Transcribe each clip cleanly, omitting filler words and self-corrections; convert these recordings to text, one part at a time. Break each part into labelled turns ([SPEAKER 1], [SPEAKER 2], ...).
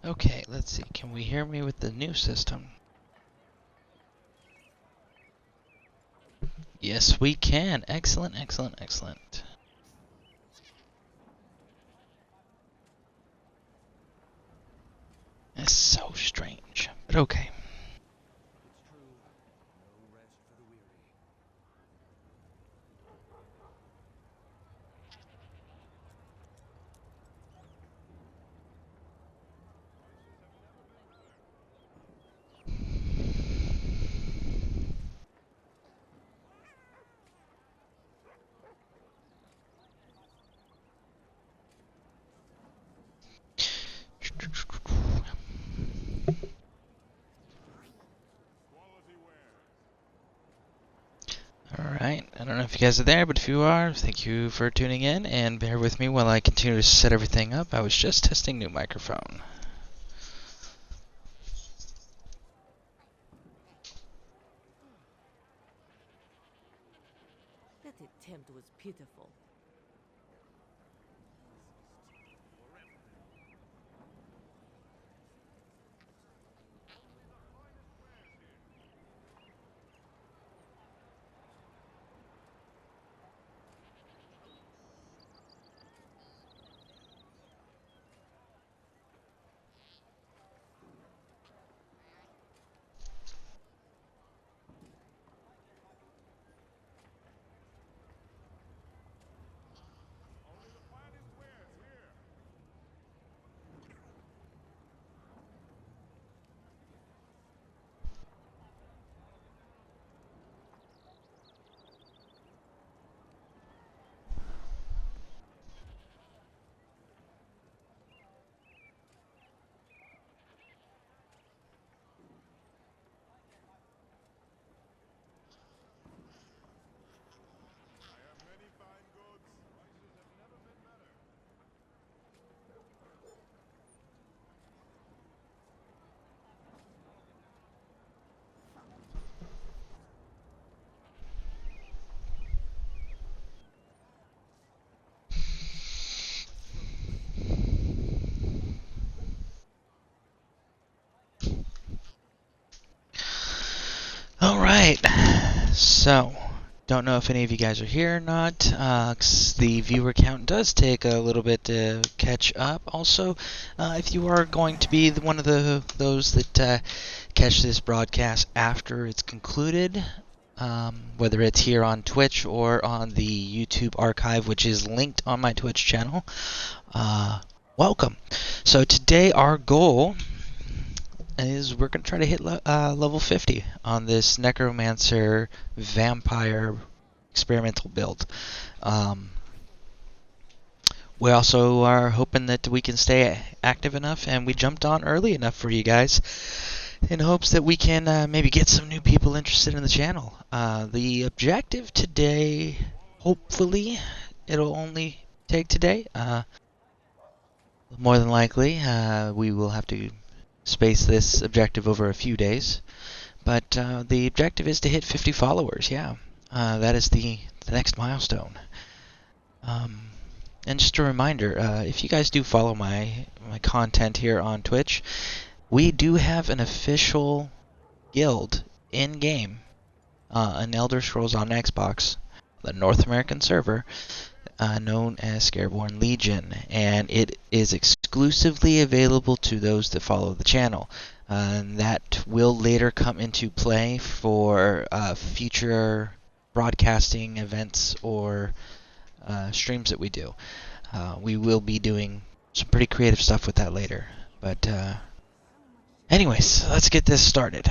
[SPEAKER 1] Okay, let's see. Can we hear me with the new system? Yes, we can. Excellent, excellent, excellent. It's so strange, but okay. Alright, I don't know if you guys are there, but if you are, thank you for tuning in, and bear with me while I continue to set everything up. I was just testing new microphone.
[SPEAKER 2] That attempt was pitiful.
[SPEAKER 1] Alright, so, don't know if any of you guys are here or not. The viewer count does take a little bit to catch up. Also, if you are going to be one of those that catch this broadcast after it's concluded, whether it's here on Twitch or on the YouTube archive, which is linked on my Twitch channel, welcome. So today our goal is we're going to try to hit level 50 on this Necromancer Vampire experimental build. We also are hoping that we can stay active enough, and we jumped on early enough for you guys in hopes that we can maybe get some new people interested in the channel. The objective today, hopefully, it'll only take today. More than likely, we will have to space this objective over a few days. But the objective is to hit 50 followers, yeah. That is the next milestone. And just a reminder, if you guys do follow my content here on Twitch, we do have an official guild in-game, an Elder Scrolls on Xbox, the North American server, known as Scareborn Legion, and it is exclusively available to those that follow the channel. And that will later come into play for future broadcasting events or streams that we do. We will be doing some pretty creative stuff with that later. But anyways, let's get this started.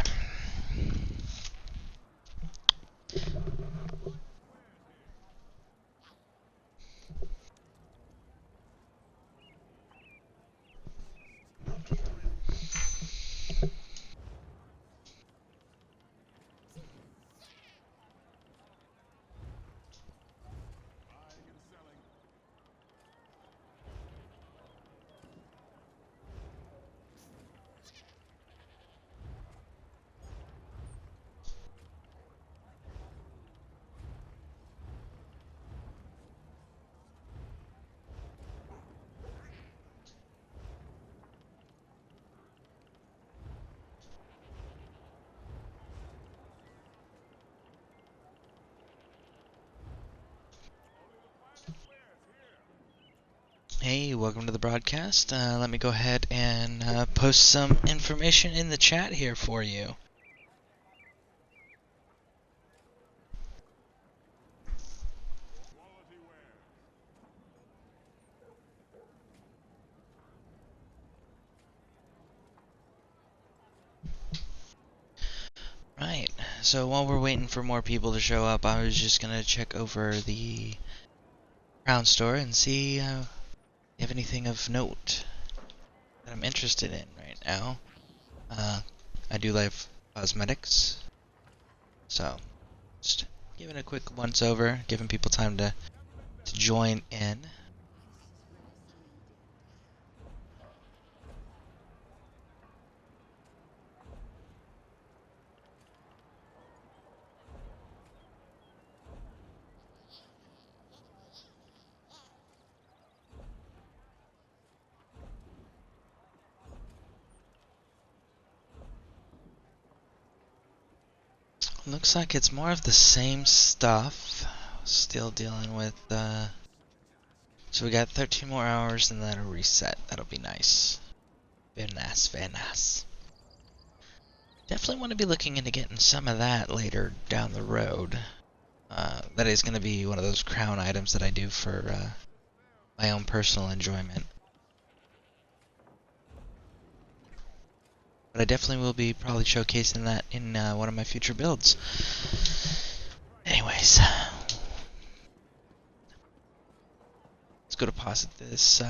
[SPEAKER 1] Hey, welcome to the broadcast. Let me go ahead and post some information in the chat here for you. Right, so while we're waiting for more people to show up, I was just gonna check over the Crown store and see if you have anything of note that I'm interested in right now. I do like cosmetics, so just giving a quick once over, giving people time to join in. Looks like it's more of the same stuff. Still dealing with, so we got 13 more hours and then a reset. That'll be nice. Very nice, very nice. Definitely want to be looking into getting some of that later down the road. That is going to be one of those crown items that I do for my own personal enjoyment. But I definitely will be probably showcasing that in one of my future builds. Anyways, let's go deposit this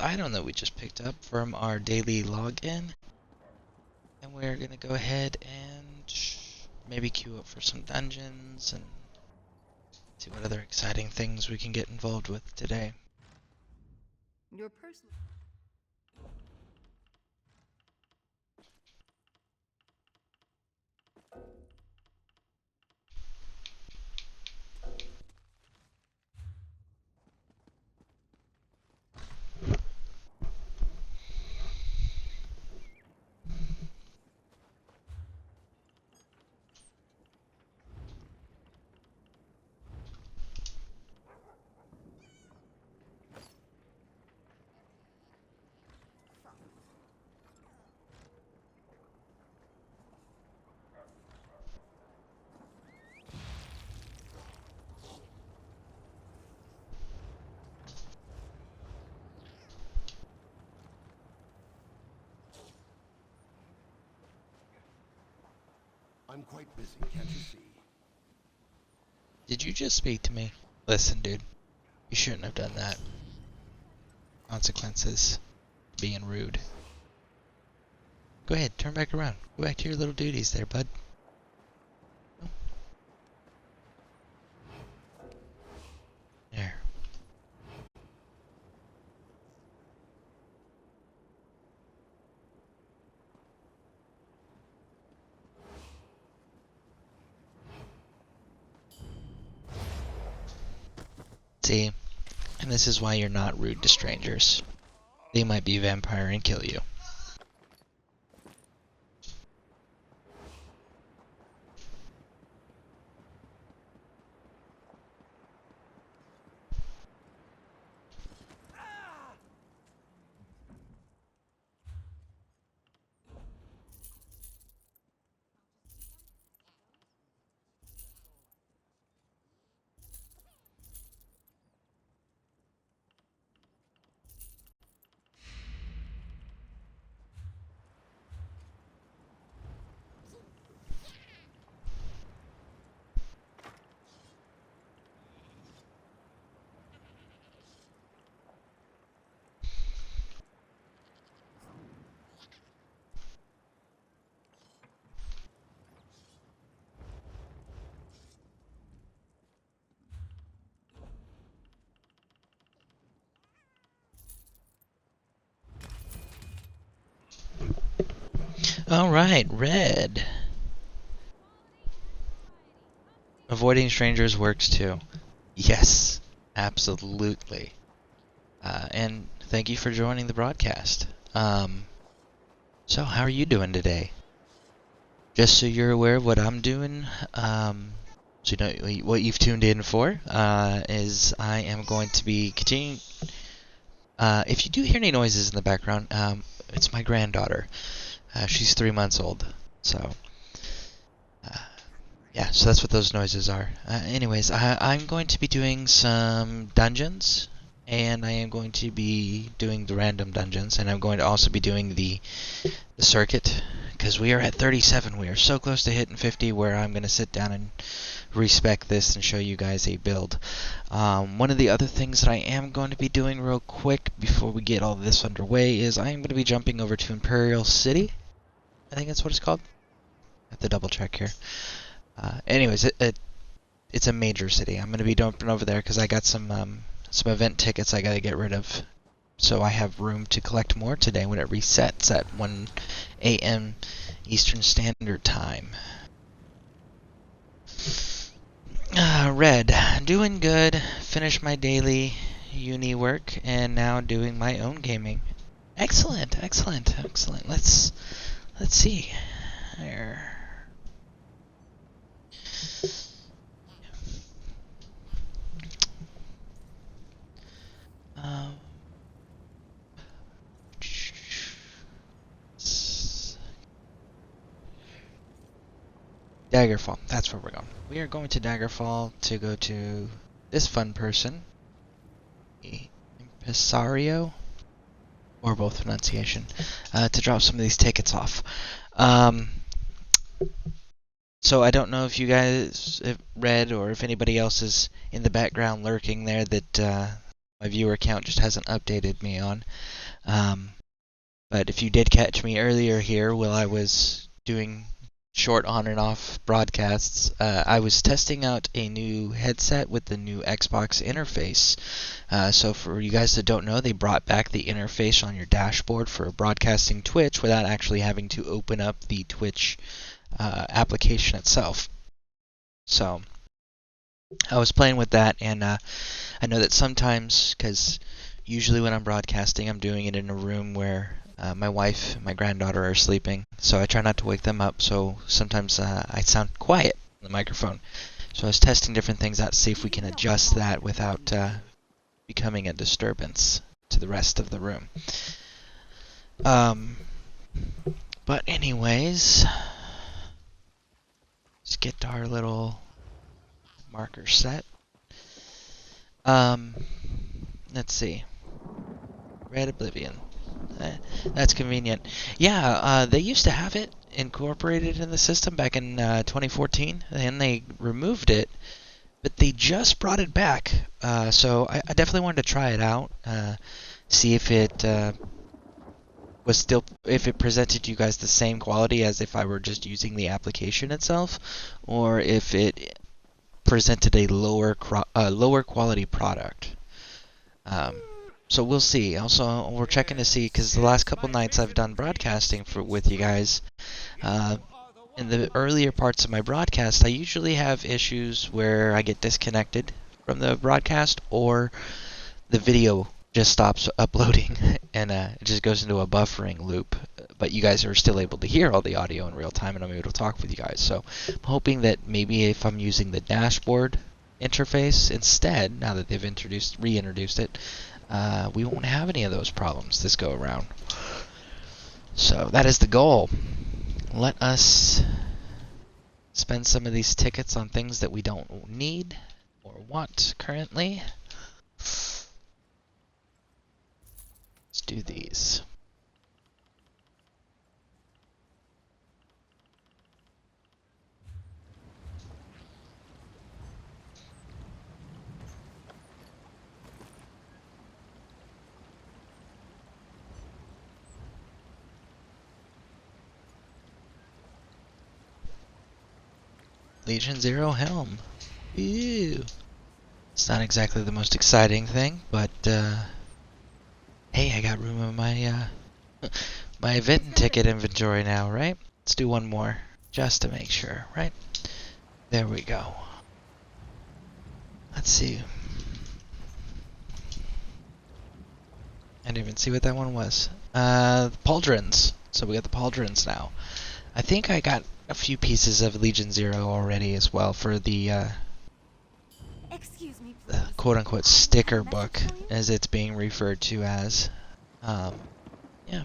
[SPEAKER 1] item that we just picked up from our daily login. And we're going to go ahead and maybe queue up for some dungeons and see what other exciting things we can get involved with today.
[SPEAKER 2] Your personal.
[SPEAKER 3] I'm quite busy, can't you see?
[SPEAKER 1] Did you just speak to me? Listen, dude. You shouldn't have done that. Consequences. Being rude. Go ahead, turn back around. Go back to your little duties there, bud. There. See? And this is why you're not rude to strangers. They might be a vampire and kill you. Alright, red. Avoiding strangers works too. Yes, absolutely. And thank you for joining the broadcast. So how are you doing today? Just so you're aware of what I'm doing, so you know what you've tuned in for, is I am going to be continuing If you do hear any noises in the background, it's my granddaughter. She's 3 months old, so uh, yeah. So that's what those noises are. Anyways, I'm going to be doing some dungeons, and I am going to be doing the random dungeons, and I'm going to also be doing the circuit, because we are at 37. We are so close to hitting 50 where I'm going to sit down and respec this and show you guys a build. One of the other things that I am going to be doing real quick before we get all this underway is I am going to be jumping over to Imperial City. I think that's what it's called. I have to double check here. Anyways, it's a major city. I'm going to be jumping over there because I got some event tickets I got to get rid of. So I have room to collect more today when it resets at 1 a.m. Eastern Standard Time. Red, doing good. Finished my daily uni work and now doing my own gaming. Excellent, excellent, excellent. Let's see. There. Um, Daggerfall. That's where we're going. We are going to Daggerfall to go to this fun person, Impresario, or both pronunciation, to drop some of these tickets off. So I don't know if you guys have read or if anybody else is in the background lurking there that my viewer count just hasn't updated me on. But if you did catch me earlier here while I was doing short on and off broadcasts, I was testing out a new headset with the new Xbox interface. So for you guys that don't know, they brought back the interface on your dashboard for broadcasting Twitch without actually having to open up the Twitch application itself. So I was playing with that, and I know that sometimes, because usually when I'm broadcasting, I'm doing it in a room where my wife and my granddaughter are sleeping, so I try not to wake them up, so sometimes I sound quiet on the microphone. So I was testing different things out to see if we can adjust that without becoming a disturbance to the rest of the room. But anyways, let's get our little marker set. Let's see. Red Oblivion. That's convenient. Yeah, they used to have it incorporated in the system back in 2014, and they removed it, but they just brought it back. So I definitely wanted to try it out, see if it if it presented you guys the same quality as if I were just using the application itself, or if it presented a lower quality product. So we'll see. Also, we're checking to see, because the last couple nights I've done broadcasting with you guys. In the earlier parts of my broadcast, I usually have issues where I get disconnected from the broadcast, or the video just stops uploading and it just goes into a buffering loop. But you guys are still able to hear all the audio in real time, and I'm able to talk with you guys. So I'm hoping that maybe if I'm using the dashboard interface instead, now that they've reintroduced it, we won't have any of those problems this go around. So that is the goal. Let us spend some of these tickets on things that we don't need or want currently. Let's do these. Legion Zero helm. Ew. It's not exactly the most exciting thing, but hey, I got room in my my event ticket inventory now, right? Let's do one more, just to make sure, right? There we go. Let's see. I didn't even see what that one was. Pauldrons. So we got the pauldrons now. I think I got a few pieces of Legion Zero already as well for the
[SPEAKER 2] Excuse me,
[SPEAKER 1] the
[SPEAKER 2] please.
[SPEAKER 1] quote-unquote
[SPEAKER 2] I have a
[SPEAKER 1] sticker
[SPEAKER 2] message
[SPEAKER 1] book,
[SPEAKER 2] for you.
[SPEAKER 1] as it's being referred to as. Yeah.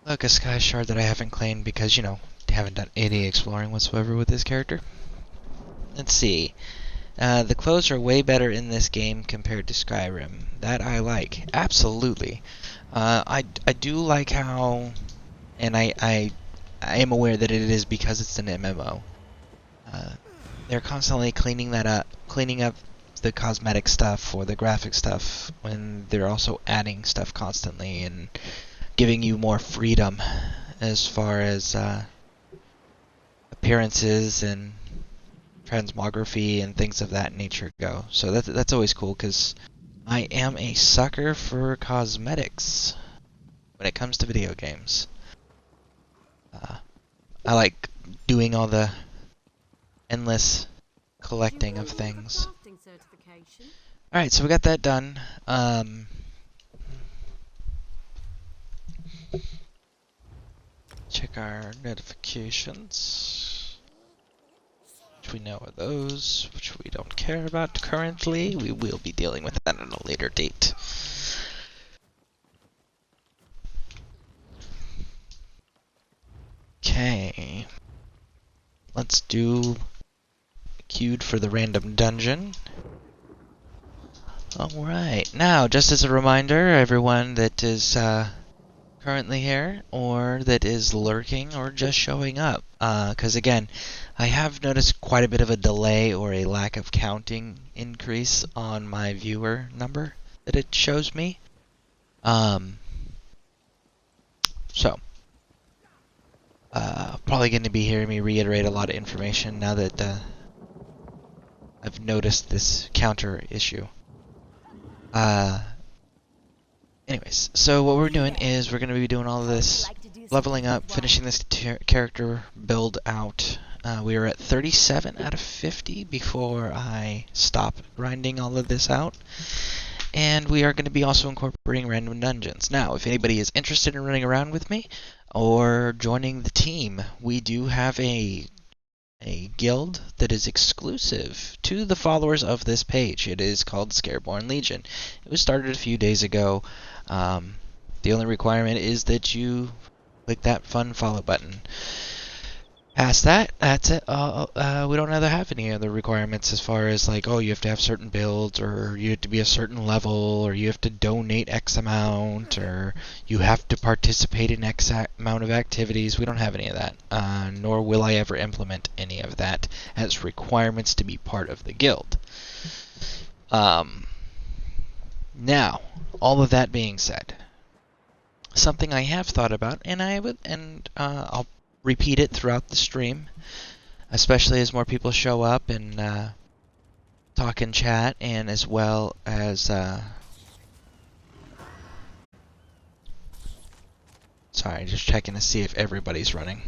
[SPEAKER 1] Look, a sky shard that I haven't claimed because, you know, haven't done any exploring whatsoever with this character. Let's see. The clothes are way better in this game compared to Skyrim. That I like. Absolutely. I do like how, and I am aware that it is because it's an MMO. They're constantly cleaning up the cosmetic stuff or the graphic stuff when they're also adding stuff constantly and giving you more freedom as far as appearances and transmography and things of that nature go. So that's always cool because I am a sucker for cosmetics when it comes to video games. I like doing all the endless collecting of things. Alright, so we got that done. Check our notifications. Which we know are those, which we don't care about currently. We will be dealing with that at a later date. Okay. Let's do queued for the random dungeon. Alright, now, just as a reminder, everyone that is currently here, or that is lurking, or just showing up, because again, I have noticed quite a bit of a delay or a lack of counting increase on my viewer number that it shows me. So, probably going to be hearing me reiterate a lot of information now that I've noticed this counter issue. Anyways, so what we're doing is we're going to be doing all of this, leveling up, finishing this character build out. We were at 37 out of 50 before I stopped grinding all of this out. And we are going to be also incorporating random dungeons. Now, if anybody is interested in running around with me or joining the team, we do have a guild that is exclusive to the followers of this page. It is called Scareborn Legion. It was started a few days ago. The only requirement is that you click that fun follow button. Past that, that's it. We don't have any other requirements as far as like, oh, you have to have certain builds, or you have to be a certain level, or you have to donate X amount, or you have to participate in X amount of activities. We don't have any of that, nor will I ever implement any of that as requirements to be part of the guild. Now, all of that being said, something I have thought about, and I'll repeat it throughout the stream, especially as more people show up and talk and chat, and as well as sorry, just checking to see if everybody's running.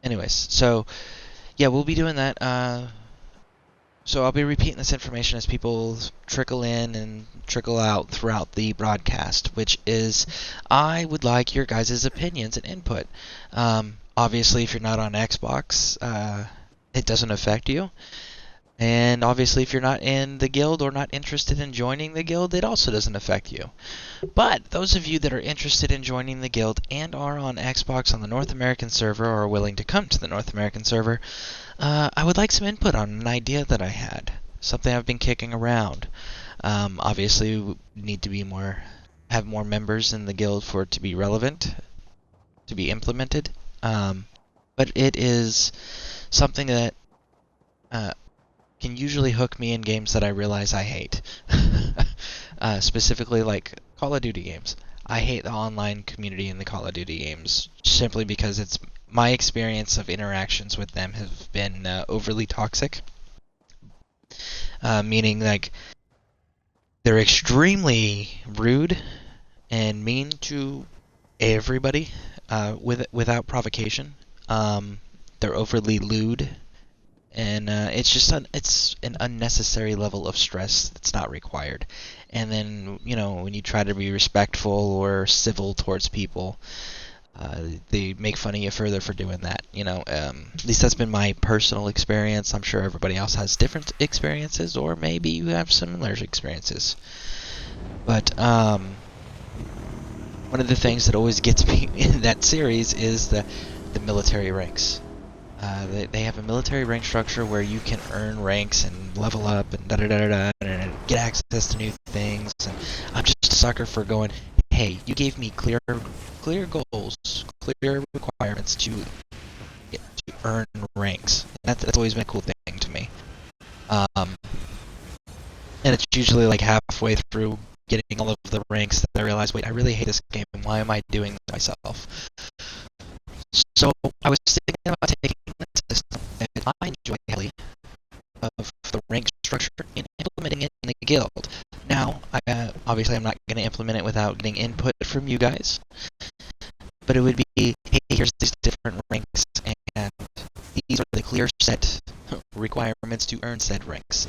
[SPEAKER 1] Anyways, so yeah, we'll be doing that. So I'll be repeating this information as people trickle in and trickle out throughout the broadcast, which is, I would like your guys' opinions and input. Obviously, if you're not on Xbox, it doesn't affect you. And obviously, if you're not in the guild or not interested in joining the guild, it also doesn't affect you. But those of you that are interested in joining the guild and are on Xbox on the North American server or are willing to come to the North American server, I would like some input on an idea that I had, something I've been kicking around. Obviously, we need to have more members in the guild for it to be relevant, to be implemented. But it is something that can usually hook me in games that I realize I hate. Specifically like Call of Duty games. I hate the online community in the Call of Duty games simply because it's my experience of interactions with them have been overly toxic. Meaning like they're extremely rude and mean to everybody without provocation. They're overly lewd. And it's just it's an unnecessary level of stress that's not required. And then, when you try to be respectful or civil towards people, they make fun of you further for doing that. At least that's been my personal experience. I'm sure everybody else has different experiences, or maybe you have similar experiences. But one of the things that always gets me in that series is the military ranks. They have a military rank structure where you can earn ranks and level up and da-da-da-da-da and get access to new things. And I'm just a sucker for going, hey, you gave me clear goals, clear requirements to earn ranks. That's always been a cool thing to me. And it's usually like halfway through getting all of the ranks that I realize, wait, I really hate this game. Why am I doing this myself? So I was thinking about taking the system that I enjoy heavily of the rank structure and implementing it in the guild. Now, obviously I'm not going to implement it without getting input from you guys, but it would be, hey, here's these different ranks, and these are the clear set requirements to earn said ranks,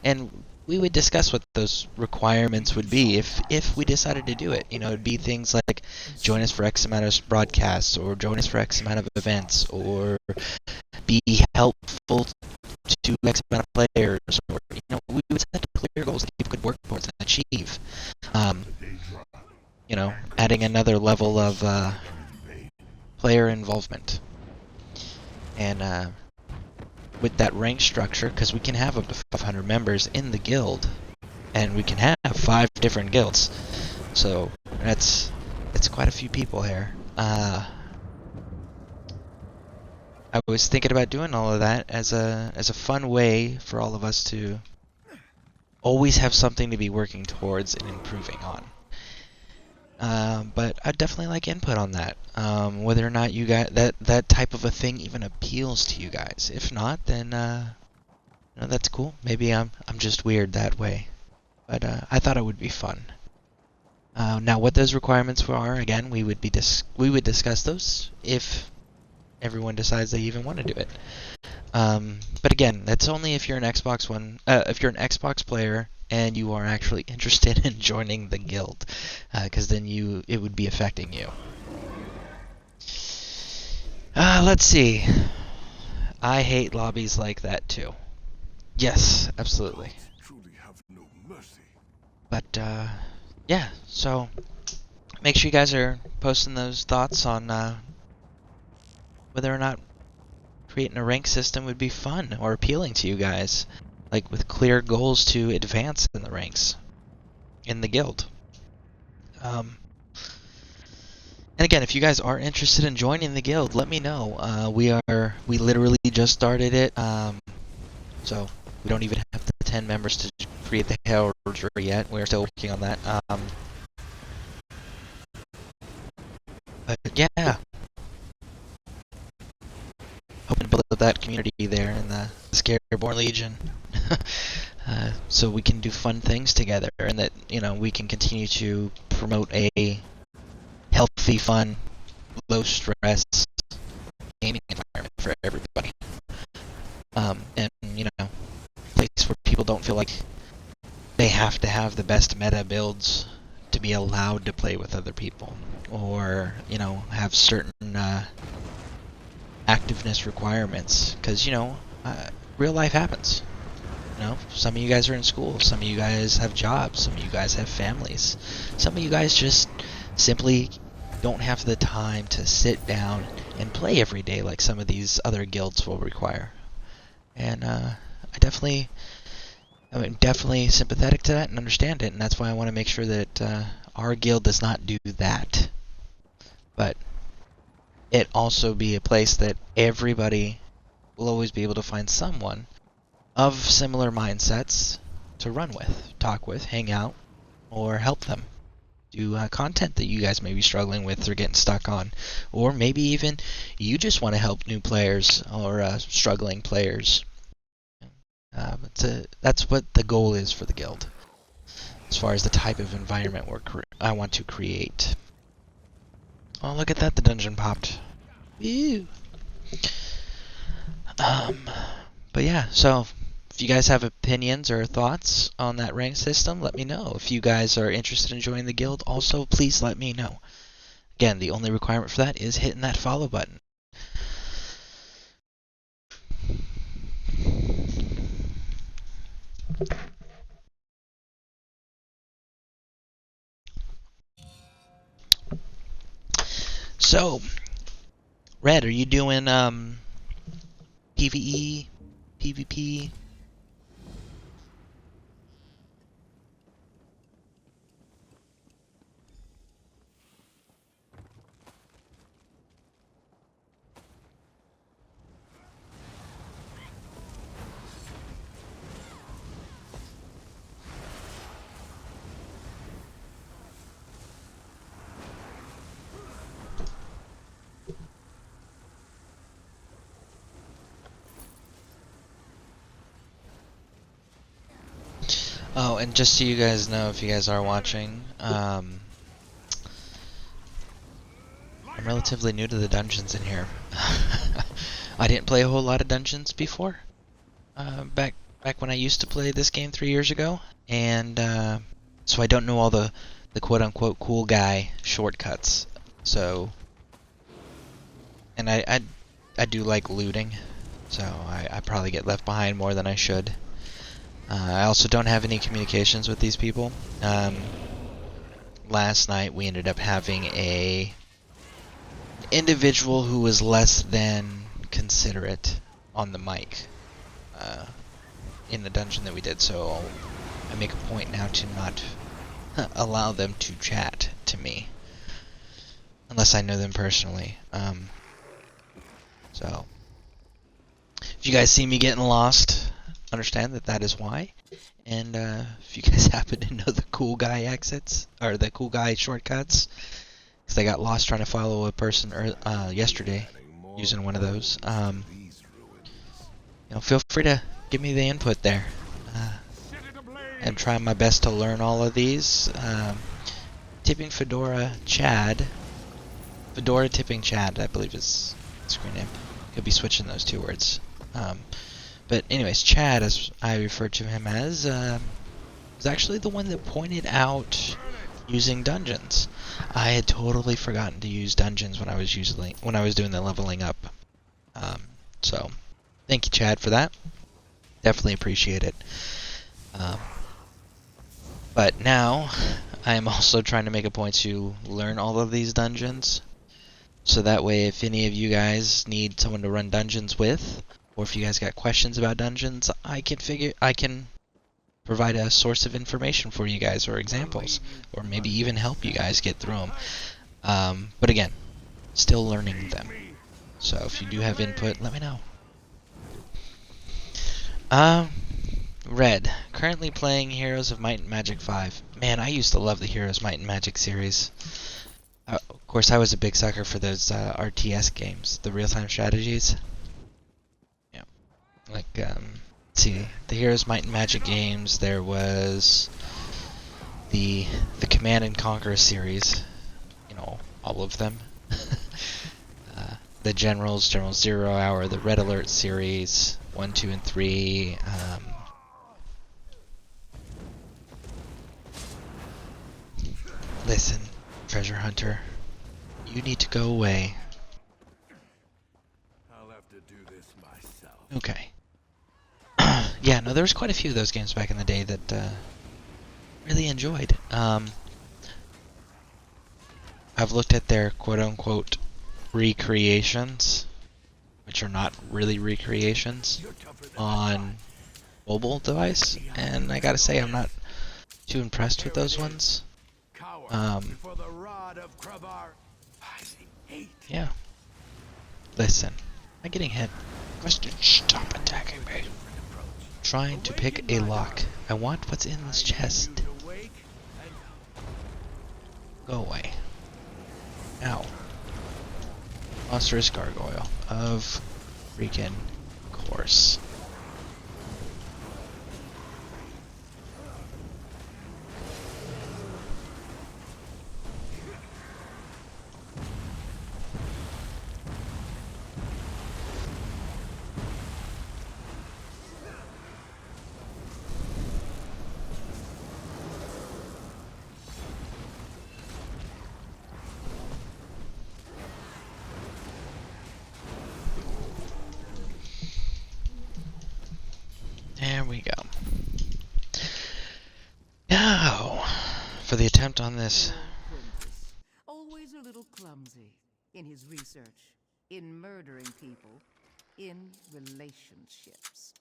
[SPEAKER 1] and we would discuss what those requirements would be if we decided to do it. It'd be things like join us for X amount of broadcasts, or join us for X amount of events, or be helpful to X amount of players, or we would set clear goals that people could work towards and achieve. Adding another level of player involvement. And with that rank structure, because we can have up to 500 members in the guild, and we can have 5 different guilds, so it's quite a few people here. I was thinking about doing all of that as a fun way for all of us to always have something to be working towards and improving on. But I'd definitely like input on that. Whether or not you guys that type of a thing even appeals to you guys. If not, then that's cool. Maybe I'm just weird that way. But I thought it would be fun. Now, what those requirements are, again, we would discuss those if everyone decides they even want to do it. But again, that's only if you're an if you're an Xbox player and you are actually interested in joining the guild, because then it would be affecting you. Let's see. I hate lobbies like that too. Yes, absolutely.
[SPEAKER 3] Truly have no mercy.
[SPEAKER 1] But yeah, so make sure you guys are posting those thoughts on whether or not creating a rank system would be fun or appealing to you guys, like with clear goals to advance in the ranks in the guild. And again, if you guys are interested in joining the guild, let me know. We literally just started it, so we don't even have the 10 members to create the heraldry yet. We're still working on that. But yeah, hoping to build up that community there in the Scareborn Legion, so we can do fun things together, and that we can continue to promote a healthy, fun, low stress gaming environment for everybody. And place where people don't feel like they have to have the best meta builds to be allowed to play with other people, or have certain activeness requirements, because real life happens. Some of you guys are in school, some of you guys have jobs, some of you guys have families, some of you guys just simply don't have the time to sit down and play every day like some of these other guilds will require. And I'm definitely sympathetic to that and understand it, and that's why I want to make sure that our guild does not do that. But it also be a place that everybody will always be able to find someone of similar mindsets to run with, talk with, hang out, or help them do content that you guys may be struggling with or getting stuck on. Or maybe even you just want to help new players or struggling players. That's what the goal is for the guild, as far as the type of environment I want to create. Oh, look at that, the dungeon popped. Ew. But yeah, so if you guys have opinions or thoughts on that rank system, let me know. If you guys are interested in joining the guild, also please let me know. Again, the only requirement for that is hitting that follow button. So, Red, are you doing PvE, PvP? Oh, and just so you guys know, if you guys are watching, I'm relatively new to the dungeons in here. I didn't play a whole lot of dungeons before, back when I used to play this game 3 years ago, and so I don't know all the quote unquote cool guy shortcuts. So, and I do like looting, so I probably get left behind more than I should. I also don't have any communications with these people. Last night we ended up having a individual who was less than considerate on the mic in the dungeon that we did, so I make a point now to not allow them to chat to me unless I know them personally. So if you guys see me getting lost, understand that that is why. And if you guys happen to know the cool guy exits or the cool guy shortcuts, because I got lost trying to follow a person yesterday using one of those, feel free to give me the input there. I'm trying my best to learn all of these. Tipping Fedora Chad. Fedora Tipping Chad, I believe is the screen name. Could be switching those two words. But anyways, Chad, as I refer to him as, was actually the one that pointed out using dungeons. I had totally forgotten to use dungeons when I was doing the leveling up. So, thank you, Chad, for that. Definitely appreciate it. But now, I am also trying to make a point to learn all of these dungeons, so that way if any of you guys need someone to run dungeons with, or if you guys got questions about dungeons, I can provide a source of information for you guys, or examples, or maybe even help you guys get through them. But again, still learning them. So if you do have input, let me know. Red, currently playing Heroes of Might and Magic 5. Man, I used to love the Heroes Might and Magic series. Of course, I was a big sucker for those RTS games, the real-time strategies. Yeah, like let's see, the Heroes Might and Magic games. There was the Command and Conquer series. All of them. The General 0 Hour, the Red Alert series, 1, 2, and 3. Listen, Treasure Hunter, you need to go away.
[SPEAKER 3] I'll have to do this myself.
[SPEAKER 1] Okay. Yeah, no, there was quite a few of those games back in the day that really enjoyed. I've looked at their quote-unquote recreations, which are not really recreations, on mobile device, and I gotta say I'm not too impressed with those ones. Yeah. Listen, I'm getting hit. Question, stop attacking me. Trying to pick a lock. I want what's in this chest. Go away. Ow. Monstrous gargoyle. Of freaking course. we go. Now, for the attempt on this.
[SPEAKER 2] Apprentice, always a little clumsy in his research, in murdering people, in relationships.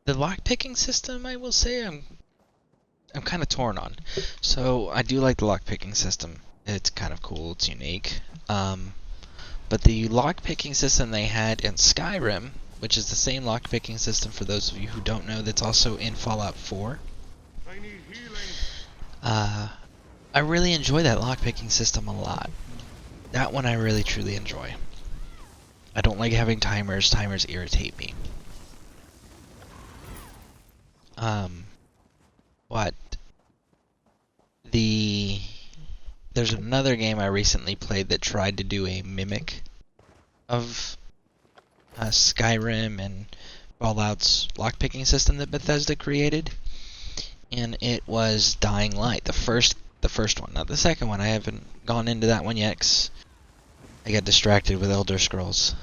[SPEAKER 1] The lockpicking system, I will say, I'm kind of torn on. So I do like the lockpicking system. It's kind of cool. It's unique. But the lockpicking system they had in Skyrim, which is the same lockpicking system for those of you who don't know, that's also in Fallout 4.
[SPEAKER 3] I need healing.
[SPEAKER 1] I really enjoy that lockpicking system a lot. That one I really truly enjoy. I don't like having timers. Timers irritate me. But there's another game I recently played that tried to do a mimic of Skyrim and Fallout's lockpicking system that Bethesda created, and it was Dying Light, the first one, not the second one. I haven't gone into that one yet 'cause I got distracted with Elder Scrolls.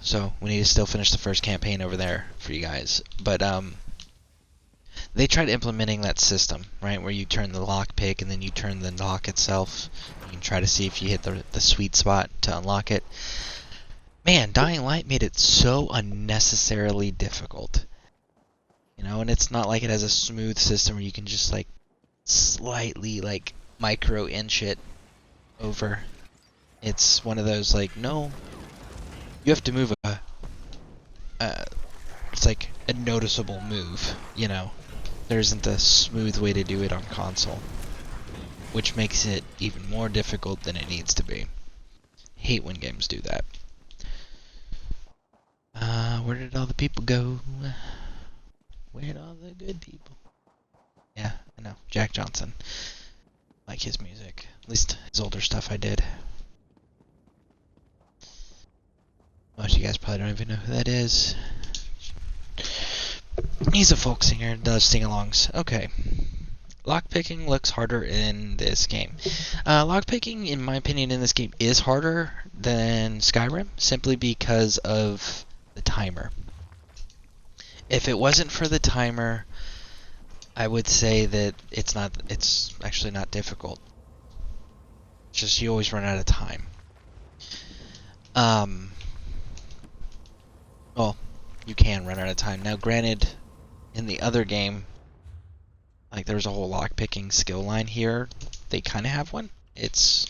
[SPEAKER 1] So we need to still finish the first campaign over there for you guys. But they tried implementing that system, right, where you turn the lockpick and then you turn the lock itself. You can try to see if you hit the sweet spot to unlock it. Man, Dying Light made it so unnecessarily difficult. You know, and it's not like it has a smooth system where you can just like slightly like micro inch it over. It's one of those like, no, you have to move it's like a noticeable move, you know. There isn't a smooth way to do it on console, which makes it even more difficult than it needs to be. Hate when games do that. Where did all the people go? Where'd all the good people? Yeah, I know. Jack Johnson. Like his music. At least his older stuff I did. Most of you guys probably don't even know who that is. He's a folk singer and does sing-alongs. Okay. Lockpicking looks harder in this game. Lockpicking, in my opinion, in this game is harder than Skyrim, simply because of the timer. If it wasn't for the timer, I would say that it's actually not difficult. It's just you always run out of time. Well, you can run out of time. Now, granted, in the other game, like there's a whole lockpicking skill line here. They kind of have one. It's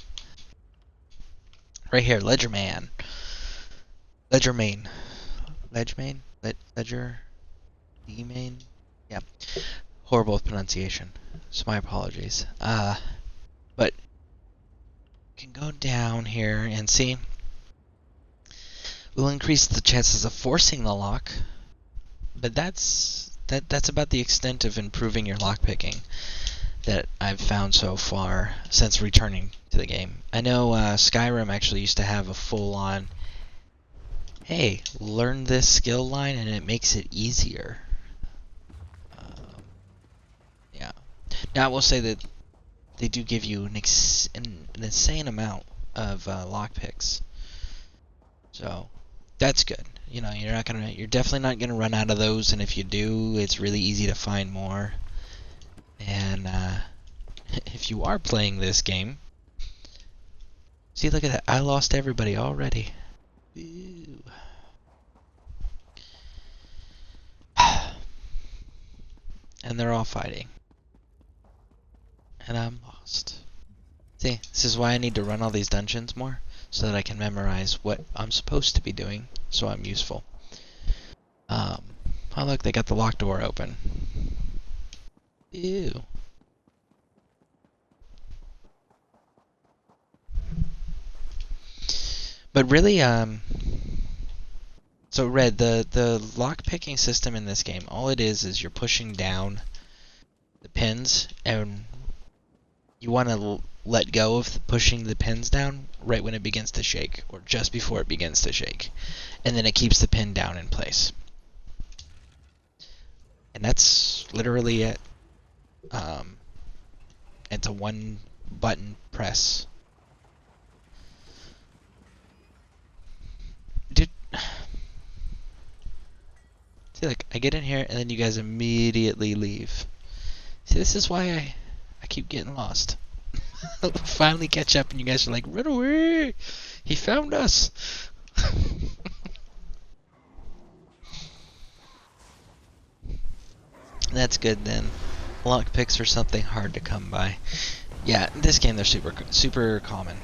[SPEAKER 1] right here, Ledgerman. Ledgermain. Ledger. D-main. Yeah. Horrible pronunciation. So my apologies. But you can go down here and see. We'll increase the chances of forcing the lock, but that's about the extent of improving your lockpicking that I've found so far since returning to the game. I know Skyrim actually used to have a full-on, hey, learn this skill line and it makes it easier. Yeah. Now I will say that they do give you an insane amount of lockpicks, so that's good. You know, you're definitely not gonna run out of those, and if you do, it's really easy to find more. And if you are playing this game, see, look at that, I lost everybody already. Ooh. And they're all fighting. And I'm lost. See, this is why I need to run all these dungeons more, so that I can memorize what I'm supposed to be doing, so I'm useful. Oh look, they got the locked door open. Ew. But really, so Red, the lock picking system in this game, all it is you're pushing down the pins, and you want to let go of pushing the pins down right when it begins to shake, or just before it begins to shake, and then it keeps the pin down in place. And that's literally it. It's a one button press. Dude, see, like, I get in here and then you guys immediately leave. See, this is why I keep getting lost. Finally catch up and you guys are like, run away! He found us! That's good then. Lockpicks are something hard to come by. Yeah, in this game they're super common.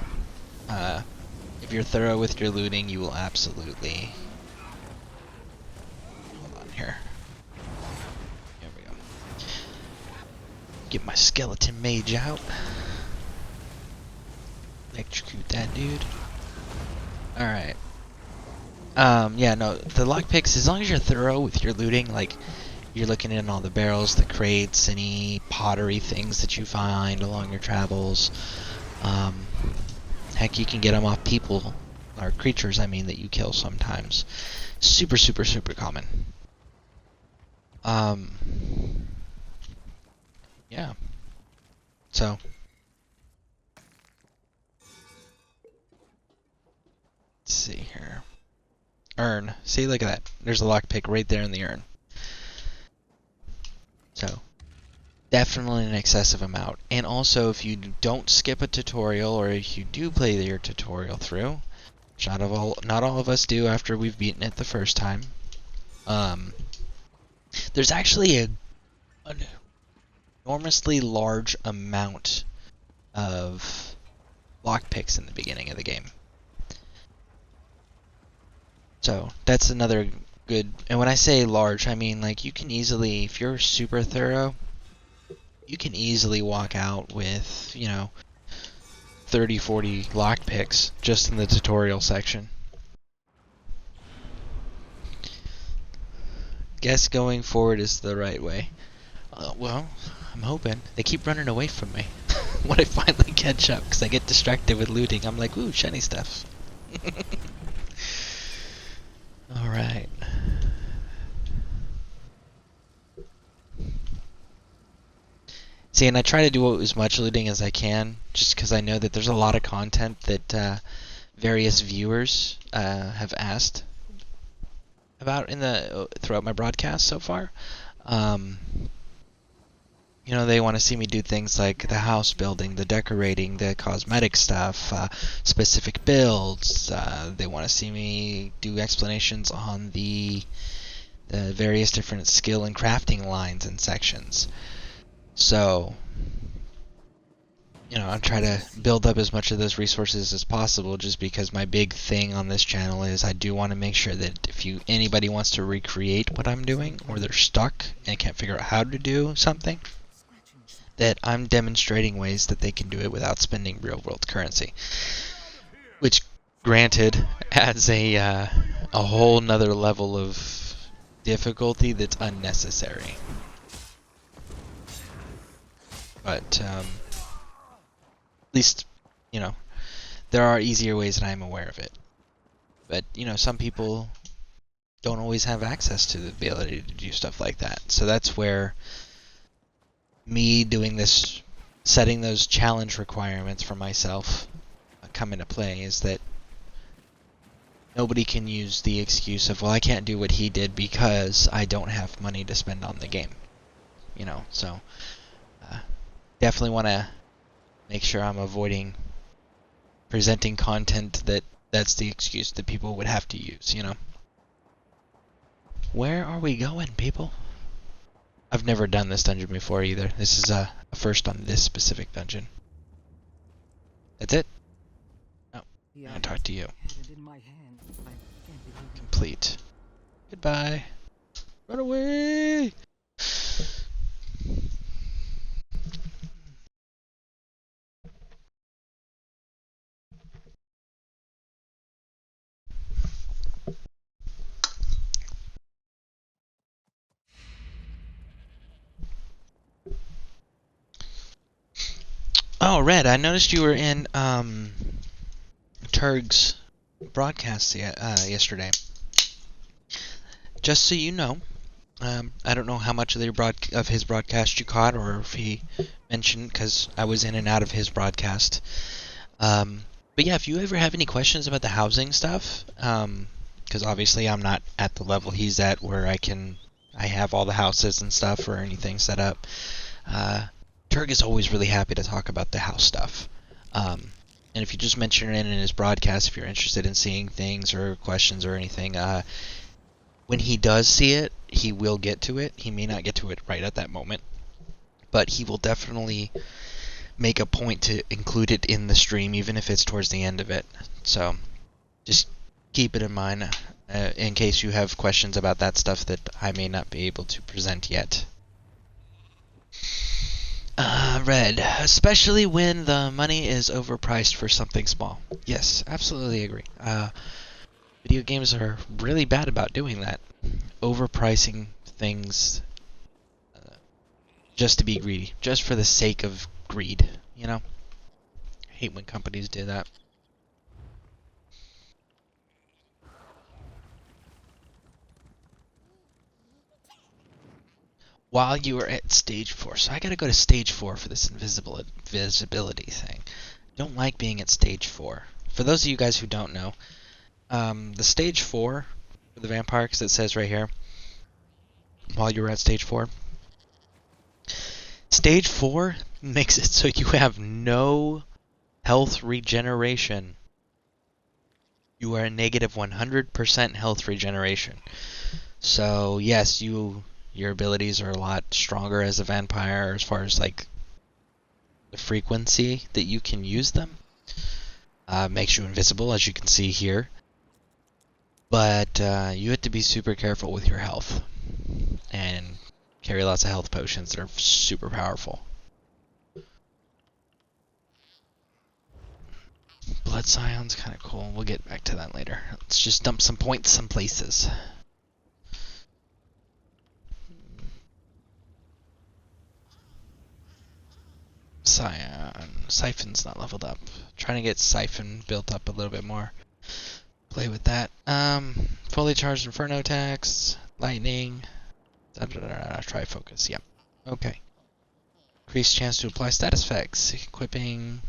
[SPEAKER 1] If you're thorough with your looting, you will absolutely... Hold on here. There we go. Get my skeleton mage out. Electrocute that dude. Alright. Yeah, no, the lockpicks, as long as you're thorough with your looting, like, you're looking in all the barrels, the crates, any pottery things that you find along your travels. Heck, you can get them off people, or creatures, I mean, that you kill sometimes. Super common. Yeah. So. Let's see here. Urn. See, look at that. There's a lockpick right there in the urn. So, definitely an excessive amount. And also, if you don't skip a tutorial, or if you do play your tutorial through, which not all of us do after we've beaten it the first time, there's actually an enormously large amount of lockpicks in the beginning of the game. So, that's another good, and when I say large, I mean, like, you can easily, if you're super thorough, you can easily walk out with, 30, 40 lockpicks just in the tutorial section. Guess going forward is the right way. Well, I'm hoping. They keep running away from me. When I finally catch up, because I get distracted with looting, I'm like, ooh, shiny stuff. Alright. See, and I try to do as much looting as I can, just because I know that there's a lot of content that various viewers have asked about throughout my broadcast so far. They want to see me do things like the house building, the decorating, the cosmetic stuff, specific builds. They want to see me do explanations on the various different skill and crafting lines and sections. So, I try to build up as much of those resources as possible, just because my big thing on this channel is I do want to make sure that if anybody wants to recreate what I'm doing, or they're stuck and can't figure out how to do something, that I'm demonstrating ways that they can do it without spending real-world currency. Which, granted, adds a whole nother level of difficulty that's unnecessary. But, at least, there are easier ways and I'm aware of it. But, some people don't always have access to the ability to do stuff like that. So that's where me doing this, setting those challenge requirements for myself come into play, is that nobody can use the excuse of, well, I can't do what he did because I don't have money to spend on the game. So definitely want to make sure I'm avoiding presenting content that's the excuse that people would have to use, Where are we going, people? I've never done this dungeon before either. This is a first on this specific dungeon. That's it? Oh, I'm gonna talk to you. Complete. Goodbye. Run away! Oh, Red, I noticed you were in Turg's broadcast yesterday. Just so you know, I don't know how much of his broadcast you caught, or if he mentioned, because I was in and out of his broadcast. But yeah, if you ever have any questions about the housing stuff, because obviously I'm not at the level he's at where I have all the houses and stuff or anything set up. Turg is always really happy to talk about the house stuff. And if you just mention it in his broadcast, if you're interested in seeing things or questions or anything, when he does see it, he will get to it. He may not get to it right at that moment, but he will definitely make a point to include it in the stream, even if it's towards the end of it. So just keep it in mind in case you have questions about that stuff that I may not be able to present yet. Red, especially when the money is overpriced for something small. Yes, absolutely agree. Video games are really bad about doing that. Overpricing things just to be greedy, just for the sake of greed, you know? I hate when companies do that. While you are at stage 4. So I gotta go to stage 4 for this invisibility thing. Don't like being at stage 4. For those of you guys who don't know, the stage 4 for the vampire, because it says right here, while you're at stage 4. Stage 4 makes it so you have no health regeneration. You are a negative 100% health regeneration. So yes, your abilities are a lot stronger as a vampire as far as like the frequency that you can use them. Makes you invisible, as you can see here. But you have to be super careful with your health and carry lots of health potions that are super powerful. Blood Scion's kind of cool. We'll get back to that later. Let's just dump some points some places. Scion. Siphon's not leveled up. Trying to get Siphon built up a little bit more. Play with that. Fully charged Inferno attacks. Lightning. Try focus. Yep. Okay. Increased chance to apply status effects. Equipping.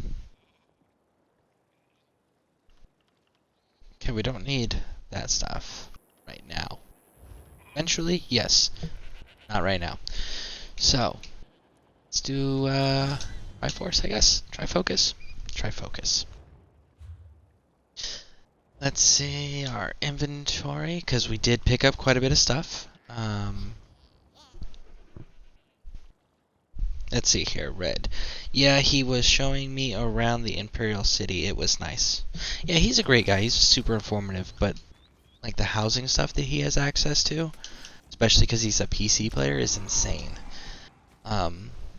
[SPEAKER 1] Okay, we don't need that stuff right now. Eventually, yes. Not right now. So, let's do Triforce, I guess. Trifocus. Trifocus. Let's see our inventory, because we did pick up quite a bit of stuff. Let's see here, Red. Yeah, he was showing me around the Imperial City. It was nice. Yeah, he's a great guy. He's super informative, but like the housing stuff that he has access to, especially because he's a PC player, is insane.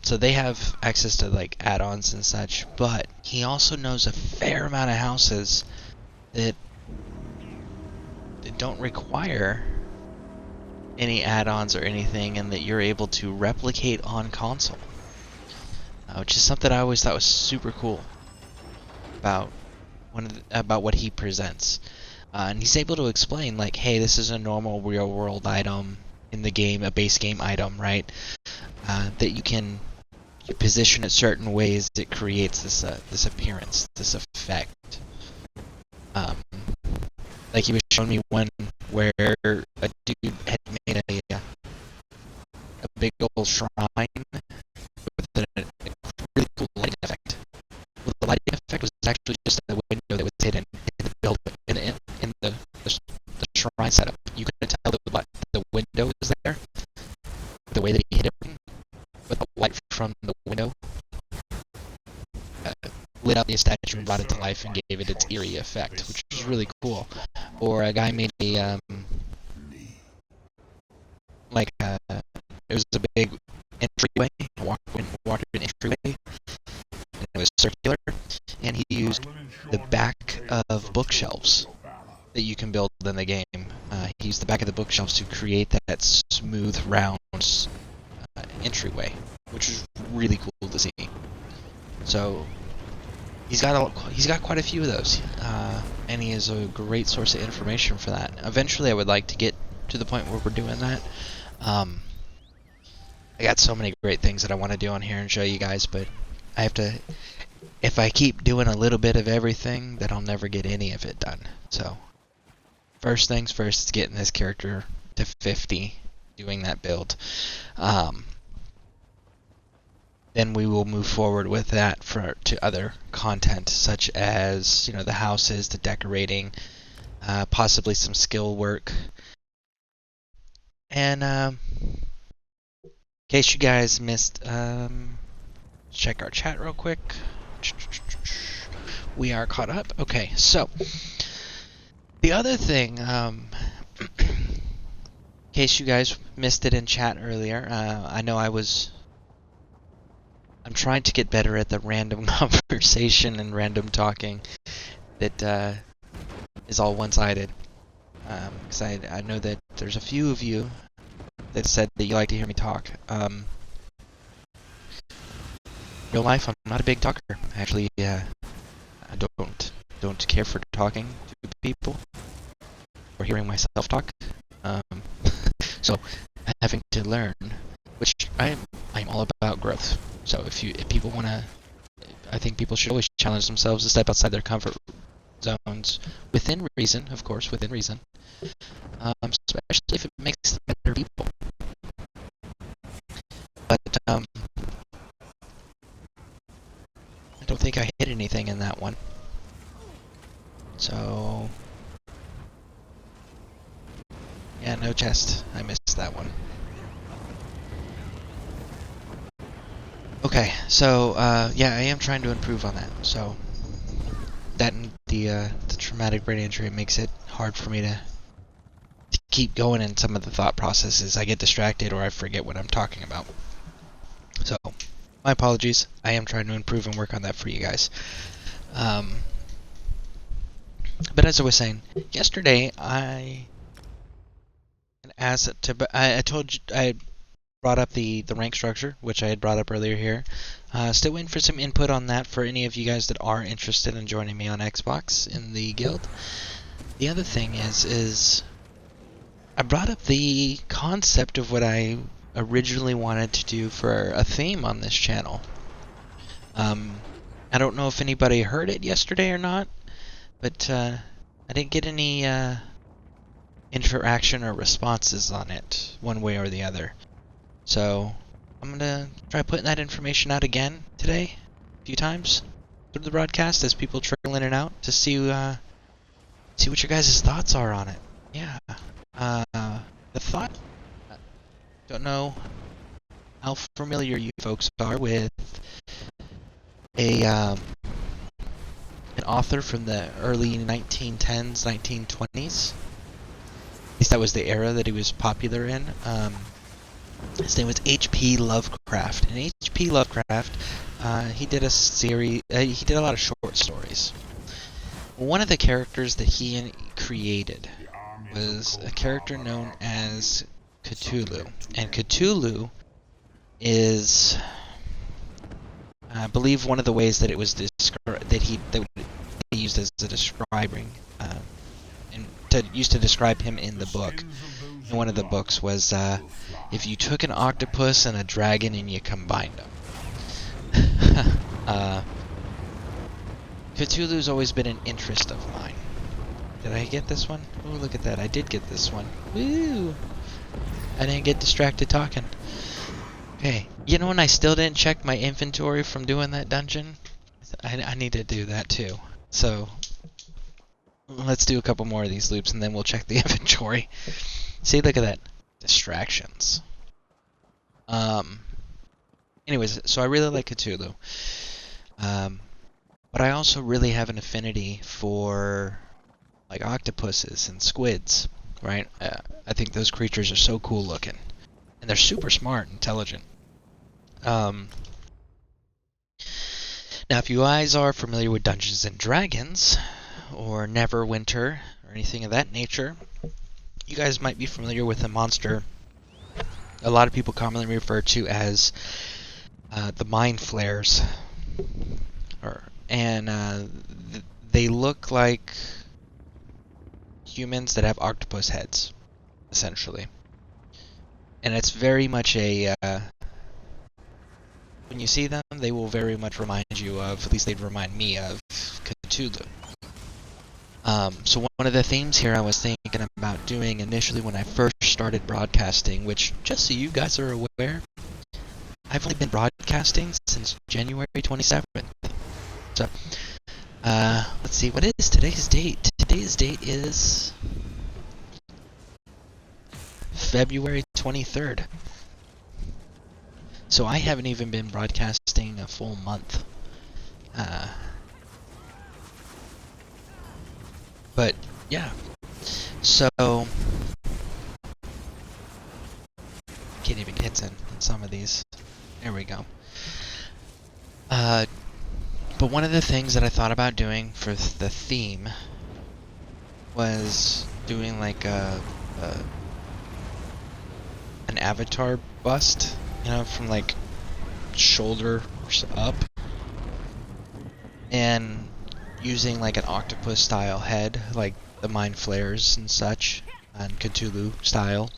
[SPEAKER 1] So they have access to like add-ons and such, but he also knows a fair amount of houses that don't require any add-ons or anything, and that you're able to replicate on console. Which is something I always thought was super cool about what he presents. And he's able to explain, like, hey, this is a normal real-world item in the game, a base game item, right? That you position it certain ways, it creates this appearance, this effect. Like he was showing me one where a dude had made a big old shrine with a really cool lighting effect. Well, the lighting effect was actually just a window that was hidden in the building, in the shrine setup. You couldn't tell that the window was there, the way that he hid it, but the light from the window lit up the statue and brought it to life and gave it its eerie effect, which was really cool. Or a guy made a it was a big entryway, walked an entryway, and it was circular, and he used the back of bookshelves that you can build in the game. He used the back of the bookshelves to create that smooth, round entryway, which is really cool to see. So he's got quite a few of those, and he is a great source of information for that. Eventually, I would like to get to the point where we're doing that. I got so many great things that I want to do on here and show you guys, but I have to. If I keep doing a little bit of everything, then I'll never get any of it done. So, first things first is getting this character to 50, doing that build. Then we will move forward with that to other content, such as the houses, the decorating, possibly some skill work. And in case you guys missed, check our chat real quick. We are caught up. Okay, so the other thing, in case you guys missed it in chat earlier, I know I'm trying to get better at the random conversation and random talking that is all one-sided. Because I know that there's a few of you that said that you like to hear me talk. Real life, I'm not a big talker. Actually, I don't care for talking to people or hearing myself talk. So having to learn, which I'm all about growth. So if people want to, I think people should always challenge themselves to step outside their comfort zones within reason, of course, within reason. Especially if it makes them better people. But I don't think I hit anything in that one. So yeah, no chest. I missed that one. Okay, so yeah, I am trying to improve on that. So that and the traumatic brain injury makes it hard for me to keep going in some of the thought processes. I get distracted or I forget what I'm talking about. So my apologies. I am trying to improve and work on that for you guys. But as I was saying, yesterday I told you I brought up the rank structure, which I had brought up earlier here. Still waiting for some input on that for any of you guys that are interested in joining me on Xbox in the guild. The other thing is I brought up the concept of what I originally wanted to do for a theme on this channel. I don't know if anybody heard it yesterday or not, but I didn't get any interaction or responses on it, one way or the other. So I'm gonna try putting that information out again today, a few times through the broadcast as people trickle in and out to see what your guys' thoughts are on it. Yeah. The thought. Don't know how familiar you folks are with an author from the early 1910s, 1920s. At least that was the era that he was popular in. His name was H.P. Lovecraft. And H.P. Lovecraft, he did a series. He did a lot of short stories. One of the characters that he created was a character known as Cthulhu, and Cthulhu is, I believe, one of the ways that it was described that he used as a describing, and used to describe him in the book. And one of the books was if you took an octopus and a dragon and you combined them. Cthulhu's always been an interest of mine. Did I get this one? Oh, look at that. I did get this one. Woo! I didn't get distracted talking. Okay. You know when I still didn't check my inventory from doing that dungeon? I need to do that too. So, let's do a couple more of these loops and then we'll check the inventory. See, look at that. Distractions. Anyways, so I really like Cthulhu. But I also really have an affinity for like octopuses and squids, right? I think those creatures are so cool looking. And they're super smart and intelligent. Now, if you guys are familiar with Dungeons and Dragons, or Neverwinter, or anything of that nature, you guys might be familiar with a monster a lot of people commonly refer to as the Mind Flayers. They look like humans that have octopus heads, essentially. and it's very much a when you see them, they will very much remind you of, at least they'd remind me of, Cthulhu. So one of the themes here I was thinking about doing initially when I first started broadcasting, which, just so you guys are aware, I've only been broadcasting since January 27th. So, let's see, what is today's date? Today's date is February 23rd. So I haven't even been broadcasting a full month. But, yeah. So, can't even get in some of these. There we go. But one of the things that I thought about doing for the theme was doing like an avatar bust, you know, from like shoulders up, and using like an octopus style head, like the mind flares and such, and Cthulhu style,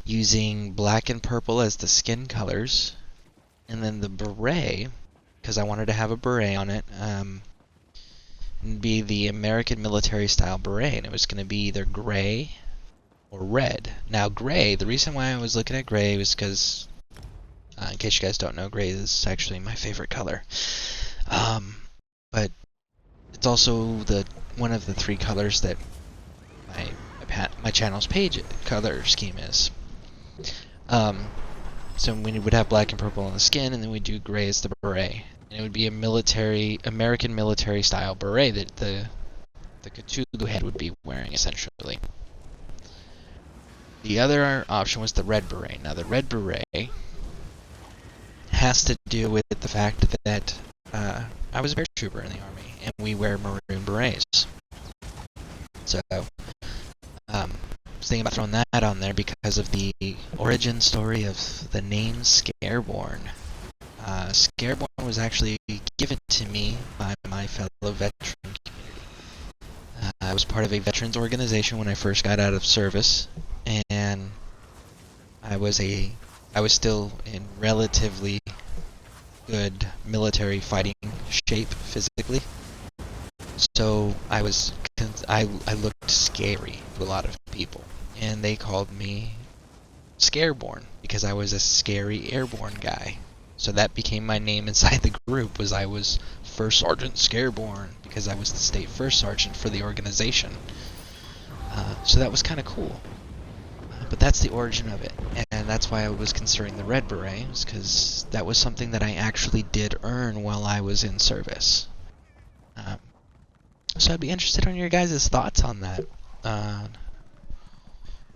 [SPEAKER 1] using black and purple as the skin colors, and then the beret, because I wanted to have a beret on it, and be the American military style beret, and it was going to be either gray or red. Now gray, the reason why I was looking at gray was because, in case you guys don't know, gray is actually my favorite color. But it's also one of the three colors that my channel's page color scheme is. So we would have black and purple on the skin, and then we'd do gray as the beret. And it would be a American military style beret that the Cthulhu head would be wearing, essentially. The other option was the red beret. Now the red beret has to do with the fact that I was a paratrooper in the Army, and we wear maroon berets. So, I was thinking about throwing that on there because of the origin story of the name Scareborn. Scareborn was actually given to me by my fellow veteran. I was part of a veterans organization when I first got out of service, and I was still in relatively good military fighting shape physically. So I looked scary to a lot of people, and they called me Scareborn because I was a scary airborne guy. So that became my name inside the group. I was First Sergeant Scareborn because I was the state first sergeant for the organization. So that was kind of cool. But that's the origin of it, and that's why I was considering the red beret, because that was something that I actually did earn while I was in service. So I'd be interested in your guys' thoughts on that,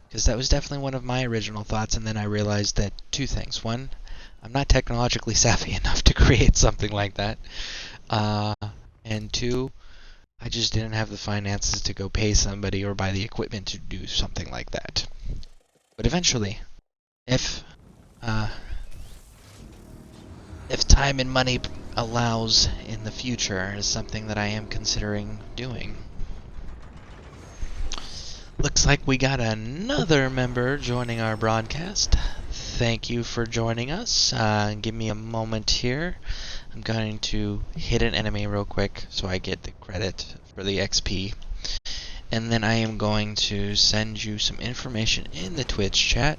[SPEAKER 1] because that was definitely one of my original thoughts, and then I realized that two things. One, I'm not technologically savvy enough to create something like that, and two, I just didn't have the finances to go pay somebody or buy the equipment to do something like that. But eventually, if time and money allows in the future, is something that I am considering doing. Looks like we got another member joining our broadcast. Thank you for joining us. Give me a moment here. I'm going to hit an enemy real quick so I get the credit for the XP. And then I am going to send you some information in the Twitch chat.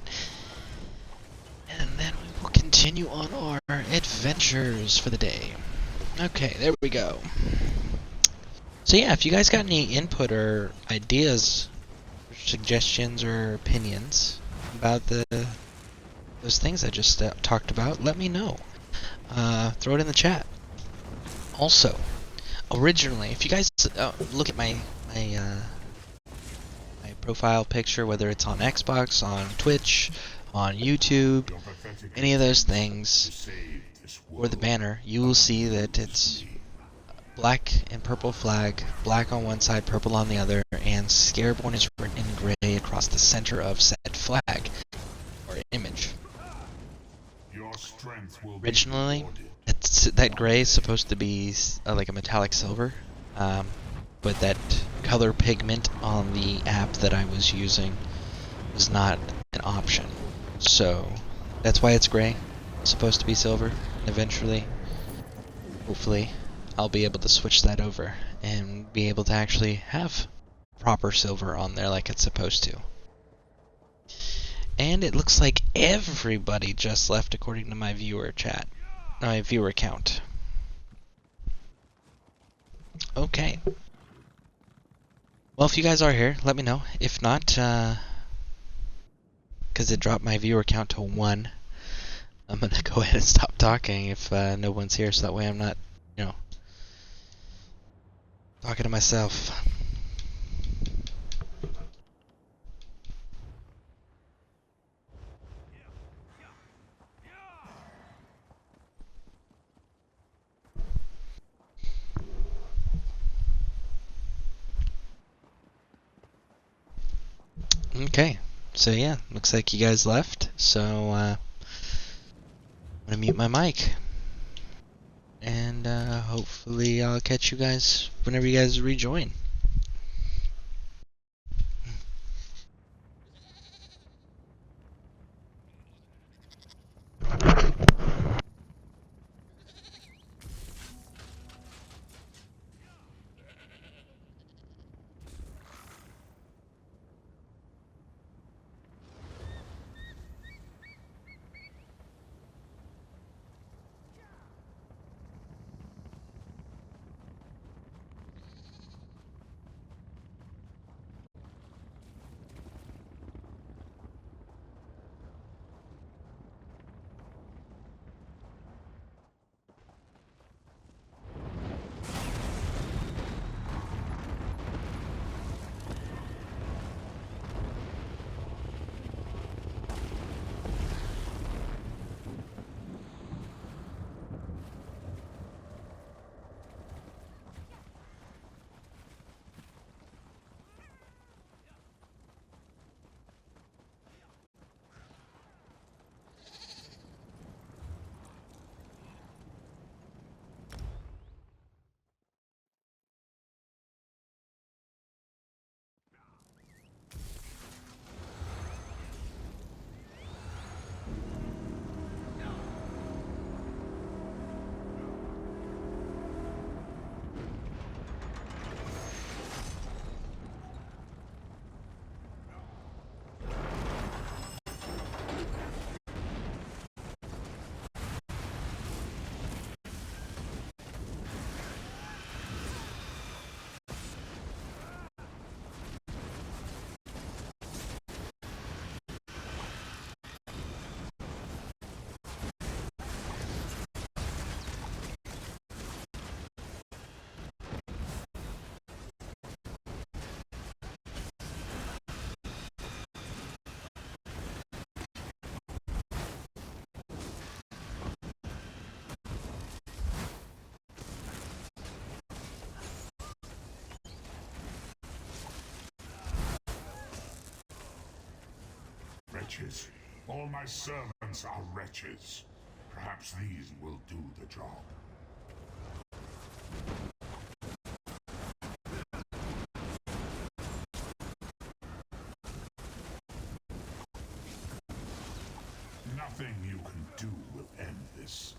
[SPEAKER 1] And then we will continue on our adventures for the day. Okay, there we go. So yeah, if you guys got any input or ideas, or suggestions or opinions about those things I just talked about, let me know. Throw it in the chat. Also, originally, if you guys look at my profile picture, whether it's on Xbox, on Twitch, on YouTube, any of those things, or the banner, you will see that it's black and purple flag, black on one side, purple on the other, and Scareborn is written in gray across the center of said flag, or image. Originally, that gray is supposed to be like a metallic silver, but that color pigment on the app that I was using was not an option. So that's why it's gray. It's supposed to be silver. And eventually, hopefully, I'll be able to switch that over and be able to actually have proper silver on there like it's supposed to. And it looks like everybody just left according to my viewer chat. My viewer count. Okay. Well, if you guys are here, let me know. If not, because it dropped my viewer count to 1, I'm going to go ahead and stop talking if no one's here, so that way I'm not, talking to myself. Okay, so yeah, looks like you guys left, so I'm going to mute my mic. And hopefully I'll catch you guys whenever you guys rejoin.
[SPEAKER 3] Wretches. All my servants are wretches. Perhaps these will do the job. Nothing you can do will end this.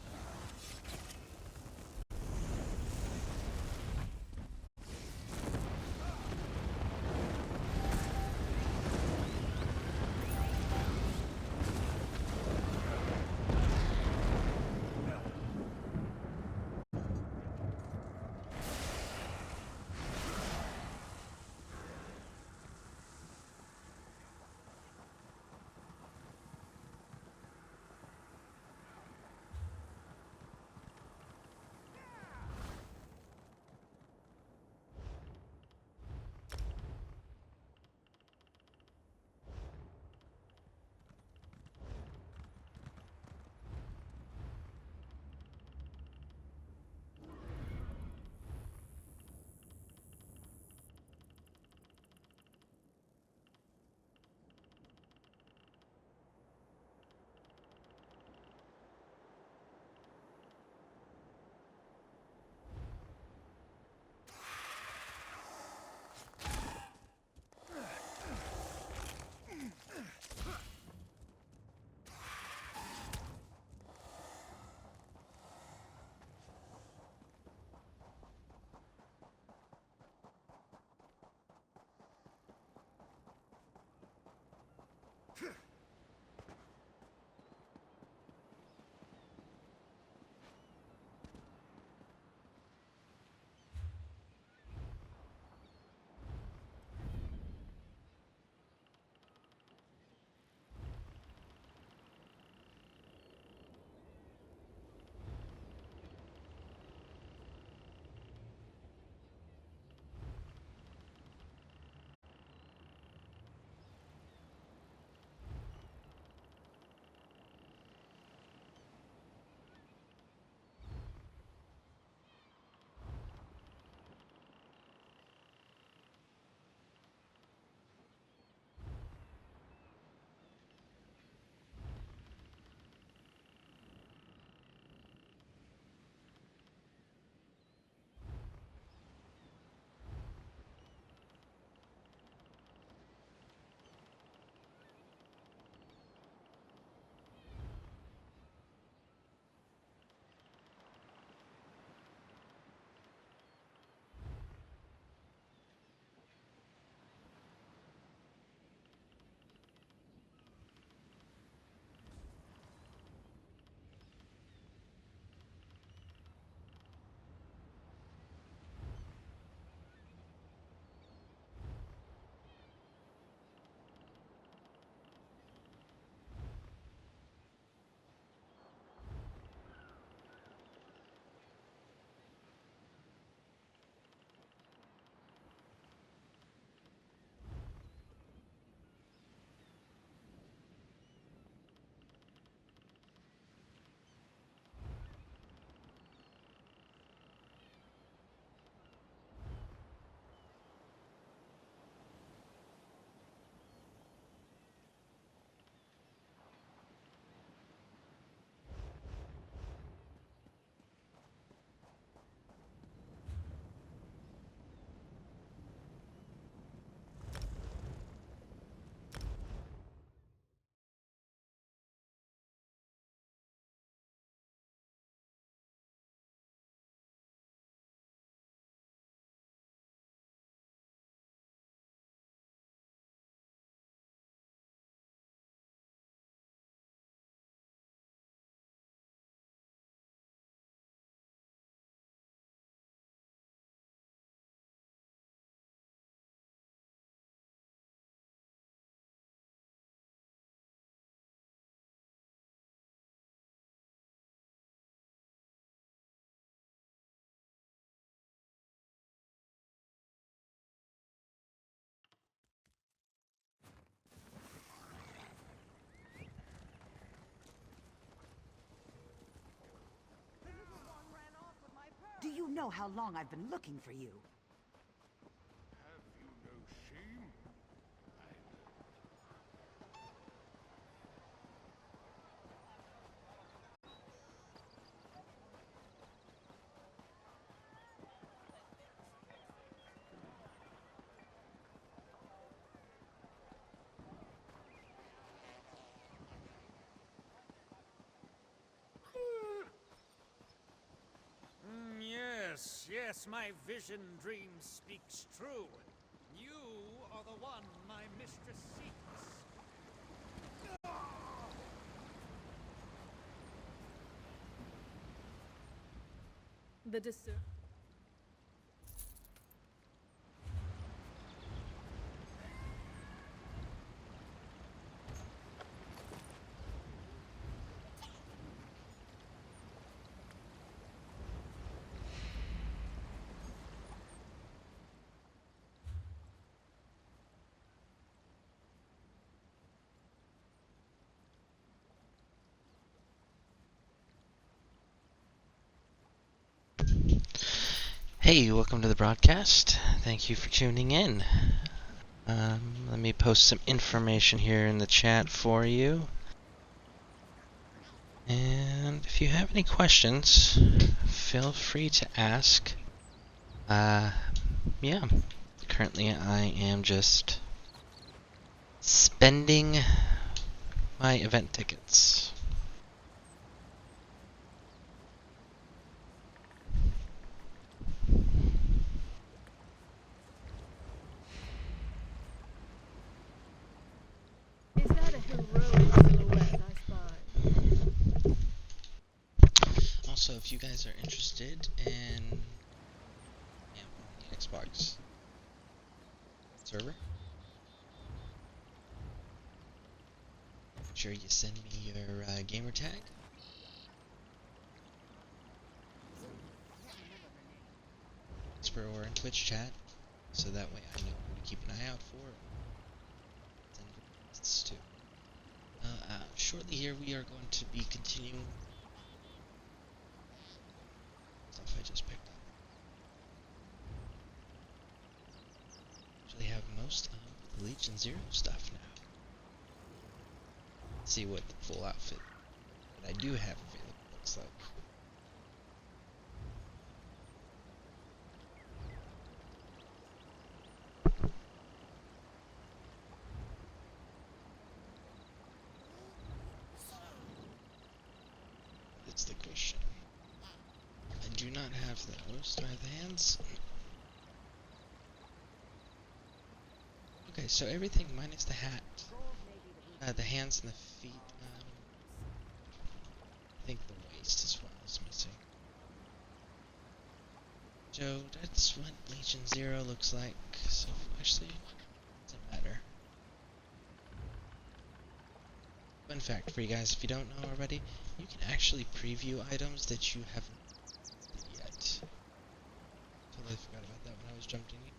[SPEAKER 2] know how long I've been looking for you.
[SPEAKER 3] Have you no shame?
[SPEAKER 4] Yes, yes, my vision dream speaks true. You are the one my mistress seeks.
[SPEAKER 5] The discer.
[SPEAKER 1] Hey, welcome to the broadcast. Thank you for tuning in. Let me post some information here in the chat for you. And if you have any questions, feel free to ask. Yeah, currently I am just spending my event tickets.
[SPEAKER 5] Is that a heroic silhouette I spy?
[SPEAKER 1] Also, if you guys are interested in the Xbox server, make sure you send me your gamer tag. Whisper or in Twitch chat, so that way I know who to keep an eye out for. Send requests to. Shortly here we are going to be continuing stuff I just picked up. Actually have most of the Legion Zero stuff now. Let's see what the full outfit that I do have available looks like. It's the question. I do not have those. Do I have the hands? Okay, so everything minus the hat. The hands and the feet. I think the waist as well is missing. So that's what Legion Zero looks like. So actually, doesn't matter. Fun fact for you guys, if you don't know already, you can actually preview items that you haven't yet. Totally forgot about that when I was jumping in.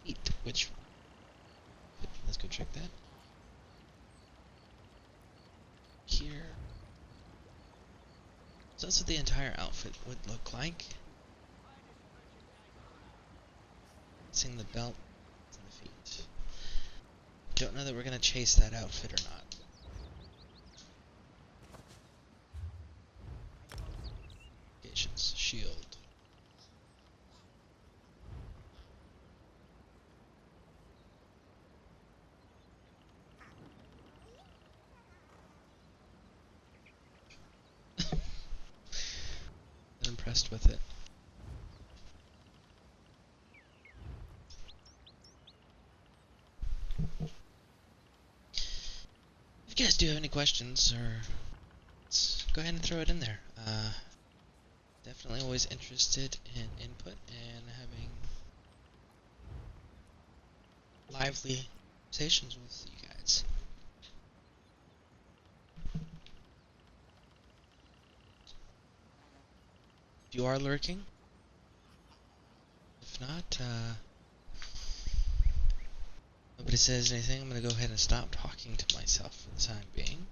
[SPEAKER 1] Feet, which let's go check that. Here. So that's what the entire outfit would look like. Missing the belt and the feet. Don't know that we're gonna chase that outfit or not. Locations, shield. Not impressed with it. If you guys do have any questions, or let's go ahead and throw it in there. Definitely always interested in input and having lively conversations with you guys. If you are lurking, if not, Nobody says anything. I'm gonna go ahead and stop talking to myself for the time being.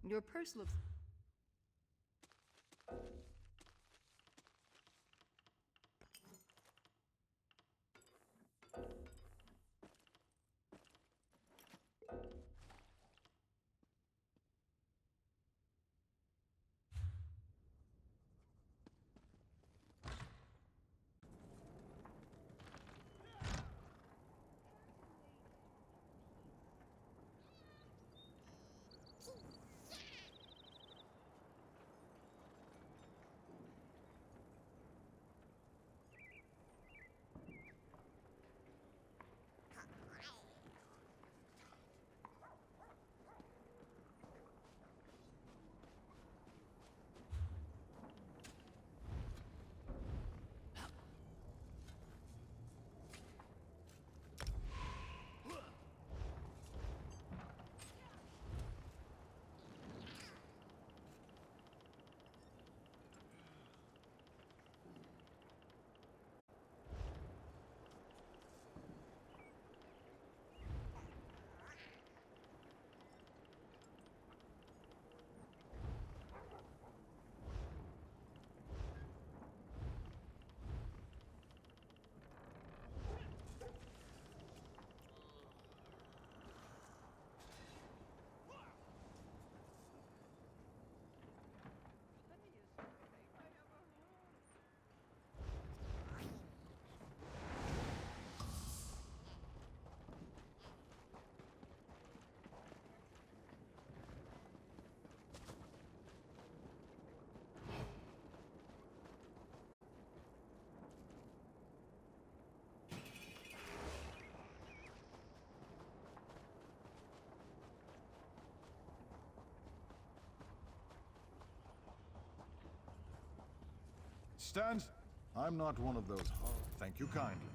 [SPEAKER 2] Your purse looks...
[SPEAKER 6] Stand. I'm not one of those. Thank you kindly.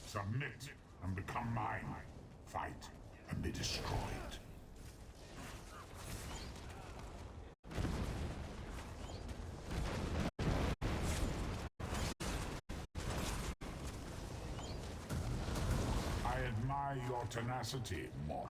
[SPEAKER 3] Submit and become mine. Fight and be destroyed. I admire your tenacity, mortals.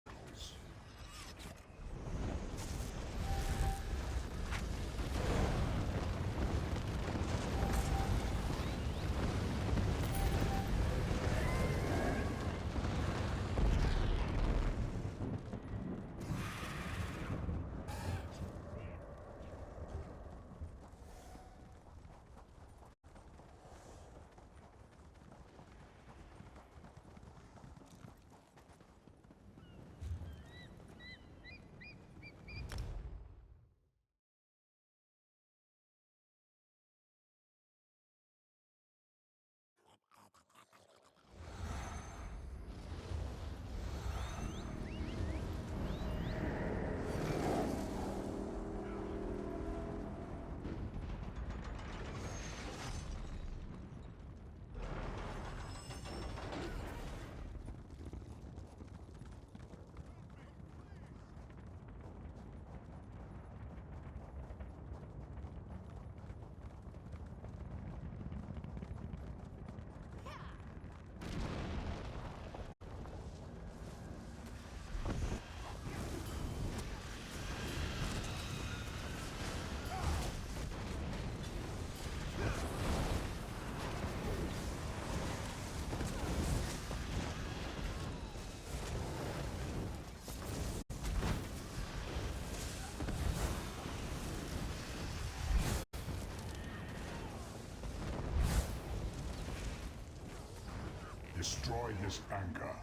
[SPEAKER 3] Destroy this anchor,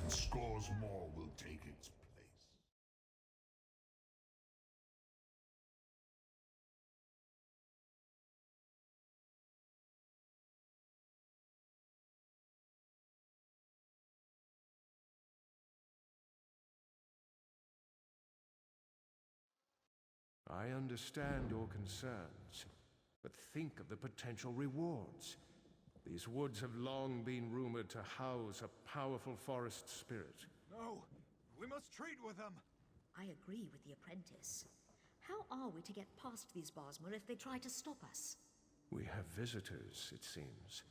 [SPEAKER 3] and scores more will take its place.
[SPEAKER 7] I understand your concerns, but think of the potential rewards. These woods have long been rumored to house a powerful forest spirit.
[SPEAKER 6] No! We must treat with them!
[SPEAKER 8] I agree with the apprentice. How are we to get past these Bosmer if they try to stop us?
[SPEAKER 7] We have visitors, it seems.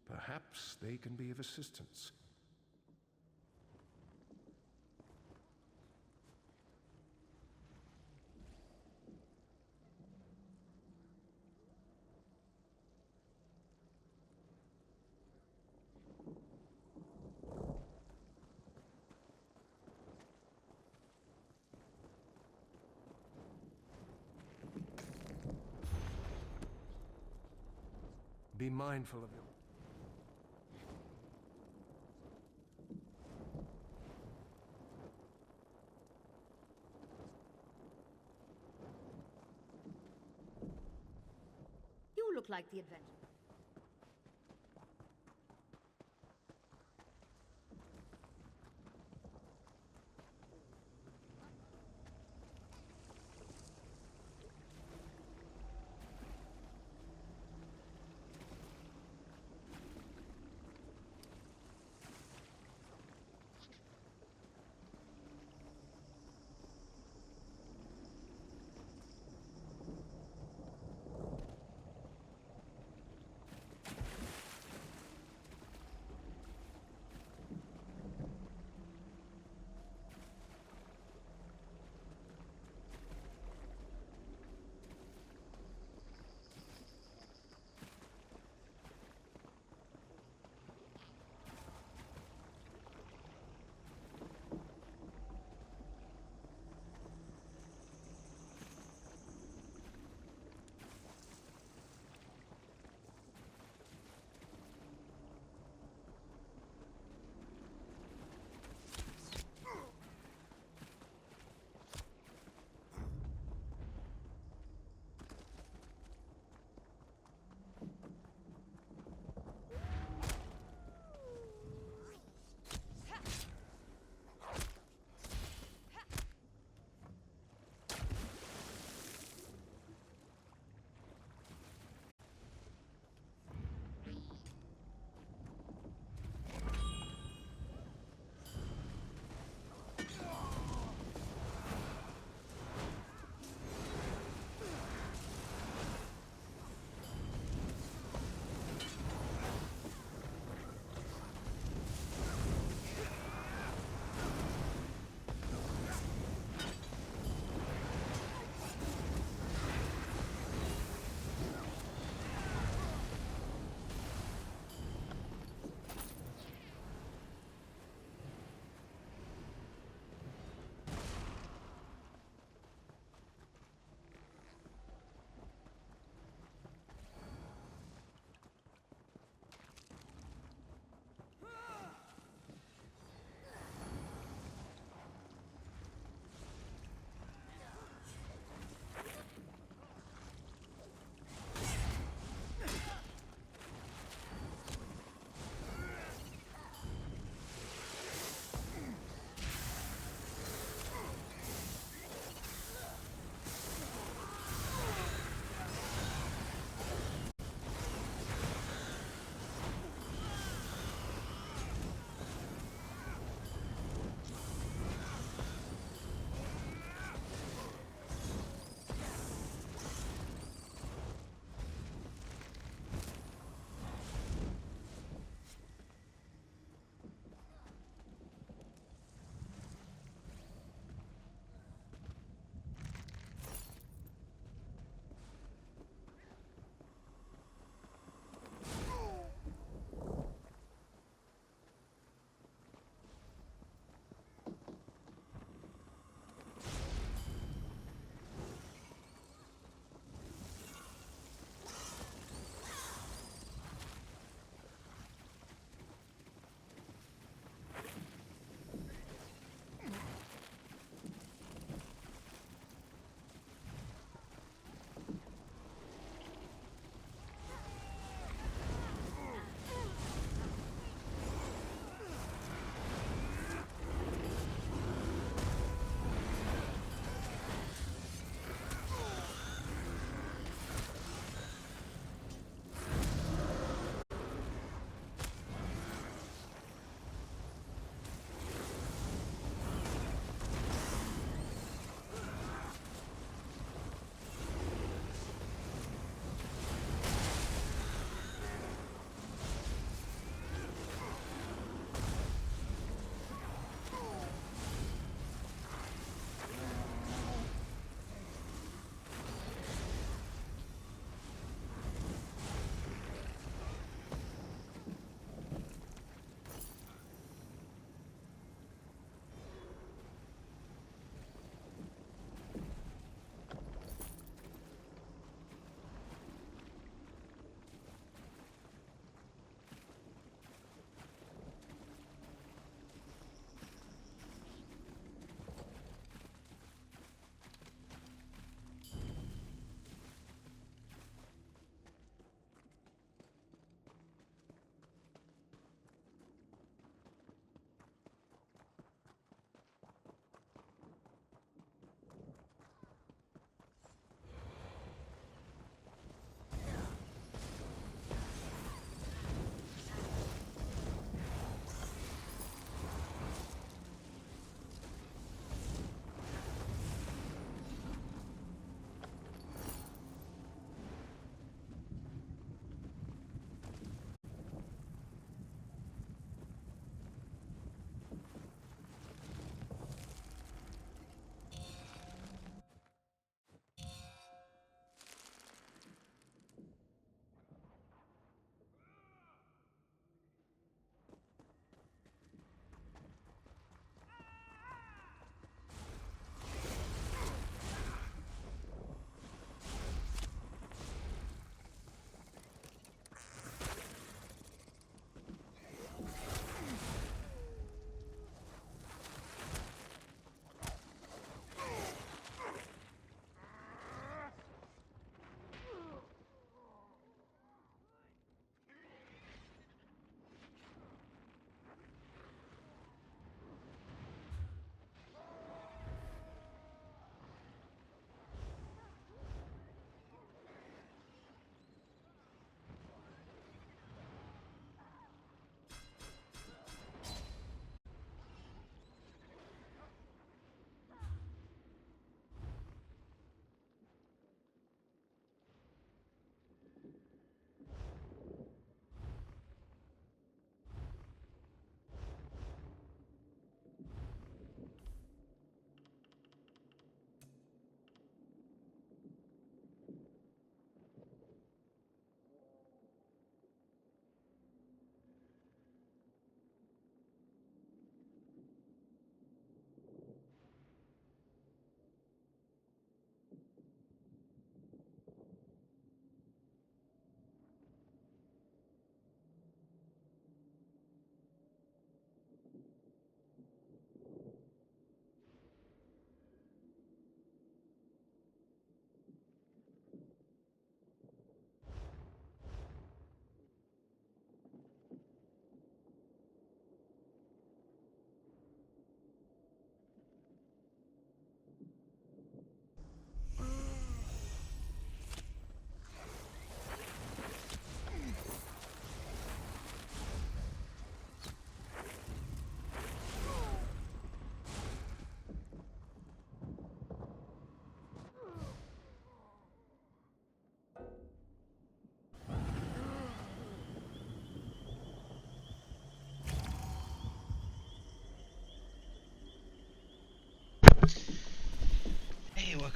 [SPEAKER 7] Perhaps they can be of assistance. Be mindful of your...
[SPEAKER 8] You look like the adventurer.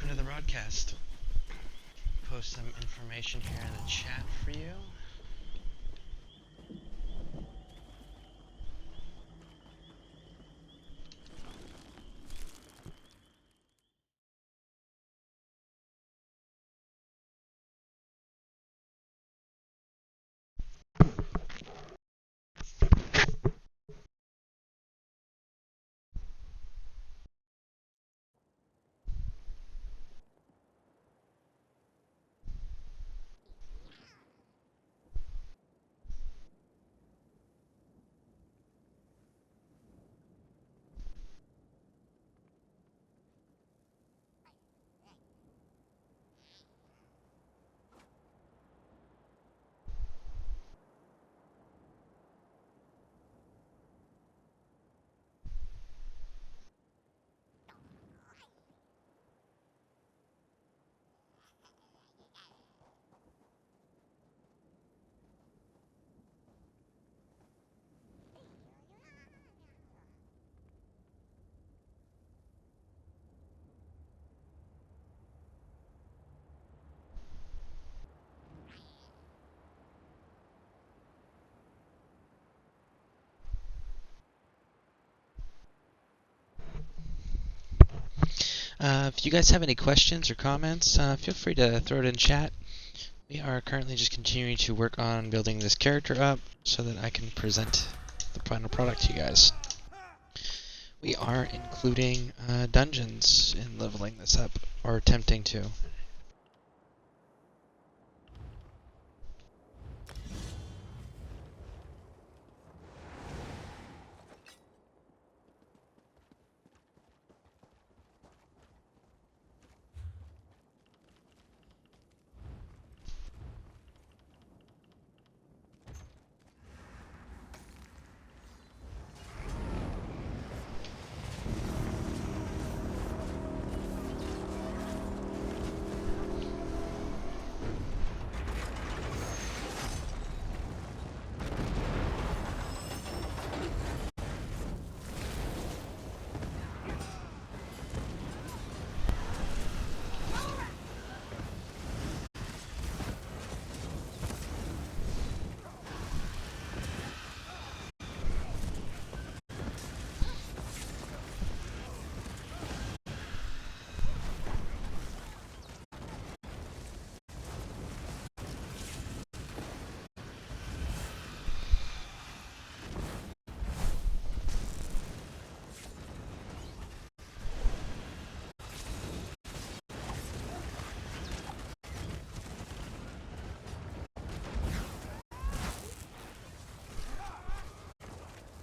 [SPEAKER 9] to the broadcast. Post some information here in the chat for you.
[SPEAKER 1] If you guys have any questions or comments, feel free to throw it in chat. We are currently just continuing to work on building this character up so that I can present the final product to you guys. We are including dungeons in leveling this up, or attempting to.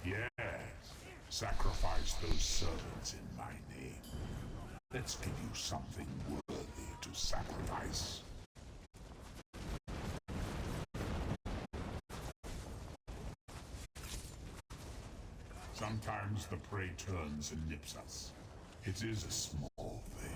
[SPEAKER 3] Yes, sacrifice those servants in my name. Let's give you something worthy to sacrifice. Sometimes the prey turns and nips us. It is a small thing.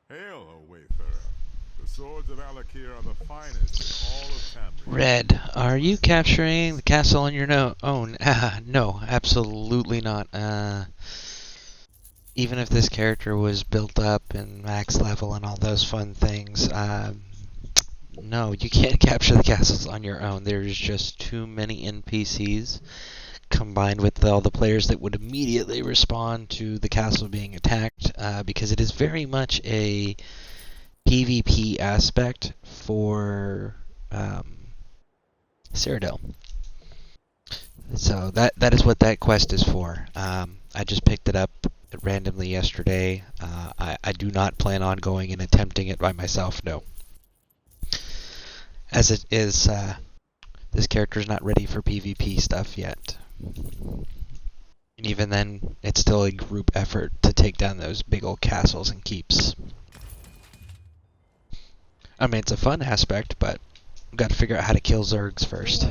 [SPEAKER 3] Hail, O wayfarer. The swords of Alakir are the finest in all of Tamriel.
[SPEAKER 1] Red, are you capturing the castle on your own? No, absolutely not. Even if this character was built up and max level and all those fun things, no, you can't capture the castles on your own. There's just too many NPCs combined with all the players that would immediately respond to the castle being attacked, because it is very much a PvP aspect for Cyrodiil. So that is what that quest is for. I just picked it up randomly yesterday. I do not plan on going and attempting it by myself, no. As it is, this character is not ready for PvP stuff yet. And even then, it's still a group effort to take down those big old castles and keeps. I mean, it's a fun aspect, but we've got to figure out how to kill Zergs first.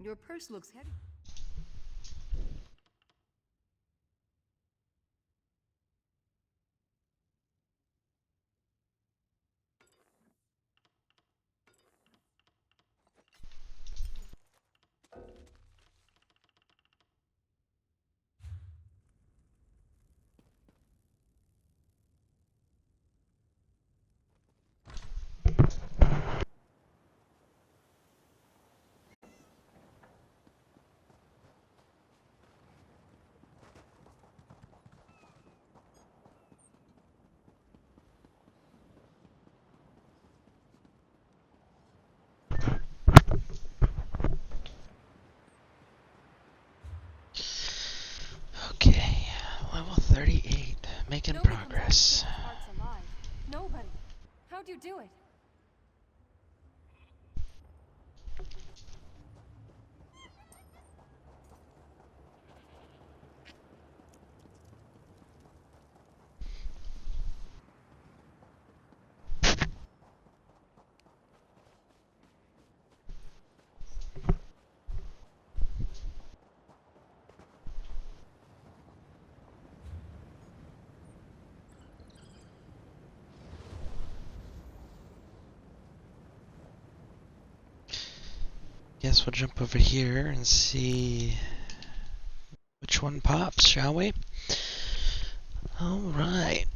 [SPEAKER 2] Your purse looks heavy.
[SPEAKER 1] Okay, level 38, making
[SPEAKER 5] Nobody
[SPEAKER 1] progress.
[SPEAKER 5] comes out of parts alive. Nobody. How'd you do it?
[SPEAKER 1] Guess we'll jump over here and see which one pops, shall we? Alright.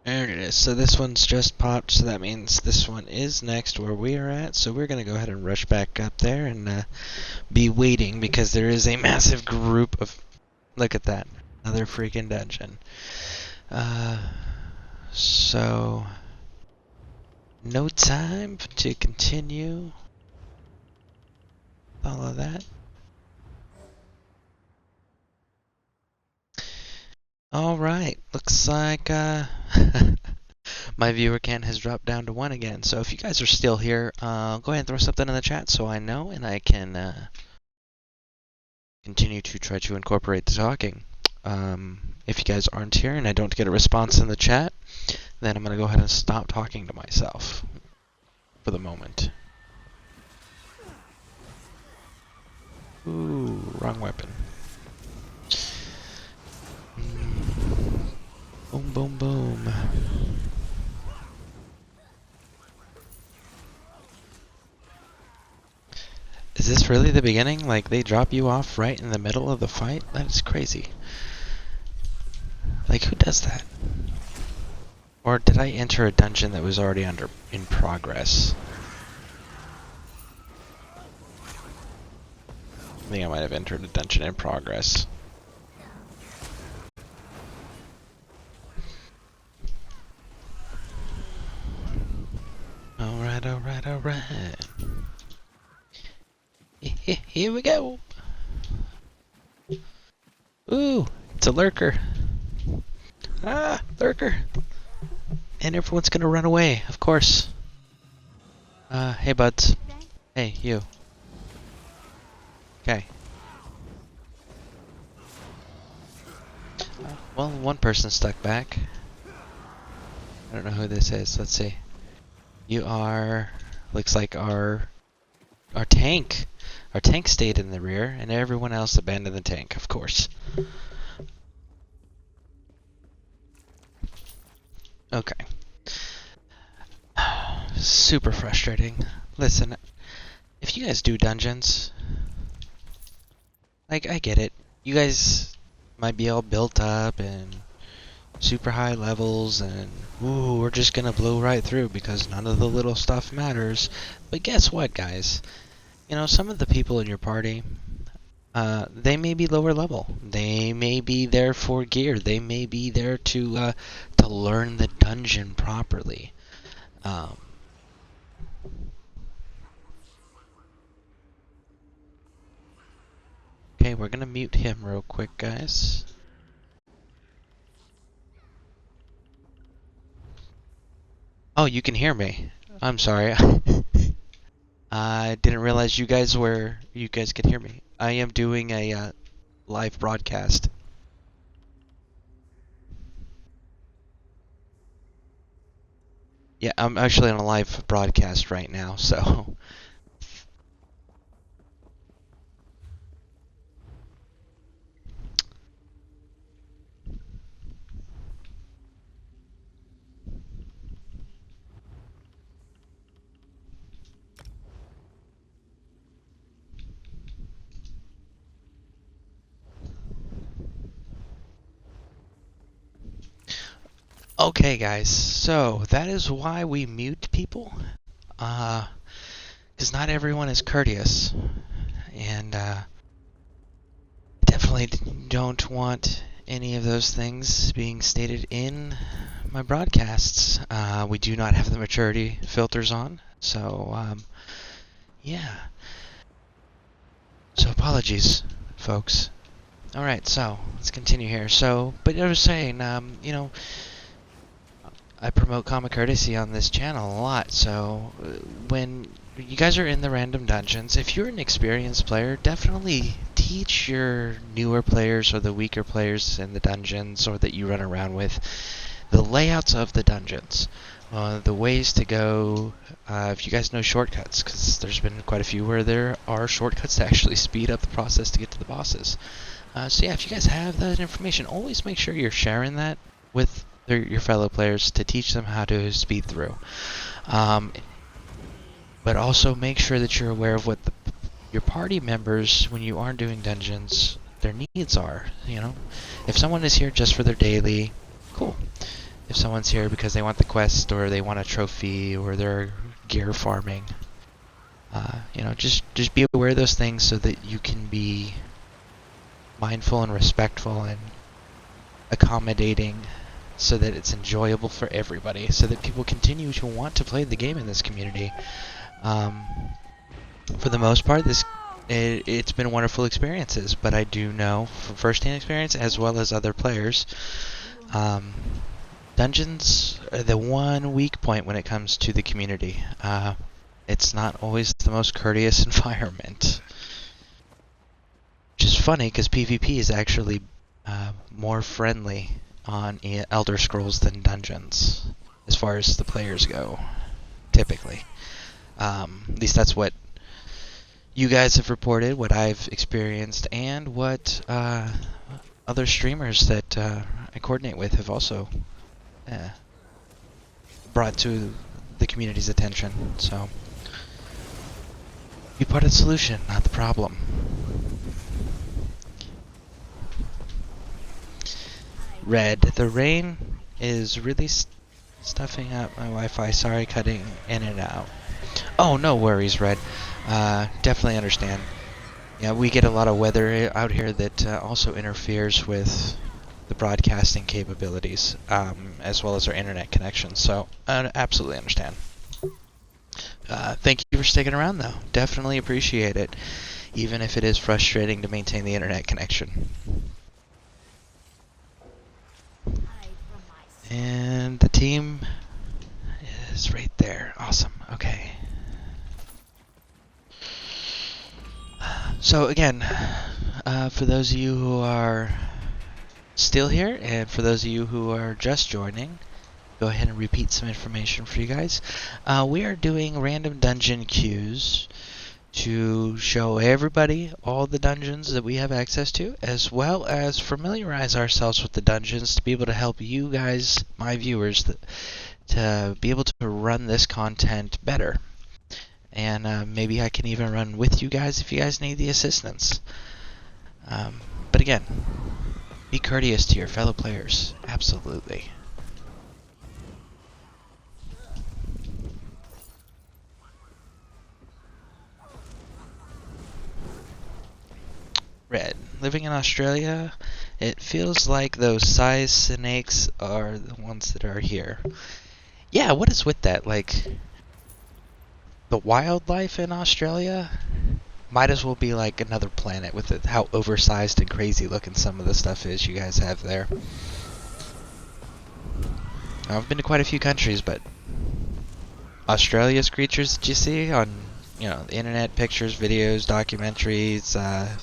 [SPEAKER 1] There it is. So this one's just popped, so that means this one is next where we are at. So we're going to go ahead and rush back up there and be waiting because there is a massive group of... Look at that. Another freaking dungeon. So... No time to continue all of that. Alright, looks like my viewer count has dropped down to 1 again. So if you guys are still here, go ahead and throw something in the chat so I know and I can continue to try to incorporate the talking. If you guys aren't here and I don't get a response in the chat, then I'm going to go ahead and stop talking to myself for the moment. Ooh, wrong weapon. Boom, boom, boom. Is this really the beginning? Like, they drop you off right in the middle of the fight? That is crazy. Like, who does that? Or did I enter a dungeon that was already in progress? I think I might have entered a dungeon in progress. Here we go. Ooh, it's a lurker. Ah, lurker. And everyone's gonna run away, of course. Hey buds. Hey, you. Okay. Well, one person's stuck back. I don't know who this is. Let's see. You are... Looks like our tank. Our tank stayed in the rear, and everyone else abandoned the tank, of course. Okay. Super frustrating. Listen, if you guys do dungeons, like, I get it. You guys might be all built up and super high levels and, ooh, we're just gonna blow right through because none of the little stuff matters. But guess what, guys? You know, some of the people in your party, they may be lower level. They may be there for gear. They may be there to learn the dungeon properly. Okay, we're gonna mute him real quick, guys. Oh, you can hear me. I'm sorry. I didn't realize you guys could hear me. I am doing a live broadcast. Yeah, I'm actually on a live broadcast right now, so. Okay, guys, so that is why we mute people. Because not everyone is courteous. And, definitely don't want any of those things being stated in my broadcasts. We do not have the maturity filters on, so, yeah. So apologies, folks. Alright, so, let's continue here. So, but I was saying, you know, I promote common courtesy on this channel a lot, so when you guys are in the random dungeons, if you're an experienced player, definitely teach your newer players or the weaker players in the dungeons or that you run around with the layouts of the dungeons, the ways to go, if you guys know shortcuts, because there's been quite a few where there are shortcuts to actually speed up the process to get to the bosses. So yeah, if you guys have that information, always make sure you're sharing that with your fellow players to teach them how to speed through. But also make sure that you're aware of what your party members, when you are doing dungeons, their needs are. You know, if someone is here just for their daily, cool. If someone's here because they want the quest or they want a trophy or they're gear farming, you know, just be aware of those things so that you can be mindful and respectful and accommodating, so that it's enjoyable for everybody, so that people continue to want to play the game in this community. For the most part, it's been wonderful experiences, but I do know from first-hand experience as well as other players, dungeons are the one weak point when it comes to the community. It's not always the most courteous environment. Which is funny, because PvP is actually more friendly on Elder Scrolls than Dungeons, as far as the players go, typically. At least that's what you guys have reported, what I've experienced, and what other streamers that I coordinate with have also brought to the community's attention. So, be part of the solution, not the problem. Red. The rain is really stuffing up my Wi-Fi. Sorry, cutting in and out. Oh, no worries, Red. Definitely understand. Yeah, we get a lot of weather out here that also interferes with the broadcasting capabilities, as well as our internet connection. So, I absolutely understand. Thank you for sticking around, though. Definitely appreciate it. even if it is frustrating to maintain the internet connection. And the team is right there. Awesome. Okay. So again, for those of you who are still here, and for those of you who are just joining, go ahead and repeat some information for you guys. We are doing random dungeon queues to show everybody all the dungeons that we have access to, as well as familiarize ourselves with the dungeons to be able to help you guys, my viewers, to be able to run this content better. And maybe I can even run with you guys if you guys need the assistance. But again, be courteous to your fellow players. Absolutely. Red. Living in Australia, it feels like those size snakes are the ones that are here. Yeah, what is with that? Like, the wildlife in Australia might as well be like another planet with it, how oversized and crazy looking some of the stuff is you guys have there. I've been to quite a few countries, but Australia's creatures that you see on, the internet, pictures, videos, documentaries,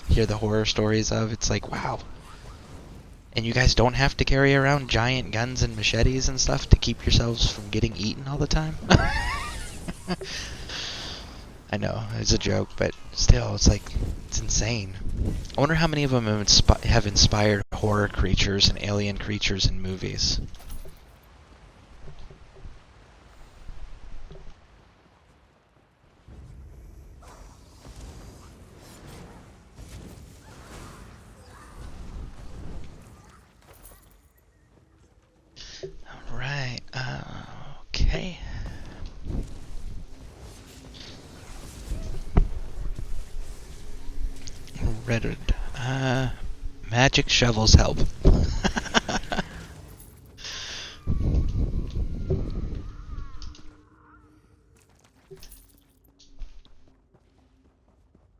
[SPEAKER 1] hear the horror stories of, it's like, wow. And you guys don't have to carry around giant guns and machetes and stuff to keep yourselves from getting eaten all the time? I know, it's a joke, but still, it's like, it's insane. I wonder how many of them have inspired horror creatures and alien creatures in movies. Alright, okay. Reddit. Magic shovels help.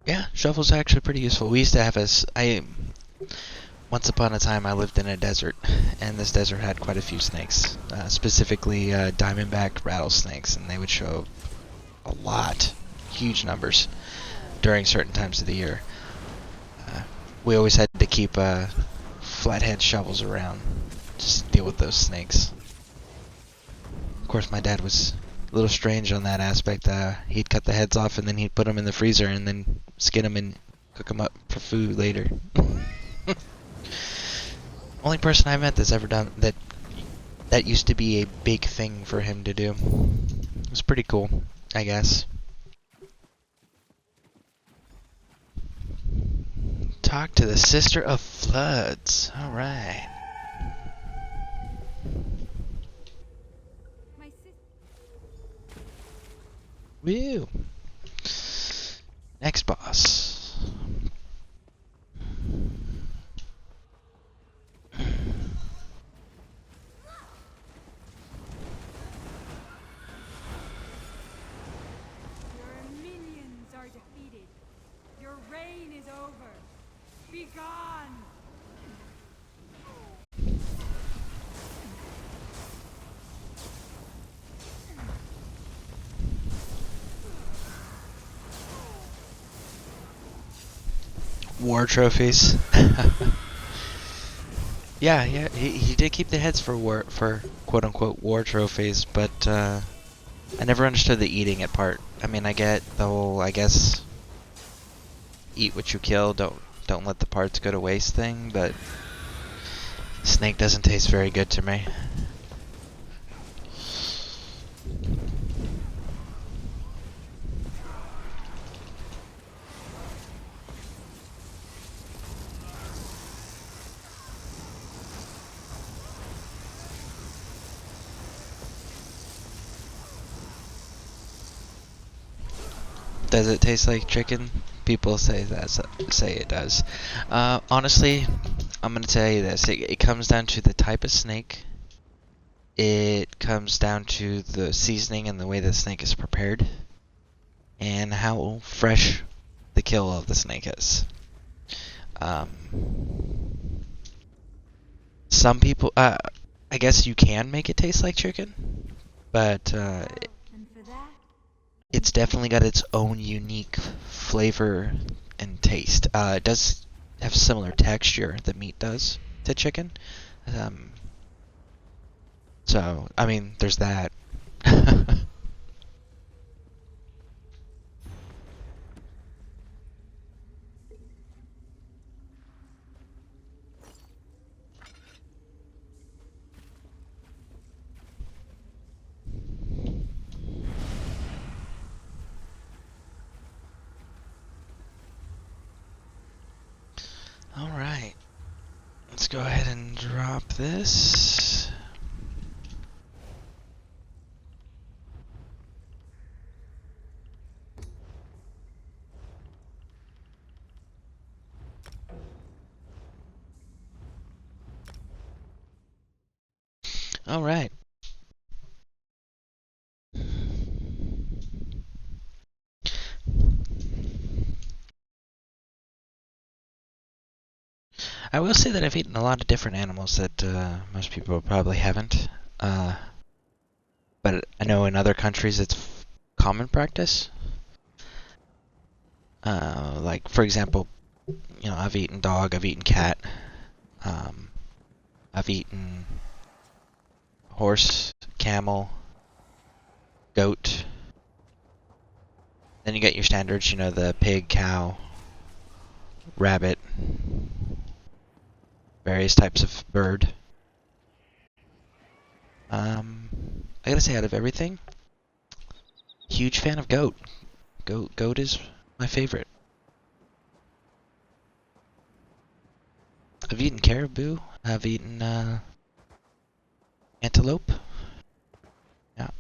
[SPEAKER 1] Yeah, shovels are actually pretty useful. We used to have once upon a time I lived in a desert, and this desert had quite a few snakes, specifically diamondback rattlesnakes, and they would show a lot, huge numbers, during certain times of the year. We always had to keep flathead shovels around just to deal with those snakes. Of course, my dad was a little strange on that aspect. He'd cut the heads off and then he'd put them in the freezer and then skin them and cook them up for food later. Only person I met that's ever done that. That used to be a big thing for him to do. It was pretty cool, I guess. Talk to the Sister of Floods. Alright. Woo! Next boss.
[SPEAKER 5] Your minions are defeated. Your reign is over. Be gone!
[SPEAKER 1] War trophies. Yeah, he did keep the heads for quote unquote war trophies, but I never understood the eating it part. I mean, I get the whole, I guess, eat what you kill, don't let the parts go to waste thing, but snake doesn't taste very good to me. Does it taste like chicken? People say it does. Honestly, I'm gonna tell you this. It comes down to the type of snake. It comes down to the seasoning and the way the snake is prepared, and how fresh the kill of the snake is. Some people, I guess you can make it taste like chicken, but
[SPEAKER 5] And for that,
[SPEAKER 1] it's definitely got its own unique flavor and taste. It does have similar texture that meat does to chicken. So, I mean, there's that. Alright. Let's go ahead and drop this. Alright. I will say that I've eaten a lot of different animals that most people probably haven't. But I know in other countries it's common practice. Like, for example, I've eaten dog, I've eaten cat, I've eaten horse, camel, goat. Then you get your standards, the pig, cow, rabbit, various types of bird. I gotta say, out of everything, huge fan of goat. Goat is my favorite. I've eaten caribou. I've eaten antelope. Yeah.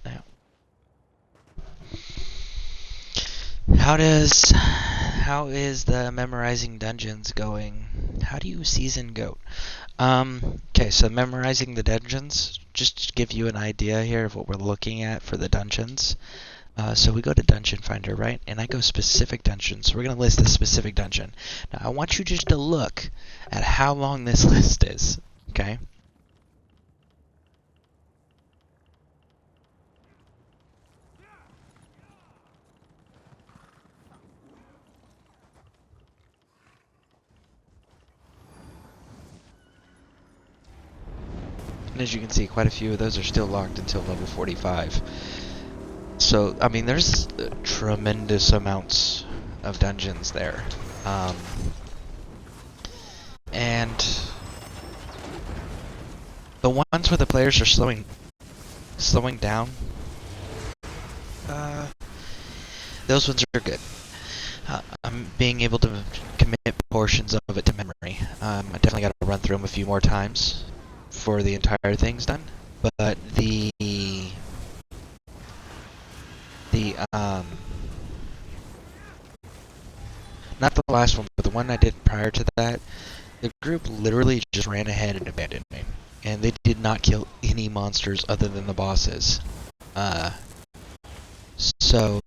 [SPEAKER 1] How is the memorizing dungeons going? How do you season goat? Okay, so memorizing the dungeons, just to give you an idea here of what we're looking at for the dungeons. So we go to Dungeon Finder, right? And I go specific dungeons. So we're going to list a specific dungeon. Now, I want you just to look at how long this list is, okay? And as you can see, quite a few of those are still locked until level 45. So, I mean, there's tremendous amounts of dungeons there. And the ones where the players are slowing down, those ones are good. I'm being able to commit portions of it to memory. I definitely got to run through them a few more times for the entire thing's done. But not the last one, but the one I did prior to that, the group literally just ran ahead and abandoned me. And they did not kill any monsters other than the bosses. So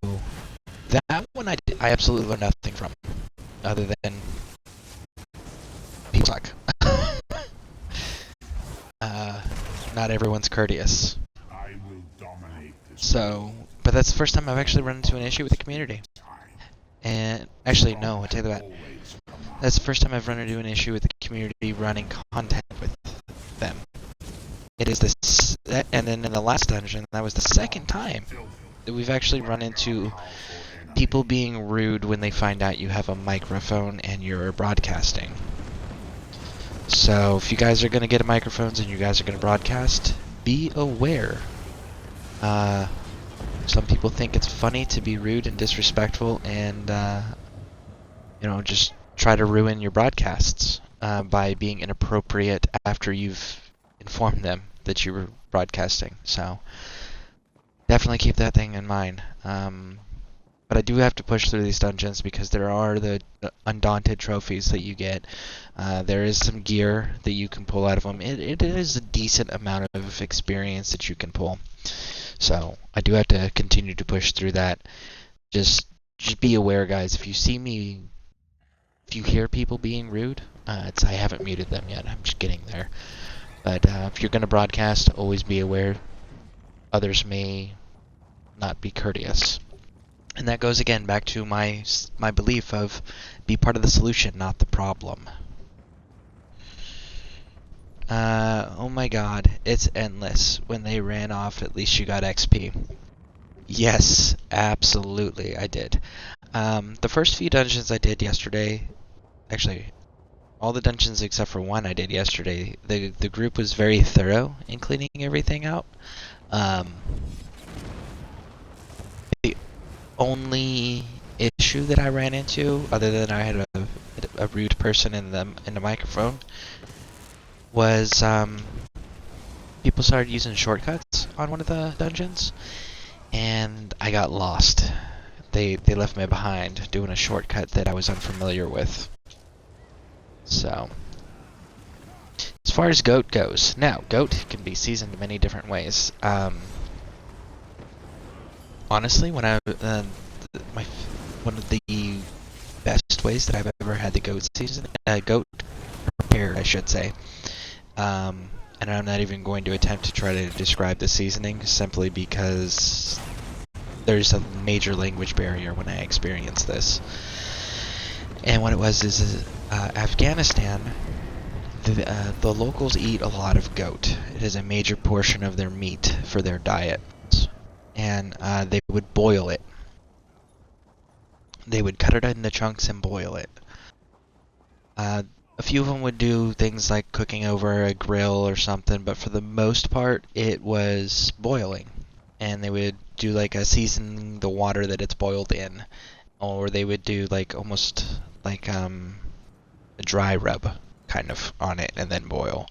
[SPEAKER 1] that one I absolutely learned nothing from, other than people suck. Not everyone's courteous.
[SPEAKER 3] I will dominate this.
[SPEAKER 1] So, but that's the first time I've actually run into an issue with the community. And actually, no, I take that back. That's the first time I've run into an issue with the community running content with them. It is this, and then in the last dungeon, that was the second time that we've actually run into people being rude when they find out you have a microphone and you're broadcasting. So if you guys are going to get microphones and you guys are going to broadcast, be aware. Some people think it's funny to be rude and disrespectful and, just try to ruin your broadcasts by being inappropriate after you've informed them that you were broadcasting. So definitely keep that thing in mind. But I do have to push through these dungeons because there are the undaunted trophies that you get. There is some gear that you can pull out of them. It is a decent amount of experience that you can pull. So I do have to continue to push through that. Just just be aware, guys. If you hear people being rude, I haven't muted them yet. I'm just getting there. But if you're going to broadcast, always be aware others may not be courteous. And that goes again back to my belief of be part of the solution, not the problem. Oh my god, it's endless. When they ran off, at least you got XP. Yes, absolutely, I did. The first few dungeons I did yesterday, actually, all the dungeons except for one I did yesterday, the group was very thorough in cleaning everything out. The only issue that I ran into, other than I had a rude person in the microphone, was people started using shortcuts on one of the dungeons, and I got lost. They left me behind doing a shortcut that I was unfamiliar with. So, as far as goat goes, now goat can be seasoned many different ways. Honestly, when one of the best ways that I've ever had the goat season, goat prepared, I should say. And I'm not even going to attempt to try to describe the seasoning, simply because there's a major language barrier when I experienced this. And what it was is Afghanistan, the locals eat a lot of goat. It is a major portion of their meat for their diet. And they would boil it. They would cut it into chunks and boil it. A few of them would do things like cooking over a grill or something, but for the most part, it was boiling. And they would do like a seasoning the water that it's boiled in, or they would do like almost like a dry rub kind of on it and then boil.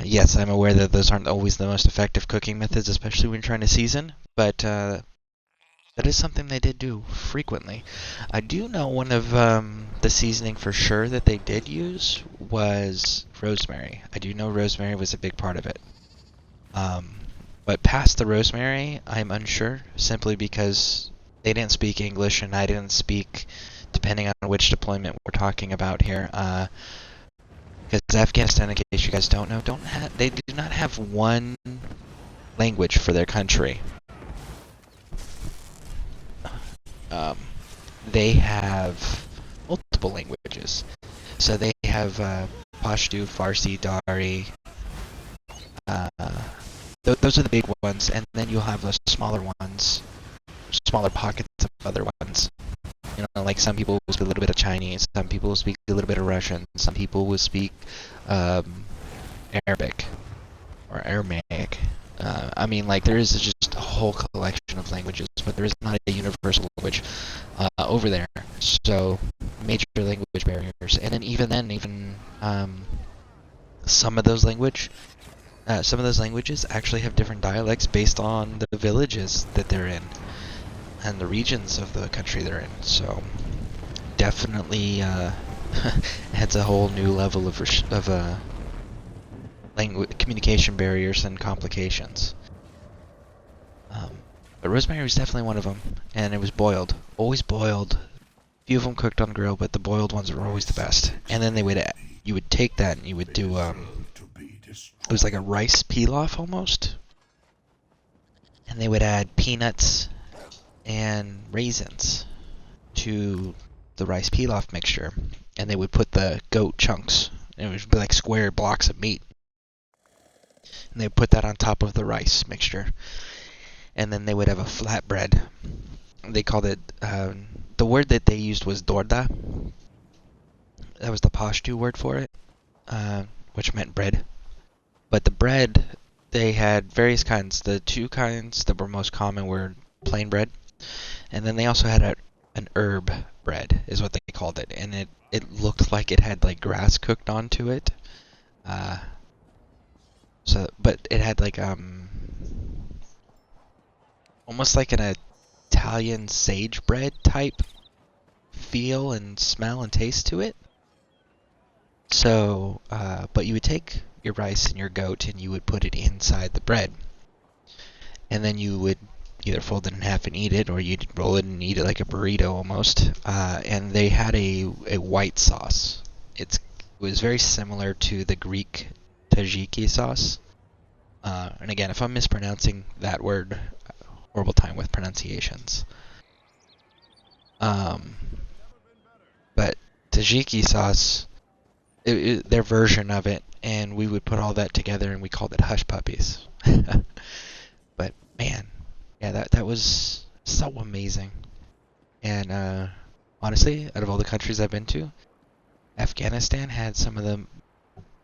[SPEAKER 1] Yes, I'm aware that those aren't always the most effective cooking methods, especially when trying to season, but that is something they did do frequently. I do know one of the seasoning for sure that they did use was rosemary. I do know rosemary was a big part of it. But past the rosemary, I'm unsure, simply because they didn't speak English and I didn't speak, depending on which deployment we're talking about here. Because Afghanistan, in case you guys don't know, they do not have one language for their country. They have multiple languages. So they have Pashto, Farsi, Dari. Those are the big ones, and then you'll have the smaller ones, smaller pockets of other ones. You know, like some people will speak a little bit of Chinese, some people will speak a little bit of Russian, some people will speak Arabic or Aramaic. I mean, like, there is just a whole collection of languages, but there is not a universal language over there. So, major language barriers. And then even some of those languages actually have different dialects based on the villages that they're in and the regions of the country they're in. So, definitely adds a whole new level of communication barriers and complications. But rosemary was definitely one of them, and it was boiled, always boiled. A few of them cooked on the grill, but the boiled ones were always the best. And then you would take that and you would do it was like a rice pilaf almost, and they would add peanuts and raisins to the rice pilaf mixture, and they would put the goat chunks, and it would be like square blocks of meat, and they would put that on top of the rice mixture, and then they would have a flatbread. They called it, the word that they used was dorda. That was the Pashto word for it, which meant bread. But the bread, they had various kinds. The two kinds that were most common were plain bread, and then they also had an herb bread, is what they called it, and it looked like it had like grass cooked onto it. But it had like almost like an Italian sage bread type feel and smell and taste to it. So, but you would take your rice and your goat and you would put it inside the bread. And then you would either fold it in half and eat it, or you'd roll it and eat it like a burrito almost. And they had a white sauce. It was very similar to the Greek tzatziki sauce. And again, if I'm mispronouncing that word, horrible time with pronunciations. But tzatziki sauce, their version of it, and we would put all that together and we called it hush puppies. But man, yeah, that was so amazing. And honestly, out of all the countries I've been to, Afghanistan had some of the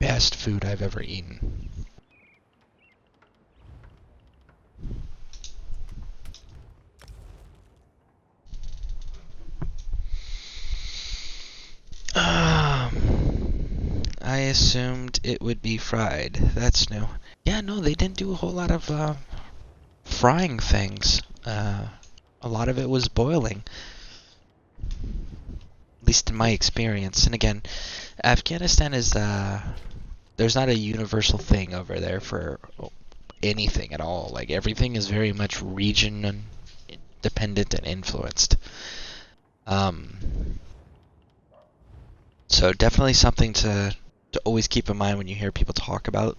[SPEAKER 1] best food I've ever eaten. I assumed it would be fried. That's new. Yeah, no, they didn't do a whole lot of frying things. A lot of it was boiling. At least in my experience. And again, Afghanistan is, there's not a universal thing over there for anything at all. Like, everything is very much region dependent and influenced. So definitely something to always keep in mind when you hear people talk about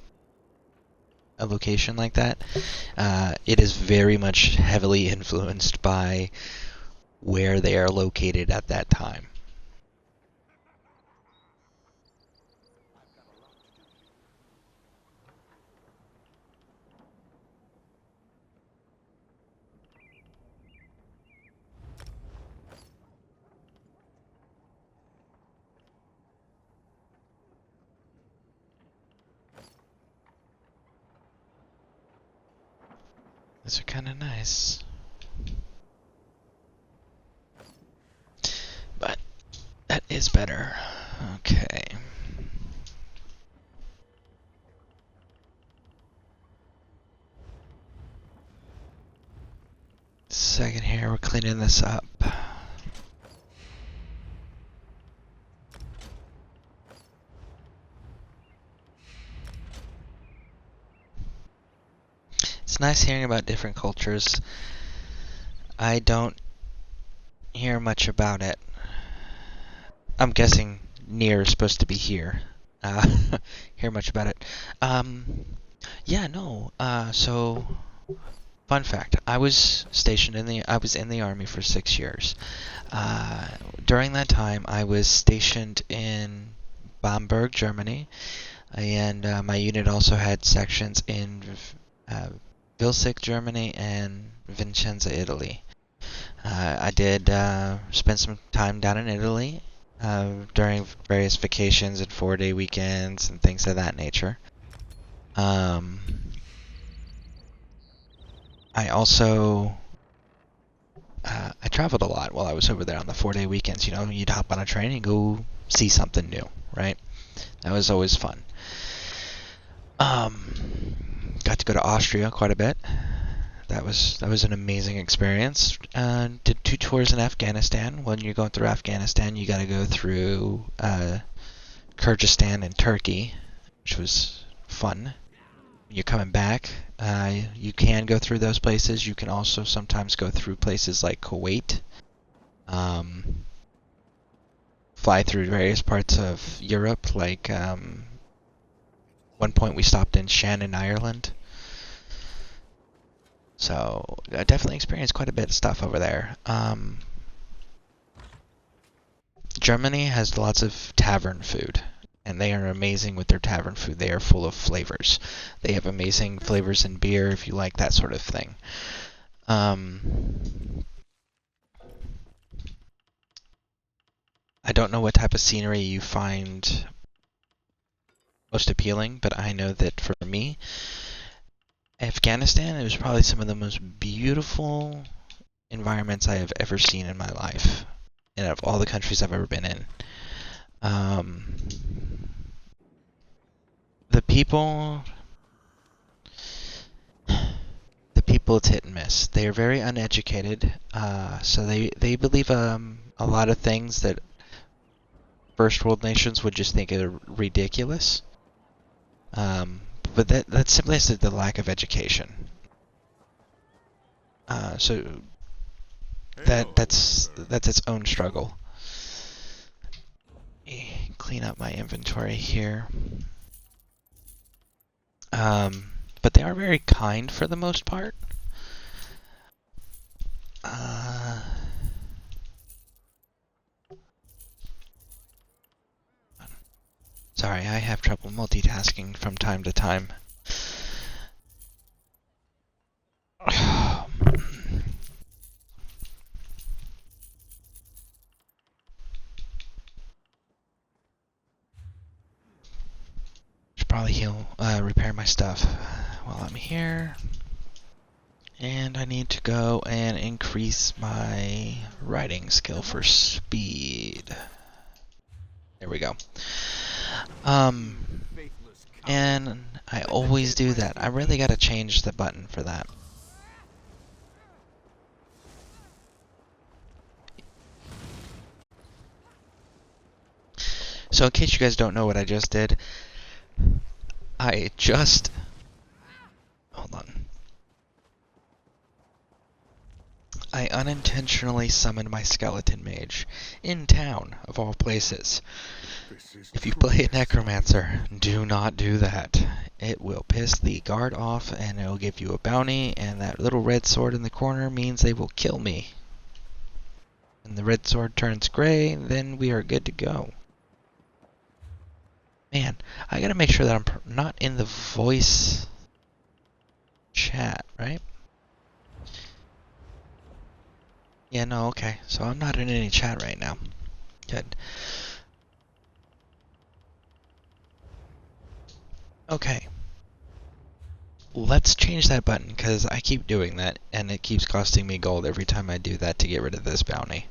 [SPEAKER 1] a location like that. It is very much heavily influenced by where they are located at that time. These are kind of nice. But that is better. Okay. Second here, we're cleaning this up. It's nice hearing about different cultures. I don't hear much about it. I'm guessing near is supposed to be here. Hear much about it. Yeah, no. So, fun fact: I was in the army for 6 years. During that time, I was stationed in Bamberg, Germany, and my unit also had sections in Vilsik, Germany, and Vicenza, Italy. I did spend some time down in Italy during various vacations and 4-day weekends and things of that nature. I also I traveled a lot while I was over there on the 4-day weekends. You know, you'd hop on a train and go see something new, right? That was always fun. Got to go to Austria quite a bit. That was an amazing experience. Did 2 tours in Afghanistan. When you're going through Afghanistan, you got to go through Kyrgyzstan and Turkey, which was fun. When you're coming back, you can go through those places. You can also sometimes go through places like Kuwait. Fly through various parts of Europe, like one point we stopped in Shannon, Ireland. So I definitely experienced quite a bit of stuff over there. Germany has lots of tavern food, and they are amazing with their tavern food. They are full of flavors. They have amazing flavors in beer if you like that sort of thing. I don't know what type of scenery you find most appealing, but I know that for me, Afghanistan, it was probably some of the most beautiful environments I have ever seen in my life, and of all the countries I've ever been in. The people, it's hit and miss. They are very uneducated, so they believe a lot of things that first world nations would just think are ridiculous. But that simply is the lack of education. So that's its own struggle. Clean up my inventory here. But they are very kind for the most part. Sorry, I have trouble multitasking from time to time. Should probably repair my stuff while I'm here. And I need to go and increase my riding skill for speed. There we go. And I always do that. I really gotta change the button for that. So in case you guys don't know what I just did, hold on. I unintentionally summoned my skeleton mage in town, of all places. If you play a necromancer, do not do that. It will piss the guard off and it will give you a bounty, and that little red sword in the corner means they will kill me. And the red sword turns gray, then we are good to go. Man, I gotta make sure that I'm not in the voice chat, right? Yeah, no, okay. So I'm not in any chat right now. Good. Okay. Let's change that button, because I keep doing that, and it keeps costing me gold every time I do that to get rid of this bounty.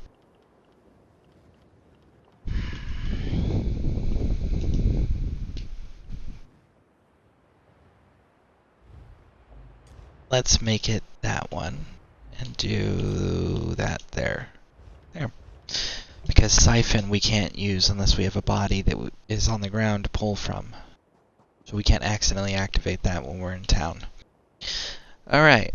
[SPEAKER 1] Let's make it that one, and do that there. There. Because Siphon we can't use unless we have a body that is on the ground to pull from. So we can't accidentally activate that when we're in town. Alright.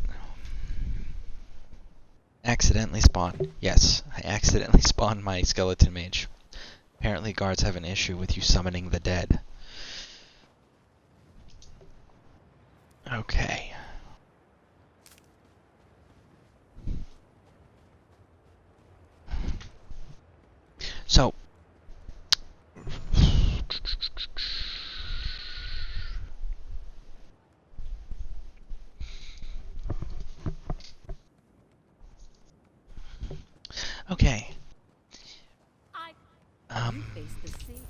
[SPEAKER 1] Accidentally spawn. Yes, I accidentally spawned my skeleton mage. Apparently guards have an issue with you summoning the dead. Okay. So, okay.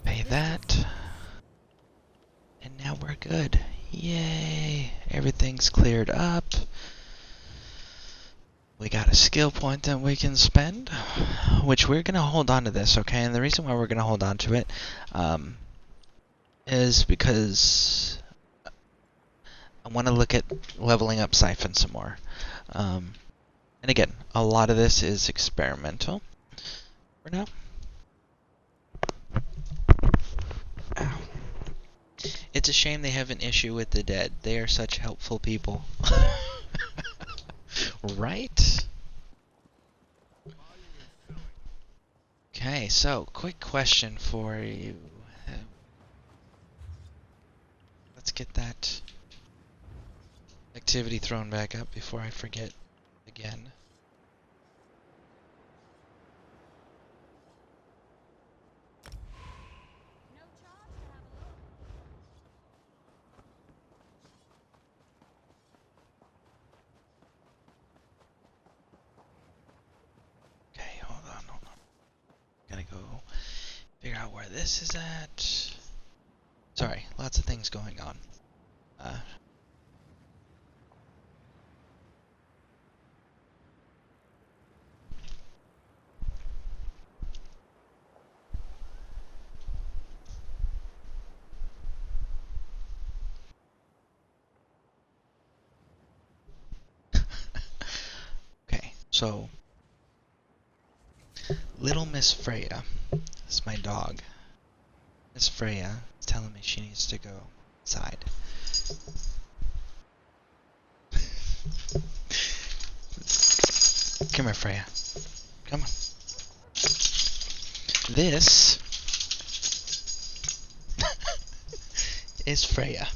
[SPEAKER 1] Pay that. And now we're good. Yay! Everything's cleared up. We got a skill point that we can spend, which we're going to hold on to this, okay? And the reason why we're going to hold on to it is because I want to look at leveling up Siphon some more. And again, a lot of this is experimental for now. Ow. It's a shame they have an issue with the dead. They are such helpful people. Right? Okay, so quick question for you. Let's get that activity thrown back up before I forget again. Okay, hold on. Gotta go figure out where this is at. Sorry, lots of things going on. Okay, so Little Miss Freya is my dog. Miss Freya is telling me she needs to go inside. Come here, Freya. Come on. This is Freya.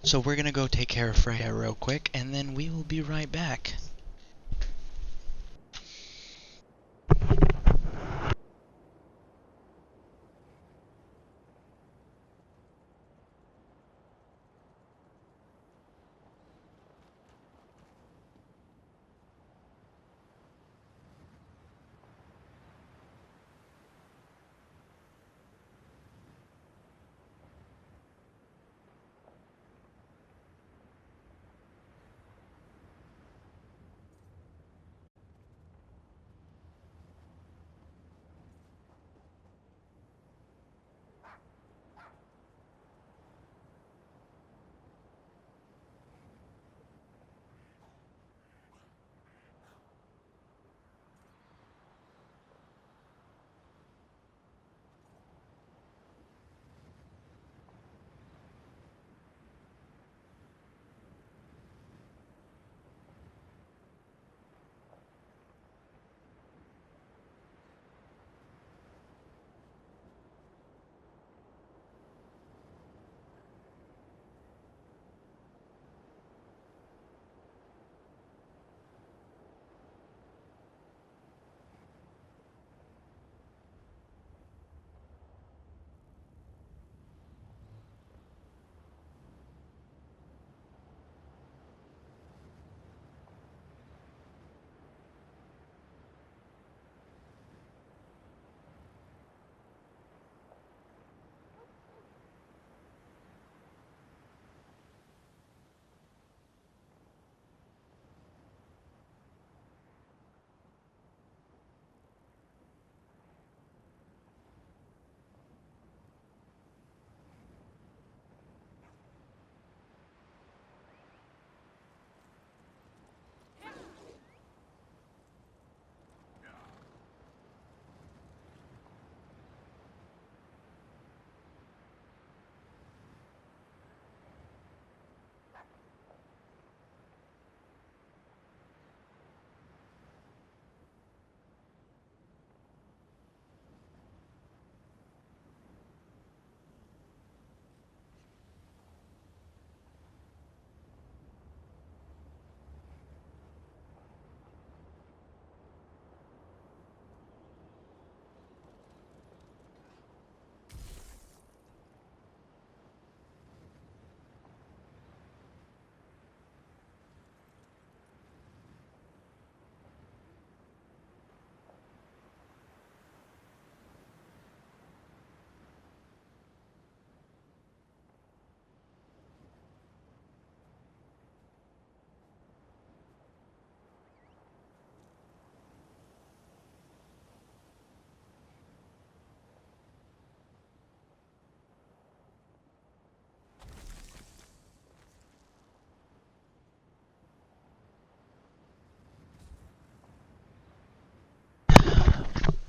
[SPEAKER 1] So we're gonna go take care of Freya real quick, and then we will be right back.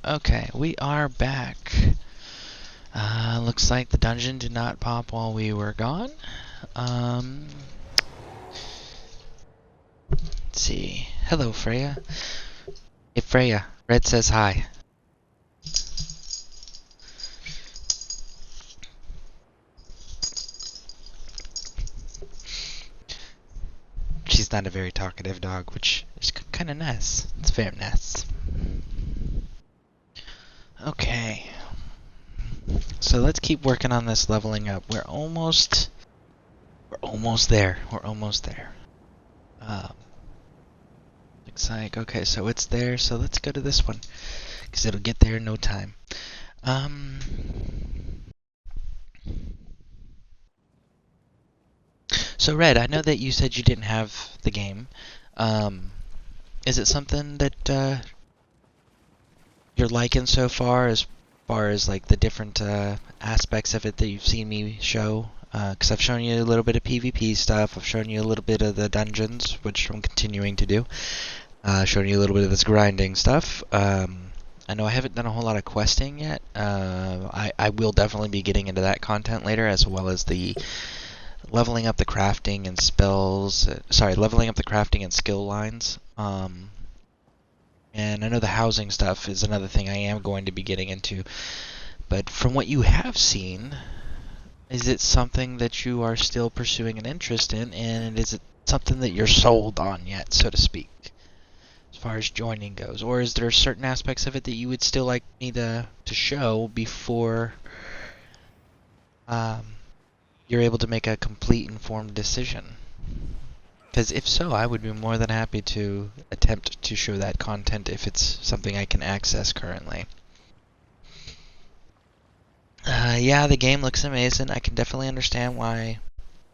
[SPEAKER 1] Okay, we are back. Looks like the dungeon did not pop while we were gone. Let's see. Hello, Freya. Hey, Freya. Red says hi. She's not a very talkative dog, which is kind of nice. It's very nice. Okay. So let's keep working on this leveling up. We're almost there. We're almost there. Looks like, okay, so it's there. So let's go to this one, because it'll get there in no time. So Red, I know that you said you didn't have the game. Is it something that you're liking so far as like the different aspects of it that you've seen me show? Because I've shown you a little bit of PvP stuff. I've shown you a little bit of the dungeons, which I'm continuing to do. Shown you a little bit of this grinding stuff. I know I haven't done a whole lot of questing yet. I will definitely be getting into that content later, as well as the leveling up the crafting and spells. Leveling up the crafting and skill lines. And I know the housing stuff is another thing I am going to be getting into. But from what you have seen, is it something that you are still pursuing an interest in, and is it something that you're sold on yet, so to speak, as far as joining goes? Or is there certain aspects of it that you would still like me to show before you're able to make a complete informed decision? Because if so, I would be more than happy to attempt to show that content if it's something I can access currently. Yeah, the game looks amazing. I can definitely understand why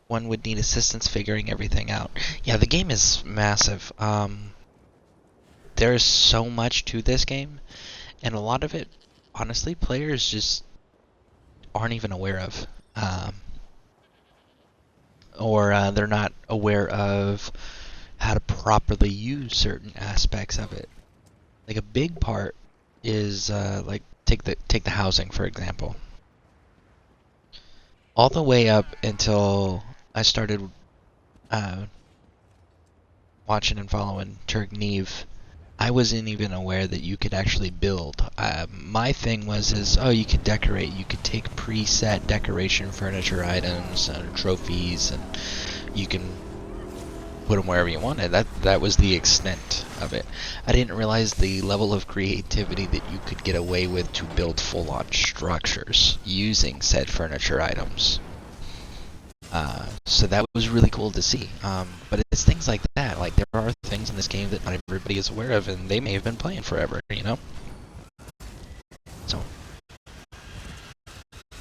[SPEAKER 1] one would need assistance figuring everything out. Yeah, the game is massive. There is so much to this game, and a lot of it, honestly, players just aren't even aware of. Or they're not aware of how to properly use certain aspects of it. Like a big part is like take the housing for example. All the way up until I started watching and following Turk Neve, I wasn't even aware that you could actually build. My thing was you could decorate. You could take preset decoration furniture items and trophies, and you can put them wherever you wanted. That was the extent of it. I didn't realize the level of creativity that you could get away with to build full-on structures using said furniture items. So that was really cool to see. But it's things like that. Like, there are things in this game that not everybody is aware of, and they may have been playing forever, you know? So,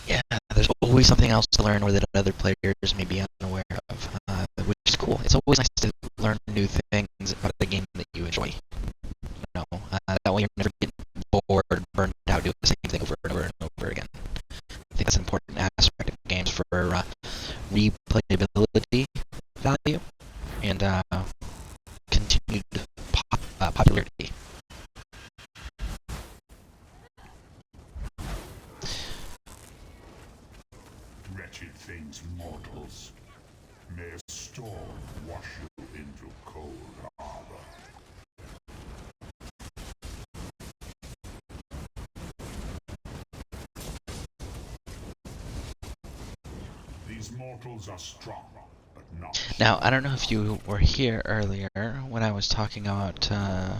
[SPEAKER 1] yeah, there's always something else to learn or that other players may be unaware of, which is cool. It's always nice to learn new things about the game that you enjoy. You know, that way you're never getting bored, burned out, doing the same thing over and over and over again. I think that's an important aspect of games for replayability value and continued popularity.
[SPEAKER 3] Wretched things, mortals. May a storm wash you into cold harbor. These mortals are strong, but not.
[SPEAKER 1] Now, I don't know if you were here earlier when I was talking about how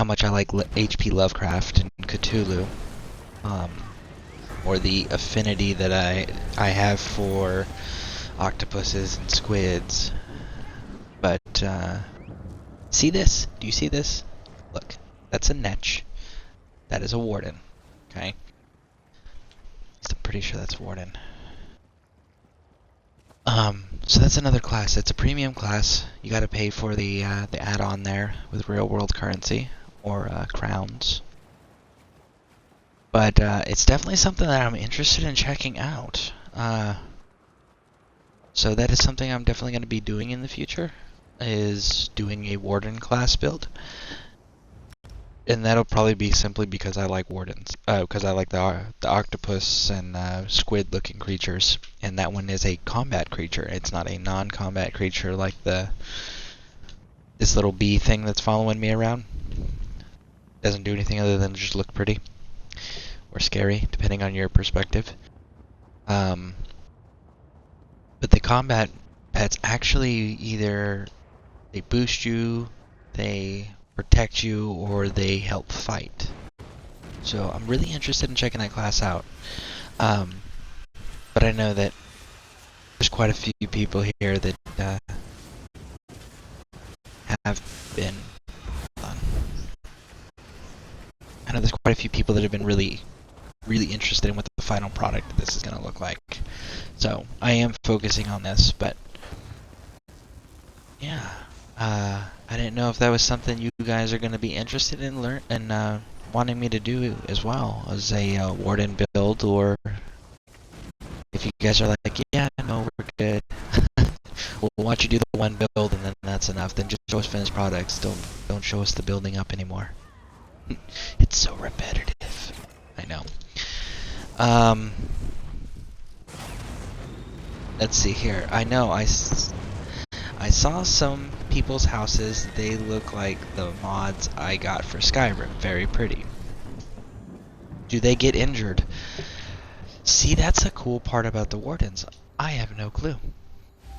[SPEAKER 1] much I like H.P. Lovecraft and Cthulhu, or the affinity that I have for octopuses and squids. But see this? Do you see this? Look, that's a Netch. That is a Warden. Okay. I'm pretty sure that's Warden. So that's another class. It's a premium class. You got to pay for the add-on there with real-world currency or crowns. But it's definitely something that I'm interested in checking out. So that is something I'm definitely going to be doing in the future, is doing a Warden class build. And that'll probably be simply because I like Wardens, because I like the octopus and squid looking creatures, and that one is a combat creature. It's not a non-combat creature like this little bee thing that's following me around. Doesn't do anything other than just look pretty or scary, depending on your perspective. But the combat pets actually either they boost you, they protect you, or they help fight. So I'm really interested in checking that class out. But I know that there's quite a few people here that have been. I know there's quite a few people that have been really interested in what the final product of this is going to look like. So I am focusing on this, but yeah, I didn't know if that was something you guys are going to be interested in wanting me to do as well as a Warden build, or if you guys are like, yeah, no, we're good. We'll watch you do the one build and then that's enough. Then just show us finished products. Don't show us the building up anymore. It's so repetitive. I know. let's see here. I know I saw some people's houses. They look like the mods I got for Skyrim. Very pretty. Do they get injured? See, that's a cool part about the Wardens. I have no clue.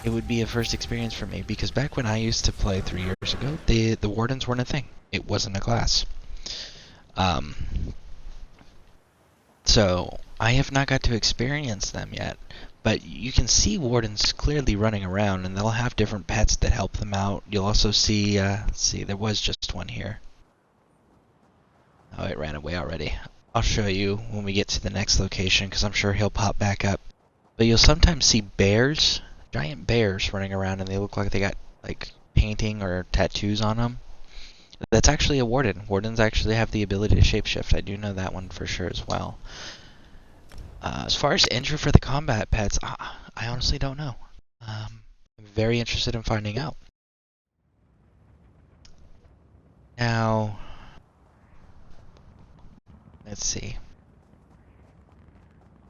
[SPEAKER 1] It would be a first experience for me because back when I used to play 3 years ago, the Wardens weren't a thing. It wasn't a class. So I have not got to experience them yet. But you can see Wardens clearly running around, and they'll have different pets that help them out. You'll also see, see, there was just one here. Oh, it ran away already. I'll show you when we get to the next location, because I'm sure he'll pop back up. But you'll sometimes see bears, giant bears running around, and they look like they got, like, painting or tattoos on them. That's actually a Warden. Wardens actually have the ability to shapeshift. I do know that one for sure as well. As far as injury for the combat pets, I honestly don't know. I'm very interested in finding out. Now, let's see.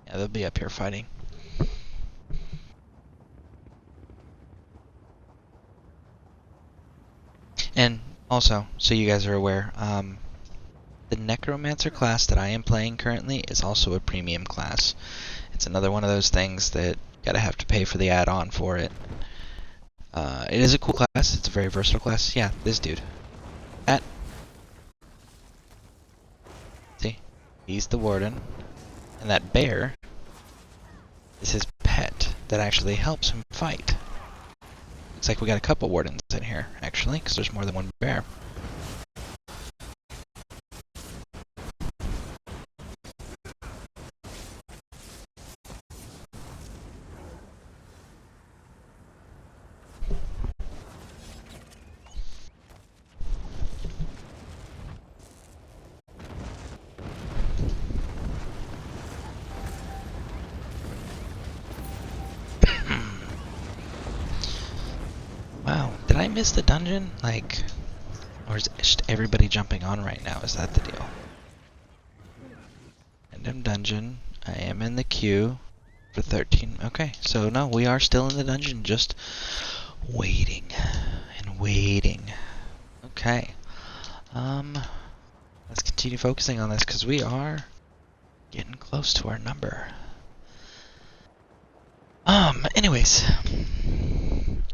[SPEAKER 1] Yeah, they'll be up here fighting. And also, so you guys are aware, the Necromancer class that I am playing currently is also a premium class. It's another one of those things that you gotta have to pay for the add-on for it. It is a cool class. It's a very versatile class. Yeah, this dude. That. See? He's the Warden. And that bear is his pet that actually helps him fight. Looks like we got a couple Wardens in here, actually, because there's more than one bear. Wow, did I miss the dungeon? Like, or is just everybody jumping on right now? Is that the deal? Random dungeon. I am in the queue for 13. Okay, so no, we are still in the dungeon, just waiting and waiting. Okay. Let's continue focusing on this because we are getting close to our number. Anyways,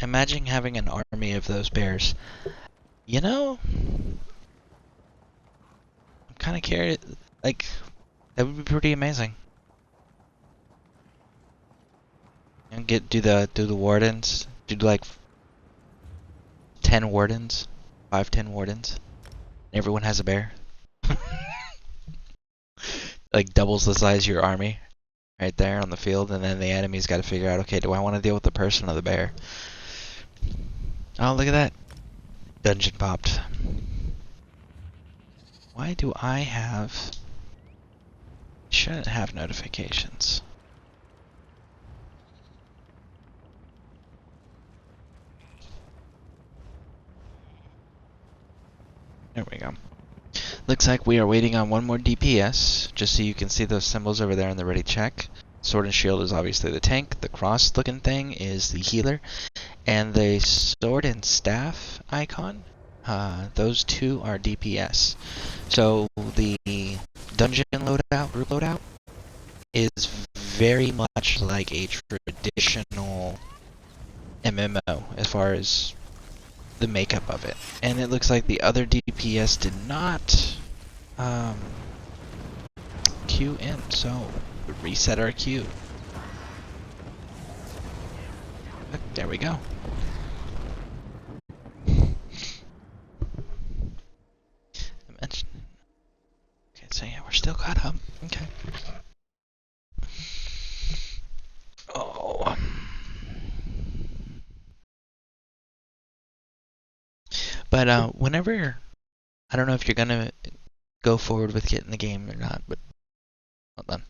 [SPEAKER 1] imagine having an army of those bears. You know, I'm kind of curious. Like, that would be pretty amazing. And do the wardens, do like 10 wardens, 5-10 wardens. Everyone has a bear. Like doubles the size of your army right there on the field, and then the enemy's got to figure out, okay, do I want to deal with the person or the bear? Oh, look at that. Dungeon popped. Why do I have... Shouldn't have notifications. There we go. Looks like we are waiting on one more DPS, just so you can see those symbols over there in the ready check. Sword and shield is obviously the tank, the cross-looking thing is the healer, and the sword and staff icon, those two are DPS. So the dungeon loadout, group loadout, is very much like a traditional MMO as far as the makeup of it. And it looks like the other DPS did not queue in, so reset our queue. There we go. Okay, so yeah, we're still caught up. Okay. Oh. But whenever, I don't know if you're gonna go forward with getting the game or not, but hold on.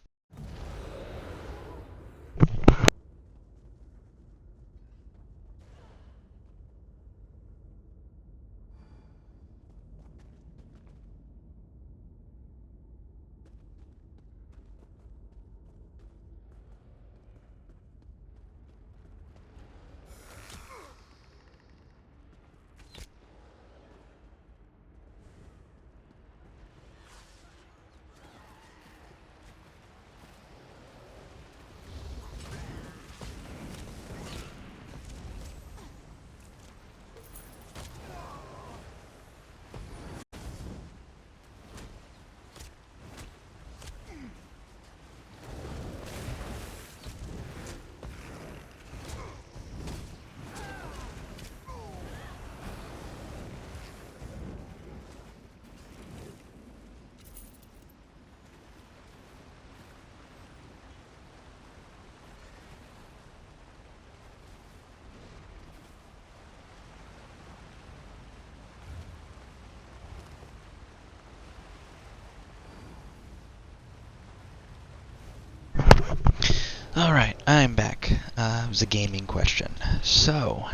[SPEAKER 1] Alright, I'm back. It was a gaming question. So,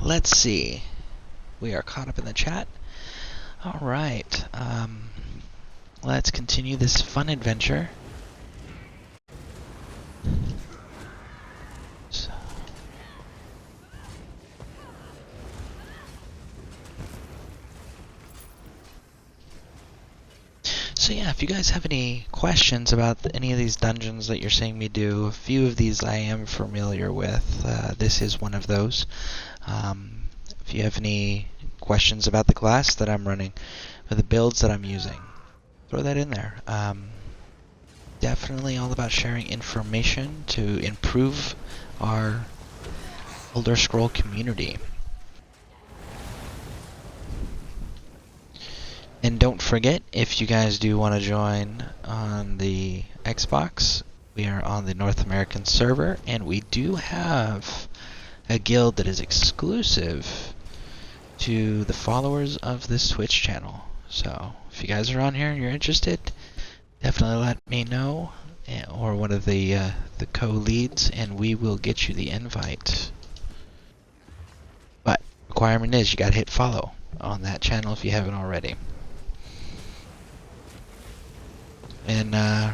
[SPEAKER 1] let's see. We are caught up in the chat. Alright, let's continue this fun adventure. So yeah, if you guys have any questions about any of these dungeons that you're seeing me do, a few of these I am familiar with. This is one of those. If you have any questions about the class that I'm running, or the builds that I'm using, throw that in there. Definitely all about sharing information to improve our Elder Scroll community. And don't forget, if you guys do want to join on the Xbox, we are on the North American server, and we do have a guild that is exclusive to the followers of this Twitch channel. So, if you guys are on here and you're interested, definitely let me know, or one of the co-leads, and we will get you the invite. But requirement is you gotta hit follow on that channel if you haven't already. And my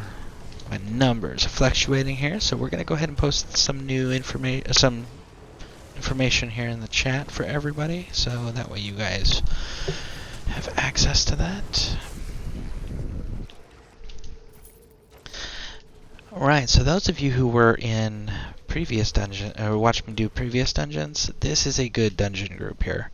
[SPEAKER 1] numbers are fluctuating here, so we're gonna go ahead and post some new information here in the chat for everybody, so that way you guys have access to that. Alright, so those of you who were in previous dungeon, or watched me do previous dungeons, this is a good dungeon group here.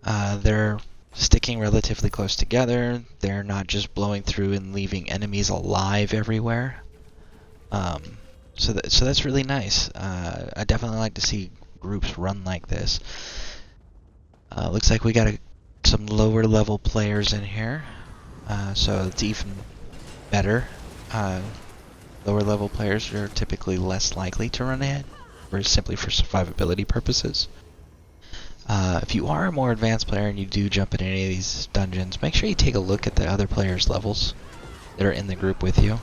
[SPEAKER 1] They're sticking relatively close together. They're not just blowing through and leaving enemies alive everywhere. So that's really nice. I definitely like to see groups run like this. Looks like we got some lower level players in here, so it's even better. Lower level players are typically less likely to run ahead, or simply for survivability purposes. If you are a more advanced player and you do jump in any of these dungeons, make sure you take a look at the other players' levels that are in the group with you.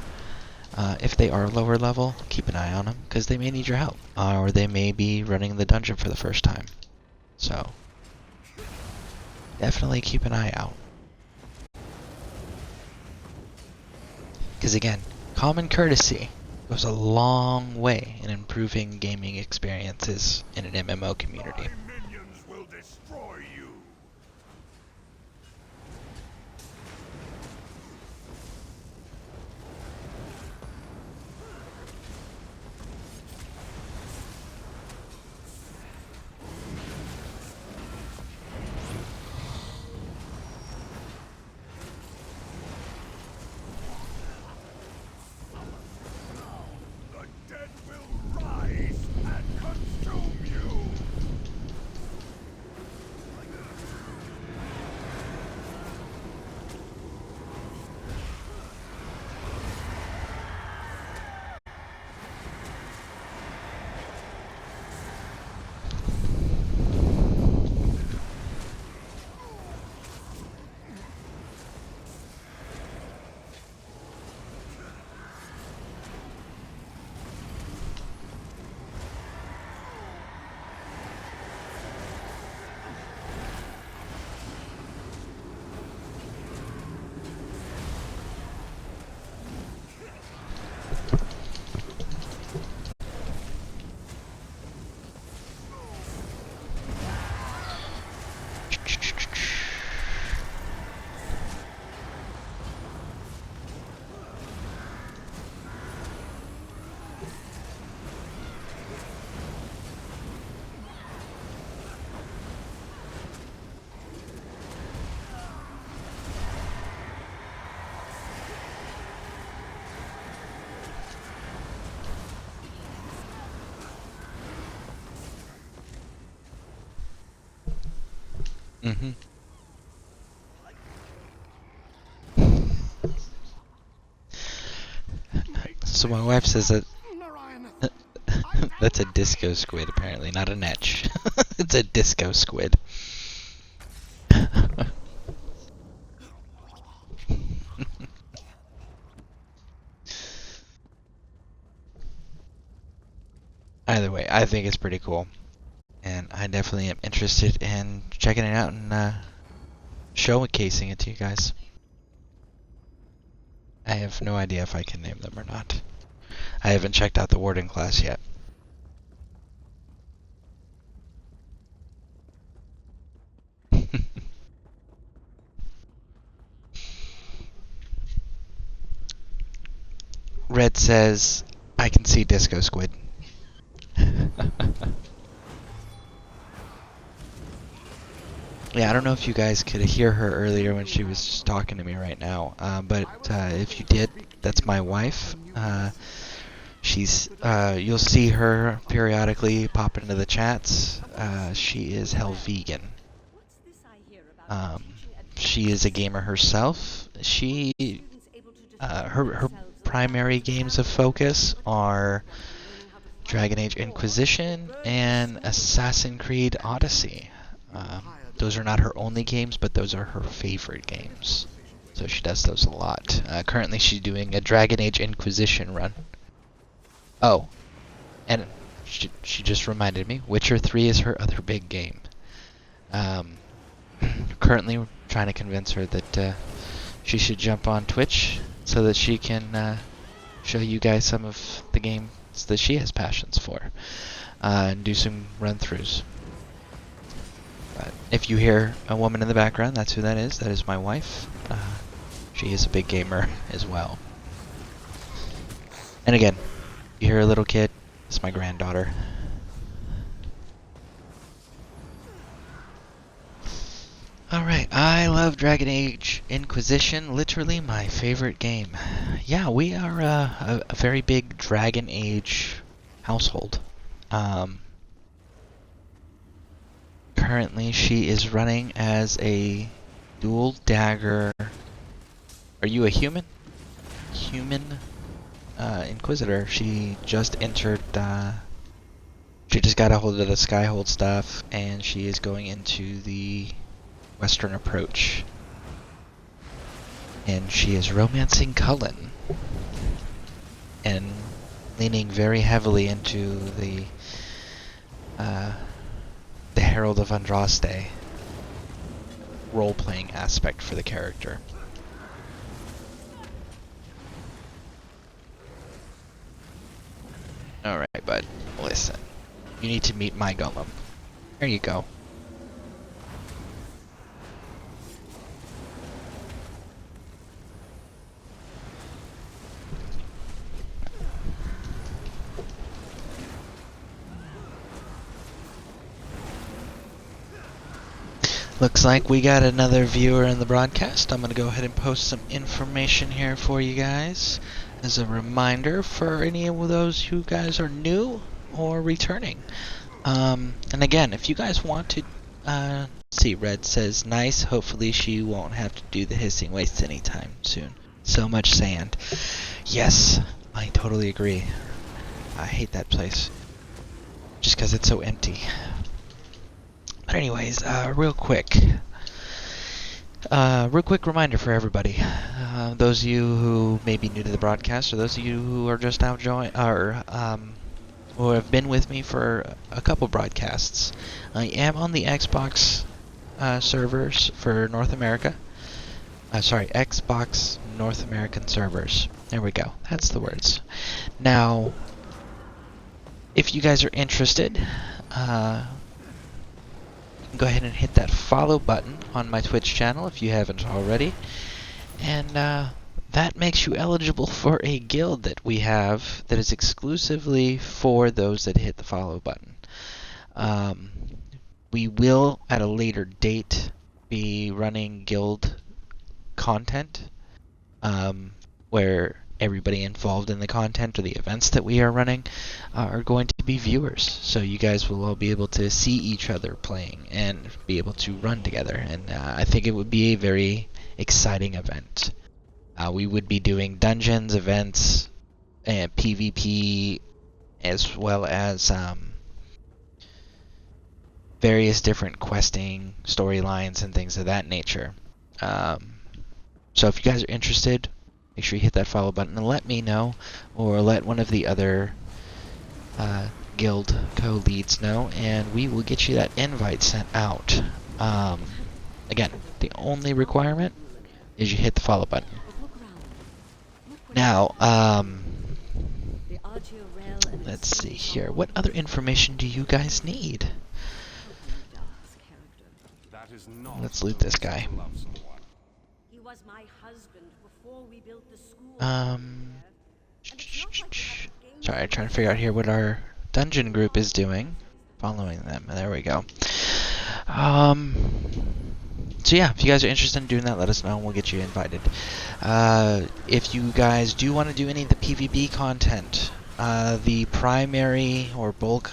[SPEAKER 1] If they are lower level, keep an eye on them, because they may need your help, or they may be running the dungeon for the first time. So, definitely keep an eye out. Because again, common courtesy goes a long way in improving gaming experiences in an MMO community.
[SPEAKER 3] My minions will destroy you. The dead will rise and consume you.
[SPEAKER 1] Mm-hmm. So my wife says that that's a disco squid, apparently, not an etch. It's a disco squid. I think it's pretty cool, and I definitely am interested in checking it out and showcasing it to you guys. I have no idea if I can name them or not. I haven't checked out the Warden class yet. Red says, I can see Disco Squid. Yeah, I don't know if you guys could hear her earlier when she was just talking to me right now, but if you did, that's my wife. You'll see her periodically pop into the chats. She is hell vegan. She is a gamer herself. Her primary games of focus are Dragon Age Inquisition and Assassin's Creed Odyssey. Those are not her only games, but those are her favorite games. So she does those a lot. Currently she's doing a Dragon Age Inquisition run. Oh, and she just reminded me, Witcher 3 is her other big game. Currently we're trying to convince her that she should jump on Twitch so that she can show you guys some of the games that she has passions for, and do some run-throughs. But if you hear a woman in the background, that's who that is. That is my wife. She is a big gamer as well. And again, you hear a little kid, it's my granddaughter. Alright, I love Dragon Age Inquisition, literally my favorite game. Yeah, we are a very big Dragon Age household. Currently, she is running as a dual dagger. Are you a human? Human Inquisitor. She just entered. She just got a hold of the Skyhold stuff, and she is going into the Western approach. And she is romancing Cullen, and leaning very heavily into the Herald of Andraste role-playing aspect for the character. Alright, bud. Listen. You need to meet my golem. There you go. Looks like we got another viewer in the broadcast. I'm going to go ahead and post some information here for you guys as a reminder for any of those who guys are new or returning. And again, if you guys want to see, Red says, nice. Hopefully she won't have to do the hissing wastes anytime soon. So much sand. Yes, I totally agree. I hate that place. Just because it's so empty. But anyways, real quick reminder for everybody. Those of you who may be new to the broadcast, or those of you who are just now who have been with me for a couple broadcasts, I am on the Xbox servers for North America. Xbox North American servers. There we go. That's the words. Now, if you guys are interested, go ahead and hit that follow button on my Twitch channel if you haven't already, and that makes you eligible for a guild that we have that is exclusively for those that hit the follow button. We will at a later date be running guild content where everybody involved in the content or the events that we are running are going to be viewers. So you guys will all be able to see each other playing and be able to run together. And I think it would be a very exciting event. We would be doing dungeons, events, and PvP, as well as various different questing, storylines, and things of that nature. So if you guys are interested, make sure you hit that follow button and let me know, or let one of the other guild co-leads know, and we will get you that invite sent out. Again, the only requirement is you hit the follow button. Now, let's see here. What other information do you guys need?
[SPEAKER 7] That is not
[SPEAKER 1] Let's loot this guy.
[SPEAKER 7] to love someone.
[SPEAKER 8] He was my husband before we built the school.
[SPEAKER 1] Sorry, I'm trying to figure out here what our dungeon group is doing. Following them. There we go. So yeah, if you guys are interested in doing that, let us know and we'll get you invited. If you guys do want to do any of the PvP content, the primary or bulk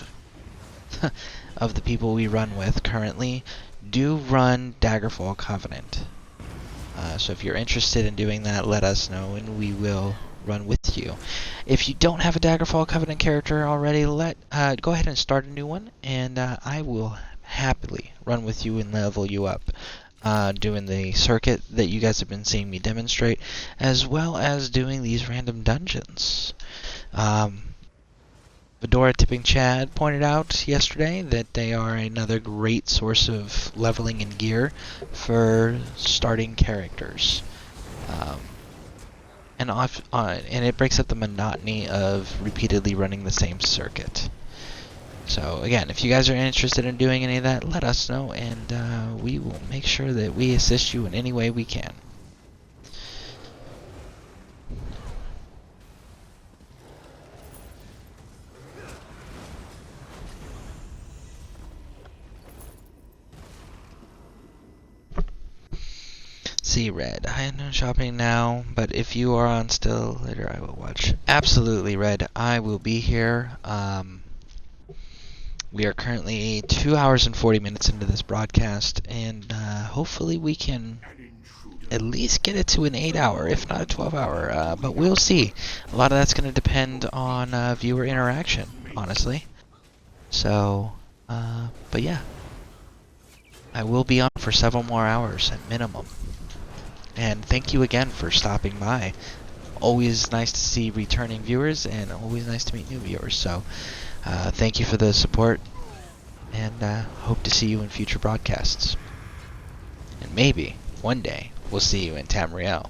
[SPEAKER 1] of the people we run with currently do run Daggerfall Covenant. So if you're interested in doing that, let us know and we will run with you. If you don't have a Daggerfall Covenant character already, go ahead and start a new one, and I will happily run with you and level you up, doing the circuit that you guys have been seeing me demonstrate, as well as doing these random dungeons. Fedora Tipping Chad pointed out yesterday that they are another great source of leveling and gear for starting characters. And it breaks up the monotony of repeatedly running the same circuit. So again, if you guys are interested in doing any of that, let us know, and we will make sure that we assist you in any way we can. See, Red, I am not shopping now, but if you are on still later, I will watch. Absolutely, Red, I will be here. We are currently 2 hours and 40 minutes into this broadcast, and hopefully we can at least get it to an 8-hour, if not a 12-hour, but we'll see. A lot of that's going to depend on viewer interaction, honestly. So, but yeah. I will be on for several more hours at minimum. And thank you again for stopping by. Always nice to see returning viewers, and always nice to meet new viewers. So, thank you for the support, and hope to see you in future broadcasts. And maybe, one day, we'll see you in Tamriel.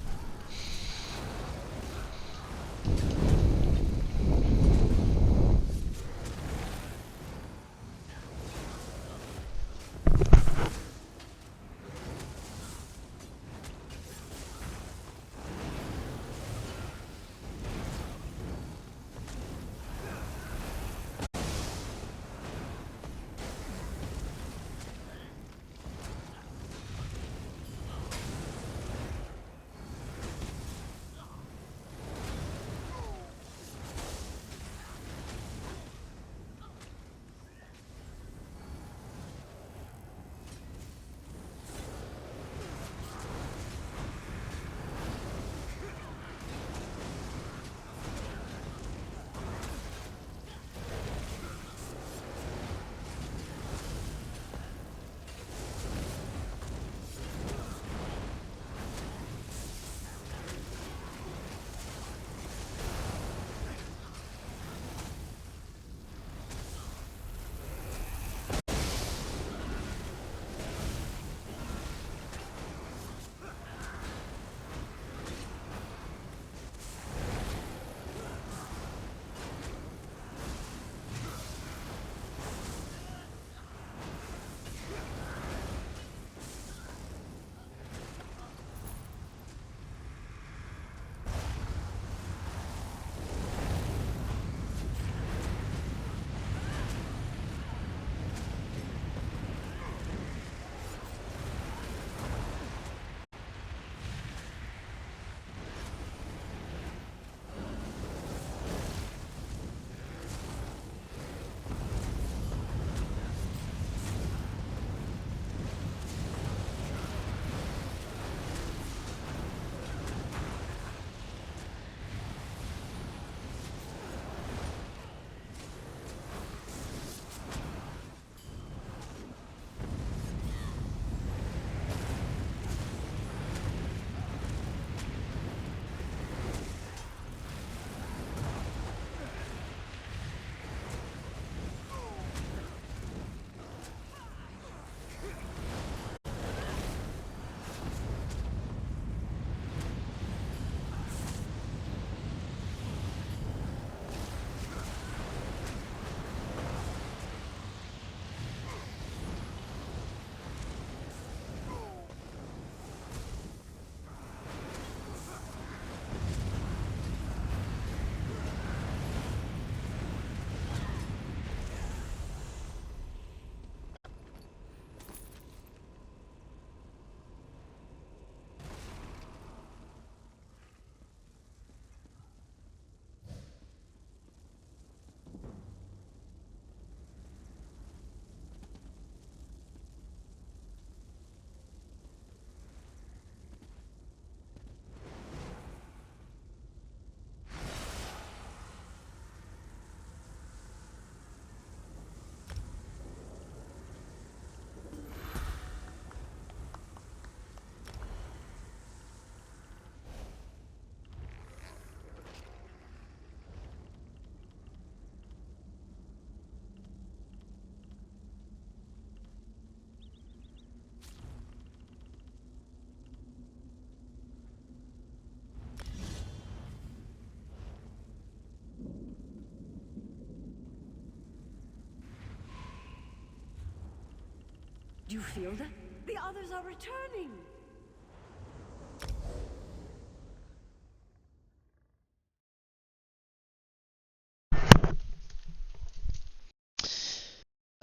[SPEAKER 8] Do you feel that?
[SPEAKER 5] The others are returning!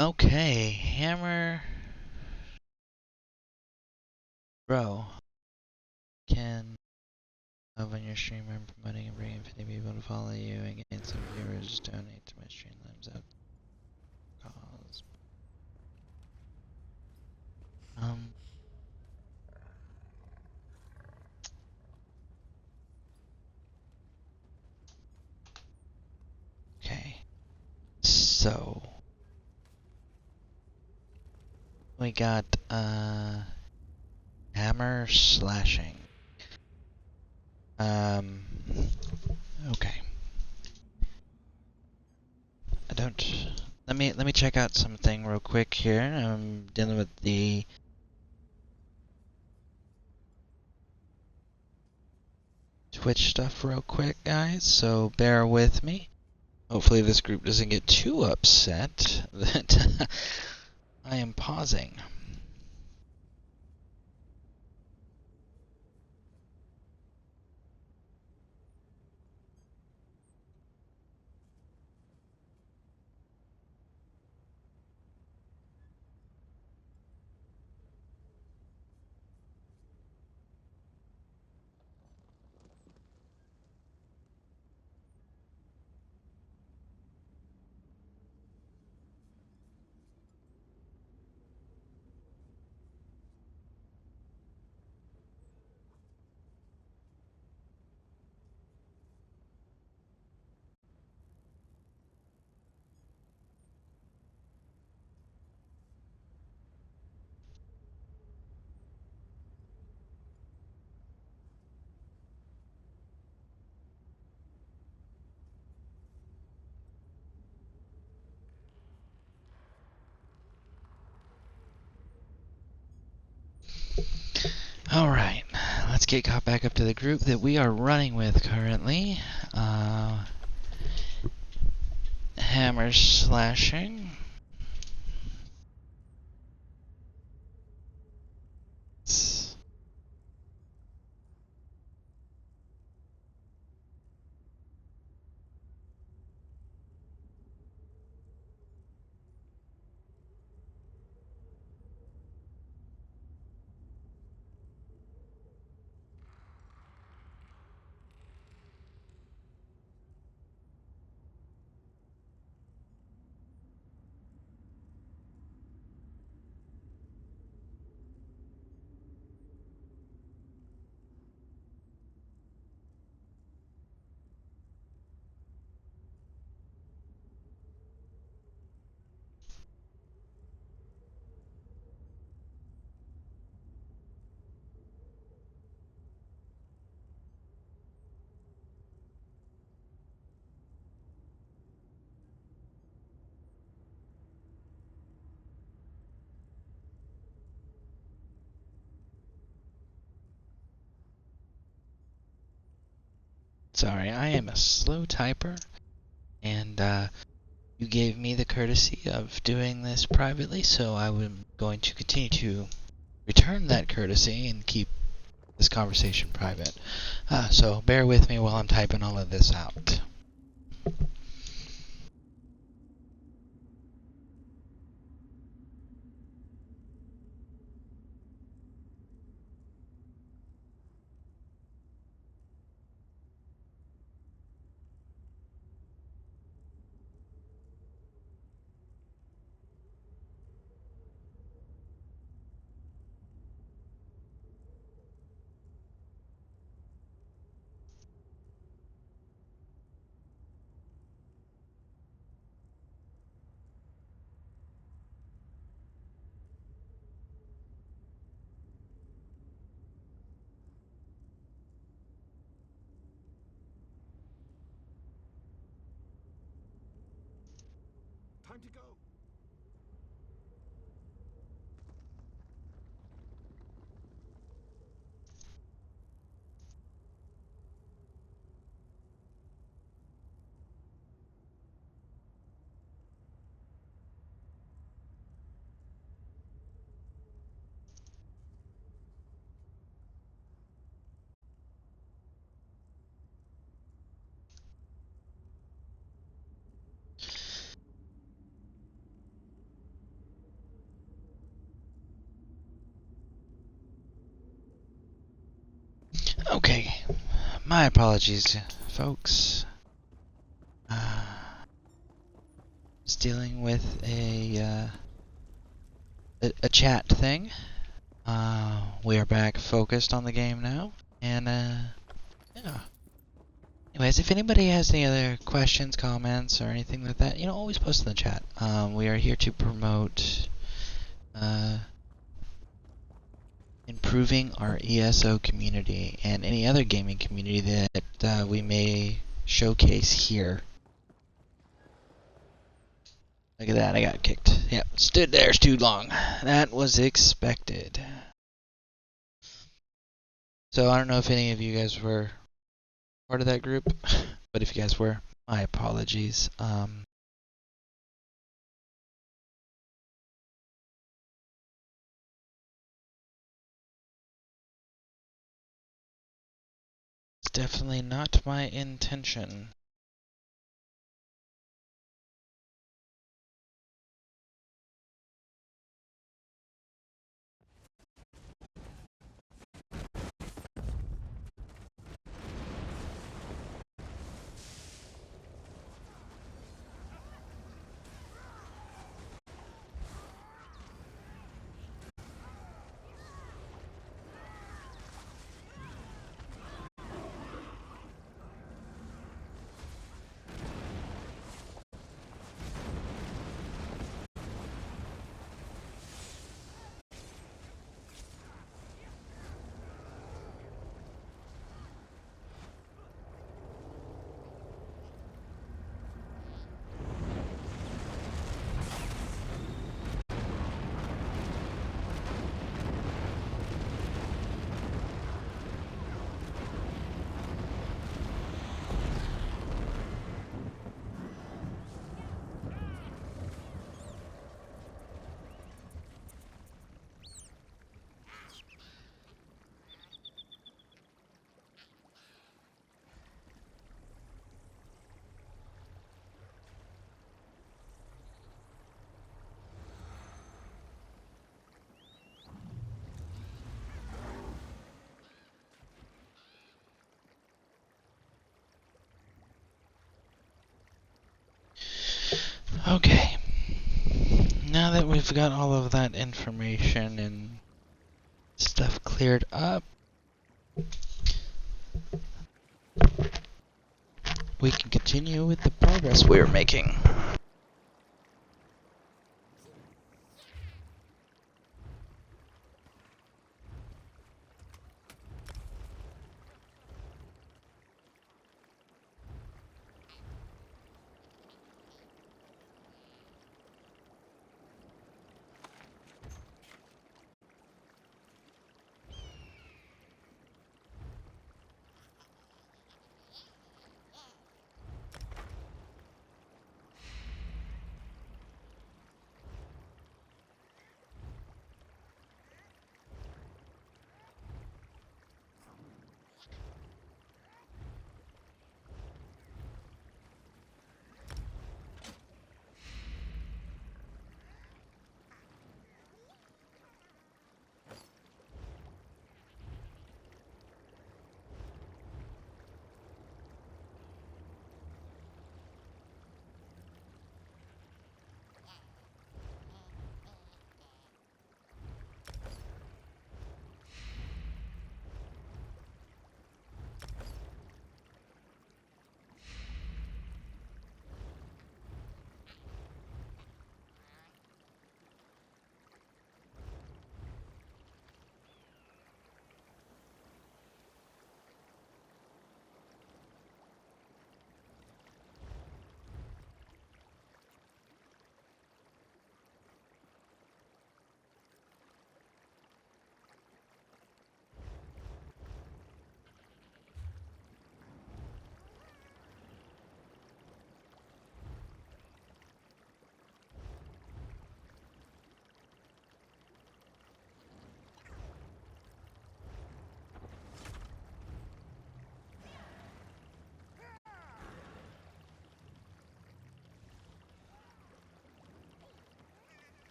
[SPEAKER 1] Okay, hammer. Bro. Can love on your stream and promoting and bringing 50 people to follow you and gain some viewers. Donate to my stream lives out cause. Okay. So we got hammer slashing. Okay. I don't. Let me check out something real quick here. I'm dealing with the Twitch stuff real quick, guys. So bear with me. Hopefully this group doesn't get too upset that I am pausing. Alright, let's get caught back up to the group that we are running with currently. Hammer slashing. Sorry, I am a slow typer, and you gave me the courtesy of doing this privately, so I'm going to continue to return that courtesy and keep this conversation private. So bear with me while I'm typing all of this out.
[SPEAKER 6] Time to go.
[SPEAKER 1] Okay, my apologies, folks. Just dealing with a chat thing. We are back focused on the game now, and yeah. Anyways, if anybody has any other questions, comments, or anything like that, always post in the chat. We are here to promote improving our ESO community and any other gaming community that we may showcase here. Look at that, I got kicked. Yep, stood there too long. That was expected. So I don't know if any of you guys were part of that group, but if you guys were, my apologies. It's definitely not my intention. Okay. Now that we've got all of that information and stuff cleared up, we can continue with the progress we're making.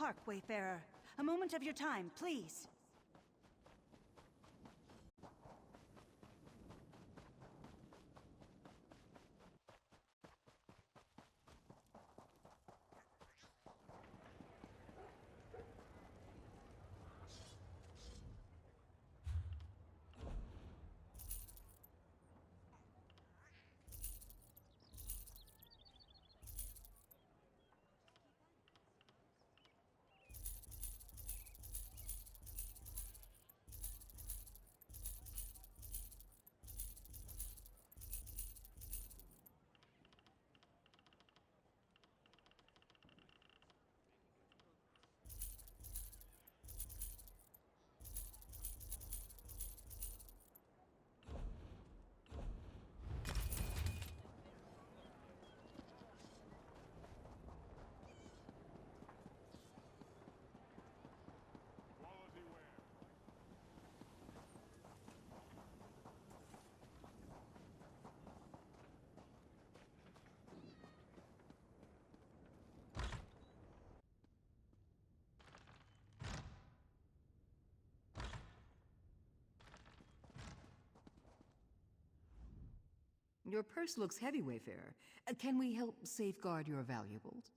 [SPEAKER 10] Hark, Wayfarer. A moment of your time, please.
[SPEAKER 2] Your purse looks heavy, Wayfarer. Can we help safeguard your valuables?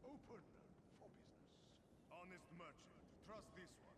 [SPEAKER 6] Open for business. Honest merchant. Trust this one.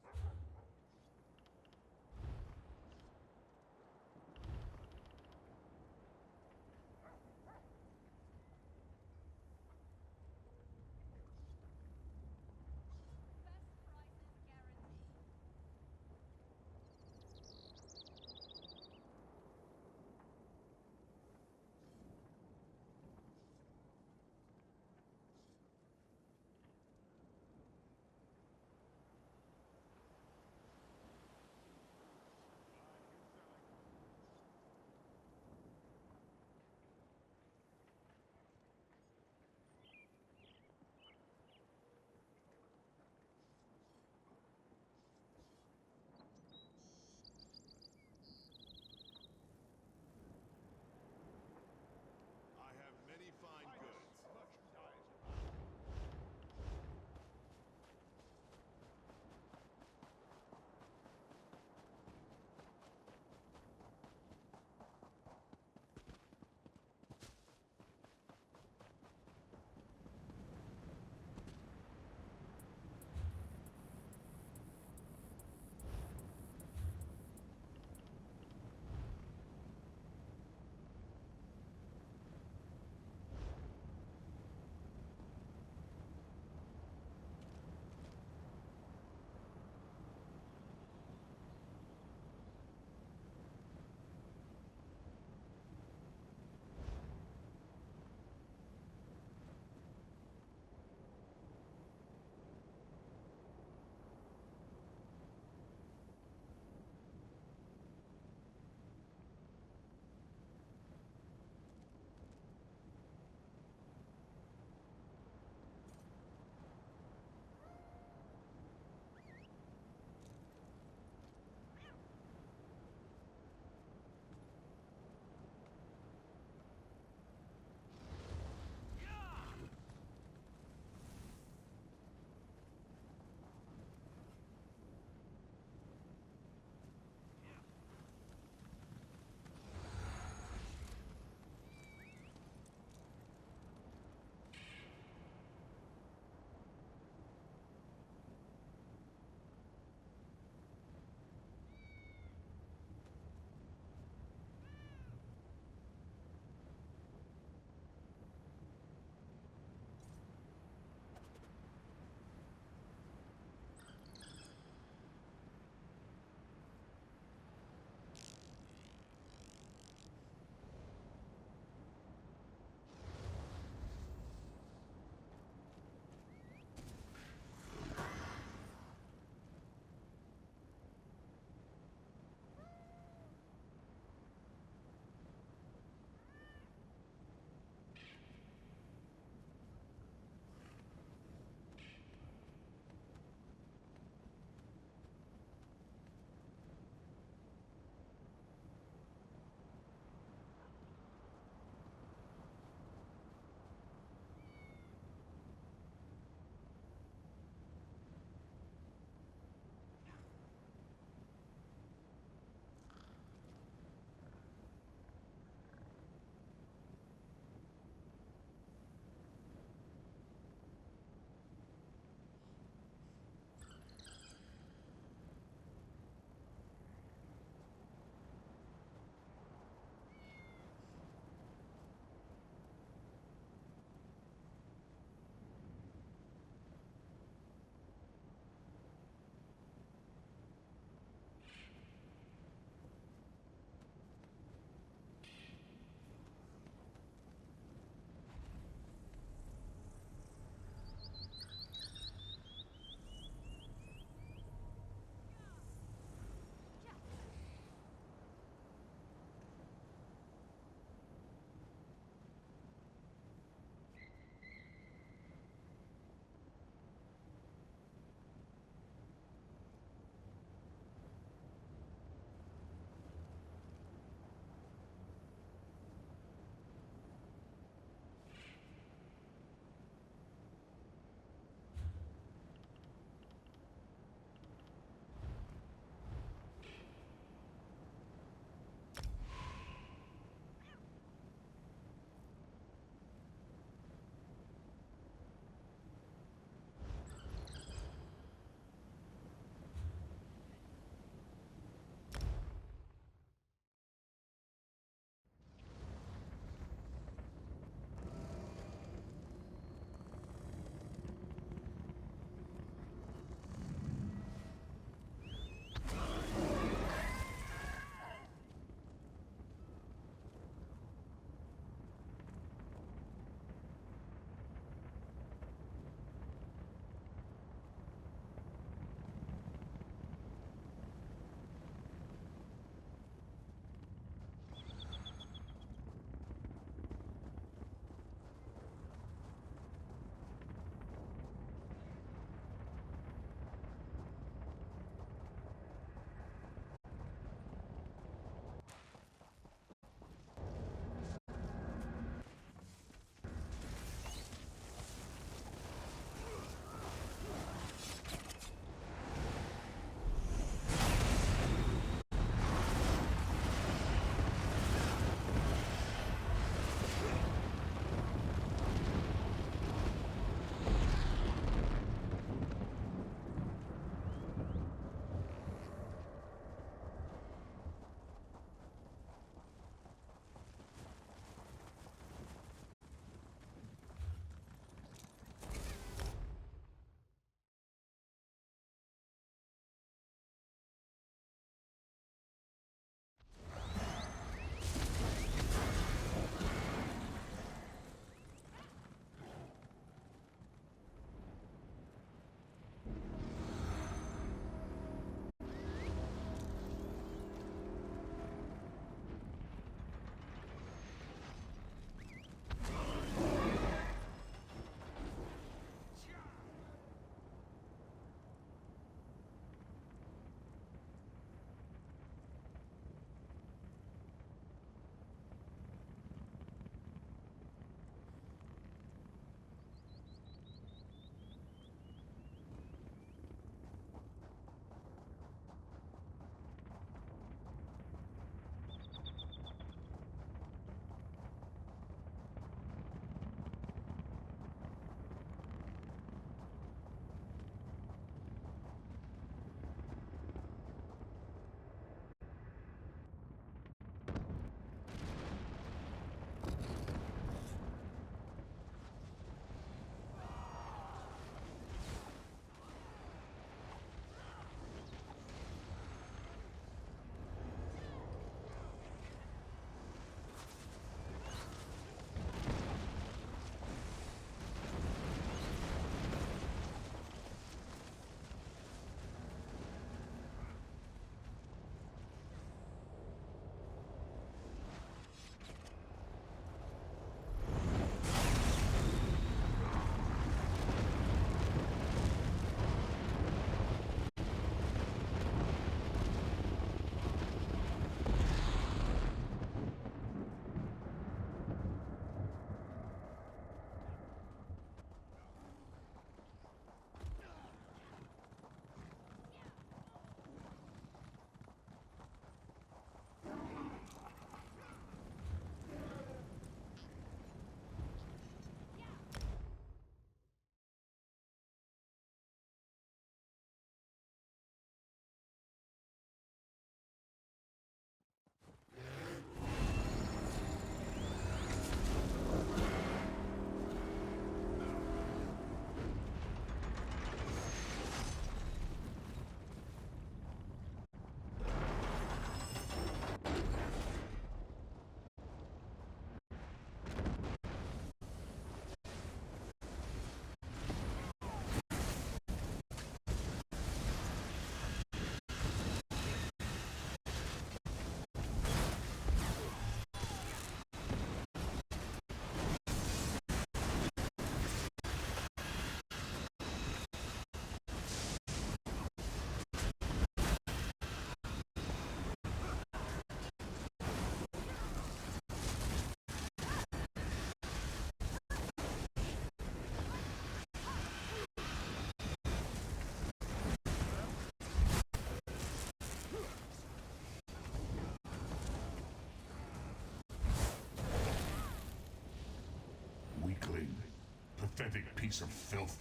[SPEAKER 3] pathetic piece of filth.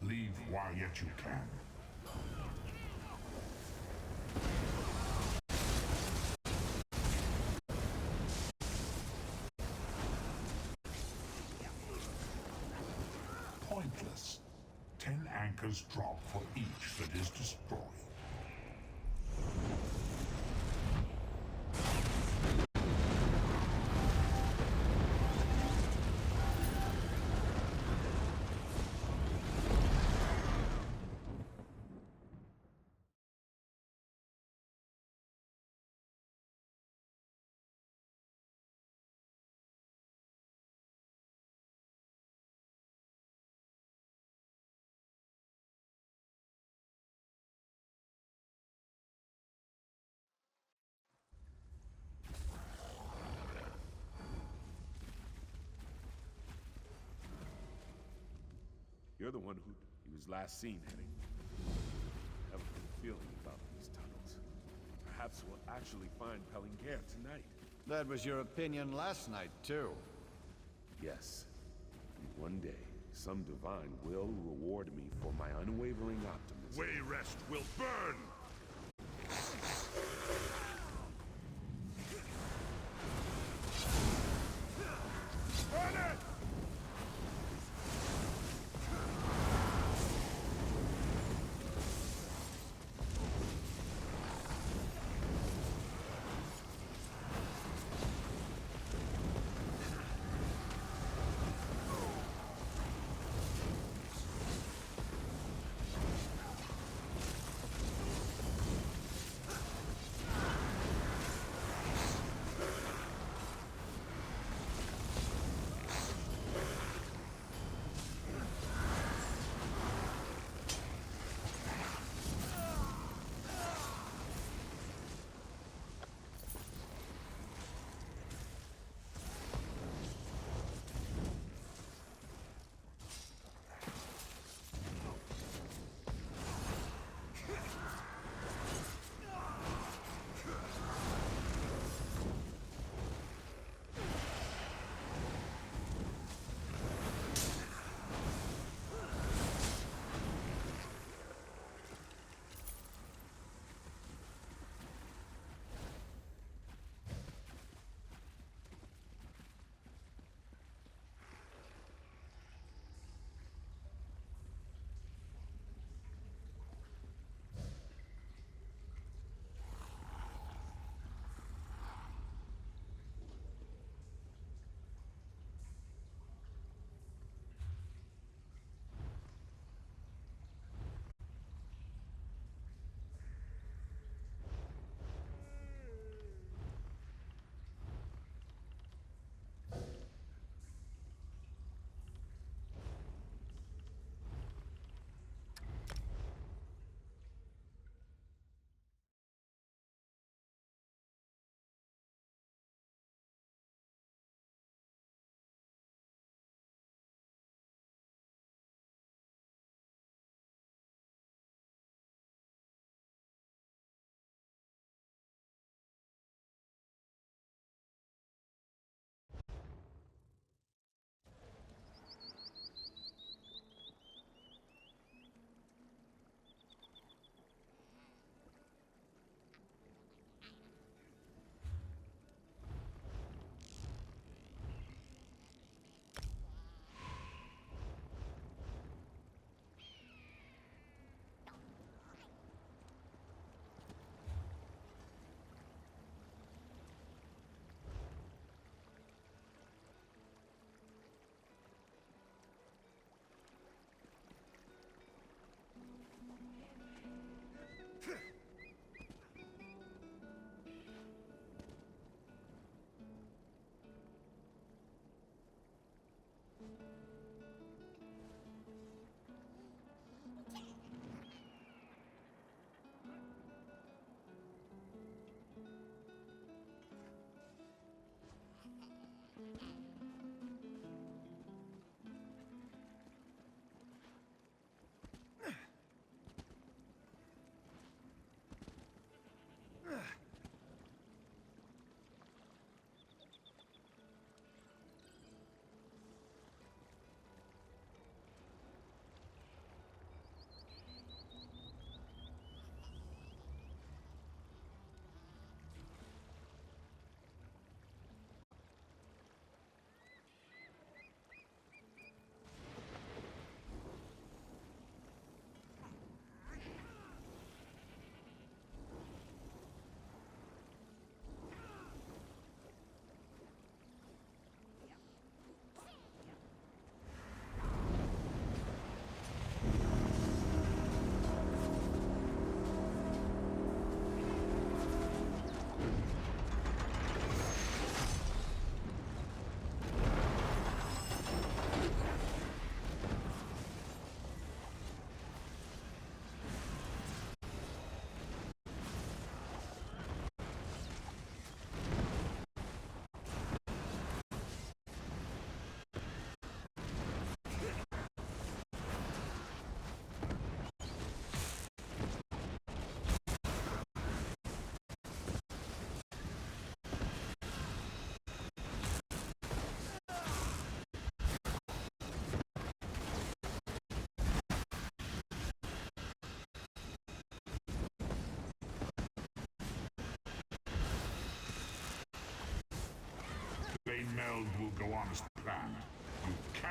[SPEAKER 3] Leave while yet you can. Pointless. 10 anchors drop for each that is destroyed.
[SPEAKER 11] You're the one who he was last seen heading. I have a good feeling about these tunnels. Perhaps we'll actually find Pellinger tonight.
[SPEAKER 6] That was your opinion last night, too.
[SPEAKER 11] Yes. And one day, some divine will reward me for my unwavering optimism.
[SPEAKER 3] Wayrest will burn! Burn it!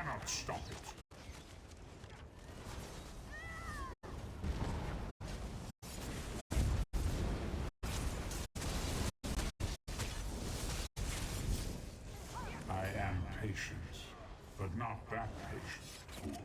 [SPEAKER 3] cannot stop it. I am patient, but not that patient, fool.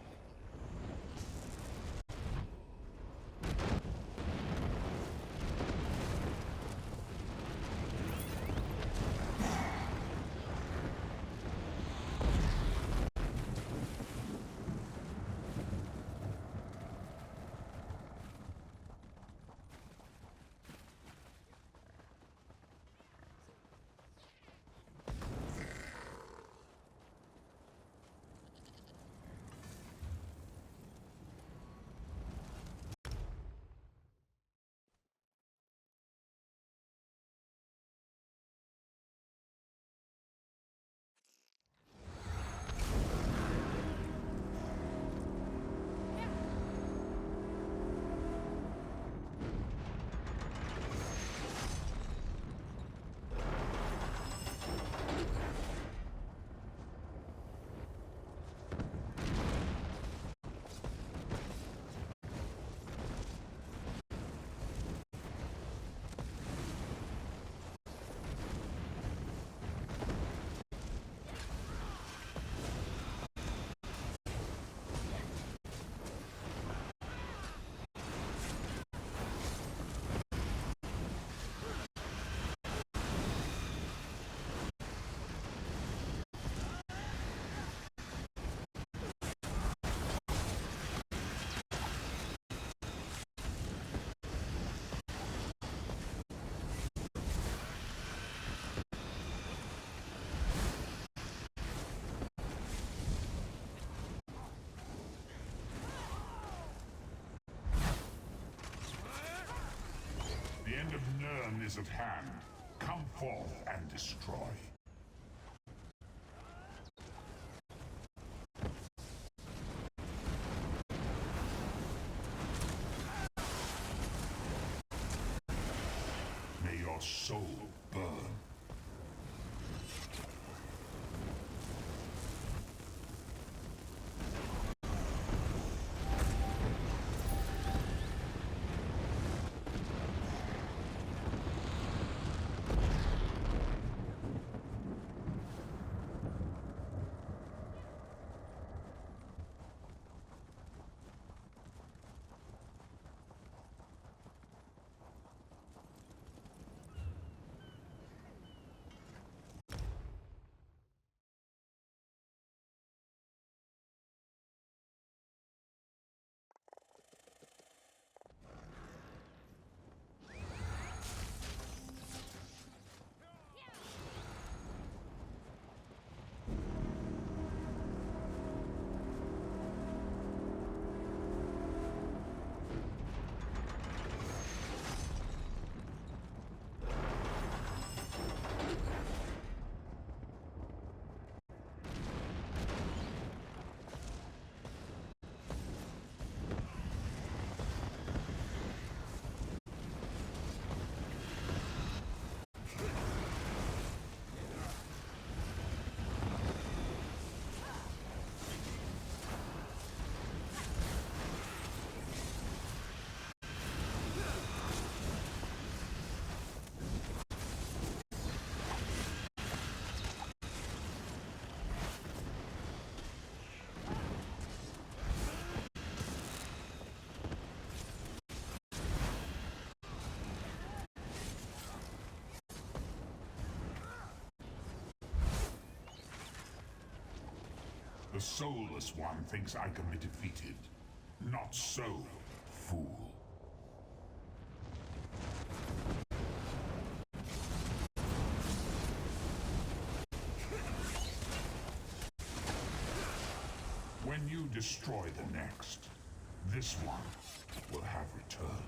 [SPEAKER 3] The end of Nirn is at hand. Come forth and destroy. May your soul burn. The soulless one thinks I can be defeated. Not so, fool. When you destroy the next, this one will have returned.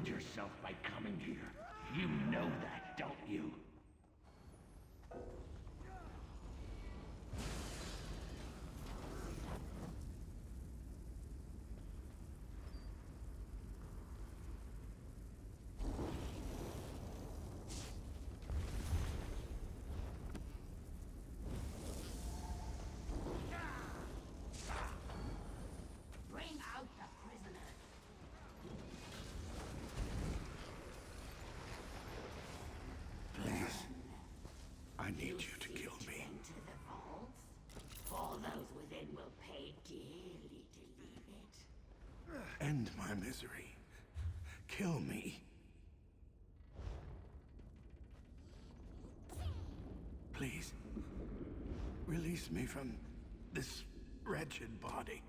[SPEAKER 12] ruined yourself by coming here. You know that, don't you? Bring out the prisoner.
[SPEAKER 13] Please. I need you to kill me.
[SPEAKER 12] Into the vaults? All those within will pay dearly to leave it.
[SPEAKER 13] End my misery. Kill me. Please. Release me from this wretched body.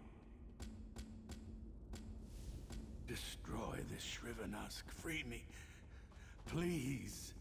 [SPEAKER 13] Destroy this Shrivenusk. Free me. Please.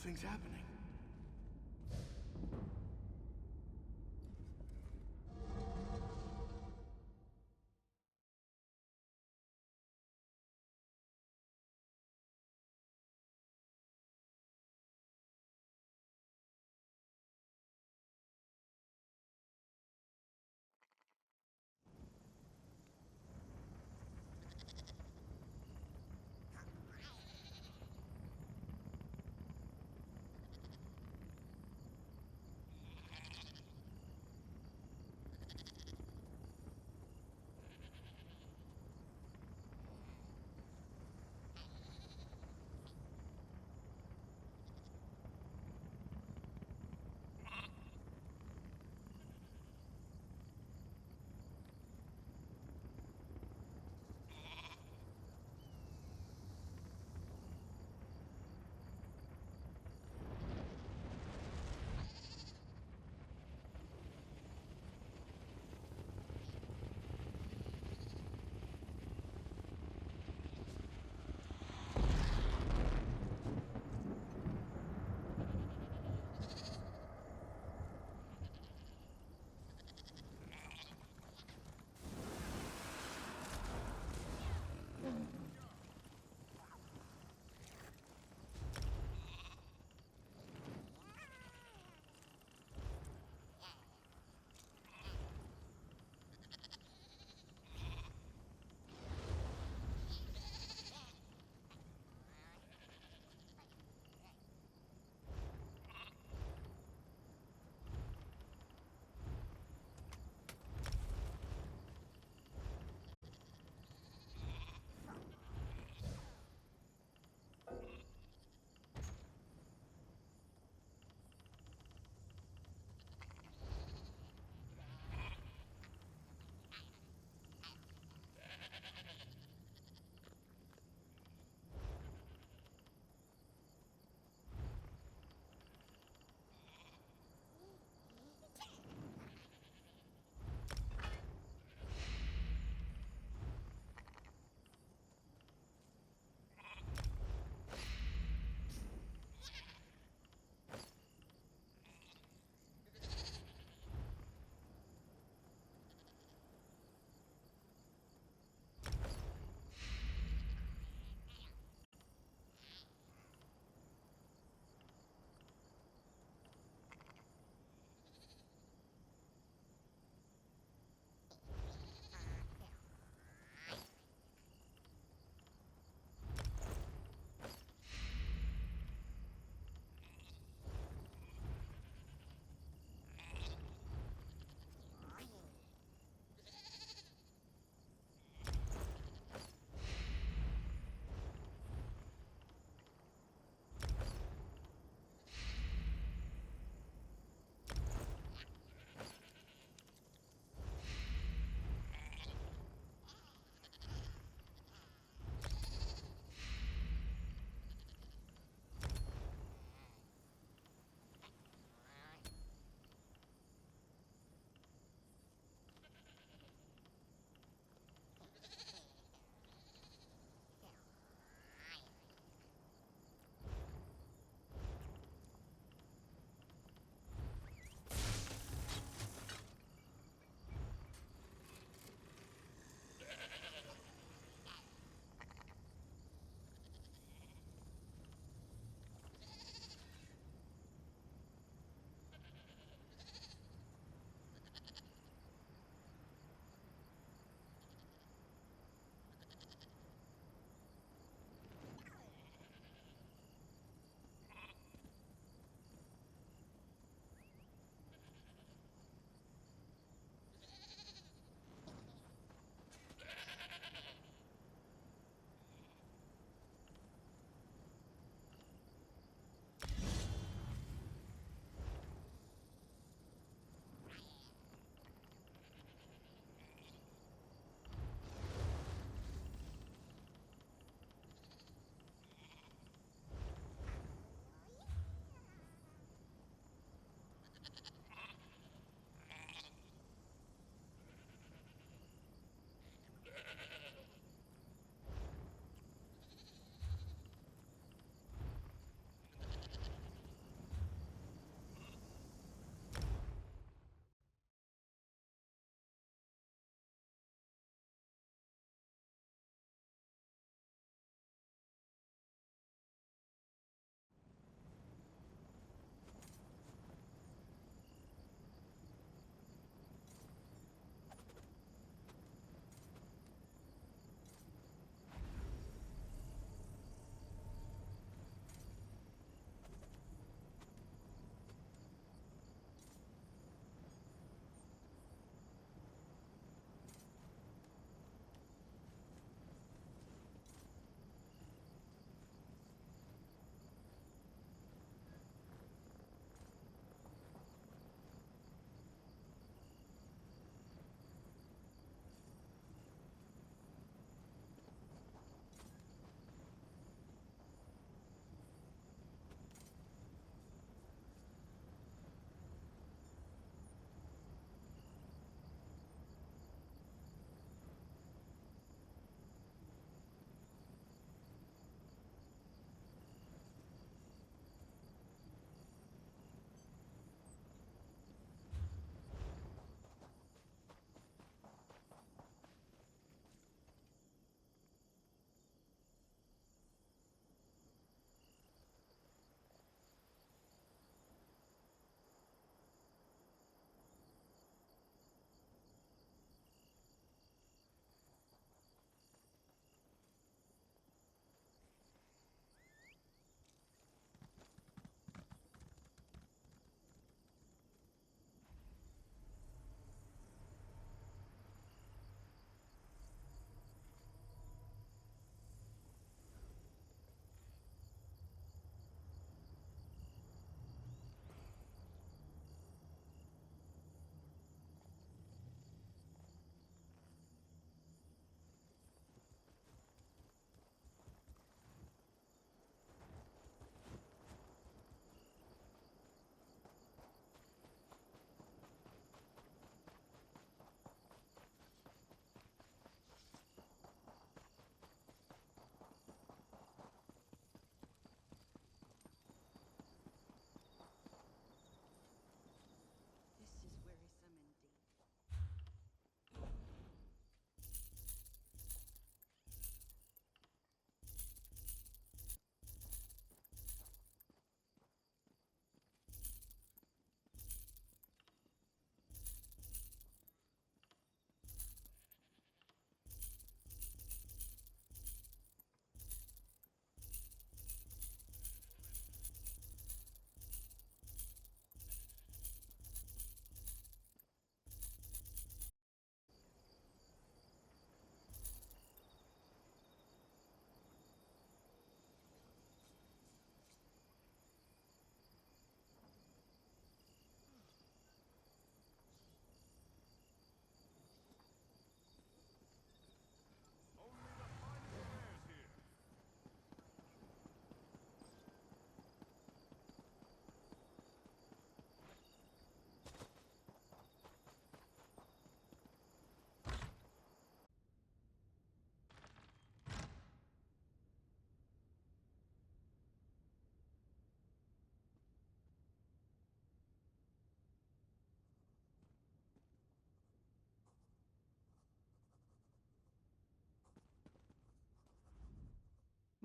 [SPEAKER 13] Nothing's happening.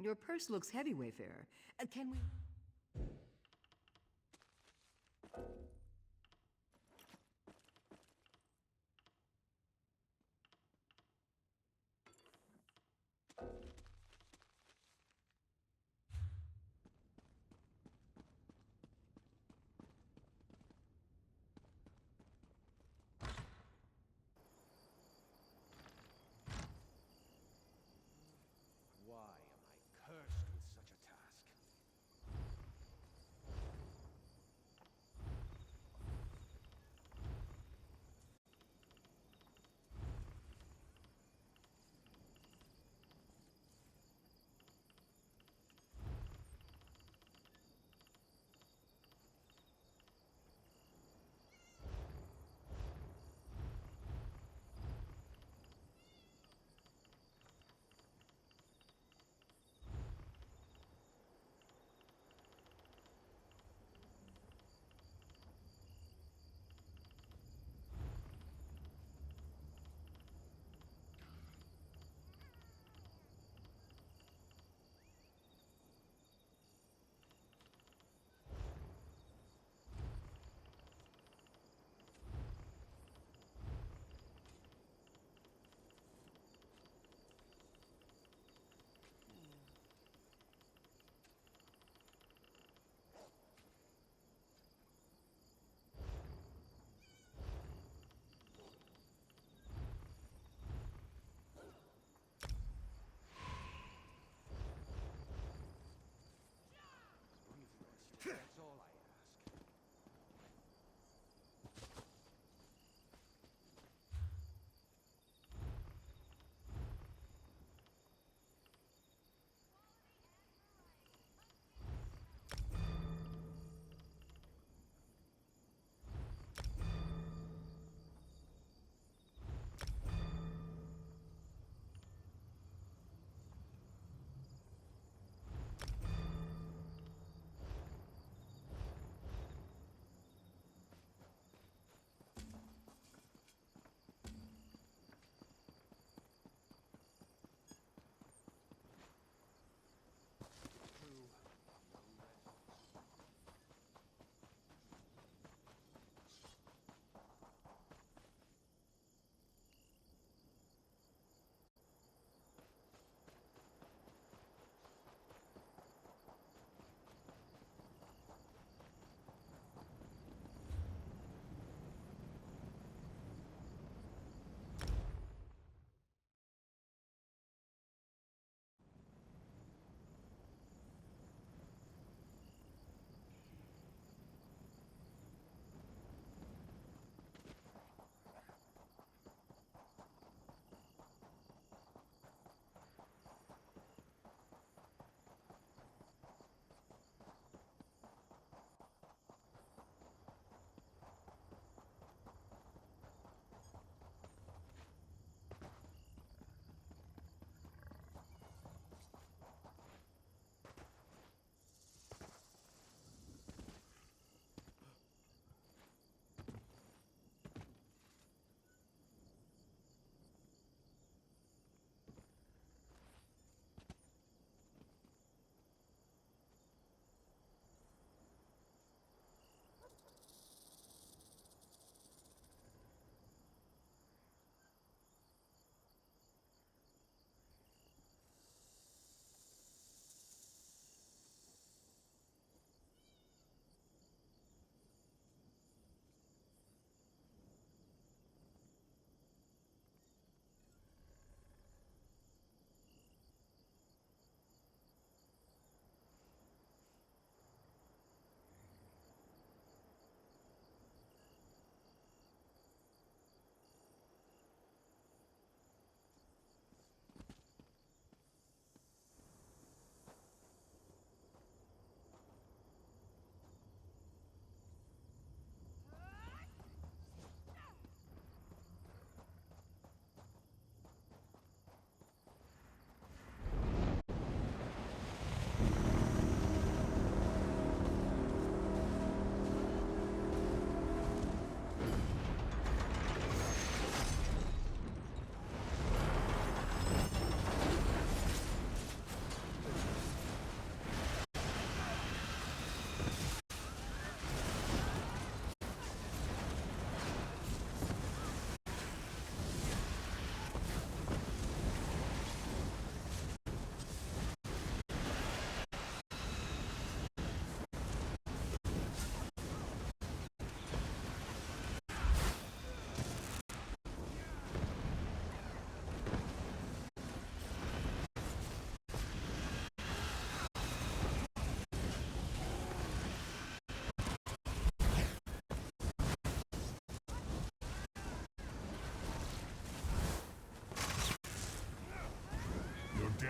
[SPEAKER 2] Your purse looks heavy, Wayfarer. Can we...
[SPEAKER 4] Why am I cursed with such a task?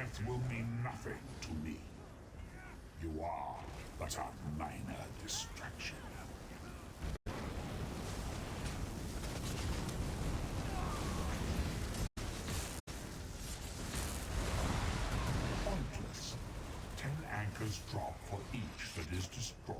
[SPEAKER 3] death will mean nothing to me. You are but a minor distraction. Pointless. 10 anchors drop for each that is destroyed.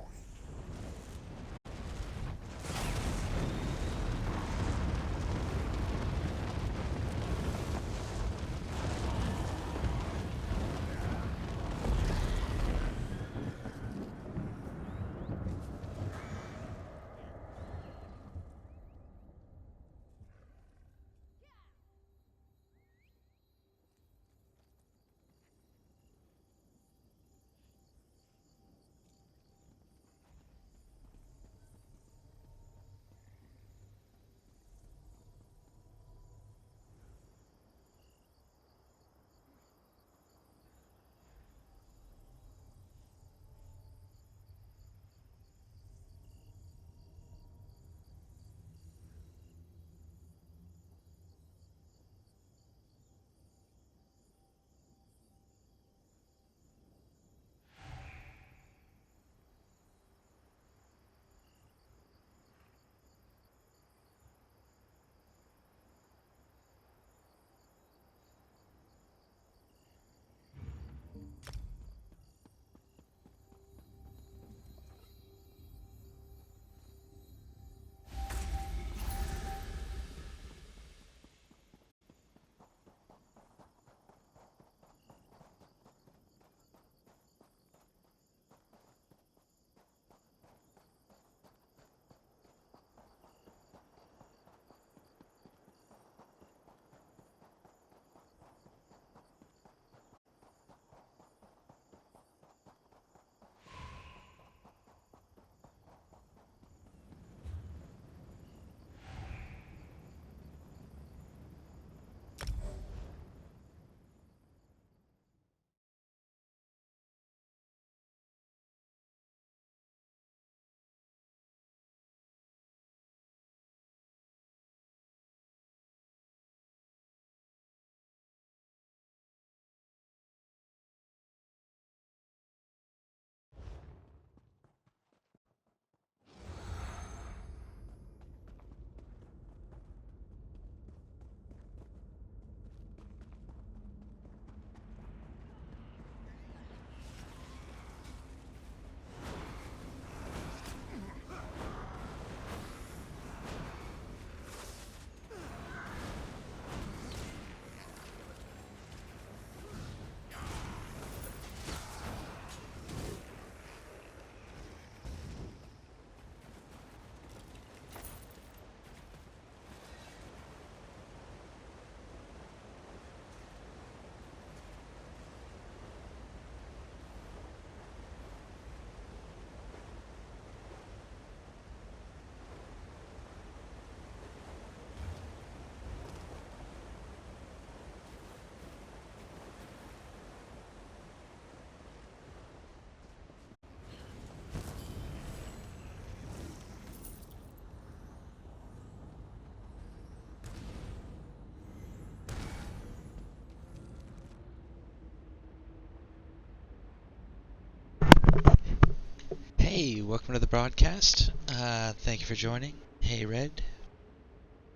[SPEAKER 1] Hey, welcome to the broadcast. Thank you for joining. Hey, Red.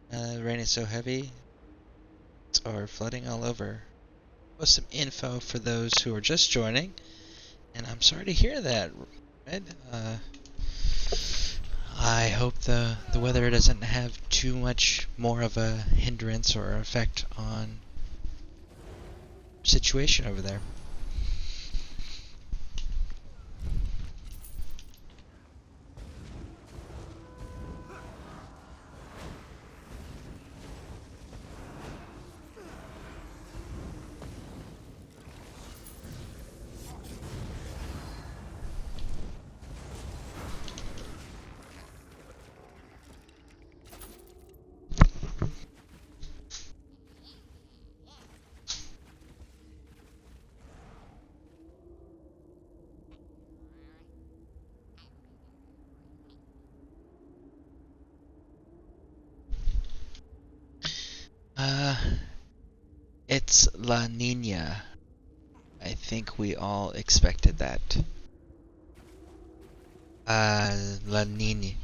[SPEAKER 1] The rain is so heavy, it's flooding all over. Post some info for those who are just joining, and I'm sorry to hear that, Red. I hope the weather doesn't have too much more of a hindrance or effect on situation over there. It's La Nina. I think we all expected that. La Nini.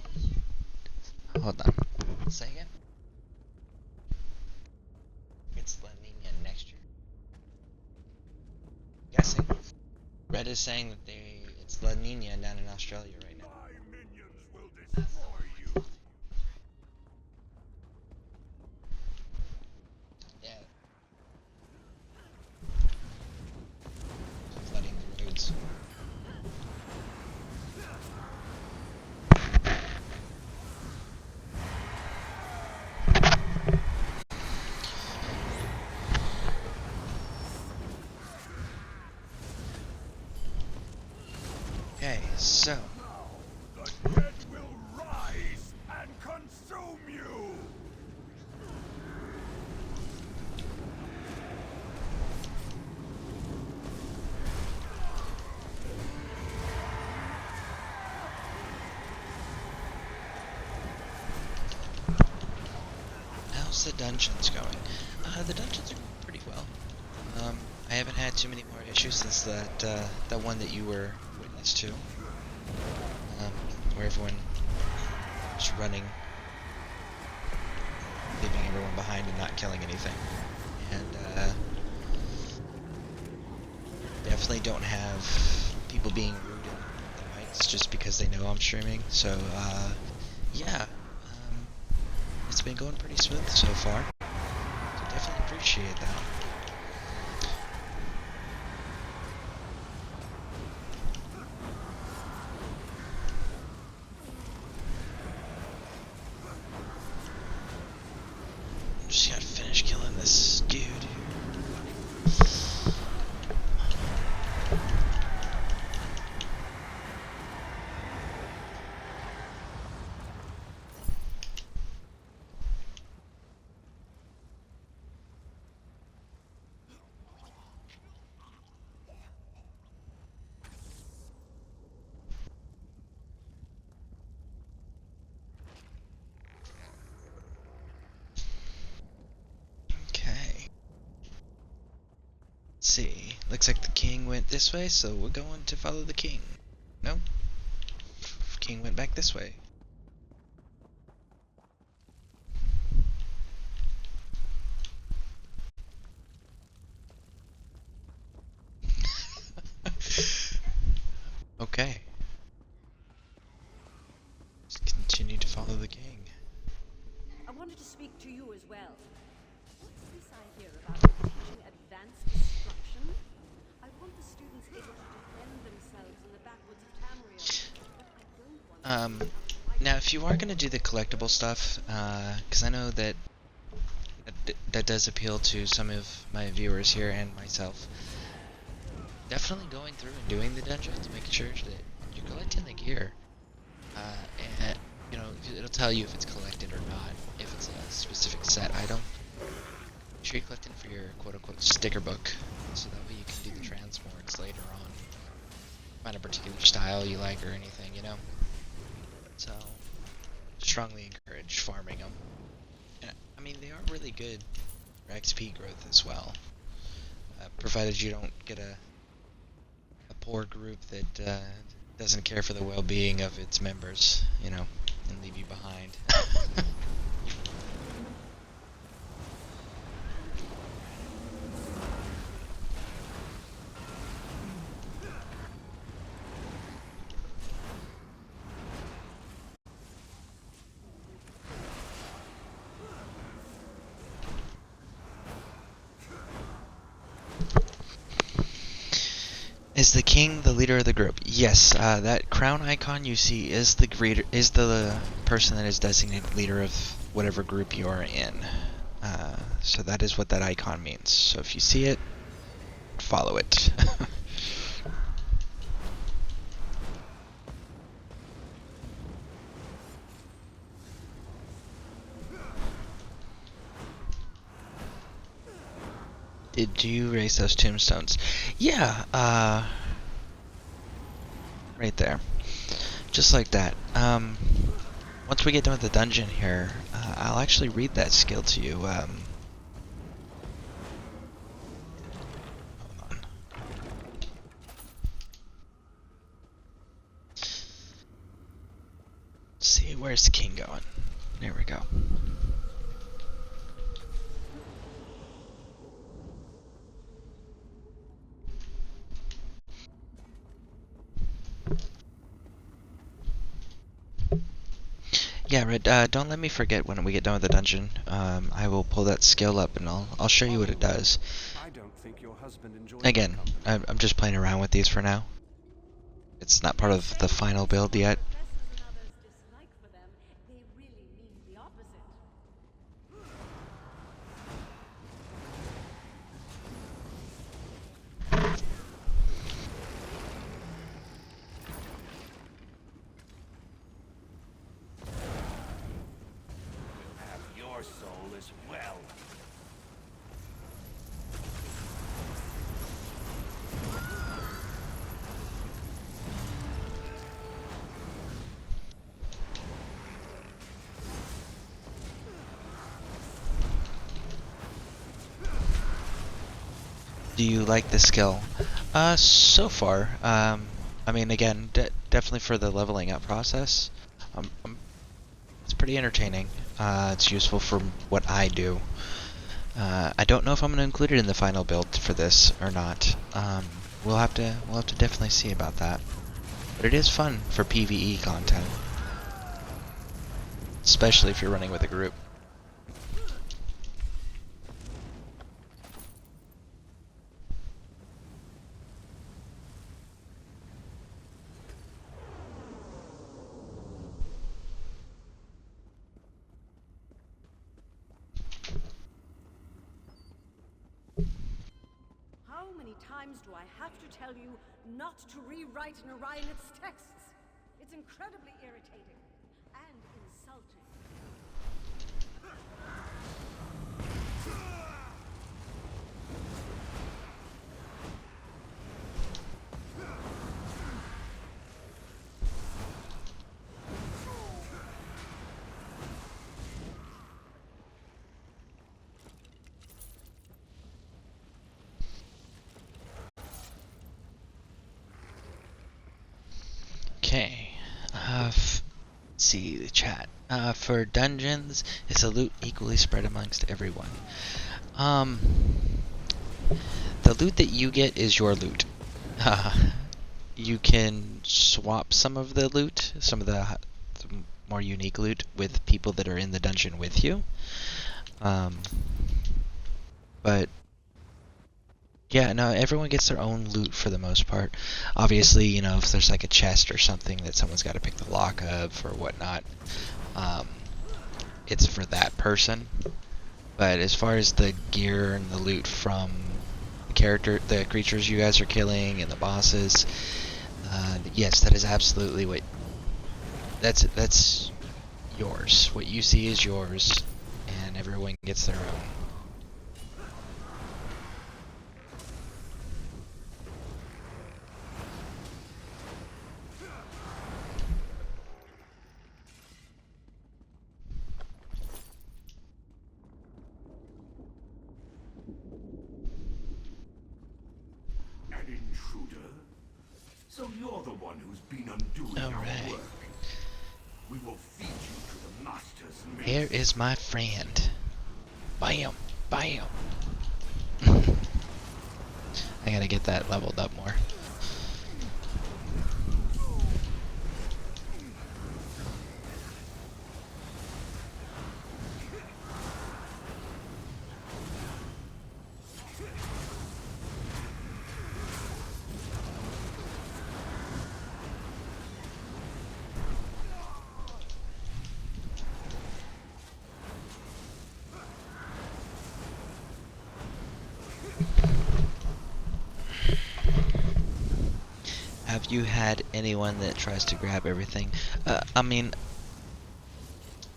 [SPEAKER 1] Hold on. Say again? It's La Nina next year. Guessing. Red is saying that it's La Nina down in Australia right now.
[SPEAKER 3] My minions will destroy you.
[SPEAKER 1] Yeah. Flooding the roads. Okay, so
[SPEAKER 3] The dead will rise and consume you.
[SPEAKER 1] how's the dungeons going? The dungeons are going pretty well. I haven't had too many more issues since that one that you were witness to, where everyone was running, leaving everyone behind and not killing anything. And definitely don't have people being rude in the mics just because they know I'm streaming. So yeah, it's been going pretty smooth so far. So definitely appreciate that. Just gotta finish killing this dude. Okay. Let's see. Looks like the king went this way, so we're going to follow the king. No? King went back this way. Okay. Just continue to follow the king.
[SPEAKER 14] I wanted to speak to you as well. What's this I hear about teaching advanced destruction? I want the students able to defend themselves in the backwoods of Tamriel, but I don't want
[SPEAKER 1] Now if you are going to do the collectible stuff, because I know that that does appeal to some of my viewers here and myself, definitely going through and doing the dungeons, making sure that you're collecting the gear. And, you know, it'll tell you if it's collected or not, if it's a specific set item. Make sure you're collecting for your quote-unquote sticker book, so that way you can do the transmorgs later on. Find a particular style you like or anything, you know? So, strongly encourage farming them. And, I mean, they are really good for XP growth as well. Provided you don't get a poor group that doesn't care for the well-being of its members, you know, and leave you behind. Is the king the leader of the group? Yes, that crown icon you see is the person that is designated leader of whatever group you are in. So that is what that icon means. So if you see it, follow it. Did you raise those tombstones? Yeah, right there. Just like that. Once we get done with the dungeon here, I'll actually read that skill to you. Hold on. Where's the king going? There we go. Yeah, Red, don't let me forget when we get done with the dungeon. I will pull that skill up and I'll show you what it does.
[SPEAKER 7] I don't think your husband enjoys
[SPEAKER 1] Again, I'm just playing around with these for now. It's not part of the final build yet.
[SPEAKER 14] Professors and others' dislike for them, they really mean the opposite.
[SPEAKER 13] Have your soul as well.
[SPEAKER 1] Do you like the skill? So far, I mean, again, definitely for the leveling up process, it's pretty entertaining. It's useful for what I do. I don't know if I'm going to include it in the final build for this or not. We'll have to definitely see about that. But it is fun for PvE content, especially if you're running with a group.
[SPEAKER 14] How many times do I have to tell you not to rewrite Orion's texts? It's incredibly irritating and insulting.
[SPEAKER 1] Okay, let's see the chat. For dungeons, is the loot equally spread amongst everyone? The loot that you get is your loot. You can swap some of the loot, some of the more unique loot, with people that are in the dungeon with you. But yeah, no, everyone gets their own loot for the most part. Obviously, you know, if there's like a chest or something that someone's got to pick the lock of or whatnot, it's for that person. But as far as the gear and the loot from the creatures you guys are killing and the bosses, yes, that is absolutely what. That's yours. What you see is yours, and everyone gets their own.
[SPEAKER 13] An intruder? So you're the one who's been undoing our work. We will feed you to the master's mace.
[SPEAKER 1] Here is my friend. Bam! Bam! I gotta get that leveled up more. Have you had anyone that tries to grab everything? I mean,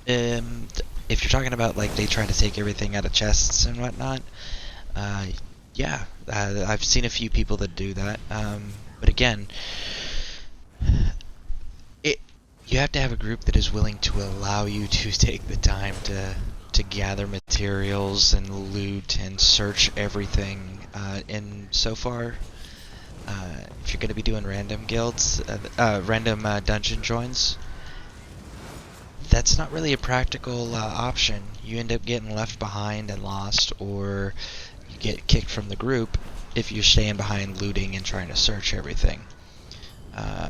[SPEAKER 1] if you're talking about like they try to take everything out of chests and whatnot, yeah, I've seen a few people that do that. But again, you have to have a group that is willing to allow you to take the time to gather materials and loot and search everything. And so far, if you're going to be doing random guilds, random dungeon joins, that's not really a practical option. You end up getting left behind and lost, or you get kicked from the group if you're staying behind looting and trying to search everything.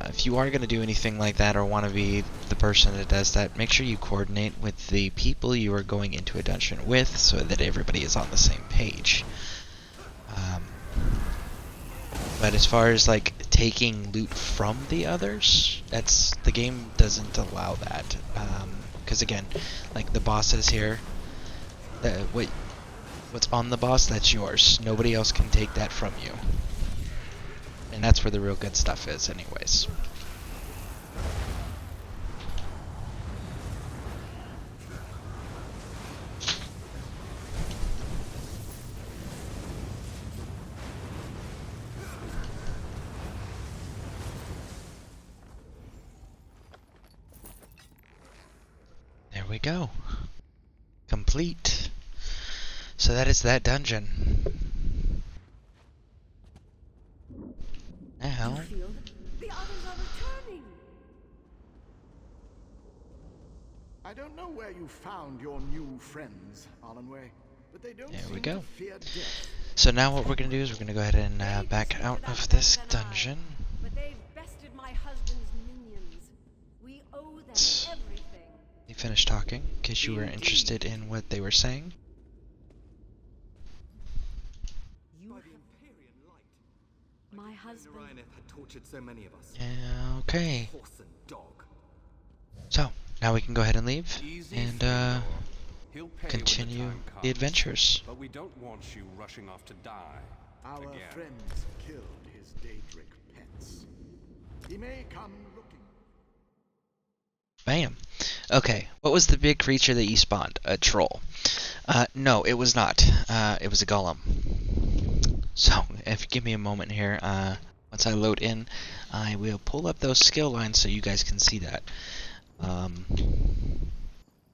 [SPEAKER 1] If you are going to do anything like that or want to be the person that does that, make sure you coordinate with the people you are going into a dungeon with so that everybody is on the same page. But as far as like taking loot from the others, the game doesn't allow that. Because again, like the bosses here, what's on the boss, that's yours. Nobody else can take that from you. And that's where the real good stuff is anyways. There we go. Complete. So that is that dungeon. Now,
[SPEAKER 14] The others are returning.
[SPEAKER 6] I don't know where you found your new friends, Alanway, but they don't
[SPEAKER 1] there we
[SPEAKER 6] seem
[SPEAKER 1] go.
[SPEAKER 6] to fear death.
[SPEAKER 1] So now what we're going to do is we're going to go ahead and back out of this dungeon.
[SPEAKER 14] But they've bested my husband's minions. We owe them everything.
[SPEAKER 1] They finished talking, in case you were interested in what they were saying.
[SPEAKER 14] My husband
[SPEAKER 15] had tortured so many of us.
[SPEAKER 1] Okay.
[SPEAKER 15] Horse and dog.
[SPEAKER 1] So now we can go ahead and leave and
[SPEAKER 7] He'll pay
[SPEAKER 1] continue
[SPEAKER 7] when the time comes.
[SPEAKER 1] the adventures.
[SPEAKER 7] But we don't want you rushing off to die.
[SPEAKER 6] Our
[SPEAKER 7] again.
[SPEAKER 6] friends killed his Daedric pets. He may come looking.
[SPEAKER 1] Bam. Okay, what was the big creature that you spawned? A troll. No, it was not. It was a golem. So, if you give me a moment here, once I load in, I will pull up those skill lines so you guys can see that.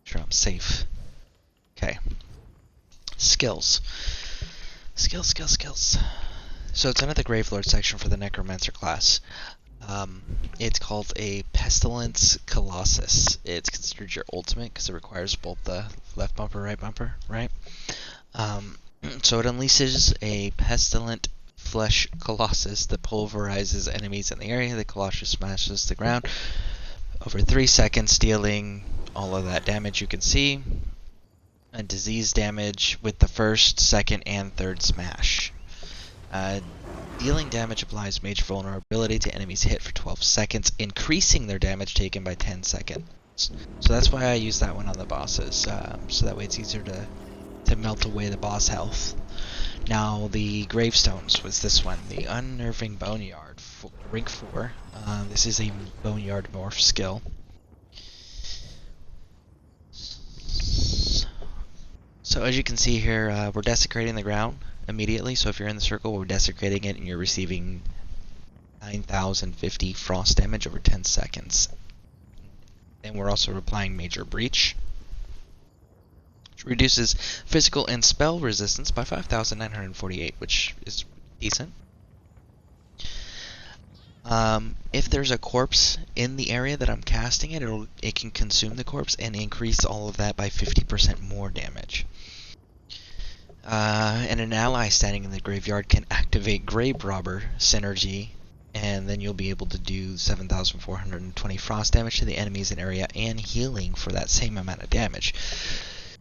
[SPEAKER 1] Sure I'm safe. Okay. Skills. Skills. So it's under the Gravelord section for the Necromancer class. It's called a Pestilence Colossus. It's considered your ultimate because it requires both the left bumper, right bumper, right? So it unleashes a pestilent flesh colossus that pulverizes enemies in the area. The colossus smashes the ground over 3 seconds, dealing all of that damage you can see. And disease damage with the first, second, and third smash. Dealing damage applies major vulnerability to enemies hit for 12 seconds, increasing their damage taken by 10 seconds. So that's why I use that one on the bosses, so that way it's easier to melt away the boss health. Now the gravestones was this one, the Unnerving Boneyard, rank 4. This is a Boneyard morph skill. So as you can see here, we're desecrating the ground immediately. So if you're in the circle, we're desecrating it and you're receiving 9,050 frost damage over 10 seconds. And we're also applying Major Breach, which reduces physical and spell resistance by 5,948, which is decent. If there's a corpse in the area that I'm casting it can consume the corpse and increase all of that by 50% more damage. And an ally standing in the graveyard can activate Grave Robber synergy, and then you'll be able to do 7,420 frost damage to the enemies in area and healing for that same amount of damage.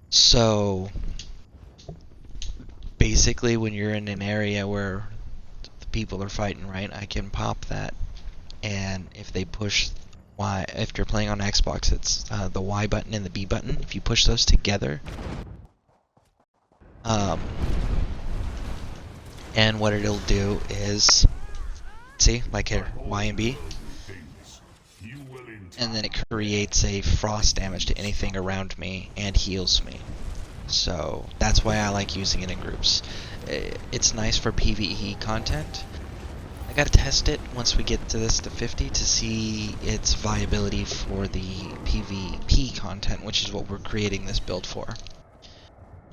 [SPEAKER 1] So basically when you're in an area where the people are fighting, right, I can pop that, and if they push Y, if you're playing on Xbox, it's the Y button and the B button. If you push those together, and what it'll do is, see, like here, Y and B, and then it creates a frost damage to anything around me and heals me. So that's why I like using it in groups. It's nice for PvE content. I gotta test it once we get to this to 50 to see its viability for the PvP content, which is what we're creating this build for.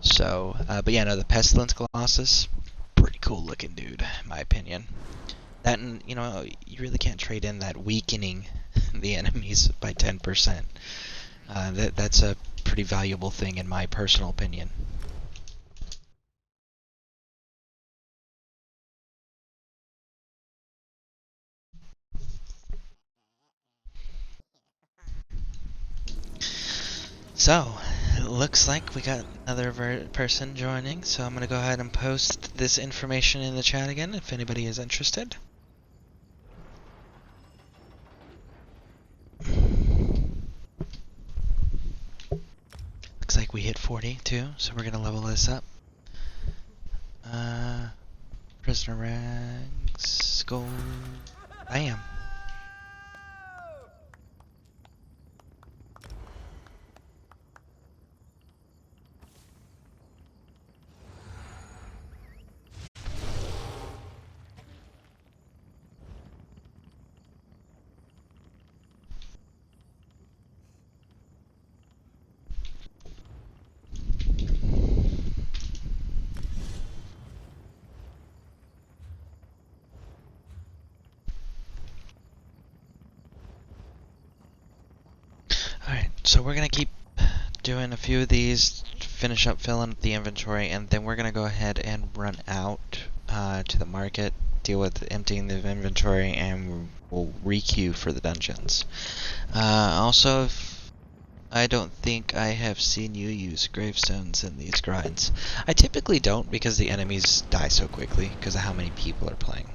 [SPEAKER 1] So, but yeah, no, the Pestilence Colossus, pretty cool looking dude, in my opinion. That, and, you know, you really can't trade in that weakening the enemies by 10%. That's a pretty valuable thing in my personal opinion. So, it looks like we got another person joining, so I'm going to go ahead and post this information in the chat again if anybody is interested. Looks like we hit 40 too, so we're going to level this up. Prisoner ranks, gold, bam. Alright, so we're going to keep doing a few of these, finish up filling up the inventory, and then we're going to go ahead and run out to the market, deal with emptying the inventory, and we'll re-queue for the dungeons. Also, I don't think I have seen you use gravestones in these grinds. I typically don't because the enemies die so quickly because of how many people are playing.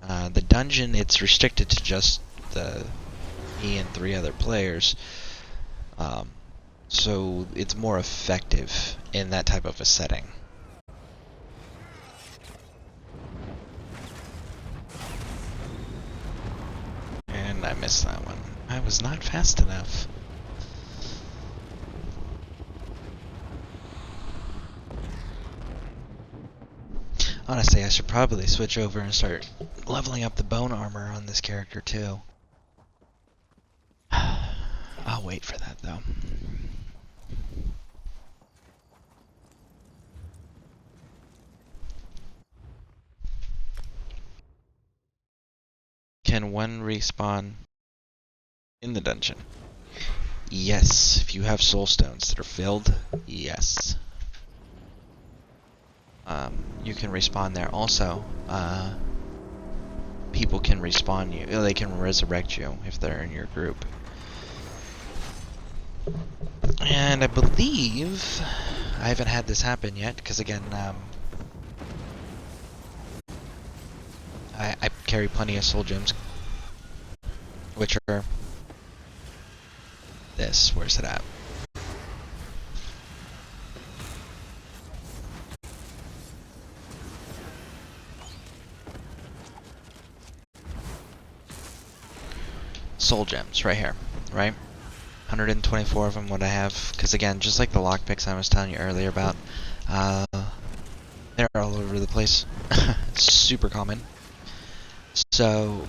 [SPEAKER 1] The dungeon, it's restricted to just me and 3 other players. So it's more effective in that type of a setting. And I missed that one. I was not fast enough. Honestly, I should probably switch over and start leveling up the bone armor on this character too. I'll wait for that though. Can one respawn in the dungeon? Yes. If you have soul stones that are filled, yes. You can respawn there. Also, people can respawn you. They can resurrect you if they're in your group. And I believe I haven't had this happen yet because again, I carry plenty of soul gems, which are this. Where's it at? Soul gems, right here, right? 124 of them what I have, because again, just like the lockpicks I was telling you earlier about, they're all over the place. Super common. So,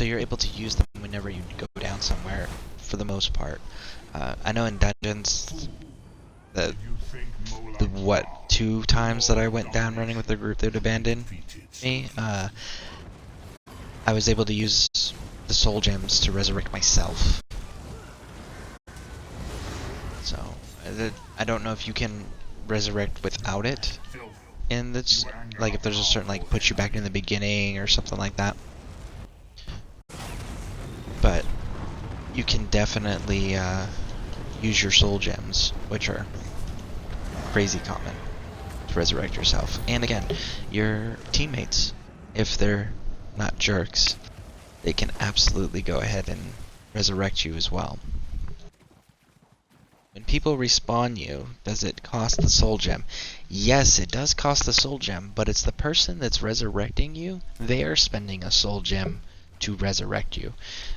[SPEAKER 1] you're able to use them whenever you go down somewhere, for the most part. I know in dungeons, the 2 times that I went down running with the group that abandoned me, I was able to use the soul gems to resurrect myself. So, I don't know if you can resurrect without it in this, like if there's a certain, like, puts you back in the beginning or something like that. But you can definitely use your soul gems, which are crazy common, to resurrect yourself. And again, your teammates, if they're not jerks, they can absolutely go ahead and resurrect you as well. When people respawn you, does it cost the soul gem? Yes, it does cost the soul gem, but it's the person that's resurrecting you. They are spending a soul gem to resurrect you,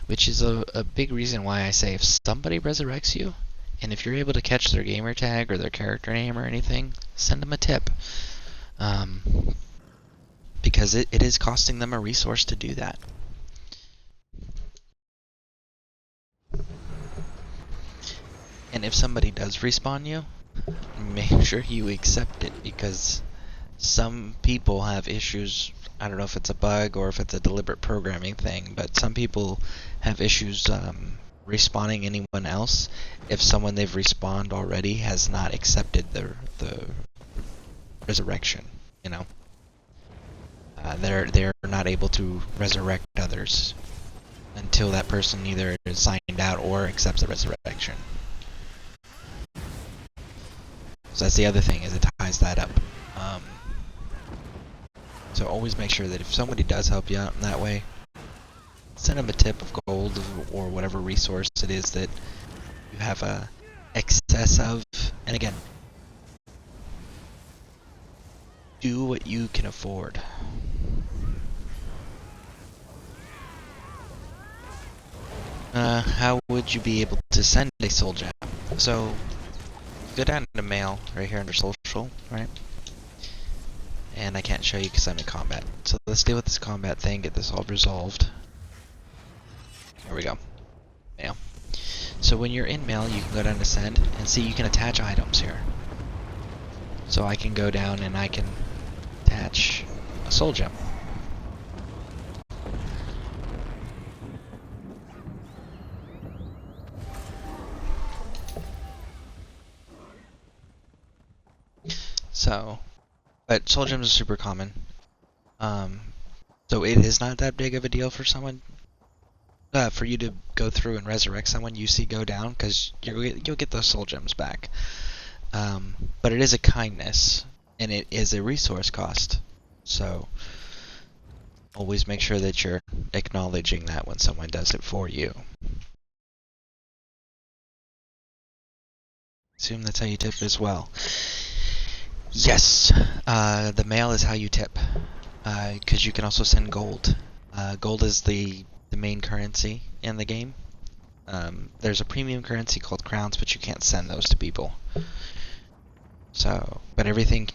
[SPEAKER 1] which is a big reason why I say if somebody resurrects you, and if you're able to catch their gamer tag or their character name or anything, send them a tip. Because it is costing them a resource to do that. And if somebody does respawn you, make sure you accept it, because some people have issues I don't know if it's a bug or if it's a deliberate programming thing, but some people have issues respawning anyone else if someone they've respawned already has not accepted the resurrection. You know, they're not able to resurrect others until that person either is signed out or accepts the resurrection. So that's the other thing, is it ties that up. So always make sure that if somebody does help you out in that way, send them a tip of gold or whatever resource it is that you have a excess of. And again, do what you can afford. How would you be able to send a soul gem? So, go down to mail right here under social, right? And I can't show you because I'm in combat. So let's deal with this combat thing, get this all resolved. There we go. Mail. So when you're in mail, you can go down to send and see you can attach items here. So I can go down and I can attach a soul gem. So, but soul gems are super common. So it is not that big of a deal for someone, for you to go through and resurrect someone you see go down, because you'll get those soul gems back. But it is a kindness, and it is a resource cost. So always make sure that you're acknowledging that when someone does it for you. Assume that's how you tip as well. Yes, the mail is how you tip, because you can also send gold. Gold is the main currency in the game. There's a premium currency called crowns, but you can't send those to people. So, but everything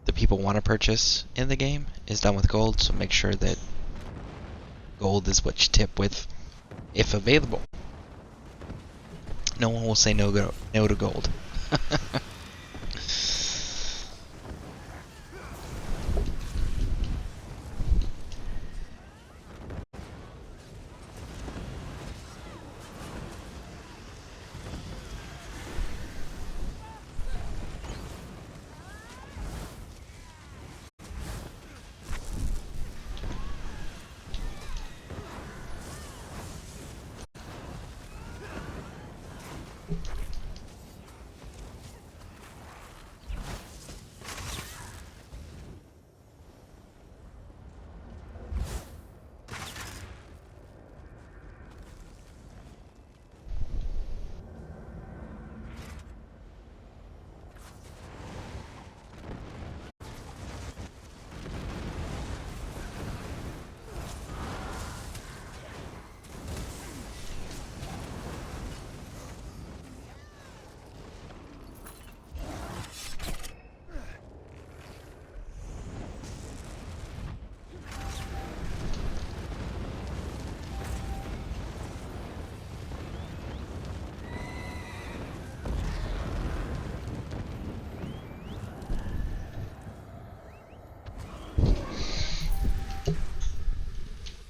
[SPEAKER 1] that people want to purchase in the game is done with gold, so make sure that gold is what you tip with, if available. No one will say no to gold.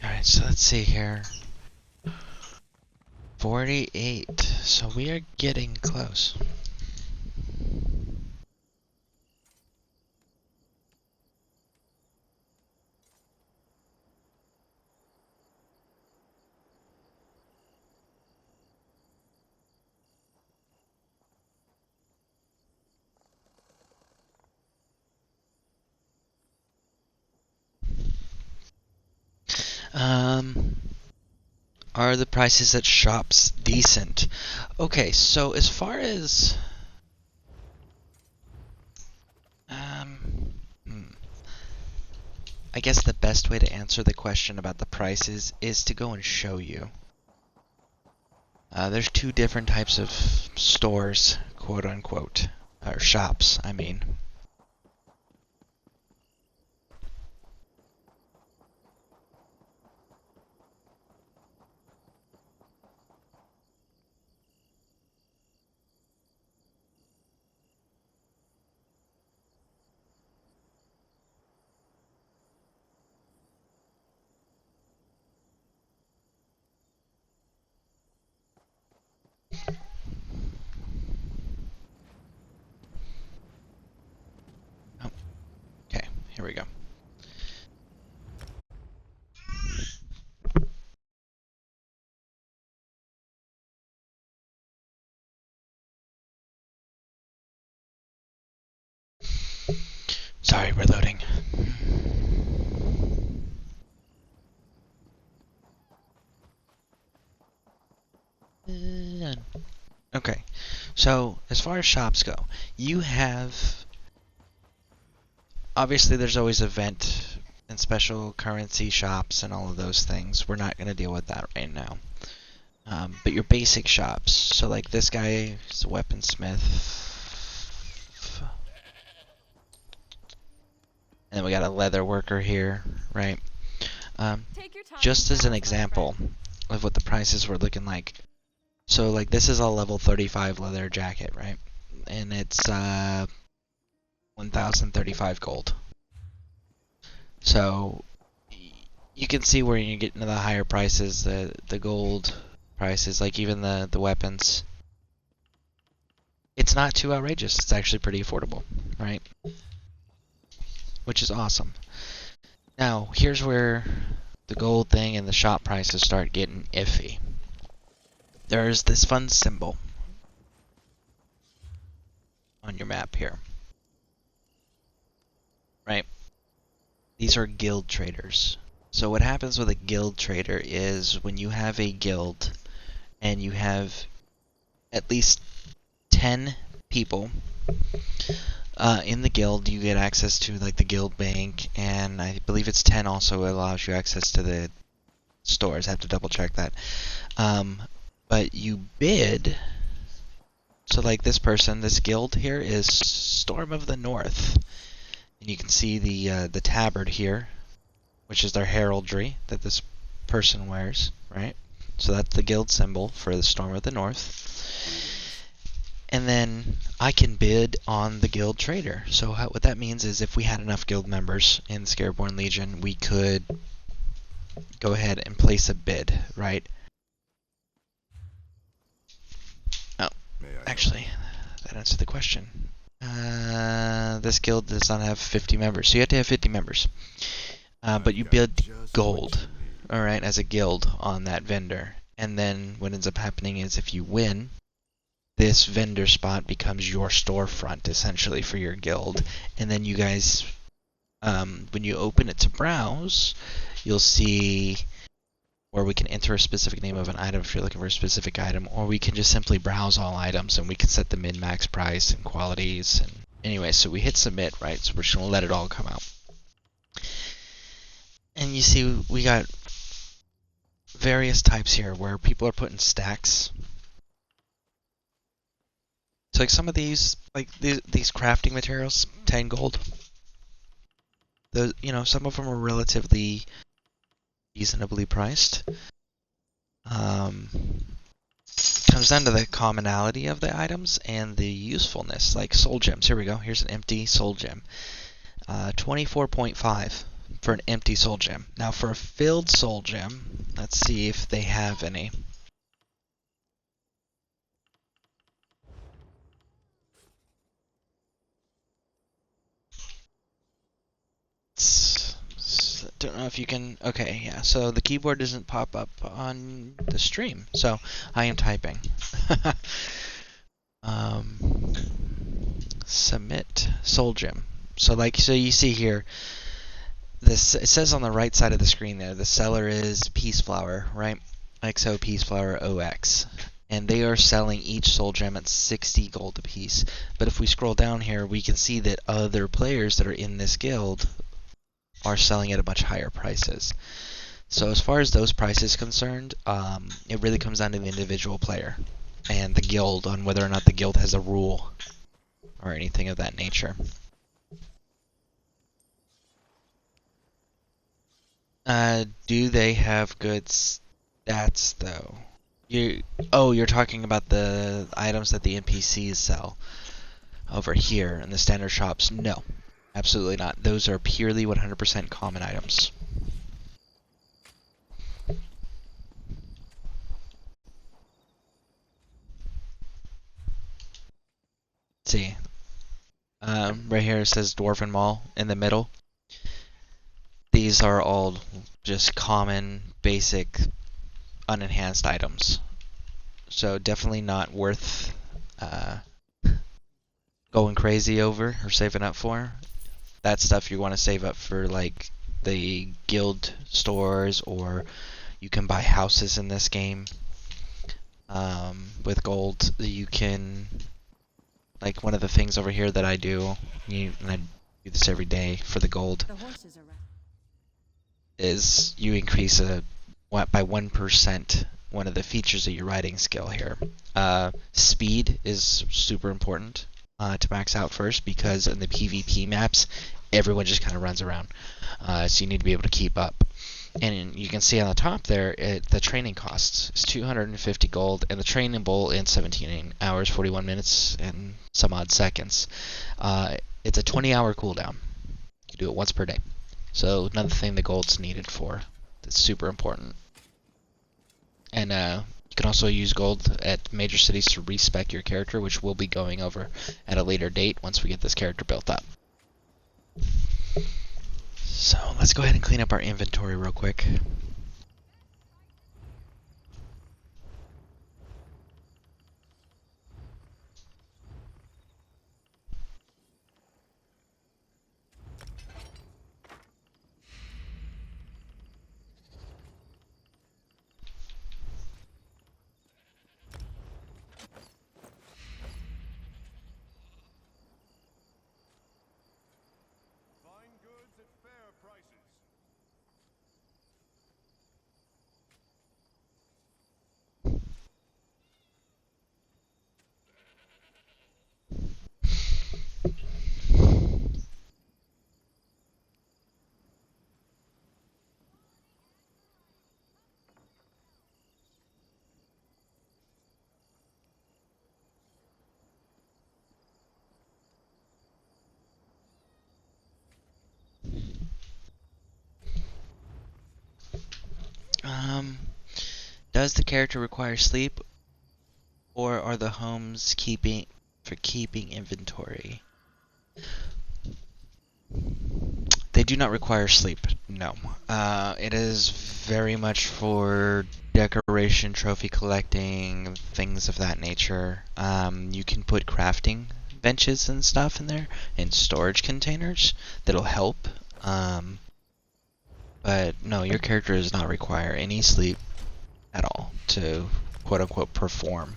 [SPEAKER 1] Alright, so let's see here. 48. So we are getting close. Are the prices at shops decent? Okay, so as far as I guess the best way to answer the question about the prices is to go and show you. There's two different types of stores, quote unquote, or shops, I mean. here we go. Sorry, we're loading. Okay, so as far as shops go, you have... Obviously, there's always event and special currency shops and all of those things. We're not going to deal with that right now. But your basic shops, so like this guy is a weaponsmith. And then we got a leather worker here, right? Just as an example of what the prices were looking like. So like this is a level 35 leather jacket, right? And it's 1,035 gold. So you can see where you get into the higher prices, the gold prices, like even the weapons. It's not too outrageous. It's actually pretty affordable, right? Which is awesome. Now, here's where the gold thing and the shop prices start getting iffy. There's this fun symbol on your map here, right? These are guild traders. So what happens with a guild trader is when you have a guild and you have at least 10 people in the guild, you get access to like the guild bank, and I believe it's 10 also allows you access to the stores. I have to double check that. But you bid. So like this person, this guild here is Storm of the North. And you can see the tabard here, which is their heraldry that this person wears, right? So that's the guild symbol for the Storm of the North. And then I can bid on the guild trader. So what that means is if we had enough guild members in the Scareborn Legion, we could go ahead and place a bid, right? Oh, actually, that answered the question. This guild does not have 50 members, so you have to have 50 members. But you bid gold, alright, as a guild on that vendor. And then what ends up happening is if you win, this vendor spot becomes your storefront, essentially, for your guild. And then you guys, when you open it to browse, you'll see where we can enter a specific name of an item if you're looking for a specific item, or we can just simply browse all items, and we can set the min-max price and qualities. And anyway, so we hit submit, right? So we're just going to let it all come out. And you see we got various types here where people are putting stacks. So like some of these, like these crafting materials, 10 gold. Some of them are relatively reasonably priced. Comes down to the commonality of the items and the usefulness, like soul gems. Here we go. Here's an empty soul gem. 24.5 for an empty soul gem. Now for a filled soul gem, let's see if they have any. Don't know if you can... Okay, yeah, so the keyboard doesn't pop up on the stream, so I am typing. Submit soul gem. So you see here, it says on the right side of the screen there, the seller is Peaceflower, right? XO Peaceflower OX. And they are selling each soul gem at 60 gold apiece. But if we scroll down here, we can see that other players that are in this guild are selling at a much higher prices. So as far as those prices concerned, it really comes down to the individual player and the guild on whether or not the guild has a rule or anything of that nature. Do they have good stats though? You're talking about the items that the NPCs sell over here in the standard shops? No, absolutely not. Those are purely 100% common items. Let's see. Right here it says Dwarven Mall in the middle. these are all just common, basic, unenhanced items. So definitely not worth going crazy over or saving up for. That stuff you want to save up for like the guild stores, or you can buy houses in this game with gold. You can, like one of the things over here that I do, and I do this every day for the gold,
[SPEAKER 10] The horses are
[SPEAKER 1] is you increase by 1% one of the features of your riding skill here. Speed is super important to max out first, because in the PvP maps, everyone just kind of runs around. So you need to be able to keep up. And you can see on the top there, the training costs is 250 gold, and the training bowl in 17 hours, 41 minutes, and some odd seconds. It's a 20-hour cooldown. You do it once per day. So another thing the gold's needed for. That's super important. And you can also use gold at major cities to respec your character, which we'll be going over at a later date once we get this character built up. So let's go ahead and clean up our inventory real quick.
[SPEAKER 7] Fine goods at fair prices.
[SPEAKER 1] Does the character require sleep, or are the homes keeping inventory? They do not require sleep, no. It is very much for decoration, trophy collecting, things of that nature. You can put crafting benches and stuff in there, and storage containers that'll help. But no, your character does not require any sleep at all to quote-unquote perform.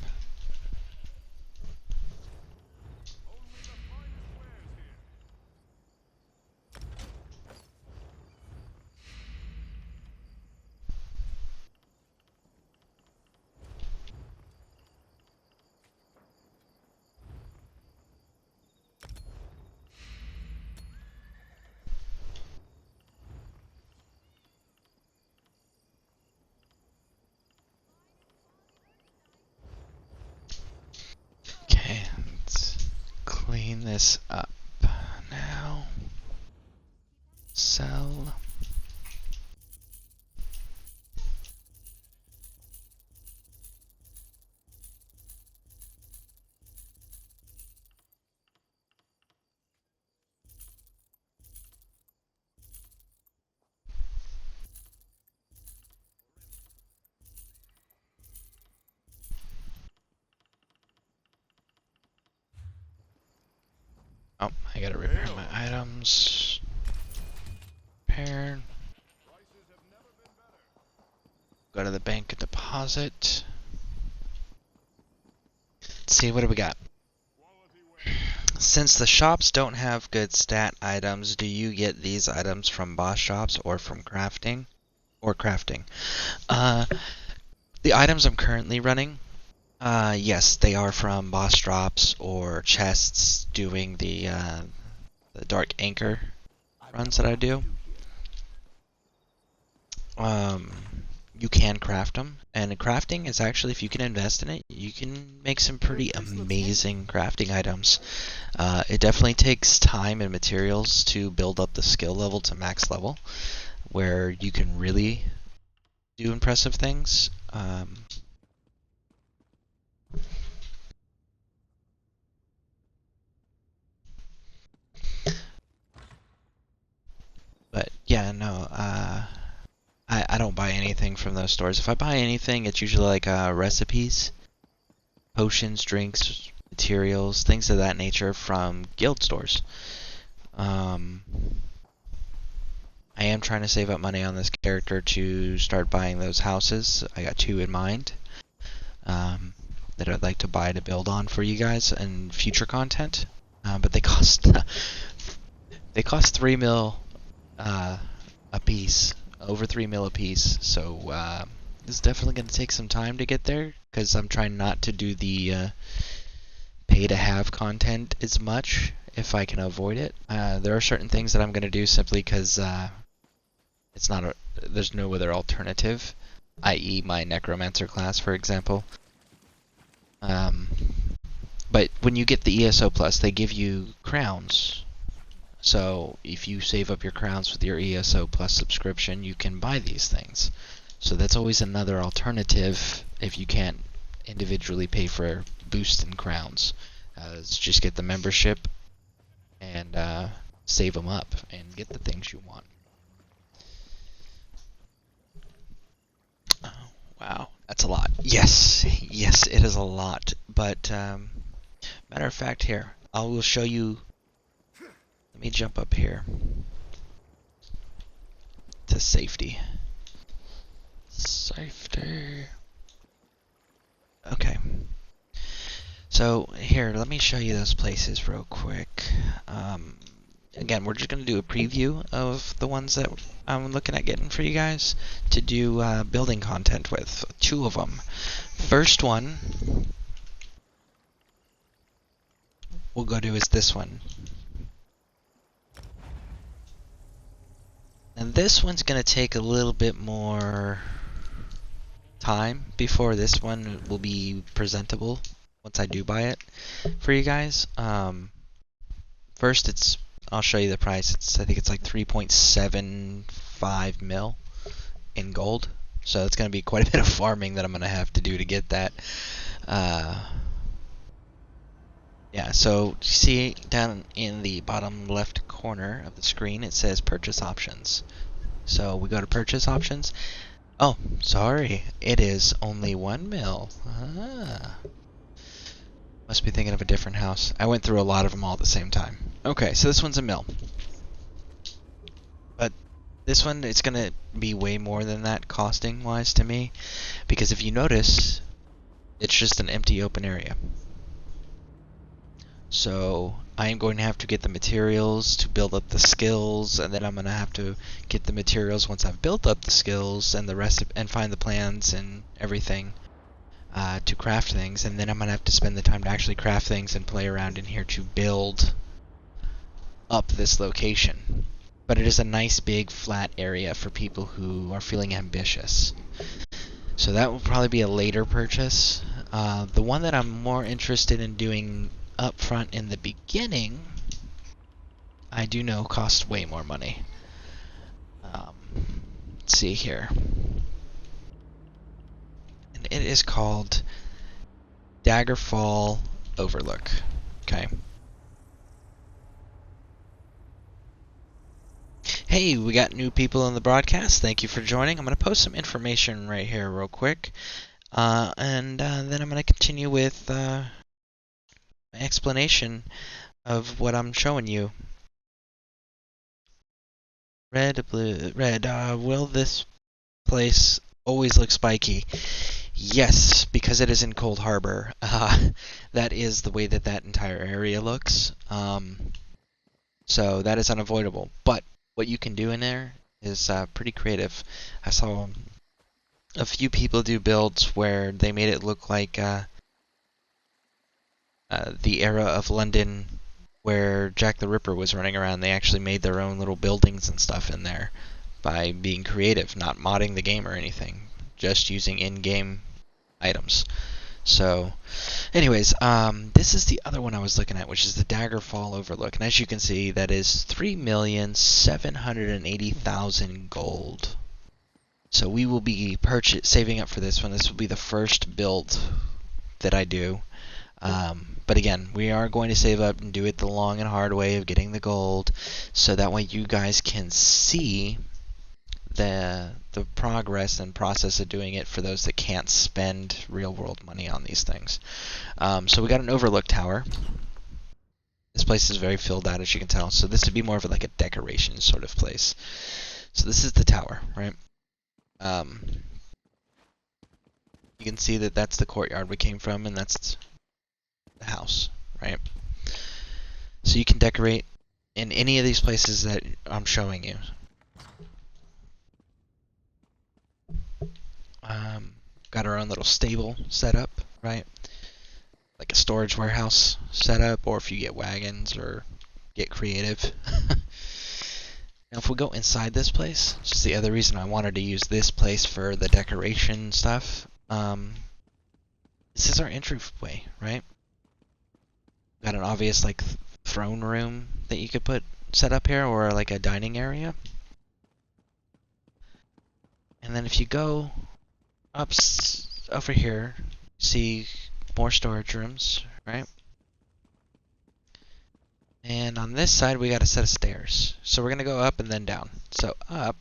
[SPEAKER 1] Okay, let's clean this up now. Sell. Oh, I gotta repair my items. Repair. Go to the bank and deposit. Let's see, what do we got? Since the shops don't have good stat items, do you get these items from boss shops or from crafting? Or crafting? The items I'm currently running, yes, they are from boss drops or chests doing the Dark Anchor runs that I do. You can craft them, and crafting is actually, if you can invest in it, you can make some pretty amazing crafting items. It definitely takes time and materials to build up the skill level to max level, where you can really do impressive things. But yeah, no, I don't buy anything from those stores. If I buy anything, it's usually like recipes, potions, drinks, materials, things of that nature from guild stores. I am trying to save up money on this character to start buying those houses. I got 2 in mind that I'd like to buy to build on for you guys and future content. But they cost 3 mil a piece, over 3 mil a piece. So it's definitely going to take some time to get there because I'm trying not to do the pay to have content as much if I can avoid it. There are certain things that I'm going to do simply because there's no other alternative, i.e. my necromancer class, for example. But when you get the ESO Plus, they give you crowns. So if you save up your crowns with your ESO Plus subscription, you can buy these things. So that's always another alternative if you can't individually pay for boost in crowns. Just get the membership and save them up and get the things you want. Oh, wow, that's a lot. Yes, it is a lot. But matter of fact, here I will show you. Let me jump up here to safety. Okay. So here, let me show you those places real quick. Again, we're just going to do a preview of the ones that I'm looking at getting for you guys to do building content with. 2 of them. First one we'll go to is this one. And this one's going to take a little bit more time before this one will be presentable once I do buy it for you guys. First, I'll show you the price. I think it's like 3.75 mil in gold. So it's going to be quite a bit of farming that I'm going to have to do to get that. Yeah, so you see down in the bottom left corner of the screen, it says purchase options. So we go to purchase options. Oh, sorry, it is only 1 mil. Must be thinking of a different house. I went through a lot of them all at the same time. Okay, so this one's a mil. But this one, it's going to be way more than that costing-wise to me. Because if you notice, it's just an empty open area. So I am going to have to get the materials to build up the skills, and then I'm going to have to get the materials once I've built up the skills and the rest and find the plans and everything to craft things, and then I'm going to have to spend the time to actually craft things and play around in here to build up this location. But it is a nice big flat area for people who are feeling ambitious. So that will probably be a later purchase. The one that I'm more interested in doing up front in the beginning, I do know costs way more money. Let's see here. And it is called Daggerfall Overlook. Okay. Hey, we got new people on the broadcast. Thank you for joining. I'm going to post some information right here real quick. And then I'm going to continue with my explanation of what I'm showing you. Red, blue, red. Will this place always look spiky? Yes, because it is in Cold Harbor. That is the way that entire area looks. So that is unavoidable. But what you can do in there is pretty creative. I saw a few people do builds where they made it look like the era of London where Jack the Ripper was running around. They actually made their own little buildings and stuff in there by being creative, not modding the game or anything, just using in-game items. So, anyways, this is the other one I was looking at, which is the Daggerfall Overlook. And as you can see, that is 3,780,000 gold. So we will be saving up for this one. This will be the first build that I do. But again, we are going to save up and do it the long and hard way of getting the gold, so that way you guys can see the progress and process of doing it for those that can't spend real world money on these things. So we got an overlook tower. This place is very filled out, as you can tell. So this would be more of like a decoration sort of place. So this is the tower, right? You can see that that's the courtyard we came from, and that's the house, right? So you can decorate in any of these places that I'm showing you. Got our own little stable set up, right? Like a storage warehouse setup, or if you get wagons or get creative. Now if we go inside this place, which is the other reason I wanted to use this place for the decoration stuff, this is our entryway, right? Got an obvious like throne room that you could set up here, or like a dining area. And then if you go up over here, see more storage rooms, right? And on this side, we got a set of stairs. So we're going to go up and then down. So up,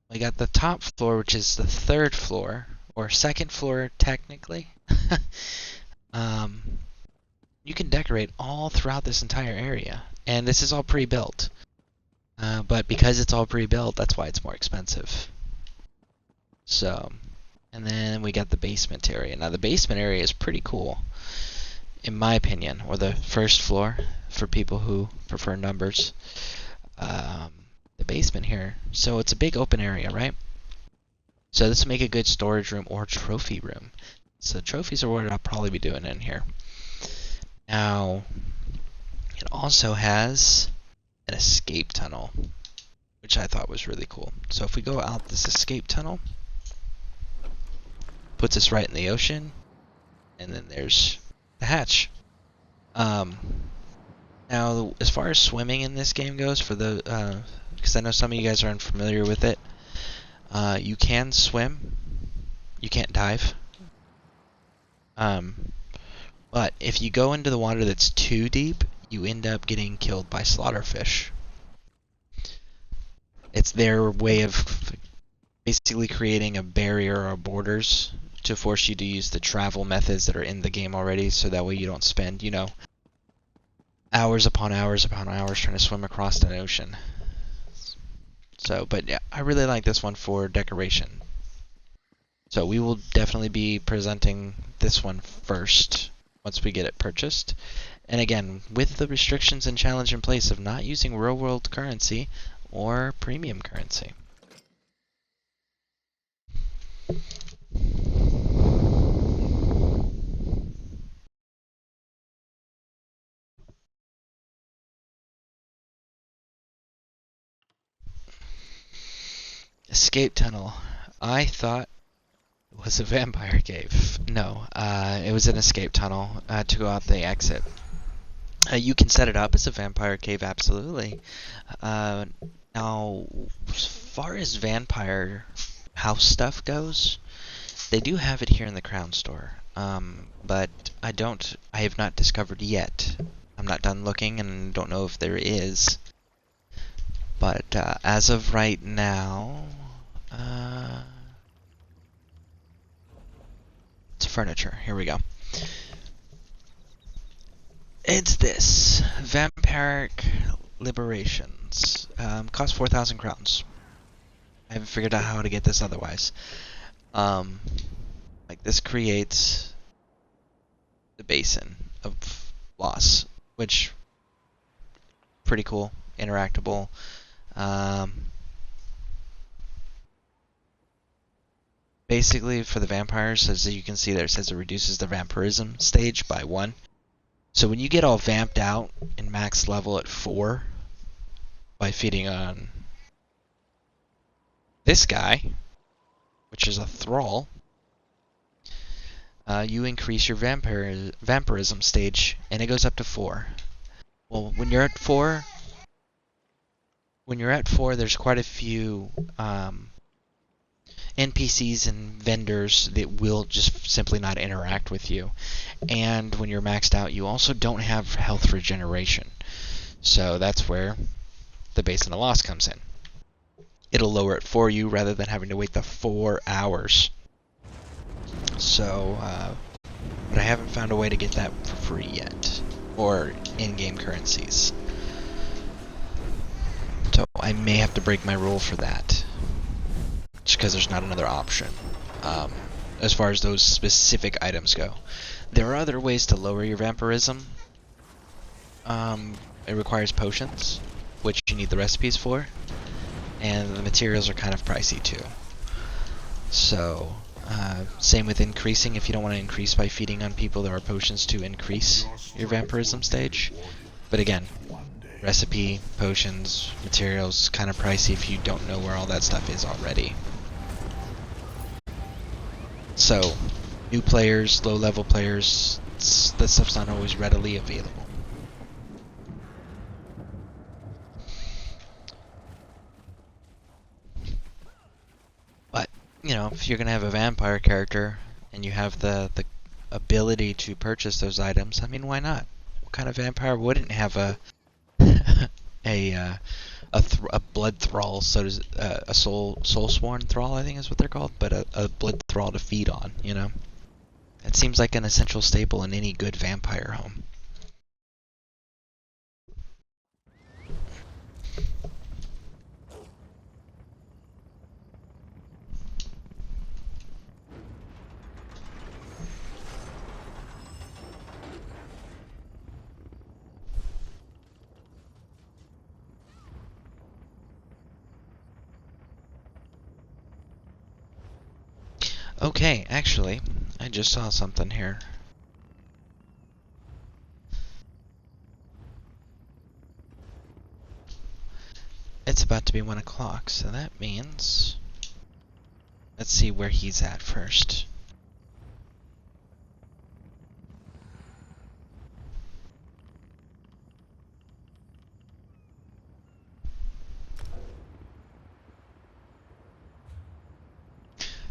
[SPEAKER 1] we got the top floor, which is the third floor, or second floor technically. You can decorate all throughout this entire area. And this is all pre-built. But because it's all pre-built, that's why it's more expensive. So, and then we got the basement area. Now the basement area is pretty cool, in my opinion, or the first floor for people who prefer numbers. The basement here. So it's a big open area, right? So this will make a good storage room or trophy room. So trophies are what I'll probably be doing in here. Now, it also has an escape tunnel, which I thought was really cool. So if we go out this escape tunnel, puts us right in the ocean, and then there's the hatch. Now, as far as swimming in this game goes, for the because I know some of you guys are unfamiliar with it, you can swim, you can't dive. But if you go into the water that's too deep, you end up getting killed by slaughterfish. It's their way of basically creating a barrier or borders to force you to use the travel methods that are in the game already, so that way you don't spend, hours upon hours upon hours trying to swim across an ocean. So, but yeah, I really like this one for decoration. So we will definitely be presenting this one first once we get it purchased. And again, with the restrictions and challenge in place of not using real world currency or premium currency. Escape tunnel. I thought it was a vampire cave. No, it was an escape tunnel to go out the exit. You can set it up as a vampire cave, absolutely. Now, as far as vampire house stuff goes, they do have it here in the Crown Store. But I have not discovered yet. I'm not done looking and don't know if there is. But as of right now, it's furniture. Here we go. It's this Vampiric Liberations. Costs 4,000 crowns. I haven't figured out how to get this otherwise. Like this creates the basin of loss, which pretty cool, interactable. Basically, for the vampires, as you can see there, it says it reduces the vampirism stage by 1. So when you get all vamped out in max level at 4 by feeding on this guy, which is a thrall, you increase your vampirism stage, and it goes up to 4. Well, when you're at 4, there's quite a few NPCs and vendors that will just simply not interact with you. And when you're maxed out, you also don't have health regeneration. So that's where the Basin of Loss comes in. It'll lower it for you rather than having to wait the 4 hours. So, but I haven't found a way to get that for free yet, or in-game currencies. So I may have to break my rule for that, just because there's not another option. As far as those specific items go, there are other ways to lower your vampirism. It requires potions, which you need the recipes for, and the materials are kind of pricey too. So, same with increasing. If you don't want to increase by feeding on people, there are potions to increase your vampirism stage. But again, recipe, potions, materials, kind of pricey if you don't know where all that stuff is already. So, new players, low-level players, that stuff's not always readily available. But, you know, if you're going to have a vampire character and you have the ability to purchase those items, I mean, why not? What kind of vampire wouldn't have a a blood thrall, so does a soul-sworn thrall, I think is what they're called, but a blood thrall to feed on, you know? It seems like an essential staple in any good vampire home. Okay, actually, I just saw something here. It's about to be 1 o'clock, so that means... Let's see where he's at first.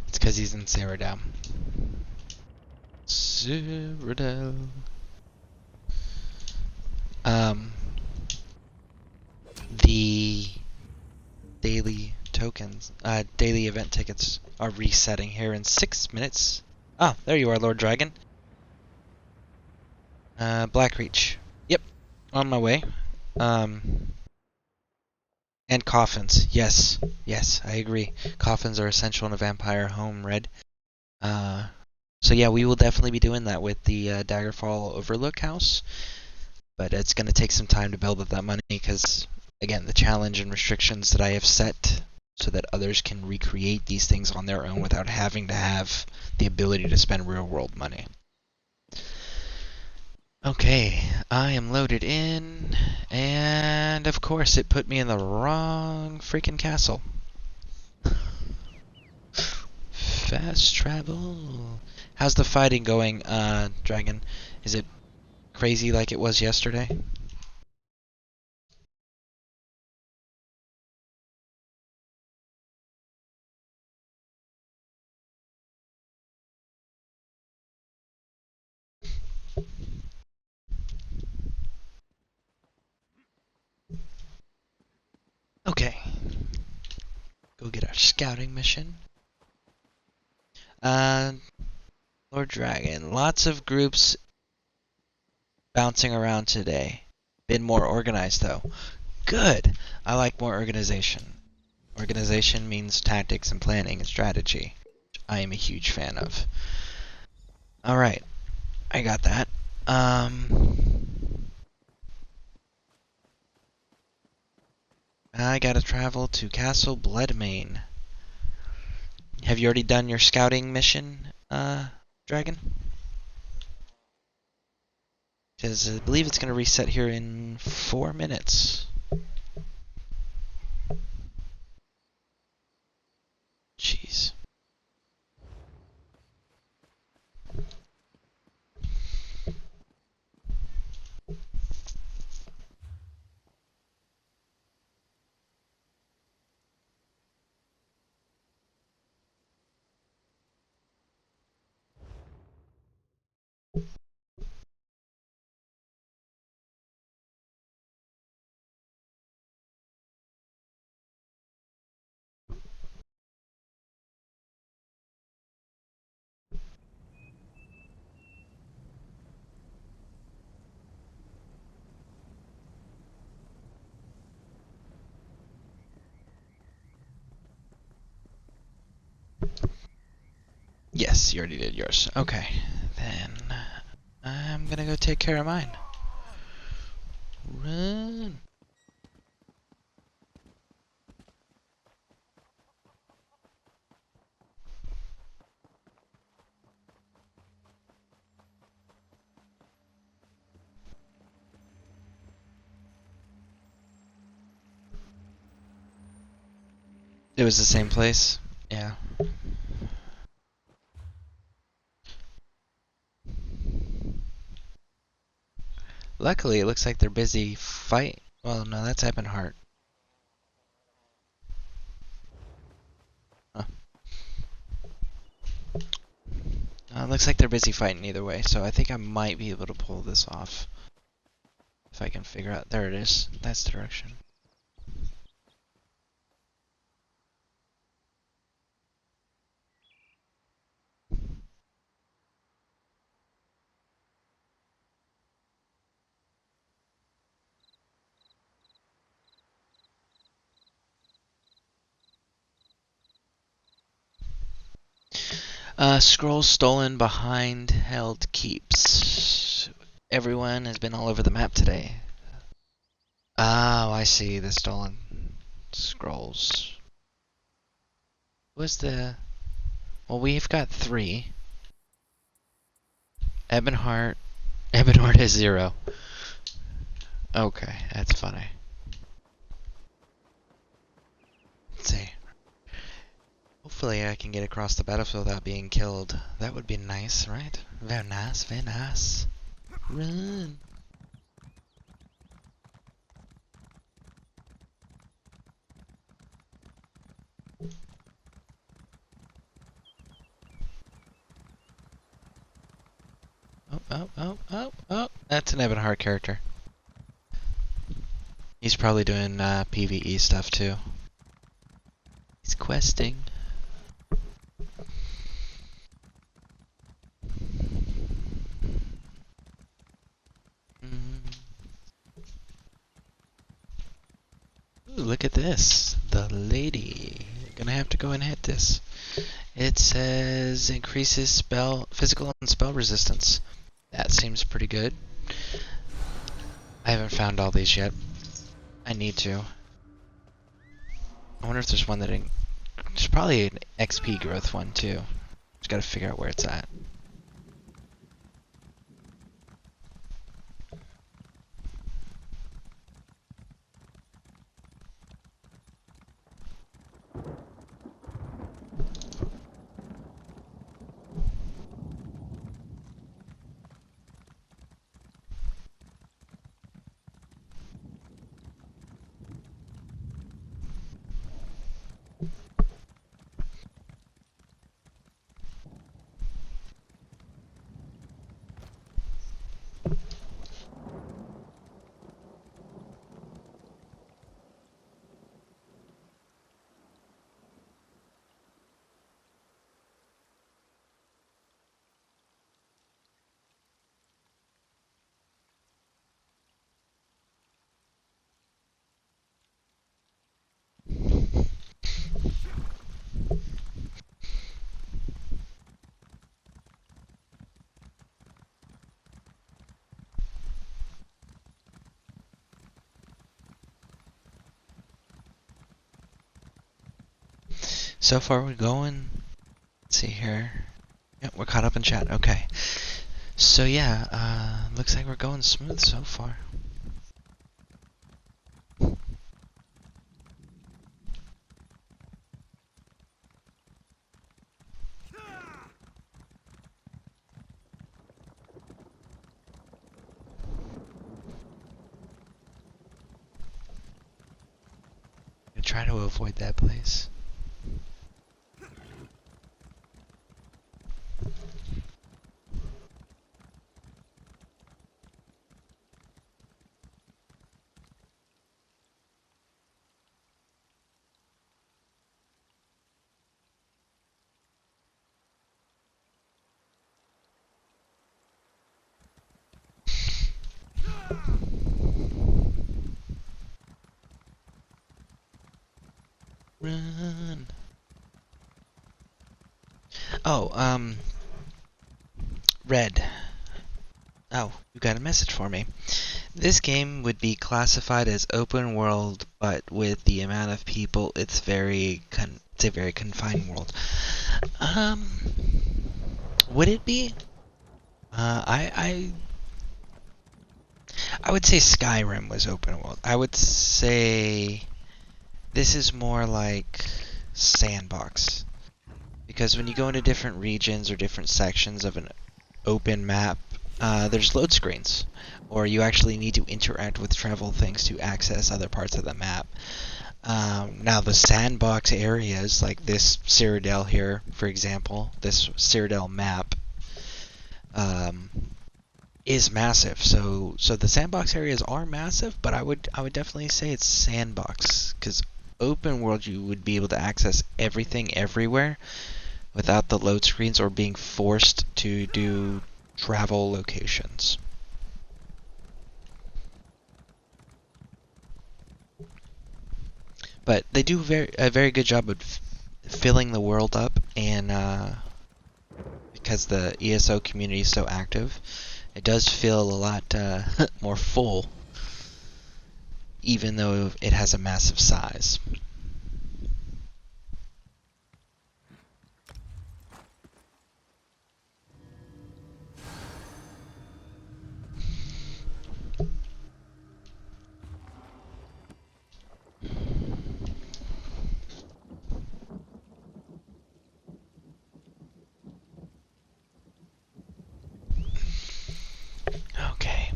[SPEAKER 1] It's because he's in Cyrodiil. Cyrodiil. The daily tokens, daily event tickets are resetting here in 6 minutes. Ah, there you are, Lord Dragon. Blackreach. Yep, on my way. And coffins. Yes, yes, I agree. Coffins are essential in a vampire home, Red. So yeah, we will definitely be doing that with the Daggerfall Overlook house. But it's going to take some time to build up that money because, again, the challenge and restrictions that I have set so that others can recreate these things on their own without having to have the ability to spend real-world money. Okay, I am loaded in, and of course it put me in the wrong freaking castle. Fast travel. How's the fighting going, Dragon? Is it crazy like it was yesterday? Okay. Go get our scouting mission. Lord Dragon. Lots of groups bouncing around today. Been more organized, though. Good! I like more organization. Organization means tactics and planning and strategy, which I am a huge fan of. Alright. I got that. I gotta travel to Castle Bloodmane. Have you already done your scouting mission, Dragon? Because I believe it's gonna reset here in 4 minutes. Jeez. Yes, you already did yours. Okay, then I'm gonna go take care of mine. Run. It was the same place? Yeah. Luckily, it looks like they're busy fight. Well, no, that's Ebonheart. Huh. Looks like they're busy fighting either way, so I think I might be able to pull this off. If I can figure out. There it is. That's the direction. Scrolls stolen behind held keeps. Everyone has been all over the map today. Oh, I see. The stolen scrolls. What's the... Well, we've got 3. Ebonheart. Ebonheart has 0. Okay, that's funny. Let's see. Hopefully I can get across the battlefield without being killed. That would be nice, right? Very nice, very nice. Run. Oh. That's an Ebonheart character. He's probably doing PvE stuff too. He's questing. Ooh, look at this. The lady. Gonna have to go and hit this. It says increases physical and spell resistance. That seems pretty good. I haven't found all these yet. I need to. I wonder if there's one that... There's probably an XP growth one too. Just gotta figure out where it's at. So far we're going. Let's see here. Yep, we're caught up in chat. Okay. So yeah, looks like we're going smooth so far. I'm gonna try to avoid that place. Run. Oh, Red. Oh, you got a message for me. This game would be classified as open world, but with the amount of people, it's a very confined world. Would it be? I would say Skyrim was open world. I would say this is more like sandbox. Because when you go into different regions or different sections of an open map, there's load screens. Or you actually need to interact with travel things to access other parts of the map. Now the sandbox areas, like this Cyrodiil here, for example, this Cyrodiil map, is massive. So the sandbox areas are massive, but I would definitely say it's sandbox, because open world you would be able to access everything everywhere without the load screens or being forced to do travel locations. But they do a very good job of filling the world up, and because the ESO community is so active, it does feel a lot more full, even though it has a massive size. Okay.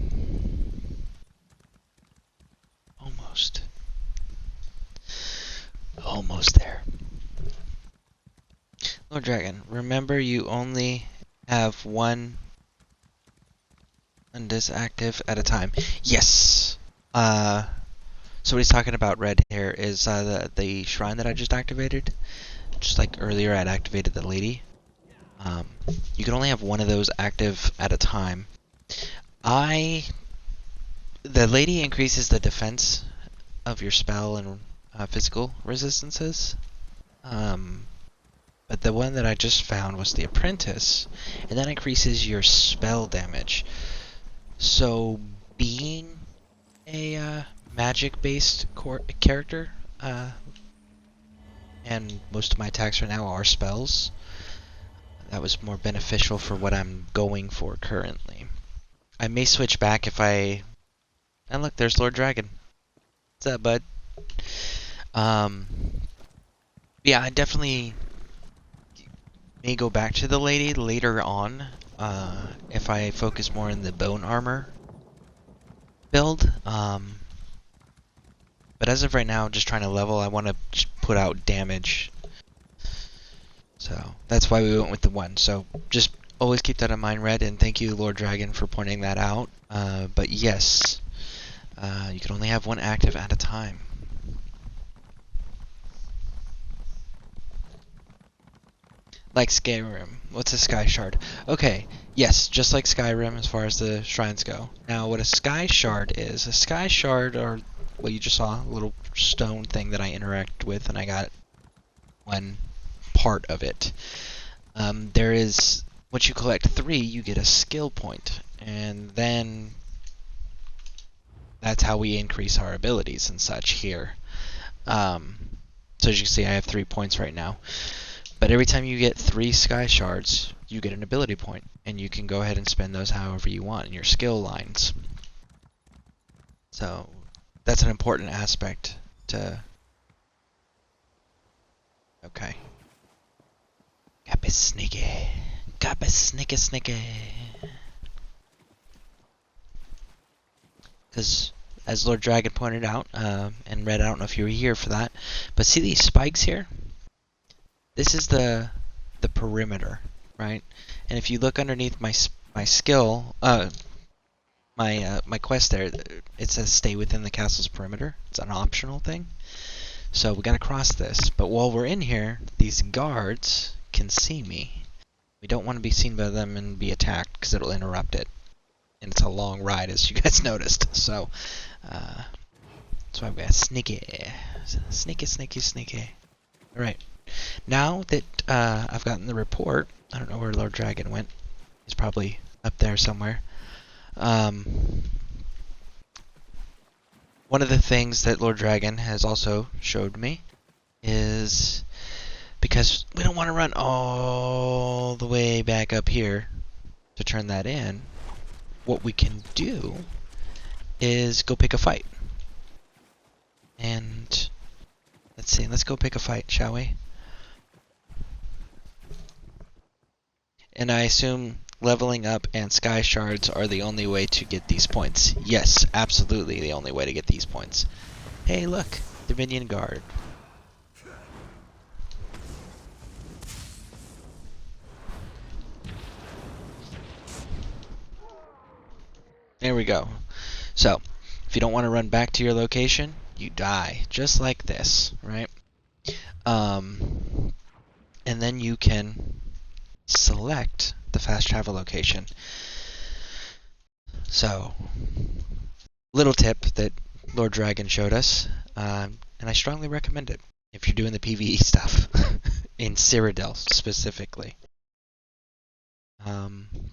[SPEAKER 1] Almost. Almost there. Lord Dragon, remember you only have one undis active at a time. Yes! So what he's talking about, Red, here, is the shrine that I just activated. Just like earlier I'd activated the lady. You can only have one of those active at a time. The lady increases the defense of your spell and physical resistances. But the one that I just found was the apprentice, and that increases your spell damage. So being a magic-based character, and most of my attacks right now are spells, that was more beneficial for what I'm going for currently. I may switch back if I... And look, there's Lord Dragon. What's up, bud? Yeah, I definitely may go back to the lady later on, if I focus more on the bone armor build. But as of right now, just trying to level, I want to put out damage. So that's why we went with the one. So just always keep that in mind, Red, and thank you, Lord Dragon, for pointing that out. But yes, you can only have one active at a time. Like Skyrim. What's a Sky Shard? Okay, yes, just like Skyrim as far as the shrines go. Now, what a Sky Shard is, a Sky Shard, or what you just saw, a little stone thing that I interact with, and I got one part of it. There is, once you collect 3, you get a skill point, and then that's how we increase our abilities and such here. So as you can see, I have 3 points right now. But every time you get 3 Sky Shards, you get an ability point, and you can go ahead and spend those however you want in your skill lines. So that's an important aspect to... Okay. Gotta sneaky. Gotta sneaky. Because, as Lord Dragon pointed out, and Red, I don't know if you were here for that, but see these spikes here? This is the perimeter, right? And if you look underneath my skill, my quest there, it says stay within the castle's perimeter. It's an optional thing. So we gotta cross this. But while we're in here, these guards can see me. We don't want to be seen by them and be attacked because it'll interrupt it. And it's a long ride, as you guys noticed. So that's why we got sneaky. Alright. Now that I've gotten the report, I don't know where Lord Dragon went. He's probably up there somewhere. One of the things that Lord Dragon has also showed me is, because we don't want to run all the way back up here to turn that in, what we can do is go pick a fight. And let's see, let's go pick a fight, shall we? And I assume leveling up and sky shards are the only way to get these points. Yes, absolutely the only way to get these points. Hey, look, Dominion Guard. There we go. So, if you don't want to run back to your location, you die, just like this, right? And then you can select the fast travel location. So, little tip that Lord Dragon showed us, and I strongly recommend it if you're doing the PvE stuff, in Cyrodiil specifically.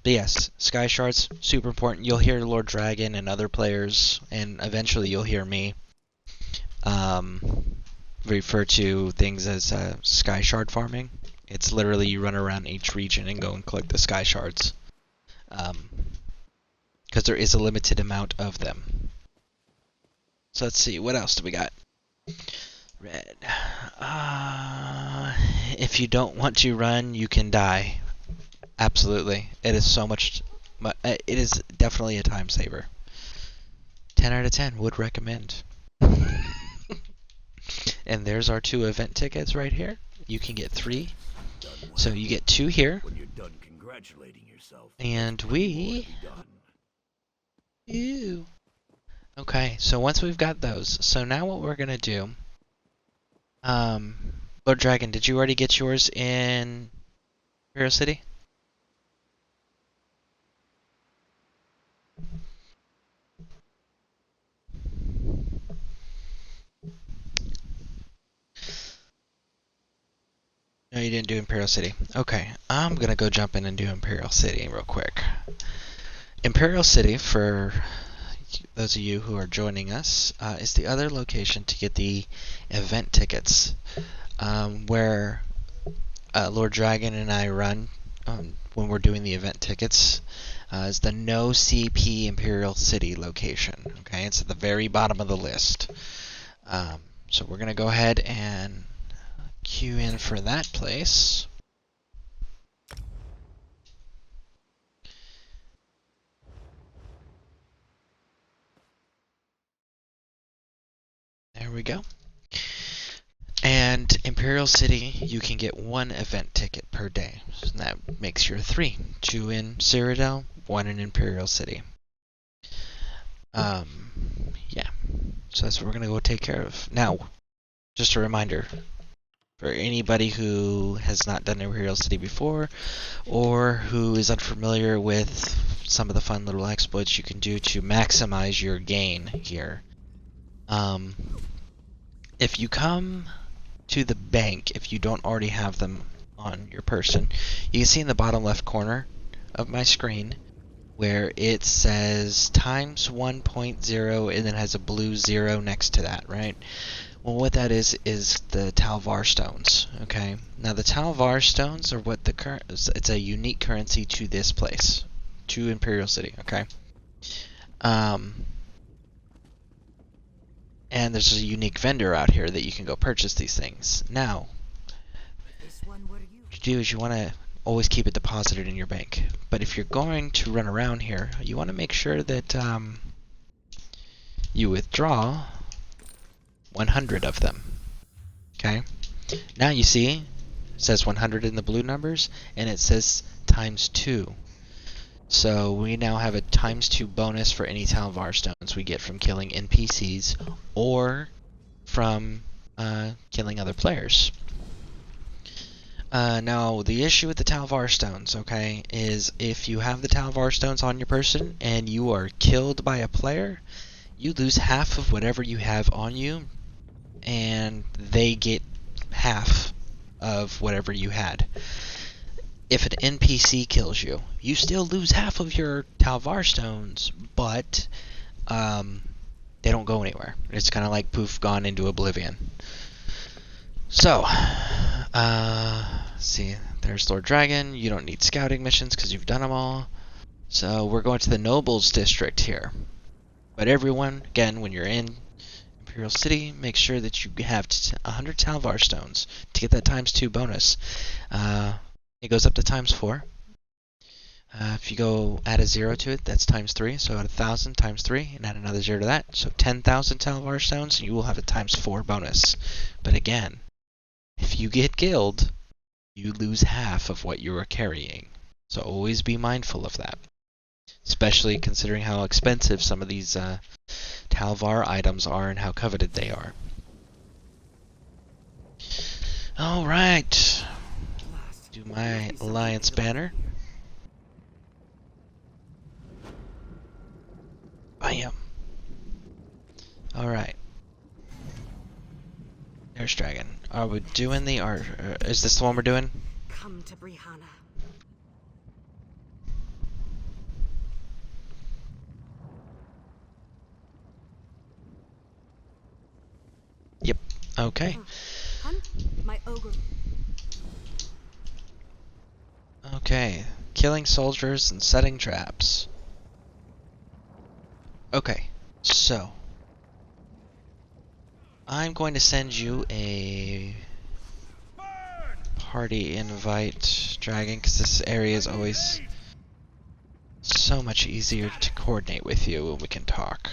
[SPEAKER 1] But yes, Sky Shards, super important. You'll hear Lord Dragon and other players, and eventually you'll hear me refer to things as Sky Shard farming. It's literally you run around each region and go and collect the Sky Shards. Because there is a limited amount of them. So let's see, what else do we got? Red. If you don't want to run, you can die. Absolutely. It is so much... It is definitely a time saver. 10 out of 10. Would recommend. And there's our 2 event tickets right here. You can get 3. So you get 2 here.
[SPEAKER 13] When you're done congratulating yourself.
[SPEAKER 1] And we... Ew. Okay, so once we've got those, so now what we're going to do... Lord Dragon, did you already get yours in Imperial City? No, you didn't do Imperial City. Okay, I'm going to go jump in and do Imperial City real quick. Imperial City, for those of you who are joining us, is the other location to get the event tickets, where Lord Dragon and I run when we're doing the event tickets. Is the No CP Imperial City location. Okay, it's at the very bottom of the list. So we're going to go ahead and queue in for that place. There we go. And Imperial City, you can get 1 event ticket per day. So that makes your 3. 2 in Cyrodiil, 1 in Imperial City. Yeah. So that's what we're going to go take care of. Now, just a reminder, for anybody who has not done Imperial City before, or who is unfamiliar with some of the fun little exploits you can do to maximize your gain here. If you come to the bank, if you don't already have them on your person, you can see in the bottom left corner of my screen where it says times 1.0 and then has a blue 0 next to that, right? Well, what that is the Talvar stones, okay? Now, the Talvar stones are what it's a unique currency to this place, to Imperial City, okay? And there's a unique vendor out here that you can go purchase these things. Now, what you do is you want to always keep it deposited in your bank. But if you're going to run around here, you want to make sure that you withdraw 100 of them. Okay? Now you see, it says 100 in the blue numbers, and it says times 2. So we now have a times 2 bonus for any Talvar stones we get from killing NPCs or from killing other players. Now, the issue with the Talvar stones, okay, is if you have the Talvar stones on your person and you are killed by a player, you lose half of whatever you have on you, and they get half of whatever you had. if an NPC kills you, you still lose half of your Talvar stones, but they don't go anywhere. It's kind of like poof, gone into oblivion. So, see, there's Lord Dragon. You don't need scouting missions because you've done them all. So we're going to the Nobles District here. But everyone, again, when you're in Imperial City, make sure that you have 100 Talvar stones to get that ×2 bonus. It goes up to ×4. If you go add a 0 to it, that's ×3. So add 1,000 ×3 and add another 0 to that. So 10,000 Talvar stones, you will have a ×4 bonus. But again, if you get killed, you lose half of what you are carrying. So always be mindful of that. Especially considering how expensive some of these Talvar items are and how coveted they are. Alright. Do my Alliance banner. Bam. Alright. There's Dragon. Are we doing the art? Is this the one we're doing?
[SPEAKER 14] Come to Brihanna.
[SPEAKER 1] Yep. Okay.
[SPEAKER 14] Hunt my ogre.
[SPEAKER 1] Okay. Killing soldiers and setting traps. Okay. So. I'm going to send you a party invite, Dragon, because this area is always so much easier to coordinate with you when we can talk.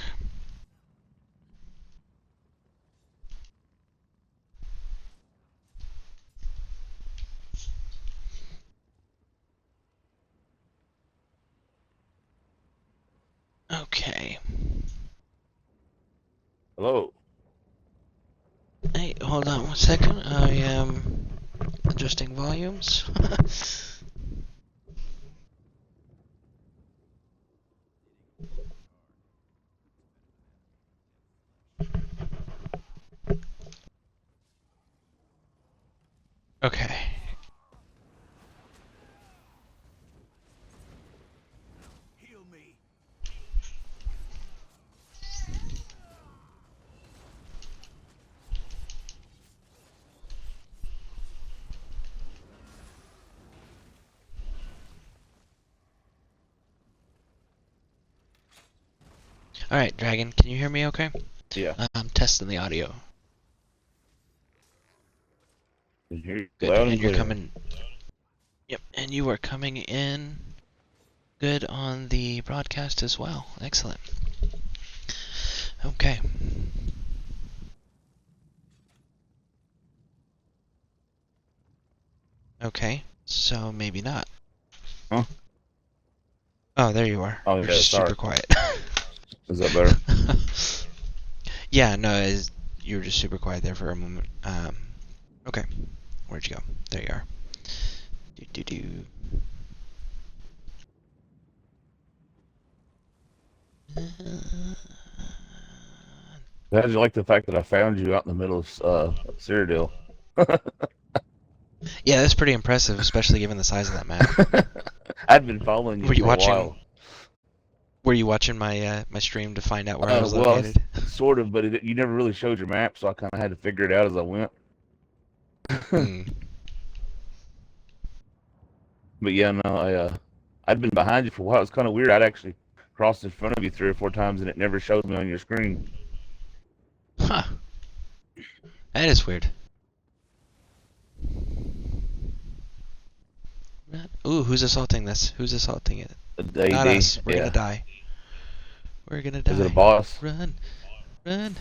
[SPEAKER 1] Okay.
[SPEAKER 16] Hello.
[SPEAKER 1] Hey, hold on 1 second. I am adjusting volumes. Okay. Alright, Dragon, can you hear me okay?
[SPEAKER 16] Yeah.
[SPEAKER 1] I'm testing the audio. Good,
[SPEAKER 16] Loud
[SPEAKER 1] and you're
[SPEAKER 16] clear.
[SPEAKER 1] coming... Yep, and you are coming in good on the broadcast as well. Excellent. Okay. Okay, so maybe not.
[SPEAKER 16] Huh?
[SPEAKER 1] Oh, there you are.
[SPEAKER 16] Oh,
[SPEAKER 1] You're
[SPEAKER 16] yeah, sorry.
[SPEAKER 1] super quiet.
[SPEAKER 16] Is that better?
[SPEAKER 1] Yeah, no, you were just super quiet there for a moment. Okay. Where'd you go? There you are.
[SPEAKER 16] How'd you like the fact that I found you out in the middle of Cyrodiil?
[SPEAKER 1] Yeah, that's pretty impressive, especially given the size of that map.
[SPEAKER 16] I'd been following you for a while.
[SPEAKER 1] Were you watching my my stream to find out where I was located?
[SPEAKER 16] Sort of, but you never really showed your map, so I kind of had to figure it out as I went. But yeah, no, I'd been behind you for a while. It was kind of weird. I'd actually crossed in front of you 3 or 4 times, and it never showed me on your screen.
[SPEAKER 1] Huh. That is weird. Ooh, who's assaulting this? Who's assaulting it? Not us. We're gonna die. We're gonna die.
[SPEAKER 16] Is it a boss?
[SPEAKER 1] Run. Run.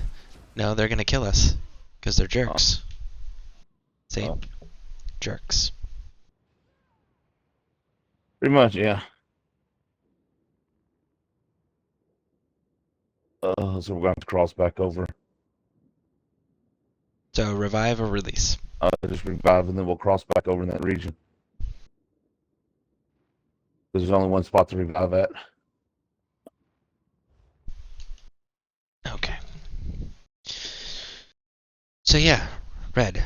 [SPEAKER 1] No, they're gonna kill us. Because they're jerks. See? Jerks.
[SPEAKER 16] Pretty much, yeah. So we're going to have to cross back over.
[SPEAKER 1] So, revive or release?
[SPEAKER 16] Just revive, and then we'll cross back over in that region. Because there's only one spot to revive at.
[SPEAKER 1] Okay. So yeah, Red,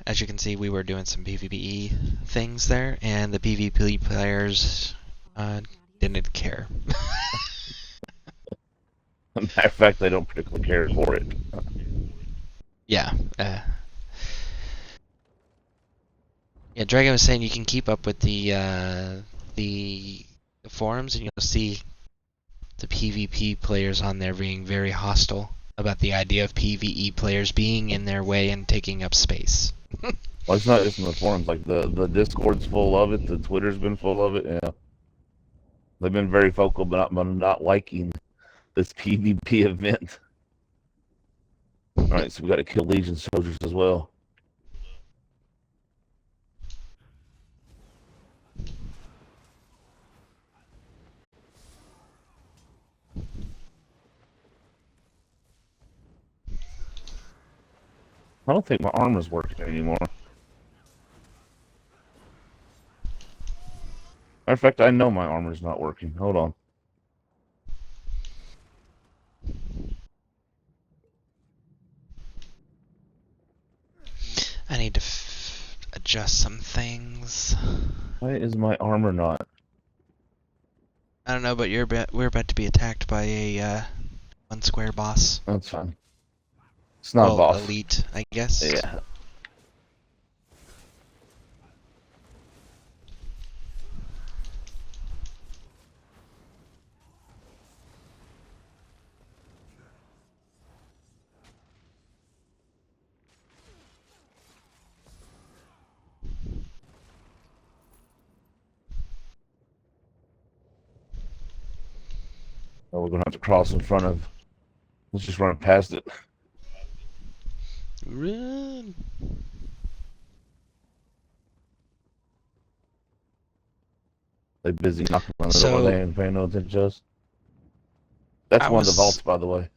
[SPEAKER 1] as you can see, we were doing some PvE things there, and the PvP players didn't care.
[SPEAKER 16] Matter of fact, they don't particularly care for it.
[SPEAKER 1] Yeah. Yeah, Dragon was saying you can keep up with the forums, and you'll see the PvP players on there being very hostile about the idea of PvE players being in their way and taking up space.
[SPEAKER 16] Well, it's not just in the forums. Like the Discord's full of it. The Twitter's been full of it. Yeah, they've been very vocal about not liking this PvP event. All right, so we got to kill Legion soldiers as well. I don't think my armor's working anymore. Matter of fact, I know my armor's not working. Hold on.
[SPEAKER 1] I need to adjust some things.
[SPEAKER 16] Why is my armor not?
[SPEAKER 1] I don't know, but we're about to be attacked by a one square boss.
[SPEAKER 16] That's fine. It's not a boss.
[SPEAKER 1] Elite, I guess.
[SPEAKER 16] Yeah. Oh, we're gonna have to cross in front of. Let's just run past it.
[SPEAKER 1] Run.
[SPEAKER 16] They busy knocking on the door. They ain't paying no attention to us. That's one of the vaults, by the way.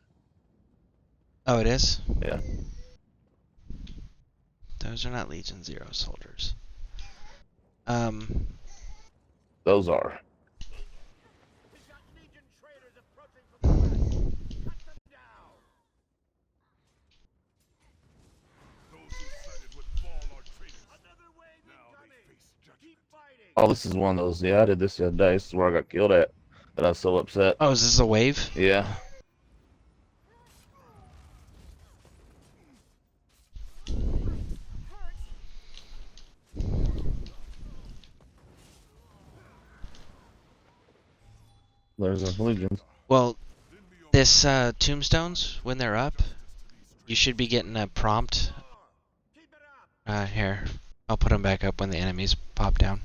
[SPEAKER 1] Oh, it is?
[SPEAKER 16] Yeah.
[SPEAKER 1] Those are not Legion Zero soldiers.
[SPEAKER 16] Those are. Oh, this is one of those. Yeah, I did this the other day. This is where I got killed at. And I was so upset.
[SPEAKER 1] Oh, is this a wave?
[SPEAKER 16] Yeah. There's our legions.
[SPEAKER 1] Well, this tombstones, when they're up, you should be getting a prompt. Here. I'll put them back up when the enemies pop down.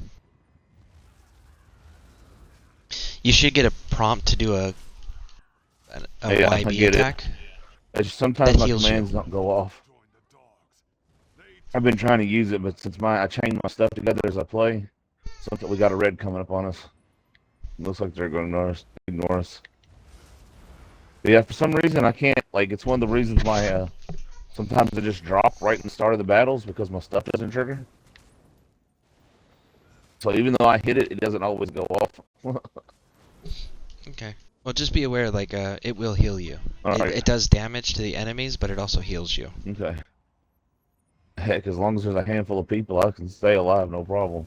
[SPEAKER 1] You should get a prompt to do a YB attack.
[SPEAKER 16] Sometimes my commands don't go off. I've been trying to use it, but since I chain my stuff together as I play, something we got a red coming up on us. Looks like they're going to ignore us. But yeah, for some reason I can't. Like, it's one of the reasons why sometimes I just drop right in the start of the battles because my stuff doesn't trigger. So even though I hit it, it doesn't always go off.
[SPEAKER 1] Okay. Well, just be aware, like, it will heal you. It does damage to the enemies, but it also heals you.
[SPEAKER 16] Okay. Heck, as long as there's a handful of people, I can stay alive, no problem.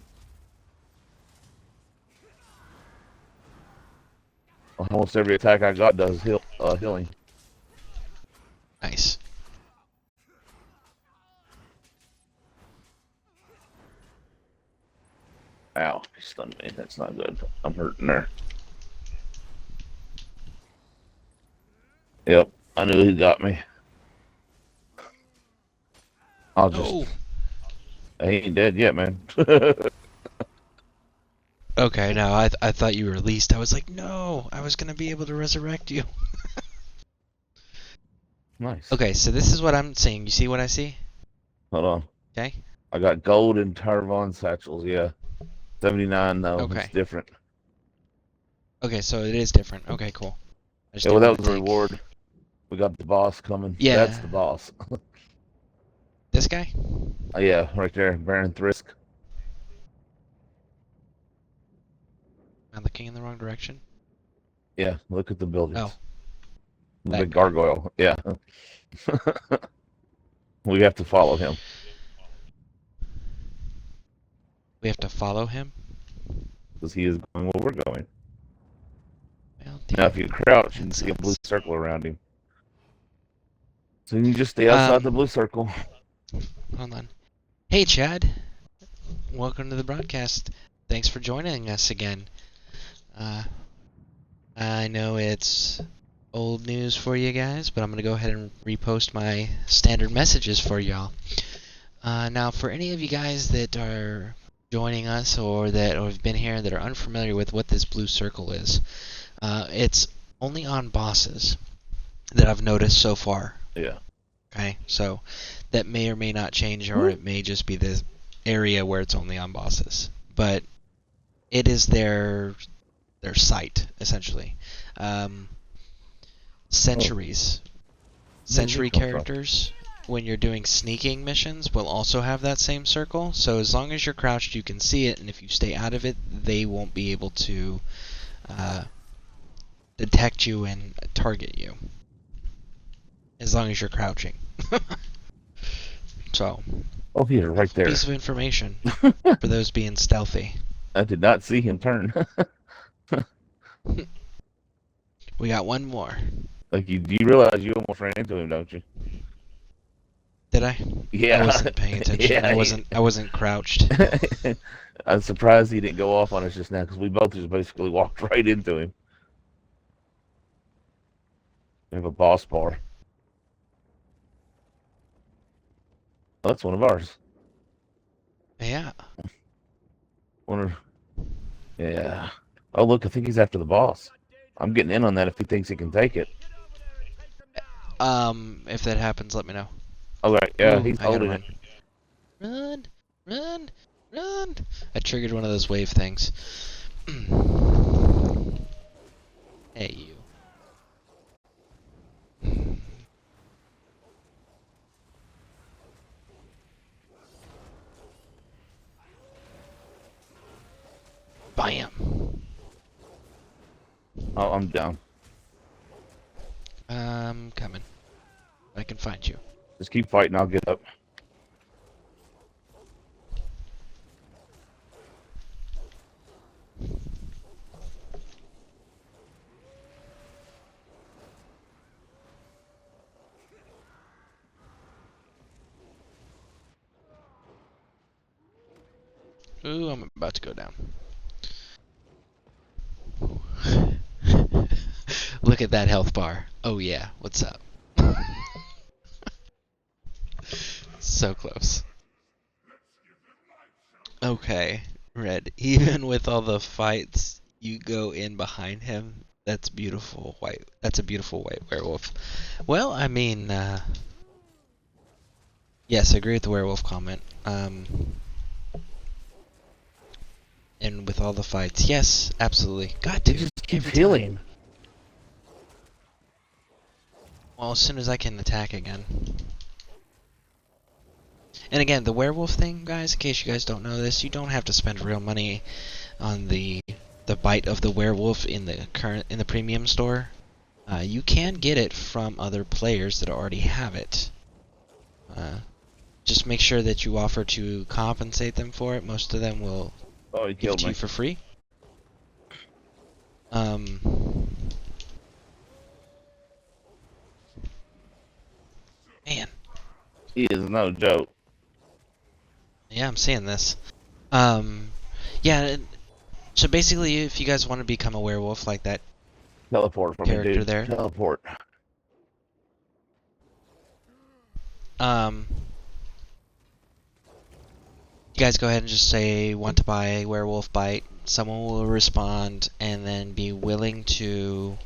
[SPEAKER 16] Almost every attack I got does healing.
[SPEAKER 1] Nice.
[SPEAKER 16] Ow, he stunned me. That's not good. I'm hurting there. Yep, I knew he got me. I'll just...
[SPEAKER 1] Oh.
[SPEAKER 16] He ain't dead yet, man.
[SPEAKER 1] Okay, no, I thought you were released. I was like, no, I was going to be able to resurrect you.
[SPEAKER 16] Nice.
[SPEAKER 1] Okay, so this is what I'm seeing. You see what I see?
[SPEAKER 16] Hold on.
[SPEAKER 1] Okay.
[SPEAKER 16] I got gold and Tarvon satchels, yeah. 79 though,
[SPEAKER 1] Okay.
[SPEAKER 16] It's different.
[SPEAKER 1] Okay, so it is different. Okay, cool.
[SPEAKER 16] Yeah, well, that was the reward. We got the boss coming.
[SPEAKER 1] Yeah.
[SPEAKER 16] That's the boss.
[SPEAKER 1] This guy?
[SPEAKER 16] Oh, yeah, right there, Baron Thrisk.
[SPEAKER 1] I'm looking in the wrong direction.
[SPEAKER 16] Yeah, look at the buildings.
[SPEAKER 1] Oh.
[SPEAKER 16] The big gargoyle, yeah. We have to follow him.
[SPEAKER 1] We have to follow him?
[SPEAKER 16] Because he is going where we're going.
[SPEAKER 1] Well,
[SPEAKER 16] Now, if you crouch, you can see a blue circle around him. So you just stay outside the blue circle.
[SPEAKER 1] Hold on. Hey, Chad. Welcome to the broadcast. Thanks for joining us again. I know it's old news for you guys, but I'm going to go ahead and repost my standard messages for y'all. Now, for any of you guys that are joining us or that have been here that are unfamiliar with what this blue circle is, it's only on bosses that I've noticed so far.
[SPEAKER 16] Yeah.
[SPEAKER 1] Okay, so that may or may not change, or it may just be the area where it's only on bosses. But it is their site, essentially. Sentries. Sentry characters, when you're doing sneaking missions, will also have that same circle. So as long as you're crouched, you can see it, and if you stay out of it, they won't be able to detect you and target you. As long as you're crouching. So.
[SPEAKER 16] Oh, he's right there.
[SPEAKER 1] Piece of information for those being stealthy.
[SPEAKER 16] I did not see him turn.
[SPEAKER 1] We got one more.
[SPEAKER 16] Like you realize you almost ran into him, don't you?
[SPEAKER 1] Did I?
[SPEAKER 16] Yeah.
[SPEAKER 1] I wasn't paying attention.
[SPEAKER 16] Yeah,
[SPEAKER 1] I wasn't crouched.
[SPEAKER 16] I'm surprised he didn't go off on us just now because we both just basically walked right into him. We have a boss bar. Oh, that's one of ours.
[SPEAKER 1] Yeah.
[SPEAKER 16] Yeah. Oh, look, I think he's after the boss. I'm getting in on that if he thinks he can take it.
[SPEAKER 1] If that happens, let me know.
[SPEAKER 16] Okay, yeah,
[SPEAKER 1] Ooh,
[SPEAKER 16] he's
[SPEAKER 1] I gotta
[SPEAKER 16] holding it.
[SPEAKER 1] Run! I triggered one of those wave things. Hey, you. Bam!
[SPEAKER 16] Oh, I'm down.
[SPEAKER 1] I'm coming. I can find you.
[SPEAKER 16] Just keep fighting, I'll get up.
[SPEAKER 1] Ooh, I'm about to go down. Look at that health bar. Oh yeah, what's up? So close. Okay, Red. Even with all the fights, you go in behind him. That's beautiful white. That's a beautiful white werewolf. Well, I mean, yes, I agree with the werewolf comment. And with all the fights, yes, absolutely. Got to.
[SPEAKER 16] He just keeps healing.
[SPEAKER 1] Well, as soon as I can attack again. And again, the werewolf thing, guys, in case you guys don't know this, you don't have to spend real money on the bite of the werewolf in the premium store. You can get it from other players that already have it. Just make sure that you offer to compensate them for it. Most of them will give it to you for free. Man.
[SPEAKER 16] He is no joke.
[SPEAKER 1] Yeah, I'm seeing this. Yeah, so basically, if you guys want to become a werewolf like that
[SPEAKER 16] teleport from
[SPEAKER 1] character
[SPEAKER 16] dude.
[SPEAKER 1] there,
[SPEAKER 16] Teleport.
[SPEAKER 1] You guys go ahead and just say, want to buy werewolf bite. Someone will respond and then be willing to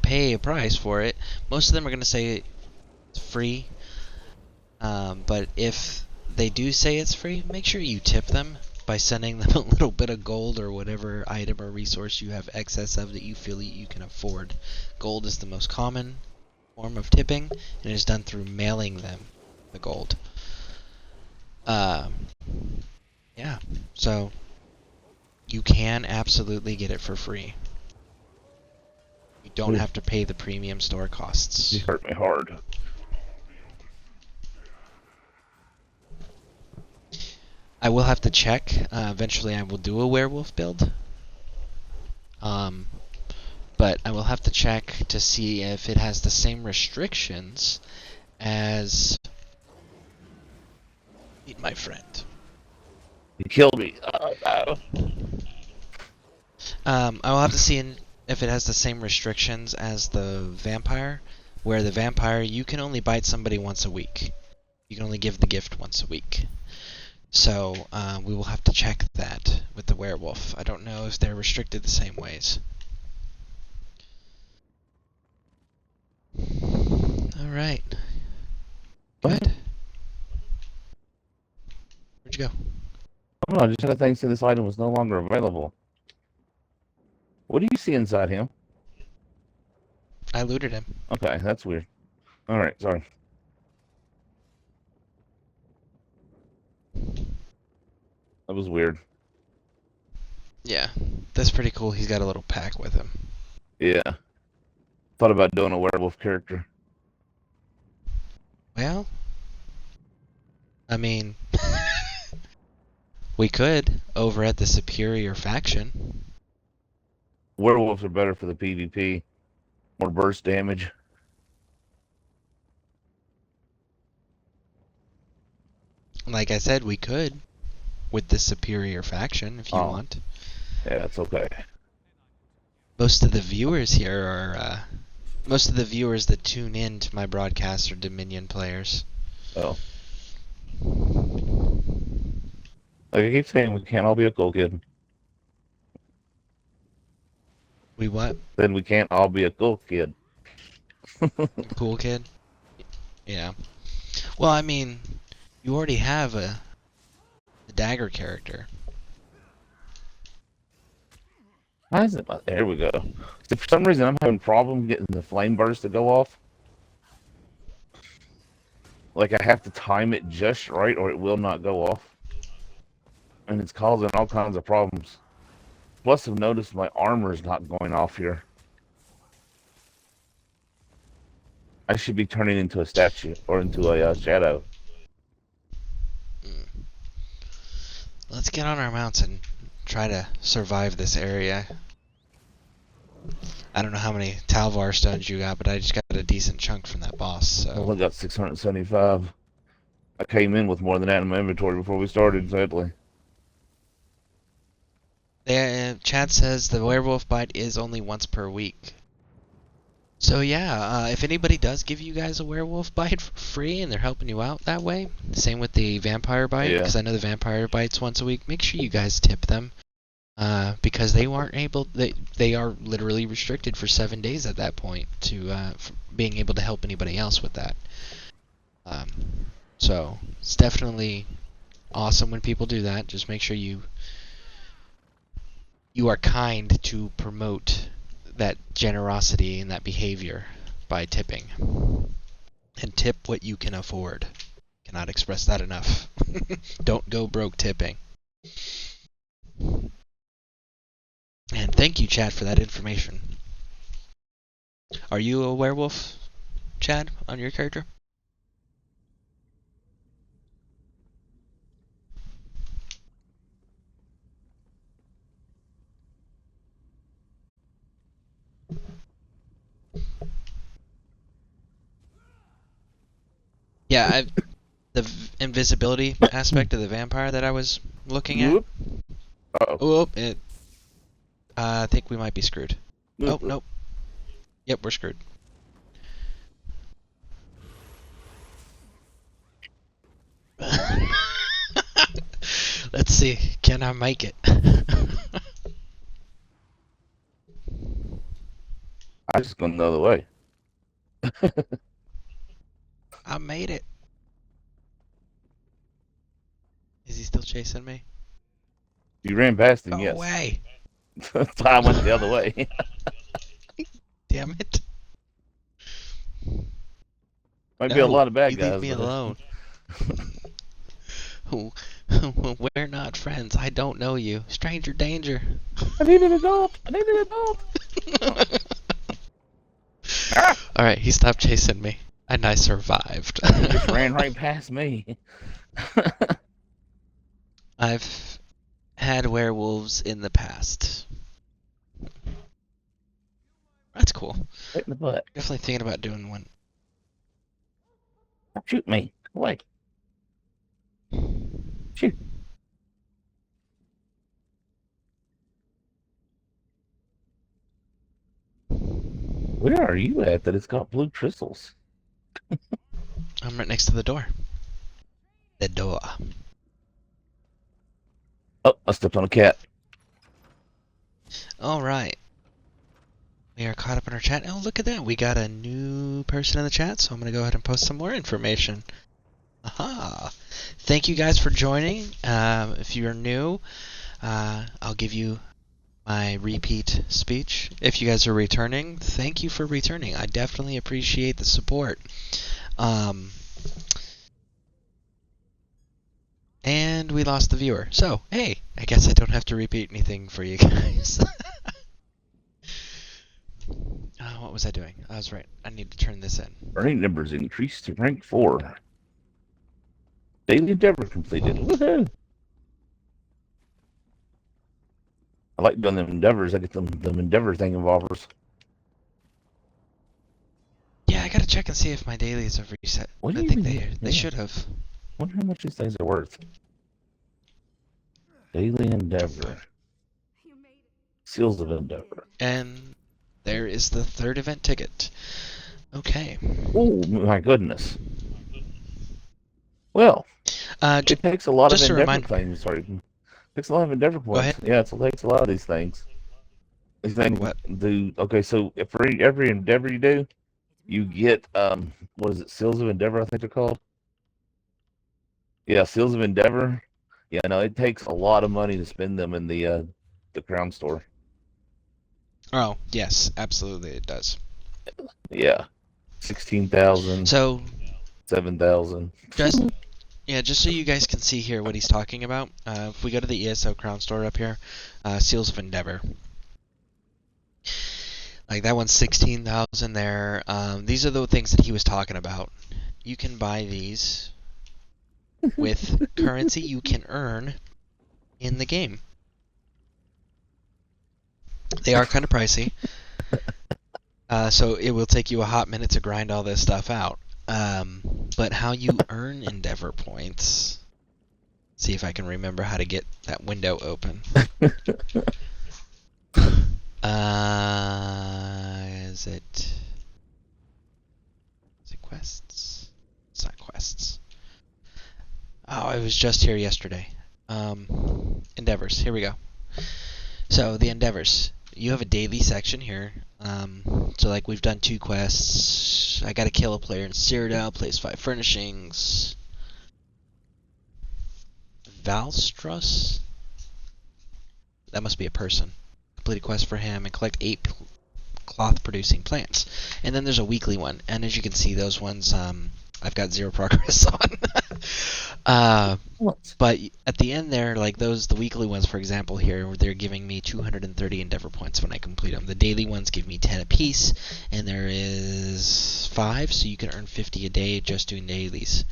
[SPEAKER 1] pay a price for it. Most of them are going to say it's free. But if they do say it's free, make sure you tip them by sending them a little bit of gold or whatever item or resource you have excess of that you feel you can afford. Gold is the most common form of tipping, and it is done through mailing them the gold. Yeah, so you can absolutely get it for free. You don't have to pay the premium store costs.
[SPEAKER 16] You hurt me hard.
[SPEAKER 1] I will have to check. Eventually, I will do a werewolf build. But I will have to check to see if it has the same restrictions as... Meet my friend.
[SPEAKER 16] You killed me.
[SPEAKER 1] I will have to see if it has the same restrictions as the vampire, where the vampire, you can only bite somebody once a week. You can only give the gift once a week. So we will have to check that with the werewolf. I don't know if they're restricted the same ways. Alright. Good. Where'd you go?
[SPEAKER 16] I don't know, I just had a thing say this item was no longer available. What do you see inside him?
[SPEAKER 1] I looted him.
[SPEAKER 16] Okay, that's weird. Alright, sorry. That was weird.
[SPEAKER 1] Yeah, that's pretty cool. He's got a little pack with him.
[SPEAKER 16] Yeah. Thought about doing a werewolf character.
[SPEAKER 1] Well, I mean, we could over at the superior faction.
[SPEAKER 16] Werewolves are better for the PvP. More burst damage.
[SPEAKER 1] Like I said, we could with the superior faction if you want.
[SPEAKER 16] Yeah, it's okay.
[SPEAKER 1] Most of the viewers here are most of the viewers that tune in to my broadcast are Dominion players.
[SPEAKER 16] Oh. Like I keep saying, we can't all be a cool kid.
[SPEAKER 1] We what?
[SPEAKER 16] Then we can't all be a cool kid.
[SPEAKER 1] Cool kid? Yeah. Well, I mean, you already have a dagger character.
[SPEAKER 16] Why is it? There we go. For some reason, I'm having problems getting the flame burst to go off. Like I have to time it just right, or it will not go off, and it's causing all kinds of problems. Plus, I've noticed my armor is not going off here. I should be turning into a statue or into a shadow.
[SPEAKER 1] Let's get on our mounts and try to survive this area. I don't know how many Talvar stones you got, but I just got a decent chunk from that boss. So.
[SPEAKER 16] I only got 675. I came in with more than that in my inventory before we started, sadly.
[SPEAKER 1] Chad says the werewolf bite is only once per week. So yeah, if anybody does give you guys a werewolf bite for free and they're helping you out that way, same with the vampire bite, because I know the vampire bites once a week, make sure you guys tip them. Because they weren't able, they are literally restricted for 7 days at that point to being able to help anybody else with that. So it's definitely awesome when people do that. Just make sure you are kind to promote that generosity and that behavior by tipping. And tip what you can afford. Cannot express that enough. Don't go broke tipping. And thank you, Chad, for that information. Are you a werewolf, Chad, on your character? Yeah, the invisibility aspect of the vampire that I was looking at.
[SPEAKER 16] Uh-oh.
[SPEAKER 1] I think we might be screwed. Oh, nope. Yep, we're screwed. Let's see. Can I make it?
[SPEAKER 16] I just gone the other way.
[SPEAKER 1] I made it. Is he still chasing me?
[SPEAKER 16] You ran past him,
[SPEAKER 1] Go
[SPEAKER 16] yes.
[SPEAKER 1] away.
[SPEAKER 16] That's why I went the other way.
[SPEAKER 1] Damn it.
[SPEAKER 16] Might be a lot of bad guys.
[SPEAKER 1] Leave me alone. We're not friends. I don't know you. Stranger danger.
[SPEAKER 16] I need an adult. I need an adult.
[SPEAKER 1] Alright, he stopped chasing me. And I survived.
[SPEAKER 16] He just ran right past me.
[SPEAKER 1] I've had werewolves in the past. That's cool.
[SPEAKER 16] Right in the butt.
[SPEAKER 1] Definitely thinking about doing one.
[SPEAKER 16] Stop shooting me. Wait. Shoot. Where are you at that it's got blue crystals?
[SPEAKER 1] I'm right next to the door. The door.
[SPEAKER 16] Oh, I stepped on a cat.
[SPEAKER 1] Alright. We are caught up in our chat. Oh, look at that. We got a new person in the chat, so I'm going to go ahead and post some more information. Aha! Thank you guys for joining. If you're new, I'll give you my repeat speech. If you guys are returning, thank you for returning. I definitely appreciate the support. And we lost the viewer. So, hey, I guess I don't have to repeat anything for you guys. What was I doing? I was right. I need to turn this in.
[SPEAKER 16] Rank numbers increased to rank 4. Daily endeavor completed. Woohoo! I like doing them endeavors. I get them endeavor thing involvers.
[SPEAKER 1] Yeah, I gotta check and see if my dailies have reset. I think they should have.
[SPEAKER 16] Wonder how much these things are worth. Daily endeavor. Seals of endeavor.
[SPEAKER 1] And there is the third event ticket. Okay.
[SPEAKER 16] Oh my goodness. Well, it takes a lot of endeavor things. Sorry, it takes a lot of endeavor points. Yeah, it takes a lot of these things. These things do. Okay, so if for every endeavor you do, you get what is it? Seals of endeavor, I think they're called. Yeah, Seals of Endeavor. Yeah, no, it takes a lot of money to spend them in the crown store.
[SPEAKER 1] Oh, yes, absolutely it does.
[SPEAKER 16] Yeah. 16,000.
[SPEAKER 1] So
[SPEAKER 16] 7,000.
[SPEAKER 1] Just so you guys can see here what he's talking about. If we go to the ESO crown store up here, Seals of Endeavor. Like that one's 16,000 there. These are the things that he was talking about. You can buy these with currency you can earn in the game. They are kind of pricey. So it will take you a hot minute to grind all this stuff out. But how you earn Endeavor points... See if I can remember how to get that window open. Is it quests? It's not quests. Oh, it was just here yesterday. Endeavors. Here we go. So the endeavors. You have a daily section here. So like we've done 2 quests. I got to kill a player in Cyrodiil, place 5 furnishings. Valstrus? That must be a person. Complete a quest for him and collect 8 cloth producing plants. And then there's a weekly one. And as you can see, those ones I've got 0 progress on. But at the end there, like the weekly ones, for example, here, they're giving me 230 endeavor points when I complete them. The daily ones give me 10 apiece, and there is 5, so you can earn 50 a day just doing dailies.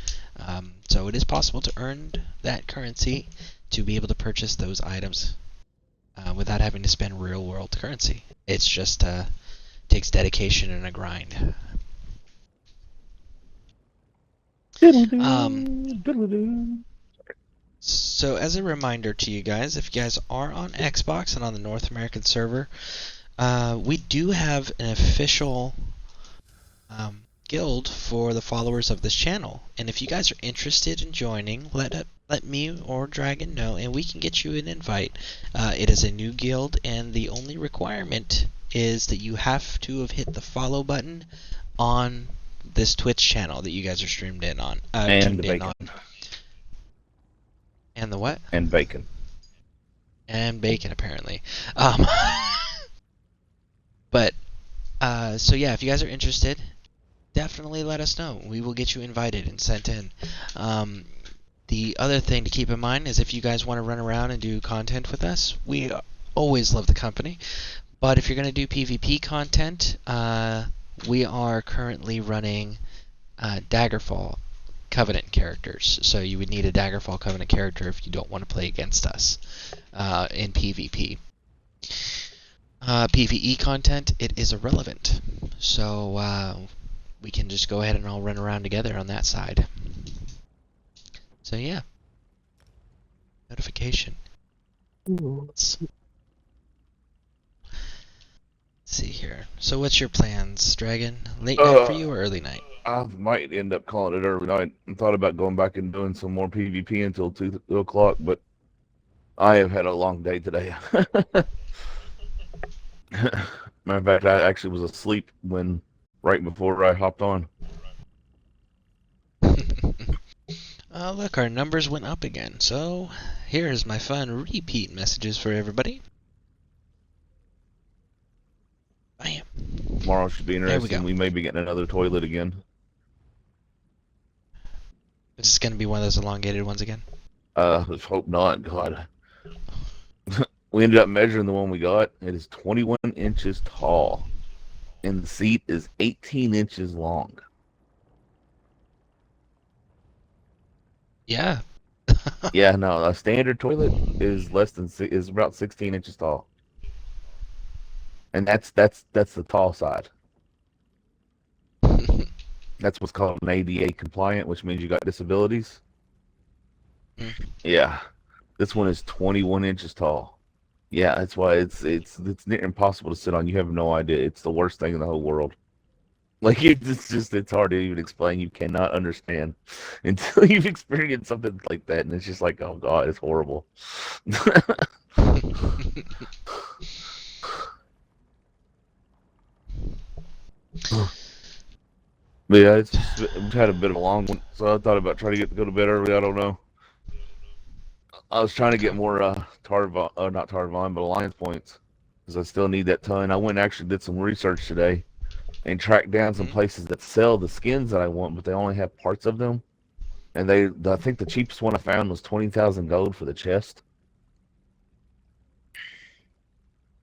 [SPEAKER 1] So it is possible to earn that currency to be able to purchase those items without having to spend real world currency. It's just takes dedication and a grind. So as a reminder to you guys, if you guys are on Xbox and on the North American server, we do have an official guild for the followers of this channel. And if you guys are interested in joining, let me or Dragon know, and we can get you an invite. It is a new guild, and the only requirement is that you have to have hit the follow button on this Twitch channel that you guys are streamed in on.
[SPEAKER 16] And the bacon.
[SPEAKER 1] And the what?
[SPEAKER 16] And bacon.
[SPEAKER 1] And bacon, apparently. But, so yeah, if you guys are interested, definitely let us know. We will get you invited and sent in. The other thing to keep in mind is if you guys want to run around and do content with us, we always love the company. But if you're going to do PvP content, we are currently running Daggerfall Covenant characters. So you would need a Daggerfall Covenant character if you don't want to play against us in PvP. PvE content, it is irrelevant. So we can just go ahead and all run around together on that side. So yeah. Notification. Let's see here. So what's your plans, Dragon? Late night for you or early night?
[SPEAKER 16] I might end up calling it early night. I thought about going back and doing some more PvP until 2 o'clock, but I have had a long day today. Matter of fact, I actually was asleep right before I hopped on.
[SPEAKER 1] Oh, look, our numbers went up again. So here's my fun repeat messages for everybody. Bam.
[SPEAKER 16] Tomorrow should be interesting.
[SPEAKER 1] There we go.
[SPEAKER 16] We may be getting another toilet again.
[SPEAKER 1] Is this going to be one of those elongated ones again?
[SPEAKER 16] Let's hope not. God. We ended up measuring the one we got. It is 21 inches tall. And the seat is 18 inches long.
[SPEAKER 1] Yeah.
[SPEAKER 16] Yeah, no, a standard toilet is is about 16 inches tall. And that's the tall side. That's what's called an ADA compliant, which means you got disabilities. Yeah. This one is 21 inches tall. Yeah, that's why it's near impossible to sit on. You have no idea. It's the worst thing in the whole world. Like it's hard to even explain. You cannot understand until you've experienced something like that, and it's just like, oh God, it's horrible. But yeah, we've had a bit of a long one, so I thought about trying to go to bed early. I don't know. I was trying to get more not Tarvon, but Alliance points, because I still need that ton. I went and actually did some research today and tracked down some places that sell the skins that I want, but they only have parts of them. And I think the cheapest one I found was 20,000 gold for the chest.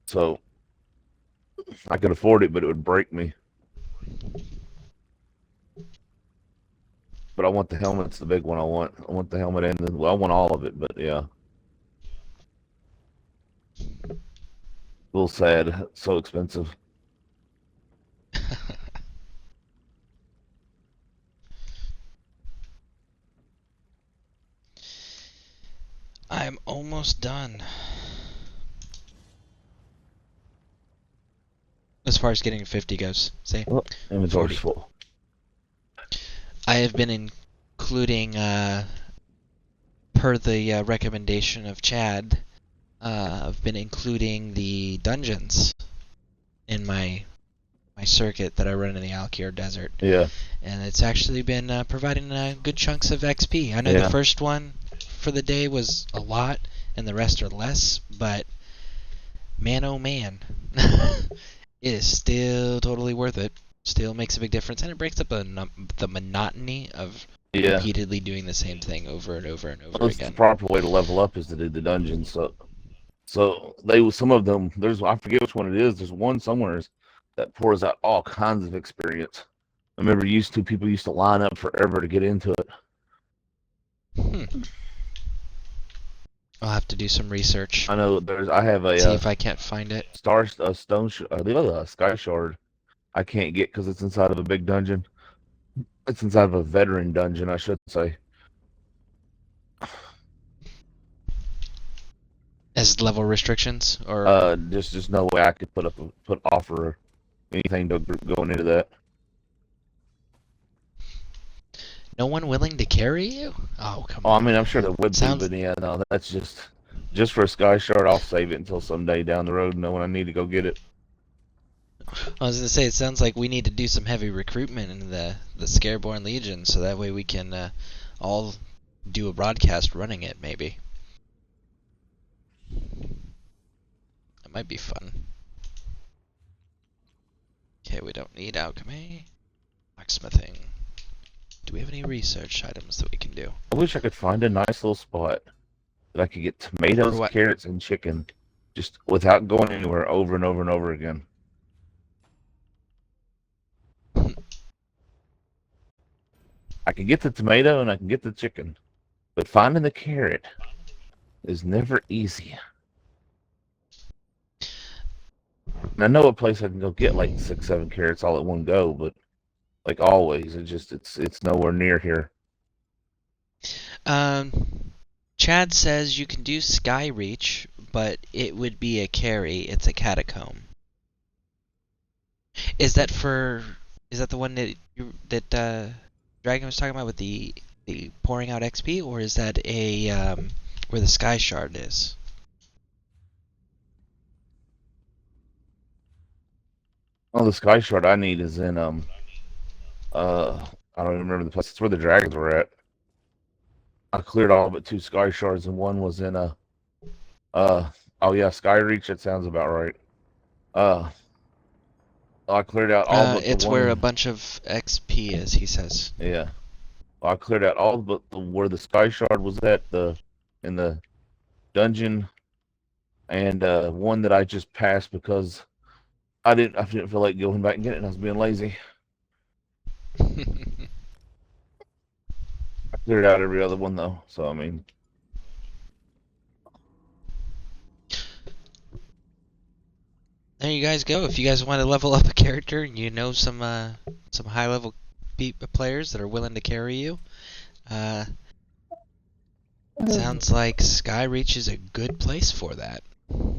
[SPEAKER 16] So I could afford it, but it would break me. But I want the helmet's the big one I want. I want the helmet and I want all of it, but yeah. A little sad. It's so expensive.
[SPEAKER 1] I'm almost done. As far as getting 50 goes, see?
[SPEAKER 16] Well, inventory's full.
[SPEAKER 1] I have been including, per the recommendation of Chad, I've been including the dungeons in my circuit that I run in the Alkir Desert.
[SPEAKER 16] Yeah.
[SPEAKER 1] And it's actually been providing good chunks of XP. I know the first one for the day was a lot, and the rest are less, but man oh man, it is still totally worth it. Still makes a big difference, and it breaks up the monotony of repeatedly doing the same thing over and over and over again.
[SPEAKER 16] The proper way to level up is to do the dungeons. So some of them, I forget which one it is. There's one somewhere that pours out all kinds of experience. I remember people used to line up forever to get into it.
[SPEAKER 1] I'll have to do some research.
[SPEAKER 16] I know I have a
[SPEAKER 1] see if I can't find it.
[SPEAKER 16] Sky Shard. I can't get because it's inside of a big dungeon. It's inside of a veteran dungeon, I should say.
[SPEAKER 1] As level restrictions, or
[SPEAKER 16] just no way I could offer anything to going into that.
[SPEAKER 1] No one willing to carry you? Oh, come on.
[SPEAKER 16] I mean, I'm sure there would be, but yeah, no, that's just for a Sky Shard. I'll save it until someday down the road, when I need to go get it.
[SPEAKER 1] I was gonna say, it sounds like we need to do some heavy recruitment in the Scareborn Legion, so that way we can all do a broadcast running it, maybe. That might be fun. Okay, we don't need alchemy. Blacksmithing. Do we have any research items that we can do?
[SPEAKER 16] I wish I could find a nice little spot that I could get tomatoes, carrots, and chicken just without going anywhere over and over and over again. I can get the tomato and I can get the chicken, but finding the carrot is never easy. And I know a place I can go get like 6, 7 carrots all at one go, but like always, it's nowhere near here.
[SPEAKER 1] Chad says you can do Sky Reach, but it would be a carry. It's a catacomb. Is that the one that Dragon was talking about with the pouring out XP, or is that a where the Sky Shard is?
[SPEAKER 16] Oh, the sky shard I need is in I don't even remember the place. It's where the dragons were at. I cleared all but 2 sky shards, and one was in a oh yeah, Sky Reach. That sounds about right. I cleared out all but the
[SPEAKER 1] It's
[SPEAKER 16] one
[SPEAKER 1] where a
[SPEAKER 16] in,
[SPEAKER 1] bunch of XP is, he says.
[SPEAKER 16] yeah. I cleared out all but where the sky shard was at in the dungeon, and one that I just passed because I didn't feel like going back and getting it. And I was being lazy. I cleared out every other one though, so I mean.
[SPEAKER 1] There you guys go. If you guys want to level up a character and you know some high level players that are willing to carry you, sounds like Sky Reach is a good place for that.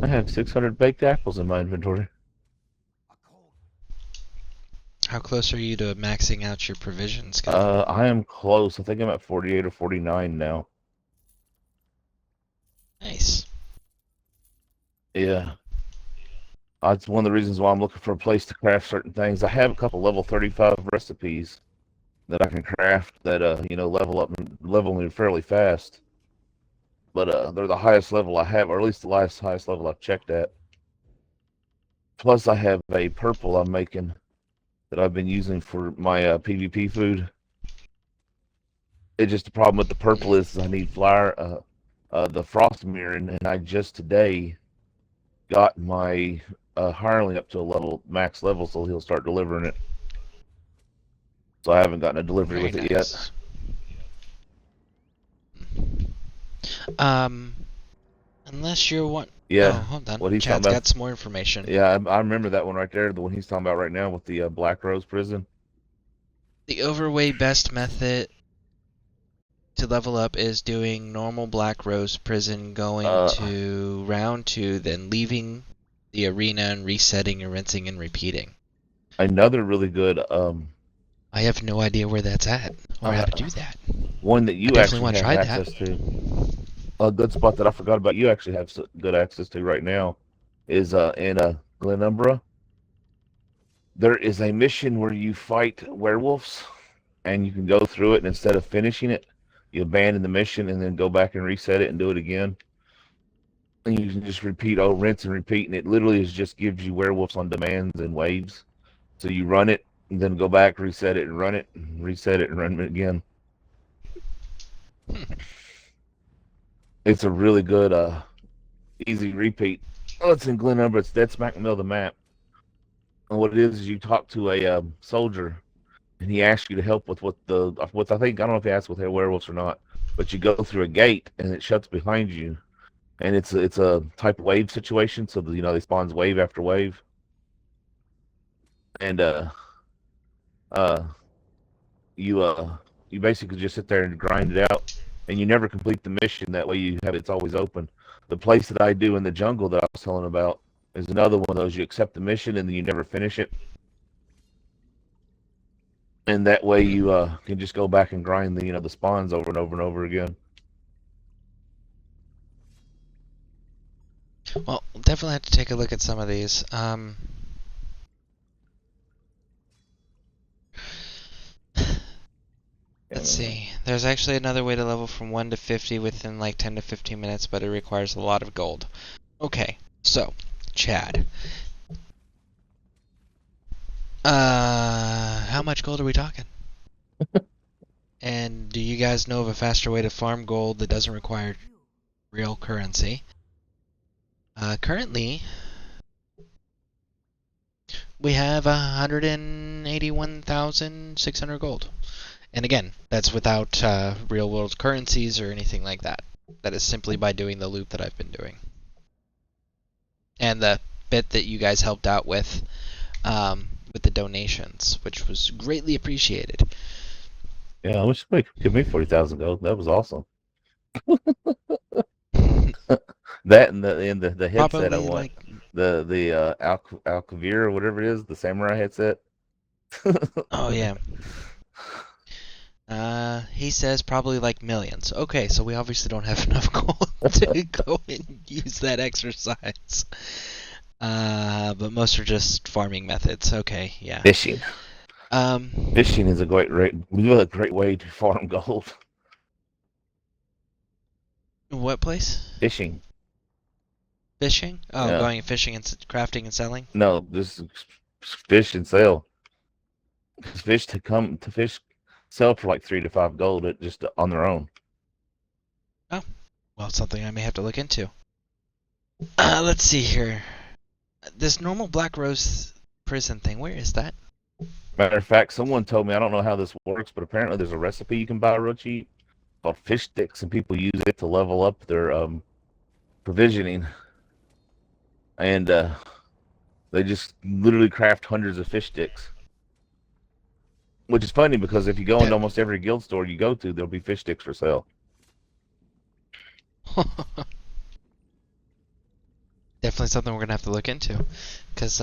[SPEAKER 16] I have 600 baked apples in my inventory.
[SPEAKER 1] How close are you to maxing out your provisions, guy?
[SPEAKER 16] I am close. I think I'm at 48 or 49 now.
[SPEAKER 1] Nice.
[SPEAKER 16] Yeah. That's one of the reasons why I'm looking for a place to craft certain things. I have a couple level 35 recipes that I can craft that level me fairly fast. But they're the highest level I have, or at least the highest level I've checked at. Plus, I have a purple I'm making that I've been using for my PvP food. It's just the problem with the purple is I need the frost mirror, and I just today got my hireling up to a max level, so he'll start delivering it. So I haven't gotten a delivery
[SPEAKER 1] Very
[SPEAKER 16] with it
[SPEAKER 1] nice.
[SPEAKER 16] yet.
[SPEAKER 1] Unless you're one.
[SPEAKER 16] Yeah.
[SPEAKER 1] Oh, hold on.
[SPEAKER 16] What he's
[SPEAKER 1] Chad's
[SPEAKER 16] talking about.
[SPEAKER 1] got some more information.
[SPEAKER 16] Yeah, I remember that one right there. The one he's talking about right now with the Black Rose prison.
[SPEAKER 1] The overway best method to level up is doing normal Black Rose prison, going to round 2, then leaving the arena and resetting and rinsing and repeating.
[SPEAKER 16] Another really good.
[SPEAKER 1] I have no idea where that's at or how to do that.
[SPEAKER 16] One that you actually have access to. A good spot that I forgot about you actually have good access to right now is in Glenumbra. There is a mission where you fight werewolves, and you can go through it, and instead of finishing it, you abandon the mission and then go back and reset it and do it again. And you can just rinse and repeat, and it literally just gives you werewolves on demands and waves. So you run it, and then go back, reset it, and run it, and reset it, and run it again. It's a really good, easy repeat. Oh, it's in Glenumbra. It's dead smack in the middle of the map. And what it is you talk to a soldier, and he asks you to help with I think, I don't know if he asks with werewolves or not, but you go through a gate, and it shuts behind you. And it's a type of wave situation, so they spawns wave after wave. And you basically just sit there and grind it out, and you never complete the mission. That way it's always open. The place that I do in the jungle that I was telling about is another one of those. You accept the mission and then you never finish it, and that way you can just go back and grind the spawns over and over and over again.
[SPEAKER 1] Well, definitely have to take a look at some of these. Let's see. There's actually another way to level from 1 to 50 within like 10 to 15 minutes, but it requires a lot of gold. Okay, so, Chad. How much gold are we talking? And do you guys know of a faster way to farm gold that doesn't require real currency? Currently, we have 181,600 gold. And again, that's without real world currencies or anything like that. That is simply by doing the loop that I've been doing. And the bit that you guys helped out with the donations, which was greatly appreciated.
[SPEAKER 16] Yeah, I wish somebody could give me 40,000 gold. That was awesome. That and the headset
[SPEAKER 1] Probably
[SPEAKER 16] I want.
[SPEAKER 1] like
[SPEAKER 16] The Alcavir or whatever it is, the samurai headset.
[SPEAKER 1] Oh yeah. He says probably like millions. Okay, so we obviously don't have enough gold to go and use that exercise. But most are just farming methods. Okay, yeah.
[SPEAKER 16] Fishing. Fishing is a great way to farm gold.
[SPEAKER 1] What place?
[SPEAKER 16] Fishing.
[SPEAKER 1] Fishing? Oh,
[SPEAKER 16] Yeah.
[SPEAKER 1] going fishing and crafting and selling?
[SPEAKER 16] No, just fish and sell. Fish sell for like 3 to 5 gold just on their own.
[SPEAKER 1] Oh, well, it's something I may have to look into. Let's see here. This normal Black Rose prison thing, where is that?
[SPEAKER 16] Matter of fact, someone told me, I don't know how this works, but apparently there's a recipe you can buy real cheap called fish sticks, and people use it to level up their provisioning. And they just literally craft hundreds of fish sticks. Which is funny because if you go into almost every guild store you go to, there'll be fish sticks for sale.
[SPEAKER 1] Definitely something we're going to have to look into. Because,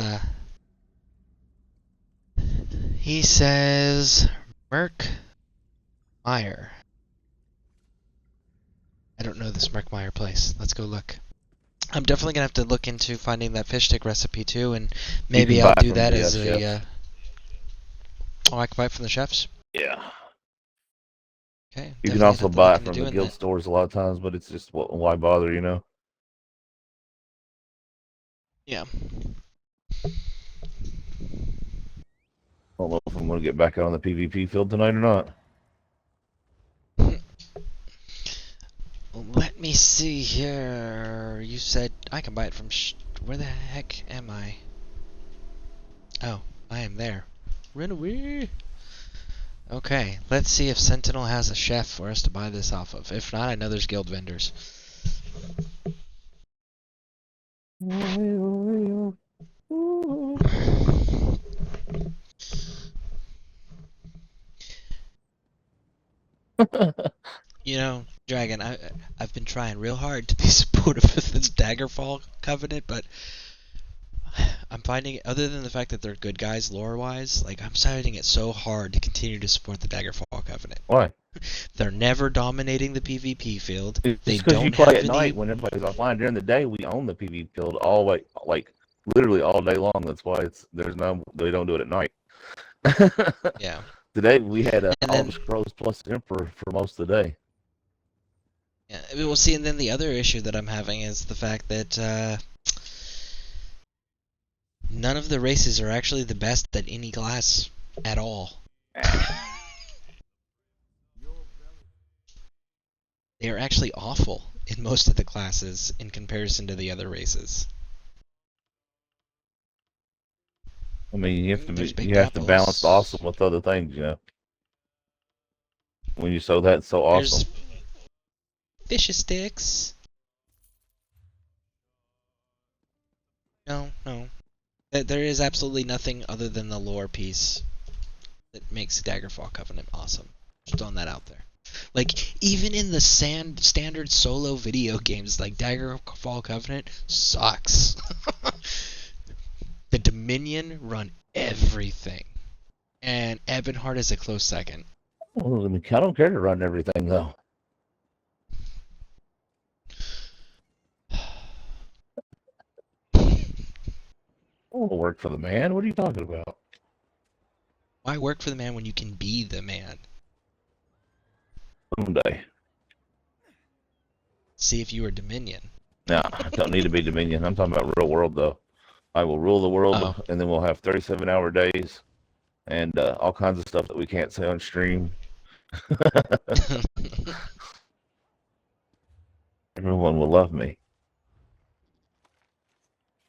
[SPEAKER 1] he says Merc Meyer. I don't know this Merc Meyer place. Let's go look. I'm definitely going to have to look into finding that fish stick recipe too, and maybe I'll do that as a... Oh, I can buy it from the chefs?
[SPEAKER 16] Yeah.
[SPEAKER 1] Okay.
[SPEAKER 16] You can also buy it from the guild stores a lot of times, but it's just, why bother, you know?
[SPEAKER 1] Yeah.
[SPEAKER 16] I don't know if I'm going to get back out on the PvP field tonight or not.
[SPEAKER 1] Let me see here. You said I can buy it from... Where the heck am I? Oh, I am there. Run away! Okay, let's see if Sentinel has a chef for us to buy this off of. If not, I know there's guild vendors. You know, Dragon, I've been trying real hard to be supportive of this Daggerfall Covenant, but I'm finding, other than the fact that they're good guys lore-wise, like, I'm finding it so hard to continue to support the Daggerfall Covenant.
[SPEAKER 16] Why?
[SPEAKER 1] They're never dominating the PvP field.
[SPEAKER 16] It's
[SPEAKER 1] they
[SPEAKER 16] because
[SPEAKER 1] don't
[SPEAKER 16] you play
[SPEAKER 1] have
[SPEAKER 16] at night when everybody's offline. During the day, we own the PvP field all way, like literally all day long. That's why they don't do it at night.
[SPEAKER 1] Yeah.
[SPEAKER 16] Today we had Elder Scrolls plus Emperor for most of the day.
[SPEAKER 1] Yeah, we'll see. And then the other issue that I'm having is the fact that none of the races are actually the best at any class at all. They are actually awful in most of the classes in comparison to the other races.
[SPEAKER 16] I mean, you have to balance the awesome with other things, you know. When you sow that, so awesome.
[SPEAKER 1] There's fish sticks. No. There is absolutely nothing other than the lore piece that makes Daggerfall Covenant awesome. Just throwing that out there. Like, even in the standard solo video games, like, Daggerfall Covenant sucks. The Dominion run everything. And Ebonheart is a close second.
[SPEAKER 16] Well, I mean, I don't care to run everything, though. I want to work for the man. What are you talking about?
[SPEAKER 1] Why work for the man when you can be the man?
[SPEAKER 16] Someday.
[SPEAKER 1] See if you were Dominion.
[SPEAKER 16] No, I don't need to be Dominion. I'm talking about real world, though. I will rule the world, and then we'll have 37-hour days and all kinds of stuff that we can't say on stream. Everyone will love me.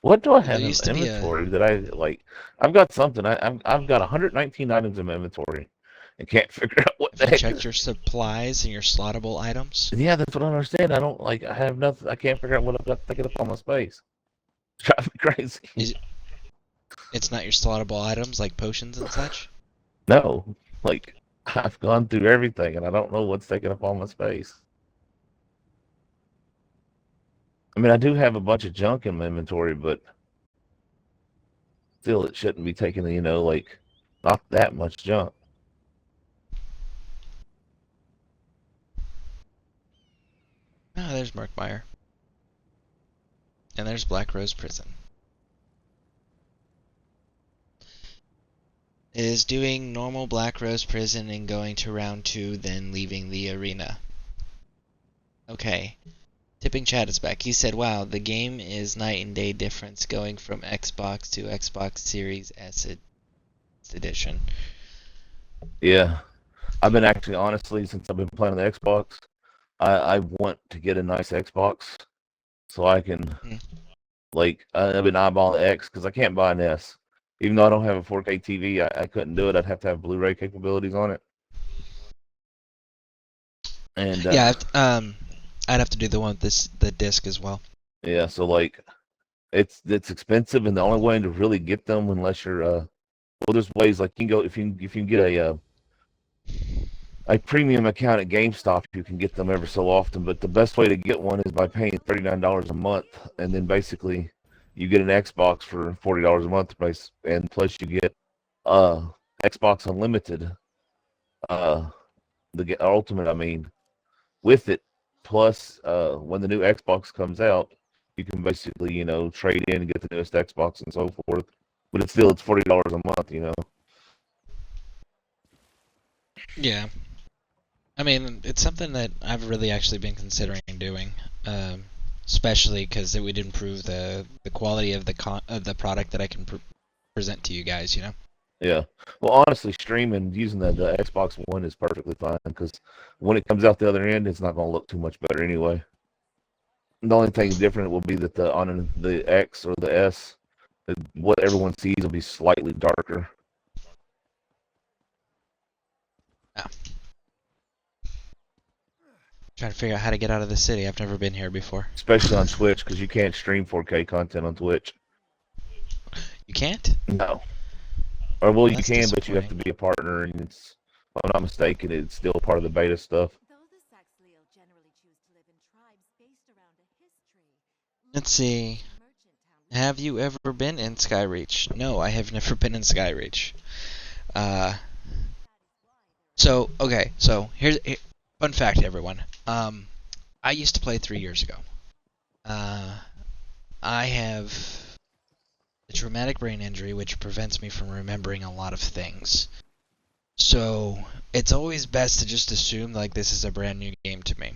[SPEAKER 16] What do I have in inventory that I like? I've got something. I've got 119 items in my inventory, and can't figure out what the
[SPEAKER 1] Have you
[SPEAKER 16] heck.
[SPEAKER 1] checked your supplies and your slottable items?
[SPEAKER 16] Yeah, that's what I don't understand. I don't like. I have nothing. I can't figure out what I've got taking up all my space. It's driving me crazy.
[SPEAKER 1] It's not your slottable items like potions and such?
[SPEAKER 16] No, like I've gone through everything and I don't know what's taking up all my space. I mean, I do have a bunch of junk in my inventory, but still, it shouldn't be taking, like not that much junk.
[SPEAKER 1] Ah, there's Murkmire. And there's Black Rose Prison. It is doing normal Black Rose Prison and going to round 2, then leaving the arena. Okay. Tipping Chat is back. He said, wow, the game is night and day difference going from Xbox to Xbox Series S edition.
[SPEAKER 16] Yeah. I've been actually, honestly, since I've been playing the Xbox, I want to get a nice Xbox so I can, like, I've been eyeballing X because I can't buy an S. Even though I don't have a 4K TV, I couldn't do it. I'd have to have Blu-ray capabilities on it. And
[SPEAKER 1] yeah, I'd have to do the one with the disc as well.
[SPEAKER 16] Yeah, so like, it's expensive, and the only way to really get them, unless you're well, there's ways like you can go if you can get a premium account at GameStop, you can get them ever so often. But the best way to get one is by paying $39 a month, and then basically you get an Xbox for $40 a month, and plus you get Xbox Unlimited, the Ultimate, I mean, with it. Plus, when the new Xbox comes out, you can basically, trade in and get the newest Xbox and so forth. But it's $40 a month.
[SPEAKER 1] Yeah. I mean, it's something that I've really actually been considering doing, especially because it would improve the quality of the product that I can present to you guys.
[SPEAKER 16] Yeah. Well, honestly, streaming using the Xbox One is perfectly fine because when it comes out the other end, it's not going to look too much better anyway. The only thing different will be that on the X or the S, what everyone sees will be slightly darker.
[SPEAKER 1] Yeah. Trying to figure out how to get out of the city. I've never been here before.
[SPEAKER 16] Especially on Twitch, because you can't stream 4K content on Twitch.
[SPEAKER 1] You can't?
[SPEAKER 16] No. Or well, you
[SPEAKER 1] That's
[SPEAKER 16] can, but you have to be a partner, and if I'm not mistaken, it's still part of the beta stuff.
[SPEAKER 1] Let's see. Have you ever been in Skyreach? No, I have never been in Skyreach. So here's fun fact, everyone. I used to play 3 years ago. I have a traumatic brain injury which prevents me from remembering a lot of things. So it's always best to just assume like this is a brand new game to me.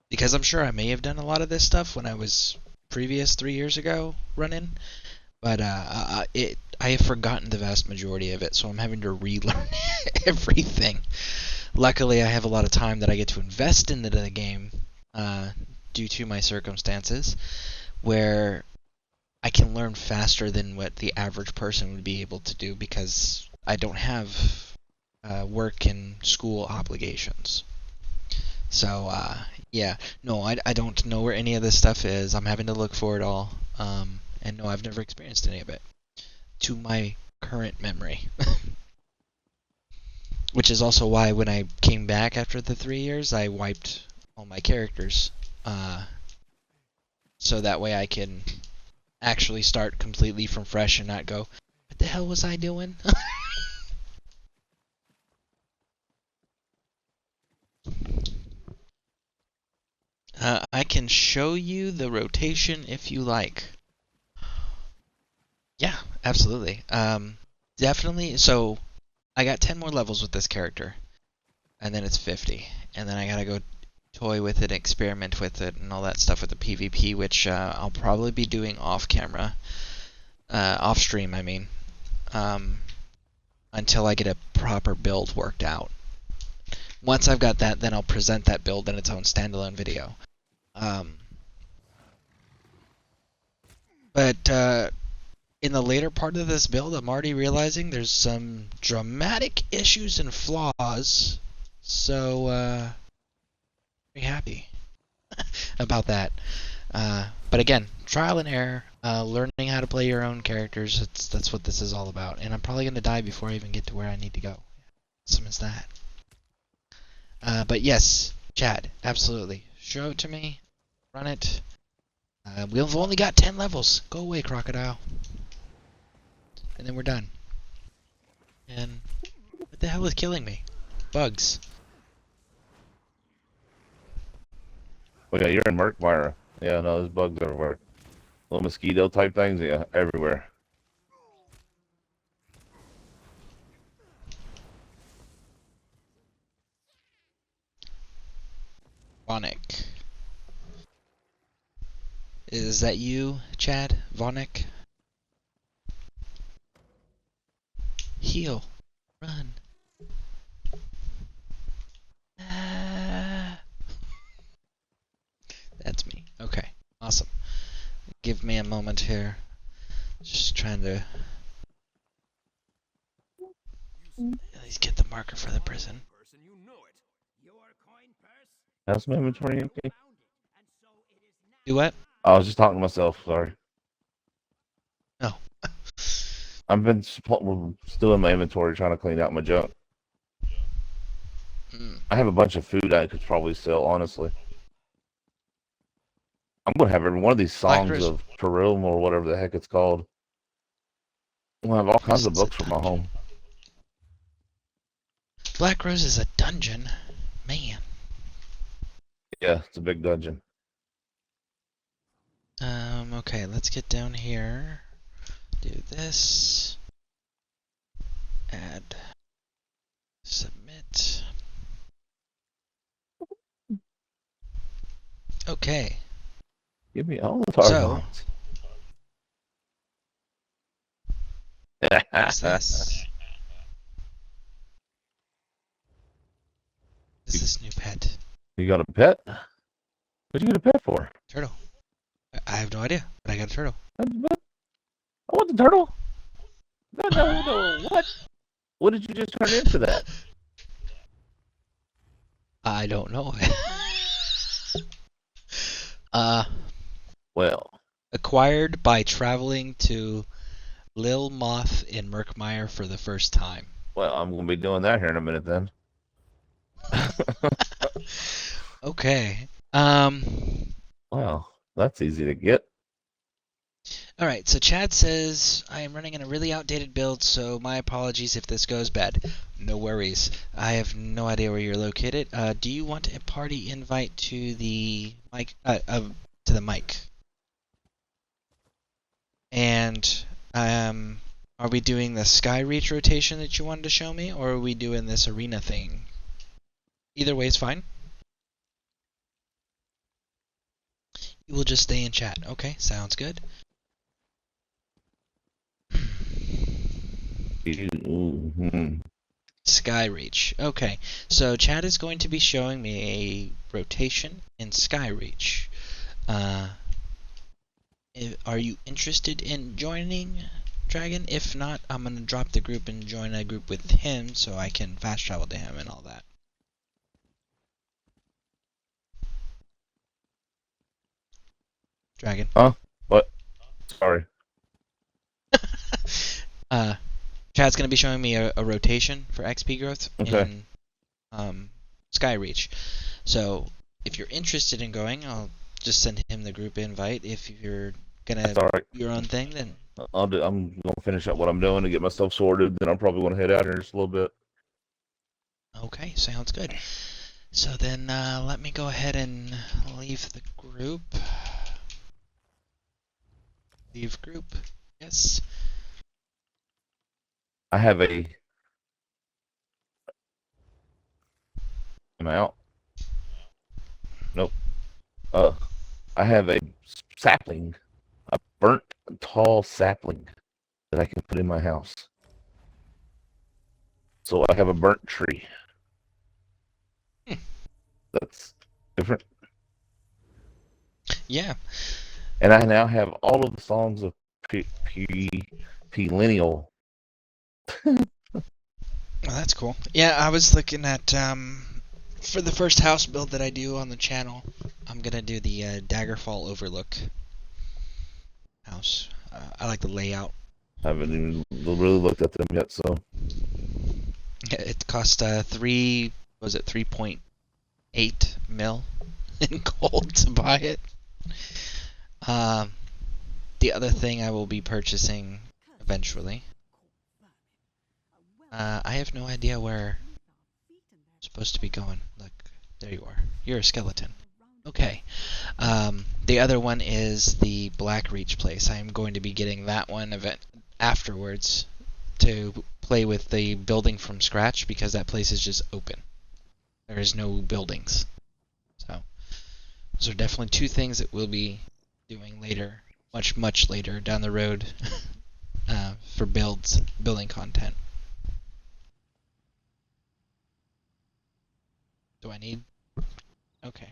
[SPEAKER 1] Because I'm sure I may have done a lot of this stuff when I was previous 3 years ago running, but I have forgotten the vast majority of it, so I'm having to relearn everything. Luckily, I have a lot of time that I get to invest into the game due to my circumstances, where I can learn faster than what the average person would be able to do because I don't have work and school obligations. So, yeah, no, I don't know where any of this stuff is. I'm having to look for it all. And no, I've never experienced any of it, to my current memory. Which is also why when I came back after the 3 years, I wiped all my characters. So that way I can actually start completely from fresh and not go, what the hell was I doing? I can show you the rotation if you like. Yeah, absolutely. Definitely. So I got 10 more levels with this character, and then it's 50. And then I gotta go toy with it, experiment with it, and all that stuff with the PvP, which I'll probably be doing off camera. Off stream, I mean. Until I get a proper build worked out. Once I've got that, then I'll present that build in its own standalone video. But in the later part of this build, I'm already realizing there's some dramatic issues and flaws. So, very happy about that. But again, trial and error, learning how to play your own characters. That's what this is all about. And I'm probably gonna die before I even get to where I need to go. Some is that. But yes, Chad, absolutely. Show it to me. Run it. We've only got 10 levels. Go away, crocodile. And then we're done. And what the hell is killing me? Bugs.
[SPEAKER 16] Oh yeah, you're in Murkmire. Yeah, no, there's bugs everywhere. Little mosquito type things, yeah, everywhere.
[SPEAKER 1] Vonic. Is that you, Chad? Vonic? Heal. Run. That's me. Okay. Awesome. Give me a moment here. Just trying to at least get the marker for the prison.
[SPEAKER 16] How's my inventory empty?
[SPEAKER 1] Do what?
[SPEAKER 16] I was just talking to myself, sorry.
[SPEAKER 1] Oh.
[SPEAKER 16] I've been still in my inventory trying to clean out my junk. I have a bunch of food I could probably sell, honestly. I'm gonna have every one of these songs of Perilm or whatever the heck it's called. I'm gonna have all kinds of books for my home.
[SPEAKER 1] Black Rose is a dungeon. Man.
[SPEAKER 16] Yeah, it's a big dungeon.
[SPEAKER 1] Okay, let's get down here. Do this. Add. Submit. Okay.
[SPEAKER 16] Give me all the Tarzans.
[SPEAKER 1] What's this? What is this new pet?
[SPEAKER 16] You got a pet? What'd you get a pet for?
[SPEAKER 1] Turtle. I have no idea, but I got a turtle.
[SPEAKER 16] I want the turtle. No. What? What did you just turn into that?
[SPEAKER 1] I don't know.
[SPEAKER 16] Well.
[SPEAKER 1] Acquired by traveling to Lil Moth in Murkmire for the first time.
[SPEAKER 16] Well, I'm gonna be doing that here in a minute then.
[SPEAKER 1] Okay.
[SPEAKER 16] Wow, that's easy to get.
[SPEAKER 1] Alright, so Chad says, I am running in a really outdated build, so my apologies if this goes bad. No worries. I have no idea where you're located. Do you want a party invite to the mic? To the mic. And are we doing the Sky Reach rotation that you wanted to show me, or are we doing this arena thing? Either way is fine. You will just stay in chat. Okay, sounds good. Sky Reach. Okay, so Chad is going to be showing me a rotation in Sky Reach. Are you interested in joining, Dragon? If not, I'm going to drop the group and join a group with him so I can fast travel to him and all that. Dragon.
[SPEAKER 16] Huh? What? Sorry.
[SPEAKER 1] Chad's going to be showing me a rotation for XP growth in Sky Reach. So if you're interested in going, I'll just send him the group invite. If you're gonna do your own thing, then
[SPEAKER 16] I'm gonna finish up what I'm doing to get myself sorted. Then I'm probably gonna head out here in just a little bit.
[SPEAKER 1] Okay, sounds good. So then let me go ahead and leave the group. Leave group. Yes.
[SPEAKER 16] I have a. Am I out? Nope. I have a sapling, a burnt tall sapling that I can put in my house. So I have a burnt tree. That's different.
[SPEAKER 1] Yeah.
[SPEAKER 16] And I now have all of the songs of Lineal.
[SPEAKER 1] Oh, that's cool. Yeah, I was looking at for the first house build that I do on the channel, I'm gonna do the Daggerfall Overlook house. I like the layout.
[SPEAKER 16] I haven't even really looked at them yet, so.
[SPEAKER 1] It cost 3.8 mil in gold to buy it. The other thing I will be purchasing eventually. I have no idea where I'm supposed to be going. Look, there you are. You're a skeleton. Okay. The other one is the Black Reach place. I am going to be getting that one afterwards to play with the building from scratch because that place is just open. There is no buildings. So those are definitely two things that we'll be doing later, much later down the road for building content. Do I need? Okay.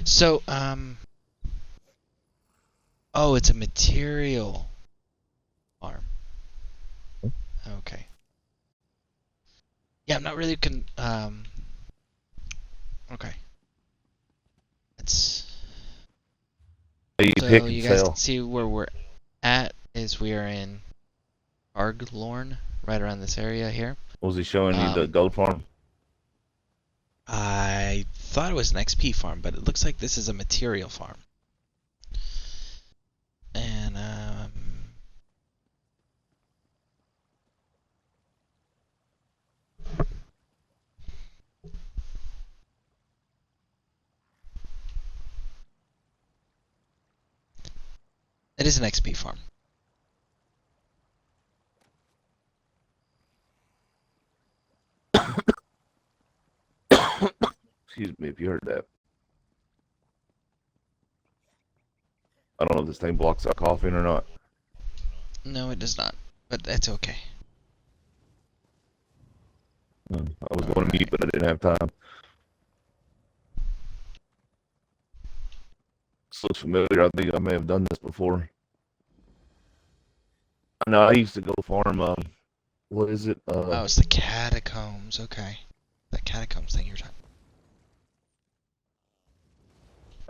[SPEAKER 1] So, oh, it's a material farm. Okay. Yeah, I'm not really okay. Let's. So you guys can see where we're at is we are in Arglorn, right around this area here.
[SPEAKER 16] Was he showing you the gold farm?
[SPEAKER 1] I thought it was an XP farm, but it looks like this is a material farm. And it is an XP farm.
[SPEAKER 16] Excuse me if you heard that. I don't know if this thing blocks out coughing or not.
[SPEAKER 1] No, it does not, but that's okay.
[SPEAKER 16] I was going to mute, but I didn't have time. This looks familiar. I think I may have done this before. No, I used to go farm, what is it?
[SPEAKER 1] Oh, it's the catacombs. Okay. That catacombs thing you're talking about.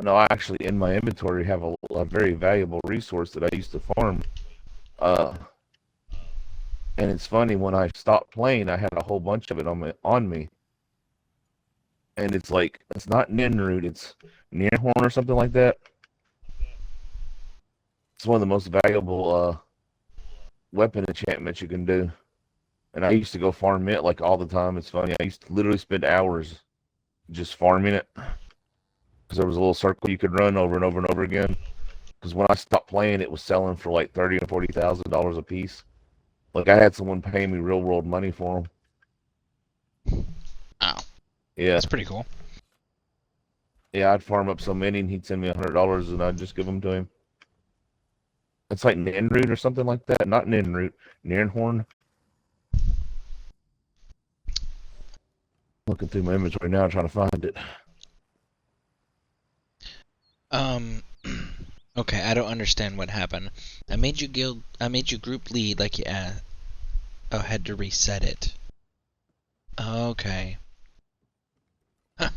[SPEAKER 16] No, I actually, in my inventory, have a very valuable resource that I used to farm. And it's funny, when I stopped playing, I had a whole bunch of it on me. And it's like, it's not Ninroot, it's Nearhorn or something like that. It's one of the most valuable weapon enchantments you can do. And I used to go farm it like all the time. It's funny, I used to literally spend hours just farming it. Because there was a little circle you could run over and over and over again. Because when I stopped playing, it was selling for like $30,000 and $40,000 a piece. Like, I had someone paying me real world money for them.
[SPEAKER 1] Oh.
[SPEAKER 16] Yeah.
[SPEAKER 1] That's pretty cool.
[SPEAKER 16] Yeah, I'd farm up so many and he'd send me $100 and I'd just give them to him. It's like Ninroot or something like that. Not Ninroot. Nirnhorn. Looking through my inventory now trying to find it.
[SPEAKER 1] Okay, I don't understand what happened. I made you group lead like you had to reset it. Okay. Huh.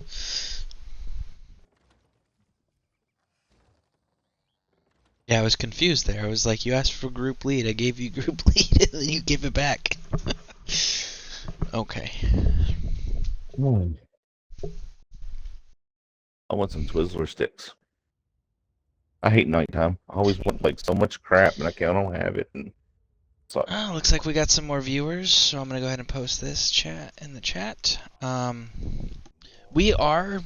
[SPEAKER 1] Yeah, I was confused there. I was like, you asked for group lead, I gave you group lead, and then you give it back. Okay.
[SPEAKER 16] I want some Twizzler sticks. I hate nighttime. I always want like so much crap and I don't have it. And so.
[SPEAKER 1] Oh, looks like we got some more viewers, so I'm gonna go ahead and post this chat in the chat. We are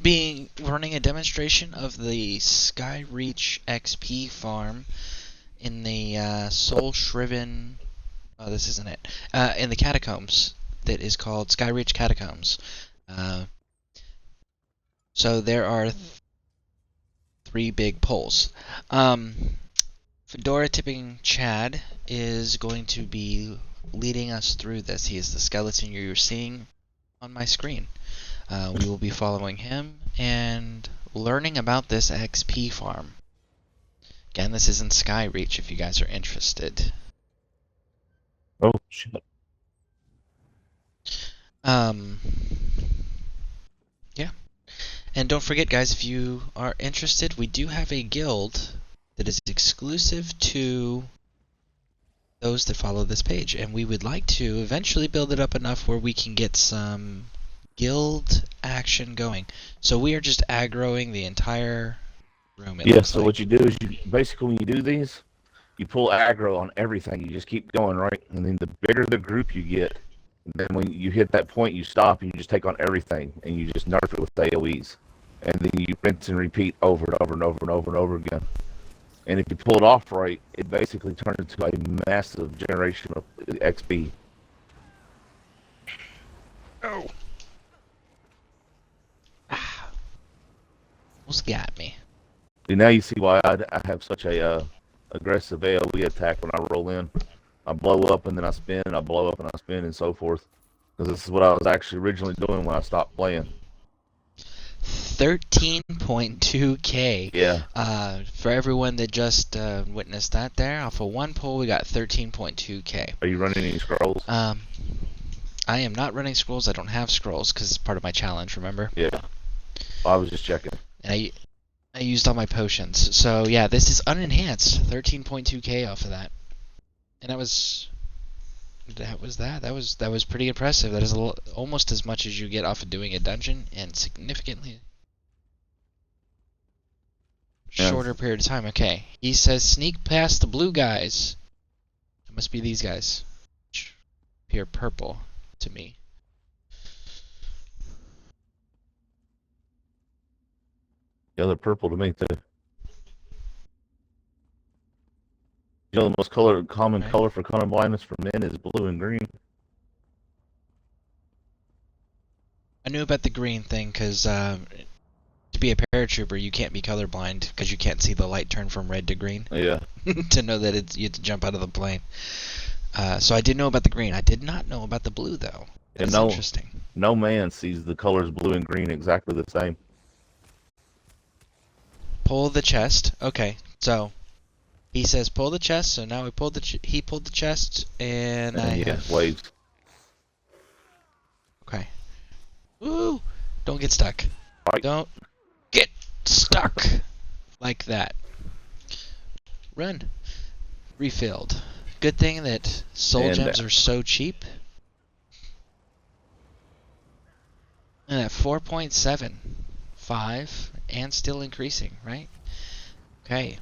[SPEAKER 1] running a demonstration of the Skyreach XP farm in the Soul Shriven. Oh, this isn't it. In the catacombs that is called Skyreach Catacombs. So there are three big poles. Fedora Tipping Chad is going to be leading us through this. He is the skeleton you're seeing on my screen. We will be following him and learning about this XP farm. Again, this is in Skyreach if you guys are interested.
[SPEAKER 16] Oh, shit.
[SPEAKER 1] Yeah. And don't forget, guys, if you are interested, we do have a guild that is exclusive to those that follow this page. And we would like to eventually build it up enough where we can get some guild action going. So we are just aggroing the entire room.
[SPEAKER 16] Yeah, so what you do is you basically, when you do these, you pull aggro on everything. You just keep going, right? And then the bigger the group you get, then when you hit that point, you stop and you just take on everything and you just nerf it with AoEs. And then you rinse and repeat over and over and over and over and over again. And if you pull it off right, it basically turns into a massive generation of XP.
[SPEAKER 1] Oh. Ah. Almost got me.
[SPEAKER 16] And now you see why I have such a aggressive AoE attack when I roll in. I blow up and then I spin, and I blow up and I spin, and so forth. Because this is what I was actually originally doing when I stopped playing.
[SPEAKER 1] 13.2k.
[SPEAKER 16] Yeah.
[SPEAKER 1] For everyone that just witnessed that there, off of one poll, we got 13.2k.
[SPEAKER 16] Are you running any scrolls?
[SPEAKER 1] I am not running scrolls. I don't have scrolls because it's part of my challenge, remember?
[SPEAKER 16] Yeah. I was just checking.
[SPEAKER 1] And I used all my potions. So, yeah, this is unenhanced. 13.2k off of that. And that was pretty impressive. That is almost as much as you get off of doing a dungeon, and significantly shorter period of time. Okay, he says sneak past the blue guys. It must be these guys. Which appear purple to me.
[SPEAKER 16] Yeah, they're purple to me too. You know, the most common color for color blindness for men is blue and green.
[SPEAKER 1] I knew about the green thing because to be a paratrooper, you can't be colorblind because you can't see the light turn from red to green.
[SPEAKER 16] Yeah.
[SPEAKER 1] To know that you have to jump out of the plane. So I did know about the green. I did not know about the blue, though. That's interesting.
[SPEAKER 16] No man sees the colors blue and green exactly the same.
[SPEAKER 1] Pull the chest. Okay, so he says pull the chest. So now he pulled the chest, and I have
[SPEAKER 16] waves.
[SPEAKER 1] Okay. Woo! Don't get stuck. Don't get stuck like that. Run. Refilled. Good thing that soul gems are so cheap. And at 4.75 and still increasing, right? Okay.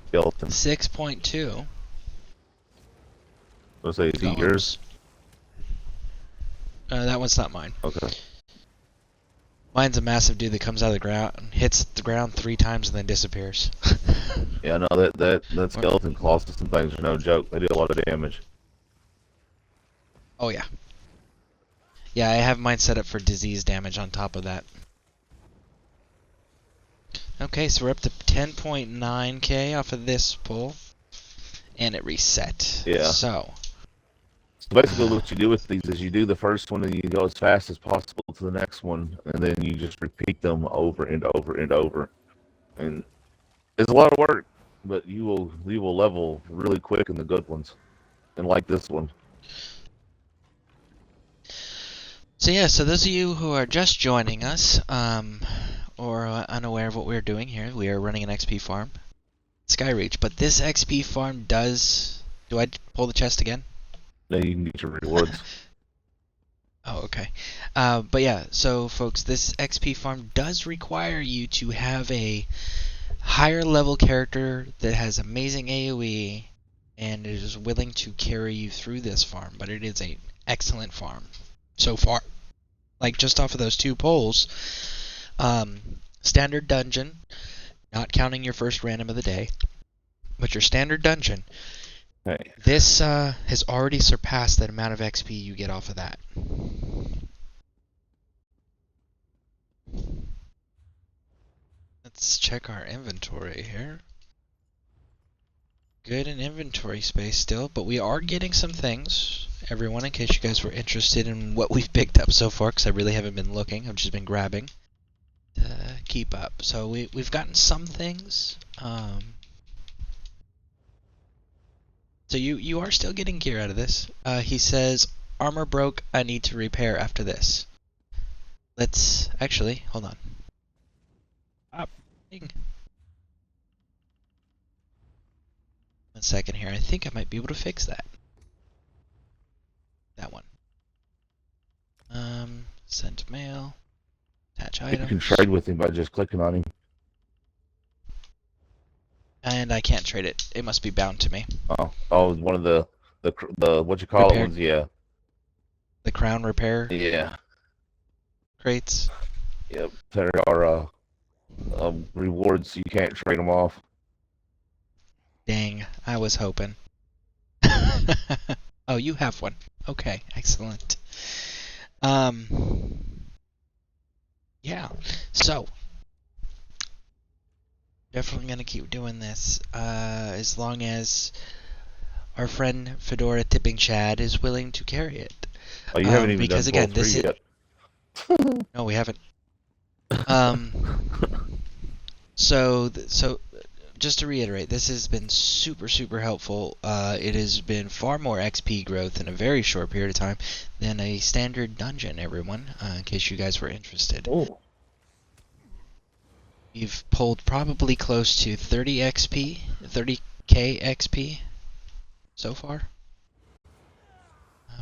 [SPEAKER 16] Skeleton.
[SPEAKER 1] 6.2.
[SPEAKER 16] Let's say, is he yours?
[SPEAKER 1] That one's not mine.
[SPEAKER 16] Okay.
[SPEAKER 1] Mine's a massive dude that comes out of the ground, hits the ground 3 times, and then disappears.
[SPEAKER 16] Yeah, no, that skeleton colossus and things are no joke. They do a lot of damage.
[SPEAKER 1] Oh, yeah. Yeah, I have mine set up for disease damage on top of that. Okay, so we're up to 10.9k off of this pull. And it reset.
[SPEAKER 16] Yeah.
[SPEAKER 1] So
[SPEAKER 16] basically what you do with these is you do the first one and you go as fast as possible to the next one, and then you just repeat them over and over and over. And it's a lot of work, but you will level really quick in the good ones. And like this one.
[SPEAKER 1] So yeah, so those of you who are just joining us, or unaware of what we're doing here, we are running an XP farm, Skyreach. But this XP farm does. Do I pull the chest again?
[SPEAKER 16] No, you can get your rewards.
[SPEAKER 1] Oh, okay. But yeah, so folks, this XP farm does require you to have a higher level character that has amazing AoE and is willing to carry you through this farm. But it is an excellent farm so far. Like just off of those 2 polls, standard dungeon, not counting your first random of the day, but your standard dungeon.
[SPEAKER 16] Okay.
[SPEAKER 1] This has already surpassed that amount of XP you get off of that. Let's check our inventory here. good in inventory space still, but we are getting some things, everyone, in case you guys were interested in what we've picked up so far, because I really haven't been looking. I've just been grabbing to keep up. So we've gotten some things. So you are still getting gear out of this. He says, armor broke, I need to repair after this. Let's, actually, hold on. Ding. 1 second here, I think I might be able to fix that. That one. Send mail. Attach
[SPEAKER 16] You
[SPEAKER 1] items.
[SPEAKER 16] can trade with him by just clicking on him.
[SPEAKER 1] And I can't trade it. It must be bound to me.
[SPEAKER 16] Oh, one of the what you call it ones, yeah.
[SPEAKER 1] The crown repair.
[SPEAKER 16] Yeah.
[SPEAKER 1] Crates.
[SPEAKER 16] Yep. There are rewards. You can't trade them off.
[SPEAKER 1] Dang, I was hoping. Oh, you have one. Okay, excellent. Yeah. So definitely gonna keep doing this. As long as our friend Fedora Tipping Chad is willing to carry it.
[SPEAKER 16] Oh, you haven't even
[SPEAKER 1] because
[SPEAKER 16] done
[SPEAKER 1] again, this
[SPEAKER 16] yet.
[SPEAKER 1] No, we haven't. So just to reiterate, this has been super helpful. It has been far more XP growth in a very short period of time than a standard dungeon, everyone, in case you guys were interested.
[SPEAKER 16] Oh.
[SPEAKER 1] You've pulled probably close to 30 XP, 30k XP so far.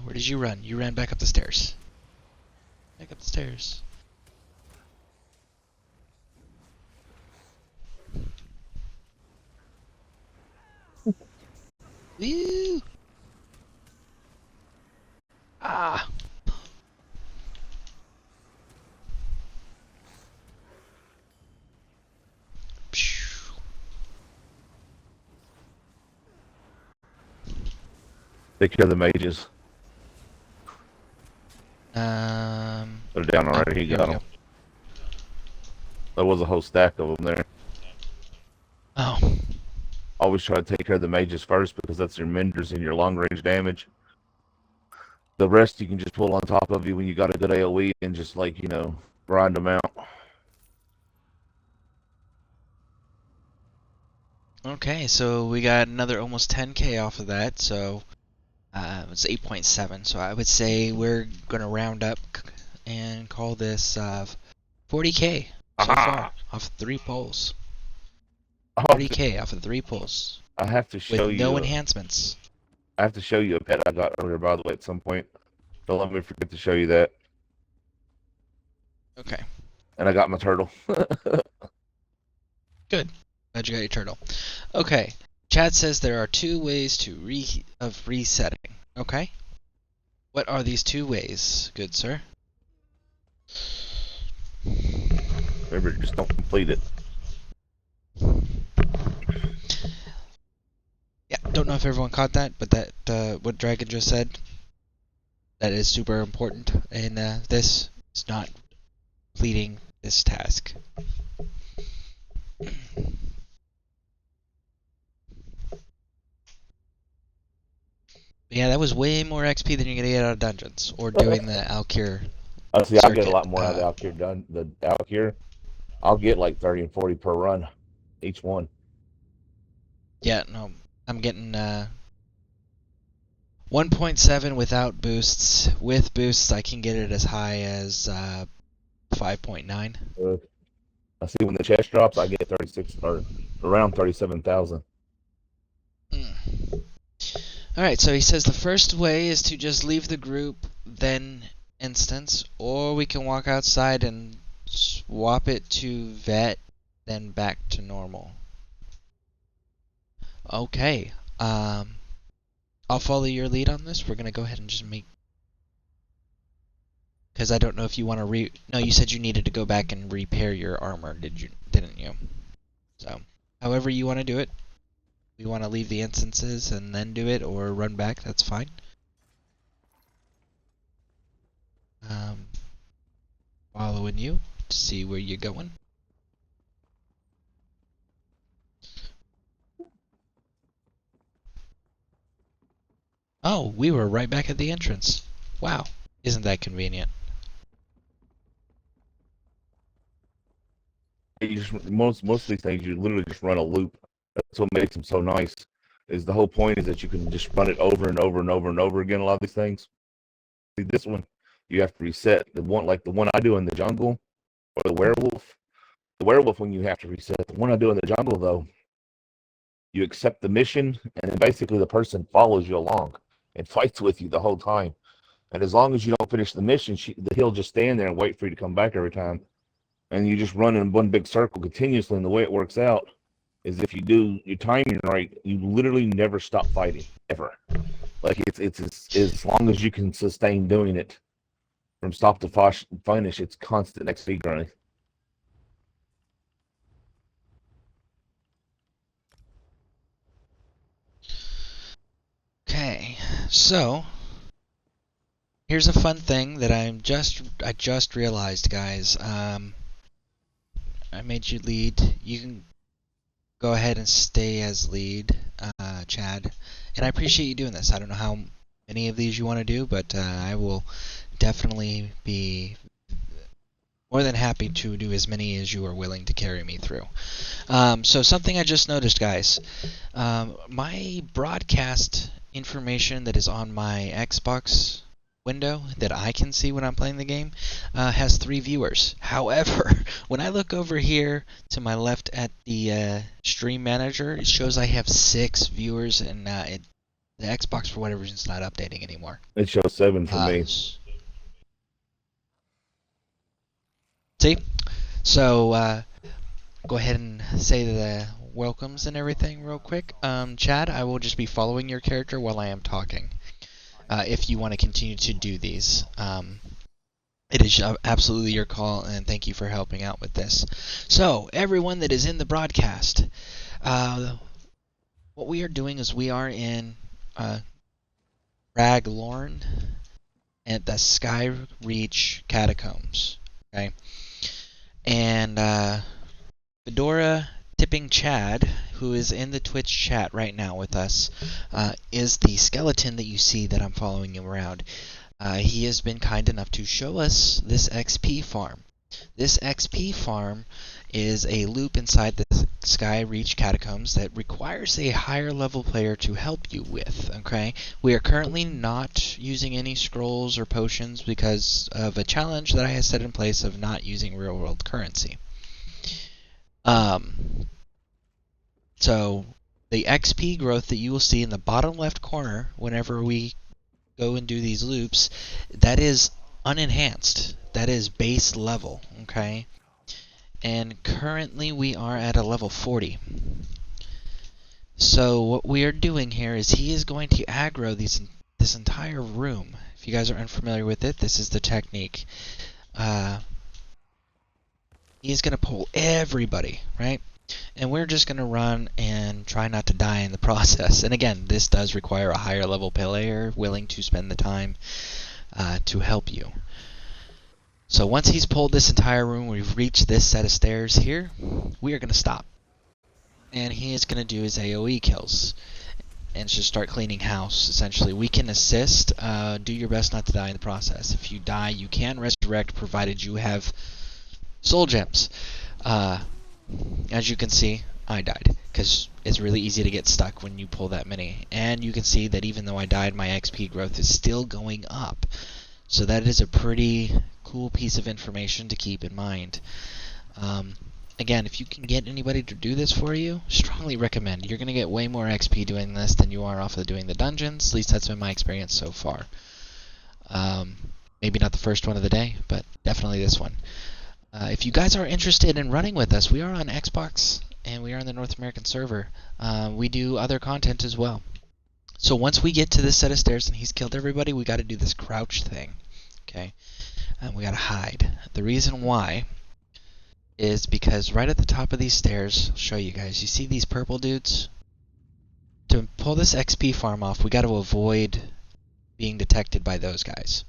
[SPEAKER 1] Where did you run? You ran back up the stairs. Back up the stairs. Woo! Ah!
[SPEAKER 16] Take care of the mages.
[SPEAKER 1] They're
[SPEAKER 16] down already. He got them. There was a whole stack of them there.
[SPEAKER 1] Oh.
[SPEAKER 16] Always try to take care of the mages first because that's your menders and your long range damage. The rest you can just pull on top of you when you got a good AoE and just grind them out.
[SPEAKER 1] Okay, so we got another almost 10k off of that, so it's 8.7. So I would say we're gonna round up and call this 40k so far off 3 pulls. 40k off of 3 pulls.
[SPEAKER 16] I have to show
[SPEAKER 1] with
[SPEAKER 16] you
[SPEAKER 1] no enhancements.
[SPEAKER 16] I have to show you a pet I got earlier, by the way, at some point. Don't let me forget to show you that.
[SPEAKER 1] Okay.
[SPEAKER 16] And I got my turtle.
[SPEAKER 1] Good. Glad you got your turtle. Okay. Chad says there are 2 ways of resetting. Okay. What are these 2 ways, good sir?
[SPEAKER 16] Remember, just don't complete it.
[SPEAKER 1] Yeah, don't know if everyone caught that, but that what Dragon just said, that is super important, and this is not completing this task. Yeah, that was way more XP than you're gonna get out of dungeons or doing the Alcure.
[SPEAKER 16] See, I get a lot more out of the Alcure done. The Alcure, I'll get like 30 and 40 per run, each one.
[SPEAKER 1] Yeah, no, I'm getting 1.7 without boosts. With boosts, I can get it as high as 5.9.
[SPEAKER 16] I see when the chest drops, I get 36 or around 37,000.
[SPEAKER 1] Alright, so he says the first way is to just leave the group, then instance, or we can walk outside and swap it to vet, then back to normal. Okay, I'll follow your lead on this. We're gonna go ahead and just make... Because I don't know if you want to No, you said you needed to go back and repair your armor, didn't you? So, however you want to do it. If you want to leave the instances and then do it, or run back, that's fine. Following you to see where you're going. Oh, we were right back at the entrance. Wow. Isn't that convenient?
[SPEAKER 16] You just most of these things you literally just run a loop. That's what makes them so nice. Is the whole point is that you can just run it over and over and over and over again. A lot of these things. See, this one you have to reset. The one I do in the jungle or the werewolf. The werewolf one you have to reset. The one I do in the jungle though, you accept the mission and then basically the person follows you along and fights with you the whole time. And as long as you don't finish the mission, he'll just stand there and wait for you to come back every time. And you just run in one big circle continuously. And the way it works out is if you do your timing right, you literally never stop fighting ever. Like it's as long as you can sustain doing it from stop to finish. It's constant XP grinding.
[SPEAKER 1] Okay, so here's a fun thing that I just realized, guys. I made you lead. You can go ahead and stay as lead, Chad. And I appreciate you doing this. I don't know how many of these you want to do, but I will definitely be more than happy to do as many as you are willing to carry me through. So something I just noticed, guys. My broadcast information that is on my Xbox window that I can see when I'm playing the game has 3 viewers. However, when I look over here to my left at the stream manager, it shows I have 6 viewers, and the Xbox for whatever reason is not updating anymore.
[SPEAKER 16] It shows 7 for me.
[SPEAKER 1] See? So go ahead and say the welcomes and everything real quick. Chad, I will just be following your character while I am talking. If you want to continue to do these. It is absolutely your call, and thank you for helping out with this. So, everyone that is in the broadcast, what we are doing is we are in Raglorn at the Skyreach Catacombs. Okay? And Fedora Tipping Chad, who is in the Twitch chat right now with us, is the skeleton that you see that I'm following you around. He has been kind enough to show us this XP farm. This XP farm is a loop inside the Skyreach Catacombs that requires a higher level player to help you with. Okay, we are currently not using any scrolls or potions because of a challenge that I have set in place of not using real world currency. So the XP growth that you will see in the bottom left corner whenever we go and do these loops, that is unenhanced. That is base level, okay? And currently we are at a level 40. So what we are doing here is he is going to aggro this entire room. If you guys are unfamiliar with it, this is the technique. He is going to pull everybody, right? And we're just going to run and try not to die in the process. And again, this does require a higher level player willing to spend the time to help you. So once he's pulled this entire room, we've reached this set of stairs here, we are going to stop. And he is going to do his AoE kills and just start cleaning house, essentially. We can assist. Do your best not to die in the process. If you die, you can resurrect, provided you have soul gems. As you can see, I died, because it's really easy to get stuck when you pull that many. And you can see that even though I died, my XP growth is still going up. So that is a pretty cool piece of information to keep in mind. Again, if you can get anybody to do this for you, strongly recommend. You're going to get way more XP doing this than you are off of doing the dungeons. At least that's been my experience so far. Maybe not the first one of the day, but definitely this one. If you guys are interested in running with us, we are on Xbox and we are on the North American server. We do other content as well. So once we get to this set of stairs and he's killed everybody, we got to do this crouch thing. Okay? And we got to hide. The reason why is because right at the top of these stairs, I'll show you guys, you see these purple dudes? To pull this XP farm off, we got to avoid being detected by those guys.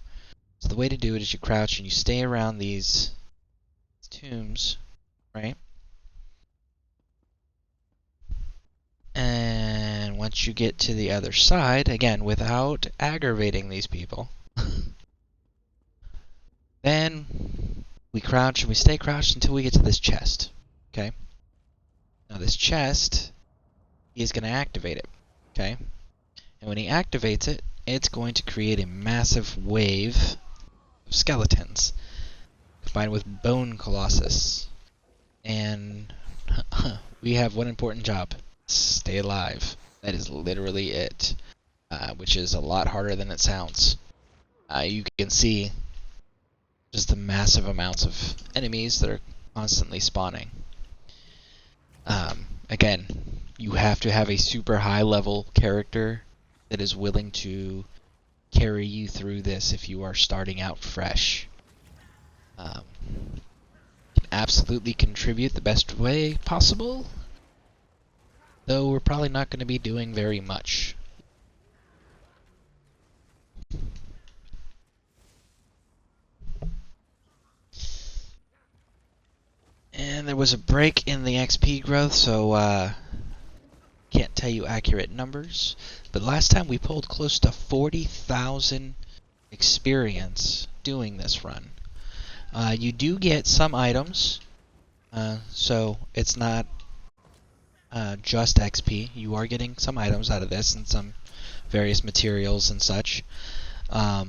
[SPEAKER 1] So the way to do it is you crouch and you stay around these tombs, right? And once once you get to the other side, again, without aggravating these people, then we crouch and we stay crouched until we get to this chest. Okay? Now this chest, he's going to activate it. Okay? And when he activates it, it's going to create a massive wave of skeletons combined with Bone Colossus. And we have one important job. Stay alive. That is literally it. Which is a lot harder than it sounds. You can see just the massive amounts of enemies that are constantly spawning. Again, you have to have a super high level character that is willing to carry you through this if you are starting out fresh. Can absolutely contribute the best way possible, though we're probably not going to be doing very much. And there was a break in the XP growth, so can't tell you accurate numbers. But last time we pulled close to 40,000 experience doing this run. You do get some items, so it's not just XP. You are getting some items out of this and some various materials and such. But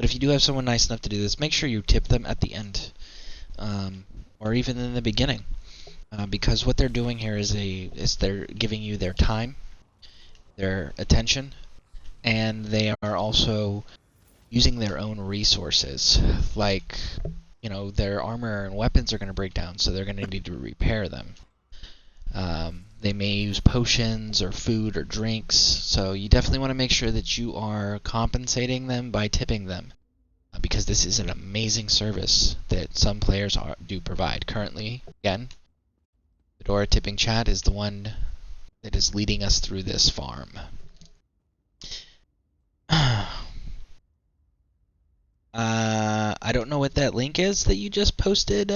[SPEAKER 1] if you do have someone nice enough to do this, make sure you tip them at the end, or even in the beginning, because what they're doing here is they're giving you their time, their attention, and they are also using their own resources. Like, their armor and weapons are going to break down, so they're going to need to repair them. They may use potions or food or drinks, so you definitely want to make sure that you are compensating them by tipping them, because this is an amazing service that some players do provide. Currently, again, Fedora Tipping Chat is the one that is leading us through this farm. I don't know what that link is that you just posted,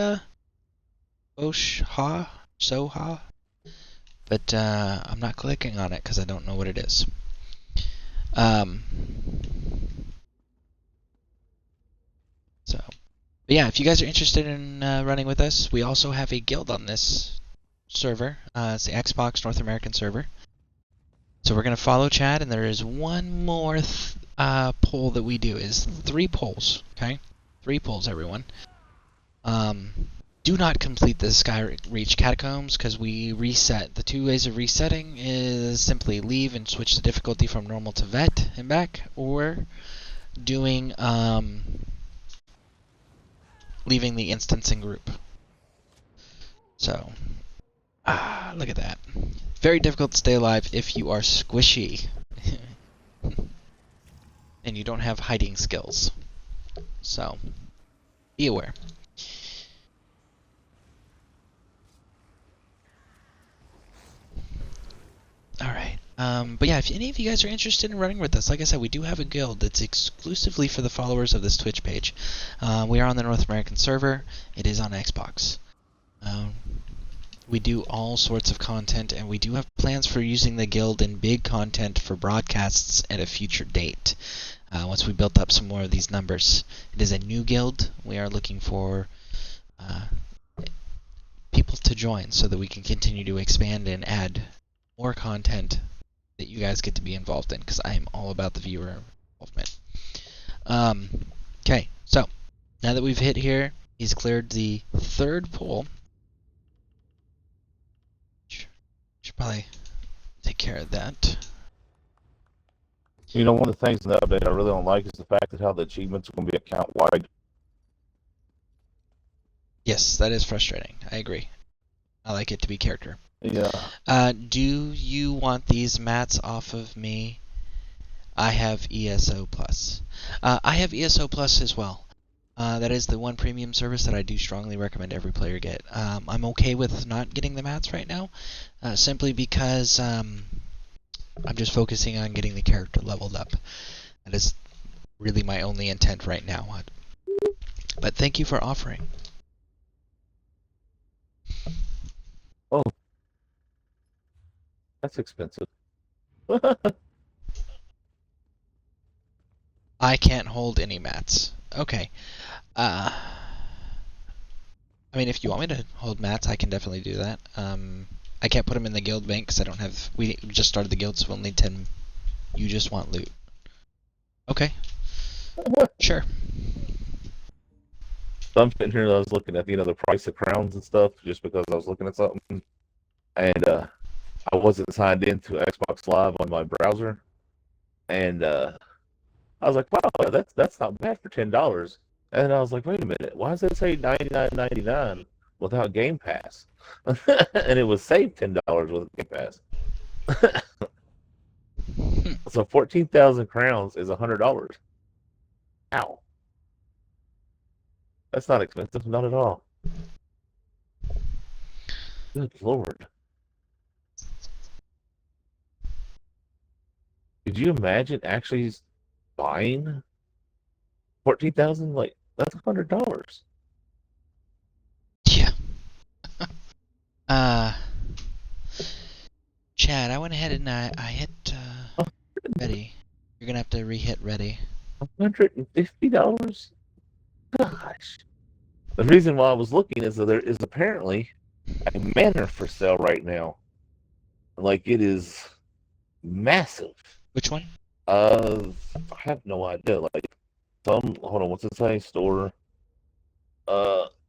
[SPEAKER 1] Soha, but I'm not clicking on it because I don't know what it is. But yeah, if you guys are interested in running with us, we also have a guild on this server. It's the Xbox North American server. So we're going to follow Chad, and there is one more poll that we do. Is 3 polls, okay? 3 polls, everyone. Do not complete the Skyreach Catacombs, because we reset. The 2 ways of resetting is simply leave and switch the difficulty from normal to vet and back, or doing leaving the instance in group. So, look at that. Very difficult to stay alive if you are squishy. And you don't have hiding skills. So, be aware. Alright. But yeah, if any of you guys are interested in running with us, like I said, we do have a guild that's exclusively for the followers of this Twitch page. We are on the North American server. It is on Xbox. We do all sorts of content, and we do have plans for using the guild in big content for broadcasts at a future date. Once we built up some more of these numbers. It is a new guild. We are looking for people to join so that we can continue to expand and add more content that you guys get to be involved in, because I am all about the viewer involvement. Okay, so now that we've hit here, he's cleared the 3rd poll. Should probably take care of that.
[SPEAKER 16] One of the things in the update I really don't like is the fact that how the achievements are going to be account-wide.
[SPEAKER 1] Yes, that is frustrating. I agree. I like it to be character.
[SPEAKER 16] Yeah.
[SPEAKER 1] Do you want these mats off of me? I have ESO Plus. I have ESO Plus as well. That is the one premium service that I do strongly recommend every player get. I'm okay with not getting the mats right now, simply because I'm just focusing on getting the character leveled up. That is really my only intent right now. But thank you for offering.
[SPEAKER 16] Oh. That's expensive.
[SPEAKER 1] I can't hold any mats. Okay. I mean, if you want me to hold mats, I can definitely do that. I can't put them in the guild bank because I don't have. We just started the guild, so we'll need 10. You just want loot. Okay. Sure.
[SPEAKER 16] So I'm sitting here. I was looking at the price of crowns and stuff, just because I was looking at something, and I wasn't signed into Xbox Live on my browser, and I was like, wow, that's not bad for $10. And I was like, wait a minute, why does it say $99.99 without Game Pass? And it was saved $10 with Game Pass. So 14,000 crowns is $100. Ow. That's not expensive, not at all. Good Lord. Could you imagine actually buying 14,000? Like, that's $100.
[SPEAKER 1] Yeah. Chad, I went ahead and I hit ready. You're gonna have to re-hit ready.
[SPEAKER 16] $150? Gosh. The reason why I was looking is that there is apparently a manor for sale right now. Like, it is massive.
[SPEAKER 1] Which one?
[SPEAKER 16] I have no idea. Like, hold on, what's it say? Store.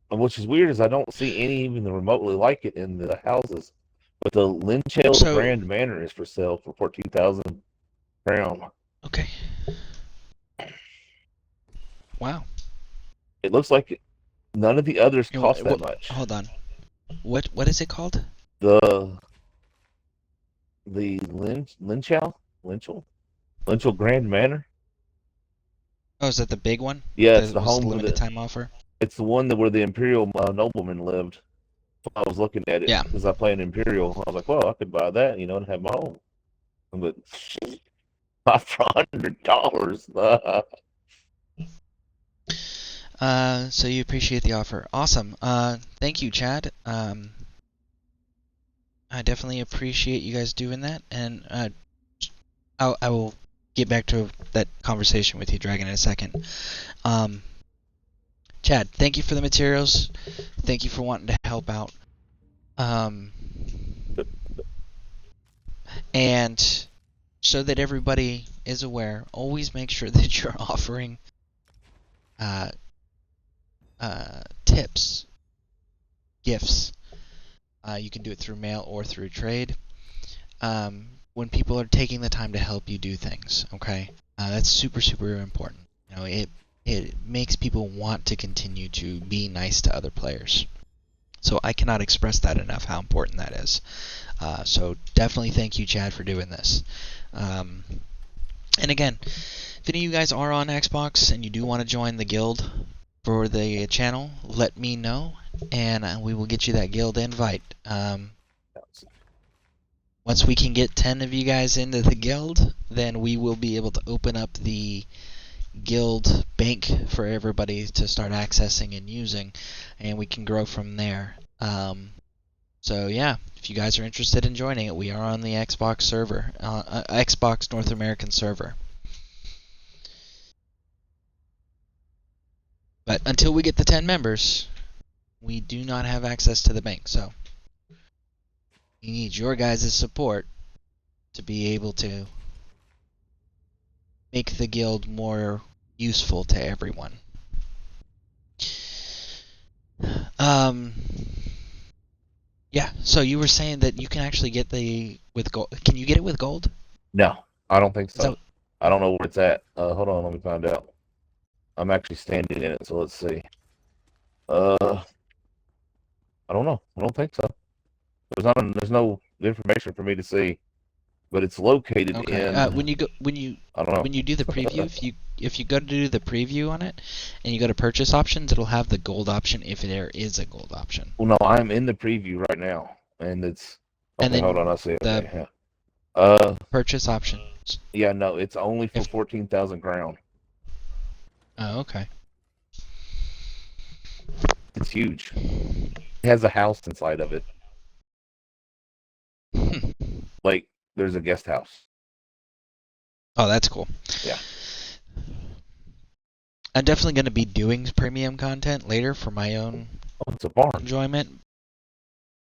[SPEAKER 16] Which is weird is I don't see any even remotely like it in the houses. But the Linchell Grand Manor is for sale for 14,000 crown.
[SPEAKER 1] Okay. Wow.
[SPEAKER 16] It looks like none of the others cost that much.
[SPEAKER 1] Hold on. What is it called?
[SPEAKER 16] The Linchell Grand Manor.
[SPEAKER 1] Oh, is that the big one?
[SPEAKER 16] Yeah, it's the home
[SPEAKER 1] limited time offer.
[SPEAKER 16] It's the one where the Imperial nobleman lived. I was looking at it because I play an Imperial. I was like, well, I could buy that, and have my home. But not for $100.
[SPEAKER 1] So you appreciate the offer. Awesome. Thank you, Chad. I definitely appreciate you guys doing that, and I will get back to that conversation with you, Dragon, in a second. Chad, thank you for the materials. Thank you for wanting to help out. And so that everybody is aware, always make sure that you're offering tips, gifts. You can do it through mail or through trade. When people are taking the time to help you do things, okay? That's super, super important. It makes people want to continue to be nice to other players. So I cannot express that enough, how important that is. So definitely thank you, Chad, for doing this. And again, if any of you guys are on Xbox and you do want to join the guild for the channel, let me know, and we will get you that guild invite. Once we can get 10 of you guys into the guild, then we will be able to open up the guild bank for everybody to start accessing and using, and we can grow from there. So yeah, if you guys are interested in joining it, we are on the Xbox server, Xbox North American server. But until we get the 10 members, we do not have access to the bank, so we need your guys' support to be able to make the guild more useful to everyone. Yeah, so you were saying that you can actually get with gold. Can you get it with gold?
[SPEAKER 16] No, I don't think so. I don't know where it's at. Hold on, let me find out. I'm actually standing in it, so let's see. I don't know. I don't think so. There's no information for me to see, but it's located in.
[SPEAKER 1] When you
[SPEAKER 16] I don't know.
[SPEAKER 1] When you do the preview, if you go to do the preview on it, and you go to purchase options, it'll have the gold option if there is a gold option.
[SPEAKER 16] Well, no, I'm in the preview right now, and it's. Okay, and then hold on, I see it.
[SPEAKER 1] The purchase options.
[SPEAKER 16] Yeah, no, it's only for 14,000 crown.
[SPEAKER 1] Oh, okay.
[SPEAKER 16] It's huge. It has a house inside of it. like there's a guest house.
[SPEAKER 1] Oh, that's cool.
[SPEAKER 16] Yeah.
[SPEAKER 1] I'm definitely going to be doing premium content later for my own
[SPEAKER 16] it's a barn.
[SPEAKER 1] enjoyment.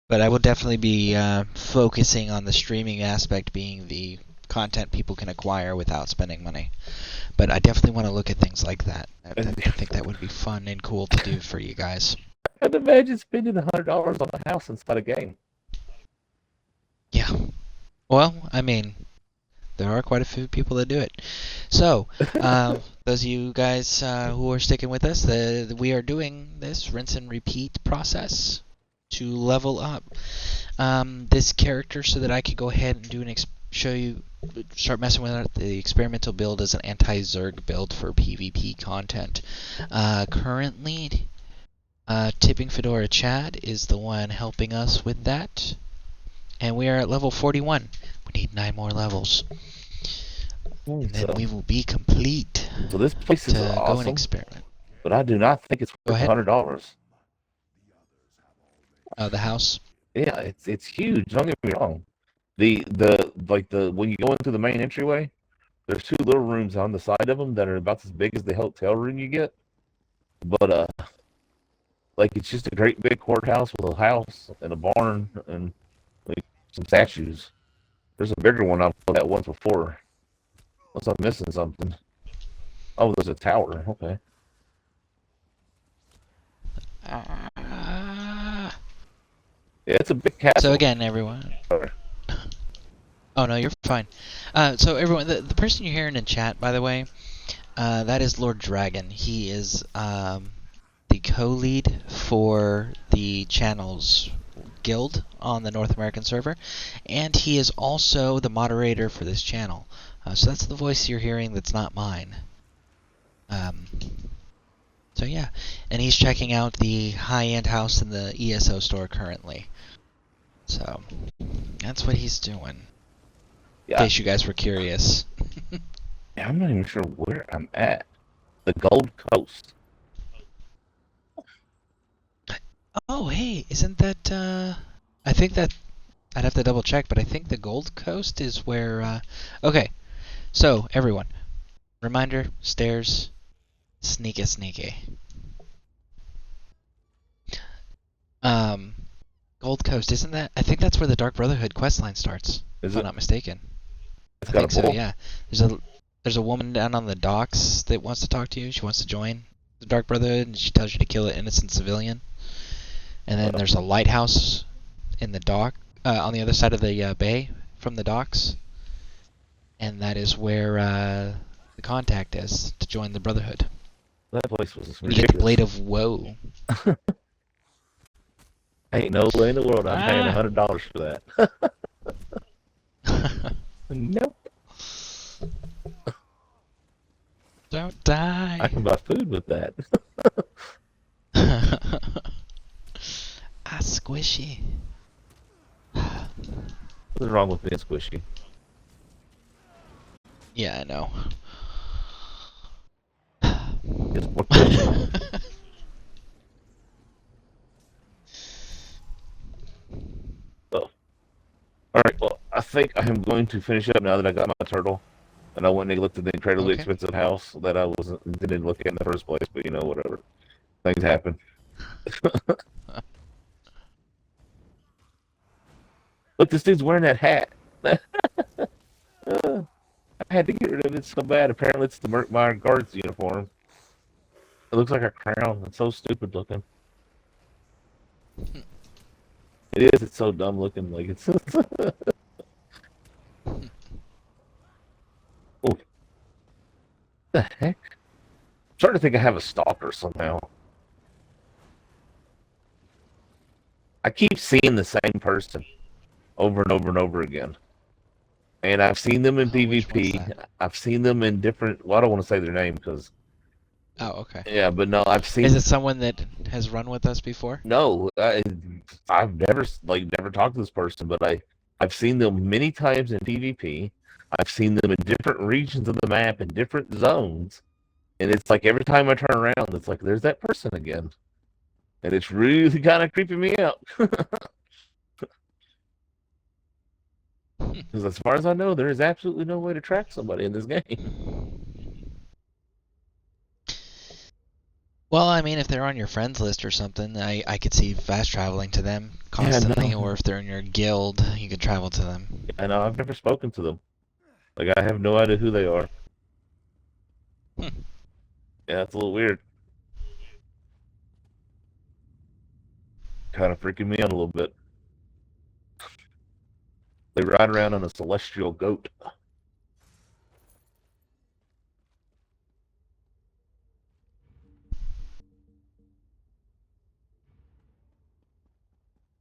[SPEAKER 1] But I will definitely be focusing on the streaming aspect being the content people can acquire without spending money. But I definitely want to look at things like that. I think that would be fun and cool to do for you guys.
[SPEAKER 16] I'd imagine spending $100 on a house inside a game.
[SPEAKER 1] Yeah. Well, I mean, there are quite a few people that do it. So, those of you guys who are sticking with us, we are doing this rinse and repeat process to level up this character so that I could go ahead and do start messing with it. The experimental build is an anti-Zerg build for PvP content. Currently, Tipping Fedora Chad is the one helping us with that. And we are at level 41. We need 9 more levels. And then we will be complete.
[SPEAKER 16] So this place is
[SPEAKER 1] to
[SPEAKER 16] awesome,
[SPEAKER 1] go and experiment.
[SPEAKER 16] but I do not think it's worth $100.
[SPEAKER 1] The house?
[SPEAKER 16] Yeah, it's huge. Don't get me wrong. The when you go into the main entryway, there's 2 little rooms on the side of them that are about as big as the hotel room you get. But like it's just a great big courthouse with a house and a barn and like some statues. There's a bigger one I've looked at once before. Unless I'm missing something. Oh, there's a tower. Okay. Yeah, it's a big castle.
[SPEAKER 1] So again, everyone. Oh no, you're fine. So everyone, the person you're hearing in chat, by the way, that is Lord Dragon. He is the co-lead for the channel's guild on the North American server, and he is also the moderator for this channel. So that's the voice you're hearing that's not mine. So yeah, and he's checking out the high-end house in the ESO store currently. So that's what he's doing.
[SPEAKER 16] Yeah.
[SPEAKER 1] In case you guys were curious.
[SPEAKER 16] Yeah, I'm not even sure where I'm at. The Gold Coast.
[SPEAKER 1] Oh, hey, isn't that, I think that, I'd have to double check, but I think the Gold Coast is where, okay. So, everyone, reminder, stairs, sneaky. Gold Coast, isn't that, I think that's where the Dark Brotherhood questline starts, if I'm not mistaken. I think so, yeah. There's a woman down on the docks that wants to talk to you. She wants to join the Dark Brotherhood, and she tells you to kill an innocent civilian. And then there's a lighthouse in the dock, on the other side of the bay from the docks. And that is where the contact is to join the Brotherhood.
[SPEAKER 16] That place was ridiculous.
[SPEAKER 1] You get the Blade of Woe.
[SPEAKER 16] Ain't no way in the world I'm paying $100 for that. Nope.
[SPEAKER 1] Don't die.
[SPEAKER 16] I can buy food with that.
[SPEAKER 1] Squishy.
[SPEAKER 16] What's wrong with being squishy?
[SPEAKER 1] Yeah, I know.
[SPEAKER 16] Oh. Alright, well, I think I am going to finish up now that I got my turtle. And I went and looked at the incredibly expensive house that I didn't look at in the first place, but you know, whatever. Things happen. Look, this dude's wearing that hat. I had to get rid of it so bad. Apparently, it's the Merkmeyer Guards uniform. It looks like a crown. It's so stupid looking. It is. It's so dumb looking. Like it's. Oh, the heck? I'm starting to think I have a stalker somehow. I keep seeing the same person over and over and over again. And I've seen them in PvP. I've seen them in different... Well, I don't want to say their name because...
[SPEAKER 1] Oh, okay.
[SPEAKER 16] Yeah, but no, I've seen...
[SPEAKER 1] Is it someone that has run with us before?
[SPEAKER 16] No, I've never talked to this person, but I've seen them many times in PvP. I've seen them in different regions of the map, in different zones. And it's like every time I turn around, it's like, there's that person again. And it's really kind of creeping me out. Because as far as I know, there is absolutely no way to track somebody in this game.
[SPEAKER 1] Well, I mean, if they're on your friends list or something, I could see fast traveling to them constantly, or if they're in your guild, you could travel to them.
[SPEAKER 16] I know, I've never spoken to them. Like, I have no idea who they are. Yeah, it's a little weird. Kind of freaking me out a little bit. They ride around on a celestial goat.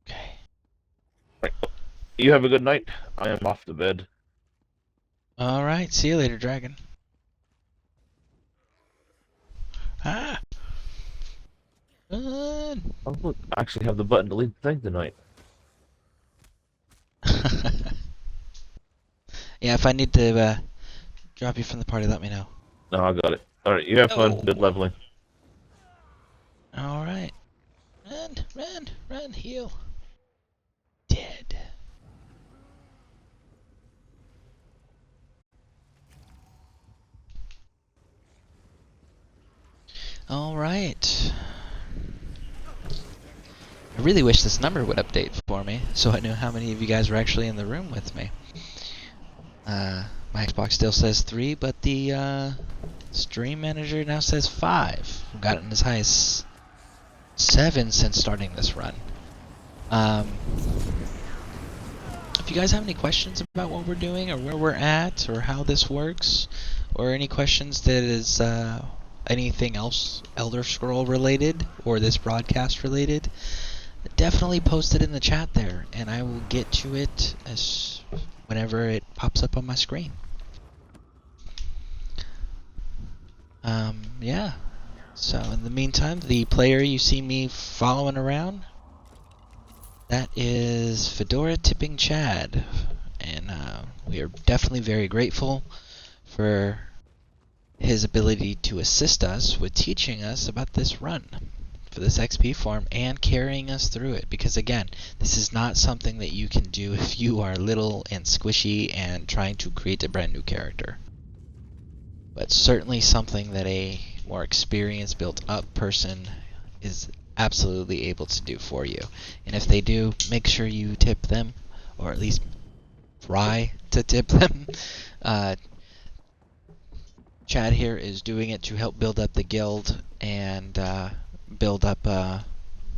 [SPEAKER 1] Okay.
[SPEAKER 16] Right. You have a good night. I am off to bed.
[SPEAKER 1] All right. See you later, dragon. Ah. Run.
[SPEAKER 16] Oh, look. I actually have the button to leave the thing tonight.
[SPEAKER 1] Yeah, if I need to drop you from the party, let me know.
[SPEAKER 16] No, I got it. Alright, you have fun. Good leveling.
[SPEAKER 1] Alright. Run, run, run, heal. Dead. Alright. I really wish this number would update for me, so I knew how many of you guys were actually in the room with me. My Xbox still says 3, but the stream manager now says 5. I've gotten as high as 7 since starting this run. If you guys have any questions about what we're doing, or where we're at, or how this works, or any questions that is anything else Elder Scroll related, or this broadcast related, definitely post it in the chat there, and I will get to it as whenever it pops up on my screen. Yeah. So in the meantime, the player you see me following around, that is Fedora Tipping Chad, and we are definitely very grateful for his ability to assist us with teaching us about this run for this XP farm and carrying us through it, because again, this is not something that you can do if you are little and squishy and trying to create a brand new character, but certainly something that a more experienced, built up person is absolutely able to do for you. And if they do, make sure you tip them, or at least try to tip them. Chad here is doing it to help build up the guild and build up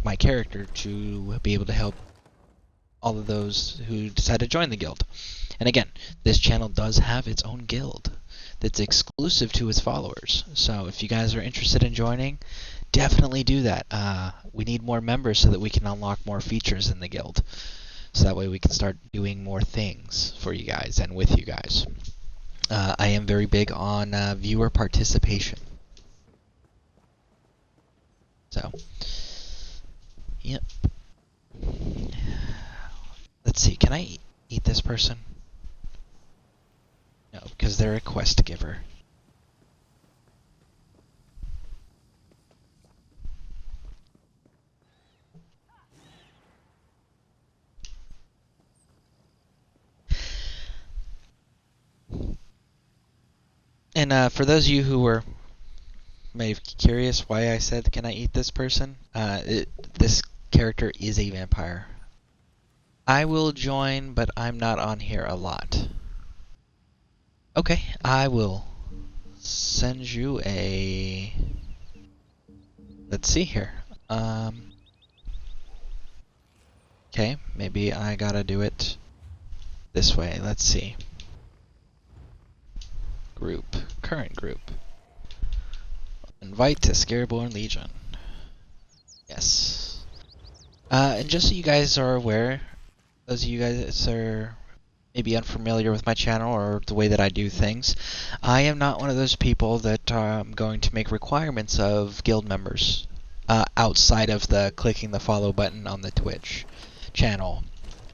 [SPEAKER 1] my character to be able to help all of those who decide to join the guild. And again, this channel does have its own guild that's exclusive to its followers. So if you guys are interested in joining, definitely do that. We need more members so that we can unlock more features in the guild. So that way we can start doing more things for you guys and with you guys. I am very big on viewer participation. So, yep. Let's see, can I eat this person? No, because they're a quest giver. And for those of you who were maybe curious why I said, can I eat this person? This character is a vampire. I will join, but I'm not on here a lot. Okay, I will send you a... Let's see here. Okay, maybe I gotta do it this way. Let's see. Group. Current group. Invite to Scareborn Legion. Yes. And just so you guys are aware, those of you guys that are maybe unfamiliar with my channel or the way that I do things, I am not one of those people that I'm going to make requirements of guild members outside of the clicking the follow button on the Twitch channel.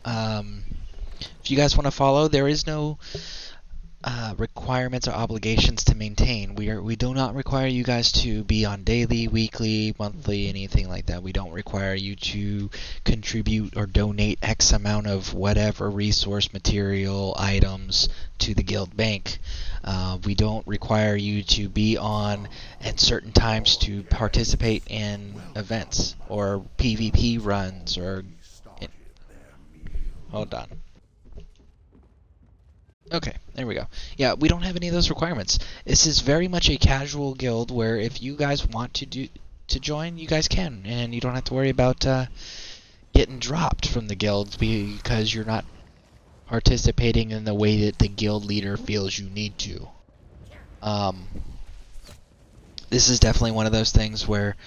[SPEAKER 1] If you guys want to follow, there is no requirements or obligations to maintain. We do not require you guys to be on daily, weekly, monthly, anything like that. We don't require you to contribute or donate X amount of whatever resource, material, items to the guild bank. We don't require you to be on at certain times to participate in events or PvP runs or... Hold on. Okay, there we go. Yeah, we don't have any of those requirements. This is very much a casual guild where if you guys want to join, you guys can, and you don't have to worry about getting dropped from the guild because you're not participating in the way that the guild leader feels you need to. This is definitely one of those things where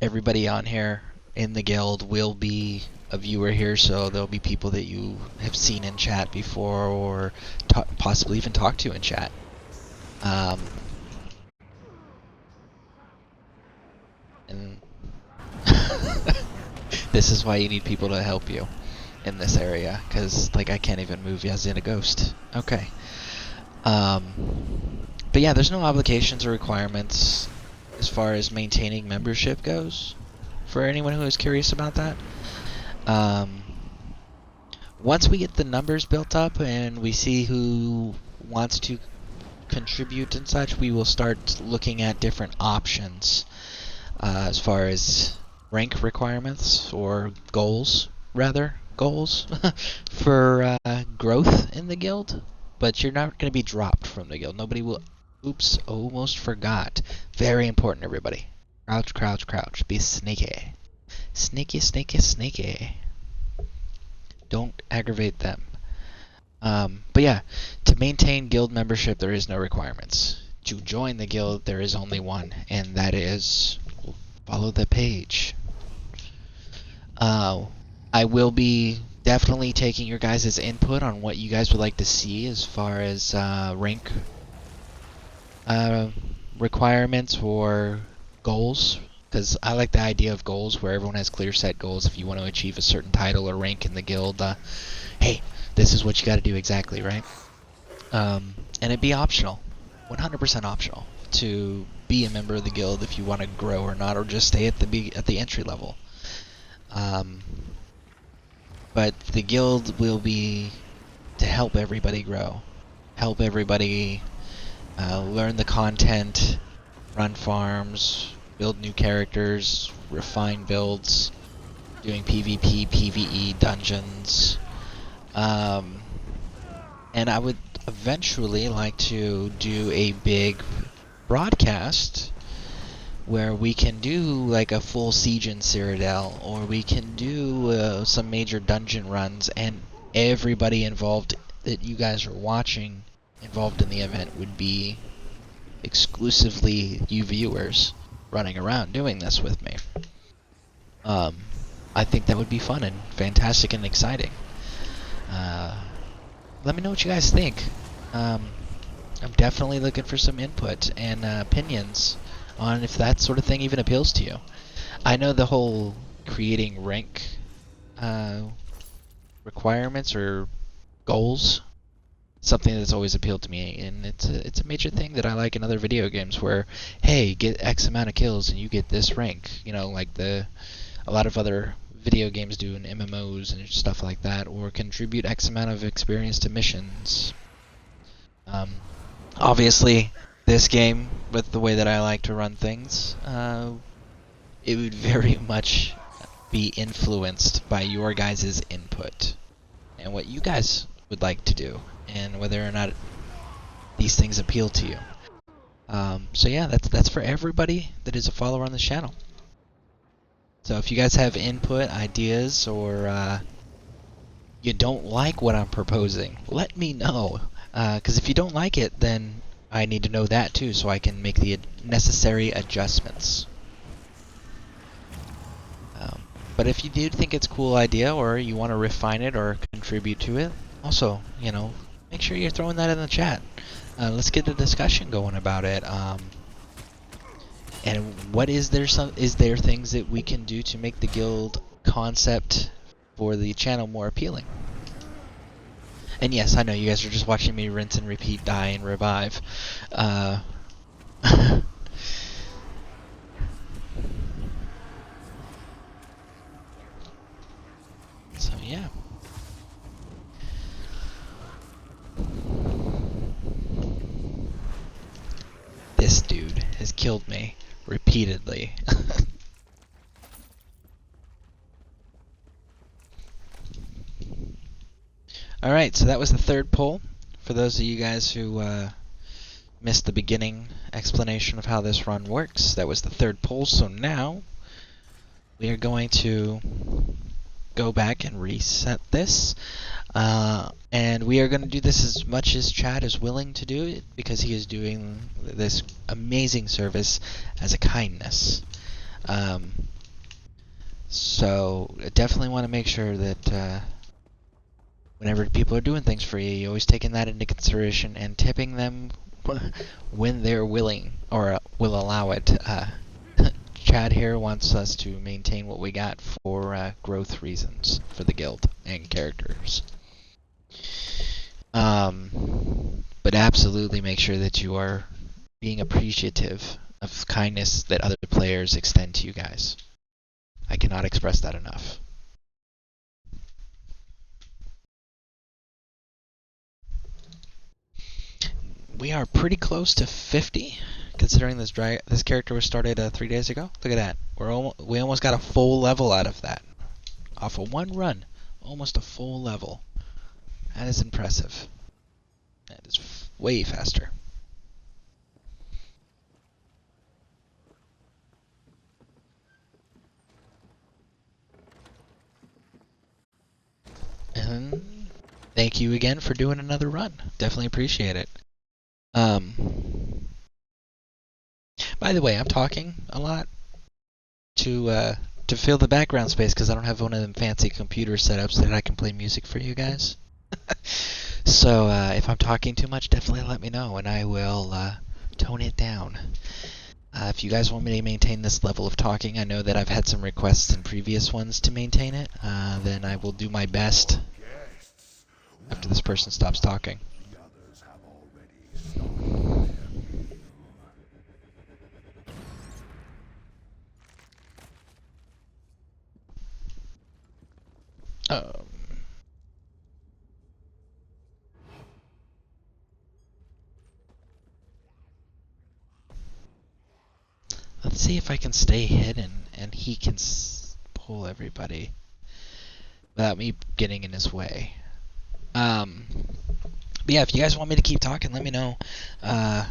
[SPEAKER 1] everybody on here in the guild will be a viewer here, so there'll be people that you have seen in chat before or possibly even talked to in chat. And this is why you need people to help you in this area, because like I can't even move as in a ghost. Okay. But yeah, there's no obligations or requirements as far as maintaining membership goes for anyone who is curious about that. Once we get the numbers built up and we see who wants to contribute and such, we will start looking at different options as far as rank requirements or goals, rather, goals for growth in the guild. But you're not going to be dropped from the guild. Nobody will... Oops, almost forgot. Very important, everybody. Crouch, crouch, crouch. Be sneaky. Sneaky, sneaky, sneaky. Don't aggravate them. But yeah, to maintain guild membership, there is no requirements. To join the guild, there is only one, and that is follow the page. I will be definitely taking your guys' input on what you guys would like to see as far as rank requirements or goals. Because I like the idea of goals where everyone has clear set goals. If you want to achieve a certain title or rank in the guild, hey, this is what you got to do exactly, right? And it'd be optional, 100% optional, to be a member of the guild if you want to grow or not, or just stay at the entry level. But the guild will be to help everybody grow, help everybody learn the content, run farms, build new characters, refine builds, doing PvP, PvE, dungeons. And I would eventually like to do a big broadcast where we can do like a full siege in Cyrodiil, or we can do some major dungeon runs, and everybody involved that you guys are watching involved in the event would be exclusively you viewers running around doing this with me. I think that would be fun and fantastic and exciting. Let me know what you guys think. I'm definitely looking for some input and opinions on if that sort of thing even appeals to you. I know the whole creating rank requirements or goals, something that's always appealed to me, and it's a major thing that I like in other video games where, hey, get X amount of kills and you get this rank, you know, like a lot of other video games do in MMOs and stuff like that, or contribute X amount of experience to missions. Obviously, this game, with the way that I like to run things, it would very much be influenced by your guys' input and what you guys would like to do, and whether or not these things appeal to you. So yeah, that's for everybody that is a follower on this channel. So if you guys have input, ideas, or you don't like what I'm proposing, let me know. Because if you don't like it, then I need to know that too, so I can make the necessary adjustments. But if you do think it's a cool idea, or you want to refine it or contribute to it, also, you know, make sure you're throwing that in the chat. Let's get a discussion going about it. And what is there things that we can do to make the guild concept for the channel more appealing? And yes, I know you guys are just watching me rinse and repeat, die and revive. So yeah. This dude has killed me repeatedly. Alright, so that was the third poll. For those of you guys who missed the beginning explanation of how this run works, that was the third poll. So now we are going to go back and reset this. And we are going to do this as much as Chad is willing to do it, because he is doing this amazing service as a kindness. So definitely want to make sure that whenever people are doing things for you, you're always taking that into consideration and tipping them when they're willing or will allow it. Chad here wants us to maintain what we got for growth reasons for the guild and characters. But absolutely make sure that you are being appreciative of kindness that other players extend to you guys. I cannot express that enough. We are pretty close to 50, considering this character was started 3 days ago. Look at that. We almost got a full level out of that. Off of one run. Almost a full level. That is impressive. That is way faster. And thank you again for doing another run. Definitely appreciate it. By the way, I'm talking a lot to fill the background space because I don't have one of them fancy computer setups that I can play music for you guys. So if I'm talking too much, definitely let me know and I will tone it down. If you guys want me to maintain this level of talking, I know that I've had some requests in previous ones to maintain it, then I will do my best after this person stops talking. Let's see if I can stay hidden and he can pull everybody without me getting in his way. But yeah, if you guys want me to keep talking, let me know. I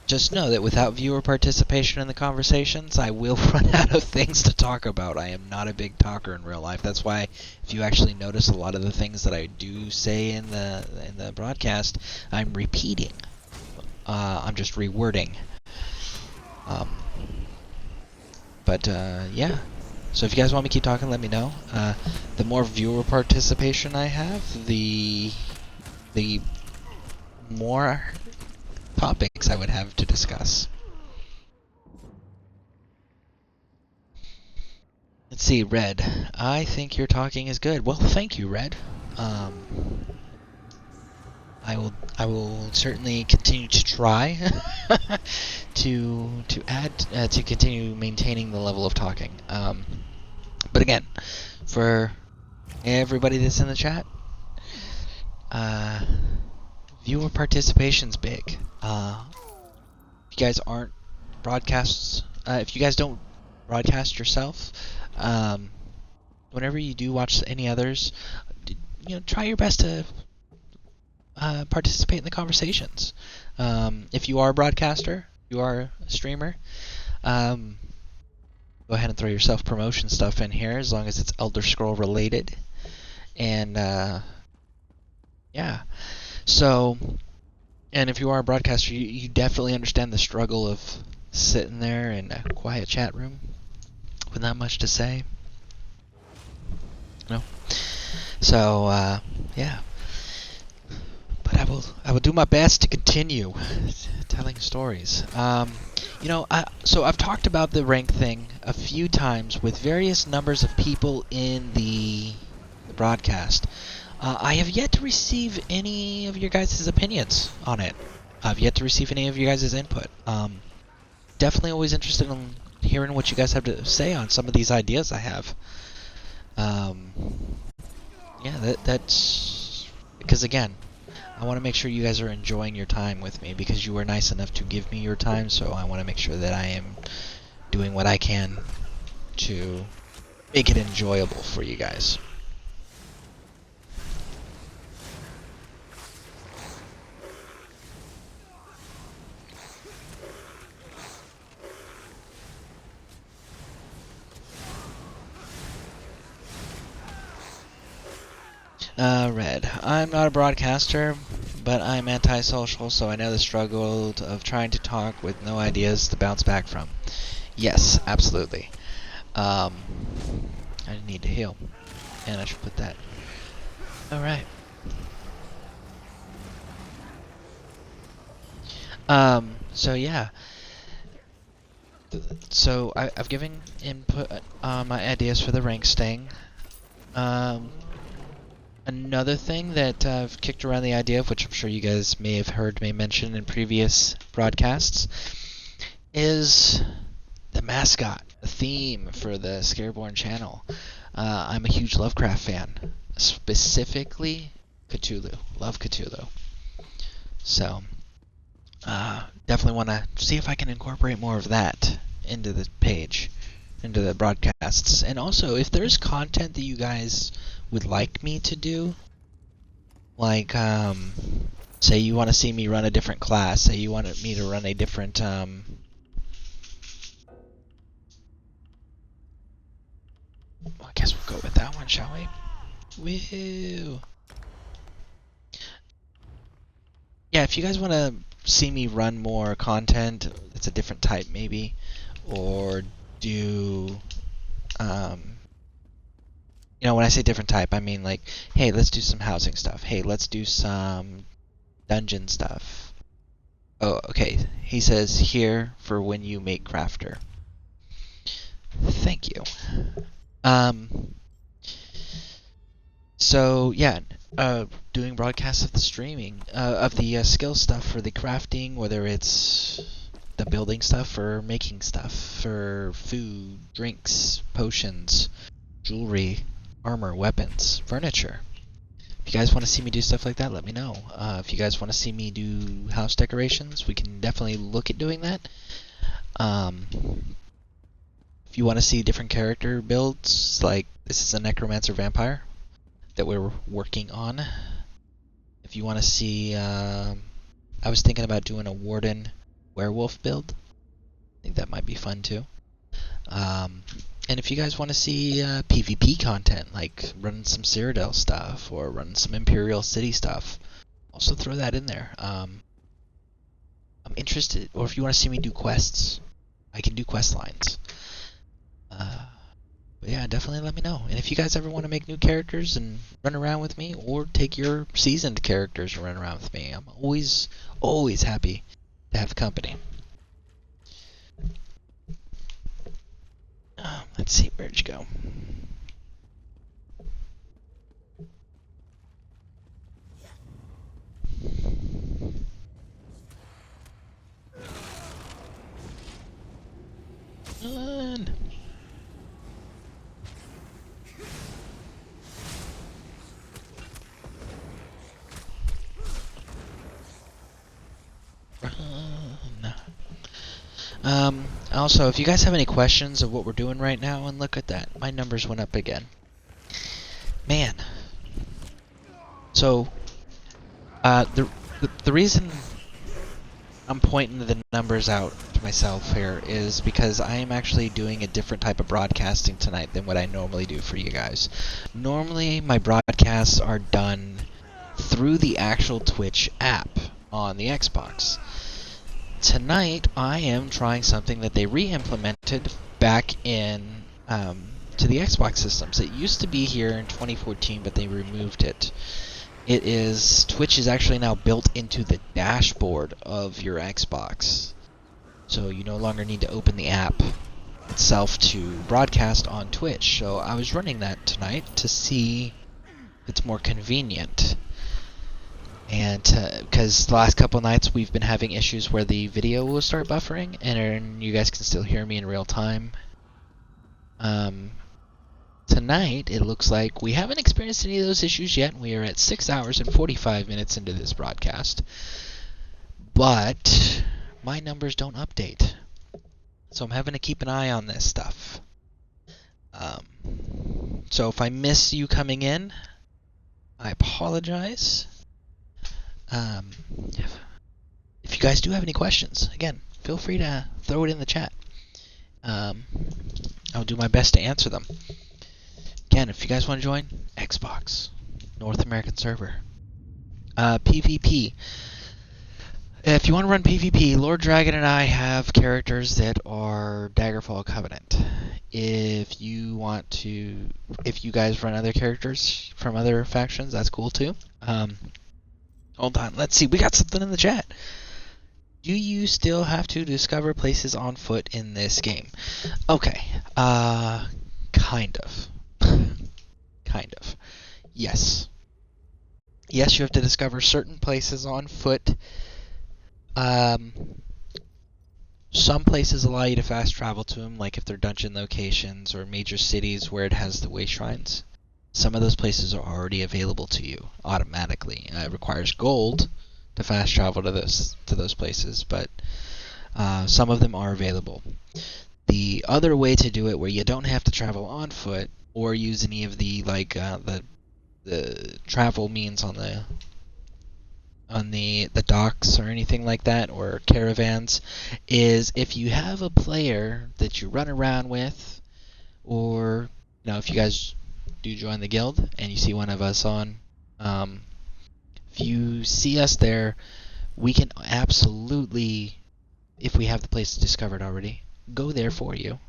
[SPEAKER 1] just know that without viewer participation in the conversations, I will run out of things to talk about. I am not a big talker in real life. That's why, if you actually notice a lot of the things that I do say in the broadcast, I'm repeating. I'm just rewording. Yeah. So if you guys want me to keep talking, let me know. The more viewer participation I have, the more topics I would have to discuss. Let's see, Red. I think your talking is good. Well, thank you, Red. I will certainly continue to try to continue maintaining the level of talking. But again, for everybody that's in the chat, viewer participation's big. If you guys aren't broadcasts, if you guys don't broadcast yourself, whenever you do watch any others, try your best to participate in the conversations. If you are a broadcaster, you are a streamer, go ahead and throw your self-promotion stuff in here as long as it's Elder Scroll related. And yeah, so, and if you are a broadcaster, you definitely understand the struggle of sitting there in a quiet chat room with not much to say. No? So, yeah. But I will do my best to continue telling stories. So I've talked about the rank thing a few times with various numbers of people in the the broadcast. I have yet to receive any of your guys' opinions on it. I've yet to receive any of your guys' input. Definitely always interested in hearing what you guys have to say on some of these ideas I have. Yeah, that's because again, I want to make sure you guys are enjoying your time with me because you were nice enough to give me your time, so I want to make sure that I am doing what I can to make it enjoyable for you guys. Red. I'm not a broadcaster, but I'm antisocial, so I know the struggle of trying to talk with no ideas to bounce back from. Yes, absolutely. I need to heal, and I should put that. Alright. So yeah. So I've given input my ideas for the rank staying. Another thing that I've kicked around the idea of, which I'm sure you guys may have heard me mention in previous broadcasts, is the mascot, the theme for the Scareborn channel. I'm a huge Lovecraft fan, specifically Cthulhu. Love Cthulhu. So, definitely want to see if I can incorporate more of that into the page, into the broadcasts. And also, if there's content that you guys would like me to do, like, say you want to see me run a different class, say you want me to run a different, I guess we'll go with that one, shall we? Woohoo! Yeah, if you guys want to see me run more content, it's a different type maybe, or do, you know, when I say different type, I mean like, hey, let's do some housing stuff. Hey, let's do some dungeon stuff. Oh, okay. He says here for when you make crafter. Thank you. So yeah, doing broadcasts of the streaming, of the skill stuff for the crafting, whether it's the building stuff or making stuff for food, drinks, potions, jewelry, armor, weapons, furniture. If you guys want to see me do stuff like that, let me know. If you guys want to see me do house decorations, we can definitely look at doing that. If you want to see different character builds, like this is a necromancer vampire that we're working on. If you want to see, I was thinking about doing a warden werewolf build. I think that might be fun too. And if you guys want to see PvP content, like running some Cyrodiil stuff or running some Imperial City stuff, also throw that in there. I'm interested, or if you want to see me do quests, I can do quest lines. But yeah, definitely let me know. And if you guys ever want to make new characters and run around with me, or take your seasoned characters and run around with me, I'm always happy to have company. Let's see, where'd you go? Run! Also, if you guys have any questions of what we're doing right now, and look at that, my numbers went up again. Man. So, the reason I'm pointing the numbers out to myself here is because I am actually doing a different type of broadcasting tonight than what I normally do for you guys. Normally, my broadcasts are done through the actual Twitch app on the Xbox. Tonight, I am trying something that they re-implemented back in to the Xbox systems. It used to be here in 2014, but they removed it. It is Twitch is actually now built into the dashboard of your Xbox, so you no longer need to open the app itself to broadcast on Twitch. So I was running that tonight to see it's more convenient. And because the last couple nights we've been having issues where the video will start buffering, and you guys can still hear me in real time. Tonight, it looks like we haven't experienced any of those issues yet. We are at 6 hours and 45 minutes into this broadcast. But my numbers don't update. So I'm having to keep an eye on this stuff. So if I miss you coming in, I apologize. If you guys do have any questions, again, feel free to throw it in the chat. I'll do my best to answer them. Again, if you guys want to join, Xbox, North American server. PvP. If you want to run PvP, Lord Dragon and I have characters that are Daggerfall Covenant. If you guys run other characters from other factions, that's cool too. Hold on, let's see, we got something in the chat. Do you still have to discover places on foot in this game? Okay, kind of. Kind of. Yes. Yes, you have to discover certain places on foot. Some places allow you to fast travel to them, like if they're dungeon locations or major cities where it has the way shrines. Some of those places are already available to you automatically. It requires gold to fast travel to those places, but some of them are available. The other way to do it, where you don't have to travel on foot or use any of the the travel means on the docks or anything like that, or caravans, is if you have a player that you run around with, or if you guys do join the guild and you see one of us on, if you see us there, we can absolutely, if we have the place discovered already, go there for you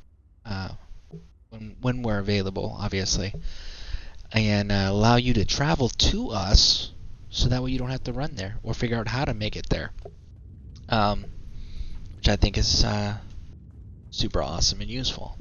[SPEAKER 1] when we're available, obviously, and allow you to travel to us, so that way you don't have to run there or figure out how to make it there, which I think is super awesome and useful.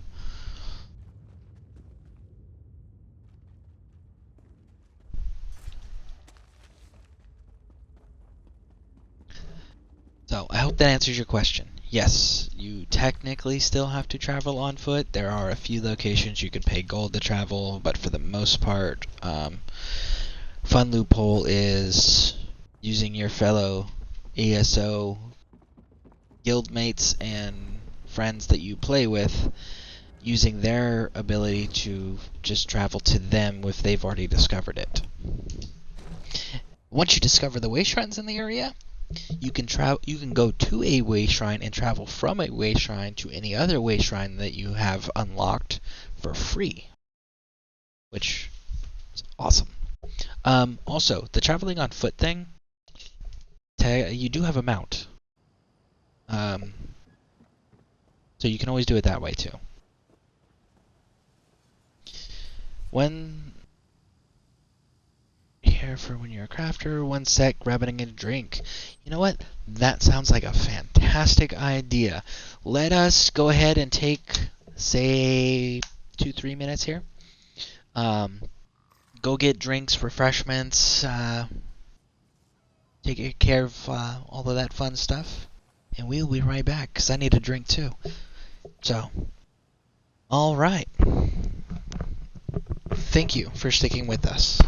[SPEAKER 1] So I hope that answers your question. Yes, you technically still have to travel on foot. There are a few locations you can pay gold to travel, but for the most part, fun loophole is using your fellow ESO guildmates and friends that you play with, using their ability to just travel to them if they've already discovered it. Once you discover the way shrines in the area, you can go to a way shrine and travel from a way shrine to any other way shrine that you have unlocked for free, which is awesome. Also, the traveling on foot thing, you do have a mount, so you can always do it that way too. Here for when you're a crafter, 1 sec, grabbing a drink. You know what? That sounds like a fantastic idea. Let us go ahead and take, say, 2-3 minutes here. Go get drinks, refreshments, take care of all of that fun stuff, and we'll be right back, because I need a drink too. So, alright. Thank you for sticking with us.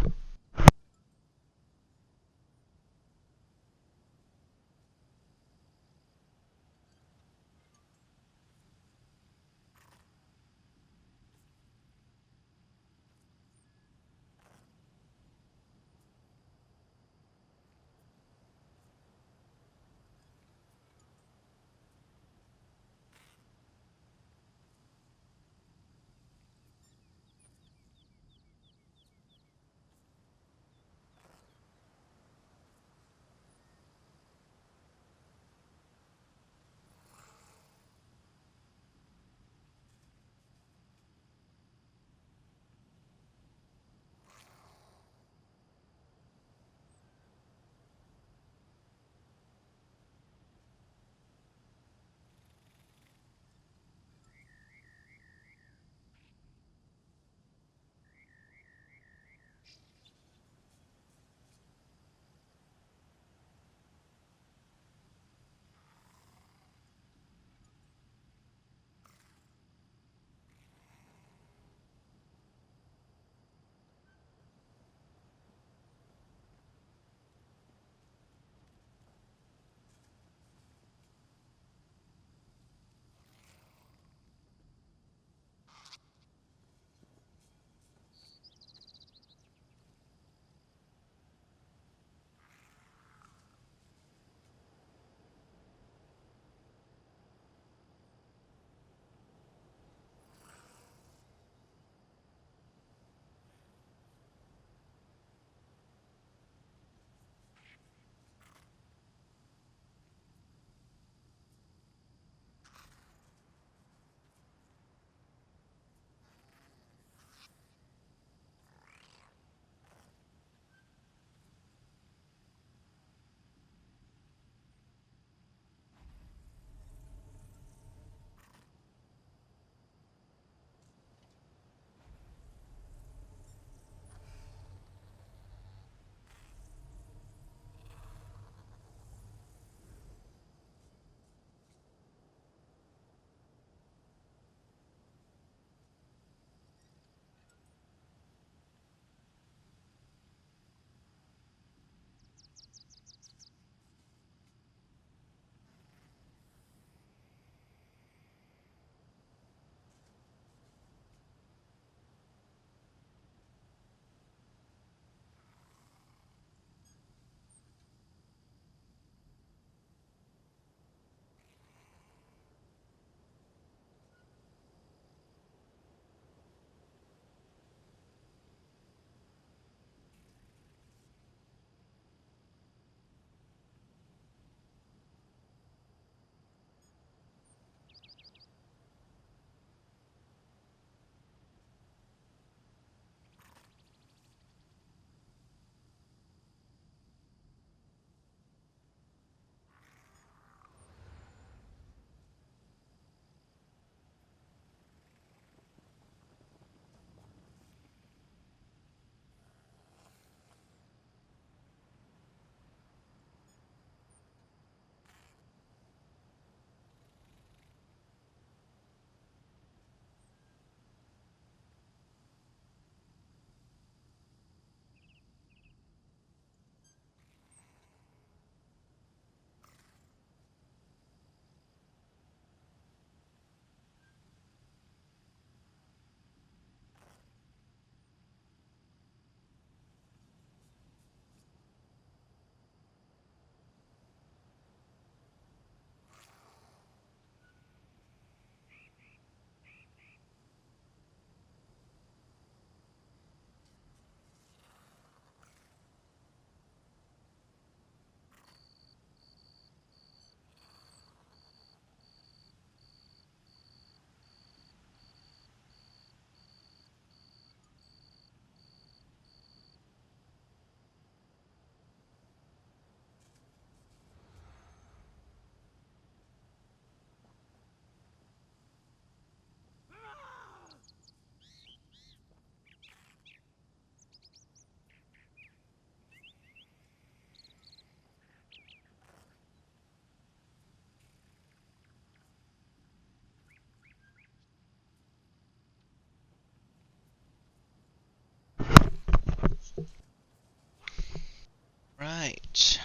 [SPEAKER 1] Right.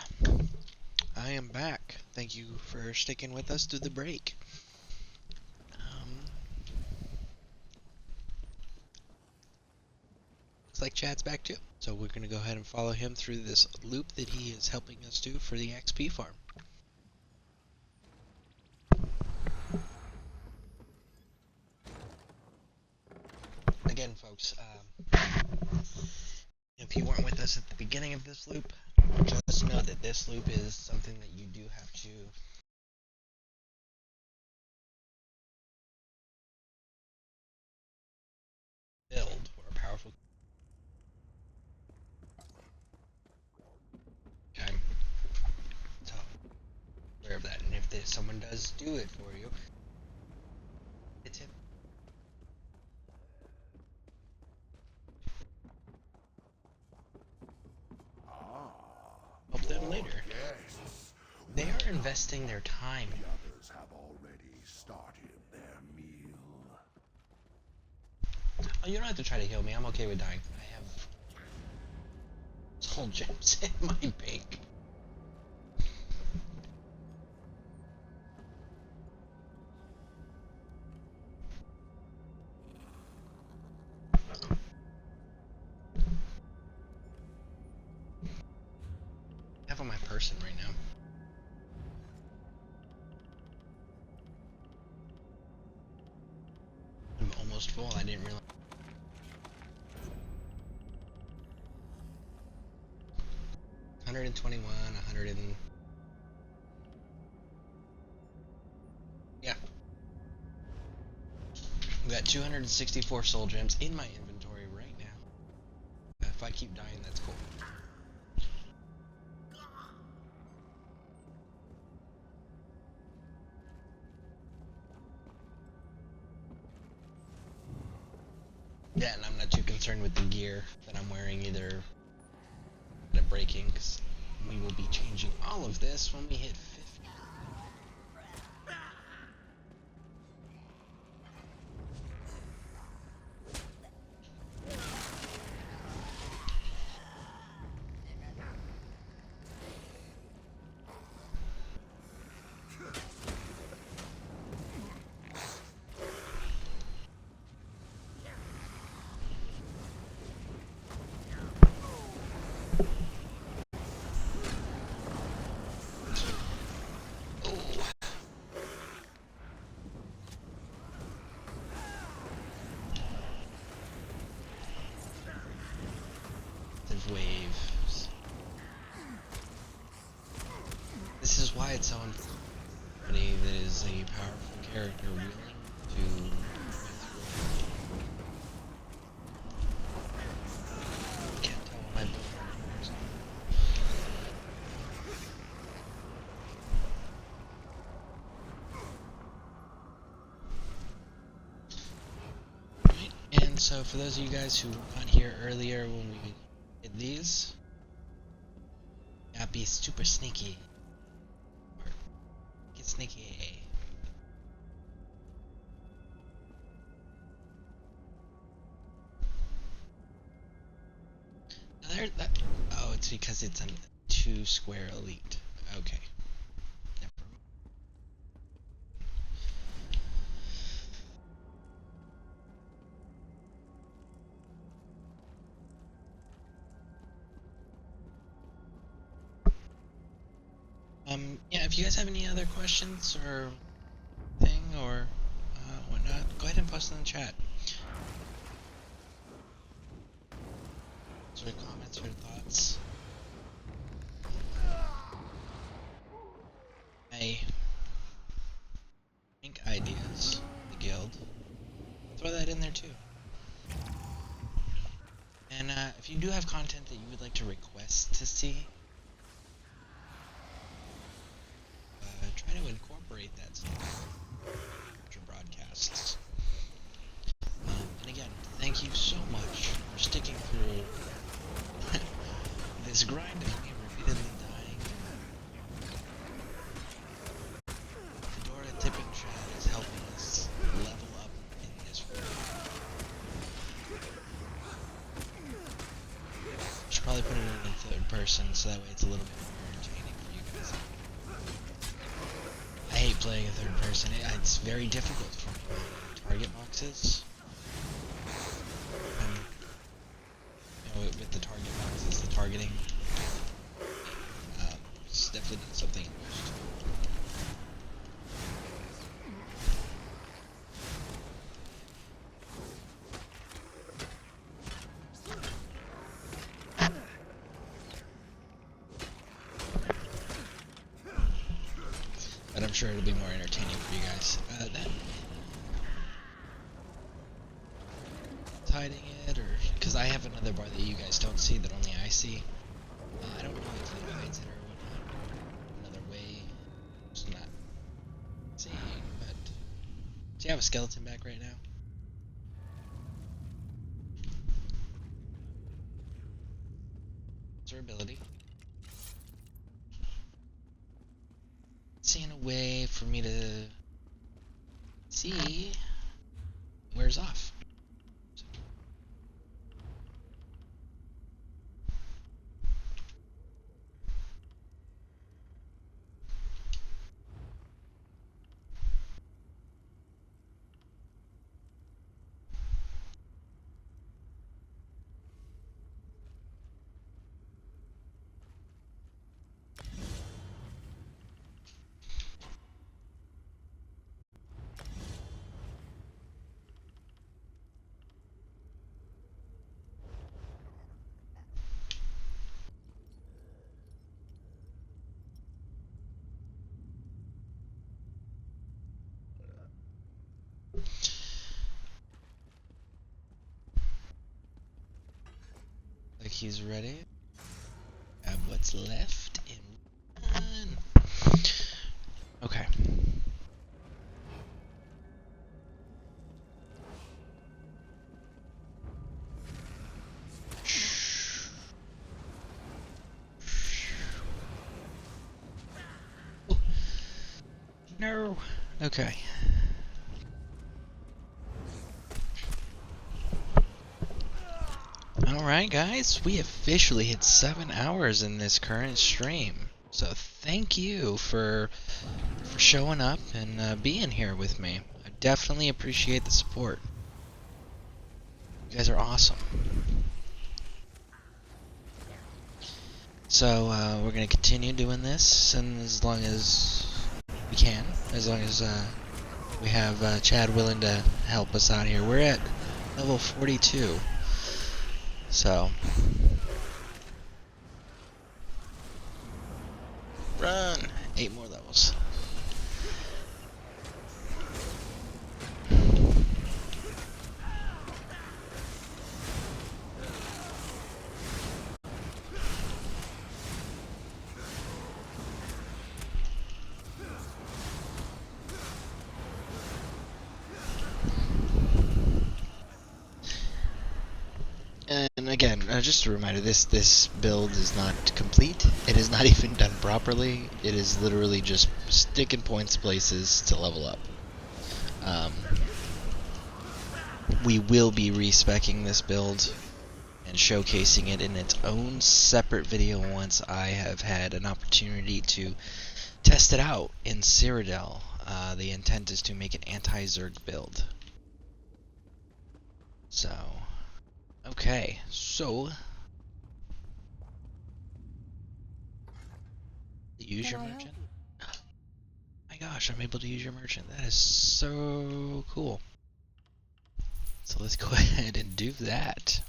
[SPEAKER 1] I am back. Thank you for sticking with us through the break. Looks like Chad's back too. So we're going to go ahead and follow him through this loop that he is helping us do for the XP farm. Again, folks, if you weren't with us at the beginning of this loop, just know that this loop is something that you do have to build for a powerful time. So, aware of that. And if someone does do it for you, it's him. Help them later. They are investing their time.
[SPEAKER 3] The others have already started their meal.
[SPEAKER 1] Oh, you don't have to try to heal me. I'm okay with dying. I have soul gems in my bank. I have on my person right now. I'm almost full. I didn't realize. $121, 100 and... Yeah. I've got 264 soul gems in my inventory right now. If I keep dying, that's cool. Yeah, and I'm not too concerned with the gear that I'm wearing either. Breaking, because we will be changing all of this when we hit 50. Waves. This is why it's so important. Somebody that is a powerful character willing to can't tell what my build is. Right, and so for those of you guys who weren't here earlier when we did these, gotta be super sneaky. Or get sneaky. Oh, it's because it's a 2-square elite. Okay. Yeah, if you guys have any other questions or thing or whatnot, go ahead and post in the chat. Sort of comments or thoughts. I think ideas, the guild. Throw that in there too. And if you do have content that you would like to request to see, try to incorporate that stuff into broadcasts. And again, thank you so much for sticking through this grind of me repeatedly dying. Fedora Tipping Chat is helping us level up in this room. Should probably put it it in third person, so that way it's a little bit more entertaining for you guys. I hate playing in third person. It's very difficult for me. Target boxes. With the target boxes, the targeting. It's definitely not something I'm used to. But I'm sure it'll be more entertaining for you guys. Then it's hiding it, or because I have another bar that you guys don't see that only I see. I don't know if it hides it or whatnot. Another way, just not seeing. But do you have a skeleton back right now? What's her ability? Seeing a way for me to see wears off. Like he's ready. Grab what's left and run. Okay. No. Okay. Alright guys, we officially hit 7 hours in this current stream. So thank you for showing up and being here with me. I definitely appreciate the support. You guys are awesome. So we're going to continue doing this, and as long as we can, as long as we have Chad willing to help us out here. We're at level 42. So, run! 8 more levels. And again, just a reminder, this build is not complete. It is not even done properly. It is literally just sticking points places to level up. We will be respecing this build and showcasing it in its own separate video once I have had an opportunity to test it out in Cyrodiil. The intent is to make an anti-Zerg build. So, okay, so use your merchant. My gosh, I'm able to use your merchant. That is so cool. So let's go ahead and do that.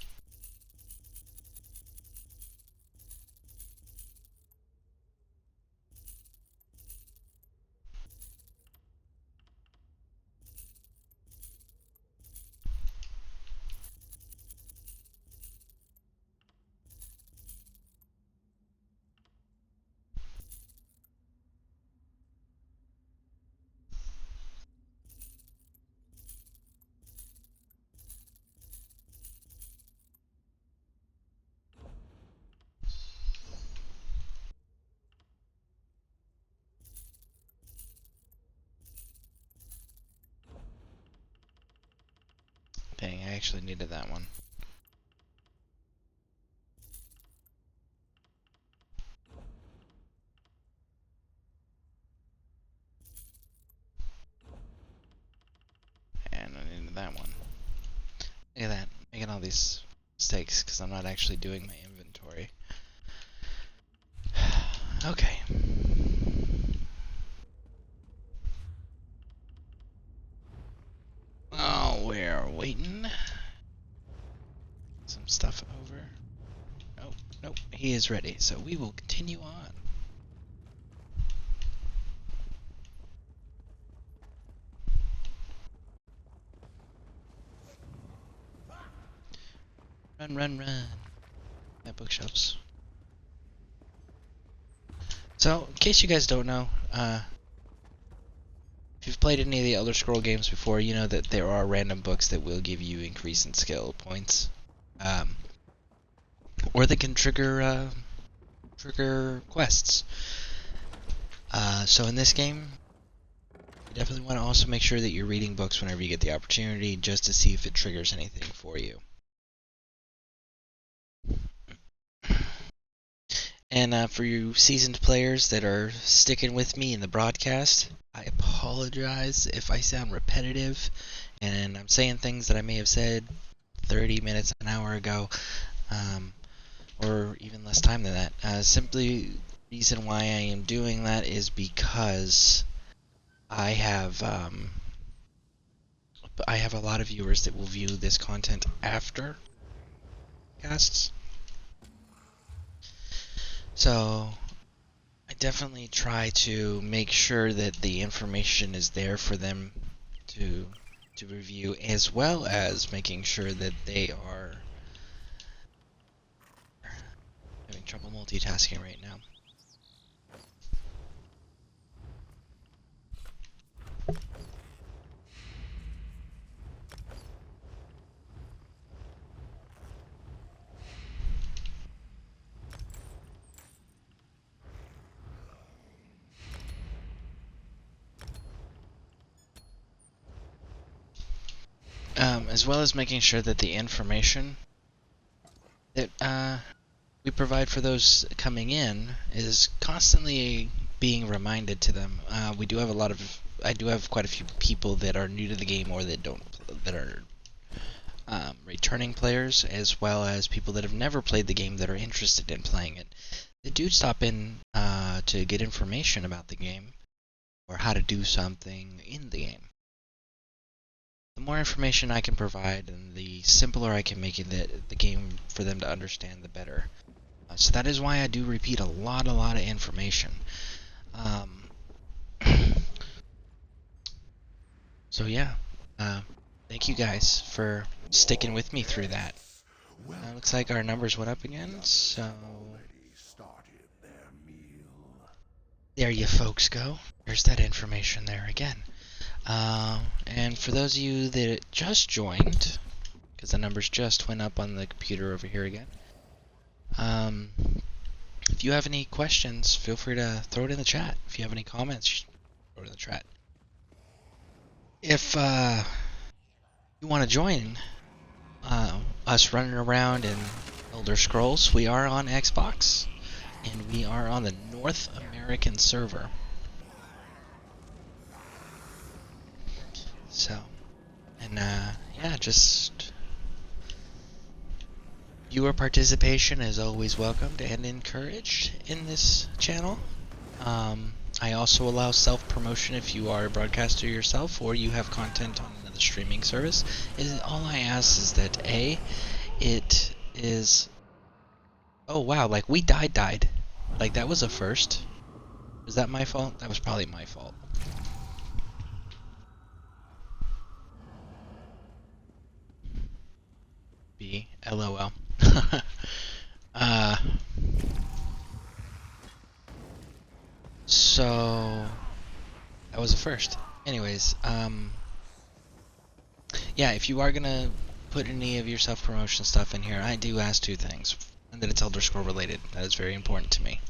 [SPEAKER 1] Dang, I actually needed that one. these mistakes because I'm not actually doing my inventory. Okay. Oh, we're waiting. Some stuff over. Nope, nope, he is ready, so we will continue on. Run, run, run. My bookshelves. So, in case you guys don't know, if you've played any of the Elder Scroll games before, you know that there are random books that will give you increase in skill points. Or they can trigger quests. So in this game, you definitely want to also make sure that you're reading books whenever you get the opportunity, just to see if it triggers anything for you. And for you seasoned players that are sticking with me in the broadcast, I apologize if I sound repetitive and I'm saying things that I may have said 30 minutes, an hour ago, or even less time than that. Simply, the reason why I am doing that is because I have a lot of viewers that will view this content after casts. So I definitely try to make sure that the information is there for them to review, as well as making sure that they are having trouble multitasking right now. As well as making sure that the information that we provide for those coming in is constantly being reminded to them. I do have quite a few people that are new to the game or that are returning players, as well as people that have never played the game that are interested in playing it. They do stop in to get information about the game or how to do something in the game. The more information I can provide and the simpler I can make it the game for them to understand, the better. So that is why I do repeat a lot of information. So yeah, thank you guys for sticking with me through that. Looks like our numbers went up again, so there you folks go. There's that information there again. And for those of you that just joined, because the numbers just went up on the computer over here again, if you have any questions, feel free to throw it in the chat. If you have any comments, throw it in the chat. If you want to join us running around in Elder Scrolls, we are on Xbox, and we are on the North American server. So, and yeah, just viewer participation is always welcomed and encouraged in this channel. I also allow self-promotion if you are a broadcaster yourself or you have content on another streaming service. All I ask is that it is... Oh wow, like we died. Like that was a first. Was that my fault? That was probably my fault. B. LOL. So that was a first. Anyways, yeah, if you are gonna put any of your self-promotion stuff in here, I do ask two things. And that it's Elder Scroll related. That is very important to me.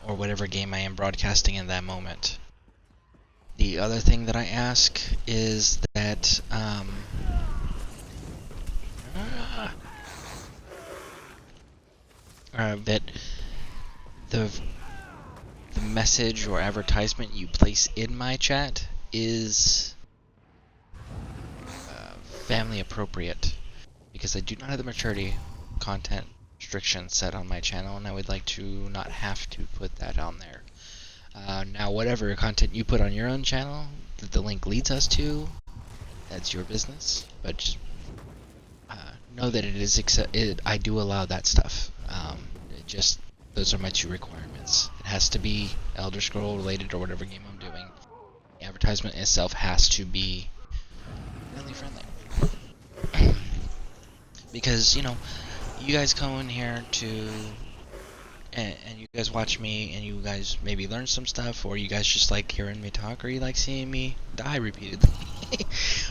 [SPEAKER 1] Or whatever game I am broadcasting in that moment. The other thing that I ask is that that the message or advertisement you place in my chat is family appropriate. because I do not have the maturity content restrictions set on my channel, and I would like to not have to put that on there. Now, whatever content you put on your own channel that the link leads us to, that's your business. But just, know that it is I do allow that stuff. Those are my two requirements. It has to be Elder Scroll related or whatever game I'm doing. The advertisement itself has to be family friendly. Because, you know, you guys come in here and you guys watch me, and you guys maybe learn some stuff, or you guys just like hearing me talk, or you like seeing me die repeatedly,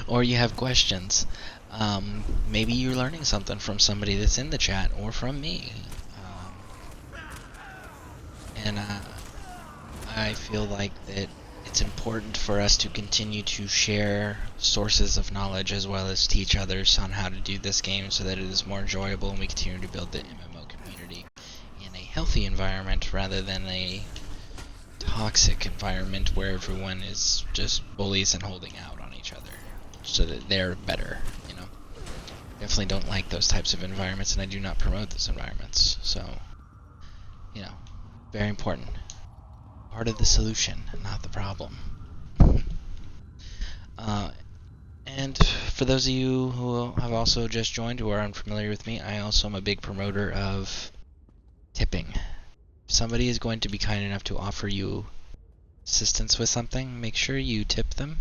[SPEAKER 1] or you have questions. Maybe you're learning something from somebody that's in the chat, or from me. And I feel like that it's important for us to continue to share sources of knowledge as well as teach others on how to do this game so that it is more enjoyable and we continue to build the MMO community in a healthy environment rather than a toxic environment where everyone is just bullies and holding out on each other so that they're better, you know. Definitely don't like those types of environments, and I do not promote those environments. So, you know, very important. Part of the solution, not the problem. And for those of you who have also just joined who are unfamiliar with me, I also am a big promoter of tipping. If somebody is going to be kind enough to offer you assistance with something, make sure you tip them,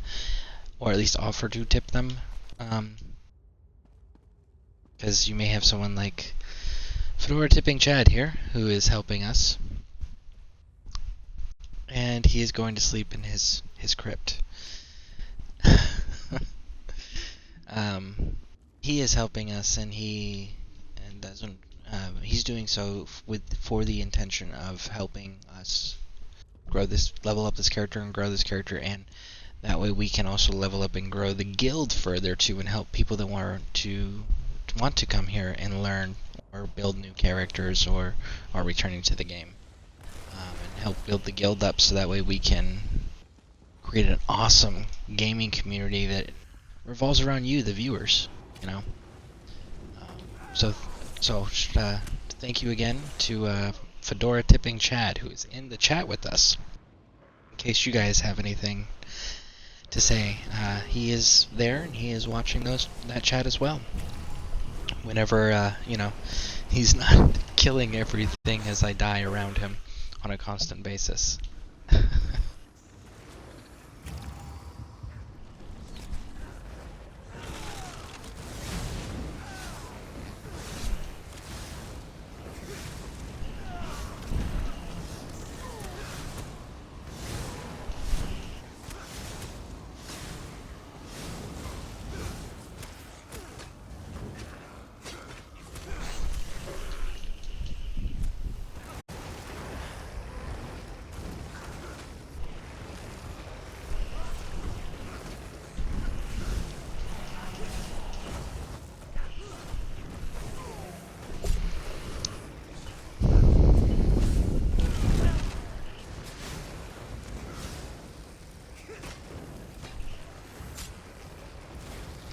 [SPEAKER 1] or at least offer to tip them. Because you may have someone like Fedora Tipping Chad here who is helping us. And he is going to sleep in his crypt. He is helping us, and he's doing so for the intention of helping us level up this character and grow this character, and that way we can also level up and grow the guild further too, and help people that want to come here and learn or build new characters or are returning to the game, and help build the guild up so that way we can create an awesome gaming community that revolves around you, the viewers, you know. So thank you again to Fedora Tipping Chad, who is in the chat with us. In case you guys have anything to say, he is there and he is watching that chat as well. Whenever you know, he's not killing everything as I die around him on a constant basis.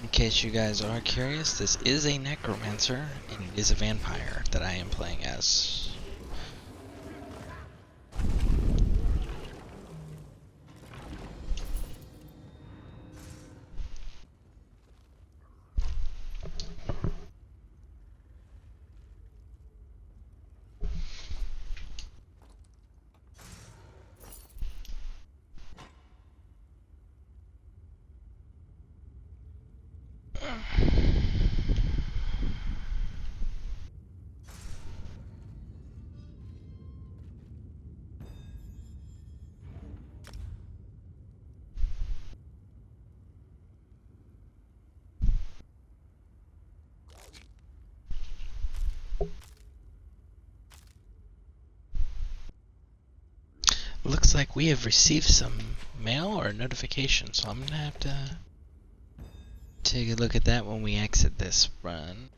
[SPEAKER 1] In case you guys are curious, this is a necromancer, and it is a vampire that I am playing as. Looks like we have received some mail or notification, so I'm gonna have to take a look at that when we exit this run.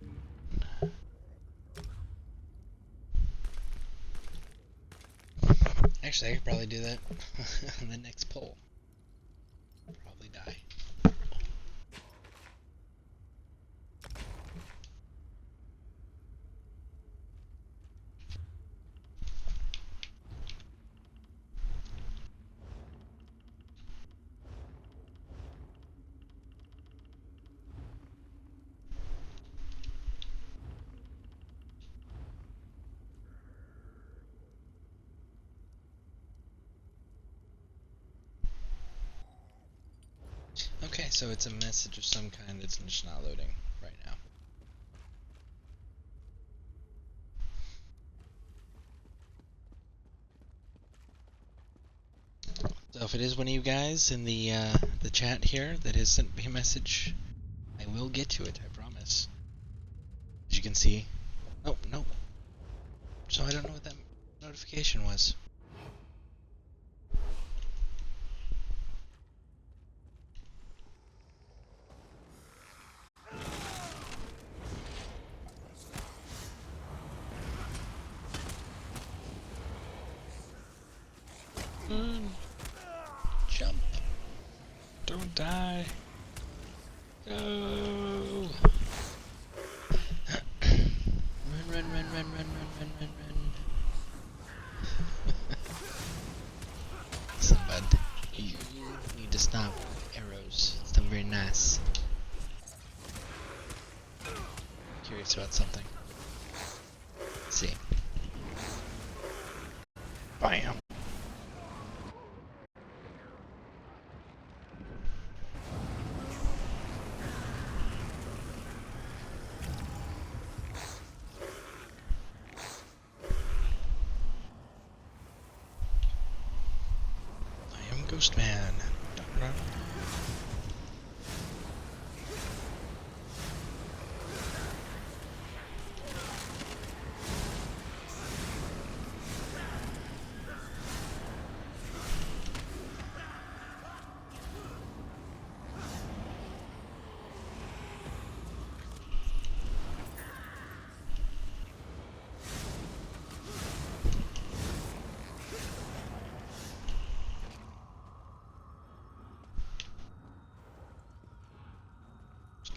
[SPEAKER 1] Actually, I could probably do that on the next poll. Probably die. so it's a message of some kind that's just not loading right now. So if it is one of you guys in the chat here that has sent me a message, I will get to it, I promise. As you can see. Oh, no. So I don't know what that notification was. Jump. Don't die. Go. Run. Listen, bud. You need to stop arrows. It's not very nice. Curious about something. Let's see. Bam. I am Ghost Man.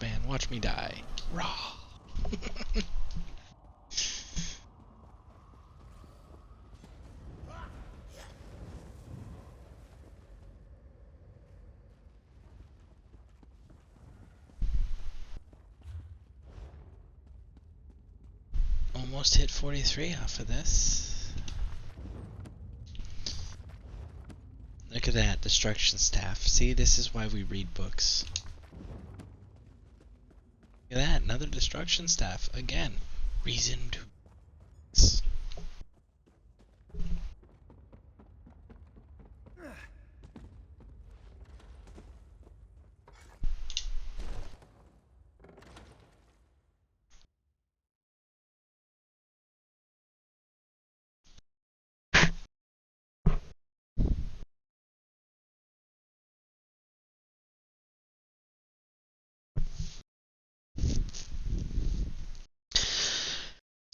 [SPEAKER 1] Man, watch me die. Raw. Almost hit 43 off of this. Look at that, destruction staff. See, this is why we read books. Look at that, another destruction staff. Again, reason to.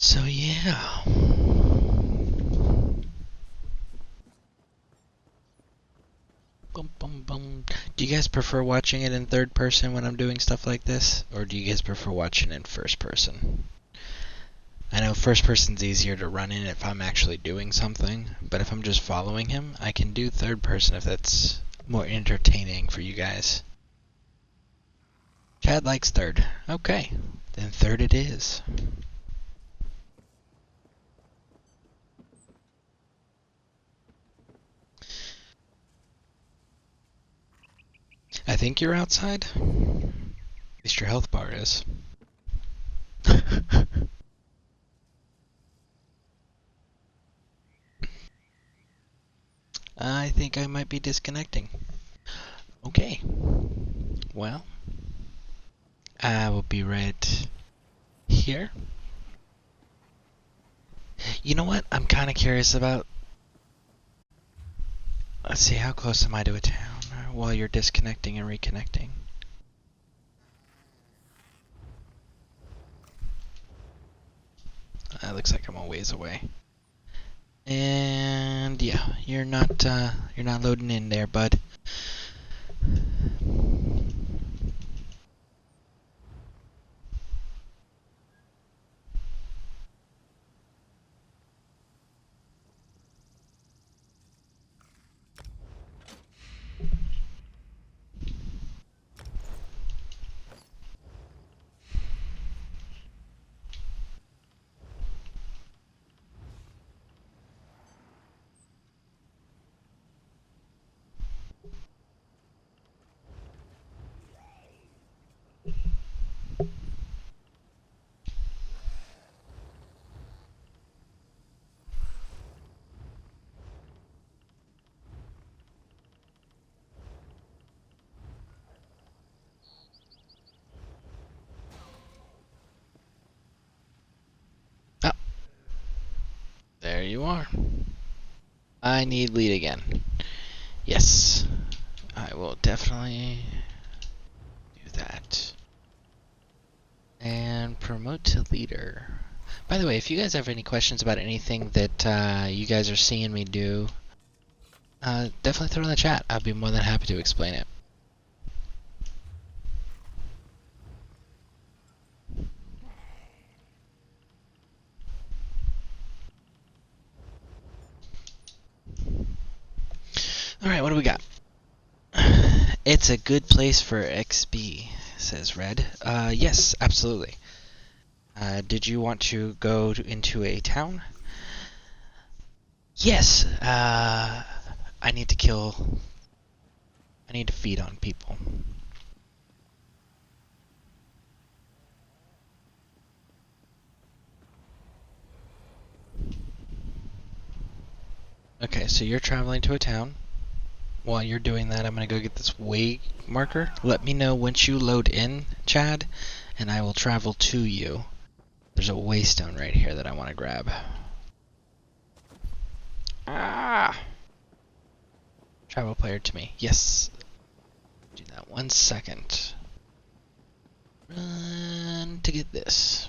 [SPEAKER 1] So yeah. Bum, bum, bum. Do you guys prefer watching it in third person when I'm doing stuff like this? Or do you guys prefer watching it in first person? I know first person's easier to run in if I'm actually doing something, but if I'm just following him, I can do third person if that's more entertaining for you guys. Chad likes third. Okay, then third it is. I think you're outside. At least your health bar is. I think I might be disconnecting. Okay. Well, I will be right here. You know what I'm kind of curious about? Let's see, how close am I to a town while you're disconnecting and reconnecting? Looks like I'm a ways away. And yeah, you're not loading in there, bud. There you are. I need lead again. Yes. I will definitely do that. And promote to leader. By the way, if you guys have any questions about anything that you guys are seeing me do, definitely throw it in the chat. I'll be more than happy to explain it. Alright, what do we got? It's a good place for XP, says Red. Yes, absolutely. Did you want to go into a town? Yes, I need to feed on people. Okay, so you're traveling to a town. While you're doing that, I'm going to go get this way marker. Let me know once you load in, Chad, and I will travel to you. There's a waystone right here that I want to grab. Ah! Travel player to me. Yes. Do that 1 second. Run to get this.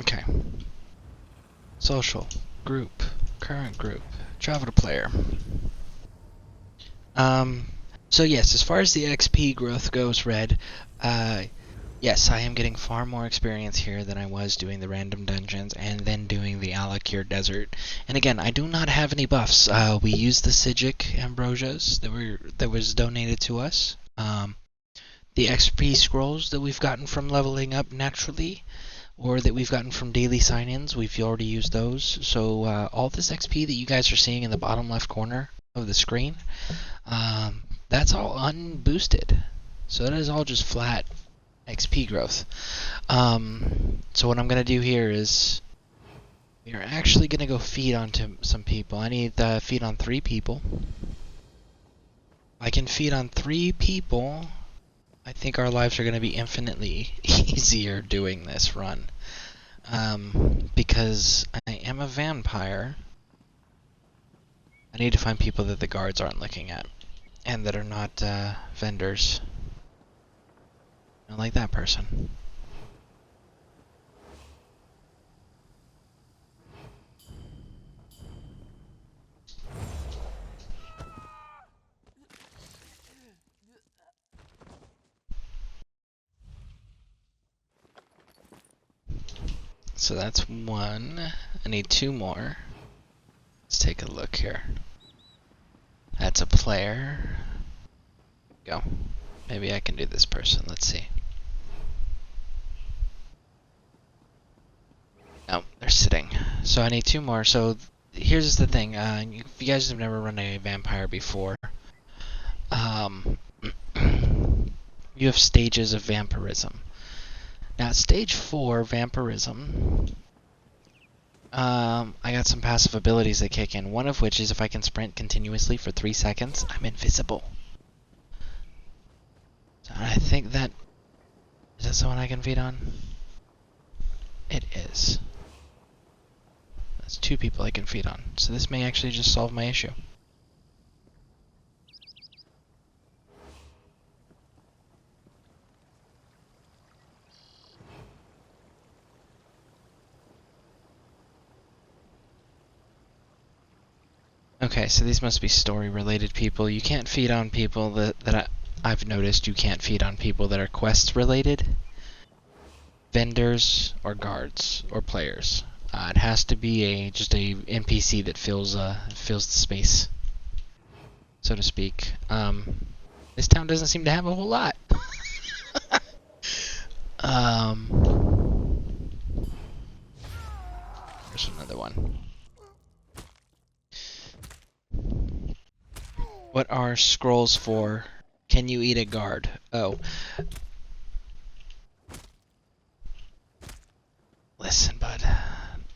[SPEAKER 1] Okay. Social. Group. Current group. Travel to player. So yes, as far as the XP growth goes, Red, yes, I am getting far more experience here than I was doing the random dungeons and then doing the Alakir Desert. And again, I do not have any buffs. We used the Sigic Ambrosias that was donated to us. The XP scrolls that we've gotten from leveling up naturally, or that we've gotten from daily sign-ins, we've already used those. So all this XP that you guys are seeing in the bottom left corner of the screen, that's all unboosted. So that is all just flat XP growth. So what I'm going to do here is we are actually going to go feed onto some people. I need to feed on 3 people. I can feed on 3 people. I think our lives are going to be infinitely easier doing this run. Because I am a vampire, I need to find people that the guards aren't looking at. And that are not vendors. I don't like that person. So that's 1. I need 2 more. Let's take a look here. That's a player. Go. Maybe I can do this person. Let's see. No, they're sitting. So I need 2 more. So here's the thing. If you guys have never run a vampire before, you have stages of vampirism. Now, at stage 4, vampirism, I got some passive abilities that kick in. One of which is if I can sprint continuously for 3 seconds, I'm invisible. So I think that... Is that someone I can feed on? It is. That's 2 people I can feed on. So this may actually just solve my issue. Okay, so these must be story-related people. You can't feed on people that I've noticed you can't feed on people that are quest-related. Vendors or guards or players. It has to be just a NPC that fills the space, so to speak. This town doesn't seem to have a whole lot. There's another one. What are scrolls for? Can you eat a guard? Oh. Listen, bud.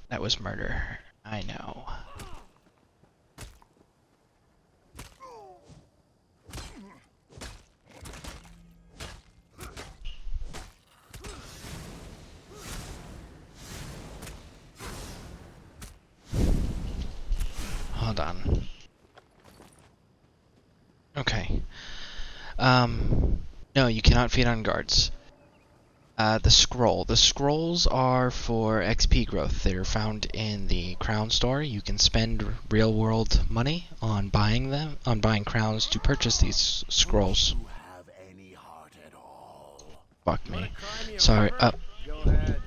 [SPEAKER 1] That was murder. I know. on. Okay. No, you cannot feed on guards. The scroll. The scrolls are for XP growth. They're found in the crown store. You can spend real world money on buying them, on buying crowns to purchase these scrolls. Fuck me. Sorry.
[SPEAKER 15] Go ahead.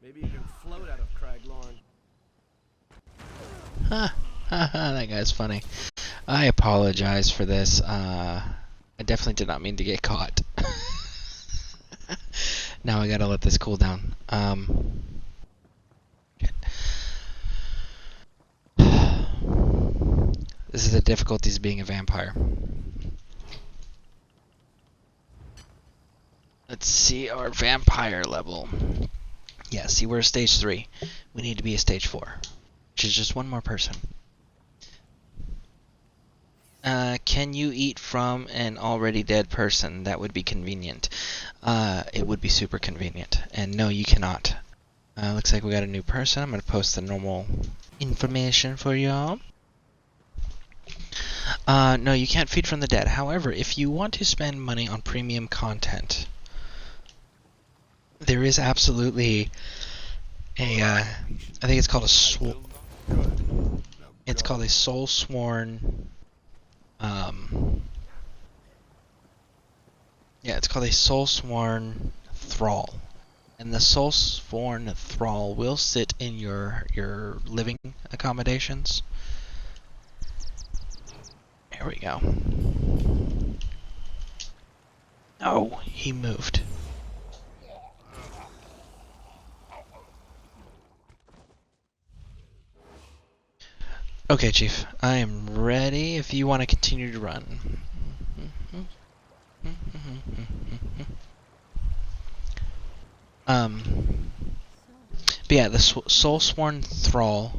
[SPEAKER 15] Maybe you can float out of Craglorn.
[SPEAKER 1] That guy's funny. I apologize for this. I definitely did not mean to get caught. Now I gotta let this cool down. This is the difficulties of being a vampire. Let's see our vampire level. Yeah, see, we're a stage 3. We need to be a stage 4, which is just one more person. Can you eat from an already dead person? That would be convenient. It would be super convenient. And no, you cannot. Looks like we got a new person. I'm going to post the normal information for y'all. No, you can't feed from the dead. However, if you want to spend money on premium content, there is absolutely a, I think it's called a it's called a soul sworn, yeah, it's called a soul sworn thrall. And the soul sworn thrall will sit in your living accommodations. Here we go. Oh, he moved. Okay, Chief. I am ready if you want to continue to run. But yeah, the Soul Sworn Thrall,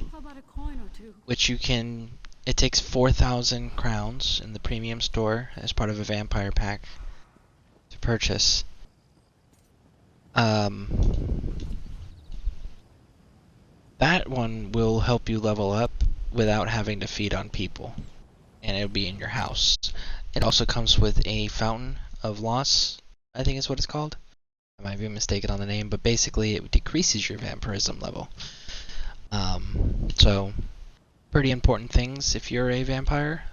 [SPEAKER 1] which you can, it takes 4,000 crowns in the premium store as part of a vampire pack to purchase. That one will help you level up without having to feed on people, and it'll be in your house. It also comes with a Fountain of Loss, I think is what it's called. I might be mistaken on the name, but basically it decreases your vampirism level. So, pretty important things if you're a vampire.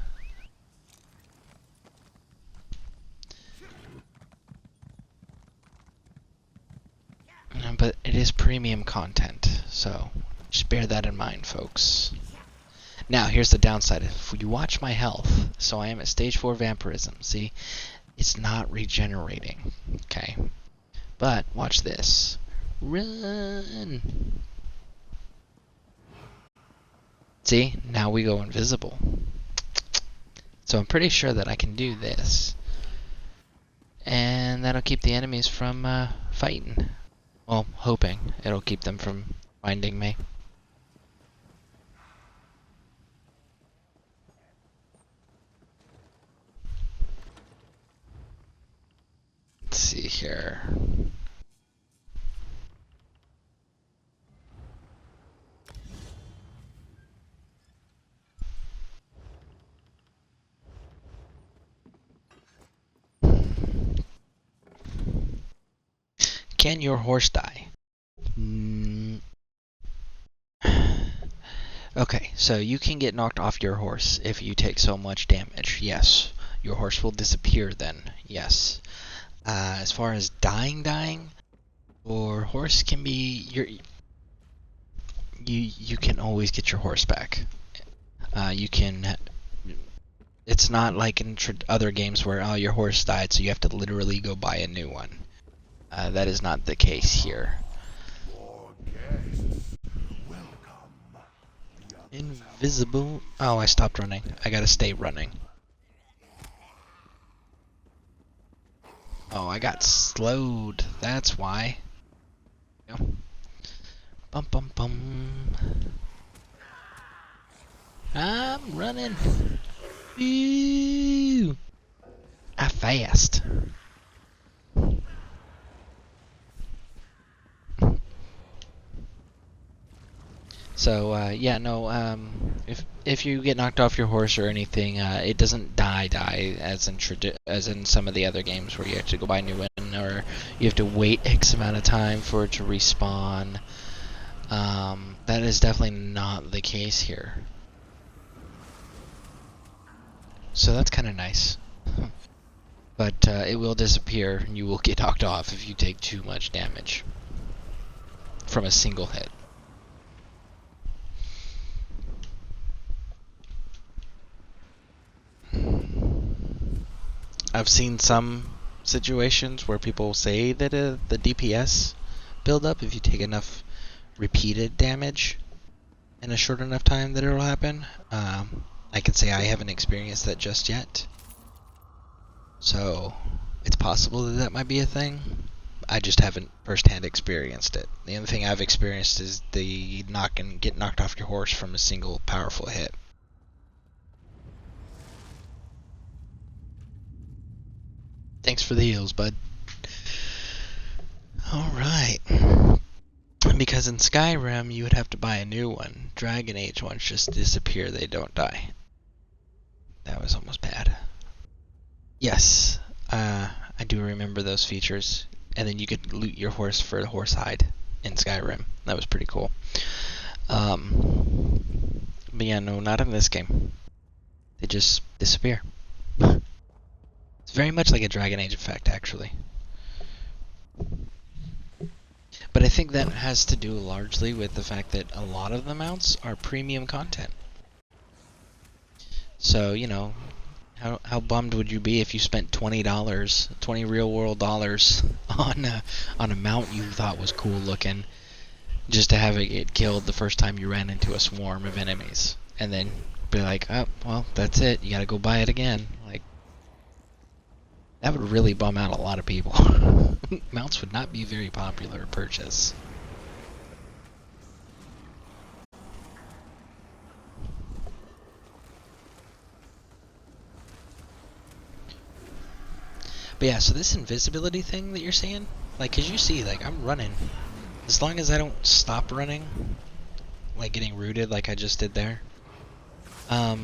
[SPEAKER 1] But it is premium content, so just bear that in mind, folks. Now, here's the downside. If you watch my health, so I am at stage 4 vampirism. See, it's not regenerating. Okay. But, watch this. Run! See, now we go invisible. So I'm pretty sure that I can do this. And that'll keep the enemies from fighting. Well, hoping it'll keep them from finding me. Let's see here. Can your horse die? Okay, so you can get knocked off your horse if you take so much damage. Yes. Your horse will disappear then. Yes. As far as dying, your horse can be you can always get your horse back. You can. It's not like in other games where your horse died, so you have to literally go buy a new one. That is not the case here. Invisible. Oh, I stopped running. I gotta stay running. Oh, I got slowed. That's why. Bum bum bum. I'm running. Ew. I fast. So, yeah, no, if you get knocked off your horse or anything, it doesn't die as in some of the other games where you have to go buy a new one or you have to wait X amount of time for it to respawn. That is definitely not the case here. So that's kind of nice. But it will disappear and you will get knocked off if you take too much damage from a single hit. I've seen some situations where people say that the DPS build up if you take enough repeated damage in a short enough time that it'll happen. I can say I haven't experienced that just yet. So it's possible that that might be a thing. I just haven't firsthand experienced it. The only thing I've experienced is the get knocked off your horse from a single powerful hit. Thanks for the heals, bud. Alright. Because in Skyrim, you would have to buy a new one. Dragon Age ones just disappear, they don't die. That was almost bad. Yes, I do remember those features. And then you could loot your horse for the horse hide in Skyrim. That was pretty cool. But yeah, no, not in this game. They just disappear. It's very much like a Dragon Age effect, actually. But I think that has to do largely with the fact that a lot of the mounts are premium content. So, you know, how bummed would you be if you spent $20, 20 real world dollars on a mount you thought was cool looking, just to have it get killed the first time you ran into a swarm of enemies, and then be like, oh, well, that's it, you gotta go buy it again. Like, that would really bum out a lot of people. Mounts would not be very popular to purchase. But yeah, so this invisibility thing that you're seeing, like, cause you see, like, I'm running. As long as I don't stop running, like getting rooted like I just did there, I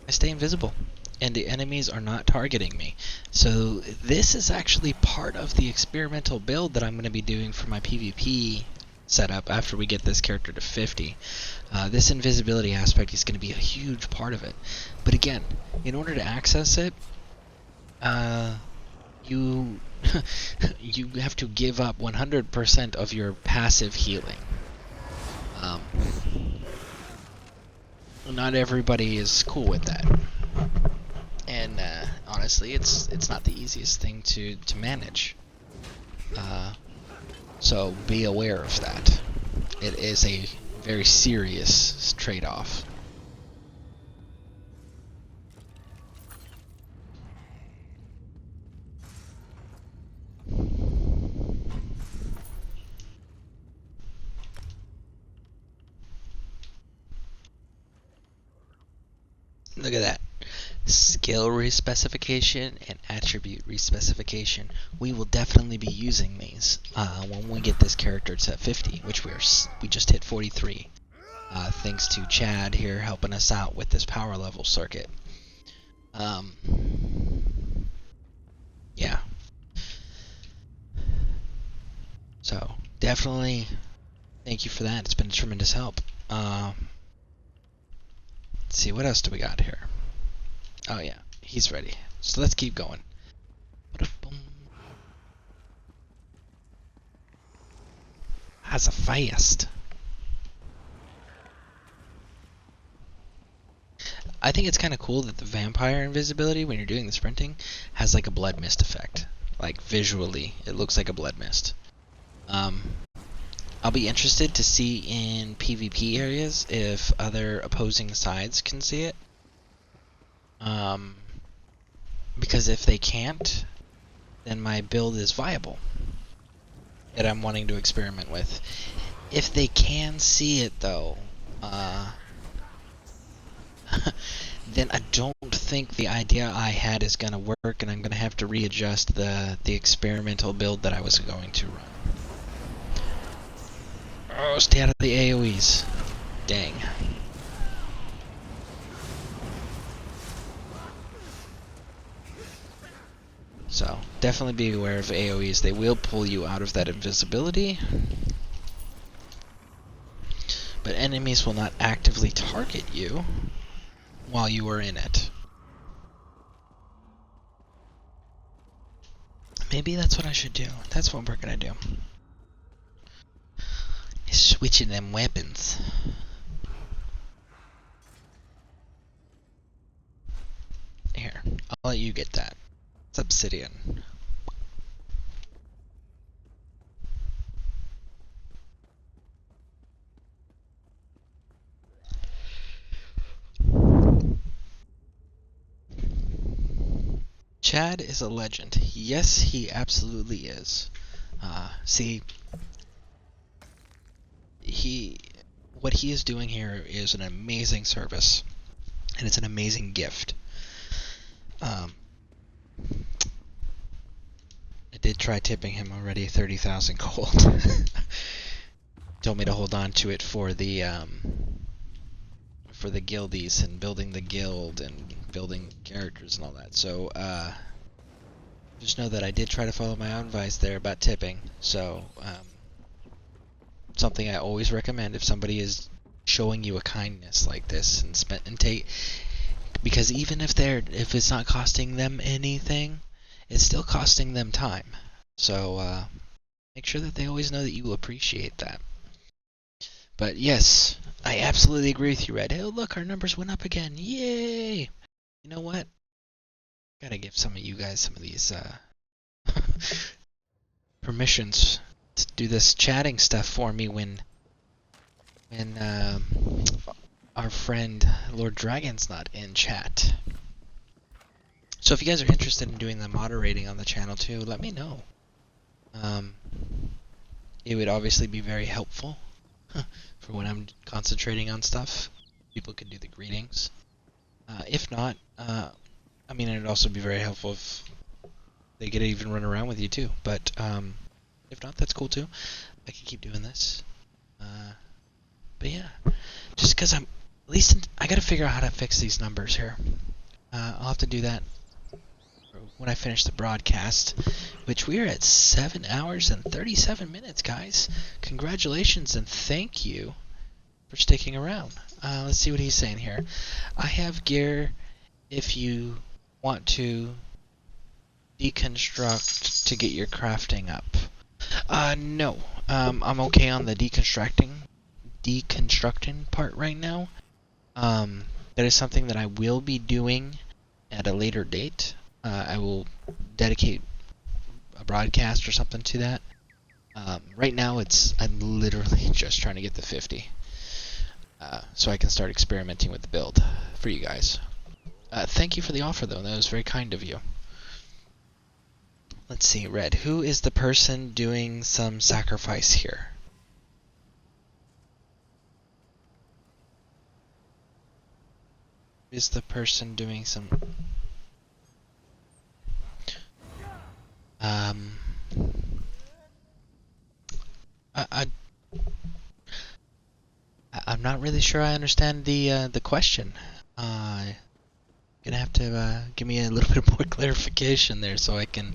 [SPEAKER 1] stay invisible. And the enemies are not targeting me. So this is actually part of the experimental build that I'm going to be doing for my PvP setup after we get this character to 50. This invisibility aspect is going to be a huge part of it. But again, in order to access it, you you have to give up 100% of your passive healing. Not everybody is cool with that. And honestly, it's not the easiest thing to manage. So be aware of that. It is a very serious trade-off. Look at that. Skill respecification and attribute respecification. We will definitely be using these when we get this character to 50, which we just hit 43. Thanks to Chad here helping us out with this power level circuit. Yeah. So definitely thank you for that. It's been a tremendous help. Let's see, what else do we got here? Oh yeah, he's ready. So let's keep going. Has a fast. I think it's kind of cool that the vampire invisibility, when you're doing the sprinting, has like a blood mist effect. Like visually, it looks like a blood mist. I'll be interested to see in PvP areas if other opposing sides can see it. Because if they can't, then my build is viable that I'm wanting to experiment with. If they can see it though, then I don't think the idea I had is gonna work, and I'm gonna have to readjust the experimental build that I was going to run. Oh, stay out of the AoEs. Dang. definitely be aware of AoEs. They will pull you out of that invisibility, but enemies will not actively target you while you are in it. Maybe that's what I should do. That's what we're gonna do. Switching them weapons. Here, I'll let you get that. It's obsidian. Chad is a legend. Yes, he absolutely is. See, what he is doing here is an amazing service, and it's an amazing gift. I did try tipping him already 30,000 gold. Told me to hold on to it for the guildies and building the guild and building characters and all that. So just know that I did try to follow my own advice there about tipping. So something I always recommend if somebody is showing you a kindness like this and take, because even if it's not costing them anything, it's still costing them time. So make sure that they always know that you appreciate that. But yes, I absolutely agree with you, Red. Oh, look, our numbers went up again. Yay! You know what? Gotta give some of you guys some of these permissions to do this chatting stuff for me when our friend Lord Dragon's not in chat. So if you guys are interested in doing the moderating on the channel too, let me know. It would obviously be very helpful for when I'm concentrating on stuff. People could do the greetings. If not, I mean, it'd also be very helpful if they get to even run around with you too. But if not, that's cool too. I can keep doing this. But yeah, just because at least I gotta figure out how to fix these numbers here. I'll have to do that when I finish the broadcast, which we are at 7 hours and 37 minutes, guys. Congratulations and thank you for sticking around. Let's see what he's saying here. I have gear if you want to deconstruct to get your crafting up. No. I'm okay on the deconstructing part right now. That is something that I will be doing at a later date. I will dedicate a broadcast or something to that. Right now I'm literally just trying to get the 50. So I can start experimenting with the build for you guys. Thank you for the offer though, that was very kind of you. Let's see, Red, who is the person doing some sacrifice here? Is the person doing some... I'm not really sure I understand the question. Gonna have to give me a little bit more clarification there so I can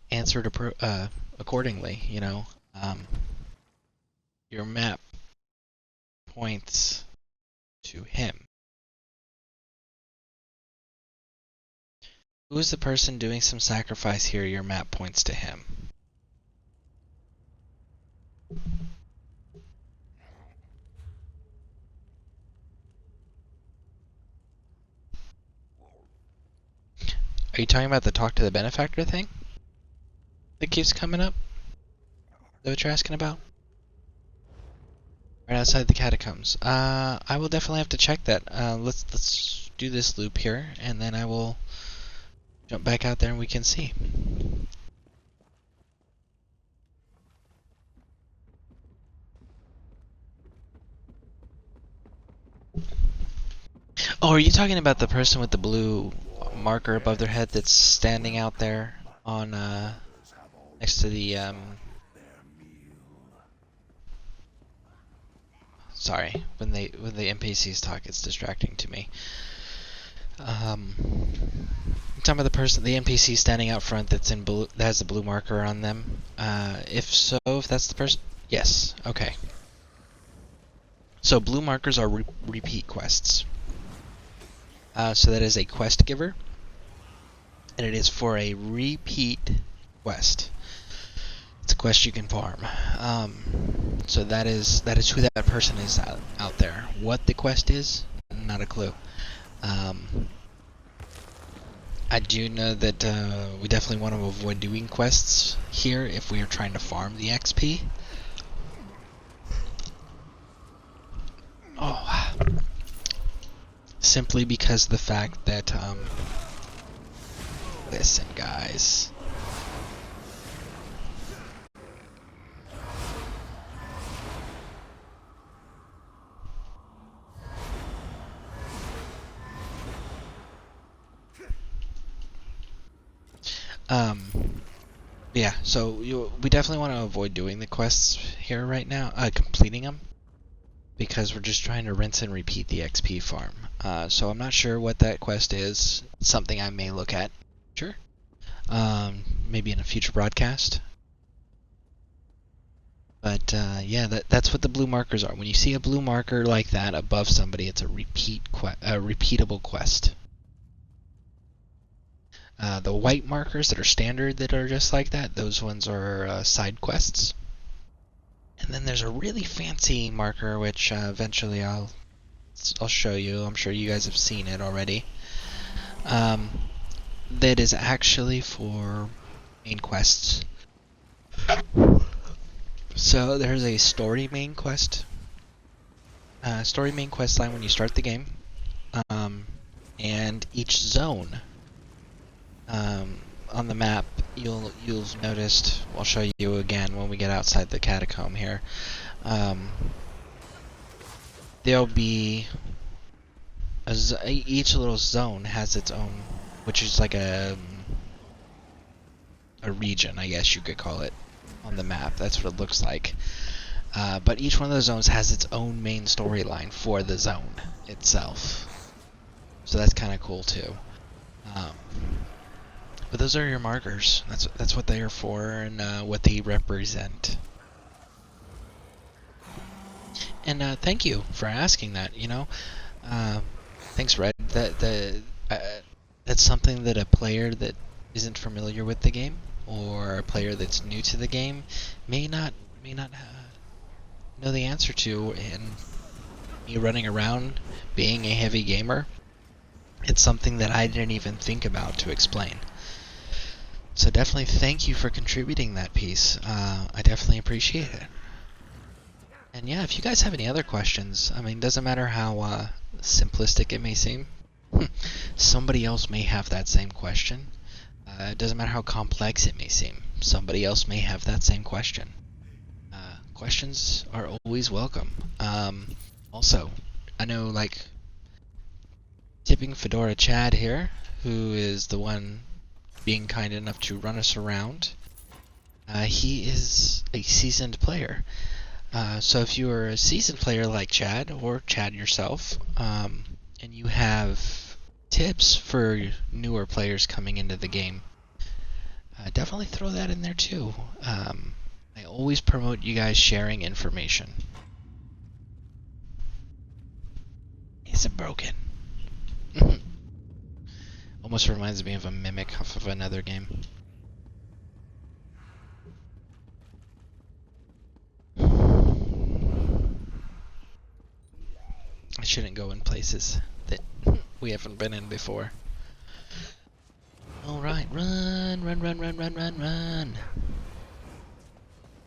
[SPEAKER 1] answer it accordingly. You know, your map points to him. Who is the person doing some sacrifice here? Your map points to him. Are you talking about the talk to the benefactor thing that keeps coming up? Is that what you're asking about? Right outside the catacombs. I will definitely have to check that. Let's do this loop here, and then I will jump back out there and we can see. Oh, are you talking about the person with the blue marker above their head that's standing out there on next to the sorry, when the NPCs talk, it's distracting to me. Talking about the NPC standing out front that's in blue, that has the blue marker on them. If that's the person, yes, okay. So blue markers are repeat quests. So that is a quest giver, and it is for a repeat quest. It's a quest you can farm. So that is who that person is out there. What the quest is, not a clue. I do know that we definitely want to avoid doing quests here if we are trying to farm the XP. Oh, simply because of the fact that listen, guys. Yeah, so we definitely want to avoid doing the quests here right now, completing them, because we're just trying to rinse and repeat the XP farm. So I'm not sure what that quest is. It's something I may look at. Sure. Maybe in a future broadcast. But yeah, that's what the blue markers are. When you see a blue marker like that above somebody, it's a repeatable quest. The white markers that are standard that are just like that, those ones are side quests. And then there's a really fancy marker, which eventually I'll show you. I'm sure you guys have seen it already. That is actually for main quests. So there's a story main quest. Story main quest line when you start the game. And each zone on the map, you'll noticed. I'll show you again when we get outside the catacomb here. There'll be each little zone has its own, which is like a region, I guess you could call it, on the map. That's what it looks like. But each one of those zones has its own main storyline for the zone itself. So that's kind of cool too. But those are your markers. That's what they are for and what they represent. And thank you for asking that. Thanks, Red. That's something that a player that isn't familiar with the game or a player that's new to the game may not know the answer to. And me running around being a heavy gamer, it's something that I didn't even think about to explain. So definitely thank you for contributing that piece. I definitely appreciate it. And yeah, if you guys have any other questions, I mean, doesn't matter how simplistic it may seem. Somebody else may have that same question. It doesn't matter how complex it may seem. Somebody else may have that same question. Questions are always welcome. Also, I know, like, Tipping Fedora Chad here, who is the one being kind enough to run us around. He is a seasoned player. So if you are a seasoned player like Chad, or Chad yourself, and you have tips for newer players coming into the game, definitely throw that in there too. I always promote you guys sharing information. Is it broken? Almost reminds me of a mimic off of another game. I shouldn't go in places that we haven't been in before. Alright, run.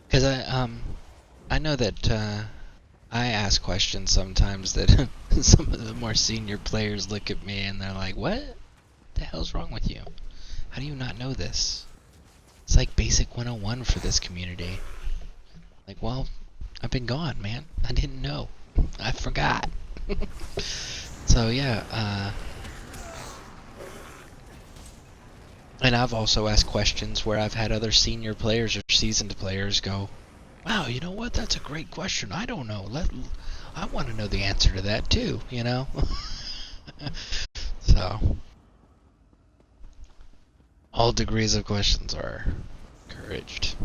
[SPEAKER 1] Because I know that I ask questions sometimes that some of the more senior players look at me and they're like, what the hell's wrong with you? How do you not know this? It's like basic 101 for this community. Like, well, I've been gone, man. I didn't know. I forgot. So yeah, and I've also asked questions where I've had other senior players or seasoned players go, wow, you know what? That's a great question. I don't know. I want to know the answer to that too, So, all degrees of questions are encouraged.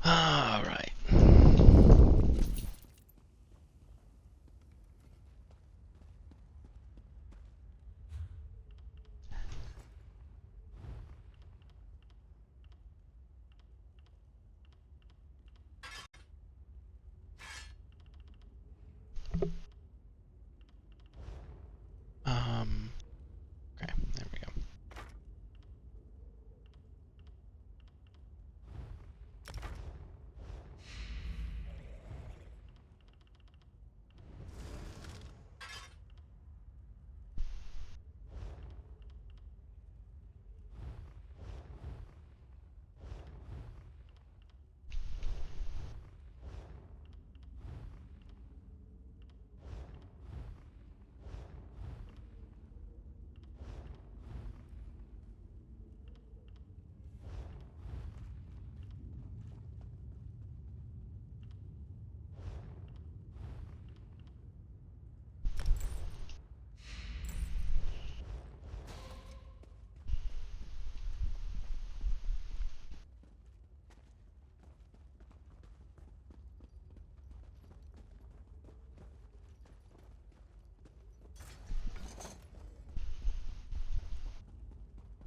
[SPEAKER 1] All right. Okay, there we go.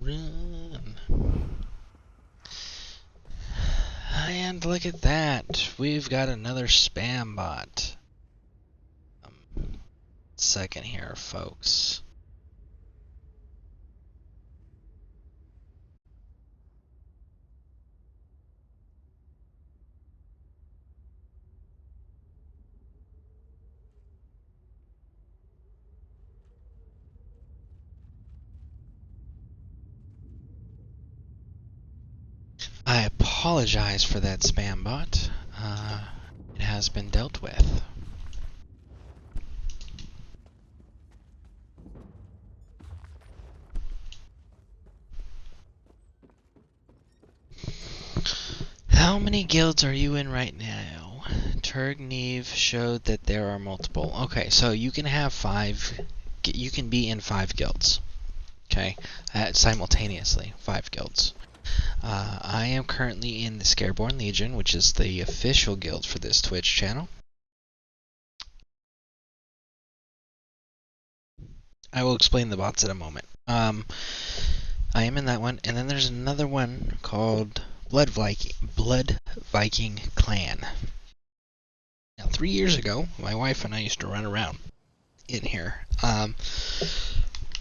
[SPEAKER 1] Run. And look at that. We've got another spam bot. Second here, folks. I apologize for that spam bot. It has been dealt with. How many guilds are you in right now? Turg Neve showed that there are multiple. Okay, so you can have 5. You can be in 5 guilds. Okay, simultaneously, 5 guilds. I am currently in the Scareborn Legion, which is the official guild for this Twitch channel. I will explain the bots in a moment. I am in that one, and then there's another one called Blood Viking Clan. Now, 3 years ago, my wife and I used to run around in here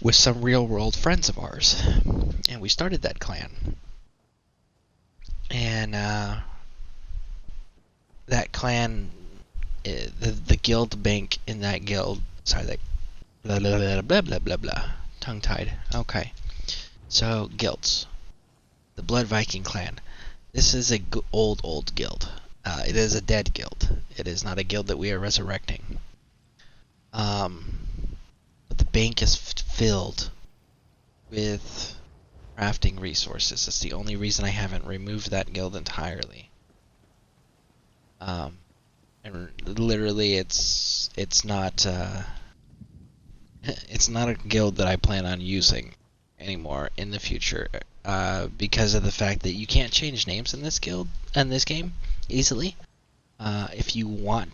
[SPEAKER 1] with some real-world friends of ours, and we started that clan. And that clan, the guild bank in that guild, sorry, that blah blah blah blah blah blah blah, tongue-tied. Okay, so guilds, the Blood Viking clan. This is a old guild. It is a dead guild. It is not a guild that we are resurrecting. But the bank is filled with crafting resources. That's the only reason I haven't removed that guild entirely. And literally, it's not it's not a guild that I plan on using anymore in the future, because of the fact that you can't change names in this game easily. If you want,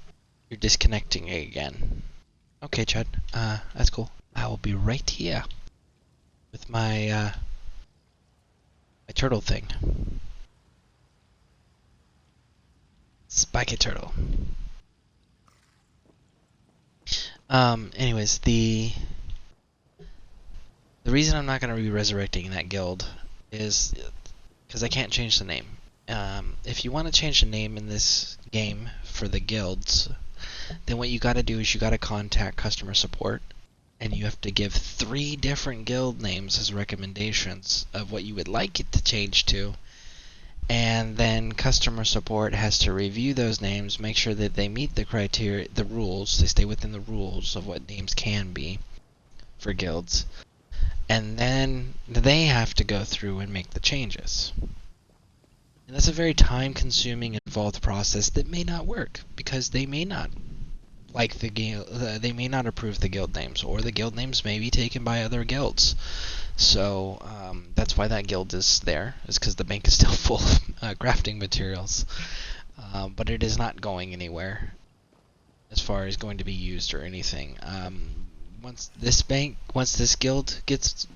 [SPEAKER 1] you're disconnecting again. Okay, Chad. That's cool. I will be right here with my my turtle thing. Spiky turtle. Anyways, the reason I'm not going to be resurrecting that guild is because I can't change the name. If you want to change the name in this game for the guilds, then what you got to do is you got to contact customer support, and you have to give 3 different guild names as recommendations of what you would like it to change to. And then customer support has to review those names, make sure that they meet the criteria, the rules, they stay within the rules of what names can be for guilds. and then they have to go through and make the changes. And that's a very time-consuming, involved process that may not work, because they may not like the guild, they may not approve the guild names, or the guild names may be taken by other guilds. So that's why that guild is there, is because the bank is still full of crafting materials. But it is not going anywhere as far as going to be used or anything. Once this guild gets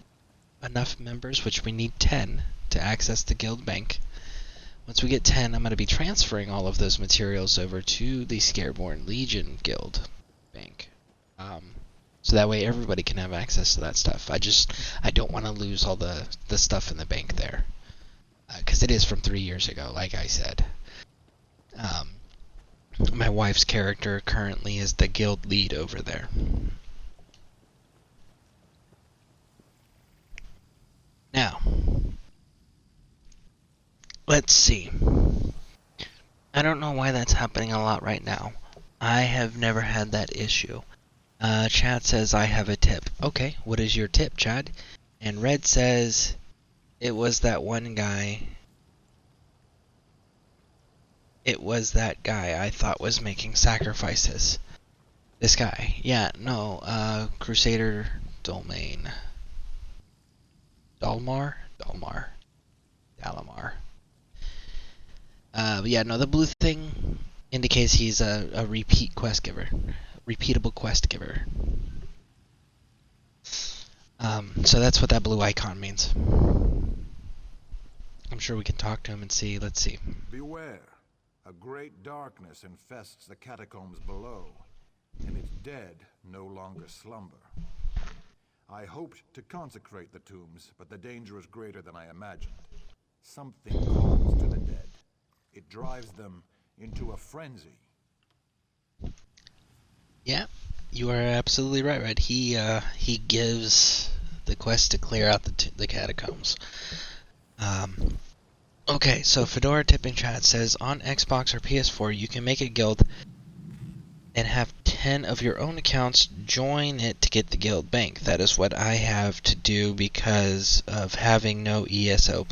[SPEAKER 1] enough members, which we need 10 to access the guild bank, once we get 10, I'm going to be transferring all of those materials over to the Scareborn Legion Guild bank. So that way everybody can have access to that stuff. I don't want to lose all the stuff in the bank there. Because it is from 3 years ago, like I said. My wife's character currently is the guild lead over there. Now, let's see. I don't know why that's happening a lot right now. I have never had that issue. Chad says, I have a tip. Okay, what is your tip, Chad? And Red says, it was that one guy. It was that guy I thought was making sacrifices. This guy. Yeah, no, Crusader Domain. Dalamar. But yeah, no, the blue thing indicates he's a repeat quest giver. Repeatable quest giver. So that's what that blue icon means. I'm sure we can talk to him and see. Let's see.
[SPEAKER 17] Beware. A great darkness infests the catacombs below, and its dead no longer slumber. I hoped to consecrate the tombs, but the danger is greater than I imagined. Something calls to the dead. It drives them into a frenzy.
[SPEAKER 1] Yeah, you are absolutely right, Red. He gives the quest to clear out the catacombs. Okay, so Fedora Tipping Chat says, on Xbox or PS4, you can make a guild and have 10 of your own accounts join it to get the guild bank. That is what I have to do because of having no ESO+.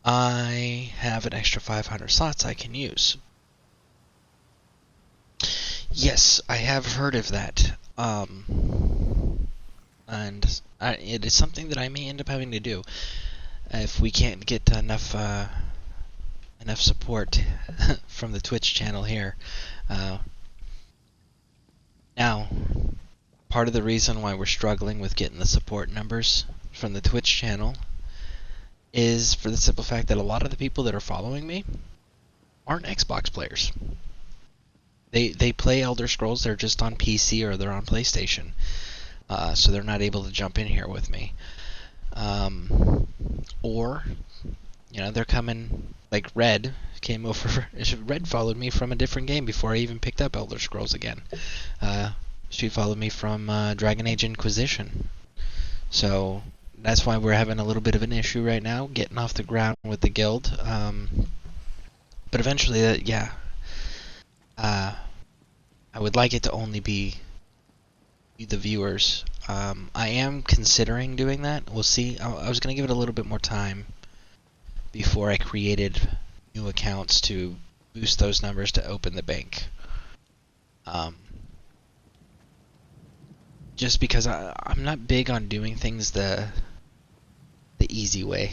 [SPEAKER 1] I have an extra 500 slots I can use. Yes, I have heard of that. And it is something that I may end up having to do if we can't get enough support from the Twitch channel here. Now, part of the reason why we're struggling with getting the support numbers from the Twitch channel is for the simple fact that a lot of the people that are following me aren't Xbox players. They play Elder Scrolls, they're just on PC or they're on PlayStation. So they're not able to jump in here with me. Or, they're coming, like Red came over. Red followed me from a different game before I even picked up Elder Scrolls again. She followed me from Dragon Age Inquisition. So that's why we're having a little bit of an issue right now, getting off the ground with the guild. But eventually, I would like it to only be the viewers. I am considering doing that. We'll see. I was going to give it a little bit more time before I created new accounts to boost those numbers to open the bank. Just because I'm not big on doing things the easy way,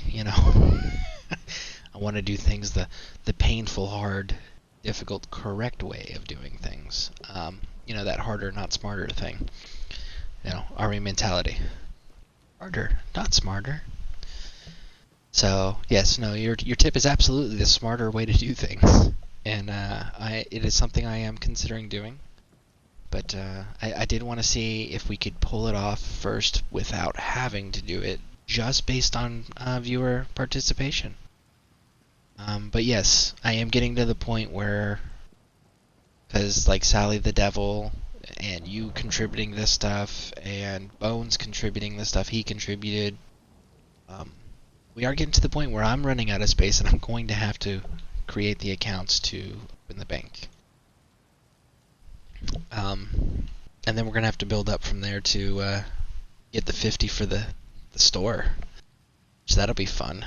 [SPEAKER 1] I want to do things the painful, hard, difficult, correct way of doing things. That harder, not smarter thing. Army mentality. Harder, not smarter. So, yes, no, your tip is absolutely the smarter way to do things. And it is something I am considering doing. But I did want to see if we could pull it off first without having to do it, just based on viewer participation. But yes, I am getting to the point where, because like Sally the Devil, and you contributing this stuff, and Bones contributing this stuff he contributed, we are getting to the point where I'm running out of space, and I'm going to have to create the accounts to open the bank. And then we're going to have to build up from there to get the 50 for the the store. So that'll be fun.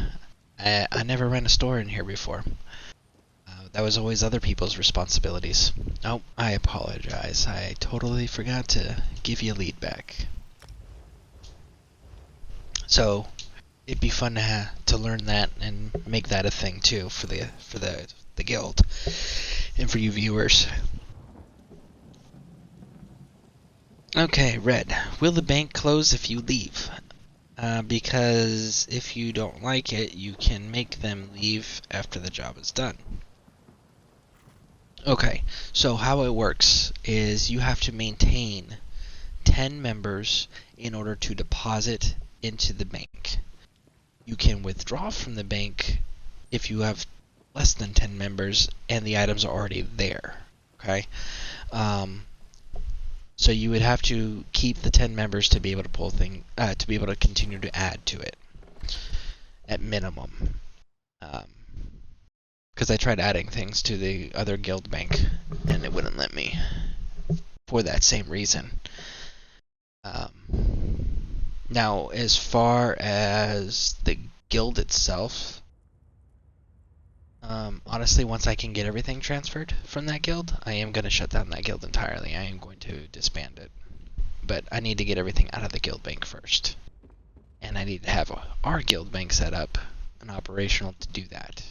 [SPEAKER 1] I never ran a store in here before. That was always other people's responsibilities. Oh, I apologize. I totally forgot to give you a lead back. So it'd be fun to learn that and make that a thing too for the guild and for you viewers. Okay, Red. Will the bank close if you leave? Because if you don't like it, you can make them leave after the job is done. Okay, so how it works is you have to maintain 10 members in order to deposit into the bank. You can withdraw from the bank if you have less than 10 members and the items are already there. Okay? So you would have to keep the 10 members to be able to to be able to continue to add to it at minimum. Because I tried adding things to the other guild bank and it wouldn't let me for that same reason. Now, as far as the guild itself, honestly, once I can get everything transferred from that guild, I am going to shut down that guild entirely. I am going to disband it. But I need to get everything out of the guild bank first. And I need to have our guild bank set up and operational to do that.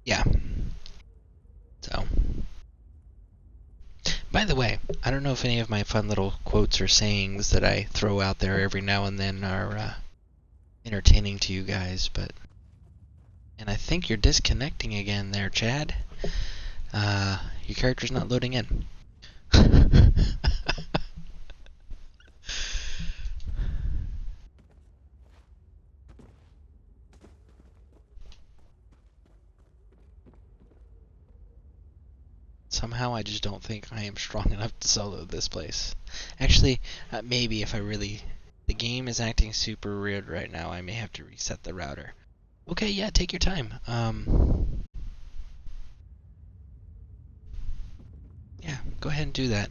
[SPEAKER 1] Yeah. So. By the way, I don't know if any of my fun little quotes or sayings that I throw out there every now and then are entertaining to you guys, but... And I think you're disconnecting again there, Chad. Your character's not loading in. Somehow I just don't think I am strong enough to solo this place. Actually, maybe if I really... The game is acting super weird right now. I may have to reset the router. Okay, yeah, take your time. Yeah, go ahead and do that.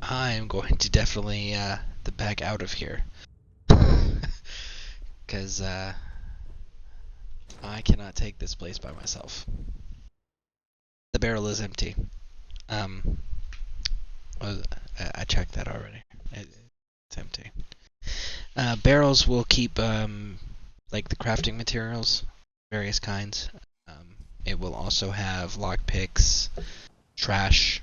[SPEAKER 1] I am going to definitely back out of here. Because I cannot take this place by myself. The barrel is empty. I checked that already. It's empty. Barrels will keep like the crafting materials, various kinds. It will also have lockpicks, trash,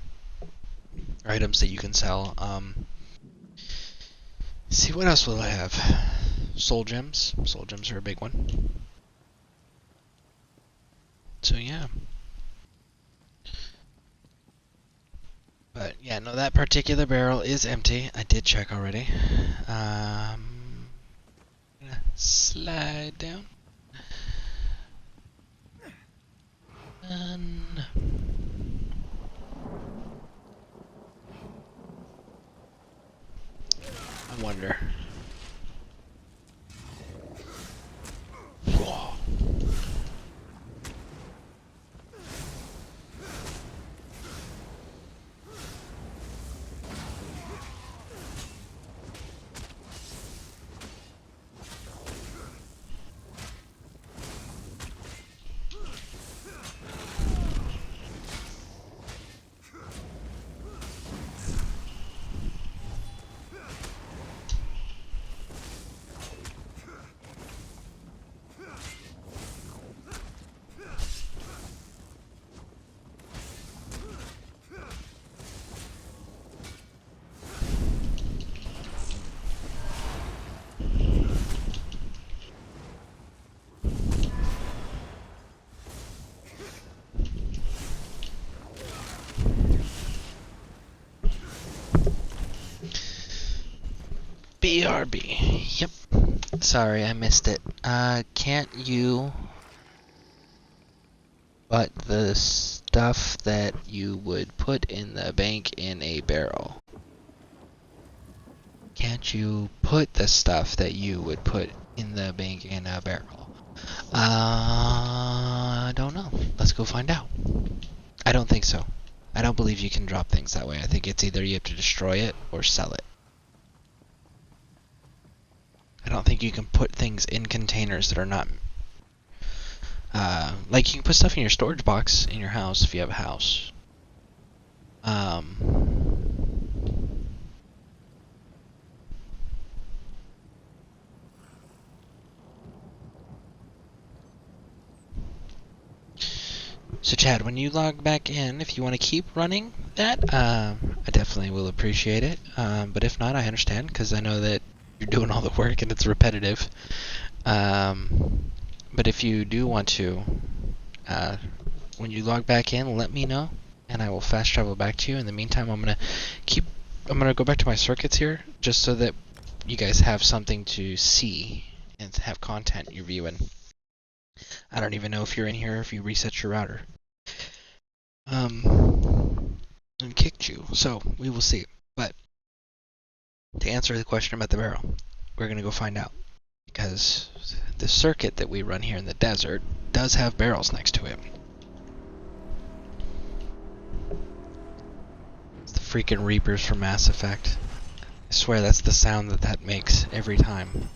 [SPEAKER 1] items that you can sell. See, what else will I have? Soul gems. Soul gems are a big one. So yeah. But yeah, no, that particular barrel is empty. I did check already. Gonna slide down. And I wonder. Whoa. BRB. Yep. Sorry, I missed it. Can't you put the stuff that you would put in the bank in a barrel? Can't you put the stuff that you would put in the bank in a barrel? I don't know. Let's go find out. I don't think so. I don't believe you can drop things that way. I think it's either you have to destroy it or sell it. I don't think you can put things in containers that are not... like you can put stuff in your storage box in your house if you have a house. So Chad, when you log back in, if you want to keep running that, I definitely will appreciate it. But if not, I understand, because I know that you're doing all the work and it's repetitive. But if you do want to, when you log back in, let me know, and I will fast travel back to you. In the meantime, I'm gonna go back to my circuits here, just so that you guys have something to see and have content you're viewing. I don't even know if you're in here if you reset your router. And kicked you, so we will see. But to answer the question about the barrel, we're gonna go find out, because the circuit that we run here in the desert does have barrels next to it. It's the freaking Reapers from Mass Effect. I swear that's the sound that makes every time.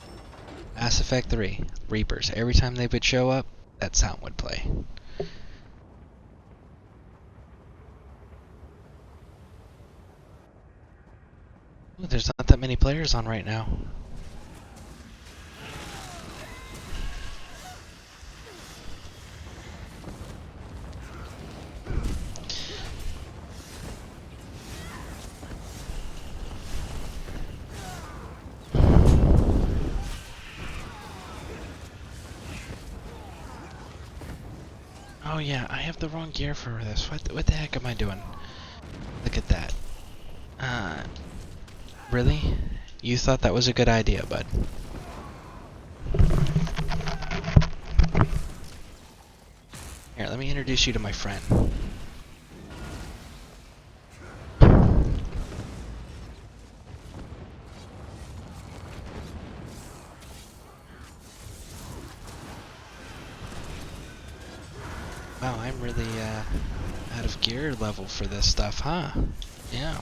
[SPEAKER 1] Mass Effect 3, Reapers. Every time they would show up, that sound would play. Ooh, there's not that many players on right now. Oh yeah, I have the wrong gear for this. What the heck am I doing? Look at that. Really? You thought that was a good idea, bud? Here, let me introduce you to my friend. Wow, I'm really out of gear level for this stuff, huh? Yeah.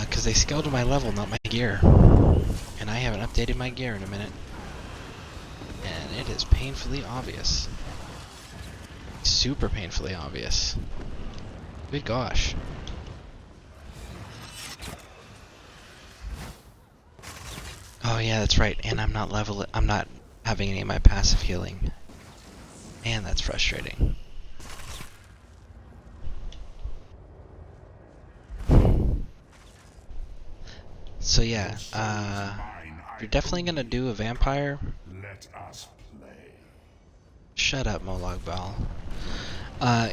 [SPEAKER 1] Because they scaled my level, not my gear. And I haven't updated my gear in a minute. And it is painfully obvious. Super painfully obvious. Good gosh. Oh yeah, that's right. And I'm not having any of my passive healing. And that's frustrating. So yeah, you're definitely gonna do a vampire.
[SPEAKER 3] Let us play.
[SPEAKER 1] Shut up, Molag Bal.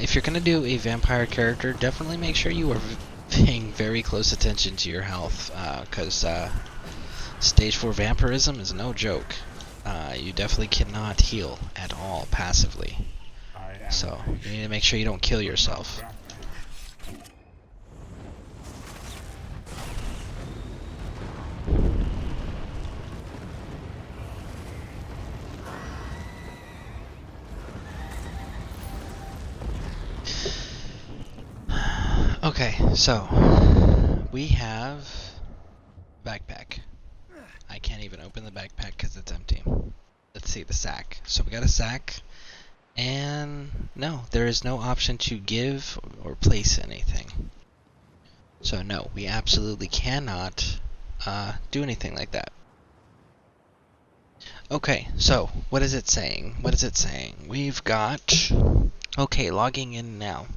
[SPEAKER 1] If you're gonna do a vampire character, definitely make sure you are paying very close attention to your health, because stage 4 vampirism is no joke. You definitely cannot heal at all passively. So you need to make sure you don't kill yourself. Okay, so we have backpack. I can't even open the backpack because it's empty. Let's see the sack. So we got a sack, and no, there is no option to give or place anything. So no, we absolutely cannot do anything like that. Okay, so what is it saying? What is it saying? We've got... Okay, logging in now.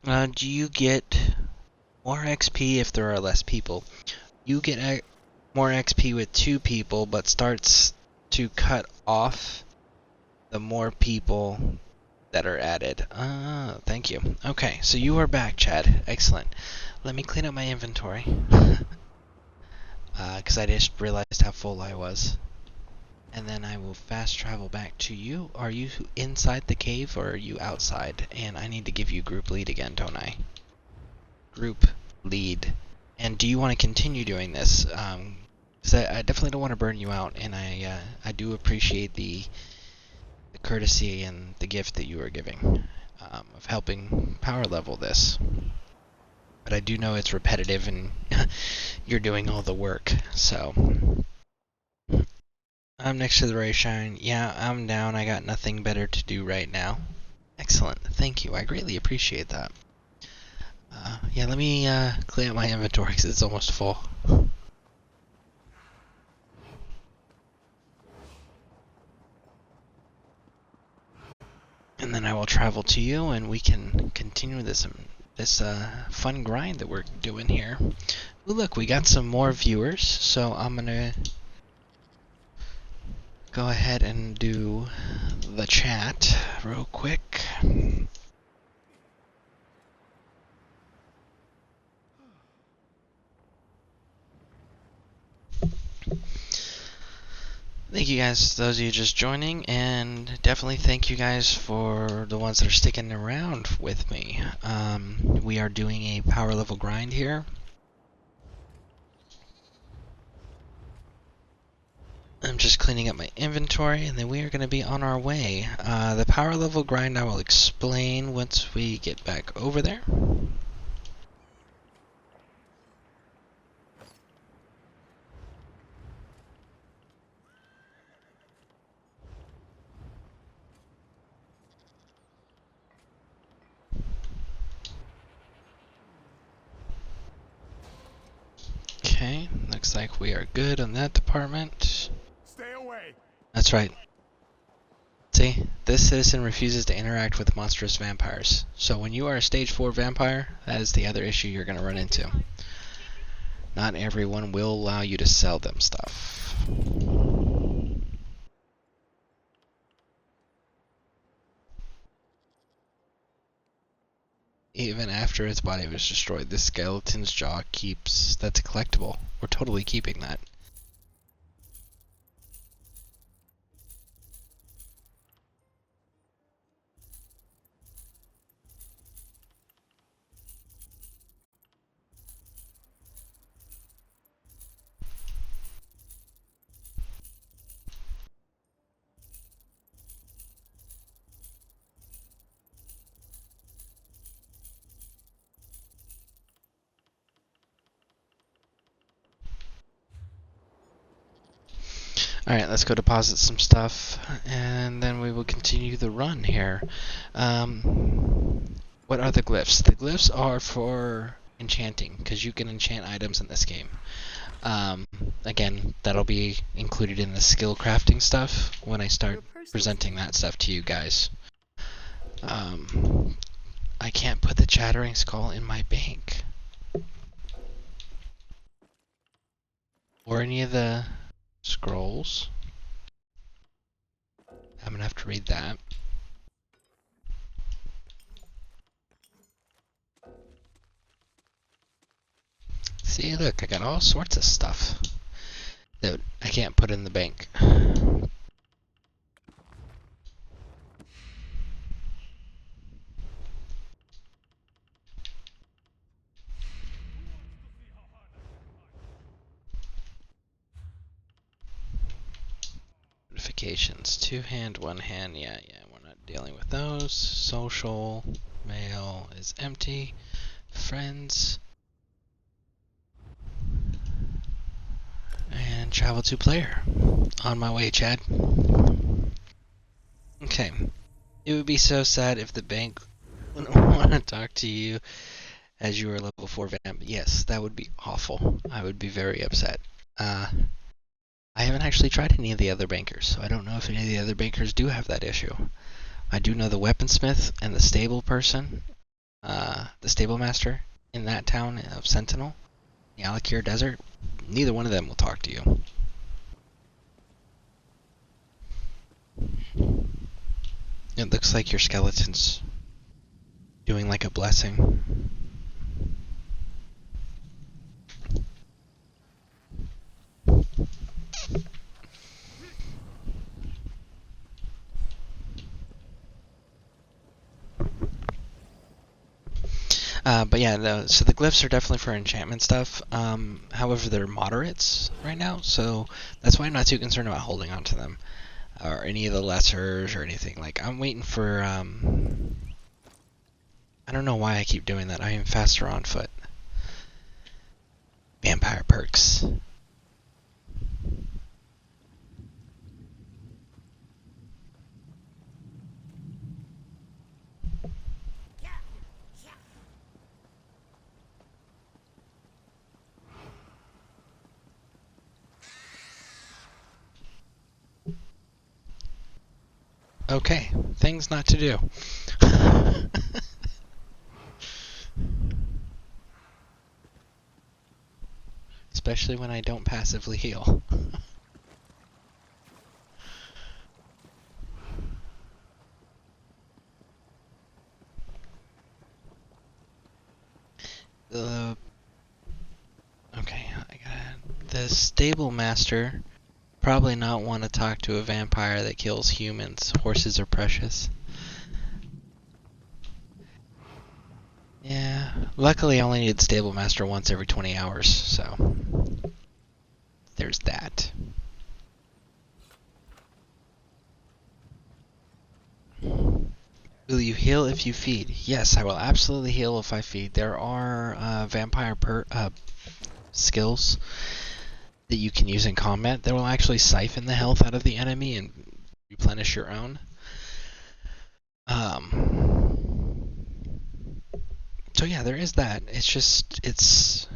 [SPEAKER 1] Do you get more XP if there are less people? You get more XP with 2 people, but starts to cut off the more people that are added. Thank you. Okay, so you are back, Chad. Excellent. Let me clean up my inventory. Because I just realized how full I was. And then I will fast travel back to you. Are you inside the cave or are you outside? And I need to give you group lead again, don't I? Group lead. And do you want to continue doing this? Because I definitely don't want to burn you out, and I do appreciate the courtesy and the gift that you are giving. of helping power level this. But I do know it's repetitive and you're doing all the work, so. I'm next to the ray shine. Yeah, I'm down. I got nothing better to do right now. Excellent. Thank you. I greatly appreciate that. Yeah, let me clean up my inventory because it's almost full. And then I will travel to you and we can continue this fun grind that we're doing here. Ooh, look, we got some more viewers, so I'm gonna go ahead and do the chat real quick. Thank you guys, those of you just joining, and definitely thank you guys for the ones that are sticking around with me. We are doing a power level grind here. I'm just cleaning up my inventory, and then we are going to be on our way. The power level grind I will explain once we get back over there. Okay, looks like we are good on that department.
[SPEAKER 3] Stay away.
[SPEAKER 1] That's right. See, this citizen refuses to interact with monstrous vampires. So when you are a stage 4 vampire, that is the other issue you're going to run into. Not everyone will allow you to sell them stuff. Even after its body was destroyed, the skeleton's jaw that's a collectible. We're totally keeping that. Alright, let's go deposit some stuff, and then we will continue the run here. What are the glyphs? The glyphs are for enchanting, because you can enchant items in this game. Again, that'll be included in the skill crafting stuff when I start presenting that stuff to you guys. I can't put the chattering skull in my bank. Or any of the scrolls. I'm gonna have to read that. See, look, I got all sorts of stuff that I can't put in the bank. Notifications, 2 hand, 1 hand, yeah, we're not dealing with those. Social, mail is empty. Friends. And travel to player. On my way, Chad. Okay. It would be so sad if the bank wouldn't want to talk to you as you are level 4 vamp. Yes, that would be awful. I would be very upset. I haven't actually tried any of the other bankers, so I don't know if any of the other bankers do have that issue. I do know the weaponsmith and the stable person, the stable master in that town of Sentinel, the Alakir Desert. Neither one of them will talk to you. It looks like your skeleton's doing like a blessing. But yeah, so the glyphs are definitely for enchantment stuff. However, they're moderates right now, so that's why I'm not too concerned about holding on to them. Or any of the lessers or anything. Like, I'm waiting for I don't know why I keep doing that. I am faster on foot. Vampire perks. Okay, things not to do. Especially when I don't passively heal. Okay, the stable master probably not want to talk to a vampire that kills humans. Horses are precious. Yeah, luckily I only need stable master once every 20 hours, so there's that. Will you heal if you feed? Yes, I will absolutely heal if I feed. There are vampire skills that you can use in combat that will actually siphon the health out of the enemy and replenish your own. So yeah, there is that. It's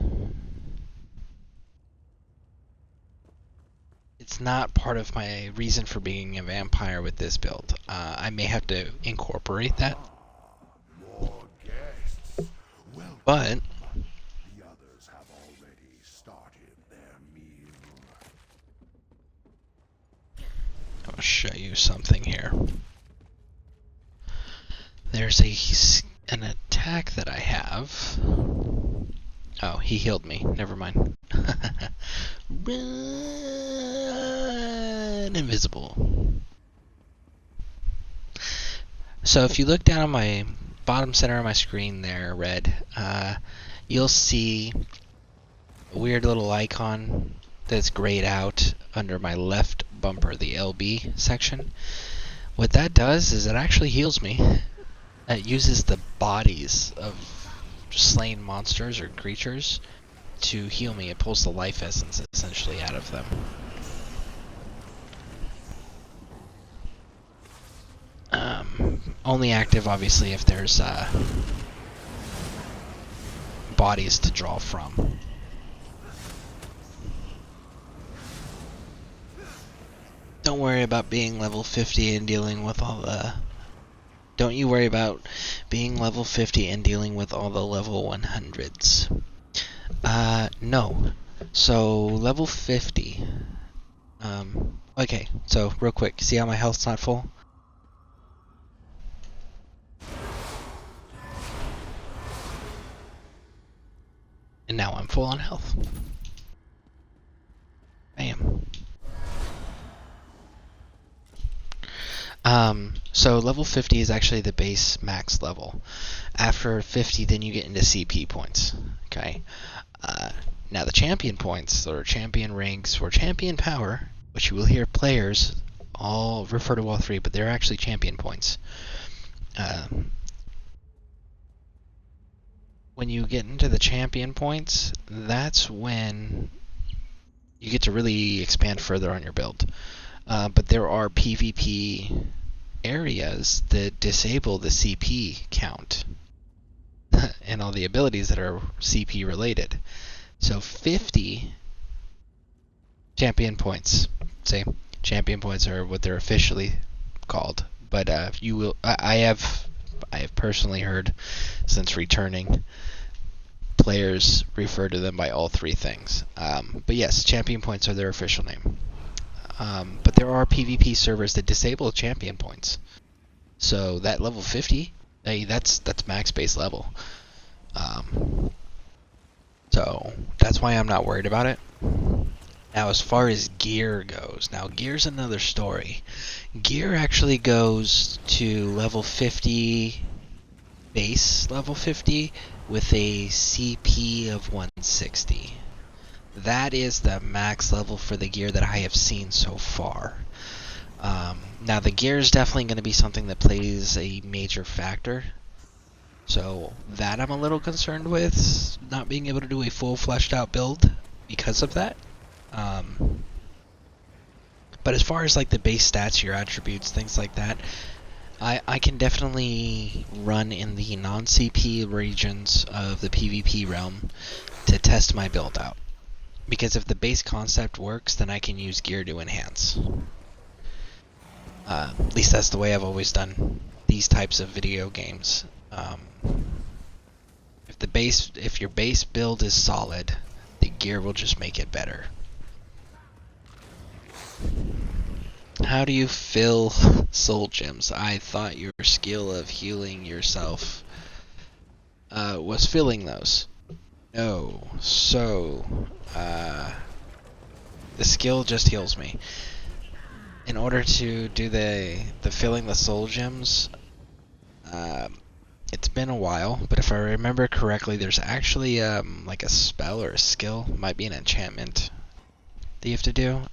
[SPEAKER 1] not part of my reason for being a vampire with this build. I may have to incorporate that. But
[SPEAKER 3] the others have already started their meal.
[SPEAKER 1] I'll show you something here. There's an attack that I have. Oh, he healed me. Never mind. Run, invisible. So if you look down on my bottom center of my screen there, red, you'll see a weird little icon that's grayed out under my left bumper, the LB section. What that does is it actually heals me. It uses the bodies of slain monsters or creatures to heal me. It pulls the life essence essentially out of them. Only active, obviously, if there's bodies to draw from. Don't worry about being level 50 and dealing with all the... Don't you worry about being level 50 and dealing with all the level 100s. No. So, level 50. Okay, so real quick, see how my health's not full? And now I'm full on health. Bam. So level 50 is actually the base max level. After 50, then you get into CP points. Okay. Now the champion points, or champion ranks, or champion power, which you will hear players all refer to all three, but they're actually champion points. When you get into the champion points, that's when you get to really expand further on your build. But there are PvP areas that disable the CP count and all the abilities that are CP related. So 50 champion points. Say champion points are what they're officially called, but you will. I have personally heard since returning players refer to them by all three things. But yes, champion points are their official name. But there are PvP servers that disable champion points. So that level 50, hey, that's max base level. So that's why I'm not worried about it. Now as far as gear goes, now gear's another story. Gear actually goes to level 50, base level 50, with a CP of 160. That is the max level for the gear that I have seen so far. Now the gear is definitely going to be something that plays a major factor So that I'm a little concerned with, not being able to do a full fleshed out build because of that. But as far as like the base stats, your attributes, things like that, I can definitely run in the non-CP regions of the PvP realm to test my build out. Because if the base concept works, then I can use gear to enhance. At least that's the way I've always done these types of video games. If your base build is solid, the gear will just make it better. How do you fill soul gems? I thought your skill of healing yourself was filling those. No. So, the skill just heals me. In order to do the filling the soul gems, it's been a while, but if I remember correctly, there's actually like a spell or a skill, might be an enchantment that you have to do.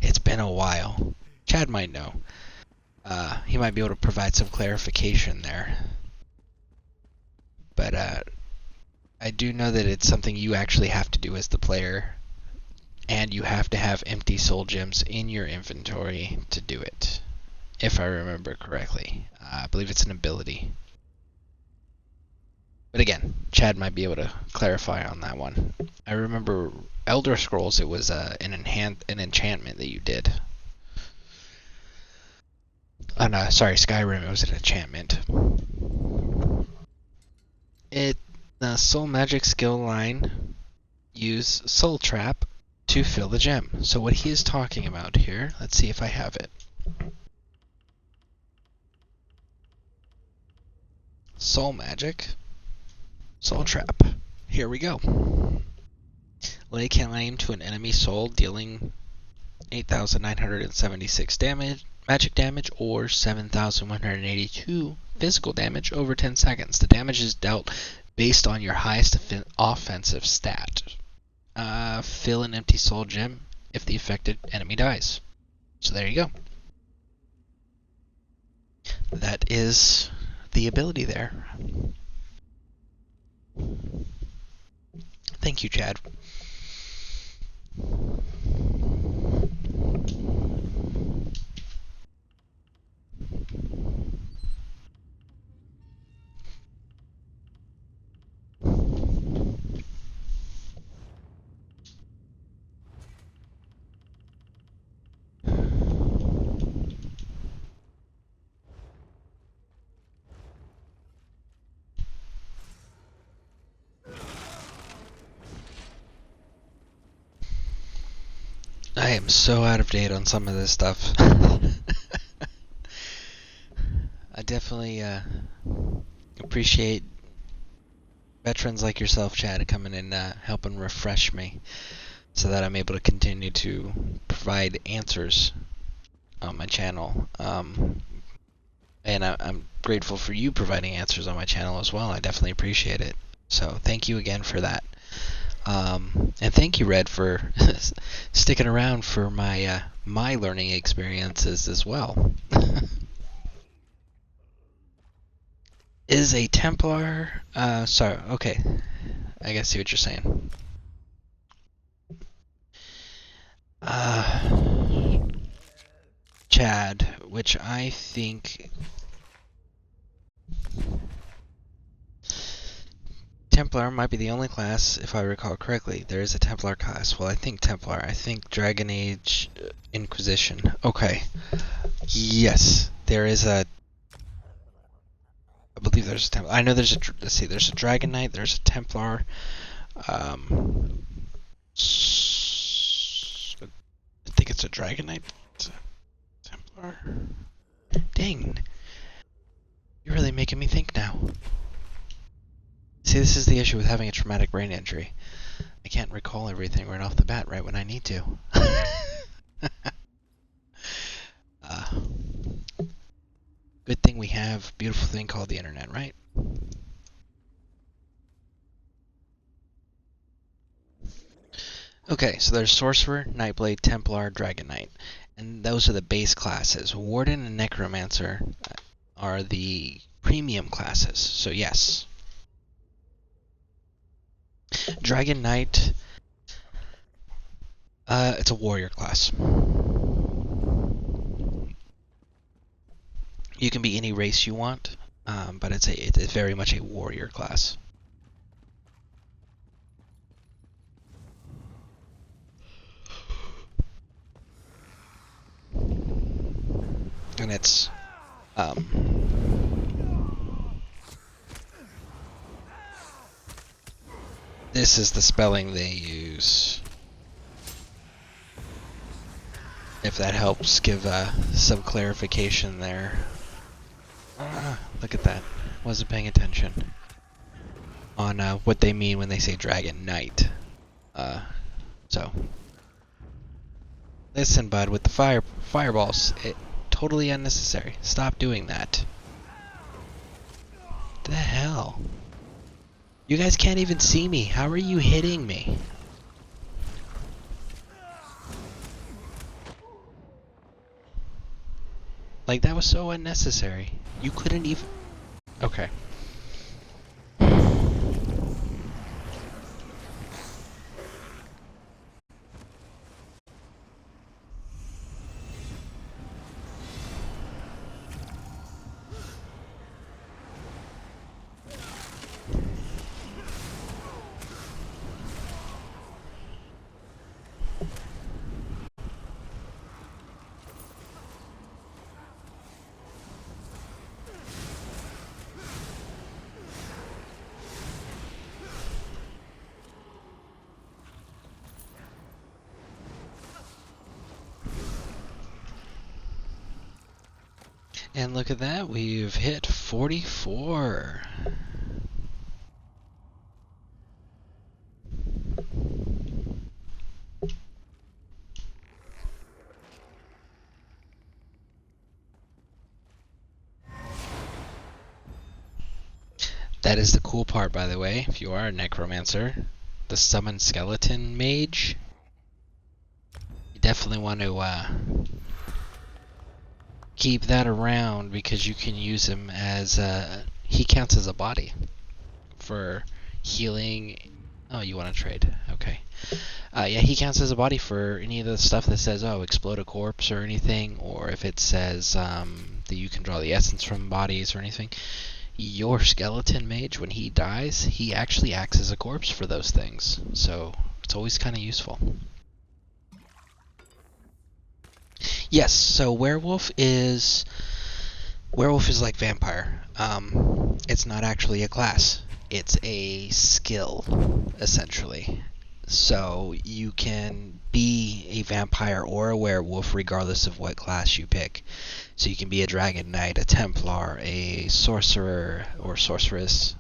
[SPEAKER 1] It's been a while. Chad might know. He might be able to provide some clarification there. But I do know that it's something you actually have to do as the player, and you have to have empty soul gems in your inventory to do it, if I remember correctly. I believe it's an ability. But again, Chad might be able to clarify on that one. I remember Elder Scrolls, it was an enchantment that you did. Sorry, Skyrim, it was an enchantment. The Soul Magic skill line, use Soul Trap to fill the gem. So what he is talking about here, let's see if I have it. Soul Magic, Soul Trap. Here we go. Lay claim to an enemy soul, dealing 8,976 magic damage or 7,182 physical damage over 10 seconds. The damage is dealt based on your highest offensive stat. Fill an empty soul gem if the affected enemy dies. So there you go. That is the ability there. Thank you, Chad. I am so out of date on some of this stuff. I definitely appreciate veterans like yourself, Chad, coming in helping refresh me so that I'm able to continue to provide answers on my channel. And I'm grateful for you providing answers on my channel as well. I definitely appreciate it. So thank you again for that. And thank you, Red, for sticking around for my my learning experiences as well. Is a Templar... sorry, okay. I guess see what you're saying. Chad, which I think... Templar might be the only class, if I recall correctly. There is a Templar class. Well, I think Templar. I think Dragon Age Inquisition. Okay. Yes, there is a... I believe there's a Templar. I know there's a... Let's see, there's a Dragon Knight, there's a Templar. I think it's a Dragon Knight. Templar. Dang. You're really making me think now. See, this is the issue with having a traumatic brain injury. I can't recall everything right off the bat right when I need to. Good thing we have a beautiful thing called the internet, right? Okay, so there's Sorcerer, Nightblade, Templar, Dragon Knight. And those are the base classes. Warden and Necromancer are the premium classes. So yes. Dragon Knight, it's a warrior class. You can be any race you want, but it's very much a warrior class. And it's this is the spelling they use. If that helps give some clarification there. Look at that. Wasn't paying attention on what they mean when they say Dragon Knight. So listen, bud, with the fireballs, it totally unnecessary. Stop doing that. The hell? You guys can't even see me. How are you hitting me? Like, that was so unnecessary. You couldn't even... Okay. And look at that, we've hit 44. That is the cool part, by the way, if you are a necromancer. The summon skeleton mage. You definitely want to keep that around because you can use him as he counts as a body for healing. Oh, you want to trade? Okay. Yeah, he counts as a body for any of the stuff that says, oh, explode a corpse or anything, or if it says that you can draw the essence from bodies or anything. Your skeleton mage, when he dies, he actually acts as a corpse for those things. So it's always kind of useful. Yes, so werewolf is like vampire. It's not actually a class. It's a skill, essentially. So you can be a vampire or a werewolf regardless of what class you pick. So you can be a dragon knight, a templar, a sorcerer or sorceress,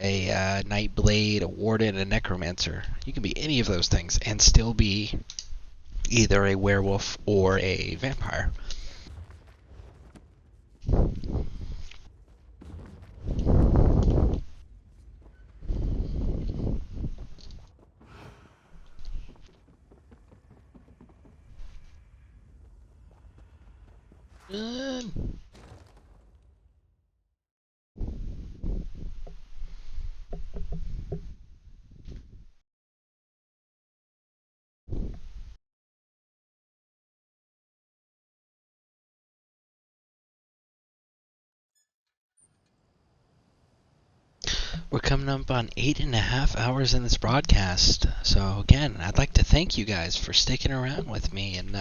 [SPEAKER 1] a night blade, a warden, a necromancer. You can be any of those things and still be either a werewolf or a vampire. We're coming up on 8.5 hours in this broadcast. So again, I'd like to thank you guys for sticking around with me and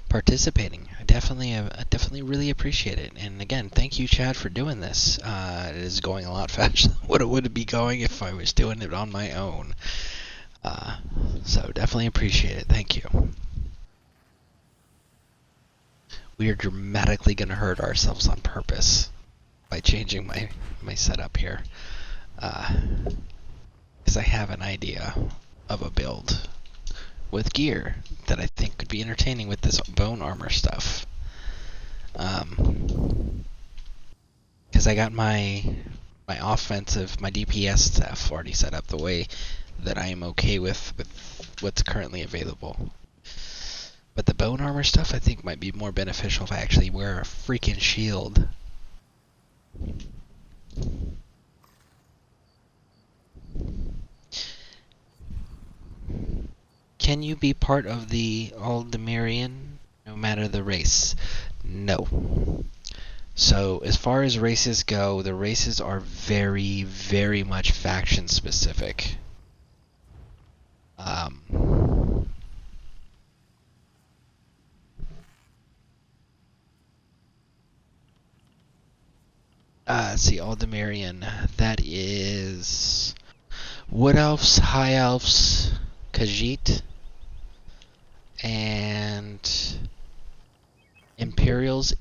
[SPEAKER 1] participating. I definitely really appreciate it. And again, thank you, Chad, for doing this. It is going a lot faster than what it would be going if I was doing it on my own. So definitely appreciate it. Thank you. We are dramatically going to hurt ourselves on purpose by changing my setup here. Because I have an idea of a build with gear that I think could be entertaining with this bone armor stuff. Because I got my offensive, my DPS stuff already set up the way that I am okay with what's currently available. But the bone armor stuff I think might be more beneficial if I actually wear a freaking shield. Can you be part of the Aldemirian no matter the race? No. So as far as races go, the races are very, very much faction specific. Let's see, Aldemirian. That is Wood Elves, High Elves, Khajiit, and Imperials.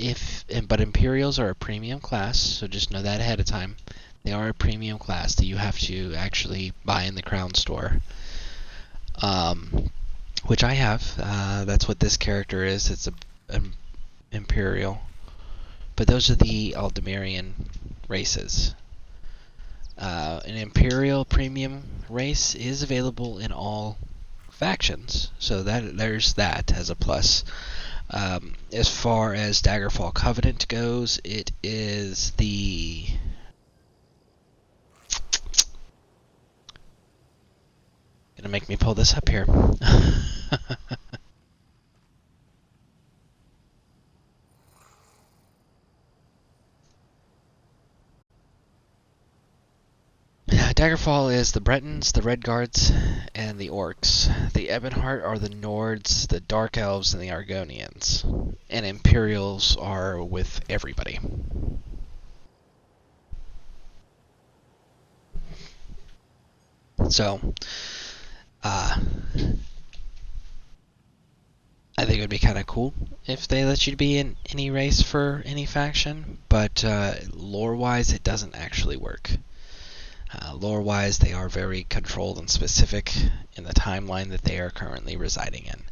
[SPEAKER 1] But Imperials are a premium class, so just know that ahead of time. They are a premium class that you have to actually buy in the Crown Store. Which I have. That's what this character is. It's an Imperial. But those are the Aldemirian races. An Imperial premium race is available in all factions, so there's that as a plus. As far as Daggerfall Covenant goes, it is the gonna make me pull this up here. Daggerfall is the Bretons, the Redguards, and the Orcs. The Ebonheart are the Nords, the Dark Elves, and the Argonians. And Imperials are with everybody. So, I think it would be kind of cool if they let you be in any race for any faction, but lore-wise, it doesn't actually work. Lore-wise, they are very controlled and specific in the timeline that they are currently residing in.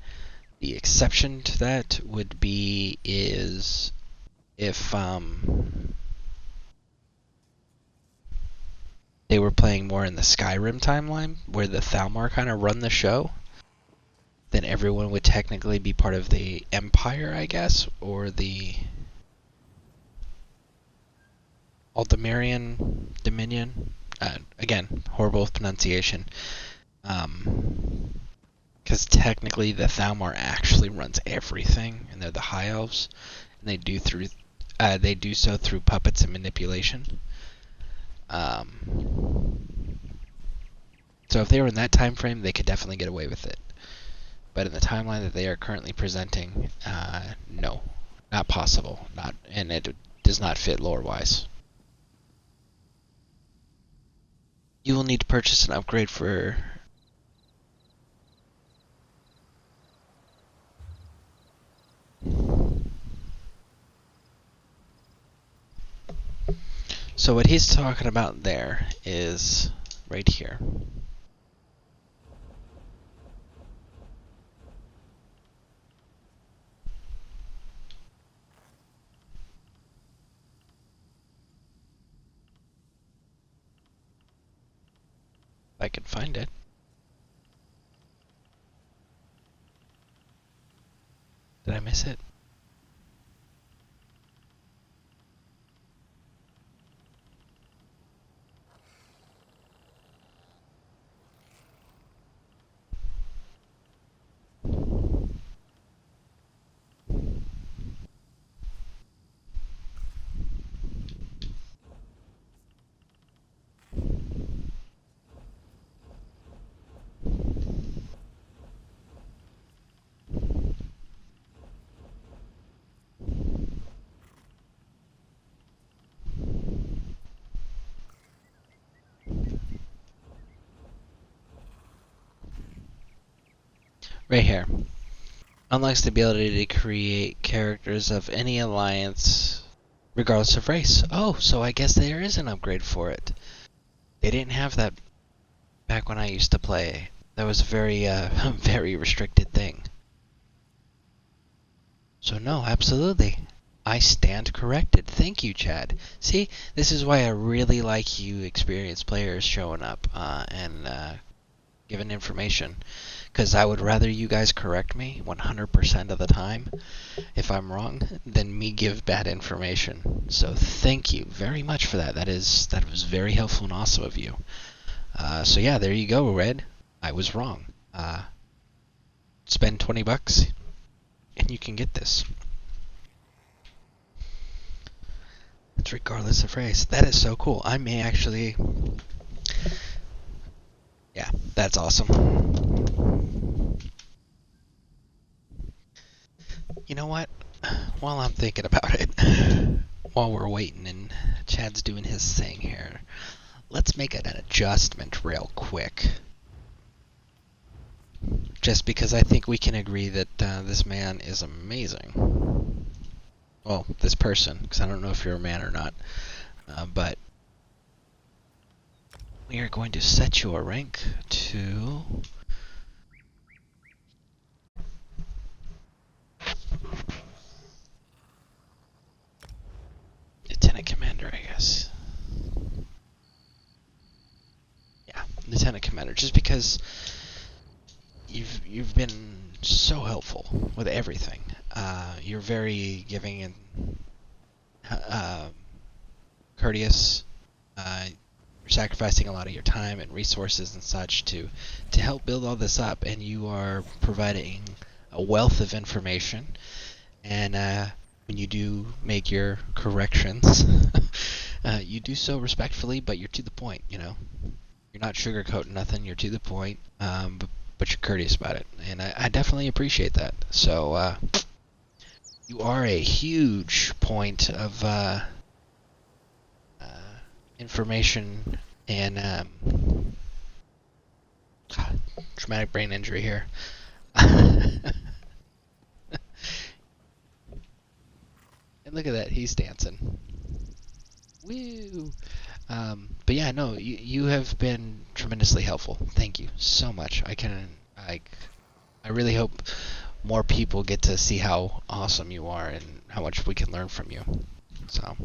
[SPEAKER 1] The exception to that would be is if they were playing more in the Skyrim timeline, where the Thalmor kind of run the show, then everyone would technically be part of the Empire, I guess, or the Aldemirian Dominion. Again, horrible pronunciation. Because technically the Thalmor actually runs everything, and they're the High Elves, and they do so through puppets and manipulation. So if they were in that time frame, they could definitely get away with it. But in the timeline that they are currently presenting, no, not possible. And it does not fit lore-wise. You will need to purchase an upgrade for So what he's talking about there is right here. If I can find it. Did I miss it? Right here. Unlocks the ability to create characters of any alliance, regardless of race. Oh, so I guess there is an upgrade for it. They didn't have that back when I used to play. That was a very, very restricted thing. So no, absolutely. I stand corrected. Thank you, Chad. See, this is why I really like you experienced players showing up and giving information. because I would rather you guys correct me 100% of the time if I'm wrong than me give bad information. So thank you very much for that. That was very helpful and awesome of you. So yeah, there you go, Red. I was wrong. Spend $20 and you can get this. It's regardless of race. That is so cool. I may actually... Yeah, that's awesome. You know what? While I'm thinking about it, while we're waiting and Chad's doing his thing here, let's make an adjustment real quick. Just because I think we can agree that this man is amazing. Well, this person, because I don't know if you're a man or not. But we are going to set your rank to... Lieutenant Commander, I guess. Yeah, Lieutenant Commander, just because you've been so helpful with everything. You're very giving and courteous. You're sacrificing a lot of your time and resources and such to help build all this up, and you are providing a wealth of information. And when you do make your corrections, you do so respectfully, but you're to the point, you know. You're not sugarcoating nothing, you're to the point, but you're courteous about it. And I definitely appreciate that. So, you are a huge point of information and traumatic brain injury here. And look at that, he's dancing. Woo! But yeah, no, you have been tremendously helpful. Thank you so much. I really hope more people get to see how awesome you are and how much we can learn from you. So,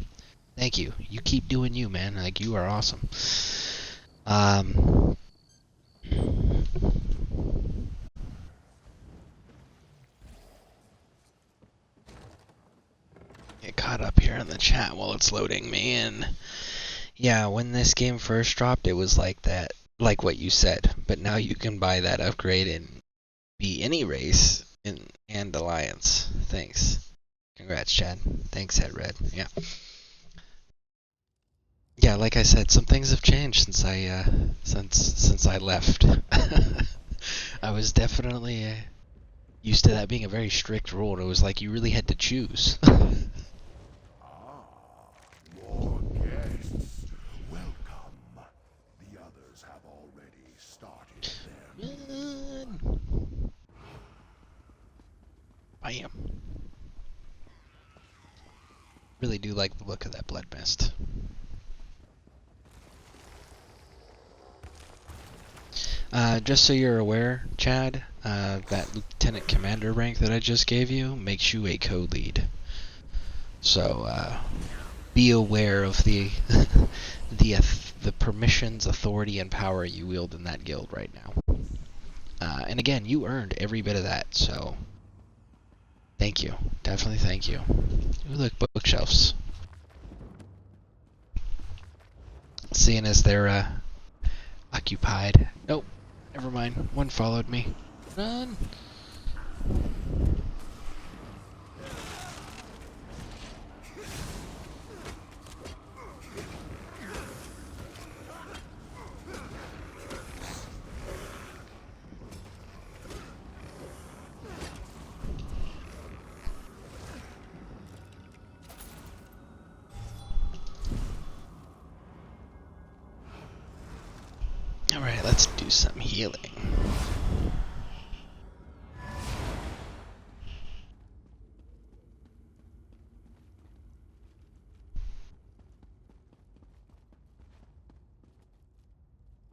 [SPEAKER 1] thank you. You keep doing you, man. Like, you are awesome. Get caught up here in the chat while it's loading me in. Yeah, when this game first dropped, it was like that, like what you said. But now you can buy that upgrade and be any race and alliance. Thanks. Congrats, Chad. Thanks, Head Red. Yeah. Yeah, like I said, some things have changed since I left. I was definitely used to that being a very strict rule, and it was like you really had to choose.
[SPEAKER 3] More guests. Welcome. The others have already started their...
[SPEAKER 1] Bam. Really do like the look of that blood mist. Just so you're aware, Chad, that Lieutenant Commander rank that I just gave you makes you a co-lead. So, be aware of the the permissions, authority, and power you wield in that guild right now. And again, you earned every bit of that, so thank you. Definitely thank you. Ooh, look, bookshelves. Seeing as they're occupied. Nope. Never mind. One followed me. Run! Alright, let's do some healing.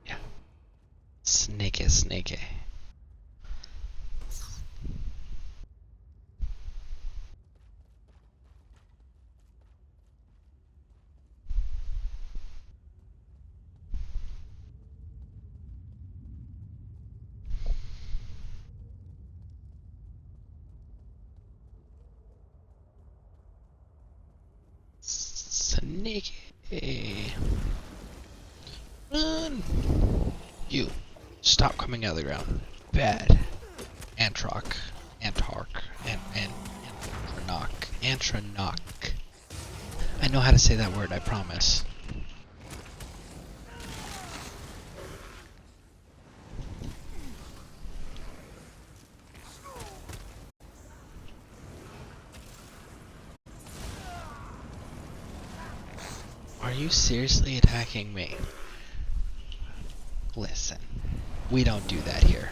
[SPEAKER 1] Yeah. Snakey, snakey. Sneaky. Run! You. Stop coming out of the ground. Bad. Antark. Antranok. I know how to say that word, I promise. Are you seriously attacking me? Listen, we don't do that here.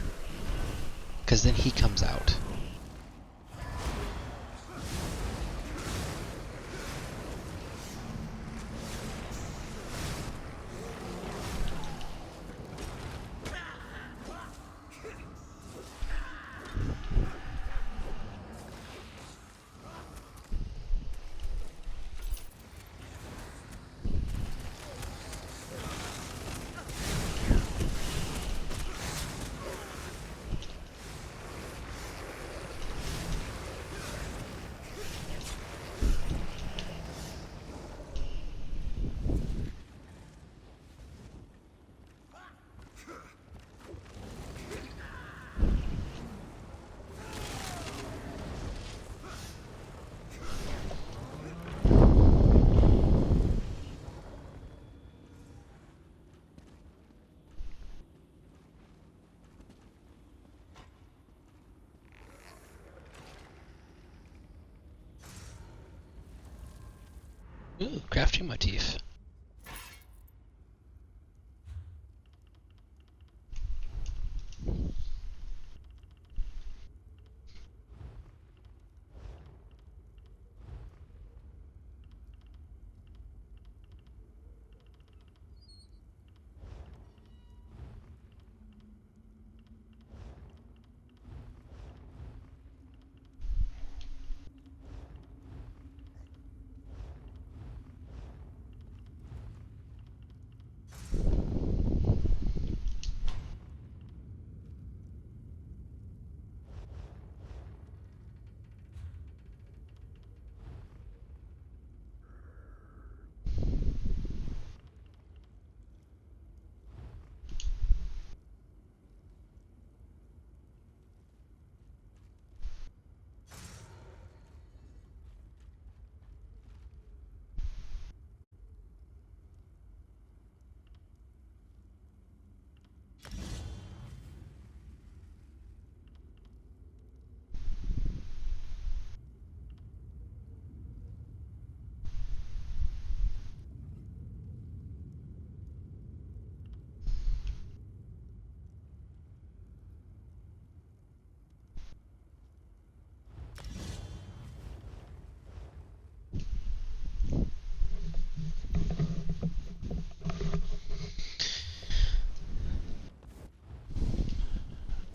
[SPEAKER 1] 'Cause then he comes out. Ooh, crafting motif.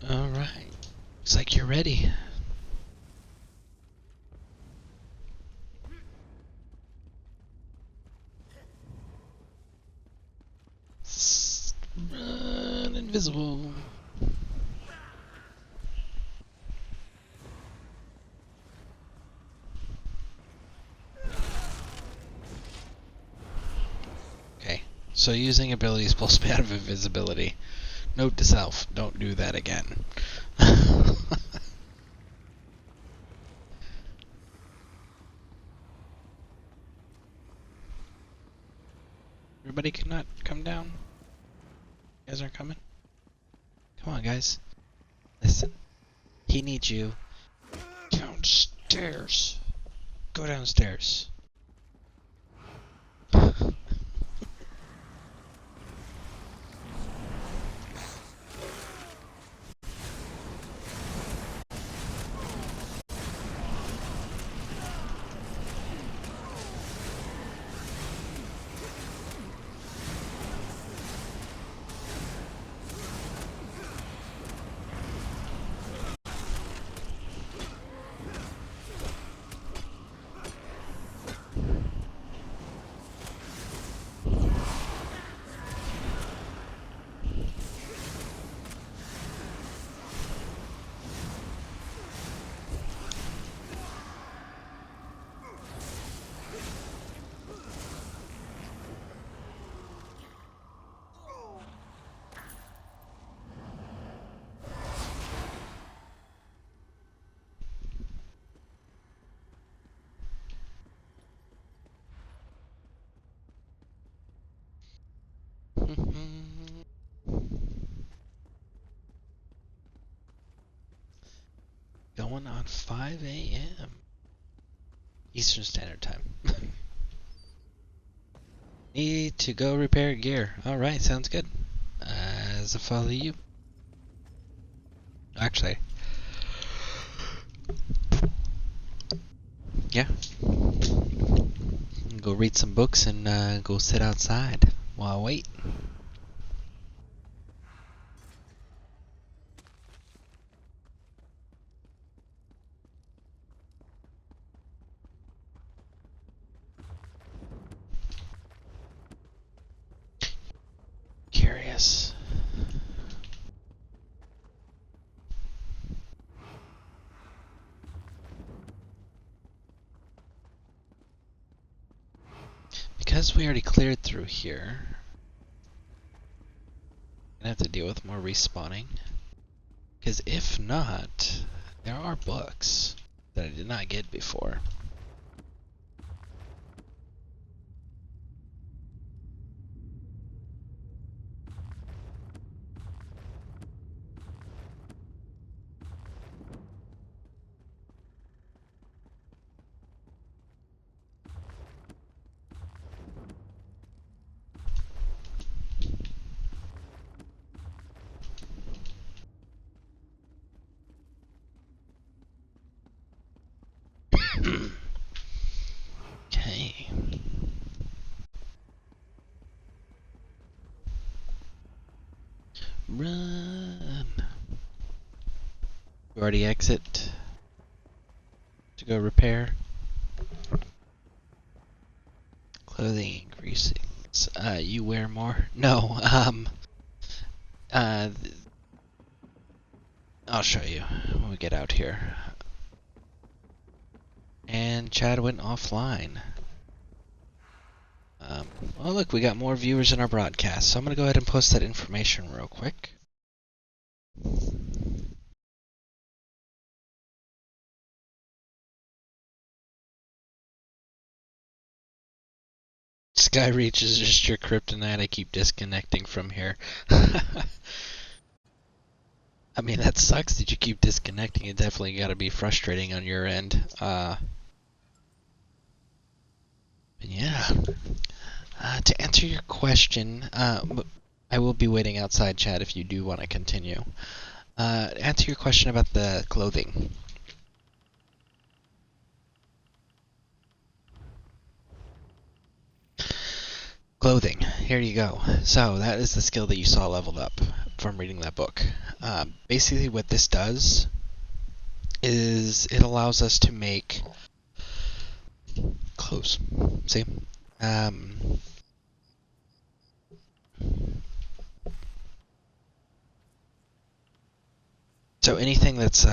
[SPEAKER 1] Alright. Looks like you're ready. Run, invisible. Okay, so using abilities pulls me out of invisibility. Note to self, don't do that again. Everybody cannot come down? You guys aren't coming? Come on, guys. Listen. He needs you downstairs. Go downstairs. one on 5 a.m. Eastern Standard Time. Need to go repair gear. Alright, sounds good. As I follow you. Actually, yeah. Go read some books and go sit outside while I wait. Curious. Because we already cleared through here, I'm gonna have to deal with more respawning. Because if not, there are books that I did not get before. Okay. Run. You already exit to go repair. Clothing increasings. You wear more? No. I'll show you when we get out here. And Chad went offline. Well, look, we got more viewers in our broadcast, so I'm going to go ahead and post that information real quick. Skyreach is just your kryptonite. I keep disconnecting from here. I mean, that sucks that you keep disconnecting. It definitely got to be frustrating on your end. Yeah. To answer your question, I will be waiting outside, Chad, if you do want to continue. Answer your question about the clothing. Clothing. Here you go. So that is the skill that you saw leveled up from reading that book. Basically what this does is it allows us to make clothes. See? So anything that's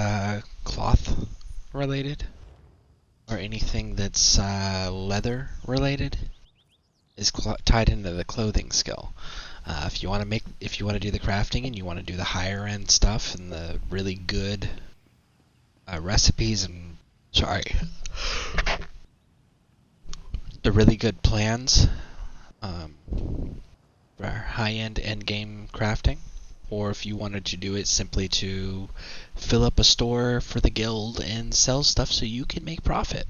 [SPEAKER 1] cloth related or anything that's leather related is tied into the clothing skill. If you want to do the crafting and you want to do the higher end stuff and the really good recipes and the really good plans for high end game crafting, or if you wanted to do it simply to fill up a store for the guild and sell stuff so you can make profit.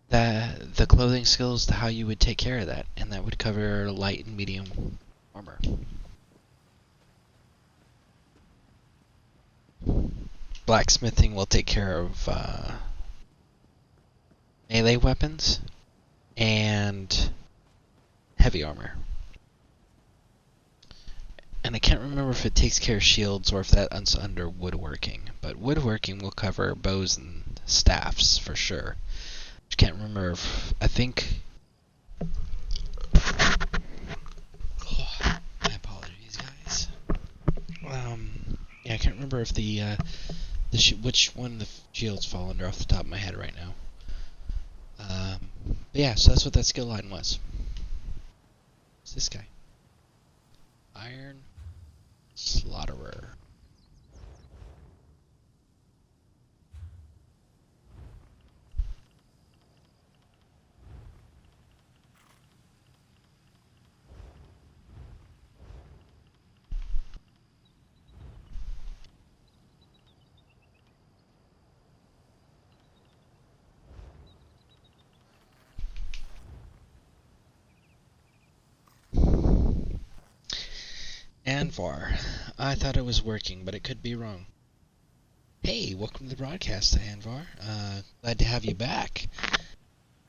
[SPEAKER 1] The clothing skills to how you would take care of that, and that would cover light and medium armor. Blacksmithing will take care of melee weapons and heavy armor. And I can't remember if it takes care of shields or if that's under woodworking, but woodworking will cover bows and staffs for sure. I can't remember if I think. Oh, my apologies, guys. Yeah, I can't remember if which one the shields fall under off the top of my head right now. But yeah, so that's what that skill line was. What's this guy? Iron Slaughterer. Anvar. I thought it was working, but it could be wrong. Hey, welcome to the broadcast, Anvar. Glad to have you back.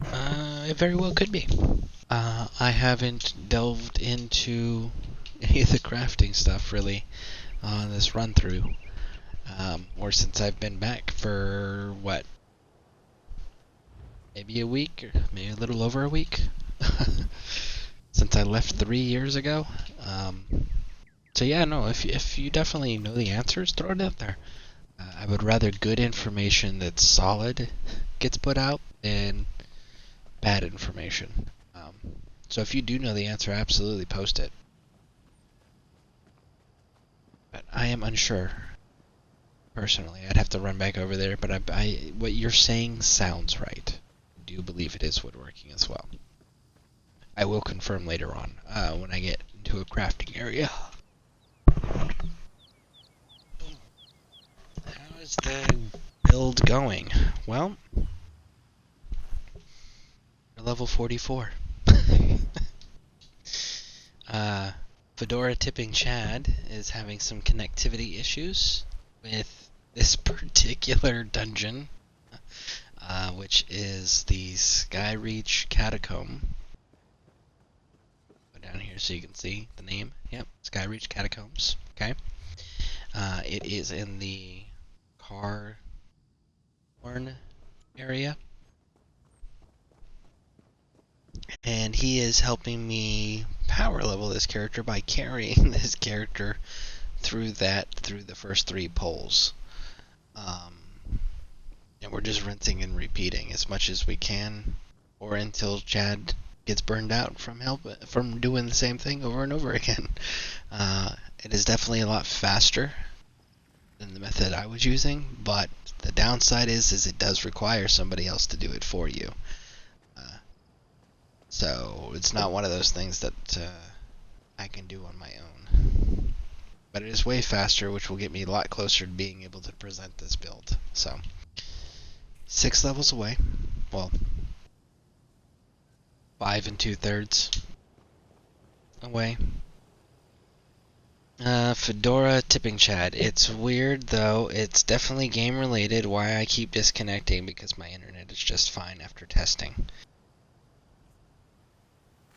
[SPEAKER 1] It very well could be. I haven't delved into any of the crafting stuff, really, on this run-through. Or since I've been back for, what, maybe a week, or maybe a little over a week, since I left 3 years ago. So yeah, no, if you definitely know the answers, throw it out there. I would rather good information that's solid gets put out than bad information. So if you do know the answer, absolutely post it. But I am unsure. Personally, I'd have to run back over there, but what you're saying sounds right. I do believe it is woodworking as well. I will confirm later on when I get into a crafting area. How is the build going? Well, we're level 44. Fedora Tipping Chad is having some connectivity issues with this particular dungeon, which is the Skyreach Catacomb. Go down here so you can see the name. Yep, Skyreach Catacombs. Okay. It is in the Carhorn area. And he is helping me power level this character by carrying this character through the first 3 poles. And we're just rinsing and repeating as much as we can, or until Chad gets burned out from doing the same thing over and over again. It is definitely a lot faster than the method I was using, but the downside is it does require somebody else to do it for you. So it's not one of those things that I can do on my own. But it is way faster, which will get me a lot closer to being able to present this build. So 6 levels away. Well, 5 2/3 away. Fedora Tipping Chad. It's weird though. It's definitely game related. Why I keep disconnecting, because my internet is just fine after testing.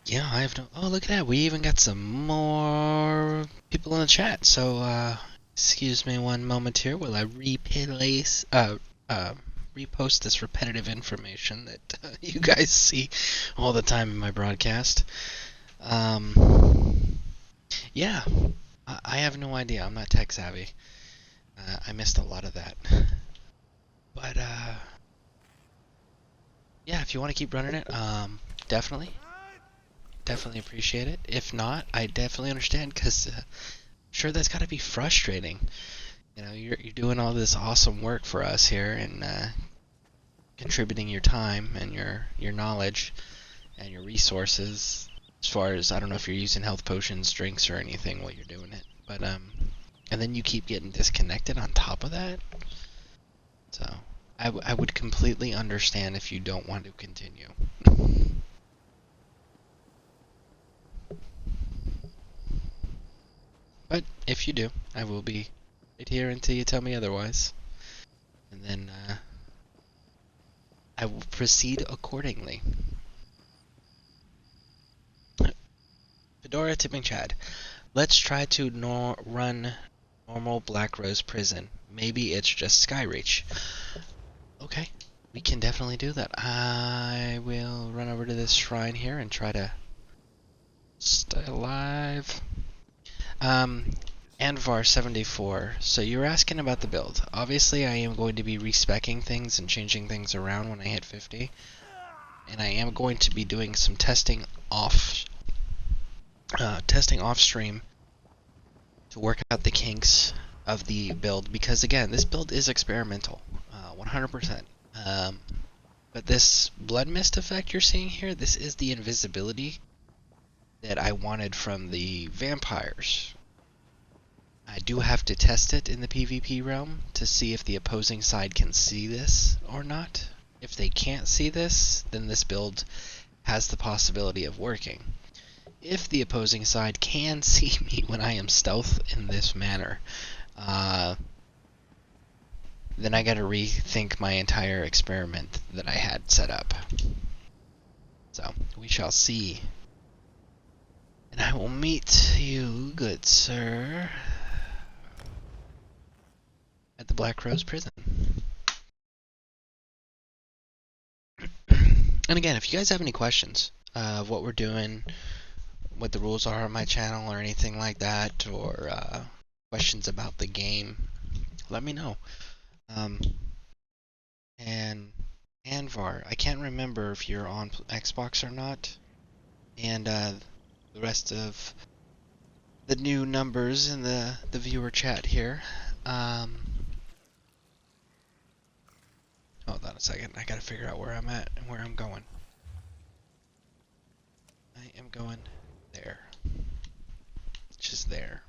[SPEAKER 1] Yeah, I have no... Oh, look at that. We even got some more people in the chat. So, excuse me one moment here while I repost this repetitive information that you guys see all the time in my broadcast. Yeah, I have no idea. I'm not tech savvy. I missed a lot of that. But, yeah, if you want to keep running it, definitely appreciate it. If not, I definitely understand, because sure, that's got to be frustrating. You know, you're doing all this awesome work for us here and contributing your time and your knowledge and your resources. As far as, I don't know if you're using health potions, drinks, or anything while you're doing it, but and then you keep getting disconnected on top of that. So I would completely understand if you don't want to continue. But if you do, I will be right here until you tell me otherwise. And then I will proceed accordingly. Fedora Tipping Chad. Let's try to run normal Black Rose Prison. Maybe it's just Skyreach. Okay, we can definitely do that. I will run over to this shrine here and try to stay alive. Anvar74, so you were asking about the build. Obviously, I am going to be respecking things and changing things around when I hit 50. And I am going to be doing some testing off stream to work out the kinks of the build, because again, this build is experimental, 100%. But this blood mist effect you're seeing here, this is the invisibility that I wanted from the vampires. I do have to test it in the PvP realm to see if the opposing side can see this or not. If they can't see this, then this build has the possibility of working. if the opposing side can see me when I am stealth in this manner, then I gotta rethink my entire experiment that I had set up. So, we shall see. And I will meet you, good sir, at the Black Rose Prison. And again, if you guys have any questions of what we're doing, what the rules are on my channel or anything like that, or questions about the game, let me know. And Anvar, I can't remember if you're on Xbox or not, and the rest of the new numbers in the viewer chat here. Hold on a second, I gotta figure out where I'm at and where I'm going. I am going there. Just there.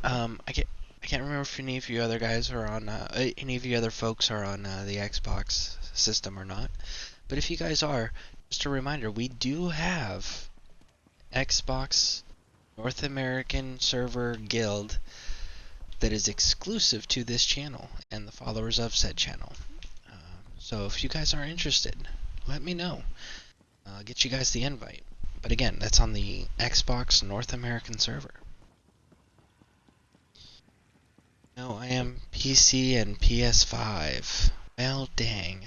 [SPEAKER 1] I can't remember if any of you other guys are on, any of you other folks are on the Xbox system or not. But if you guys are, just a reminder, we do have Xbox North American Server Guild that is exclusive to this channel and the followers of said channel. So if you guys are interested, let me know. I'll get you guys the invite. But again, that's on the Xbox North American server. No, I am PC and PS5. Well, dang.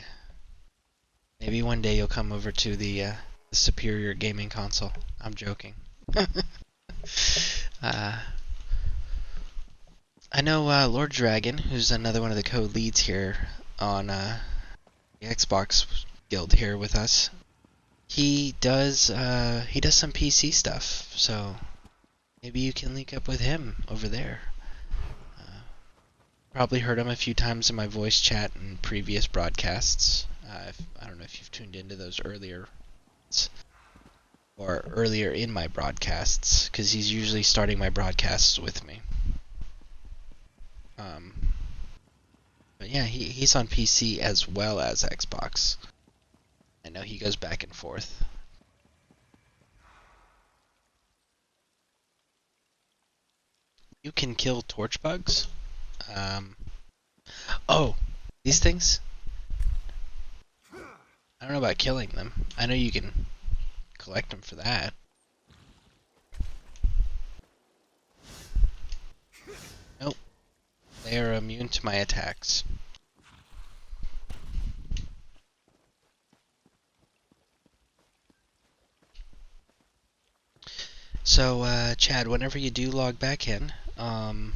[SPEAKER 1] Maybe one day you'll come over to the superior gaming console. I'm joking. I know Lord Dragon, who's another one of the co-leads here on the Xbox Guild here with us. He does some PC stuff, so maybe you can link up with him over there. Probably heard him a few times in my voice chat in previous broadcasts. I don't know if you've tuned into those earlier or earlier in my broadcasts, because he's usually starting my broadcasts with me. But yeah, he's on PC as well as Xbox. I know he goes back and forth. You can kill torch bugs? Oh, these things? I don't know about killing them. I know you can collect them for that. Nope. They are immune to my attacks. So, Chad, whenever you do log back in, I'm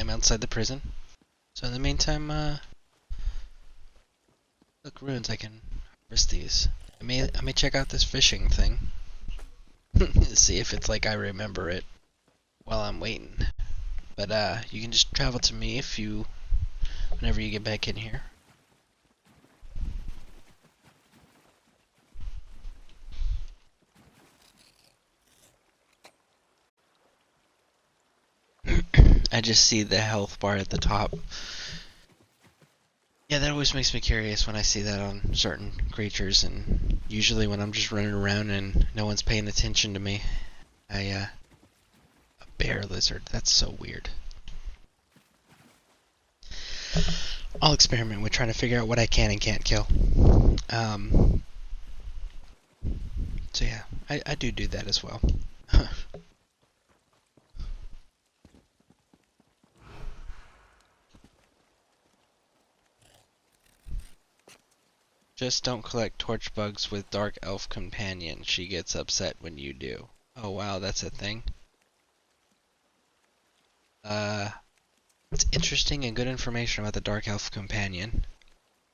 [SPEAKER 1] outside the prison. So in the meantime, look, runes, I can harvest these. I may check out this fishing thing. See if it's like I remember it while I'm waiting. But, you can just travel to me whenever you get back in here. I just see the health bar at the top. Yeah, that always makes me curious when I see that on certain creatures, and usually when I'm just running around and no one's paying attention to me. A bear lizard, that's so weird. I'll experiment with trying to figure out what I can and can't kill. So yeah, I do that as well. Just don't collect torch bugs with Dark Elf Companion. She gets upset when you do. Oh wow, that's a thing. It's interesting and good information about the Dark Elf Companion.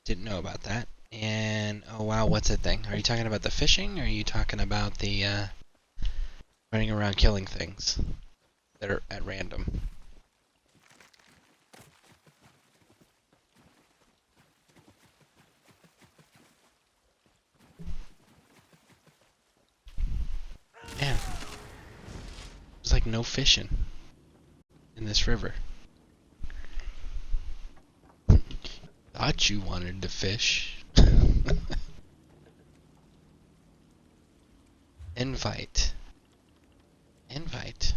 [SPEAKER 1] Didn't know about that. And oh wow, what's a thing? Are you talking about the fishing, or are you talking about the running around killing things that are at random? Man, there's like no fishing in this river. Thought you wanted to fish. Invite. Invite.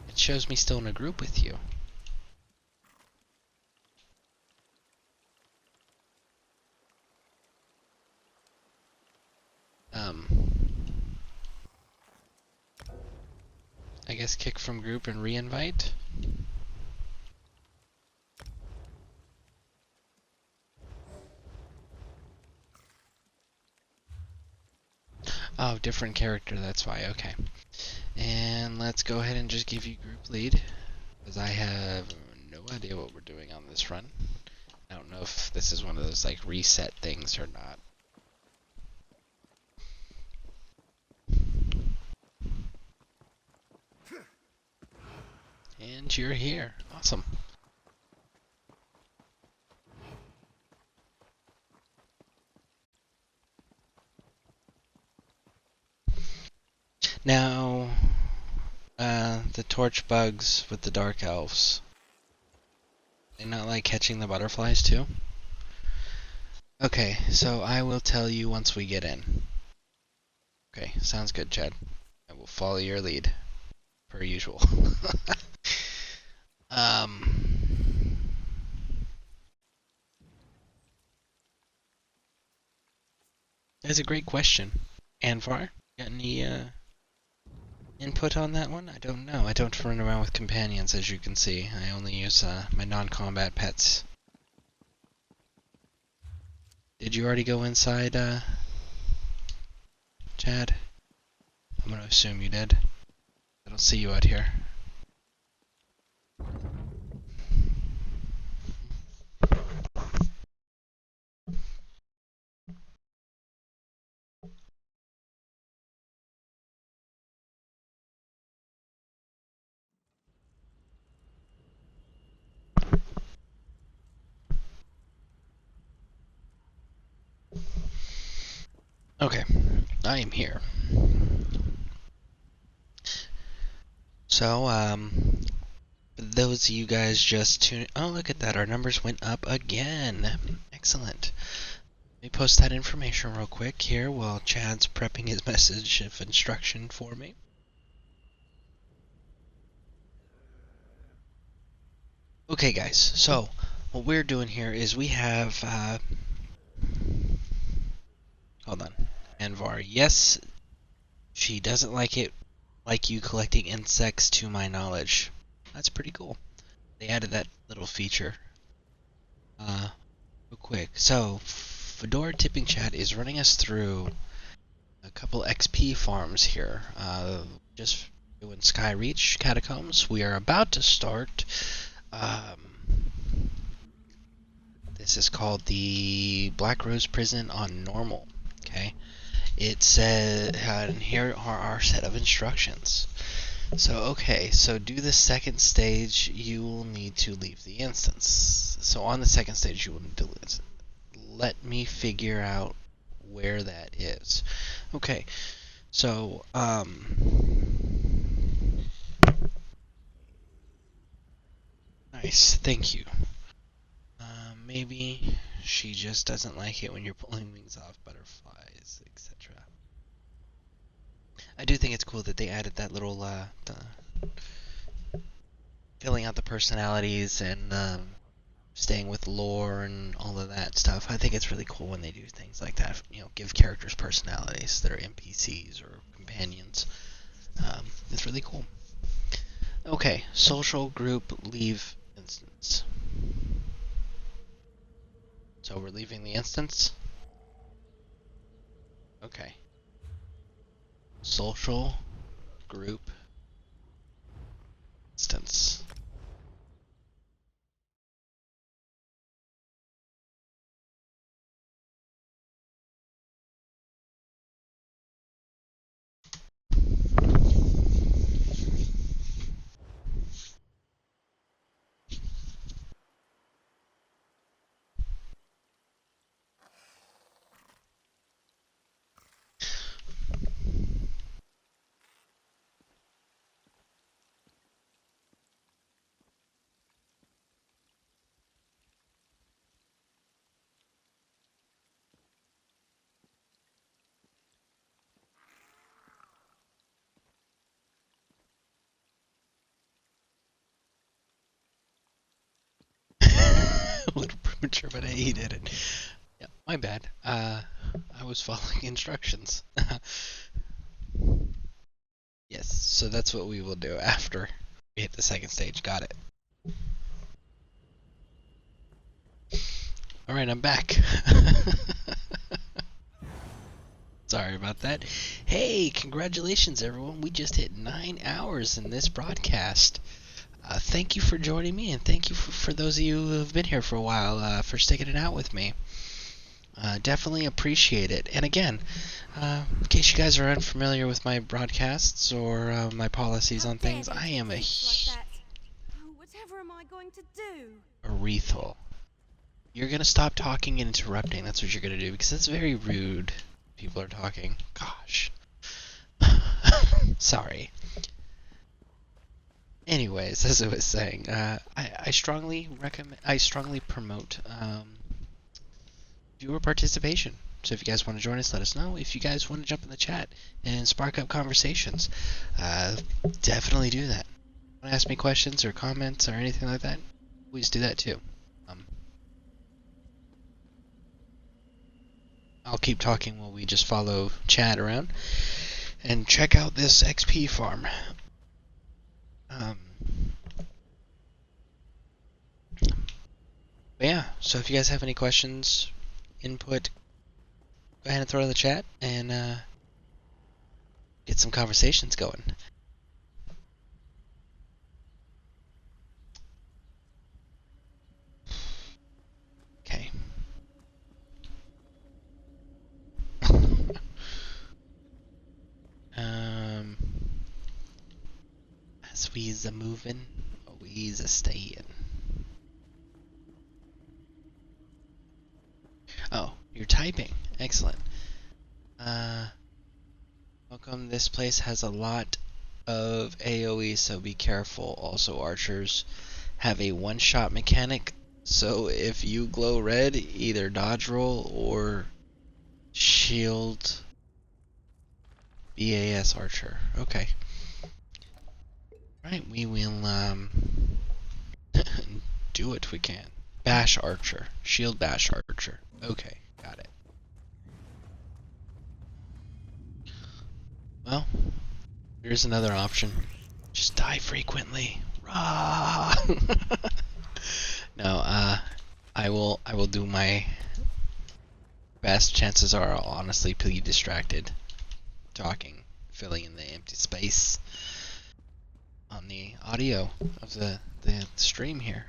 [SPEAKER 1] It shows me still in a group with you. I guess kick from group and re-invite. Oh, different character, that's why, okay. And let's go ahead and just give you group lead, because I have no idea what we're doing on this run. I don't know if this is one of those like reset things or not. And you're here. Awesome. Now, the torch bugs with the dark elves. They not like catching the butterflies too? Okay, so I will tell you once we get in. Okay, sounds good, Chad. I will follow your lead, per usual. That's a great question. Anvar, got any input on that one? I don't know. I don't run around with companions, as you can see. I only use my non-combat pets. Did you already go inside, Chad? I'm gonna assume you did. I don't see you out here. Okay, I am here. So, those of you guys just tune. Oh, look at that! Our numbers went up again. Excellent. Let me post that information real quick here while Chad's prepping his message of instruction for me. Okay, guys. So, what we're doing here is we have. Hold on. Anvar. Yes, she doesn't like it. Like you collecting insects, to my knowledge. That's pretty cool. They added that little feature. Real quick. So, Fedora Tipping Chat is running us through a couple XP farms here. Just doing Skyreach Catacombs. We are about to start. This is called the Black Rose Prison on normal. Okay. It says, and here are our set of instructions. So, okay, so do the second stage, you will need to leave the instance. So on the second stage, you will need to leave. Let me figure out where that is. Okay, so, nice, thank you. Maybe she just doesn't like it when you're pulling wings off butterflies, etc. I do think it's cool that they added that little, filling out the personalities and, staying with lore and all of that stuff. I think it's really cool when they do things like that. You know, give characters personalities that are NPCs or companions. It's really cool. Okay, social group leave instance. So we're leaving the instance? Okay. Social group instance.
[SPEAKER 9] little premature, but he did it. Yeah, my bad. I was following instructions. Yes, so that's what we will do after we hit the second stage. Got it. Alright, I'm back. Sorry about that. Hey, congratulations everyone. We just hit 9 hours in this broadcast. Thank you for joining me, and thank you for those of you who have been here for a while for sticking it out with me. Definitely appreciate it. And again, in case you guys are unfamiliar with my broadcasts or my policies on things, I am a
[SPEAKER 5] Whatever am I going to do?
[SPEAKER 9] Arethyl. You're going to stop talking and interrupting. That's what you're going to do, because it's very rude. People are talking. Gosh. Sorry. Anyways, as I was saying, I strongly promote viewer participation. So if you guys want to join us, let us know. If you guys want to jump in the chat and spark up conversations, definitely do that. Want to ask me questions or comments or anything like that? Please do that too. I'll keep talking while we just follow chat around and check out this XP farm. But yeah, so if you guys have any questions, input, go ahead and throw it in the chat and get some conversations going. Okay. As we's a moving, we's a staying. Oh, you're typing. Excellent. Welcome. This place has a lot of AoE, so be careful. Also, archers have a one-shot mechanic, so if you glow red, either dodge roll or shield BAS archer. Okay. Right, we will do what we can. Bash archer. Shield bash archer. Okay, got it. Well, here's another option. Just die frequently. Rah! No, I will do my best. Chances are I'll honestly be distracted talking, filling in the empty space on the audio of the stream here.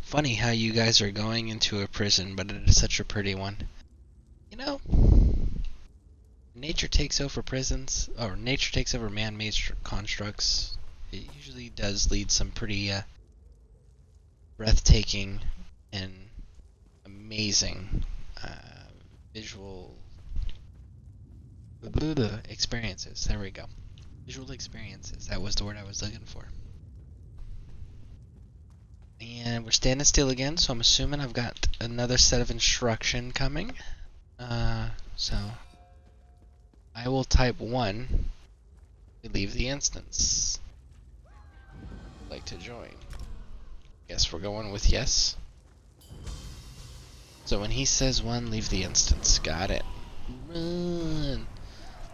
[SPEAKER 9] Funny how you guys are going into a prison, but it is such a pretty one. You know, nature takes over prisons, or nature takes over man-made constructs. It usually does lead some pretty breathtaking and amazing visual experiences. There we go. Visual experiences. That was the word I was looking for. And we're standing still again, so I'm assuming I've got another set of instruction coming. So I will type 1 to leave the instance. Like to join. Guess we're going with yes. So when he says 1, leave the instance. Got it. Run.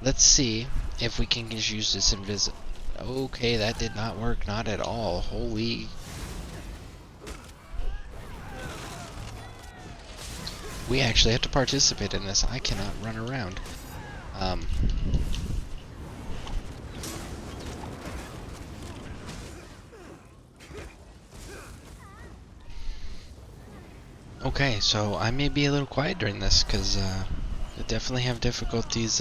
[SPEAKER 9] Let's see if we can just use this invisible. Okay, that did not work. Not at all. Holy. We actually have to participate in this. I cannot run around. Okay, so I may be a little quiet during this, because I definitely have difficulties,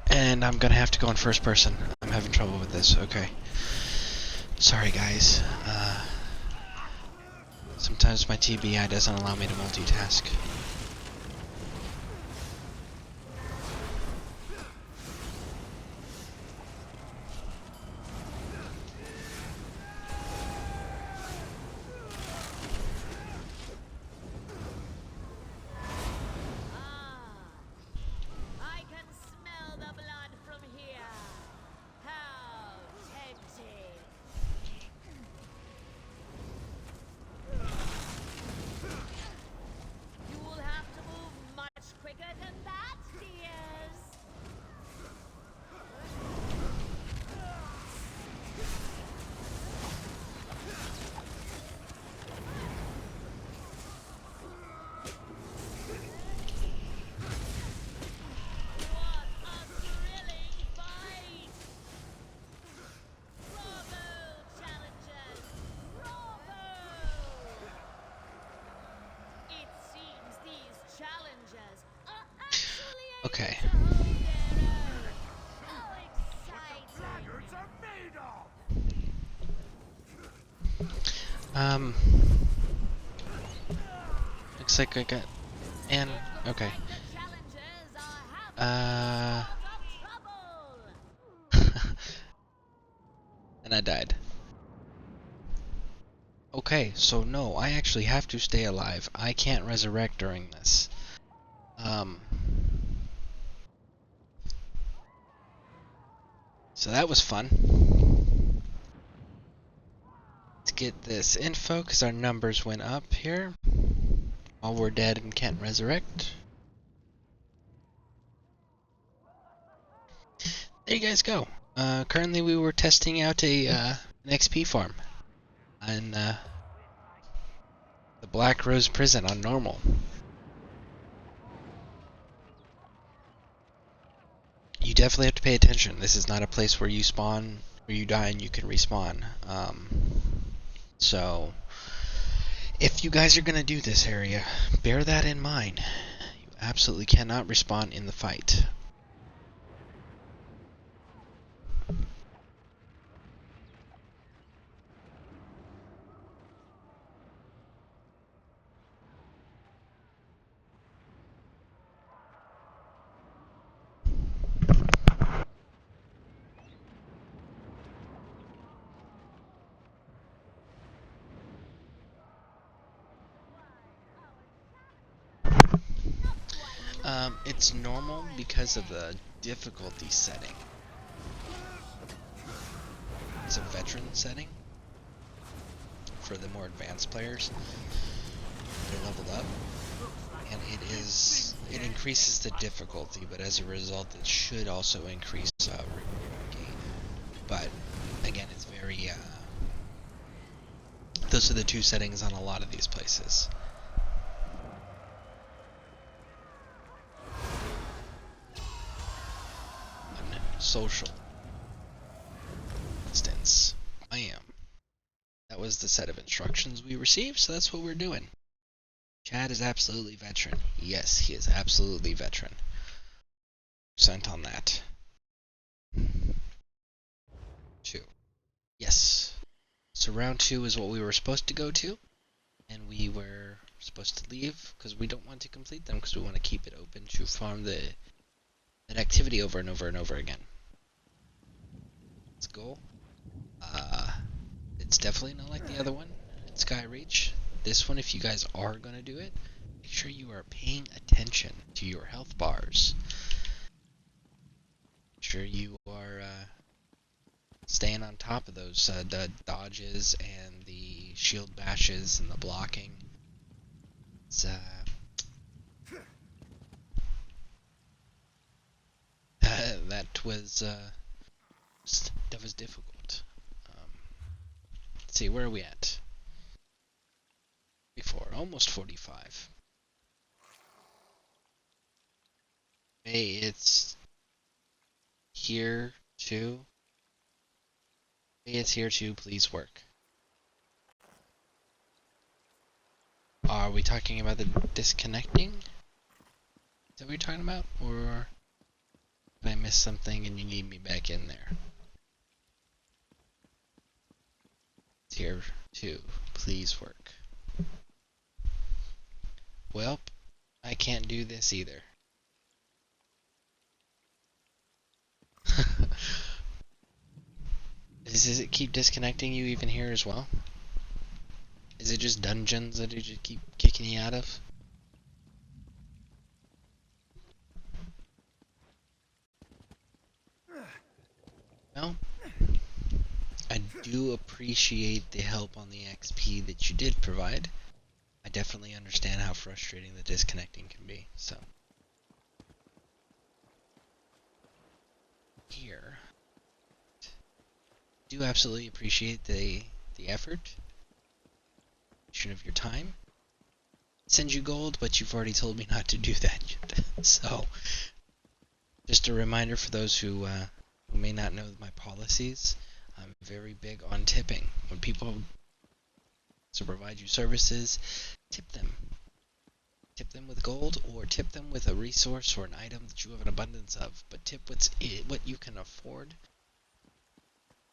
[SPEAKER 9] and I'm gonna have to go in first person. I'm having trouble with this. Okay. Sorry, guys. Sometimes my TBI doesn't allow me to multitask. Okay. Looks like I got... And... Okay. And I died. Okay, so no, I actually have to stay alive. I can't resurrect during this. So that was fun. Let's get this info, because our numbers went up here. All we're dead and can't resurrect. There you guys go. Currently we were testing out an XP farm on the Black Rose Prison on normal. You definitely have to pay attention. This is not a place where you spawn, where you die and you can respawn. So, if you guys are going to do this area, bear that in mind. You absolutely cannot respawn in the fight. It's normal because of the difficulty setting. It's a veteran setting for the more advanced players. They're leveled up, and it increases the difficulty, but as a result, it should also increase reward gain. But again, it's very those are the two settings on a lot of these places. Social instance. Bam. That was the set of instructions we received, so that's what we're doing. Chad is absolutely veteran. Yes, he is absolutely veteran. Sent on that. 2. Yes. So round 2 is what we were supposed to go to, and we were supposed to leave because we don't want to complete them because we want to keep it open to farm that activity over and over and over again. Let's go. It's definitely not like the other one, Sky Reach. This one, if you guys are going to do it, make sure you are paying attention to your health bars. Make sure you are staying on top of those the dodges and the shield bashes and the blocking. It's, that was difficult. Let's see, where are we at? 44, almost 45. Hey, it's here too. Hey, it's here too. Please work. Are we talking about the disconnecting? Is that what you're talking about? Or did I miss something and you need me back in there? It's here too. Please work. Well, I can't do this either. Does it keep disconnecting you even here as well? Is it just dungeons that it just keep kicking you out of? No? I do appreciate the help on the XP that you did provide. I definitely understand how frustrating the disconnecting can be, so. Here. Do absolutely appreciate the effort of your time. Send you gold, but you've already told me not to do that yet. So, just a reminder for those who may not know my policies. I'm very big on tipping. When people provide you services, tip them. Tip them with gold, or tip them with a resource or an item that you have an abundance of. But tip what you can afford.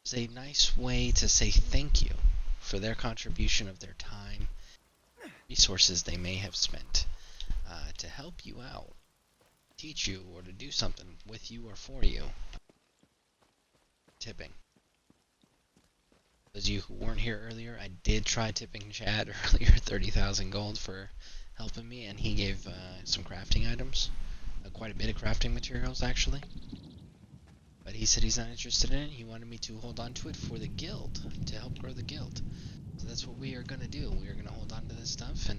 [SPEAKER 9] It's a nice way to say thank you for their contribution of their time, resources they may have spent to help you out, teach you, or to do something with you or for you. Tipping. Those of you who weren't here earlier, I did try tipping Chad earlier, 30,000 gold for helping me, and he gave some crafting items, quite a bit of crafting materials actually. But he said he's not interested in it. He wanted me to hold on to it for the guild, to help grow the guild. So that's what we are going to do. We are going to hold on to this stuff, and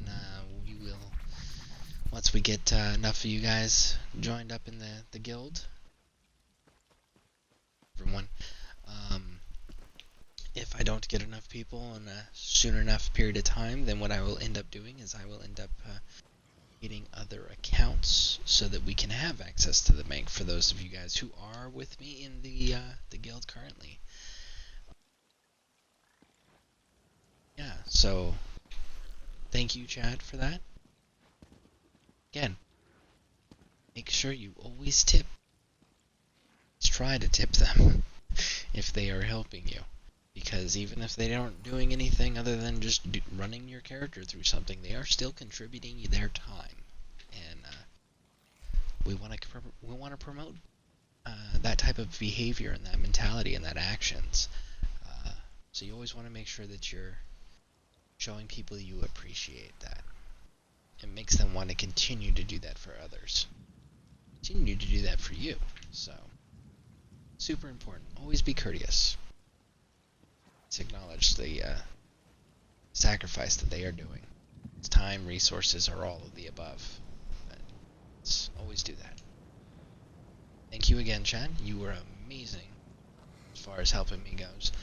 [SPEAKER 9] we will, once we get enough of you guys joined up in the guild, everyone, if I don't get enough people in a soon enough period of time, then what I will end up doing is I will end up getting other accounts so that we can have access to the bank for those of you guys who are with me in the guild currently. Yeah, so thank you, Chad, for that. Again, make sure you always tip. Try to tip them if they are helping you, because even if they aren't doing anything other than just running your character through something, they are still contributing their time, and we want to promote that type of behavior and that mentality and that actions. So you always want to make sure that you're showing people you appreciate that. It makes them want to continue to do that for others. Continue to do that for you. So, super important. Always be courteous. Let's acknowledge the sacrifice that they are doing. It's time, resources, or all of the above. But let's always do that. Thank you again, Chad. You were amazing as far as helping me goes.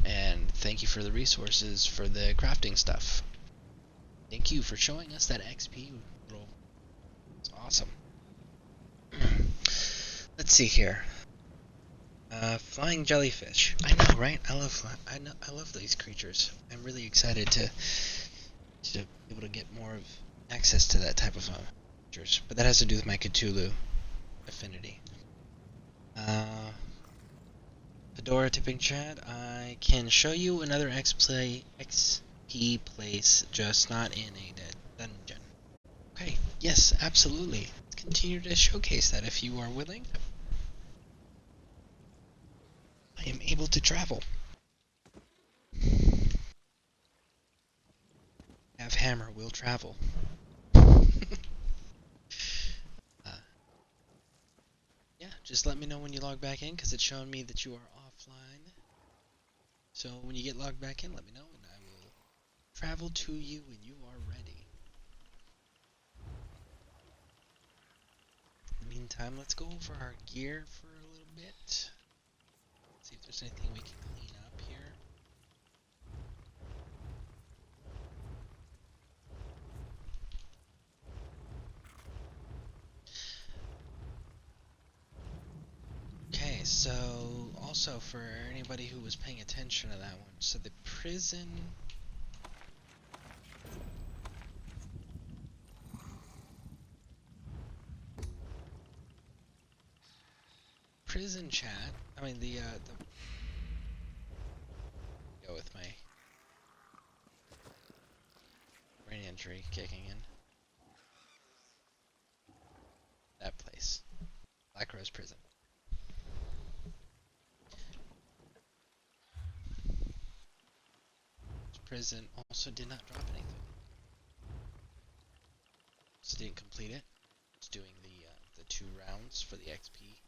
[SPEAKER 9] And thank you for the resources for the crafting stuff. Thank you for showing us that XP roll. It's awesome. Let's see here. Flying jellyfish. I know, right? I love these creatures. I'm really excited to be able to get more of access to that type of creatures. But that has to do with my Cthulhu affinity. Fedora tipping Chad. I can show you another XP place, just not in a dungeon. Okay, yes, absolutely. Let's continue to showcase that if you are willing. I am able to travel. Have hammer will travel. Yeah, just let me know when you log back in, because it's showing me that you are offline. So when you get logged back in, let me know, and I will travel to you when you are ready. In the meantime, let's go over our gear for a little bit. See if there's anything we can clean up here. Okay, so also for anybody who was paying attention to that one, so the prison chat, I mean the go with my brain injury kicking in. That place. Black Rose Prison. This prison also did not drop anything. So didn't complete it. It's doing the 2 rounds for the XP.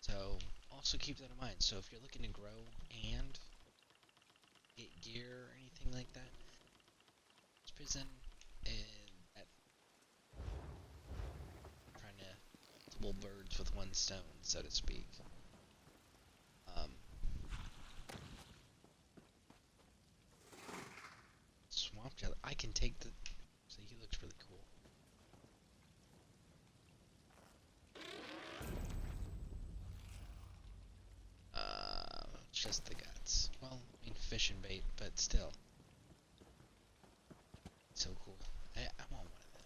[SPEAKER 9] So also keep that in mind. So if you're looking to grow and get gear or anything like that, this prison and that trying to multiple birds with one stone, so to speak. Swamp jelly. I can take the. So he looks really cool. Just the guts. Well, I mean fish and bait, but still. So cool. I want one of them.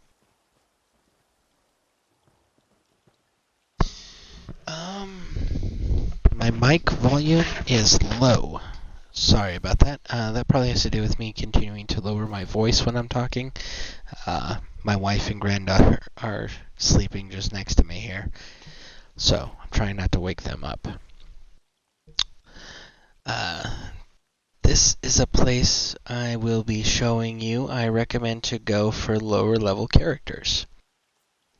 [SPEAKER 9] mic volume is low. Sorry about that. That probably has to do with me continuing to lower my voice when I'm talking. My wife and granddaughter are sleeping just next to me here, so I'm trying not to wake them up. This is a place I will be showing you. I recommend to go for lower level characters.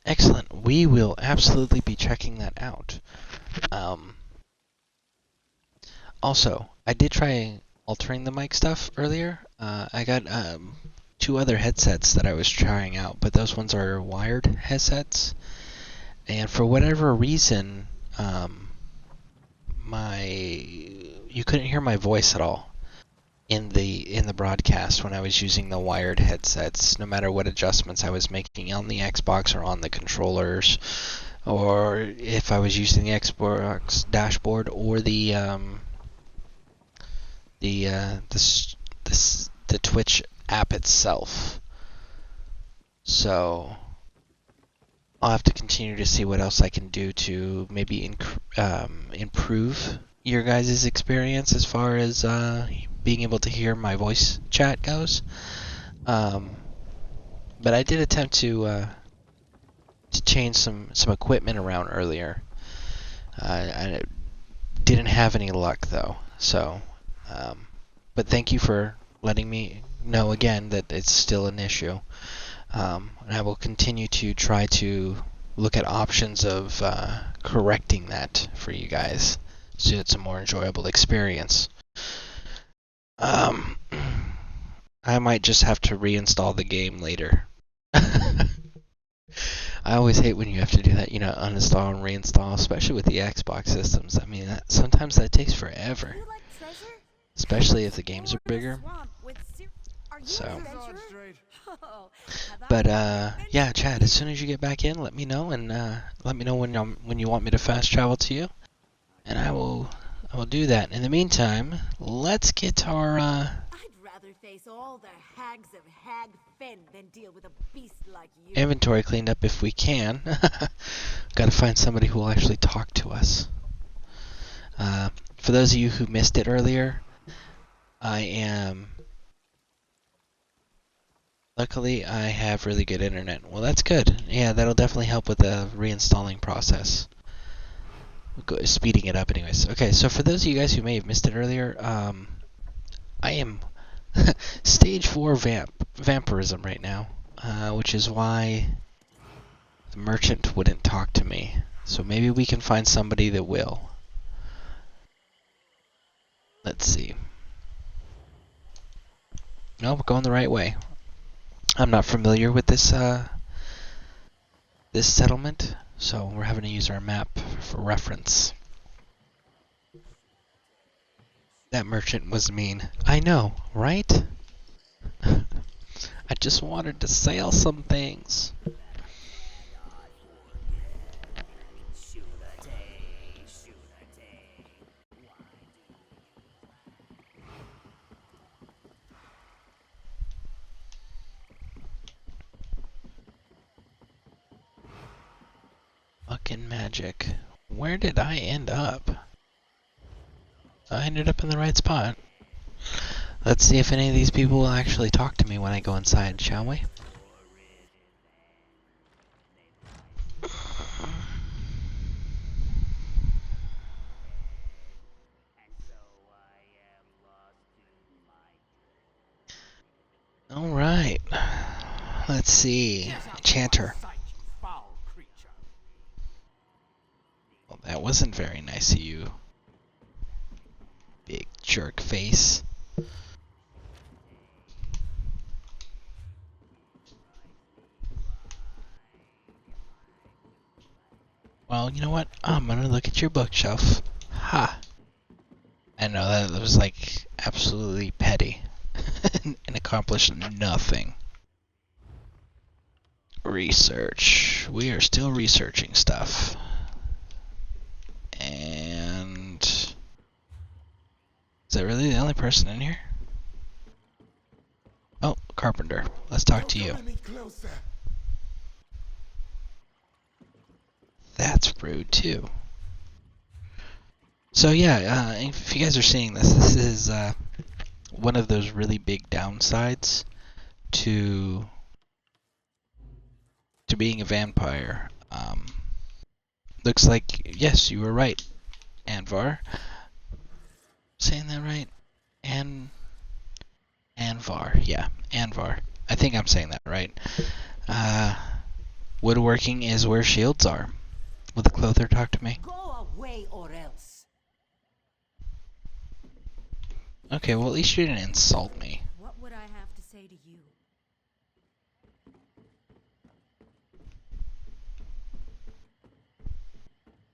[SPEAKER 9] Excellent. We will absolutely be checking that out. Also, I did try altering the mic stuff earlier. I got 2 other headsets that I was trying out, but those ones are wired headsets. And for whatever reason, you couldn't hear my voice at all in the broadcast when I was using the wired headsets, no matter what adjustments I was making on the Xbox or on the controllers, or if I was using the Xbox dashboard or the Twitch app itself. So I'll have to continue to see what else I can do to maybe improve your guys' experience as far as being able to hear my voice chat goes. But I did attempt to change some equipment around earlier. I didn't have any luck though. So, but thank you for letting me know again that it's still an issue. And I will continue to try to look at options of correcting that for you guys so it's a more enjoyable experience. I might just have to reinstall the game later. I always hate when you have to do that, uninstall and reinstall, especially with the Xbox systems. I mean, sometimes that takes forever. Especially if the games are bigger. So, but yeah, Chad, as soon as you get back in, let me know, and let me know when you want me to fast travel to you, and I will do that. In the meantime, let's get our
[SPEAKER 12] I'd rather face all the hags of Hag Fen than deal with a beast like you.
[SPEAKER 9] Inventory cleaned up if we can. Got to find somebody who will actually talk to us. For those of you who missed it earlier, luckily, I have really good internet. Well, that's good. Yeah, that'll definitely help with the reinstalling process. Speeding it up anyways. Okay, so for those of you guys who may have missed it earlier, I am stage 4 vampirism right now, which is why the merchant wouldn't talk to me. So maybe we can find somebody that will. Let's see. No, we're going the right way. I'm not familiar with this this settlement, so we're having to use our map for reference. That merchant was mean. I know, right? I just wanted to sell some things. Fucking magic. Where did I end up? I ended up in the right spot. Let's see if any of these people will actually talk to me when I go inside, shall we? Alright. Let's see. Enchanter. Well, that wasn't very nice of you. Big jerk face. Well, you know what? I'm gonna look at your bookshelf. Ha! I know that was like absolutely petty and accomplished nothing. Research. We are still researching stuff. And is that really the only person in here? Oh, Carpenter. Let's talk to you. That's rude too.
[SPEAKER 1] So yeah, if you guys are seeing this, this is one of those really big downsides to being a vampire. Looks like, yes, you were right, Anvar. Saying that right? Anvar, yeah, Anvar. I think I'm saying that right. Woodworking is where shields are. Will the clother talk to me?
[SPEAKER 2] Go away or else.
[SPEAKER 1] Okay, well at least you didn't insult me.
[SPEAKER 5] What would I have to say to you?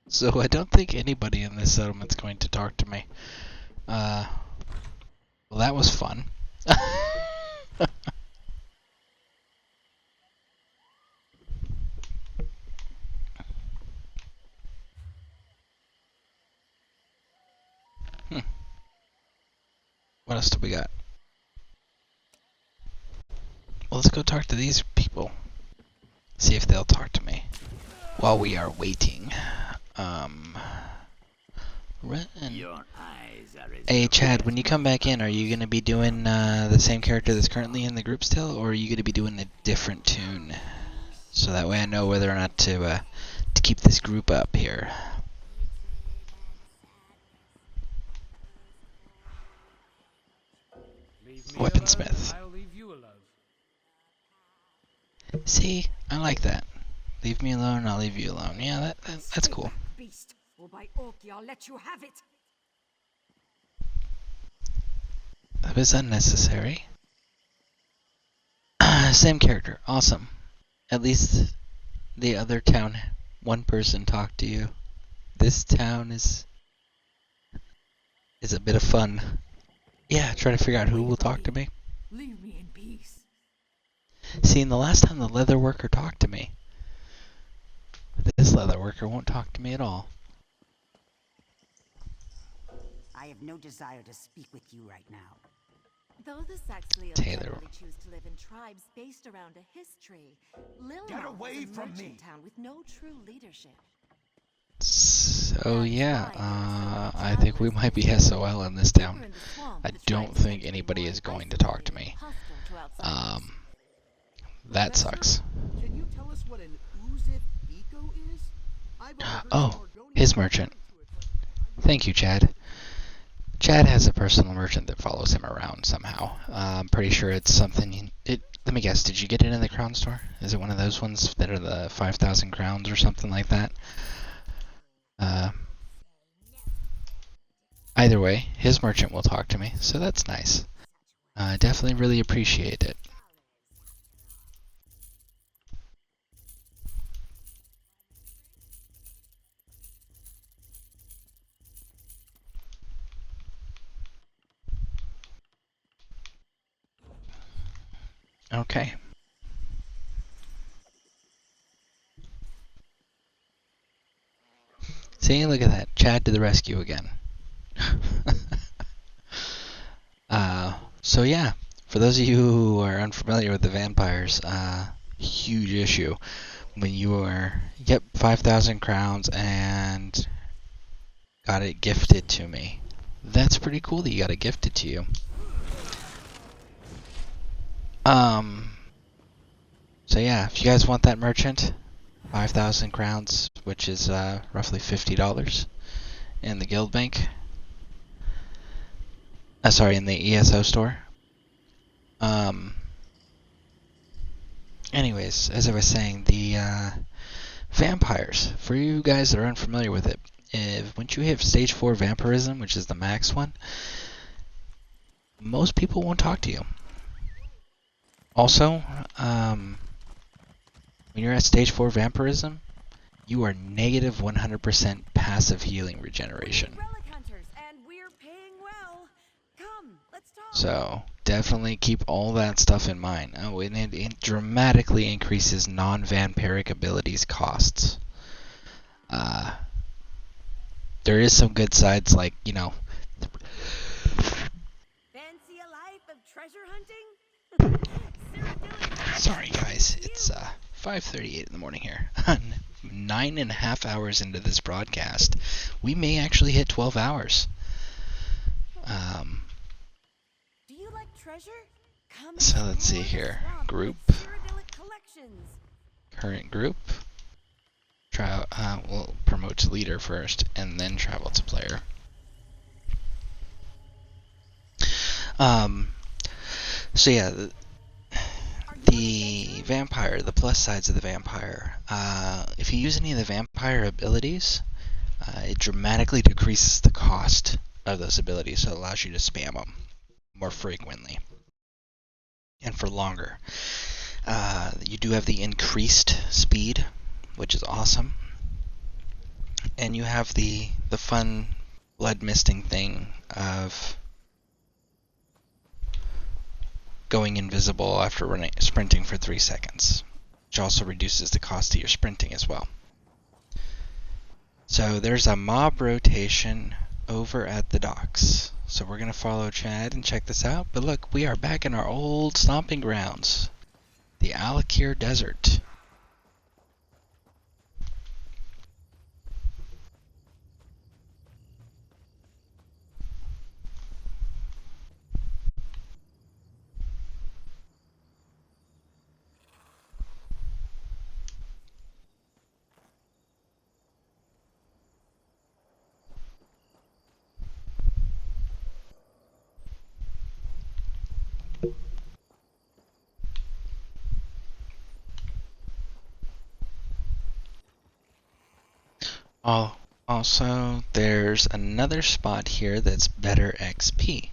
[SPEAKER 1] So I don't think anybody in this settlement's going to talk to me. Well, that was fun. What else do we got? Well, let's go talk to these people. See if they'll talk to me while we are waiting. Hey, Chad, when you come back in, are you going to be doing the same character that's currently in the group still, or are you going to be doing a different tune? So that way I know whether or not to keep this group up here. Weaponsmith.
[SPEAKER 4] I'll leave you alone.
[SPEAKER 1] See, I like that. Leave me alone, I'll leave you alone. Yeah, that's cool.
[SPEAKER 2] Beast, or by Orky, I'll let you have it.
[SPEAKER 1] That was unnecessary. Same character. Awesome. At least the other town, one person talked to you. This town is a bit of fun. Yeah, try to figure out who will talk to me.
[SPEAKER 2] Leave me in peace.
[SPEAKER 1] See, the last time the leather worker talked to me, this leather worker won't talk to me at all.
[SPEAKER 10] I have no desire to speak with you right now.
[SPEAKER 18] Though the Saxley
[SPEAKER 1] Taylor.
[SPEAKER 18] generally choose to live in tribes based around a history,
[SPEAKER 13] Get
[SPEAKER 18] Lilmont
[SPEAKER 13] away
[SPEAKER 18] is a
[SPEAKER 13] from
[SPEAKER 18] merchant
[SPEAKER 13] me.
[SPEAKER 18] town with no true leadership.
[SPEAKER 1] So yeah, I think we might be SOL in this town. I don't think anybody is going to talk to me. That sucks.
[SPEAKER 15] Can you tell us what an Uzip Eco is?
[SPEAKER 1] Oh, his merchant. Thank you, Chad. Chad has a personal merchant that follows him around somehow. I'm pretty sure it's something... let me guess, did you get it in the crown store? Is it one of those ones that are the 5,000 crowns or something like that? Either way, his merchant will talk to me, so that's nice. I definitely really appreciate it. Okay. See, look at that. Chad to the rescue again. So yeah, for those of you who are unfamiliar with the vampires, huge issue. When you are, 5,000 crowns and got it gifted to me. That's pretty cool that you got it gifted to you. So yeah, if you guys want that merchant, 5,000 crowns, which is roughly $50 in the guild bank. Sorry, in the ESO store. Anyways, as I was saying, the vampires, for you guys that are unfamiliar with it, once you hit stage 4 vampirism, which is the max one, most people won't talk to you. Also, when you're at stage 4 vampirism, you are negative 100% passive healing regeneration. So definitely keep all that stuff in mind. Oh, and it dramatically increases non-vampiric abilities costs. There is some good sides, like, you know.
[SPEAKER 14] Fancy a life of treasure hunting?
[SPEAKER 1] Sorry guys, it's
[SPEAKER 9] 5:38 in the morning here. 9.5 hours into this broadcast. We may actually hit 12 hours.
[SPEAKER 18] Do you like treasure? Come
[SPEAKER 9] So let's see
[SPEAKER 18] explore the
[SPEAKER 9] here.
[SPEAKER 18] swamp
[SPEAKER 9] Group.
[SPEAKER 18] with Cyrodiilic collections.
[SPEAKER 9] Current group. We'll promote to leader first, and then travel to player. So yeah, the vampire, the plus sides of the vampire. If you use any of the vampire abilities, it dramatically decreases the cost of those abilities, so it allows you to spam them more frequently and for longer. You do have the increased speed, which is awesome, and you have the fun blood misting thing of going invisible after sprinting for 3 seconds, which also reduces the cost of your sprinting as well. So there's a mob rotation over at the docks. So we're going to follow Chad and check this out. But look, we are back in our old stomping grounds, the Alakir Desert. Also, there's another spot here that's better XP.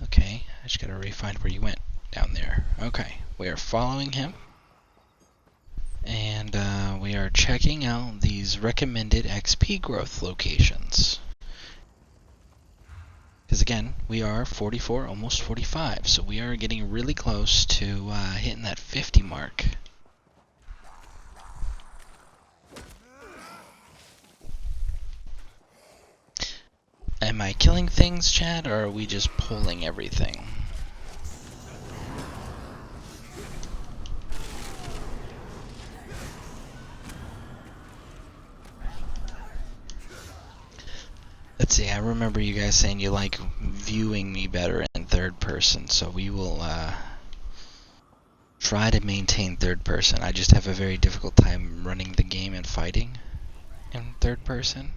[SPEAKER 9] Okay, I just gotta re-find where you went down there. Okay, we are following him. And we are checking out these recommended XP growth locations. Because again, we are 44, almost 45, so we are getting really close to hitting that 50 mark. Am I killing things, Chad, or are we just pulling everything? Let's see, I remember you guys saying you like viewing me better in third person, so we will try to maintain third person. I just have a very difficult time running the game and fighting in third person.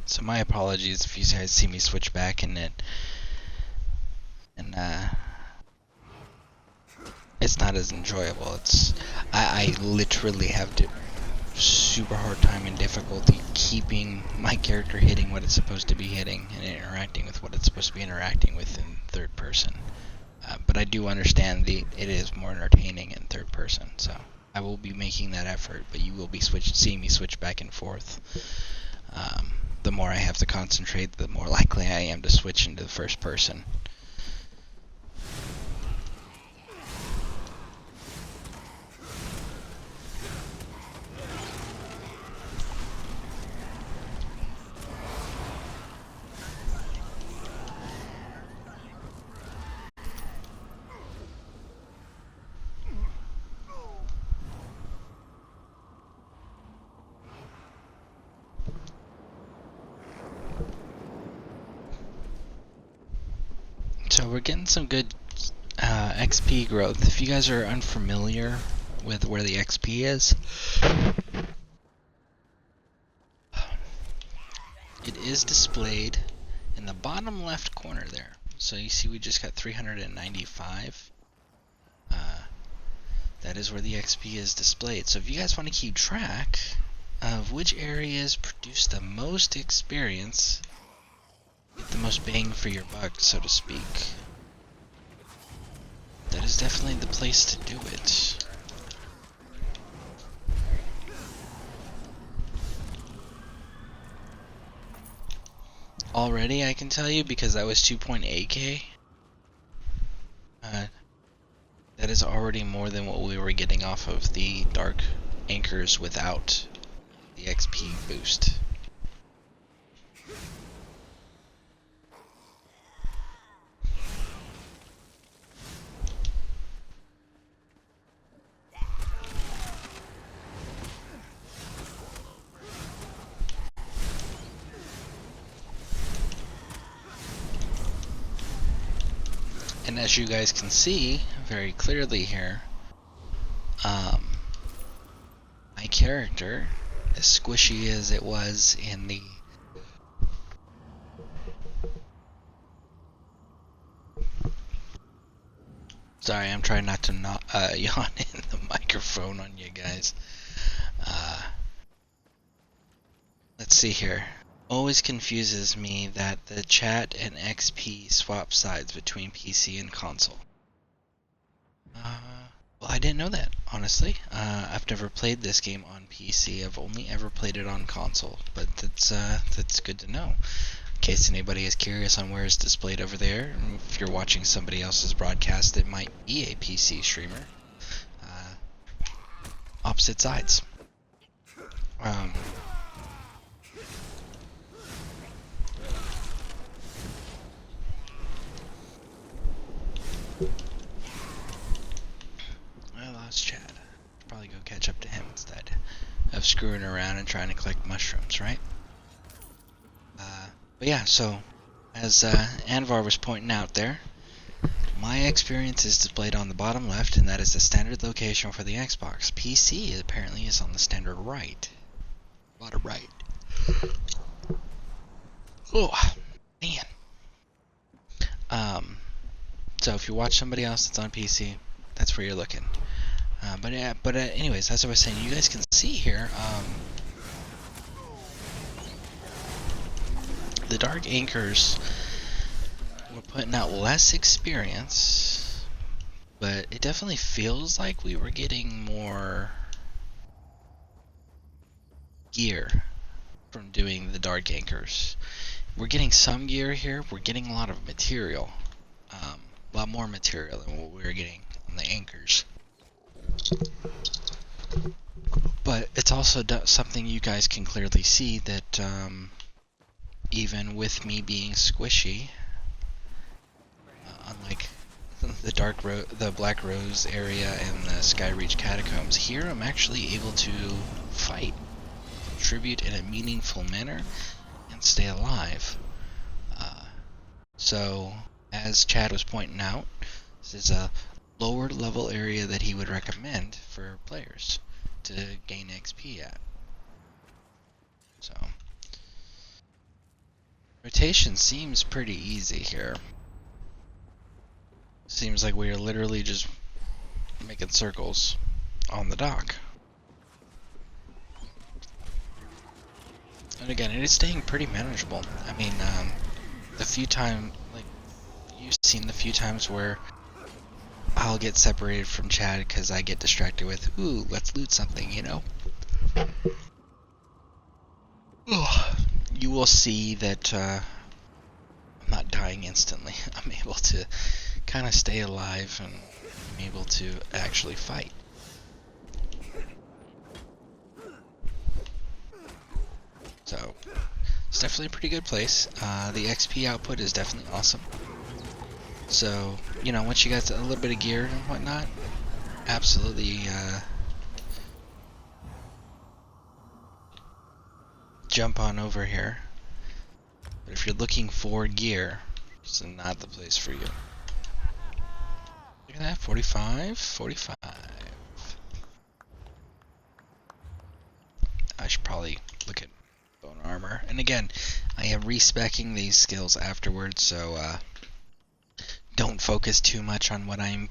[SPEAKER 9] So my apologies if you guys see me switch back in it, and it's not as enjoyable. I literally have super hard time and difficulty keeping my character hitting what it's supposed to be hitting and interacting with what it's supposed to be interacting with in third person. But I do understand it is more entertaining in third person, so I will be making that effort. But you will be seeing me switch back and forth. The more I have to concentrate, the more likely I am to switch into the first person. So we're getting some good XP growth. If you guys are unfamiliar with where the XP is, it is displayed in the bottom left corner there. So you see we just got 395. That is where the XP is displayed. So if you guys want to keep track of which areas produce the most experience, get the most bang for your buck, so to speak, that is definitely the place to do it. Already, I can tell you, because that was 2.8k, that is already more than what we were getting off of the Dark Anchors without the XP boost. And as you guys can see very clearly here, my character, as squishy as it was in the Sorry, I'm trying not to yawn in the microphone on you guys. Let's see here. Always confuses me that the chat and XP swap sides between PC and console. Well, I didn't know that, honestly. I've never played this game on PC. I've only ever played it on console, but that's good to know. In case anybody is curious on where it's displayed over there, if you're watching somebody else's broadcast, it might be a PC streamer. Opposite sides. I lost Chad. Should probably go catch up to him instead of screwing around and trying to collect mushrooms, right? But yeah, so as Anvar was pointing out there, my experience is displayed on the bottom left, and that is the standard location for the Xbox. PC apparently is on the standard right. Bottom right. Oh, man. So if you watch somebody else that's on PC, that's where you're looking. But anyways, as I was saying, you guys can see here, the Dark Anchors were putting out less experience, but it definitely feels like we were getting more gear from doing the Dark Anchors. We're getting some gear here, we're getting a lot of material. A lot more material than what we were getting on the Anchors. But it's also something you guys can clearly see that even with me being squishy, unlike the Black Rose area and the Skyreach Catacombs, here I'm actually able to fight, contribute in a meaningful manner, and stay alive. So, as Chad was pointing out, this is a lower level area that he would recommend for players to gain XP at. So, rotation seems pretty easy here. Seems like we are literally just making circles on the dock. And again, it is staying pretty manageable. I mean, the few times, like, you've seen the few times where I'll get separated from Chad because I get distracted with, ooh, let's loot something, you know? You will see that I'm not dying instantly. I'm able to kind of stay alive and I'm able to actually fight. So, it's definitely a pretty good place. The XP output is definitely awesome. So, you know, once you got a little bit of gear and whatnot, absolutely jump on over here. But if you're looking for gear, it's not the place for you. Look at that, 45, 45. I should probably look at bone armor. And again, I am respeccing these skills afterwards, so don't focus too much on what I'm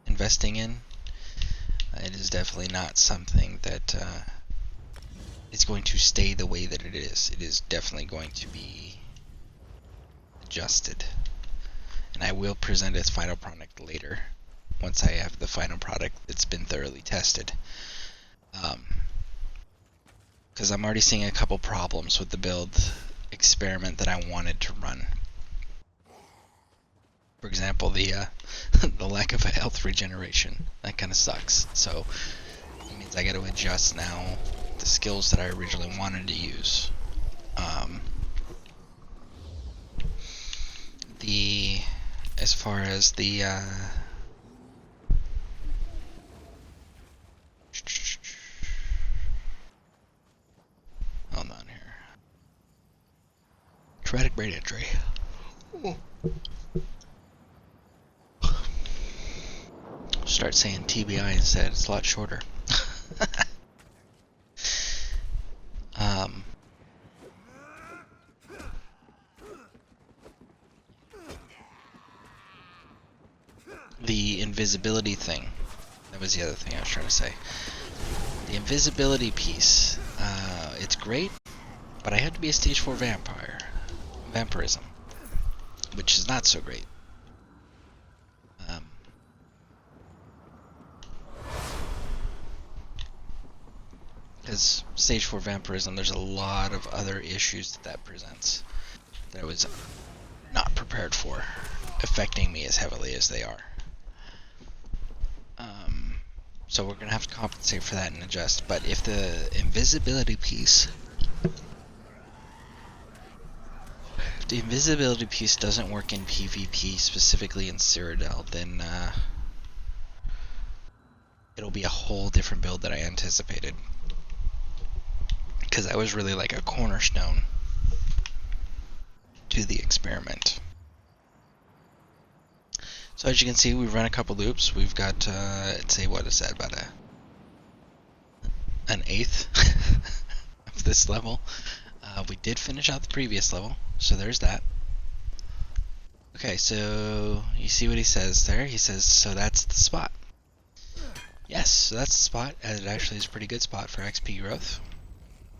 [SPEAKER 9] investing in. It is definitely not something that is going to stay the way that it is. It is definitely going to be adjusted. And I will present its final product later, once I have the final product that's been thoroughly tested. Because I'm already seeing a couple problems with the build experiment that I wanted to run. For example, the the lack of health regeneration. That kind of sucks. So it means I got to adjust now the skills that I originally wanted to use. As far as the hold on here. Traumatic brain injury. start saying TBI instead. It's a lot shorter. The invisibility thing. That was the other thing I was trying to say. The invisibility piece. It's great, but I have to be a stage 4 vampirism, which is not so great. Because stage 4 vampirism, there's a lot of other issues that presents that I was not prepared for, affecting me as heavily as they are. So we're going to have to compensate for that and adjust. But if the invisibility piece doesn't work in PvP, specifically in Cyrodiil, then it'll be a whole different build that I anticipated. Because that was really like a cornerstone to the experiment. So as you can see, we've run a couple loops. We've got, let's say, what is that, about an eighth of this level. We did finish out the previous level, so there's that. Okay, so you see what he says there? He says, so that's the spot. Yes, so that's the spot, and it actually is a pretty good spot for XP growth.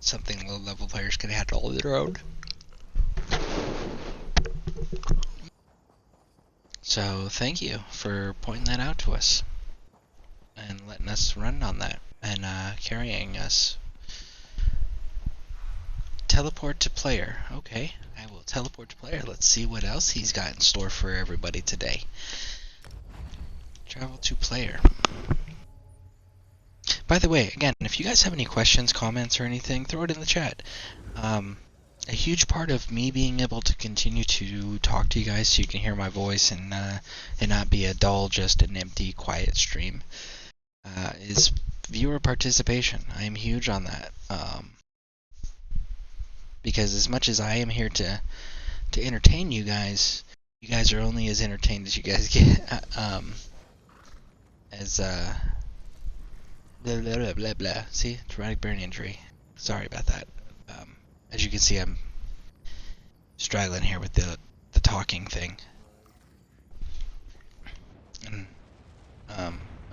[SPEAKER 9] Something low-level players can handle on their own. So thank you for pointing that out to us and letting us run on that and carrying us. Teleport to player. Okay, I will teleport to player. Let's see what else he's got in store for everybody today. Travel to player. By the way, again, if you guys have any questions, comments, or anything, throw it in the chat. A huge part of me being able to continue to talk to you guys so you can hear my voice and not be a dull, just an empty, quiet stream is viewer participation. I am huge on that. Because as much as I am here to entertain you guys are only as entertained as you guys get. Blah, blah, blah, blah, blah. See? Traumatic brain injury. Sorry about that. As you can see, I'm struggling here with the talking thing.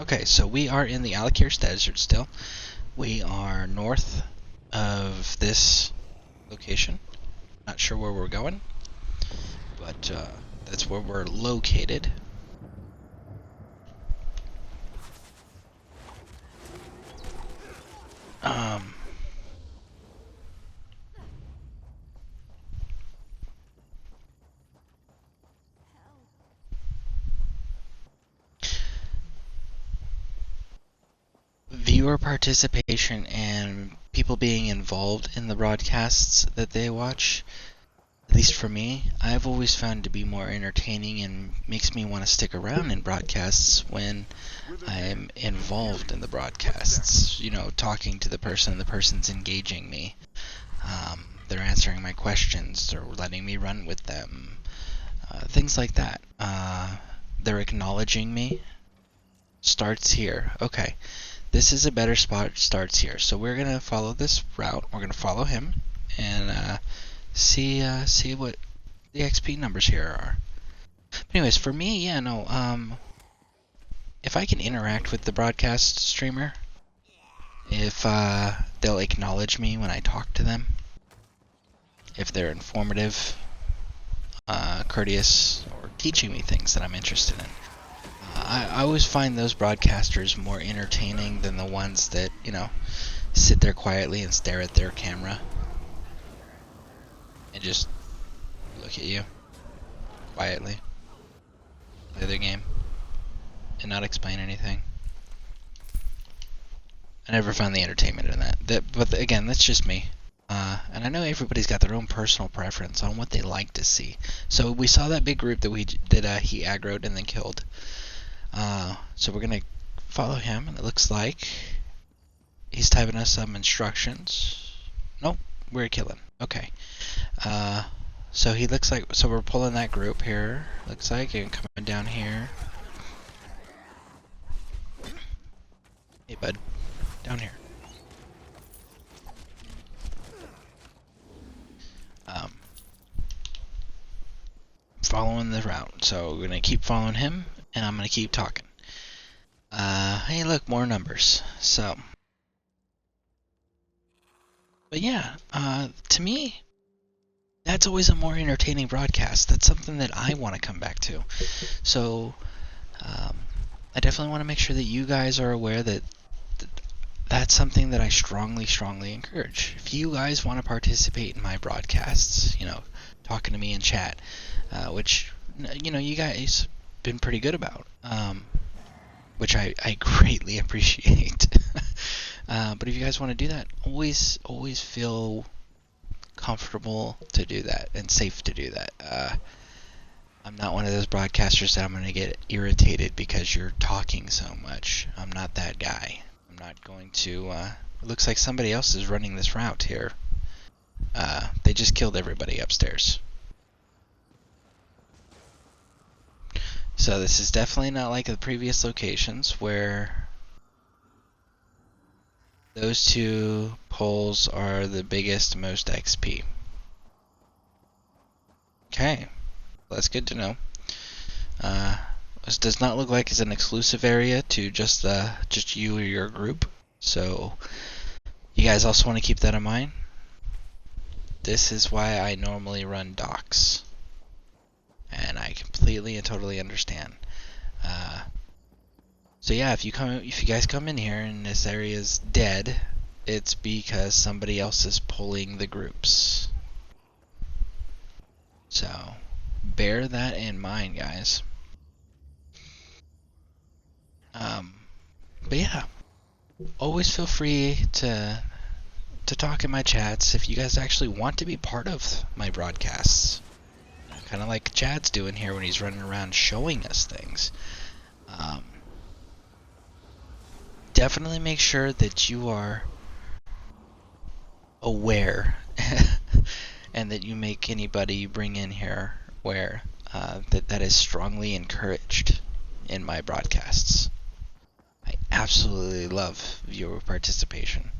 [SPEAKER 9] Okay, so we are in the Alakir's Desert still. We are north of this location. Not sure where we're going, but that's where we're located. Viewer participation and people being involved in the broadcasts that they watch, at least for me, I've always found to be more entertaining and makes me want to stick around in broadcasts when I'm involved in the broadcasts. You know, talking to the person's engaging me. They're answering my questions, they're letting me run with them. Things like that. They're acknowledging me. Starts here. Okay. This is a better spot, starts here. So we're going to follow this route. We're going to follow him and see what the XP numbers here are. But anyways, for me, yeah, no, if I can interact with the broadcast streamer, if they'll acknowledge me when I talk to them, if they're informative, courteous, or teaching me things that I'm interested in. I always find those broadcasters more entertaining than the ones that, you know, sit there quietly and stare at their camera and just look at you quietly, play their game, and not explain anything. I never found the entertainment in that. But again, that's just me. And I know everybody's got their own personal preference on what they like to see. So we saw that big group that he aggroed and then killed. So we're going to follow him, and it looks like he's typing us some instructions. Nope, we're killing. Okay. So he looks like, so we're pulling that group here, looks like, and coming down here.
[SPEAKER 1] Hey, bud. Down here. Following the route. So we're going to keep following him, and I'm going to keep talking. Hey, look, more numbers. So, but yeah, to me, that's always a more entertaining broadcast. That's something that I want to come back to. So, I definitely want to make sure that you guys are aware that that's something that I strongly, strongly encourage. If you guys want to participate in my broadcasts, talking to me in chat, which, you guys been pretty good about, which I greatly appreciate. But if you guys want to do that, always feel comfortable to do that and safe to do that. I'm not one of those broadcasters that I'm going to get irritated because you're talking so much. I'm not that guy. I'm not going to... it looks like somebody else is running this route here. They just killed everybody upstairs. So this is definitely not like the previous locations where those two poles are the biggest, most XP. Okay. That's good to know. This does not look like it's an exclusive area to just you or your group. So you guys also want to keep that in mind. This is why I normally run docks, and I completely and totally understand. So yeah, if you guys come in here and this area is dead, it's because somebody else is pulling the groups. So bear that in mind, guys. But yeah, always feel free to talk in my chats if you guys actually want to be part of my broadcasts. Kind of like Chad's doing here when he's running around showing us things. Definitely make sure that you are aware and that you make anybody you bring in here aware that is strongly encouraged in my broadcasts. I absolutely love viewer participation.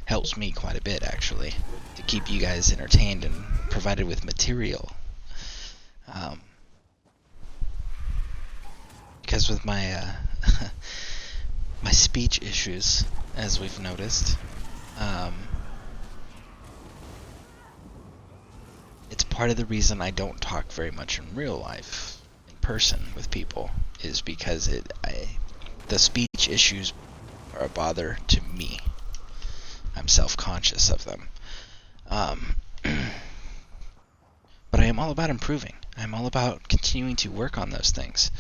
[SPEAKER 1] Helps me quite a bit, actually, to keep you guys entertained and provided with material. Because with my my speech issues, as we've noticed, it's part of the reason I don't talk very much in real life, in person, with people, is because the speech issues are a bother to me. I'm self-conscious of them. But I am all about improving. I'm all about continuing to work on those things.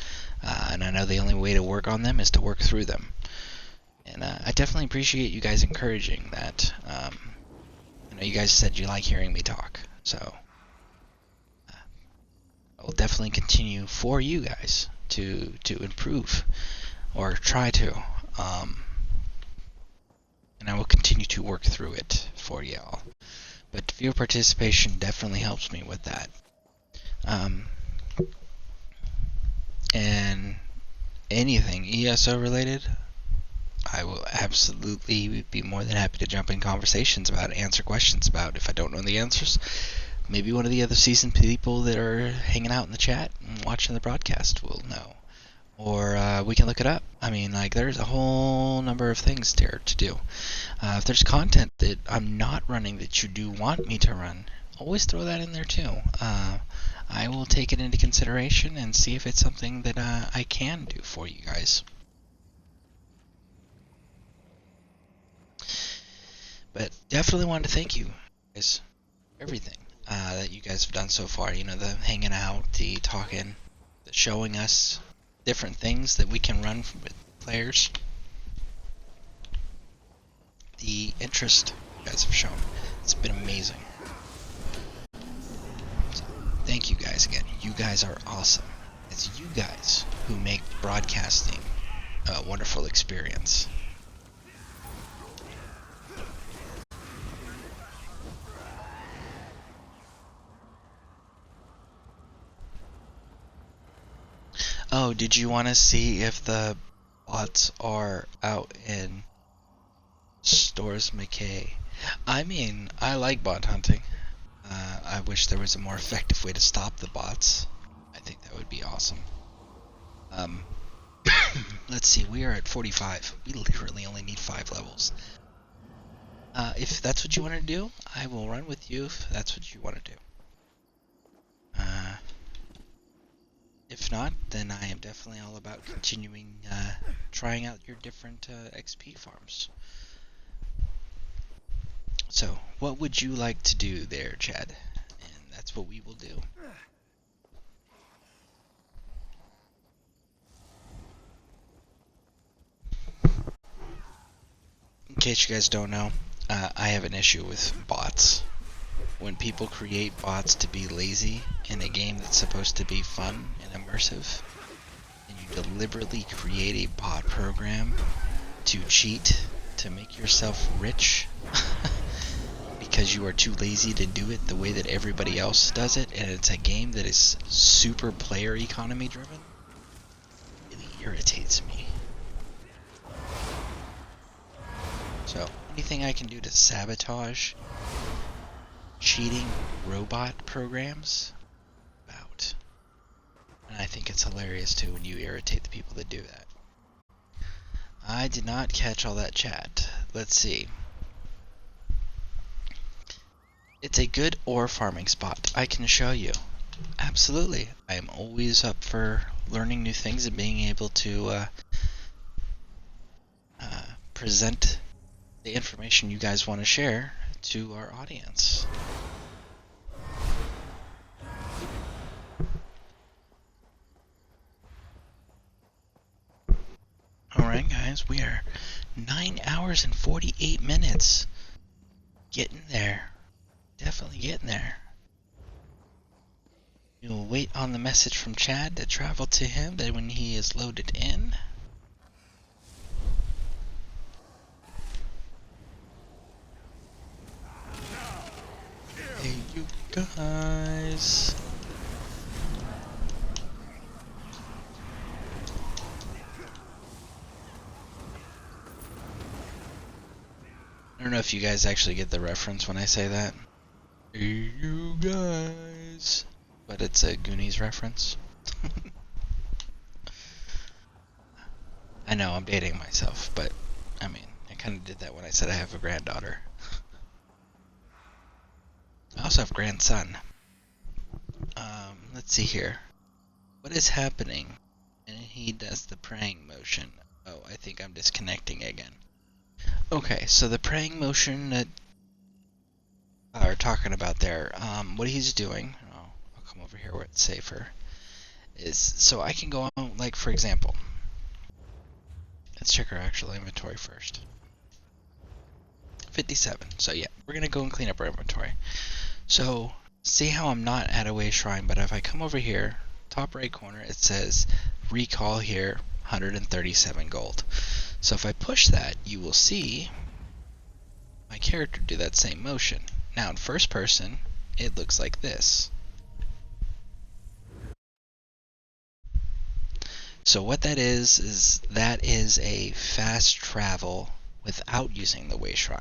[SPEAKER 1] And I know the only way to work on them is to work through them. And I definitely appreciate you guys encouraging that. I know you guys said you like hearing me talk. So I will definitely continue for you guys to improve. Or try to. And I will continue to work through it for y'all. But viewer participation definitely helps me with that. And anything ESO related, I will absolutely be more than happy to jump in conversations about it, answer questions about. If I don't know the answers, maybe one of the other seasoned people that are hanging out in the chat and watching the broadcast will know. Or we can look it up. I mean, like, there's a whole number of things there to do. If there's content that I'm not running that you do want me to run, always throw that in there too. I will take it into consideration and see if it's something that I can do for you guys. But definitely wanted to thank you guys for everything that you guys have done so far. You know, the hanging out, the talking, the showing us different things that we can run with players. The interest you guys have shown. It's been amazing. So, thank you guys again. You guys are awesome. It's you guys who make broadcasting a wonderful experience. Oh, did you want to see if the bots are out in Stores McKay. I mean, I like bot hunting. I wish there was a more effective way to stop the bots. I think that would be awesome. Let's see, we are at 45. We literally only need 5 levels. If that's what you want to do, I will run with you if that's what you want to do. If not, then I am definitely all about continuing trying out your different XP farms. So, what would you like to do there, Chad? And that's what we will do. In case you guys don't know, I have an issue with bots. When people create bots to be lazy in a game that's supposed to be fun and immersive, and you deliberately create a bot program to cheat, to make yourself rich, because you are too lazy to do it the way that everybody else does it, and it's a game that is super player economy driven, it really irritates me. So, anything I can do to sabotage cheating robot programs, about. And I think it's hilarious too when you irritate the people that do that. I did not catch all that chat. Let's see. It's a good ore farming spot. I can show you. Absolutely. I am always up for learning new things and being able to present the information you guys want to share to our audience. Alright guys, we are 9 hours and 48 minutes. Getting there. Definitely getting there. We will wait on the message from Chad to travel to him that when he is loaded in. Hey you guys. I don't know if you guys actually get the reference when I say that. Hey you guys. But it's a Goonies reference. I know, I'm dating myself, but I mean, I kind of did that when I said I have a granddaughter. I also have a grandson. Let's see here. What is happening? And he does the praying motion. Oh, I think I'm disconnecting again. Okay, so the praying motion that we're talking about there, what he's doing, I'll come over here where it's safer, is so I can go on, like for example, let's check our actual inventory first. 57. So yeah, we're going to go and clean up our inventory. So, see how I'm not at Away Shrine, but if I come over here, top right corner, it says recall here, 137 gold. So if I push that, you will see my character do that same motion. Now in first person, it looks like this. So what that is that is a fast travel without using the Way Shrine.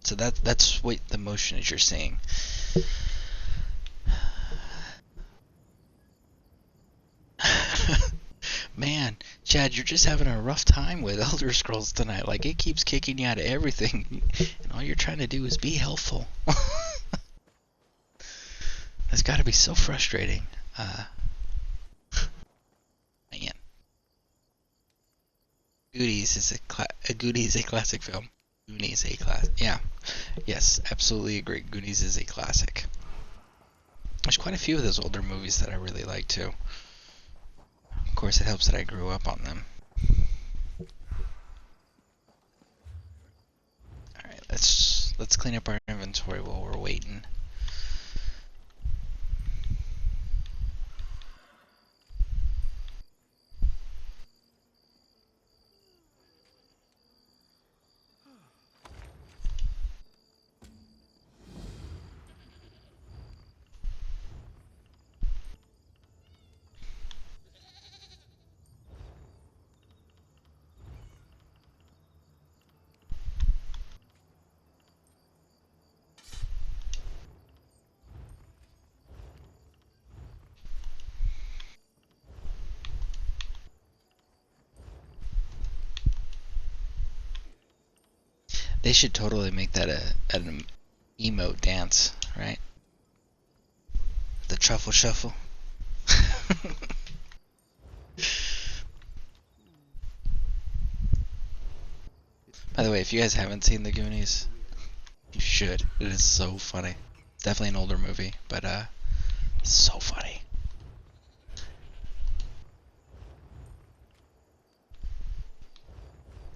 [SPEAKER 1] So that's what the motion is you're seeing. Man, Chad, you're just having a rough time with Elder Scrolls tonight. Like, it keeps kicking you out of everything, and all you're trying to do is be helpful. That's got to be so frustrating. Man. Goonies is a classic film. Goonies a class. Yeah. Yes, absolutely agree. Goonies is a classic. There's quite a few of those older movies that I really like too. Of course, it helps that I grew up on them. Alright, let's clean up our inventory while we're waiting. They should totally make that an emote dance, right? The truffle shuffle. By the way, if you guys haven't seen The Goonies, you should. It is so funny. It's definitely an older movie, but so funny.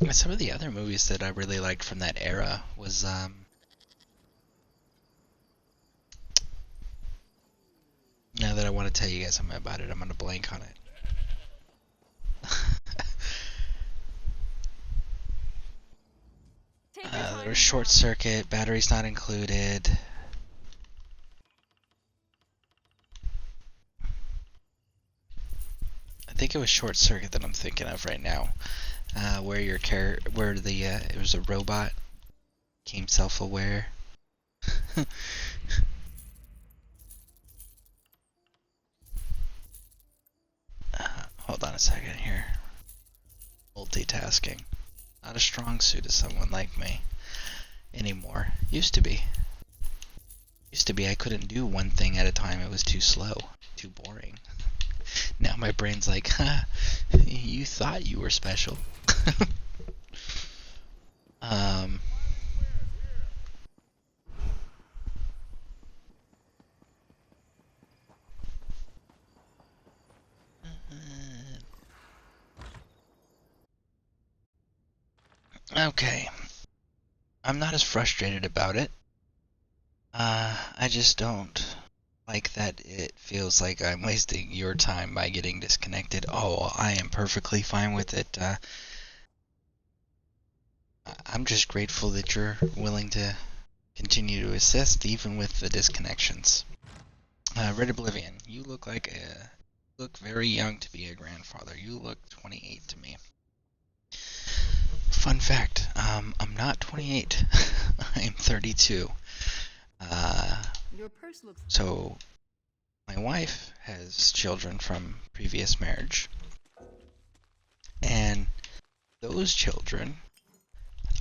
[SPEAKER 1] And some of the other movies that I really liked from that era was now that I want to tell you guys something about it, I'm gonna blank on it. There was Short Circuit, batteries not included. I think it was Short Circuit that I'm thinking of right now, where it was a robot, became self-aware. Hold on a second here. Multitasking. Not a strong suit of someone like me anymore. Used to be. Used to be I couldn't do one thing at a time. It was too slow, too boring. Now my brain's like, ha, you thought you were special. Okay. I'm not as frustrated about it. I just don't like that it feels like I'm wasting your time by getting disconnected. Oh, I am perfectly fine with it. I'm just grateful that you're willing to continue to assist even with the disconnections. Red Oblivion, you look very young to be a grandfather. You look 28 to me. Fun fact, I'm not 28. I am 32.
[SPEAKER 2] Your purse looks...
[SPEAKER 1] So, my wife has children from previous marriage. And those children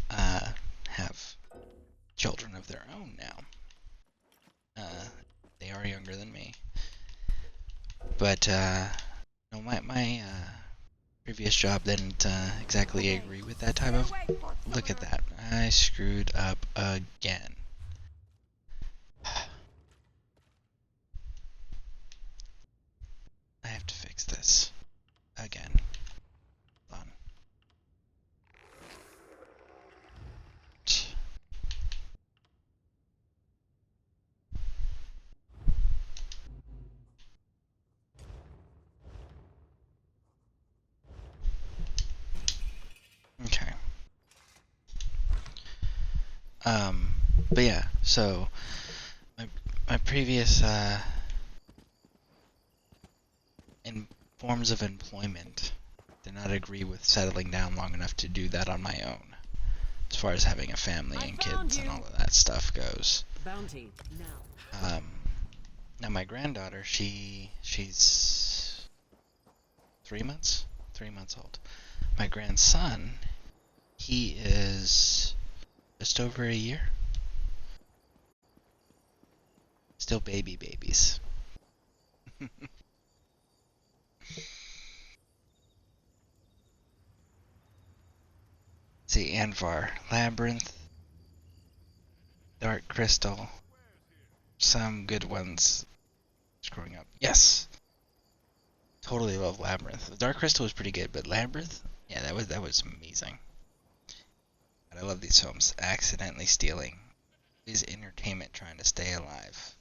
[SPEAKER 1] have children of their own now. They are younger than me. But, no, my previous job didn't exactly agree with that type of... Look at that. I screwed up again. I have to fix this again. Hold on. Okay. But yeah, so my previous in forms of employment did not agree with settling down long enough to do that on my own, as far as having a family and kids and all of that stuff goes.
[SPEAKER 2] Bounty, now.
[SPEAKER 1] Now my granddaughter, she's 3 months old. My grandson, he is just over a year. Still babies. See, Anvar, Labyrinth, Dark Crystal, some good ones. Screwing up. Yes! Totally love Labyrinth. Dark Crystal was pretty good, but Labyrinth? Yeah, that was amazing. But I love these films. Accidentally stealing is entertainment trying to stay alive.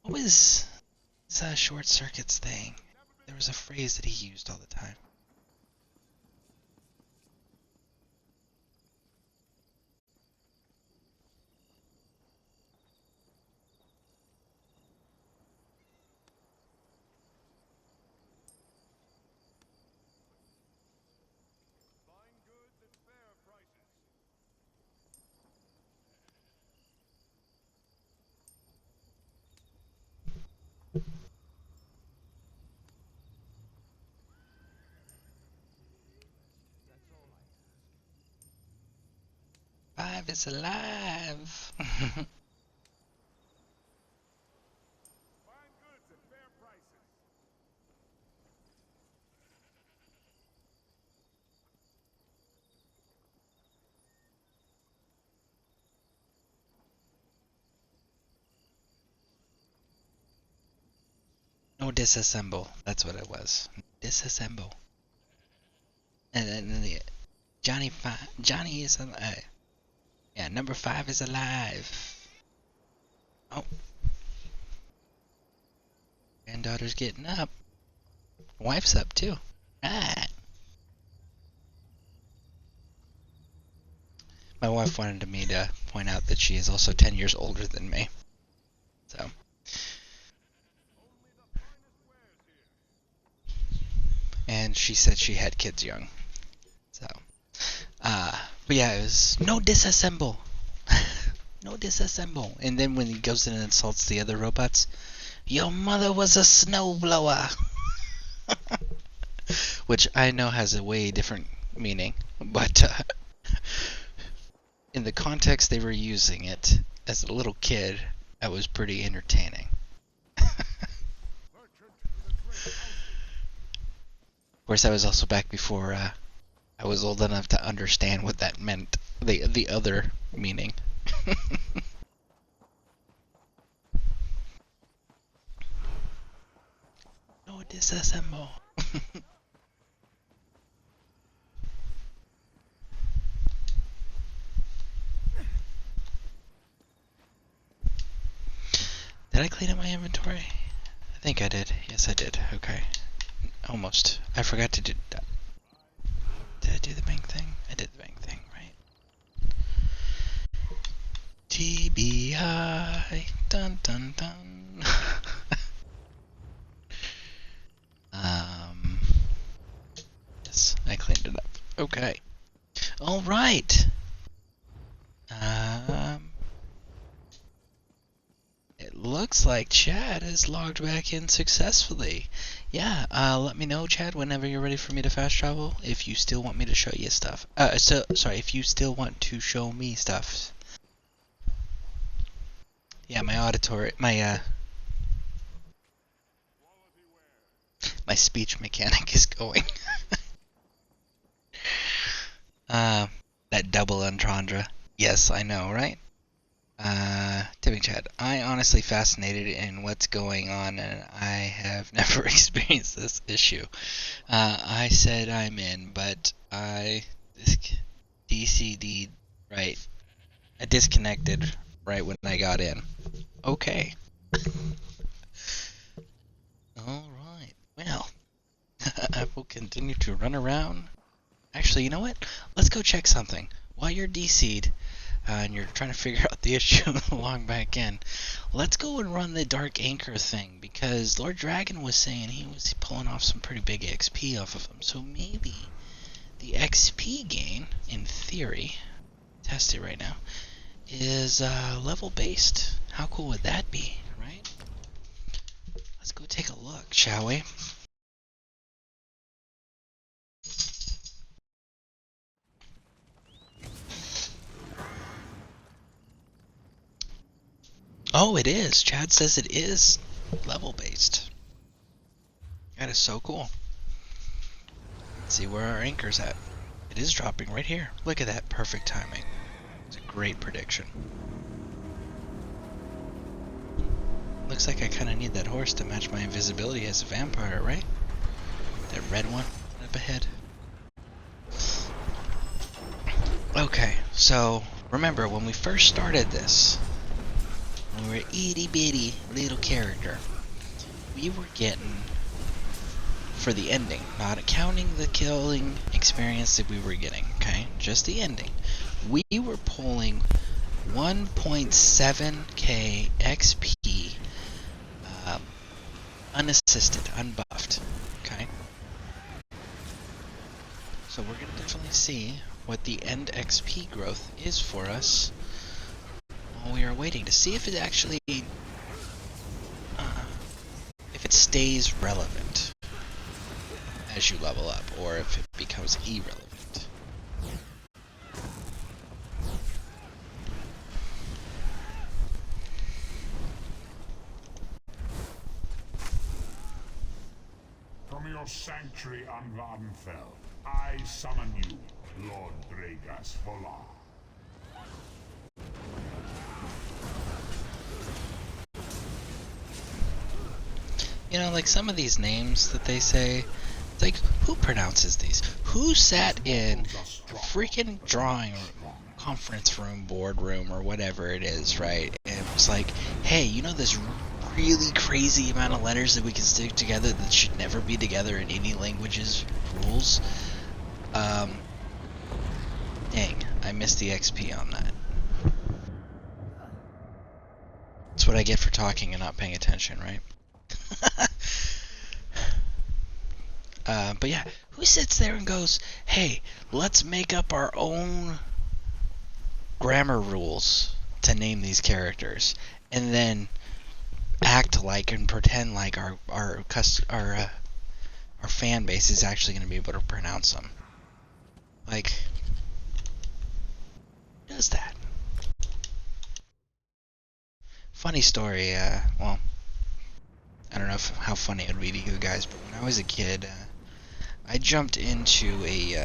[SPEAKER 1] What was Short Circuit's thing? There was a phrase that he used all the time.
[SPEAKER 9] 5 is alive. No disassemble. That's what it was. Disassemble. And then Johnny is alive. Yeah, number 5 is alive. Oh. Granddaughter's getting up. Wife's up too. Right. My wife wanted me to point out that she is also 10 years older than me. So. And she said she had kids young. So. But yeah, it was no disassemble. No disassemble. And then when he goes in and insults the other robots, your mother was a snowblower. Which I know has a way different meaning. But in the context they were using it, as a little kid, that was pretty entertaining. Of course, I was also back before I was old enough to understand what that meant, the other meaning. No disassemble. Did I clean up my inventory? I think I did. Yes, I did. Okay. Almost. I forgot to do that. Did I do the bank thing? I did the bank thing, right? TBI. Dun dun dun. Yes, I cleaned it up. Okay. All right. It looks like Chad has logged back in successfully. Yeah, let me know, Chad, whenever you're ready for me to fast travel, if you still want me to show you stuff. If you still want to show me stuff. Yeah, my speech mechanic is going. That double entendre. Yes, I know, right? Tipping Chad, I honestly fascinated in what's going on, and I have never experienced this issue. I said I'm in, but I DCD'd right. I disconnected right when I got in. Okay. Alright. Well, I will continue to run around. Actually, you know what? Let's go check something. While you're DC'd, and you're trying to figure out the issue and log back in, let's go and run the Dark Anchor thing, because Lord Dragon was saying he was pulling off some pretty big XP off of him, so maybe the XP gain, in theory, test it right now, is level based. How cool would that be, right? Let's go take a look, shall we? Oh, it is. Chad says it is level-based. That is so cool. Let's see where our anchor's at. It is dropping right here. Look at that. Perfect timing. It's a great prediction. Looks like I kind of need that horse to match my invisibility as a vampire, right? That red one up ahead. Okay, so remember when we first started this, when we were itty bitty little character, we were getting, for the ending, not counting the killing experience that we were getting, okay, just the ending, we were pulling 1.7k XP unassisted, unbuffed, okay? So we're going to definitely see what the end XP growth is for us while we are waiting to see if it actually, if it stays relevant as you level up, or if it becomes irrelevant.
[SPEAKER 3] your sanctuary on Vardenfell, I summon you, Lord Dragas Volar.
[SPEAKER 9] You know, like some of these names that they say, it's like, who pronounces these? Who sat in a freaking drawing room, conference room, boardroom, or whatever it is, right? And it was like, hey, you know this really crazy amount of letters that we can stick together that should never be together in any language's rules? Dang, I missed the XP on that. That's what I get for talking and not paying attention, right? But yeah, who sits there and goes, hey, let's make up our own grammar rules to name these characters, and then act like and pretend like our fan base is actually going to be able to pronounce them. Like, who does that? Funny story, well, I don't know how funny it would be to you guys, but when I was a kid, I jumped into a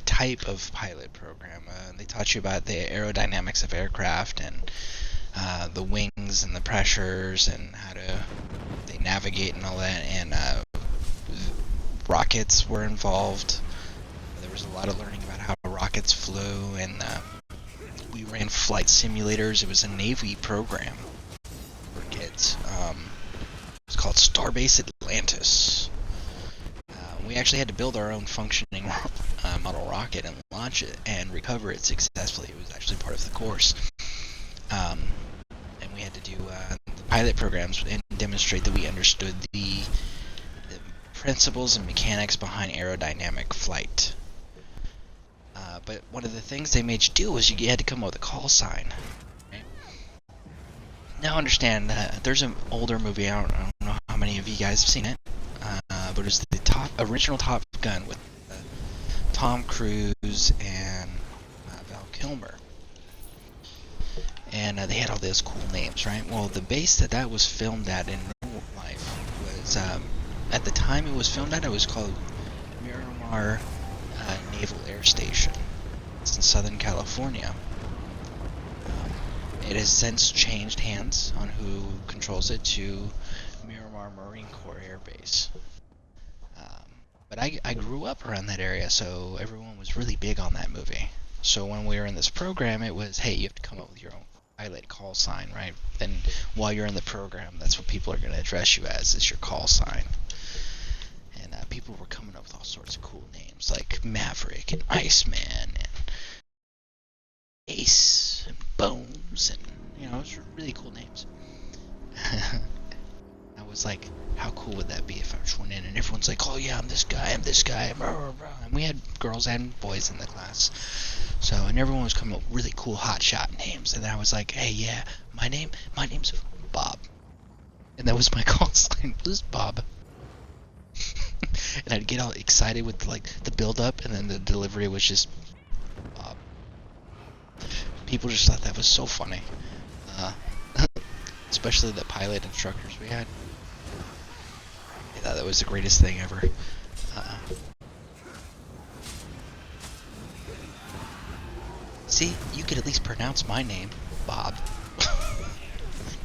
[SPEAKER 9] type of pilot program. They taught you about the aerodynamics of aircraft and the wings and the pressures and how they navigate and all that. And rockets were involved. There was a lot of learning about how rockets flew, and we ran flight simulators. It was a Navy program for kids. It was called Starbase Atlantis. We actually had to build our own functioning model rocket and launch it and recover it successfully. It was actually part of the course. And we had to do the pilot programs and demonstrate that we understood the principles and mechanics behind aerodynamic flight. But one of the things they made you do was you had to come up with a call sign. Right? Now understand, there's an older movie, I don't know how many of you guys have seen it, but it was the original Top Gun with Tom Cruise and Val Kilmer. And they had all those cool names, right? Well, the base that was filmed at in real life was, at the time it was filmed at, it was called Miramar Naval Air Station. It's in Southern California. It has since changed hands on who controls it to Miramar Marine Corps Air Base. But I grew up around that area, so everyone was really big on that movie. So when we were in this program, it was, hey, you have to come up with your own pilot call sign, right? Then while you're in the program, that's what people are going to address you as, is your call sign. And people were coming up with all sorts of cool names, like Maverick and Iceman and Ace and Bones, and, you know, those were really cool names. I was like, how cool would that be if I just went in and everyone's like, oh yeah, I'm this guy, blah, blah, blah. And we had girls and boys in the class. So, and everyone was coming up with really cool hotshot names. And then I was like, hey, yeah, my name's Bob. And that was my call sign, was Bob. And I'd get all excited with like the build up, and then the delivery was just Bob. People just thought that was so funny. Especially the pilot instructors we had. They thought that was the greatest thing ever. See, you could at least pronounce my name, Bob.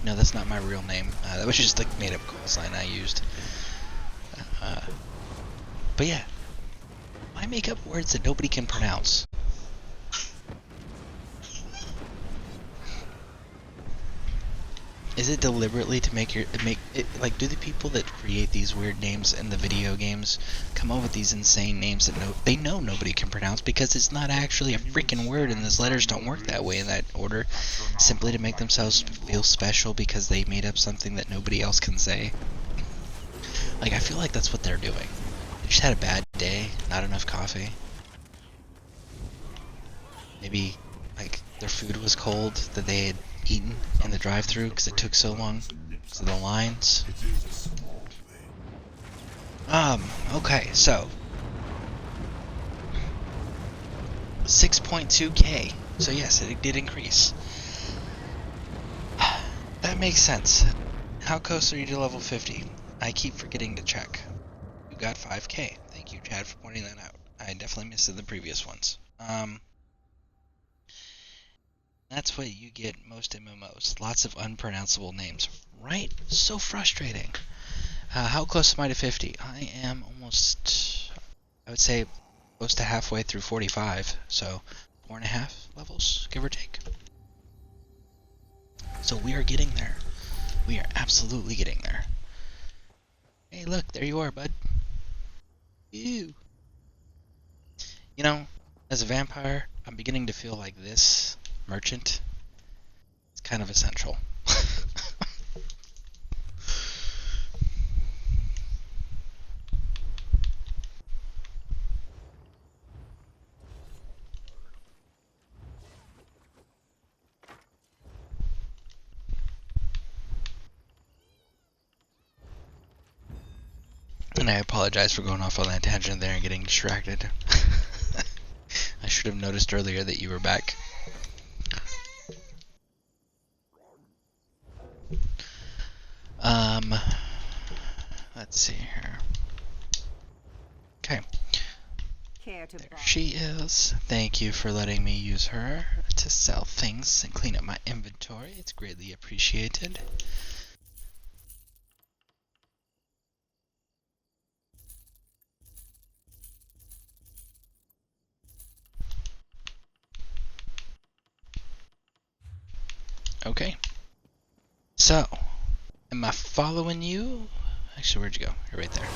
[SPEAKER 9] No, that's not my real name. That was just like made up call sign I used. But yeah, why make up words that nobody can pronounce? Is it deliberately to make it, like, do the people that create these weird names in the video games come up with these insane names that they know nobody can pronounce because it's not actually a freaking word, and those letters don't work that way in that order, simply to make themselves feel special because they made up something that nobody else can say? Like, I feel like that's what they're doing. They just had a bad day, not enough coffee. Maybe, like, their food was cold that they had eaten in the drive-thru because it took so long because of the lines. Okay, so 6.2k. So yes, it did increase. That makes sense. How close are you to level 50? I keep forgetting to check. You got 5k. Thank you, Chad, for pointing that out. I definitely missed it in the previous ones. That's what you get most MMOs. Lots of unpronounceable names. Right? So frustrating. How close am I to 50? I am almost, I would say, close to halfway through 45. So 4.5 levels, give or take. So we are getting there. We are absolutely getting there. Hey, look, there you are, bud. Ew. You know, as a vampire, I'm beginning to feel like this merchant is kind of essential. And I apologize for going off on that tangent there and getting distracted. I should have noticed earlier that you were back. Let's see here. Okay. There she is. Thank you for letting me use her to sell things and clean up my inventory. It's greatly appreciated. Okay. So, am I following you? Actually, where'd you go? You're right there.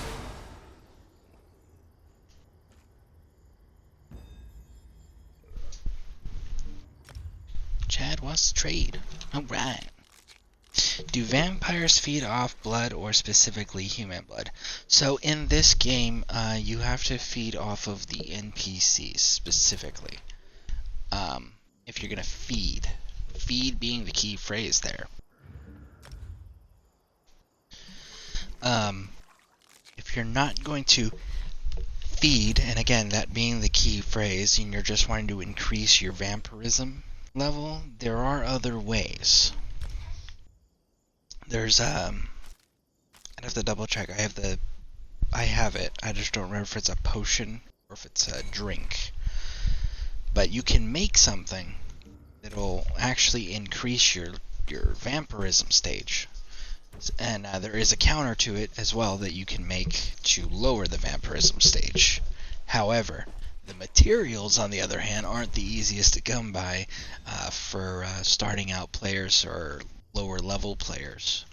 [SPEAKER 9] Chad wants to trade. Alright. Do vampires feed off blood or specifically human blood? So in this game, you have to feed off of the NPCs specifically. If you're going to feed. Feed being the key phrase there. If you're not going to feed, and again, that being the key phrase, and you're just wanting to increase your vampirism level, there are other ways. There's, I'd have to double check. I have it. I just don't remember if it's a potion or if it's a drink. But you can make something that'll actually increase your vampirism stage. And there is a counter to it as well that you can make to lower the vampirism stage. However, the materials, on the other hand, aren't the easiest to come by for starting out players or lower level players.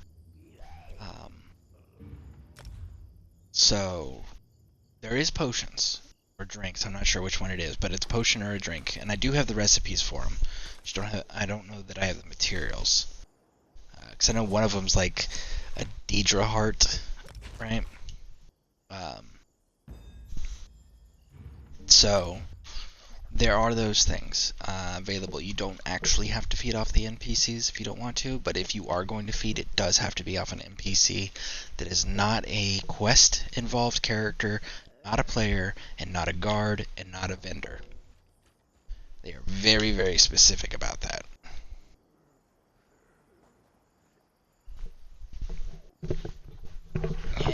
[SPEAKER 9] So, there is potions or drinks. I'm not sure which one it is, but it's potion or a drink, and I do have the recipes for them. I don't know that I have the materials. Because I know one of them's like a Deidre heart, right? So there are those things available. You don't actually have to feed off the NPCs if you don't want to, but if you are going to feed, it does have to be off an NPC that is not a quest-involved character, not a player, and not a guard, and not a vendor. They are very, very specific about that. Yeah.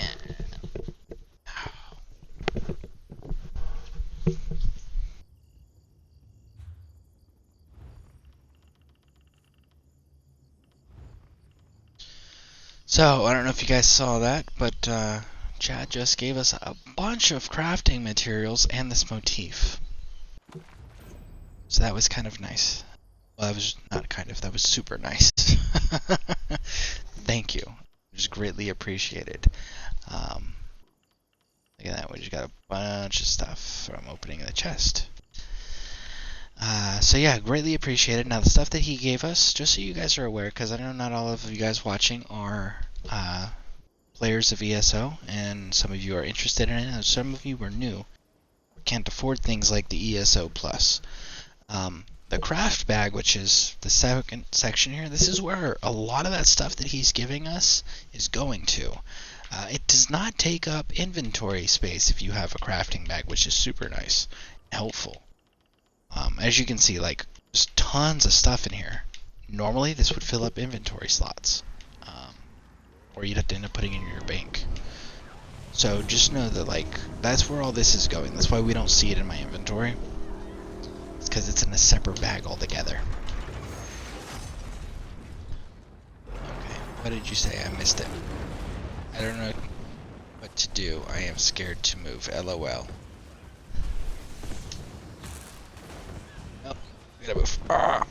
[SPEAKER 9] So, I don't know if you guys saw that, but Chad just gave us a bunch of crafting materials and this motif. So that was kind of nice. Well, that was not kind of, that was super nice. Thank you. Just greatly appreciated. Look at that, we just got a bunch of stuff from opening the chest. So yeah, greatly appreciated. Now the stuff that he gave us, just so you guys are aware, because I know not all of you guys watching are players of ESO, and some of you are interested in it, and some of you are new, can't afford things like the ESO Plus. The craft bag, which is the second section here, this is where a lot of that stuff that he's giving us is going to. It does not take up inventory space if you have a crafting bag, which is super nice, helpful. As you can see, like, there's tons of stuff in here. Normally, this would fill up inventory slots.
[SPEAKER 1] or you'd have to end up putting it in your bank. So just know that, like, that's where all this is going. That's why we don't see it in my inventory. It's because it's in a separate bag altogether. Okay, what did you say? I missed it. I don't know what to do. I am scared to move. LOL. Oh, we gotta move. Ah!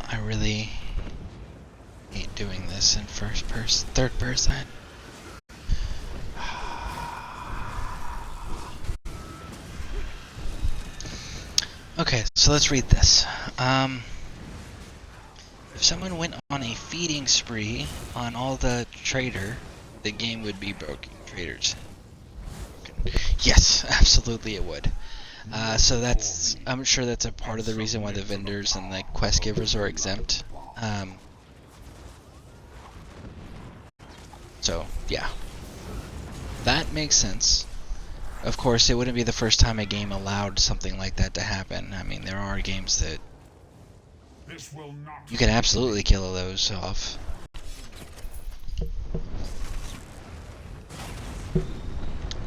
[SPEAKER 1] I really hate doing this in first person, third person. Okay, so let's read this. If someone went on a feeding spree on all the trader, the game would be broken. Traders. Yes, absolutely it would. So that's, I'm sure that's a part of the reason why the vendors and the quest givers are exempt. So, yeah. That makes sense. Of course, it wouldn't be the first time a game allowed something like that to happen. I mean, there are games that you can absolutely kill those off.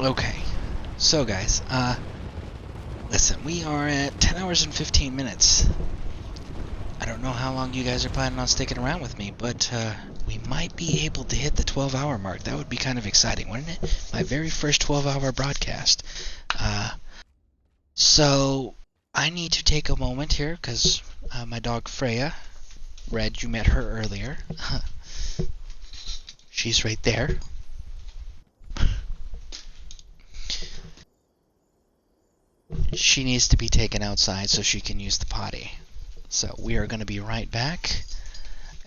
[SPEAKER 1] Okay. So, guys, listen, we are at 10 hours and 15 minutes. I don't know how long you guys are planning on sticking around with me, but we might be able to hit the 12-hour mark. That would be kind of exciting, wouldn't it? My very first 12-hour broadcast. So I need to take a moment here because my dog Freya, Red, you met her earlier. She's right there. She needs to be taken outside so she can use the potty. So we are going to be right back,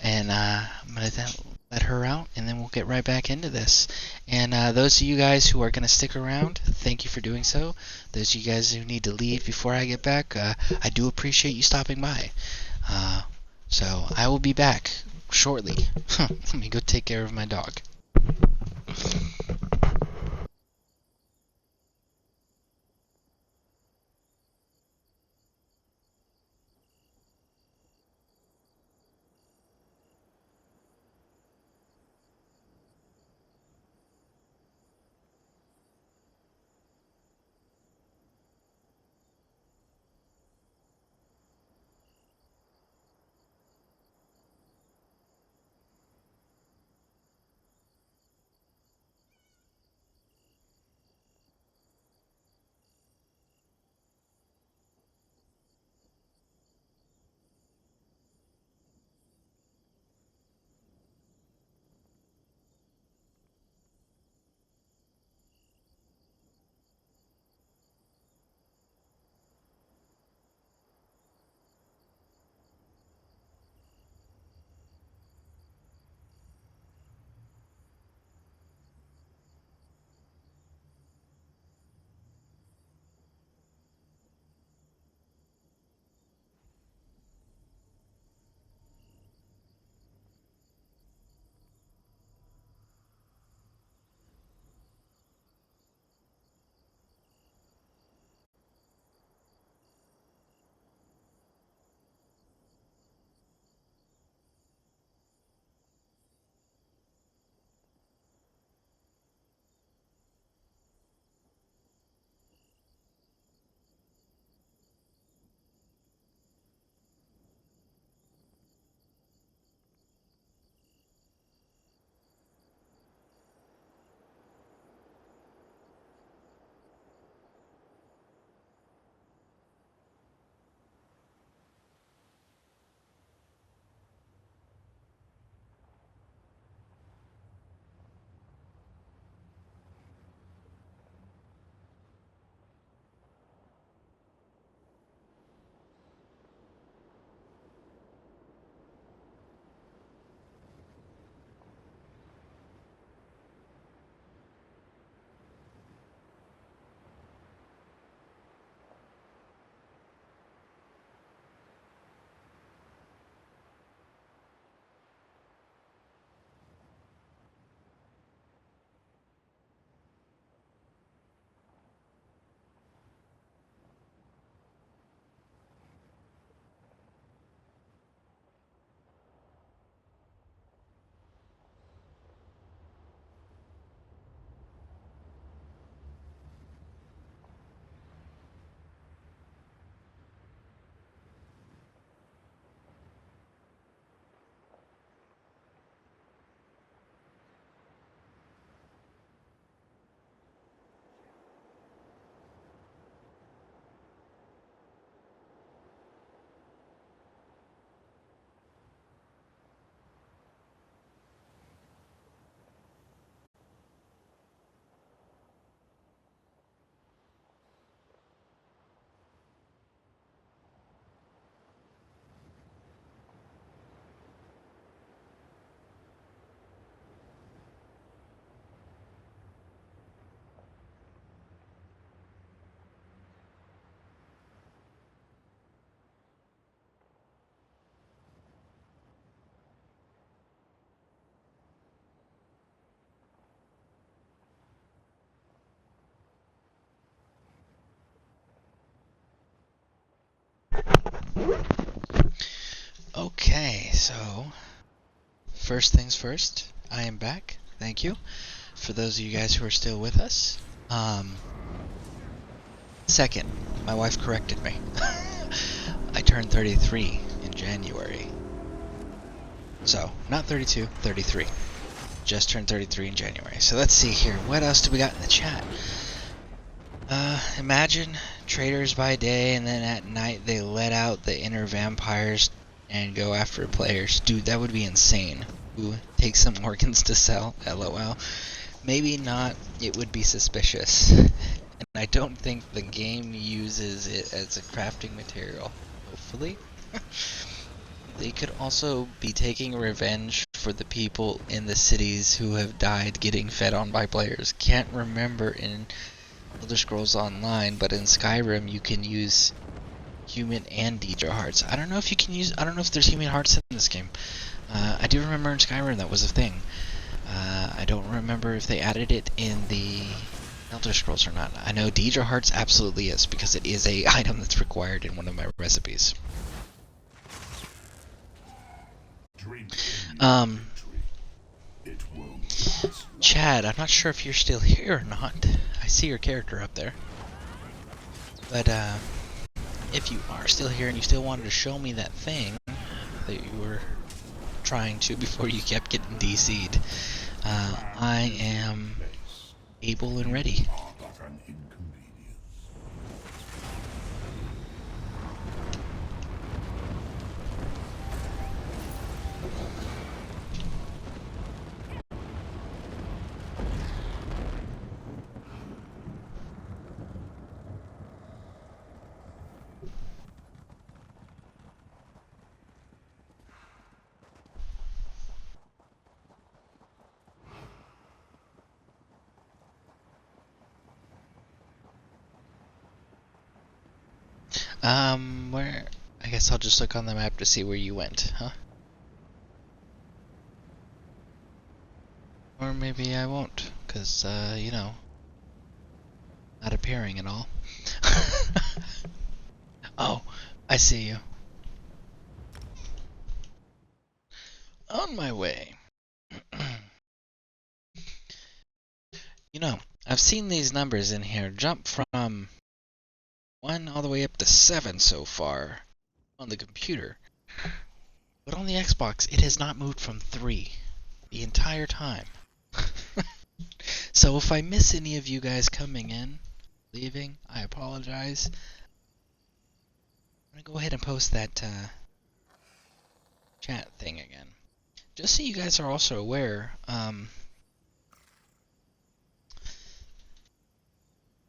[SPEAKER 1] and I'm going to let her out, and then we'll get right back into this. And those of you guys who are going to stick around, thank you for doing so. Those of you guys who need to leave before I get back, I do appreciate you stopping by. So I will be back shortly. Let me go take care of my dog.
[SPEAKER 9] Okay, so first things first, I am back. Thank you for those of you guys who are still with us. Second, my wife corrected me. I turned 33 in January. So, not 32, 33. Just turned 33 in January. So let's see here. What else do we got in the chat? Imagine traders by day and then at night they let out the inner vampires and go after players. Dude, that would be insane. Ooh, take some organs to sell. LOL. Maybe not. It would be suspicious. And I don't think the game uses it as a crafting material. Hopefully. They could also be taking revenge for the people in the cities who have died getting fed on by players. Can't remember in Elder Scrolls Online, but in Skyrim you can use human and Deidre hearts. I don't know if you can use. I don't know if there's human hearts in this game. I do remember in Skyrim that was a thing. I don't remember if they added it in the Elder Scrolls or not. I know Deidre hearts absolutely is because it is a item that's required in one of my recipes. Chad, I'm not sure if you're still here or not. I see your character up there. But, if you are still here and you still wanted to show me that thing that you were trying to before you kept getting DC'd, I am able and ready. Where? I guess I'll just look on the map to see where you went, huh? Or maybe I won't, because, you know, not appearing at all. Oh, I see you. On my way. You know, I've seen these numbers in here jump from 1 all the way up to 7 so far on the computer. But on the Xbox, it has not moved from 3 the entire time. So if I miss any of you guys coming in, leaving, I apologize. I'm going to go ahead and post that chat thing again. Just so you guys are also aware,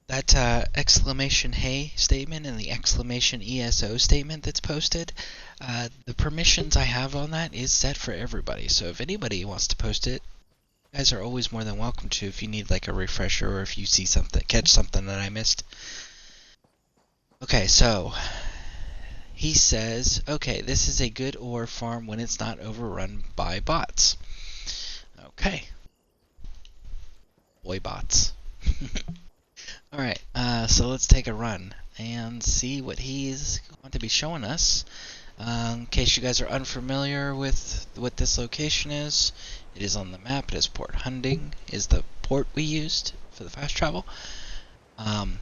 [SPEAKER 9] that exclamation hey statement and the exclamation ESO statement that's posted, the permissions I have on that is set for everybody. So if anybody wants to post it, you guys are always more than welcome to if you need like a refresher or if you see something, catch something that I missed. Okay, so he says, okay, this is a good ore farm when it's not overrun by bots. Okay. Boy bots. Alright, so let's take a run and see what he's going to be showing us. In case you guys are unfamiliar with what this location is, it is on the map. It is Port Hunding, is the port we used for the fast travel. On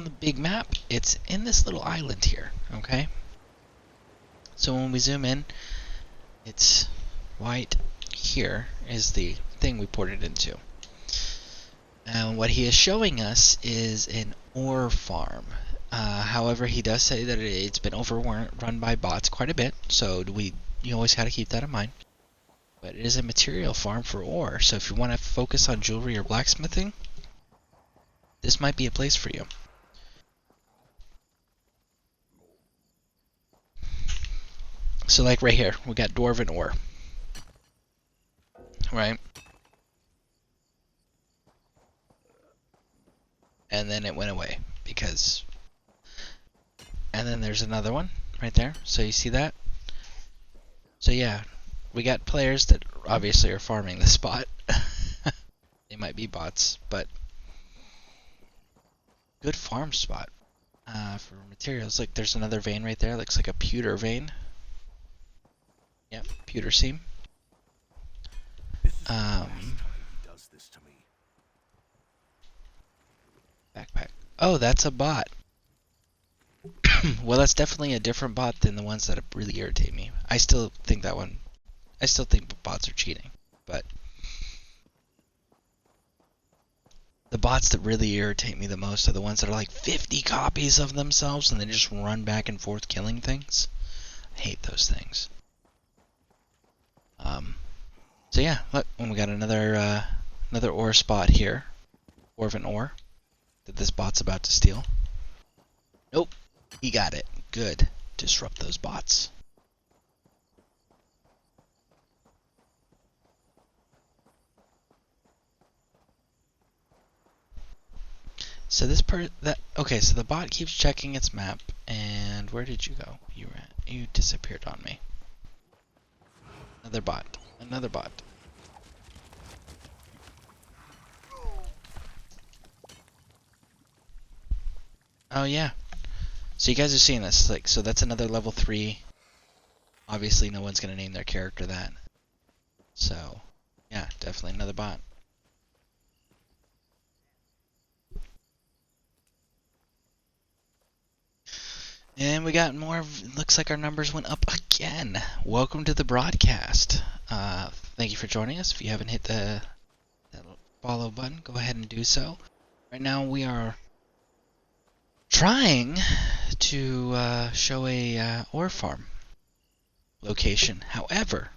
[SPEAKER 9] the big map, it's in this little island here, okay? So when we zoom in, it's right here is the thing we ported into. And what he is showing us is an ore farm. However, he does say that it's been overrun by bots quite a bit, so you always got to keep that in mind. But it is a material farm for ore, so if you want to focus on jewelry or blacksmithing, this might be a place for you. So like right here, we got dwarven ore, right? And then it went away because, and then there's another one right there. So you see that? So yeah, we got players that obviously are farming the spot. They might be bots, but good farm spot.
[SPEAKER 1] for materials. Look, there's another vein right there. Looks like a pewter vein. Yep, pewter seam.
[SPEAKER 7] Does this to me.
[SPEAKER 1] Backpack. Oh, that's a bot. Well, that's definitely a different bot than the ones that really irritate me. I still think bots are cheating, but the bots that really irritate me the most are the ones that are like 50 copies of themselves and they just run back and forth killing things. I hate those things. So yeah, look, we got another ore spot here. Dwarven ore that this bot's about to steal. Nope, he got it. Good. Disrupt those bots. So okay, so the bot keeps checking its map, and where did you go? You disappeared on me. Another bot. Another bot. Oh yeah. So you guys are seeing this, like, so that's another level 3. Obviously no one's gonna name their character that. So, yeah, definitely another bot. And we got more. Looks like our numbers went up again. Welcome to the broadcast. Thank you for joining us. If you haven't hit that follow button, go ahead and do so. Right now we are trying to show a ore farm location. However,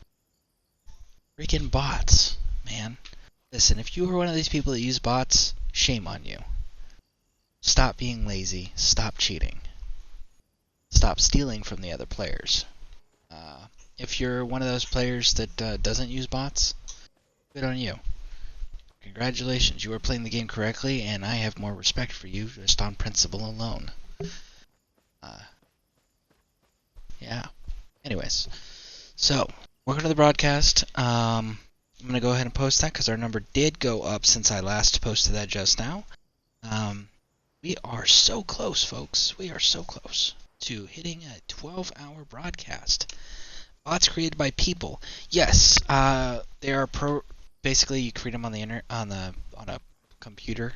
[SPEAKER 1] freaking bots, man. Listen, if you are one of these people that use bots, shame on you. Stop being lazy. Stop cheating. Stop stealing from the other players. If you're one of those players that doesn't use bots, good on you. Congratulations, you are playing the game correctly, and I have more respect for you just on principle alone. Yeah. Anyways, so welcome to the broadcast. I'm gonna go ahead and post that because our number did go up since I last posted that just now. We are so close, folks. We are so close to hitting a 12-hour broadcast. Bots created by people. Yes, they are basically you create them on the on a computer.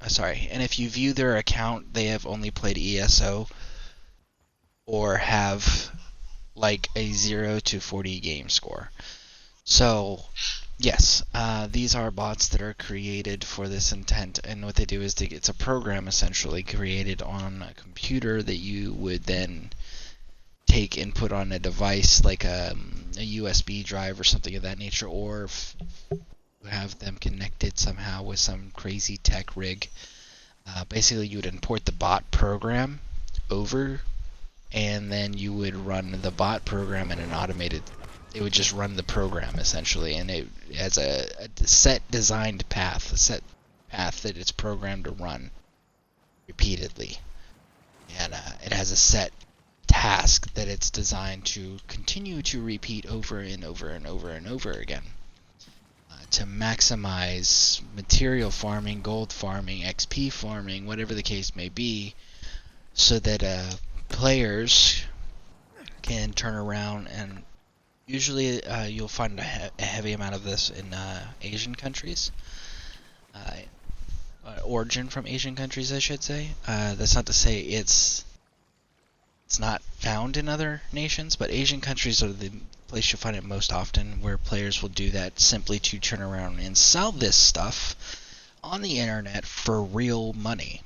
[SPEAKER 1] Sorry, and if you view their account, they have only played ESO or have like a 0 to 40 game score. So, yes, these are bots that are created for this intent, and what they do is it's a program essentially created on a computer that you would then take and put on a device like a USB drive or something of that nature, or have them connected somehow with some crazy tech rig. Basically, you would import the bot program over, and then you would run the bot program in an automated. It would just run the program essentially, and it has a set designed path, a set path that it's programmed to run repeatedly, and it has a set task that it's designed to continue to repeat over and over and over and over again to maximize material farming, gold farming, XP farming, whatever the case may be, so that players can turn around and usually you'll find a heavy amount of this in Asian countries. Origin from Asian countries, I should say. That's not to say it's not found in other nations, but Asian countries are the place you'll find it most often, where players will do that simply to turn around and sell this stuff on the internet for real money.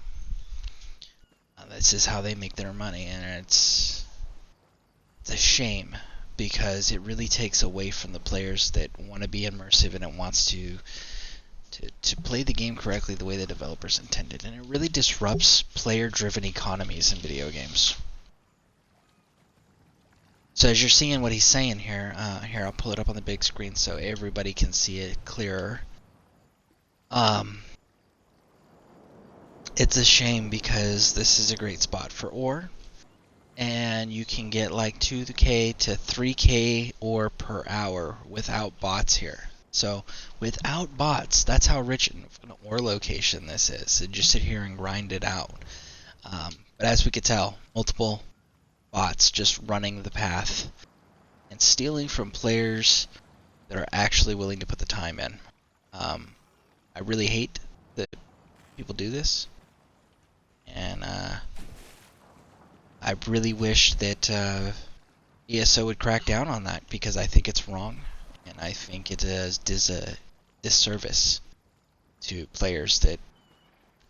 [SPEAKER 1] This is how they make their money, and it's a shame because it really takes away from the players that want to be immersive and it wants to play the game correctly the way the developers intended, and it really disrupts player-driven economies in video games. So as you're seeing what he's saying here, here I'll pull it up on the big screen so everybody can see it clearer. It's a shame because this is a great spot for ore, and you can get like 2K to 3K ore per hour without bots here. So without bots, that's how rich an ore location this is. So just sit here and grind it out. But as we could tell, multiple bots just running the path and stealing from players that are actually willing to put the time in. I really hate that people do this, and I really wish that ESO would crack down on that, because I think it's wrong, and I think it is a disservice to players that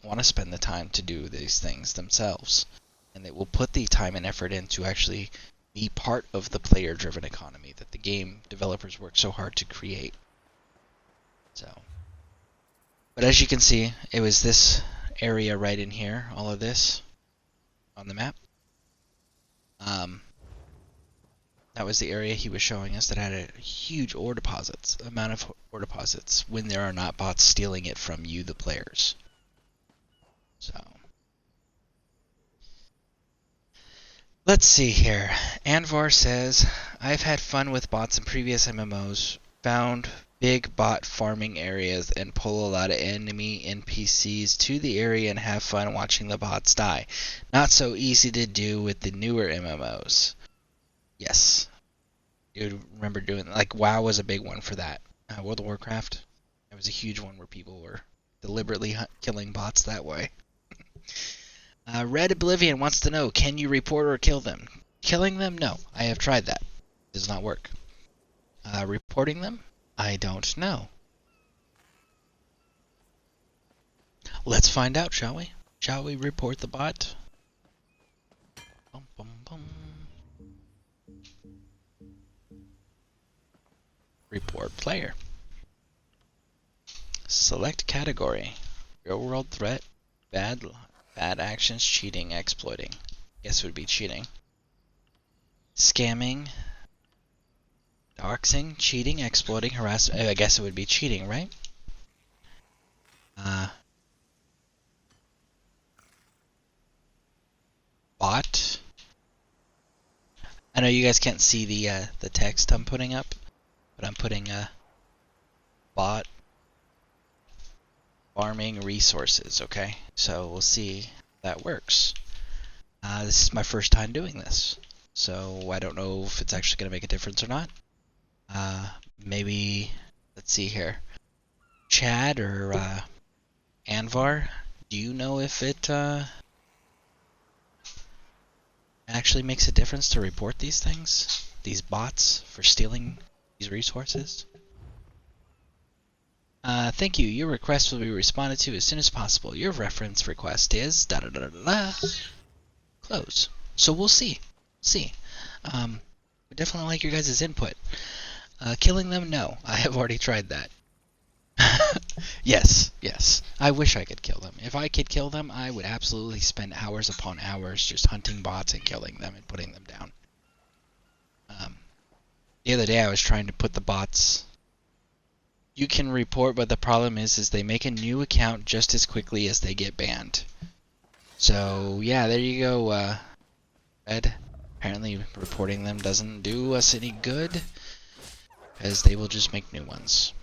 [SPEAKER 1] want to spend the time to do these things themselves, and that will put the time and effort in to actually be part of the player-driven economy that the game developers work so hard to create. So, but as you can see, it was this area right in here, all of this on the map. That was the area he was showing us that had a huge amount of ore deposits, when there are not bots stealing it from you, the players. So, let's see here. Anvar says, I've had fun with bots in previous MMOs, found big bot farming areas and pull a lot of enemy NPCs to the area and have fun watching the bots die. Not so easy to do with the newer MMOs. Yes. You remember doing, like, WoW was a big one for that. World of Warcraft, it was a huge one where people were deliberately killing bots that way. Red Oblivion wants to know, can you report or kill them? Killing them? No. I have tried that. It does not work. Reporting them? I don't know. Let's find out, shall we? Shall we report the bot? Bum, bum, bum. Report player. Select category. Real world threat. Bad actions, cheating, exploiting. Guess it would be cheating. Scamming. Doxing, cheating, exploiting, harassment. I guess it would be cheating, right? Bot. I know you guys can't see the text I'm putting up, but I'm putting bot farming resources, okay? So we'll see if that works. This is my first time doing this, so I don't know if it's actually going to make a difference or not. Maybe, let's see here. Chad or Anvar, do you know if it actually makes a difference to report these things? These bots for stealing these resources? Thank you. Your request will be responded to as soon as possible. Your reference request is da da da da da. Close. So we'll see. We definitely like your guys' input. Killing them? No. I have already tried that. Yes. I wish I could kill them. If I could kill them, I would absolutely spend hours upon hours just hunting bots and killing them and putting them down. The other day I was trying to put the bots... You can report, but the problem is they make a new account just as quickly as they get banned. So, yeah, there you go, Red. Apparently reporting them doesn't do us any good, as they will just make new ones.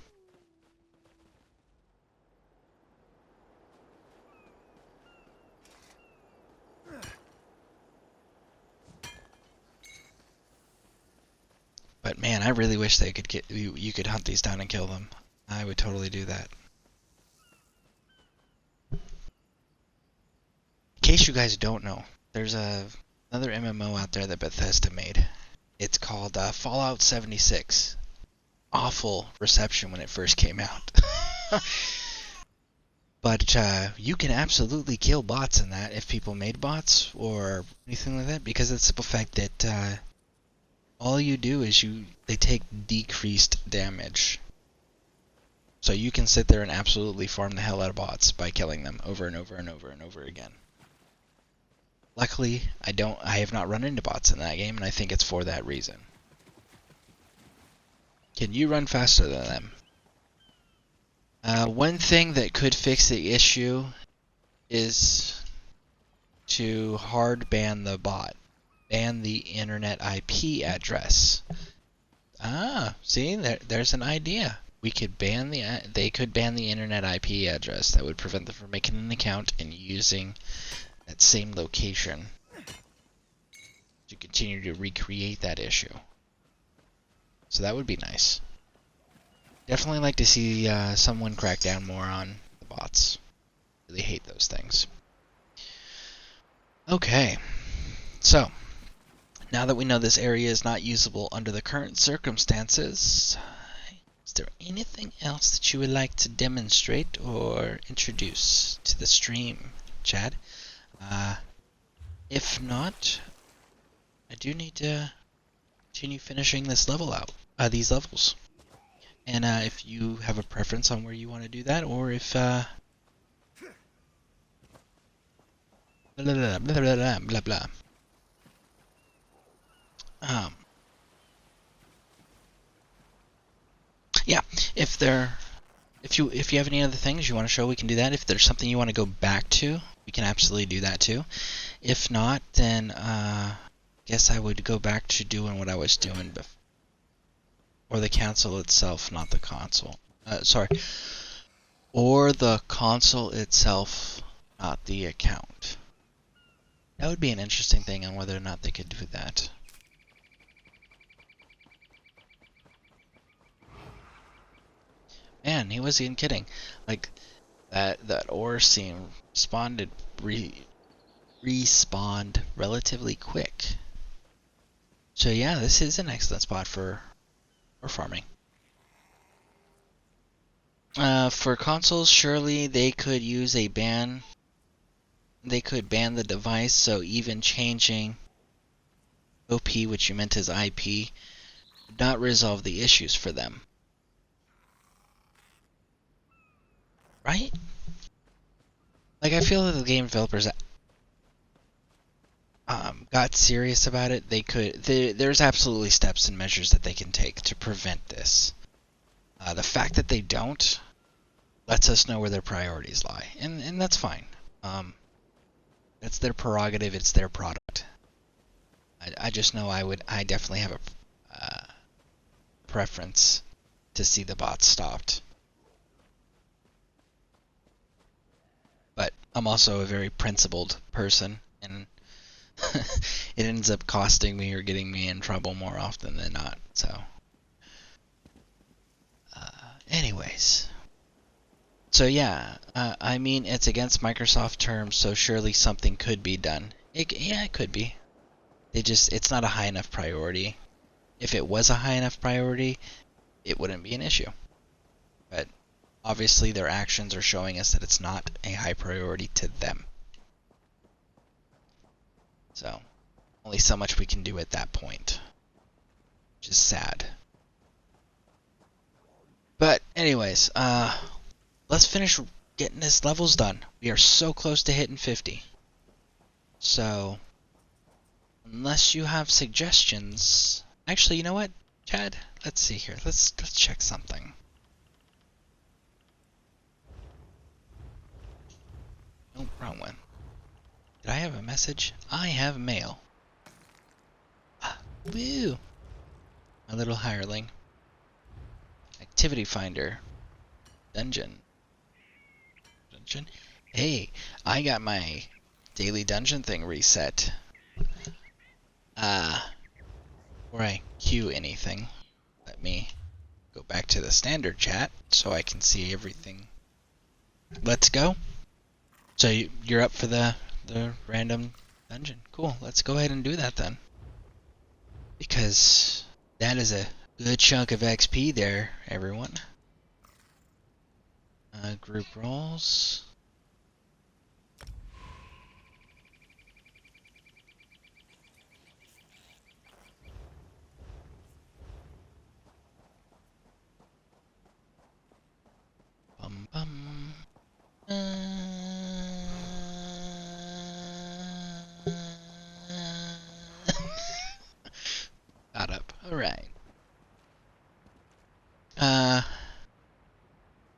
[SPEAKER 1] But man, I really wish they could get you could hunt these down and kill them. I would totally do that. In case you guys don't know, there's another MMO out there that Bethesda made. It's called Fallout 76. Awful reception when it first came out. But you can absolutely kill bots in that if people made bots or anything like that, because of the simple fact that all you do is they take decreased damage. So you can sit there and absolutely farm the hell out of bots by killing them over and over and over and over again. Luckily, I have not run into bots in that game, and I think it's for that reason. Can you run faster than them? One thing that could fix the issue is to hard ban the bot. Ban the internet IP address. Ah, see, there's an idea.
[SPEAKER 9] we could ban they could ban the internet IP address that would prevent them from making an account and using that same location to continue to recreate that issue. So that would be nice. Definitely like to see someone crack down more on the bots. Really hate those things. Okay, so now that we know this area is not usable under the current circumstances, is there anything else that you would like to demonstrate or introduce to the stream, Chad? If not, I do need to continue finishing this level out, these levels. And if you have a preference on where you want to do that, or if blah blah blah blah blah blah. Yeah, if you have any other things you want to show, we can do that. If there's something you want to go back to, we can absolutely do that too. If not, then guess I would go back to doing what I was doing before. Or the console itself, not the console. Sorry. Or the console itself, not the account. That would be an interesting thing on whether or not they could do that. Man, he wasn't even kidding. Like, that ore seam respawned relatively quick. So yeah, this is an excellent spot for farming. For consoles, surely they could use a ban. They could ban the device, so even changing OP, which you meant as IP, would not resolve the issues for them. Right? Like, I feel that the game developers got serious about it. They could. There's absolutely steps and measures that they can take to prevent this. The fact that they don't lets us know where their priorities lie, and that's fine. That's their prerogative. It's their product. I just know I definitely have a preference to see the bots stopped. But I'm also a very principled person, and it ends up costing me or getting me in trouble more often than not. So, anyways. So yeah, I mean, it's against Microsoft terms, so surely something could be done. Yeah, it could be. It's not a high enough priority. If it was a high enough priority, it wouldn't be an issue. But obviously their actions are showing us that it's not a high priority to them. So, only so much we can do at that point. Which is sad. But anyways, let's finish getting this levels done. We are so close to hitting 50. So, unless you have suggestions... Actually, you know what, Chad? Let's see here. Let's check something. Oh, wrong one. Did I have a message? I have mail. Woo! My little hireling. Activity finder. Dungeon. Hey, I got my daily dungeon thing reset. Before I queue anything, let me go back to the standard chat so I can see everything. Let's go. So you're up for the random dungeon. Cool, let's go ahead and do that then. Because that is a good chunk of XP there, everyone. Group roles. Bum bum. Got up. Alright.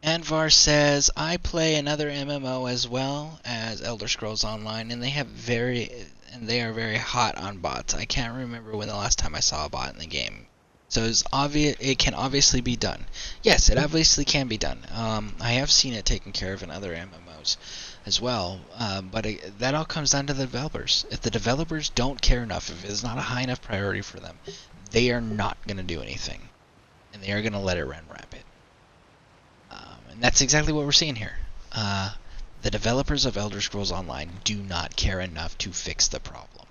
[SPEAKER 9] Anvar says, I play another MMO as well as Elder Scrolls Online, and they are very hot on bots. I can't remember when the last time I saw a bot in the game.
[SPEAKER 1] So it's obvious, it can obviously be done. Yes, it obviously can be done. I have seen it taken care of in other MMOs as well, but that all comes down to the developers. If the developers don't care enough, if it's not a high enough priority for them, they are not going to do anything, and they are going to let it run rampant. And that's exactly what we're seeing here. The developers of Elder Scrolls Online do not care enough to fix the problem.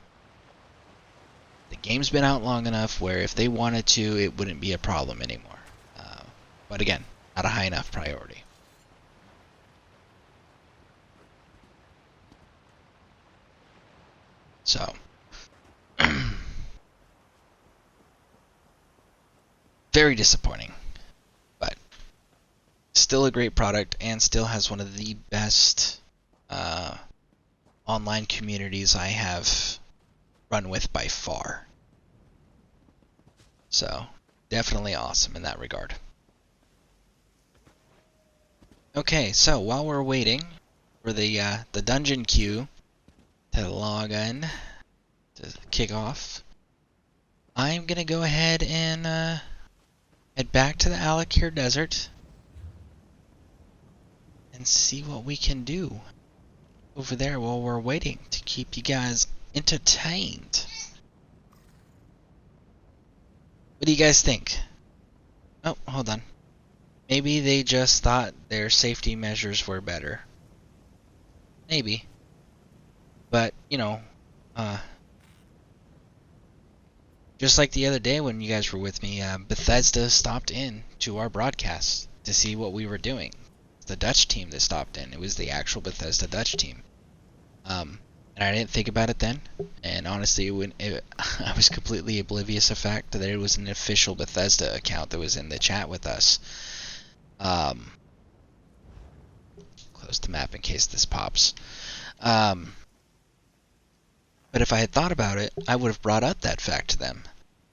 [SPEAKER 1] The game's been out long enough where if they wanted to, it wouldn't be a problem anymore. But again, not a high enough priority. So, very disappointing. But still a great product and still has one of the best online communities I have run with by far. So, definitely awesome in that regard. Okay, so while we're waiting for the dungeon queue to log in to kick off, I'm gonna go ahead and head back to the Alakir Desert and see what we can do over there while we're waiting to keep you guys entertained. What do you guys think? Oh, hold on. Maybe they just thought their safety measures were better. Maybe. But, you know, just like the other day when you guys were with me, Bethesda stopped in to our broadcast to see what we were doing. The Dutch team that stopped in. It was the actual Bethesda Dutch team. And I didn't think about it then. And honestly, I was completely oblivious of the fact that it was an official Bethesda account that was in the chat with us. Close the map in case this pops. But if I had thought about it, I would have brought up that fact to them.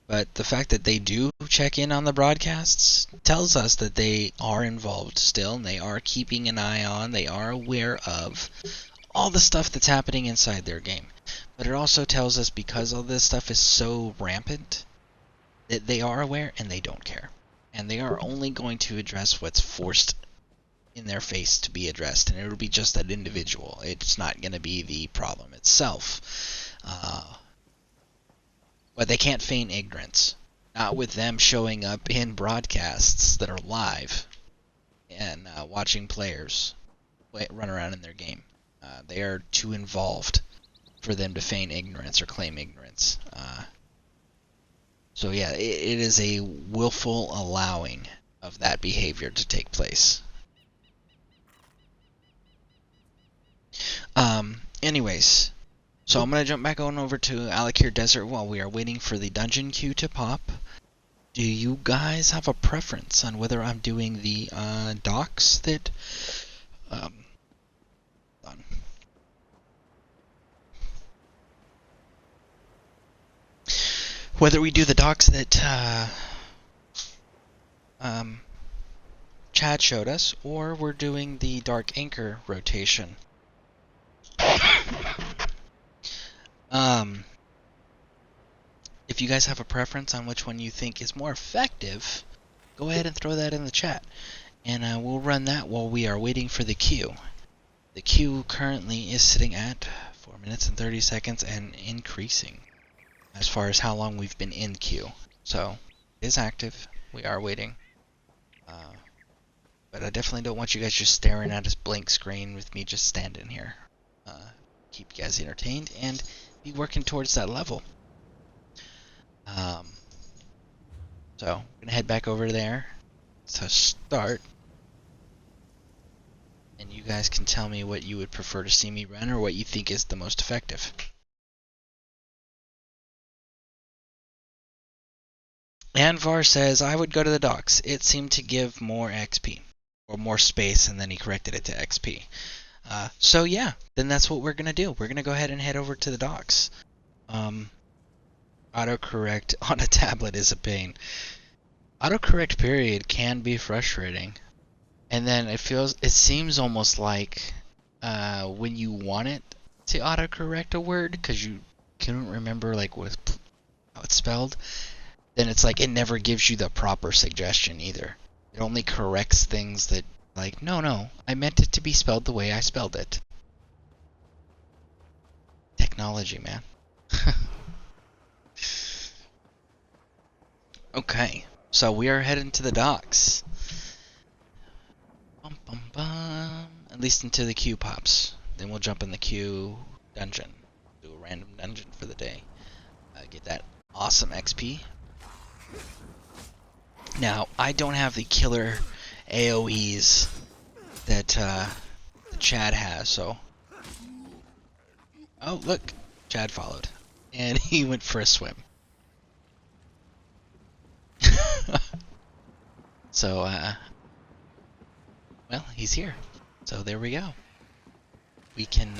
[SPEAKER 1] But the fact that they do check in on the broadcasts tells us that they are involved still, and they are keeping an eye on, they are aware of all the stuff that's happening inside their game. But it also tells us, because all this stuff is so rampant, that they are aware and they don't care. And they are only going to address what's forced in their face to be addressed, and it'll be just that individual. It's not going to be the problem itself. But they can't feign ignorance. Not with them showing up in broadcasts that are live and watching players run around in their game. They are too involved for them to feign ignorance or claim ignorance. So yeah, it is a willful allowing of that behavior to take place. Anyways, so I'm going to jump back on over to Alakir Desert while we are waiting for the dungeon queue to pop. Do you guys have a preference on whether I'm doing the docks that... whether we do the docks that Chad showed us, or we're doing the Dark Anchor rotation. If you guys have a preference on which one you think is more effective, go ahead and throw that in the chat, and we'll run that while we are waiting for the queue. The queue currently is sitting at 4 minutes and 30 seconds and increasing as far as how long we've been in queue. So, it is active. We are waiting. But I definitely don't want you guys just staring at this blank screen with me just standing here. Keep you guys entertained and be working towards that level. So, I'm going to head back over there to start. And you guys can tell me what you would prefer to see me run or what you think is the most effective. Anvar says, I would go to the docks. It seemed to give more XP. Or more space, and then he corrected it to XP. So yeah, then that's what we're going to do. We're going to go ahead and head over to the docks. Autocorrect on a tablet is a pain. Autocorrect period can be frustrating. And then it seems almost like when you want it to autocorrect a word, because you couldn't remember like how it's spelled, then it's like it never gives you the proper suggestion either. It only corrects things that, like, no, I meant it to be spelled the way I spelled it. Technology, man. Okay, so we are heading to the docks. Bum, bum, bum. At least until the queue pops. Then we'll jump in the queue dungeon. Do a random dungeon for the day. Get that awesome XP. Now, I don't have the killer AoEs that Chad has, so... Oh, look! Chad followed. And he went for a swim. So, well, he's here. So there we go. We can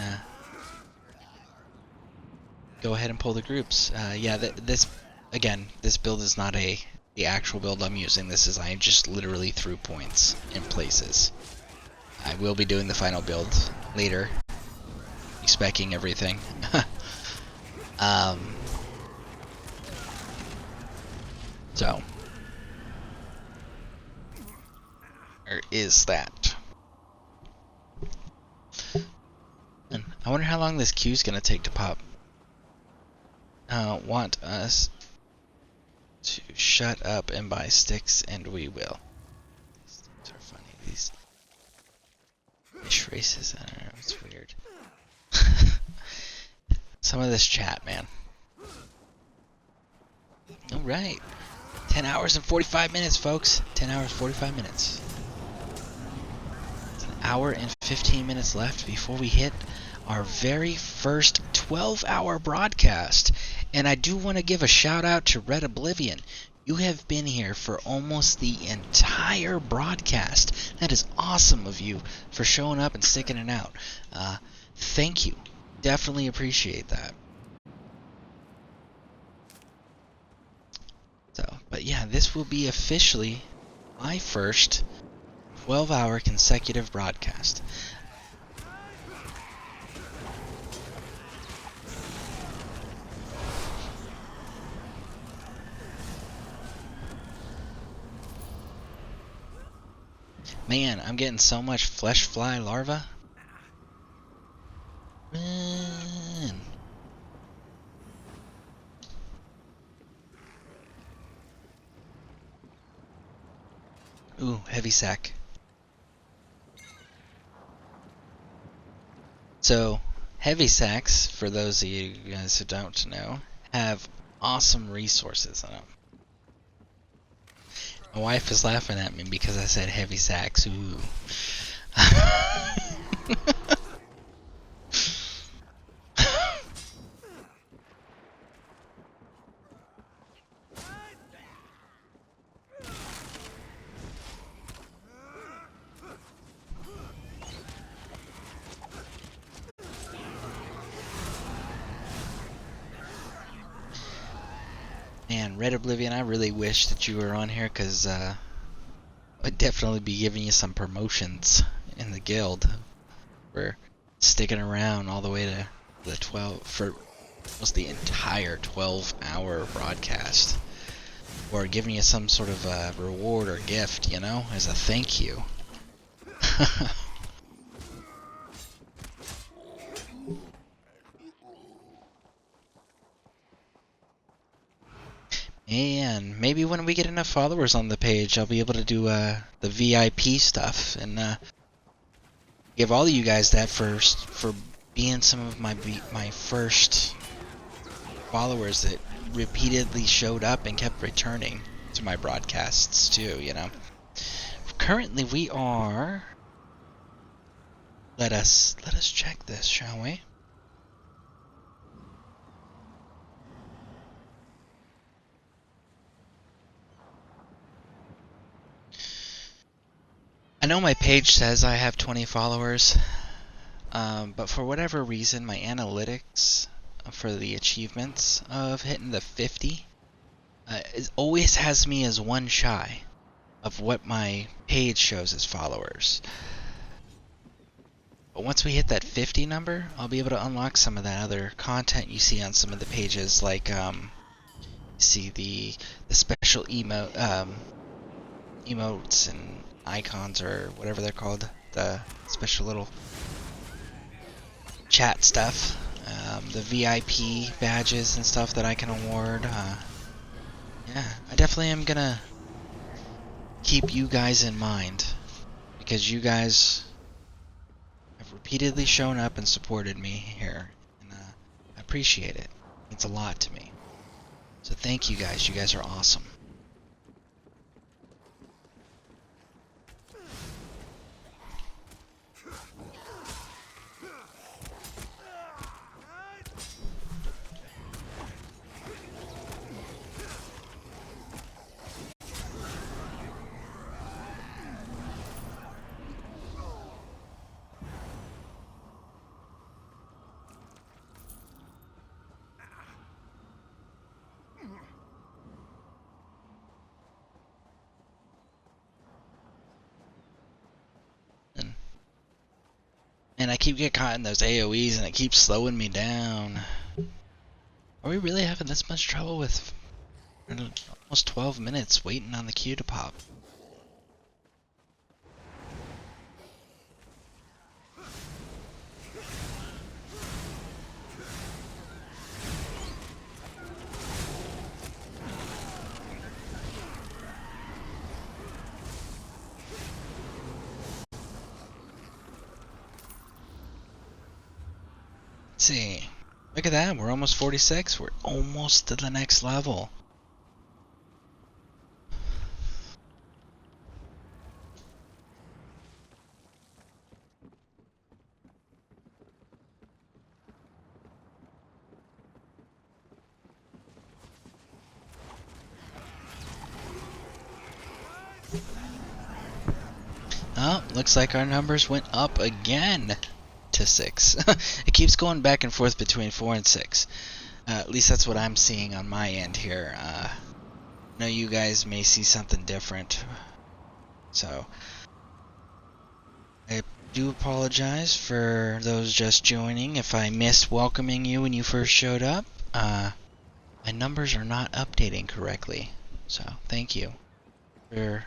[SPEAKER 1] go ahead and pull the groups. Yeah, this build is not the actual build I'm using. I just literally threw points in places. I will be doing the final build later, expecting everything. So there is that. And I wonder how long this queue's gonna take to pop. Want us to shut up and buy sticks, and we will. These are funny. These fish races, I don't know, it's weird. Some of this chat, man. Alright. 10 hours and 45 minutes, folks. 10 hours, 45 minutes. It's an hour and 15 minutes left before we hit our very first 12-hour broadcast. And I do want to give a shout out to Red Oblivion. You have been here for almost the entire broadcast. That is awesome of you for showing up and sticking it out. Thank you. Definitely appreciate that. So, but yeah, this will be officially my first 12-hour consecutive broadcast. Man, I'm getting so much flesh fly larva. Man. Ooh, heavy sack. So, heavy sacks, for those of you guys who don't know, have awesome resources in them. My wife is laughing at me because I said heavy sacks. Ooh. Man, Red Oblivion, I really wish that you were on here because I'd definitely be giving you some promotions in the guild for sticking around all the way to the 12 for almost the entire 12-hour broadcast, or giving you some sort of reward or gift, you know, as a thank you. And maybe when we get enough followers on the page, I'll be able to do the VIP stuff and give all of you guys that first for being some of my first followers that repeatedly showed up and kept returning to my broadcasts too, you know. Currently we are, let us check this, shall we? I know my page says I have 20 followers, but for whatever reason, my analytics for the achievements of hitting the 50 it always has me as one shy of what my page shows as followers. But once we hit that 50 number, I'll be able to unlock some of that other content you see on some of the pages, like see the special emotes and icons, or whatever they're called, the special little chat stuff, the VIP badges and stuff that I can award. Yeah, I definitely am gonna keep you guys in mind, because you guys have repeatedly shown up and supported me here, and I appreciate it. It means a lot to me. So thank you guys. You guys are awesome. And I keep getting caught in those AoEs, and it keeps slowing me down. Are we really having this much trouble with almost 12 minutes waiting on the queue to pop? Let's see. Look at that. We're almost 46. We're almost to the next level. Oh, looks like our numbers went up again to 6. It keeps going back and forth between 4 and 6. At least that's what I'm seeing on my end here. I know you guys may see something different. So, I do apologize for those just joining if I missed welcoming you when you first showed up. My numbers are not updating correctly. So, thank you for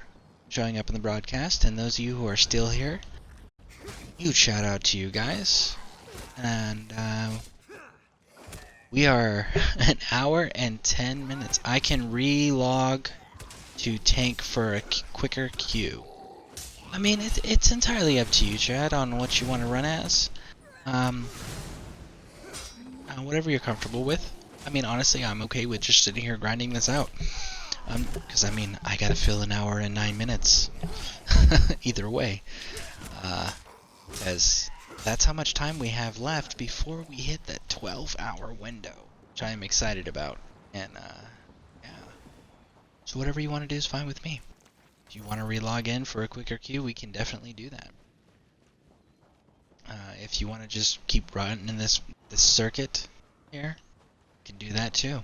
[SPEAKER 1] showing up in the broadcast, and those of you who are still here, huge shout out to you guys. And we are an hour and 10 minutes. I can re-log to tank for a quicker queue. I mean, it's entirely up to you, Chad, on what you want to run as. Whatever you're comfortable with. I mean, honestly, I'm okay with just sitting here grinding this out. Because, I mean, I gotta fill an hour and 9 minutes. Either way. As that's how much time we have left before we hit that 12-hour window, which I am excited about. And, yeah. So whatever you want to do is fine with me. If you want to re-log in for a quicker queue, we can definitely do that. If you want to just keep running in this circuit here, you can do that too.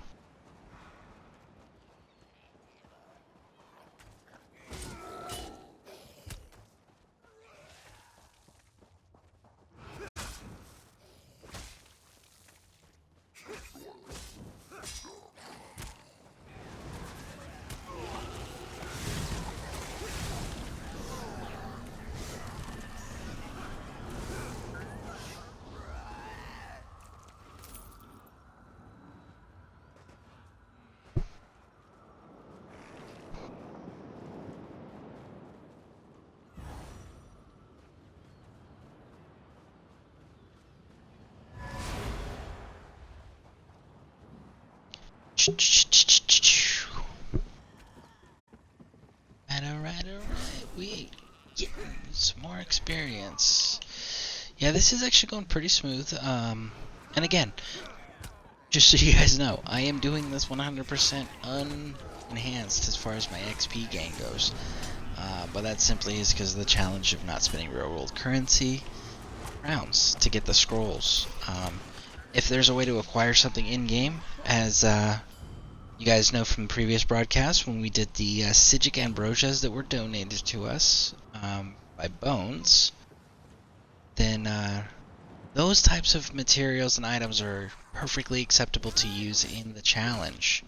[SPEAKER 1] Alright, we get some more experience. Yeah, this is actually going pretty smooth. And again, just so you guys know, I am doing this 100% unenhanced as far as my XP gain goes. But that simply is because of the challenge of not spending real world currency rounds to get the scrolls. If there's a way to acquire something in-game, as you guys know from previous broadcasts, when we did the Sigic Ambrosias that were donated to us by Bones, then those types of materials and items are perfectly acceptable to use in the challenge.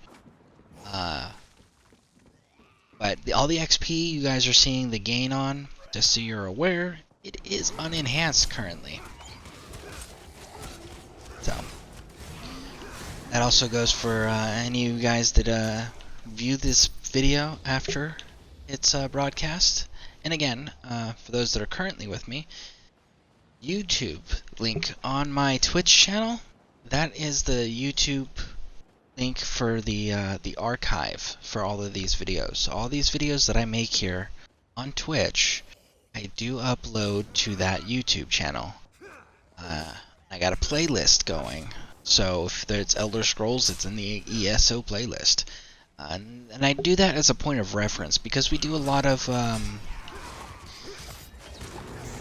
[SPEAKER 9] But all the XP you guys are seeing the gain on, just so you're aware, it is unenhanced currently. So that also goes for any of you guys that view this video after its broadcast. And again, for those that are currently with me, YouTube link on my Twitch channel, that is the YouTube link for the archive for all of these videos. So all these videos that I make here on Twitch, I do upload to that YouTube channel. I got a playlist going, so if it's Elder Scrolls, it's in the ESO playlist. And I do that as a point of reference because we do a lot of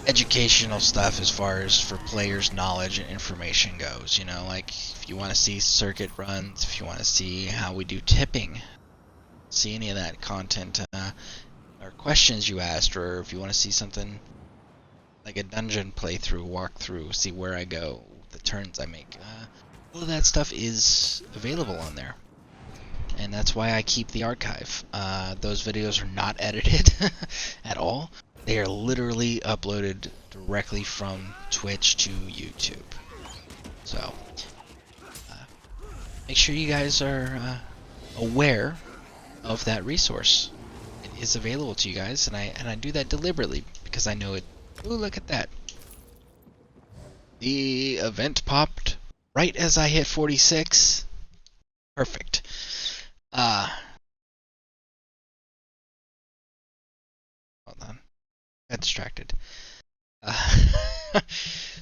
[SPEAKER 9] educational stuff as far as for players' knowledge and information goes. You know, like if you want to see circuit runs, if you want to see how we do tipping, see any of that content or questions you asked, or if you want to see something like a dungeon playthrough, walkthrough, see where I go, the turns I make. All of that stuff is available on there. And that's why I keep the archive. Those videos are not edited at all. They are literally uploaded directly from Twitch to YouTube. So, make sure you guys are aware of that resource. It is available to you guys, and I do that deliberately because I know it. Ooh, look at that. The event popped right as I hit 46. Perfect. Hold on. Got distracted.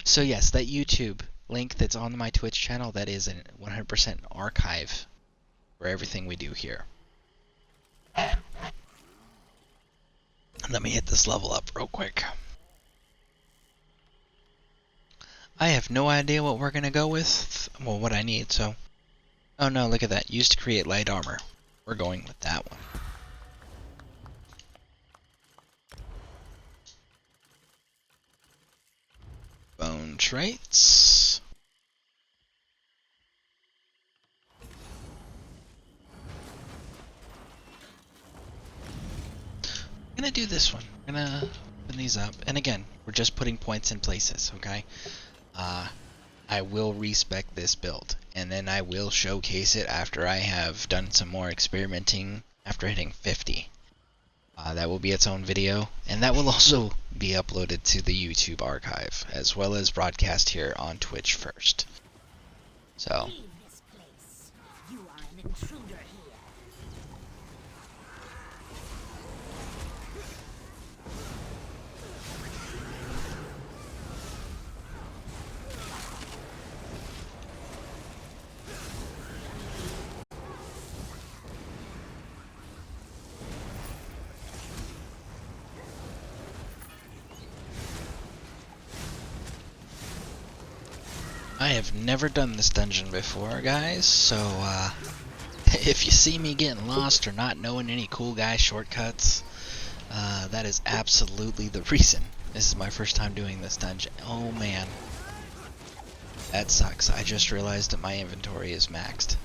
[SPEAKER 9] So yes, that YouTube link that's on my Twitch channel, that is a 100% archive for everything we do here. Let me hit this level up real quick. I have no idea what we're going to go with. Well, what I need, so... Oh no, look at that. Used to create light armor. We're going with that one. Bone traits. I'm going to do this one. I'm going to open these up. And again, we're just putting points in places, okay? I will respec this build, and then I will showcase it after I have done some more experimenting after hitting 50. That will be its own video, and that will also be uploaded to the YouTube archive, as well as broadcast here on Twitch first. So...
[SPEAKER 8] Leave this place. You are an intruder here.
[SPEAKER 9] I have never done this dungeon before, guys, so if you see me getting lost or not knowing any cool guy shortcuts, that is absolutely the reason. This is my first time doing this dungeon. Oh man. That sucks. I just realized that my inventory is maxed.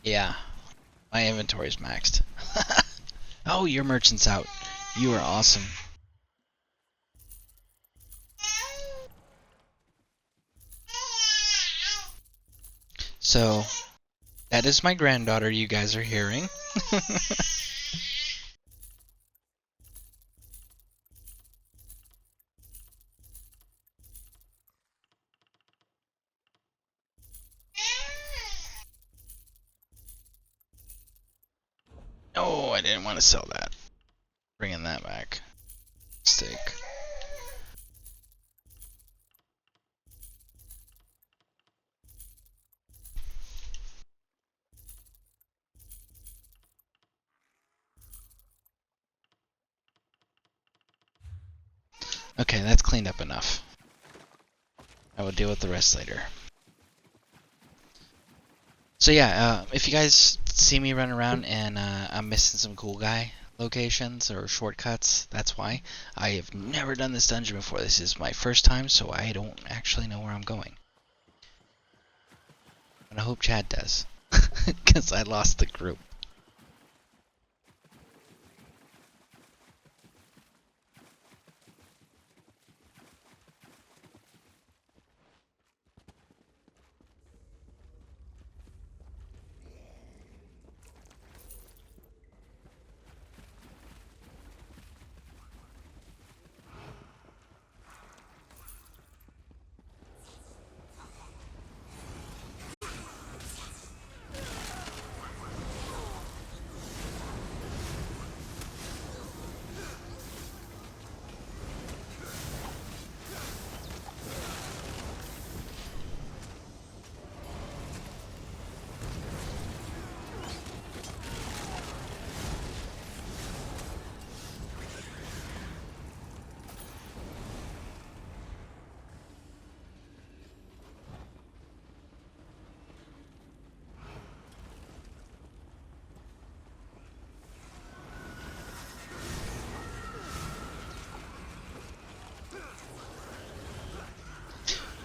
[SPEAKER 9] Yeah, my inventory is maxed. Oh, your merchant's out. You are awesome. So, that is my granddaughter you guys are hearing. Oh, I didn't want to sell that. Bringing that back. Mistake. Okay, that's cleaned up enough. I will deal with the rest later. So yeah, if you guys see me run around and I'm missing some cool guy locations or shortcuts, that's why. I have never done this dungeon before. This is my first time, so I don't actually know where I'm going. And I hope Chad does. Because I lost the group.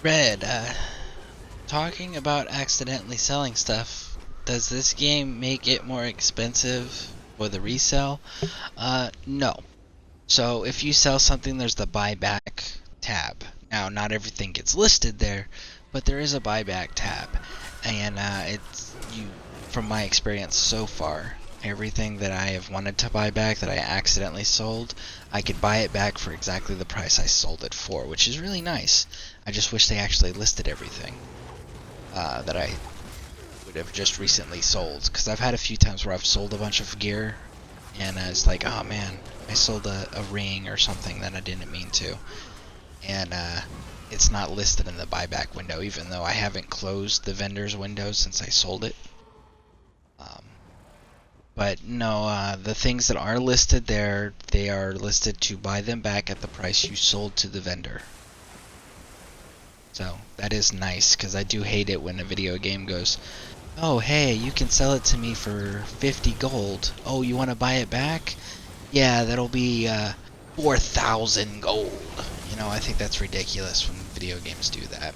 [SPEAKER 9] Red, talking about accidentally selling stuff, does this game make it more expensive for the resell? No. So if you sell something, there's the buyback tab. Now, not everything gets listed there, but there is a buyback tab, and from my experience so far, everything that I have wanted to buy back that I accidentally sold, I could buy it back for exactly the price I sold it for, which is really nice. I just wish they actually listed everything that I would have just recently sold, because I've had a few times where I've sold a bunch of gear, and it's like, oh man, I sold a ring or something that I didn't mean to, and it's not listed in the buyback window, even though I haven't closed the vendor's window since I sold it. But no, the things that are listed there, they are listed to buy them back at the price you sold to the vendor. So that is nice, because I do hate it when a video game goes, oh hey, you can sell it to me for 50 gold. Oh, you want to buy it back? Yeah, that'll be 4,000 gold. You know, I think that's ridiculous when video games do that.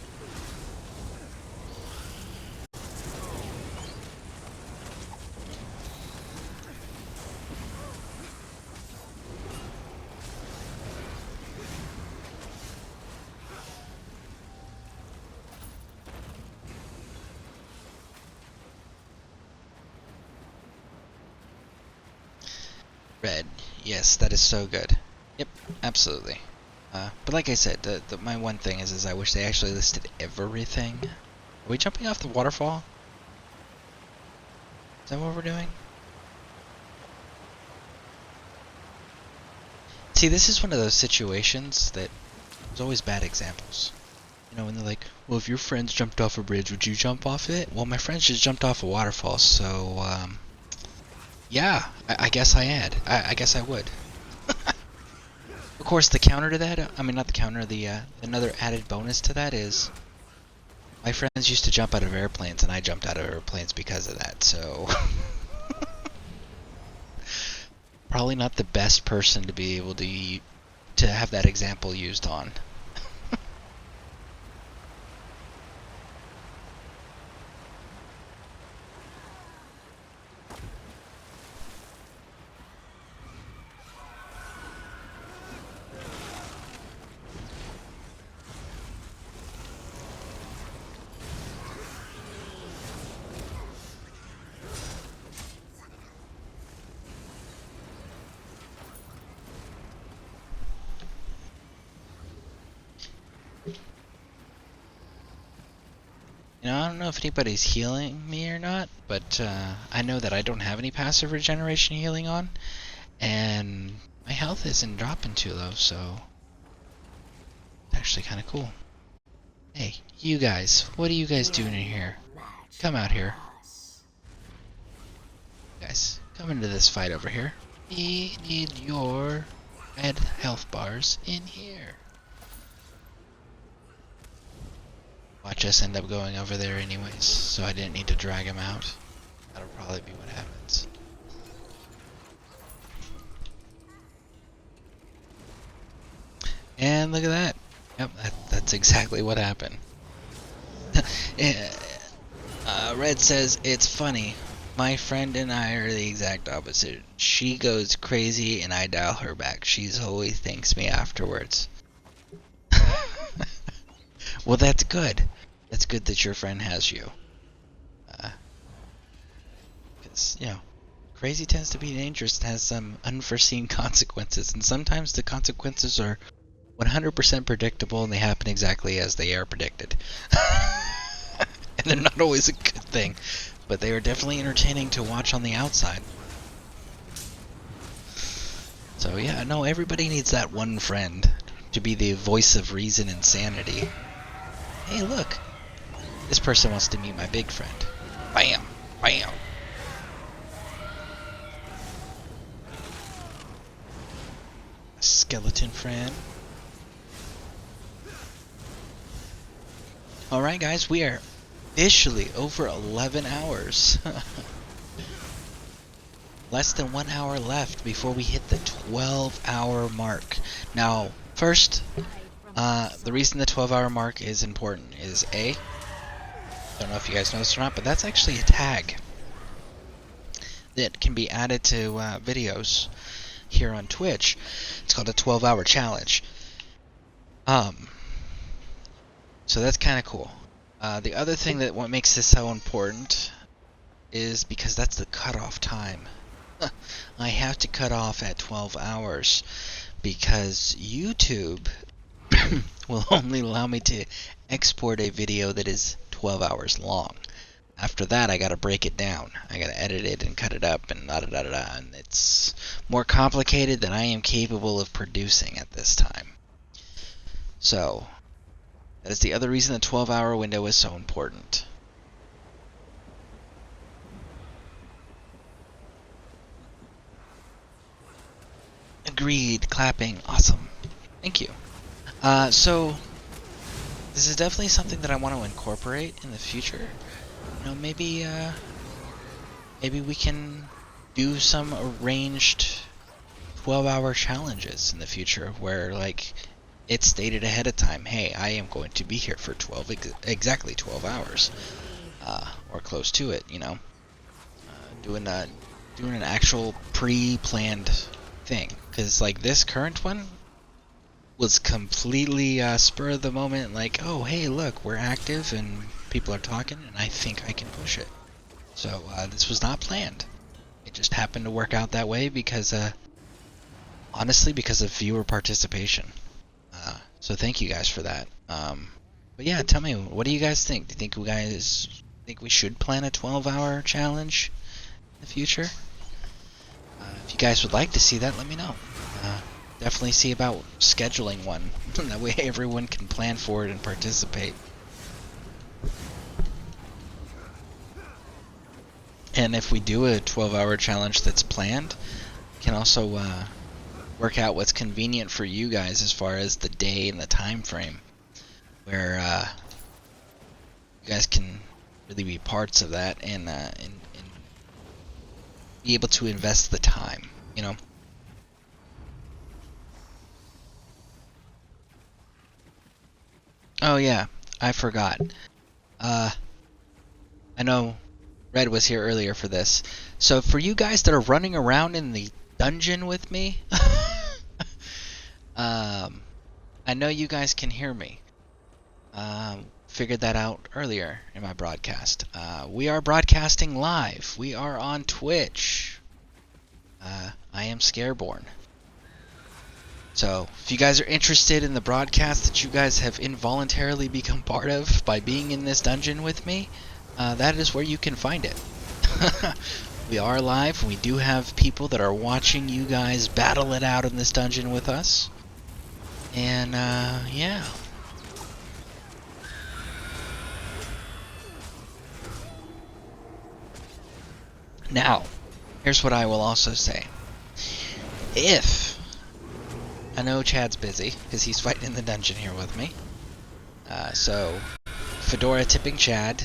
[SPEAKER 9] Red, yes, that is so good. Yep, absolutely. But like I said, my one thing is I wish they actually listed everything. Are we jumping off the waterfall? Is that what we're doing? See, this is one of those situations that there's always bad examples. You know, when they're like, well, if your friends jumped off a bridge, would you jump off it? Well, my friends just jumped off a waterfall, so, yeah, I guess I had. I guess I would. Of course, the counter to that, I mean, not the counter, another added bonus to that is my friends used to jump out of airplanes, and I jumped out of airplanes because of that, so probably not the best person to be able to have that example used on. You know, I don't know if anybody's healing me or not, but I know that I don't have any passive regeneration healing on, and my health isn't dropping too low, so it's actually kind of cool. Hey, you guys, what are you guys doing in here? Come out here. Guys, come into this fight over here. We need your red health bars in here. Watch us end up going over there anyways, so I didn't need to drag him out. That'll probably be what happens. And look at that. Yep, that's exactly what happened. Red says, it's funny. My friend and I are the exact opposite. She goes crazy and I dial her back. She's always thanks me afterwards. Well, that's good. That's good that your friend has you. Because, crazy tends to be dangerous and has some unforeseen consequences. And sometimes the consequences are 100% predictable and they happen exactly as they are predicted. And they're not always a good thing. But they are definitely entertaining to watch on the outside. So yeah, no, everybody needs that one friend to be the voice of reason and sanity. Hey, look! This person wants to meet my big friend. Bam! Bam! Skeleton friend. Alright guys, we are officially over 11 hours. Less than 1 hour left before we hit the 12-hour mark. Now, first, the reason the 12-hour mark is important is A, don't know if you guys know this or not, but that's actually a tag that can be added to videos here on Twitch. It's called a 12-hour challenge. So that's kind of cool. The other thing that what makes this so important is because that's the cutoff time. I have to cut off at 12 hours because YouTube will only allow me to export a video that is 12 hours long. After that, I gotta break it down. I gotta edit it and cut it up and da-da-da-da-da, and it's more complicated than I am capable of producing at this time. So, that is the other reason the 12-hour window is so important. Agreed. Clapping. Awesome. Thank you. So, this is definitely something that I want to incorporate in the future. Maybe we can do some arranged 12-hour challenges in the future where, like, it's stated ahead of time, hey, I am going to be here for exactly 12 hours. Or close to it, doing an actual pre-planned thing. Because, like, this current one was completely spur of the moment, like, oh, hey, look, we're active and people are talking and I think I can push it. So this was not planned. It just happened to work out that way because, honestly, because of viewer participation. So thank you guys for that. But yeah, tell me, what do you guys think? Do you think we should plan a 12-hour challenge in the future? If you guys would like to see that, let me know. Definitely see about scheduling one. That way everyone can plan for it and participate. And if we do a 12-hour challenge that's planned, we can also work out what's convenient for you guys as far as the day and the time frame, where you guys can really be parts of that and be able to invest the time, Oh yeah, I forgot. I know Red was here earlier for this. So for you guys that are running around in the dungeon with me, I know you guys can hear me. Figured that out earlier in my broadcast. We are broadcasting live. We are on Twitch. I am Scareborn. So, if you guys are interested in the broadcast that you guys have involuntarily become part of by being in this dungeon with me, that is where you can find it. We are live, and we do have people that are watching you guys battle it out in this dungeon with us. And, yeah. Now, here's what I will also say. I know Chad's busy, because he's fighting in the dungeon here with me. So, Fedora tipping Chad.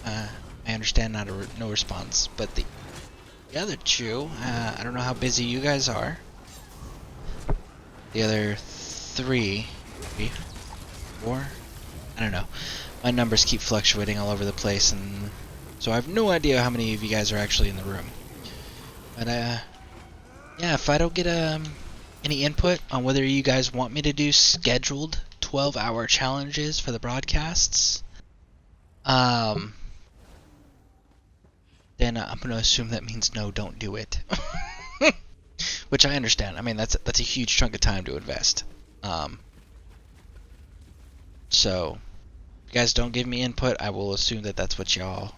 [SPEAKER 9] I understand no response, but the other two, I don't know how busy you guys are. The other three, four, I don't know. My numbers keep fluctuating all over the place, and
[SPEAKER 1] So I have no idea how many of you guys are actually in the room. But yeah, if I don't get any input on whether you guys want me to do scheduled 12-hour challenges for the broadcasts, then I'm gonna assume that means no, don't do it. Which I understand. I mean, that's a huge chunk of time to invest. So if you guys don't give me input, I will assume that that's what y'all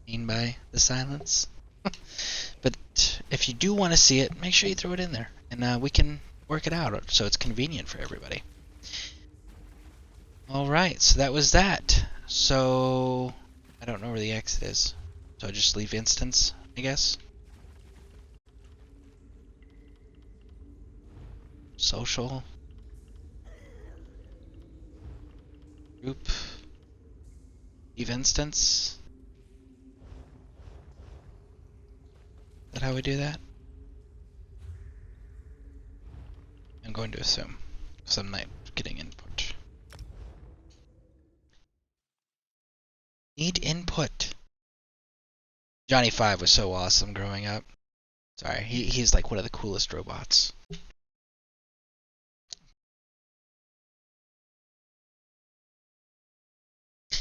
[SPEAKER 1] mean by the silence. But if you do want to see it, make sure you throw it in there, and we can work it out so it's convenient for everybody. Alright, so that was that. So I don't know where the exit is. So I just leave instance, I guess. Social. Group. Leave instance. Is that how we do that? I'm going to assume, because I'm not getting input. Need input. Johnny 5 was so awesome growing up. Sorry, he's like one of the coolest robots.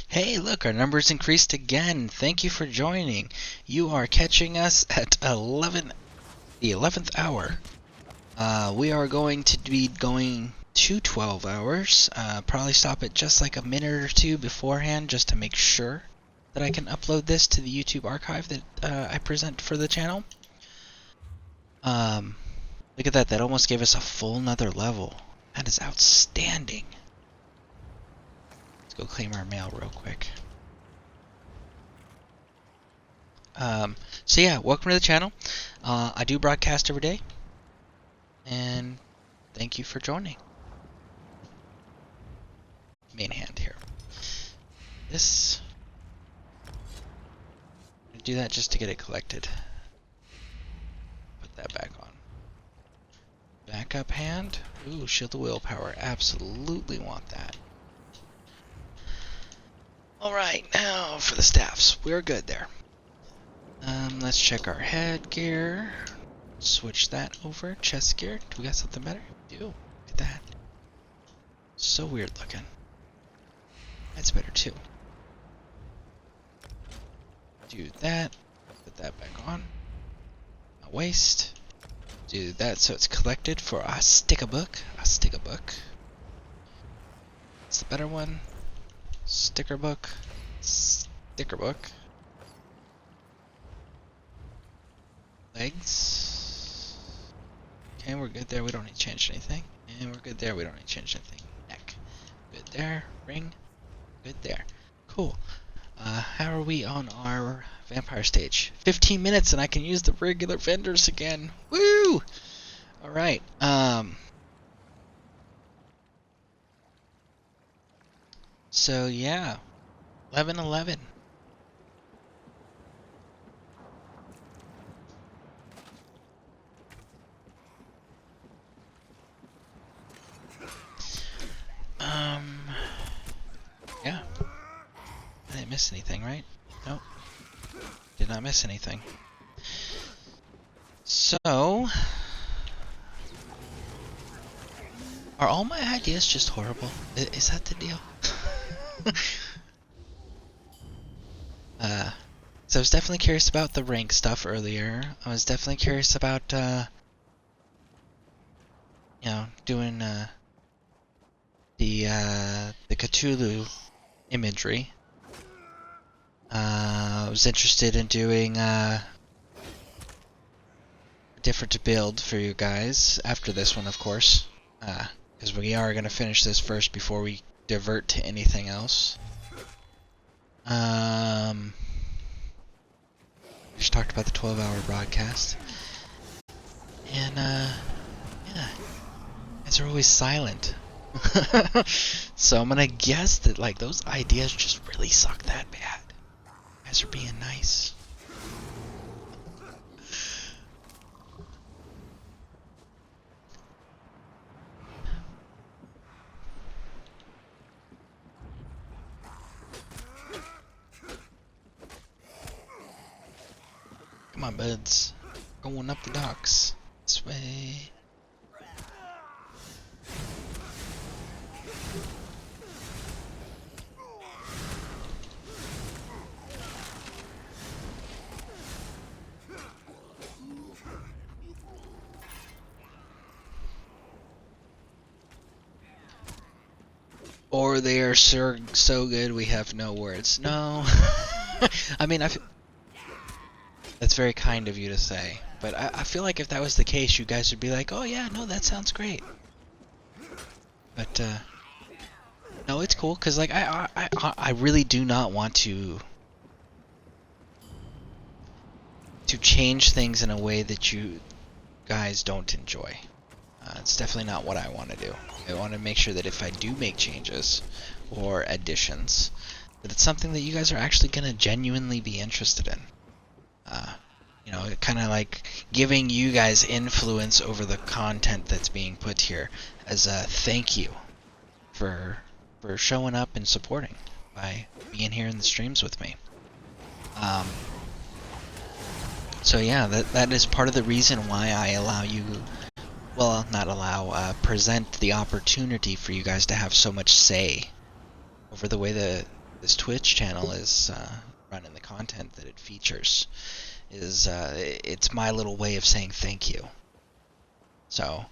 [SPEAKER 1] Hey, look, our numbers increased again. Thank you for joining. You are catching us at the 11th hour. We are going to be going to 12 hours. Probably stop it just like a minute or two beforehand just to make sure that I can upload this to the YouTube archive that I present for the channel. Look at that. That almost gave us a full nother level. That is outstanding. Let's go claim our mail real quick. So yeah, welcome to the channel. I do broadcast every day. And thank you for joining. Main hand here. This. I'm gonna do that just to get it collected. Put that back on. Backup hand. Ooh, shield the willpower. Absolutely want that. Alright, now for the staffs. We're good there. Let's check our headgear. Switch that over. Chest gear. Do we got something better? We do. Look at that. So weird looking. That's better too. Do that. Put that back on. A waist. Do that so it's collected for a stick-a-book. A stick-a-book. It's the better one. Sticker book. Sticker book. Legs. Okay, we're good there. We don't need to change anything. And we're good there. We don't need to change anything. Neck. Good there. Ring. Good there. Cool. How are we on our vampire stage? 15 minutes and I can use the regular vendors again. Woo! Alright. So yeah. 11:11. Yeah. I didn't miss anything, right? Nope. Did not miss anything. So, are all my ideas just horrible? Is that the deal? So I was definitely curious about the rank stuff earlier. I was definitely curious about, you know, doing, the Cthulhu imagery. I was interested in doing, a different build for you guys after this one, of course. Because we are going to finish this first before we divert to anything else. We just talked about the 12-hour broadcast. And, yeah. You guys are always silent. So I'm gonna guess that, like, those ideas just really suck that bad. You guys are being nice.
[SPEAKER 9] on, buds. Going up the docks. This way. Or they are so good we have no words. No. I mean, that's very kind of you to say. But I feel like if that was the case, you guys would be like, oh yeah, no, that sounds great. But, no, it's cool, because, like, I really do not want to change things in a way that you guys don't enjoy. It's definitely not what I want to do. I want to make sure that if I do make changes or additions, that it's something that you guys are actually going to genuinely be interested in. You know, kind of like giving you guys influence over the content that's being put here as a thank you for showing up and supporting by being here in the streams with me. So yeah, that is part of the reason why I allow you, well, not allow, present the opportunity for you guys to have so much say over the way that this Twitch channel is run and the content that it features. It's my little way of saying thank you. So,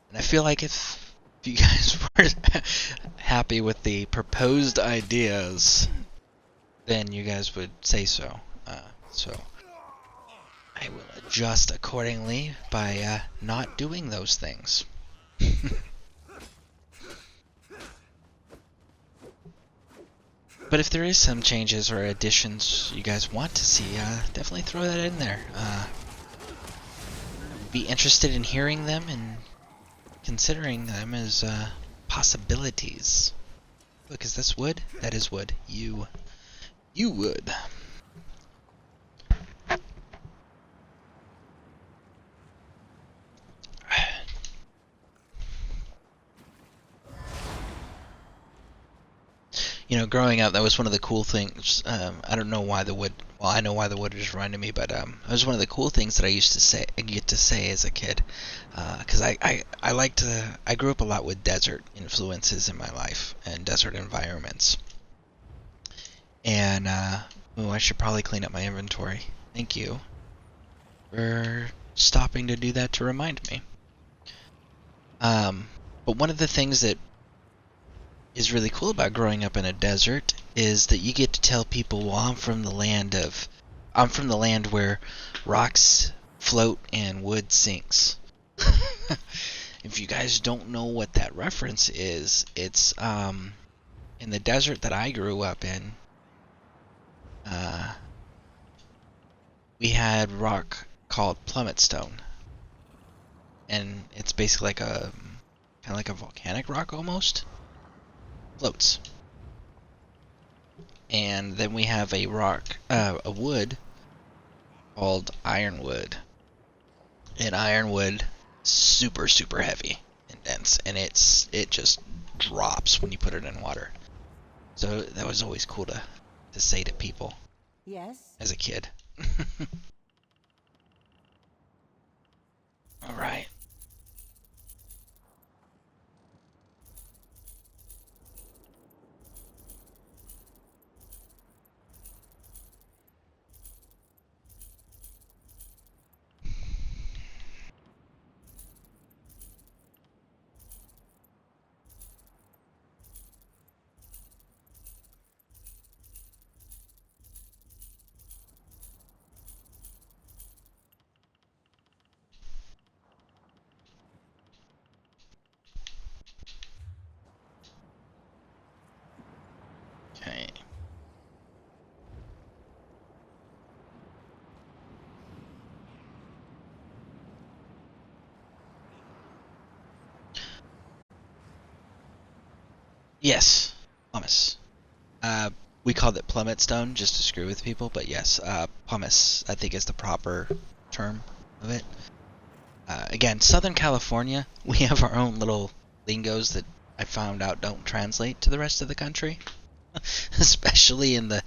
[SPEAKER 9] and I feel like if you guys were happy with the proposed ideas, then you guys would say so. So I will adjust accordingly by not doing those things. But if there is some changes or additions you guys want to see, definitely throw that in there. Be interested in hearing them and considering them as possibilities. Look, is this wood? That is wood. You would. You know, growing up, that was one of the cool things. I don't know why the wood. Well, I know why the wood just reminded me, but it was one of the cool things that I used to say, get to say as a kid, because I liked to. I grew up a lot with desert influences in my life and desert environments. And oh, I should probably clean up my inventory. Thank you for stopping to do that to remind me. But one of the things that is really cool about growing up in a desert is that you get to tell people, well, I'm from the land where rocks float and wood sinks. If you guys don't know what that reference is, it's in the desert that I grew up in. We had rock called plummet stone, and it's basically like a kind of like a volcanic rock almost. Floats. And then we have a rock, a wood called ironwood. And ironwood, super heavy and dense, and it just drops when you put it in water. So that was always cool to say to people.
[SPEAKER 10] Yes.
[SPEAKER 9] As a kid. All right. Okay. Yes, pumice. We called it plummet stone just to screw with people, but yes, pumice I think is the proper term of it. Again, Southern California, we have our own little lingos that I found out don't translate to the rest of the country, especially in the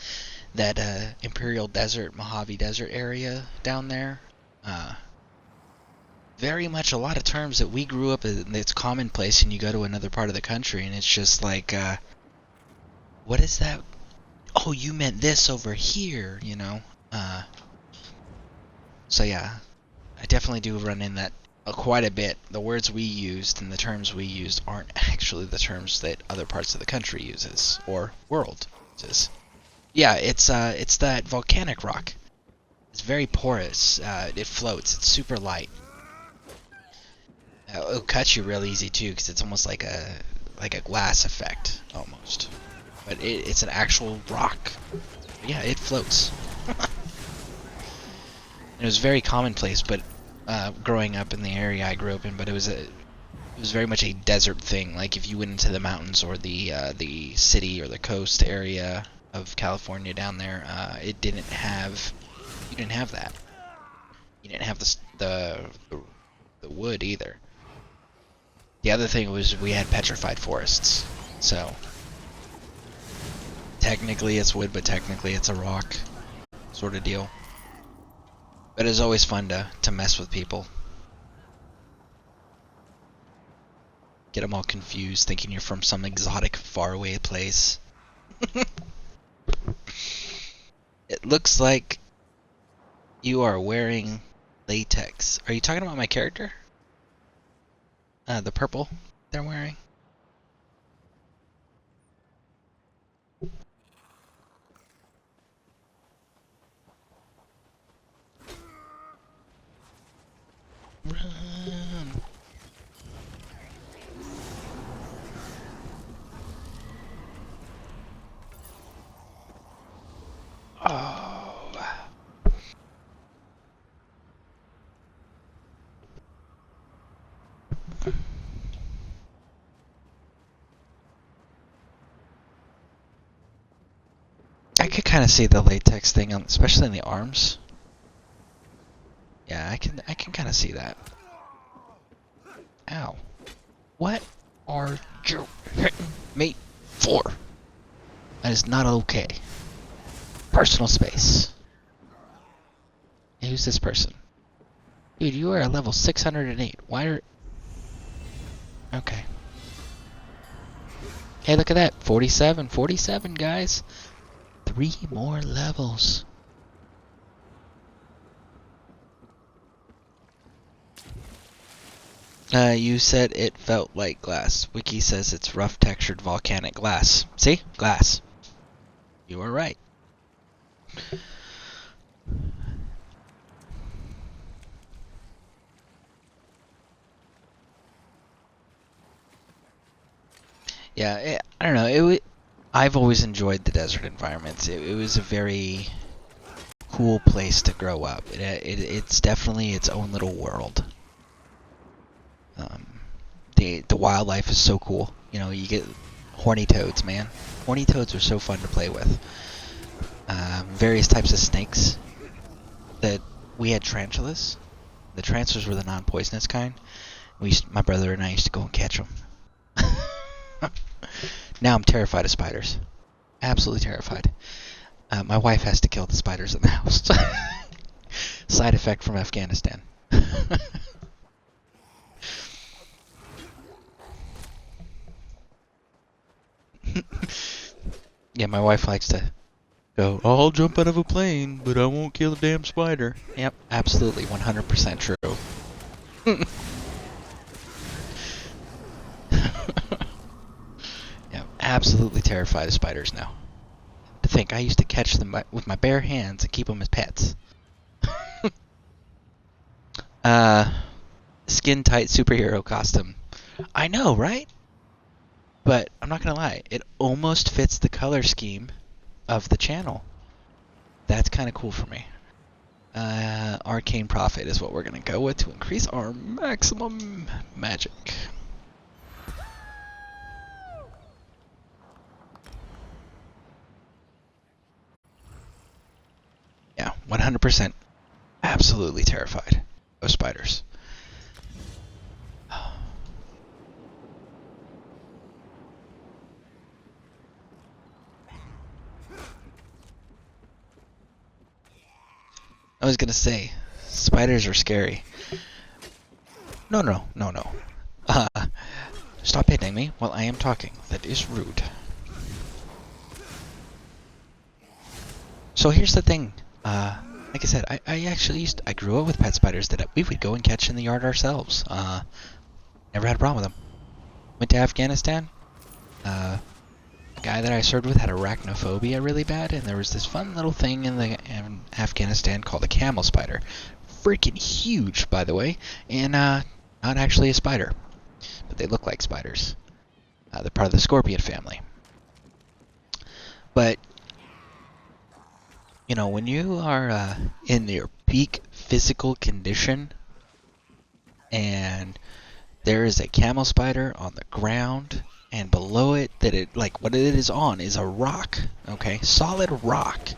[SPEAKER 1] that Imperial Desert, Mojave Desert area down there. Very much a lot of terms that we grew up in, it's commonplace, and you go to another part of the country, and it's just like, what is that? Oh, you meant this over here, you know? So yeah, I definitely do run in that quite a bit. The words we used and the terms we used aren't actually the terms that other parts of the country uses, or world uses. Yeah, it's that volcanic rock. It's very porous. It floats. It's super light. It'll cut you real easy too, because it's almost like a glass effect almost. But it's an actual rock. But yeah, it floats. It was very commonplace, but growing up in the area I grew up in, but it was very much a desert thing. Like if you went into the mountains or the city or the coast area of California down there, you didn't have that. You didn't have the wood either. The other thing was we had petrified forests. So technically it's wood, but technically it's a rock sort of deal. But it's always fun to mess with people. Get them all confused, thinking you're from some exotic, faraway place. It looks like you are wearing latex. Are you talking about my character? The purple they're wearing? Run. Oh. I could kind of see the latex thing, especially in the arms. Yeah, I can kind of see that. Ow. What are you hitting me for? That is not okay. Personal space. Hey, who's this person? Dude, you are a level 608. Why are... Okay. Hey, look at that. 47. 47, guys. 3 more levels. You said it felt like glass. Wiki says it's rough textured volcanic glass. See? Glass. You were right. Yeah, I don't know. I've always enjoyed the desert environments. It was a very cool place to grow up. It's definitely its own little world. The wildlife is so cool. You know, you get horny toads, man. Horny toads are so fun to play with. Various types of snakes. We had tarantulas. The tarantulas were the non-poisonous kind. My brother and I used to go and catch them. Now I'm terrified of spiders. Absolutely terrified. My wife has to kill the spiders in the house. Side effect from Afghanistan. Yeah, my wife likes to go, I'll jump out of a plane, but I won't kill a damn spider. Yep, absolutely, 100% true. Yeah, absolutely terrified of spiders now. To think I used to catch them with my bare hands and keep them as pets. Skin tight superhero costume. I know, right? But I'm not gonna lie, it almost fits the color scheme of the channel. That's kind of cool for me. Arcane Prophet is what we're gonna go with to increase our maximum magic. Yeah, 100%. Absolutely terrified of spiders. was gonna say, spiders are scary. No. Stop hitting me while I am talking. That is rude. So here's the thing. Like I said, I grew up with pet spiders that we would go and catch in the yard ourselves. Never had a problem with them. Went to Afghanistan. A guy that I served with had arachnophobia really bad, and there was this fun little thing in Afghanistan called a camel spider. Freaking huge, by the way, and not actually a spider, but they look like spiders. They're part of the scorpion family. But you know, when you are in your peak physical condition, and there is a camel spider on the ground, and below it, what it is on is a rock, okay, solid rock,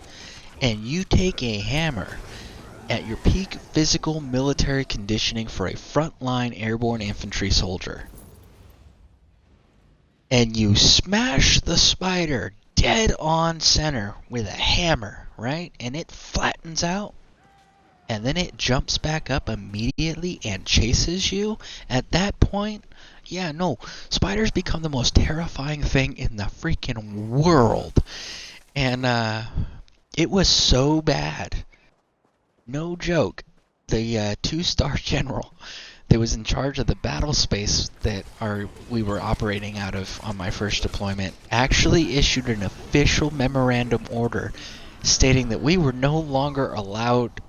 [SPEAKER 1] and you take a hammer at your peak physical military conditioning for a frontline airborne infantry soldier, and you smash the spider dead on center with a hammer, right? And it flattens out, and then it jumps back up immediately and chases you. At that point, yeah, no, spiders become the most terrifying thing in the freaking world. And it was so bad. No joke. The 2-star general that was in charge of the battle space that we were operating out of on my first deployment actually issued an official memorandum order stating that we were no longer allowed.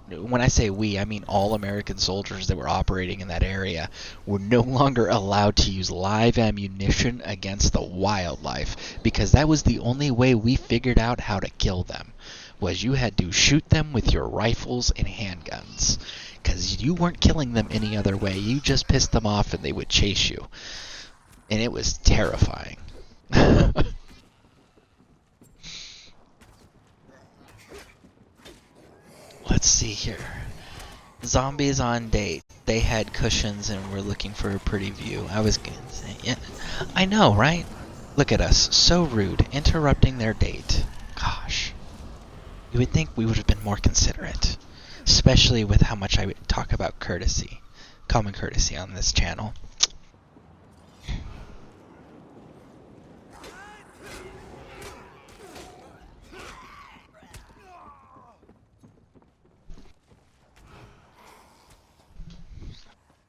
[SPEAKER 1] When I say we, I mean all American soldiers that were operating in that area were no longer allowed to use live ammunition against the wildlife, because that was the only way we figured out how to kill them, was you had to shoot them with your rifles and handguns, because you weren't killing them any other way. You just pissed them off and they would chase you. And it was terrifying. Let's see here. Zombies on date. They had cushions and were looking for a pretty view. I was gonna say, yeah. I know, right? Look at us. So rude. Interrupting their date. Gosh. You would think we would have been more considerate. Especially with how much I talk about courtesy. Common courtesy on this channel.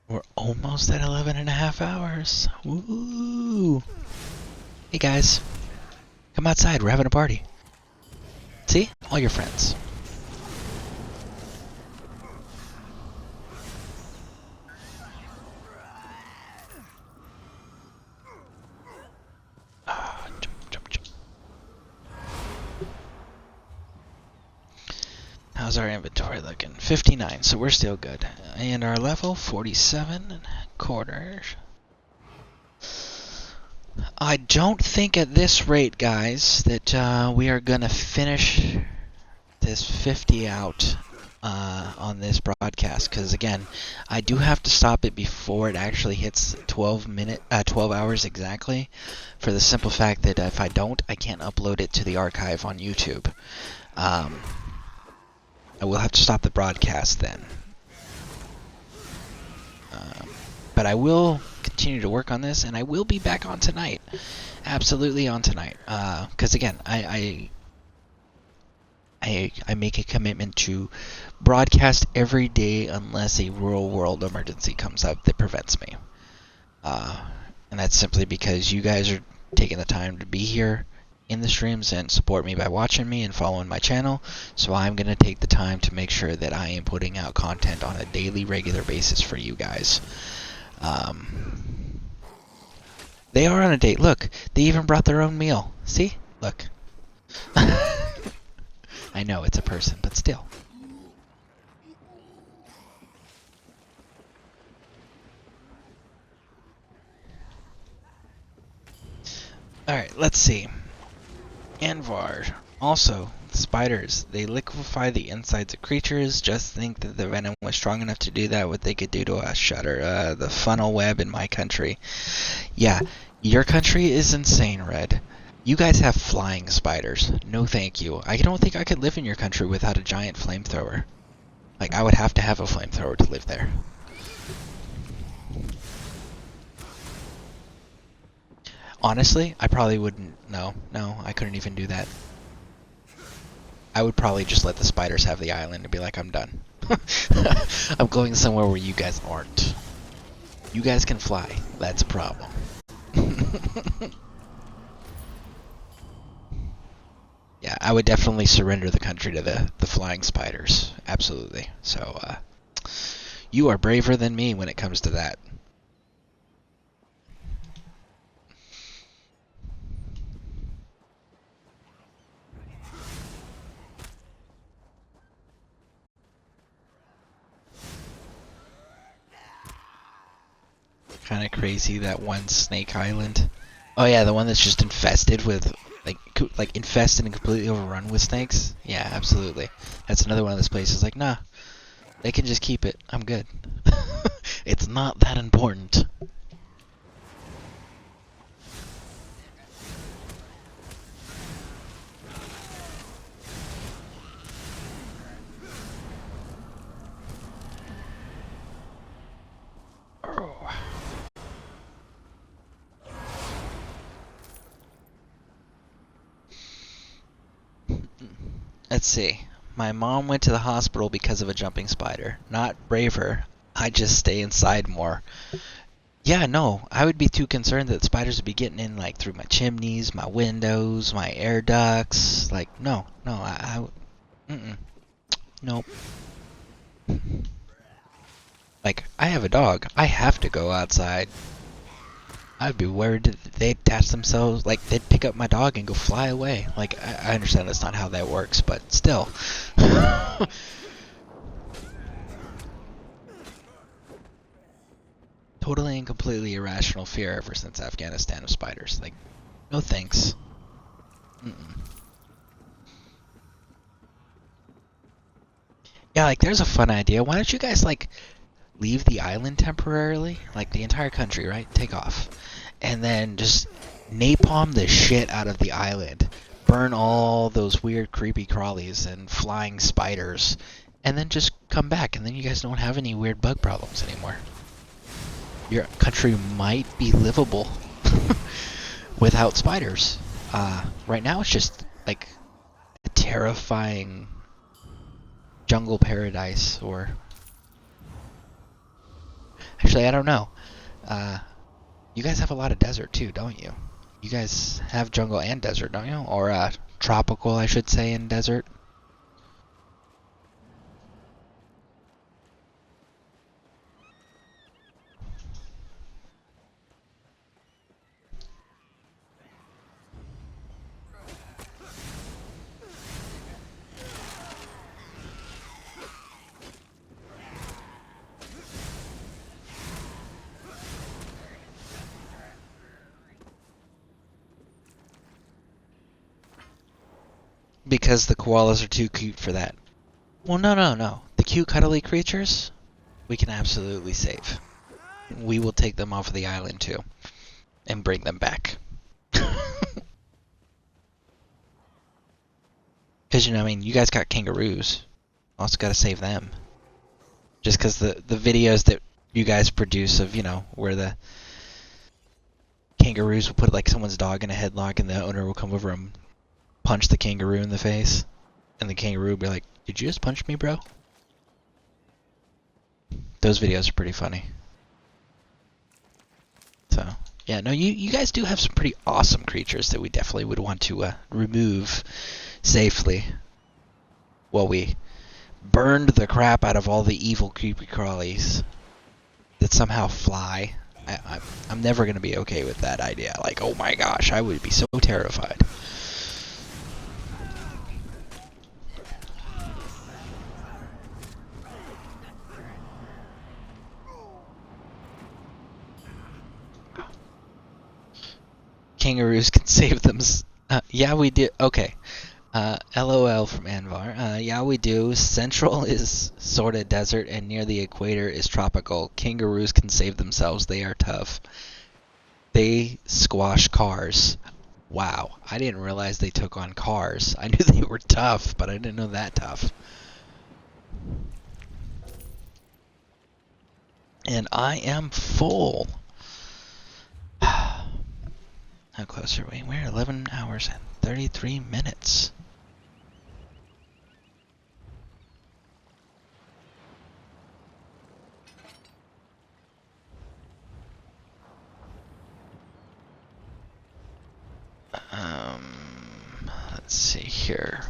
[SPEAKER 1] We're almost at 11.5 hours. Woo! Hey guys, come outside. We're having a party. See? All your friends. Jump. How's our inventory looking? 59, so we're still good. And our level, 47.25. I don't think at this rate, guys, that we are going to finish this 50 out on this broadcast, because again, I do have to stop it before it actually hits 12 hours exactly, for the simple fact that if I don't, I can't upload it to the archive on YouTube. I will have to stop the broadcast then. But I will continue to work on this, and I will be back on tonight. Absolutely on tonight. Because again, I make a commitment to broadcast every day unless a real world emergency comes up that prevents me. And that's simply because you guys are taking the time to be here in the streams and support me by watching me and following my channel. So I'm going to take the time to make sure that I am putting out content on a daily, regular basis for you guys. They are on a date. Look, they even brought their own meal. See? Look. I know it's a person, but still. Alright, let's see. Anvar. Also, spiders. They liquefy the insides of creatures. Just think that the venom was strong enough to do that. What they could do to us. Shudder. The funnel web in my country. Yeah, your country is insane, Red. You guys have flying spiders. No thank you. I don't think I could live in your country without a giant flamethrower. Like, I would have to have a flamethrower to live there. Honestly, I probably wouldn't. No, I couldn't even do that. I would probably just let the spiders have the island and be like, I'm done. I'm going somewhere where you guys aren't. You guys can fly. That's a problem. Yeah, I would definitely surrender the country to the flying spiders. Absolutely. So, you are braver than me when it comes to that. Kind of crazy, that one snake island. Oh yeah, the one that's just infested with, like infested and completely overrun with snakes? Yeah, absolutely. That's another one of those places like, nah, they can just keep it. I'm good. It's not that important. Oh. Let's see. My mom went to the hospital because of a jumping spider. Not braver. I just stay inside more. Yeah, no, I would be too concerned that spiders would be getting in, like, through my chimneys, my windows, my air ducts. Like, no, nope. Like, I have a dog. I have to go outside. I'd be worried that they'd attach themselves, like, they'd pick up my dog and go fly away. Like, I understand that's not how that works, but still. Totally and completely irrational fear ever since Afghanistan of spiders. Like, no thanks. Yeah, like, there's a fun idea. Why don't you guys, like, leave the island temporarily? Like, the entire country, right? Take off. And then just napalm the shit out of the island. Burn all those weird creepy crawlies and flying spiders. And then just come back. And then you guys don't have any weird bug problems anymore. Your country might be livable without spiders. Right now it's just, like, a terrifying jungle paradise, or... Actually, I don't know. You guys have a lot of desert too, don't you? You guys have jungle and desert, don't you? Or tropical, I should say, and desert. Because the koalas are too cute for that. Well, no. The cute, cuddly creatures, we can absolutely save. We will take them off of the island too, and bring them back. Because, you know, I mean, you guys got kangaroos. Also got to save them. Just because the videos that you guys produce of, you know, where the kangaroos will put, like, someone's dog in a headlock and the owner will come over and punch the kangaroo in the face. And the kangaroo will be like, "Did you just punch me, bro?" Those videos are pretty funny. So, yeah, no, you guys do have some pretty awesome creatures that we definitely would want to remove safely. While we burned the crap out of all the evil creepy crawlies that somehow fly. I'm never going to be okay with that idea. Like, oh my gosh, I would be so terrified. Kangaroos can save them. Yeah, we do. Okay. LOL from Anvar. Yeah, we do. Central is sort of desert, and near the equator is tropical. Kangaroos can save themselves. They are tough. They squash cars. Wow, I didn't realize they took on cars. I knew they were tough, but I didn't know that tough. And I am full. How close are we? We're 11 hours and 33 minutes. Let's see here.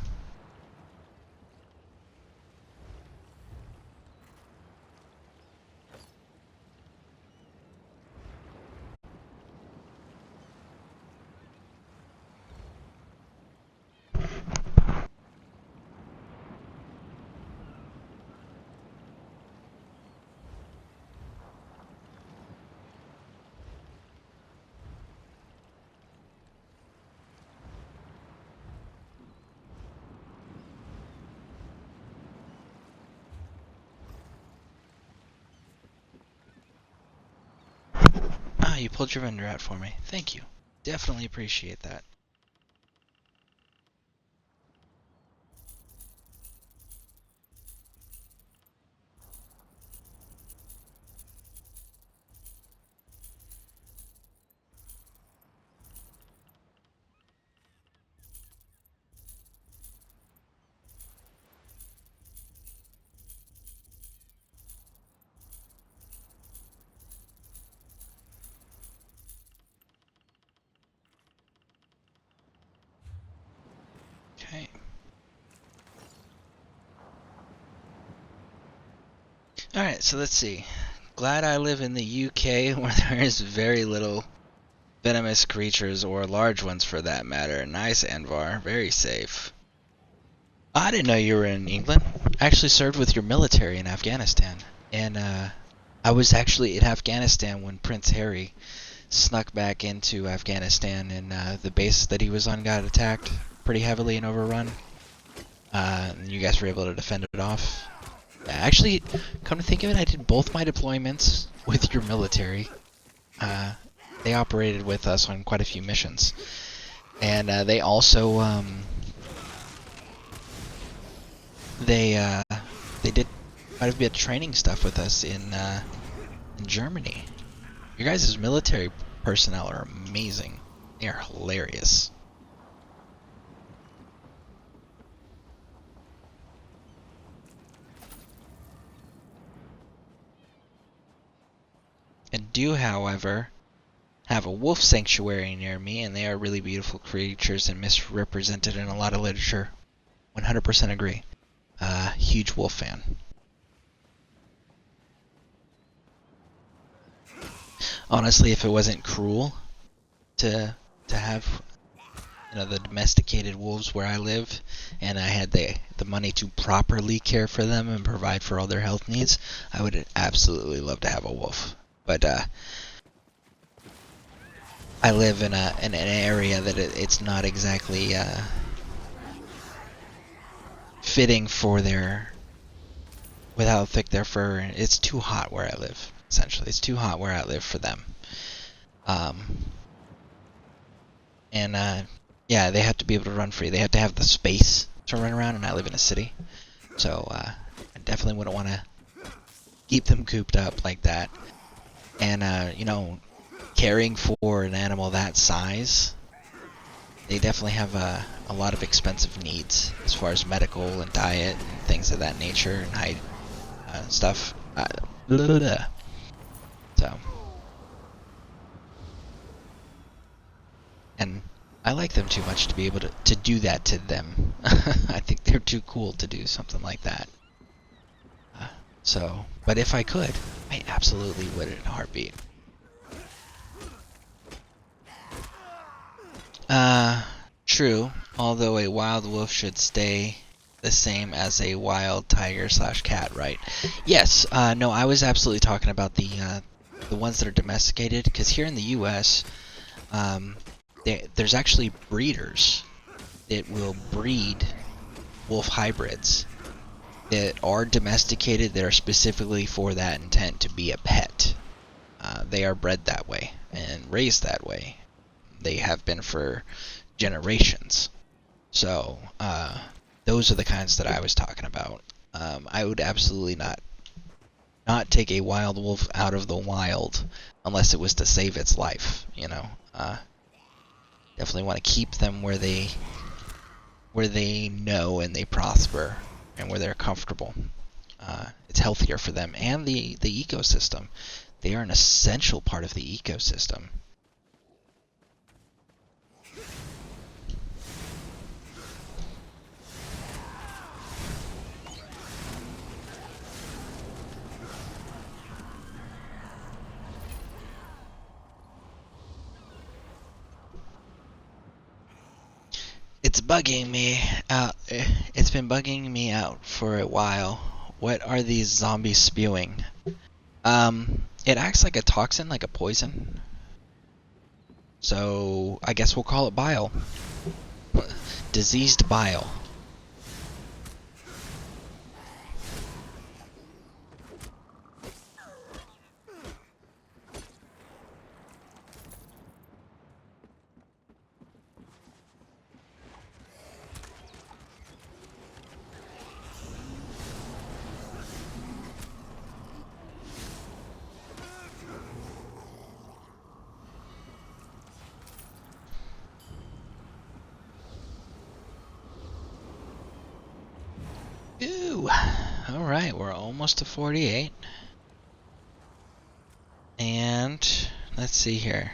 [SPEAKER 1] Ah, you pulled your vendor out for me. Thank you. Definitely appreciate that. Okay. Alright, so let's see. Glad I live in the UK where there is very little venomous creatures, or large ones for that matter. Nice, Anvar. Very safe. I didn't know you were in England. I actually served with your military in Afghanistan. And I was actually in Afghanistan when Prince Harry snuck back into Afghanistan, and the base that he was on got attacked pretty heavily and overrun. And you guys were able to defend it off. Actually, come to think of it, I did both my deployments with your military. They operated with us on quite a few missions. And they also, they did quite a bit of training stuff with us in Germany. Your guys' military personnel are amazing. They are hilarious. And do, however, have a wolf sanctuary near me, and they are really beautiful creatures and misrepresented in a lot of literature. 100% agree. Huge wolf fan. Honestly, if it wasn't cruel to have, you know, the domesticated wolves where I live, and I had the money to properly care for them and provide for all their health needs, I would absolutely love to have a wolf. But I live in an area that it's not exactly fitting for their, with how thick their fur. It's too hot where I live. Essentially, it's too hot where I live for them. And yeah, they have to be able to run free. They have to have the space to run around, and I live in a city, so I definitely wouldn't want to keep them cooped up like that. And you know, caring for an animal that size, they definitely have a lot of expensive needs as far as medical and diet and things of that nature, and height stuff. So, and I like them too much to be able to do that to them. I think they're too cool to do something like that. So, but if I could, I absolutely would in a heartbeat. True, although a wild wolf should stay the same as a wild tiger / cat, right? Yes, no, I was absolutely talking about the ones that are domesticated, because here in the U.S., there's actually breeders that will breed wolf hybrids that are domesticated, that are specifically for that intent, to be a pet. They are bred that way and raised that way. They have been for generations. So those are the kinds that I was talking about. I would absolutely not not take a wild wolf out of the wild unless it was to save its life. You know, definitely want to keep them where they know and they prosper and where they're comfortable. It's healthier for them and the ecosystem. They are an essential part of the ecosystem. It's bugging me out. It's been bugging me out for a while. What are these zombies spewing? It acts like a toxin, like a poison. So I guess we'll call it bile. Diseased bile. Ooh. Alright, we're almost to 48. And let's see here.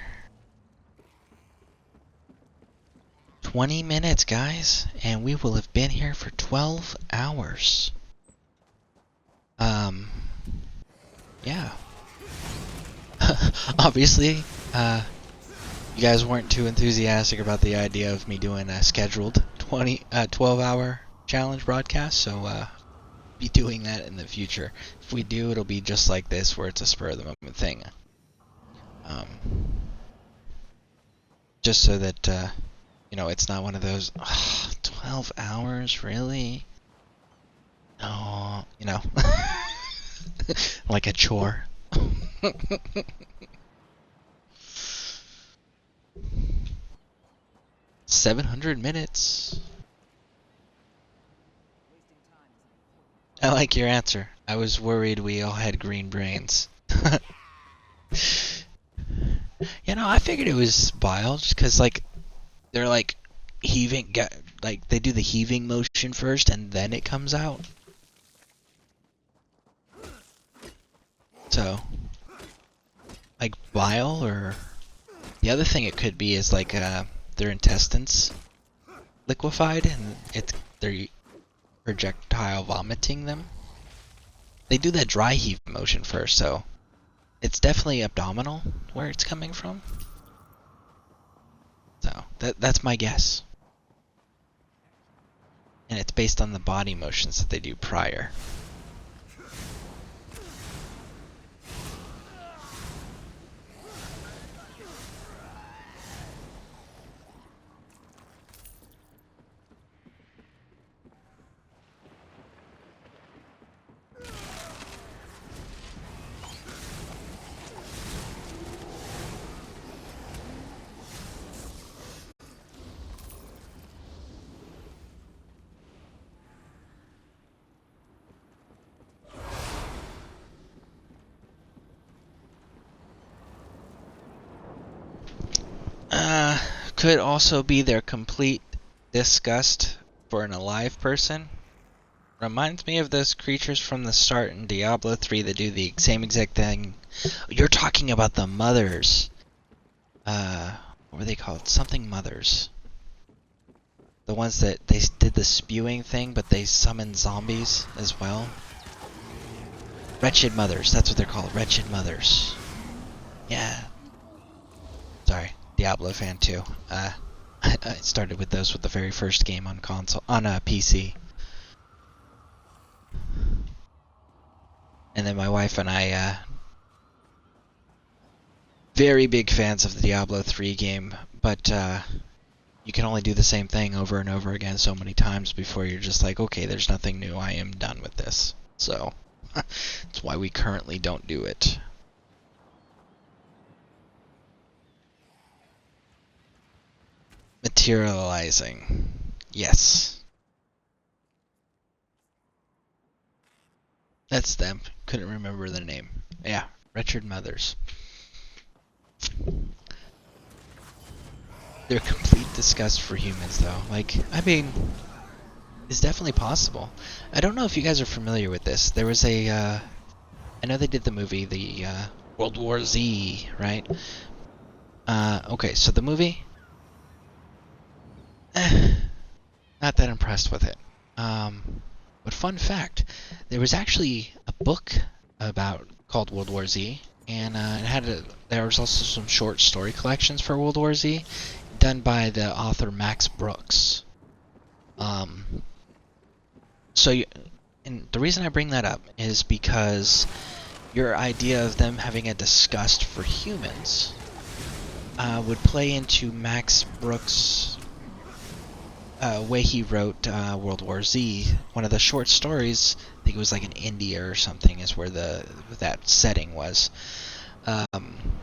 [SPEAKER 1] 20 minutes, guys, and we will have been here for 12 hours. Yeah. Obviously, you guys weren't too enthusiastic about the idea of me doing a scheduled 12-hour challenge broadcast, so be doing that in the future. If we do, it'll be just like this, where it's a spur-of-the-moment thing. Just so that, you know, it's not one of those, 12 hours, really? No, you know, like a chore. 700 minutes. I like your answer. I was worried we all had green brains. You know, I figured it was bile, just because, like, they're, like, heaving, like, they do the heaving motion first, and then it comes out. So, like, bile, or... The other thing it could be is, like, their intestines liquefied, and they're projectile vomiting them. They do that dry heave motion first, so it's definitely abdominal where it's coming from. So that's my guess. And it's based on the body motions that they do prior. Could also be their complete disgust for an alive person. Reminds me of those creatures from the start in Diablo 3 that do the same exact thing. You're talking about the mothers. What were they called? Something mothers. The ones that they did the spewing thing, but they summoned zombies as well. Wretched mothers. That's what they're called. Wretched mothers. Yeah. Sorry. Diablo fan too. I started with those with the very first game on console, on a PC. And then my wife and I, very big fans of the Diablo 3 game, but you can only do the same thing over and over again so many times before you're just like, okay, there's nothing new, I am done with this. So, that's why we currently don't do it. Materializing. Yes. That's them. Couldn't remember the name. Yeah, Wretched Mothers. They're complete disgust for humans, though. Like, I mean, it's definitely possible. I don't know if you guys are familiar with this. There was a, I know they did the movie, the World War Z, right? Okay, so the movie, not that impressed with it. But fun fact, there was actually a book called World War Z, and there was also some short story collections for World War Z, done by the author Max Brooks. And the reason I bring that up is because your idea of them having a disgust for humans would play into Max Brooks' way he wrote World War Z. One of the short stories, I think it was like in India or something, is where that setting was.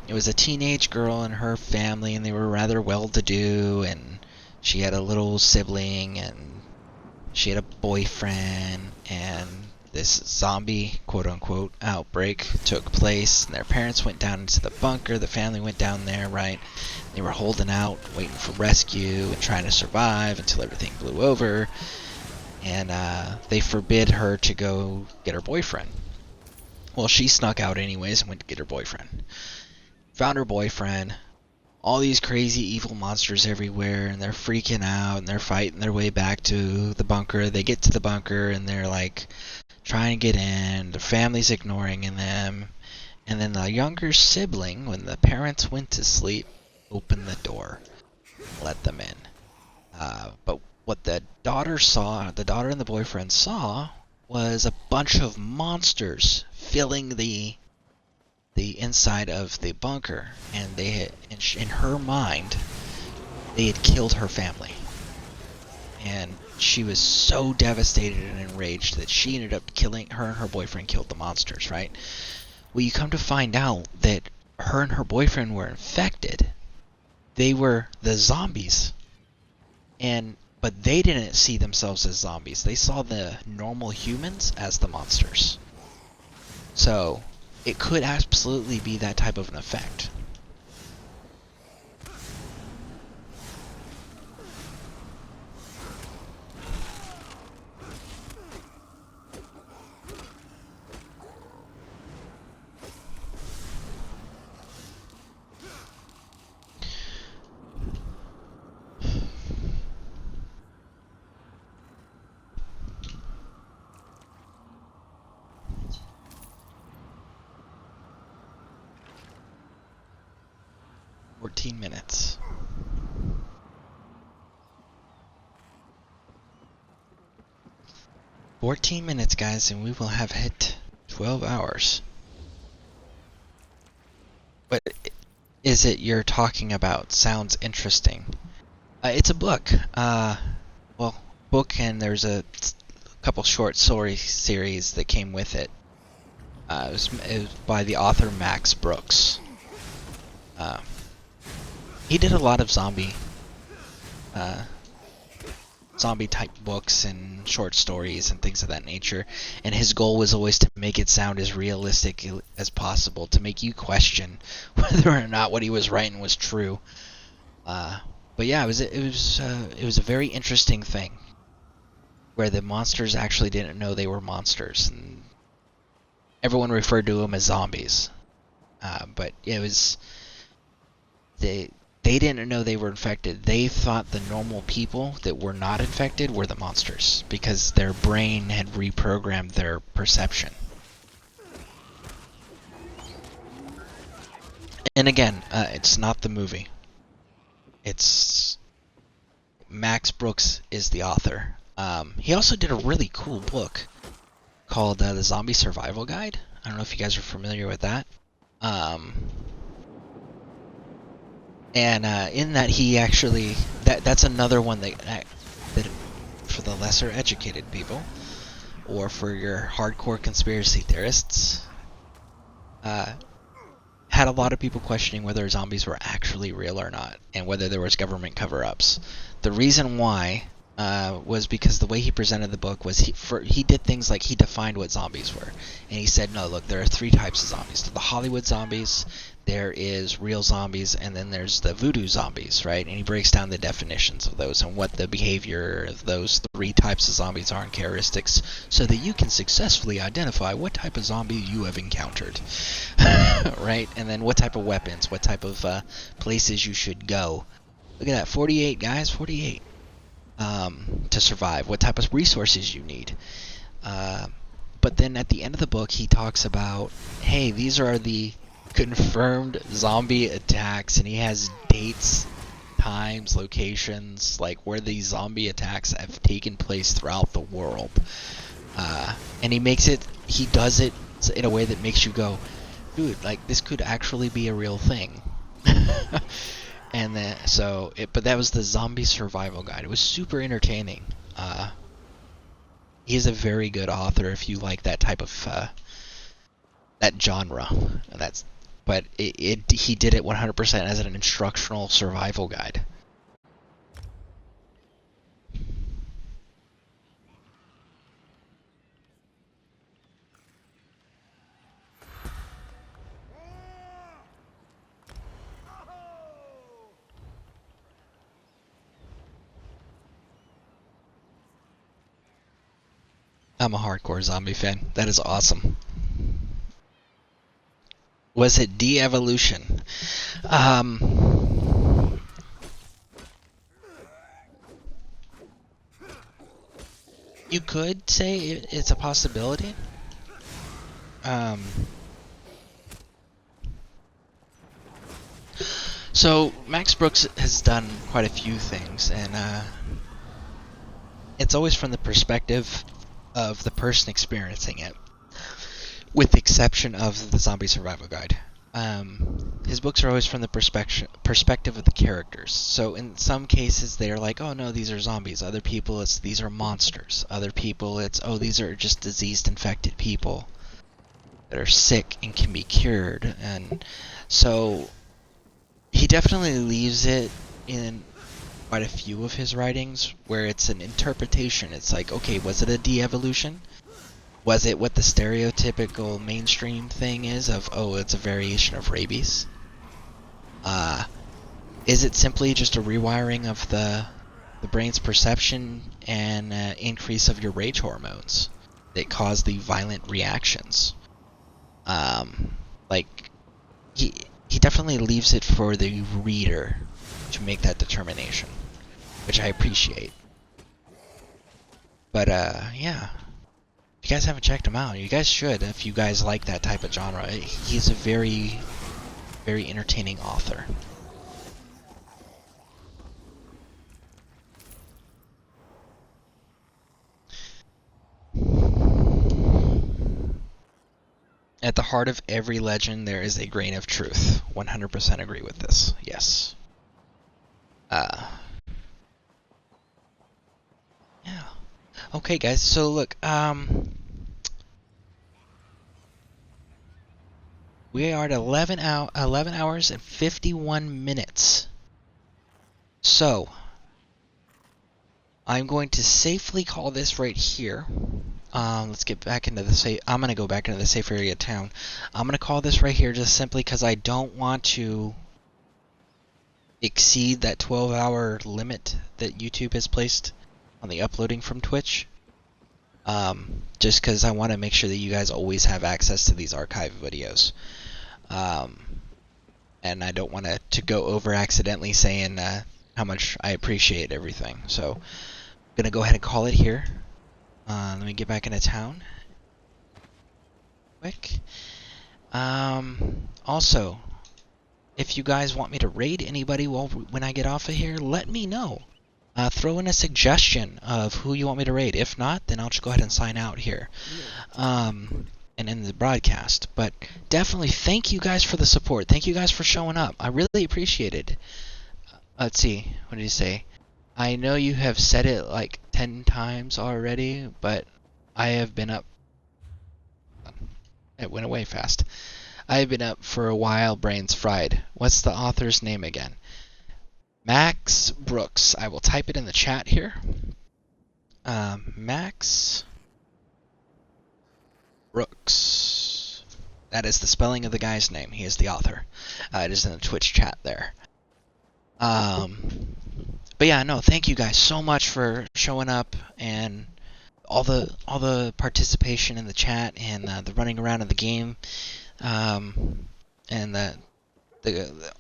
[SPEAKER 1] It was a teenage girl and her family, and they were rather well-to-do, and she had a little sibling, and she had a boyfriend, and this zombie, quote-unquote, outbreak took place, and their parents went down into the bunker, the family went down there, right? They were holding out, waiting for rescue, and trying to survive until everything blew over, and they forbid her to go get her boyfriend. Well, she snuck out anyways and went to get her boyfriend. Found her boyfriend, all these crazy evil monsters everywhere, and they're freaking out, and they're fighting their way back to the bunker. They get to the bunker, and they're like trying to get in. The family's ignoring them, and then the younger sibling, when the parents went to sleep, opened the door, let them in. But what the daughter and the boyfriend saw, was a bunch of monsters filling the inside of the bunker, and they had, in her mind, they had killed her family. And she was so devastated and enraged that she ended up killing her, and her boyfriend killed the monsters, right? Well, you come to find out that her and her boyfriend were infected. They were the zombies. But they didn't see themselves as zombies. They saw the normal humans as the monsters. So it could absolutely be that type of an effect. Minutes. 14 minutes, guys, and we will have hit 12 hours. What is it you're talking about? Sounds interesting. It's a book. Book, and there's a couple short story series that came with it. It was by the author Max Brooks. He did a lot of zombie type books and short stories and things of that nature, and his goal was always to make it sound as realistic as possible, to make you question whether or not what he was writing was true. But yeah, it was a very interesting thing where the monsters actually didn't know they were monsters, and everyone referred to them as zombies. But it was they didn't know they were infected. They thought the normal people that were not infected were the monsters, because their brain had reprogrammed their perception. And again, it's not the movie. It's Max Brooks is the author. He also did a really cool book called The Zombie Survival Guide. I don't know if you guys are familiar with that. And in that, he actually that's another one that for the lesser educated people, or for your hardcore conspiracy theorists, had a lot of people questioning whether zombies were actually real or not, and whether there was government cover-ups. The reason why
[SPEAKER 9] was because the way he presented the book was he did things like he defined what zombies were, and he said, no, look, there are 3 types of zombies: the Hollywood zombies, there is real zombies, and then there's the voodoo zombies, right? And he breaks down the definitions of those and what the behavior of those 3 types of zombies are and characteristics, so that you can successfully identify what type of zombie you have encountered, right? And then what type of weapons, what type of places you should go. Look at that, 48 guys, 48. To survive, what type of resources you need. But then at the end of the book, he talks about, hey, these are the confirmed zombie attacks, and he has dates, times, locations, like where these zombie attacks have taken place throughout the world. And he does it in a way that makes you go, dude, like this could actually be a real thing. And then, but that was the zombie survival guide. It was super entertaining. He is a very good author if you like that type of that genre. But he did it 100% as an instructional survival guide. I'm a hardcore zombie fan. That is awesome. Was it de-evolution? You could say it's a possibility. So Max Brooks has done quite a few things, and it's always from the perspective of the person experiencing it, with the exception of the Zombie Survival Guide. His books are always from the perspective of the characters. So in some cases they're like, oh no, these are zombies. Other people it's these are monsters. Other people it's, oh, these are just diseased, infected people that are sick and can be cured. And so he definitely leaves it in quite a few of his writings where it's an interpretation. It's like, okay, was it a de-evolution? Was it what the stereotypical mainstream thing is of, oh, it's a variation of rabies? Is it simply just a rewiring of the brain's perception and increase of your rage hormones that cause the violent reactions? Like, he definitely leaves it for the reader to make that determination, which I appreciate. But yeah. If you guys haven't checked him out, you guys should if you guys like that type of genre. He's a very, very entertaining author. At the heart of every legend, there is a grain of truth. 100% agree with this. Yes. Yeah. Okay, guys. So look, we are at 11 hours and 51 minutes. So I'm going to safely call this right here. Let's get back into the safe. I'm going to go back into the safe area of town. I'm going to call this right here just simply because I don't want to exceed that 12-hour limit that YouTube has placed on the uploading from Twitch. Just because I want to make sure that you guys always have access to these archive videos. And I don't want to go over accidentally saying how much I appreciate everything. So I'm going to go ahead and call it here. Let me get back into town. Quick. Also, if you guys want me to raid anybody when I get off of here, let me know. Throw in a suggestion of who you want me to raid. If not, then I'll just go ahead and sign out here. And end the broadcast. But definitely thank you guys for the support. Thank you guys for showing up. I really appreciate it. Let's see. What did he say? I know you have said it like 10 times already, but I have been up. It went away fast. I have been up for a while, brains fried. What's the author's name again? Max Brooks. I will type it in the chat here.
[SPEAKER 1] Max Brooks. That is the spelling of the guy's name. He is the author. It is in the Twitch chat there. But yeah, no, thank you guys so much for showing up and all the participation in the chat and the running around in the game, and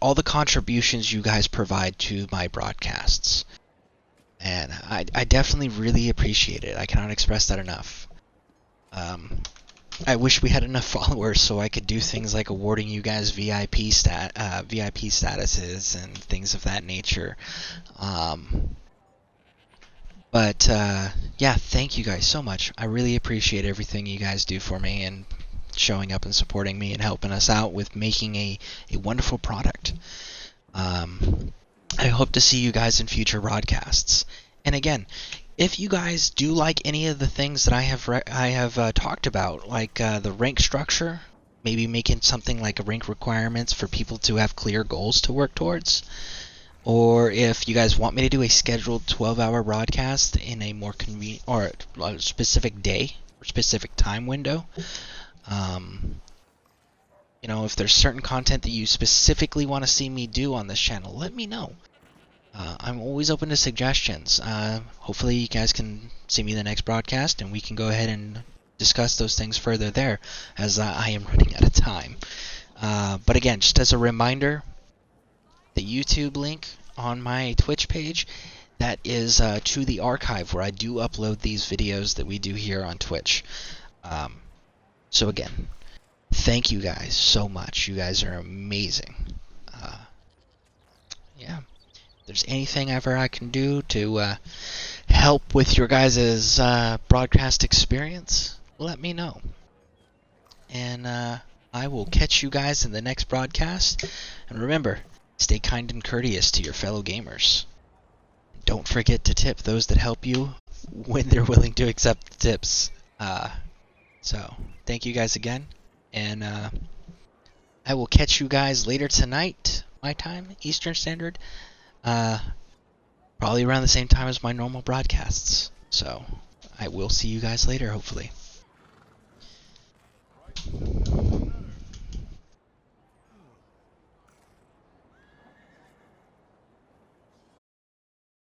[SPEAKER 1] all the contributions you guys provide to my broadcasts. And I definitely really appreciate it. I cannot express that enough. I wish we had enough followers so I could do things like awarding you guys VIP statuses and things of that nature. But yeah, thank you guys so much. I really appreciate everything you guys do for me and showing up and supporting me and helping us out with making a wonderful product. I hope to see you guys in future broadcasts. And again, if you guys do like any of the things that I have talked about, like the rank structure, maybe making something like a rank requirements for people to have clear goals to work towards, or if you guys want me to do a scheduled 12-hour broadcast in a more convenient or a specific day or specific time window, you know, if there's certain content that you specifically want to see me do on this channel, let me know. I'm always open to suggestions. Hopefully you guys can see me in the next broadcast and we can go ahead and discuss those things further there, as I am running out of time. But again, just as a reminder, the YouTube link on my Twitch page, that is to the archive where I do upload these videos that we do here on Twitch. So again, thank you guys so much. You guys are amazing. Yeah. If there's anything ever I can do to help with your guys' broadcast experience, let me know. And I will catch you guys in the next broadcast. And remember, stay kind and courteous to your fellow gamers. Don't forget to tip those that help you when they're willing to accept the tips. So, thank you guys again. And I will catch you guys later tonight, my time, Eastern Standard. Probably around the same time as my normal broadcasts. So, I will see you guys later, hopefully.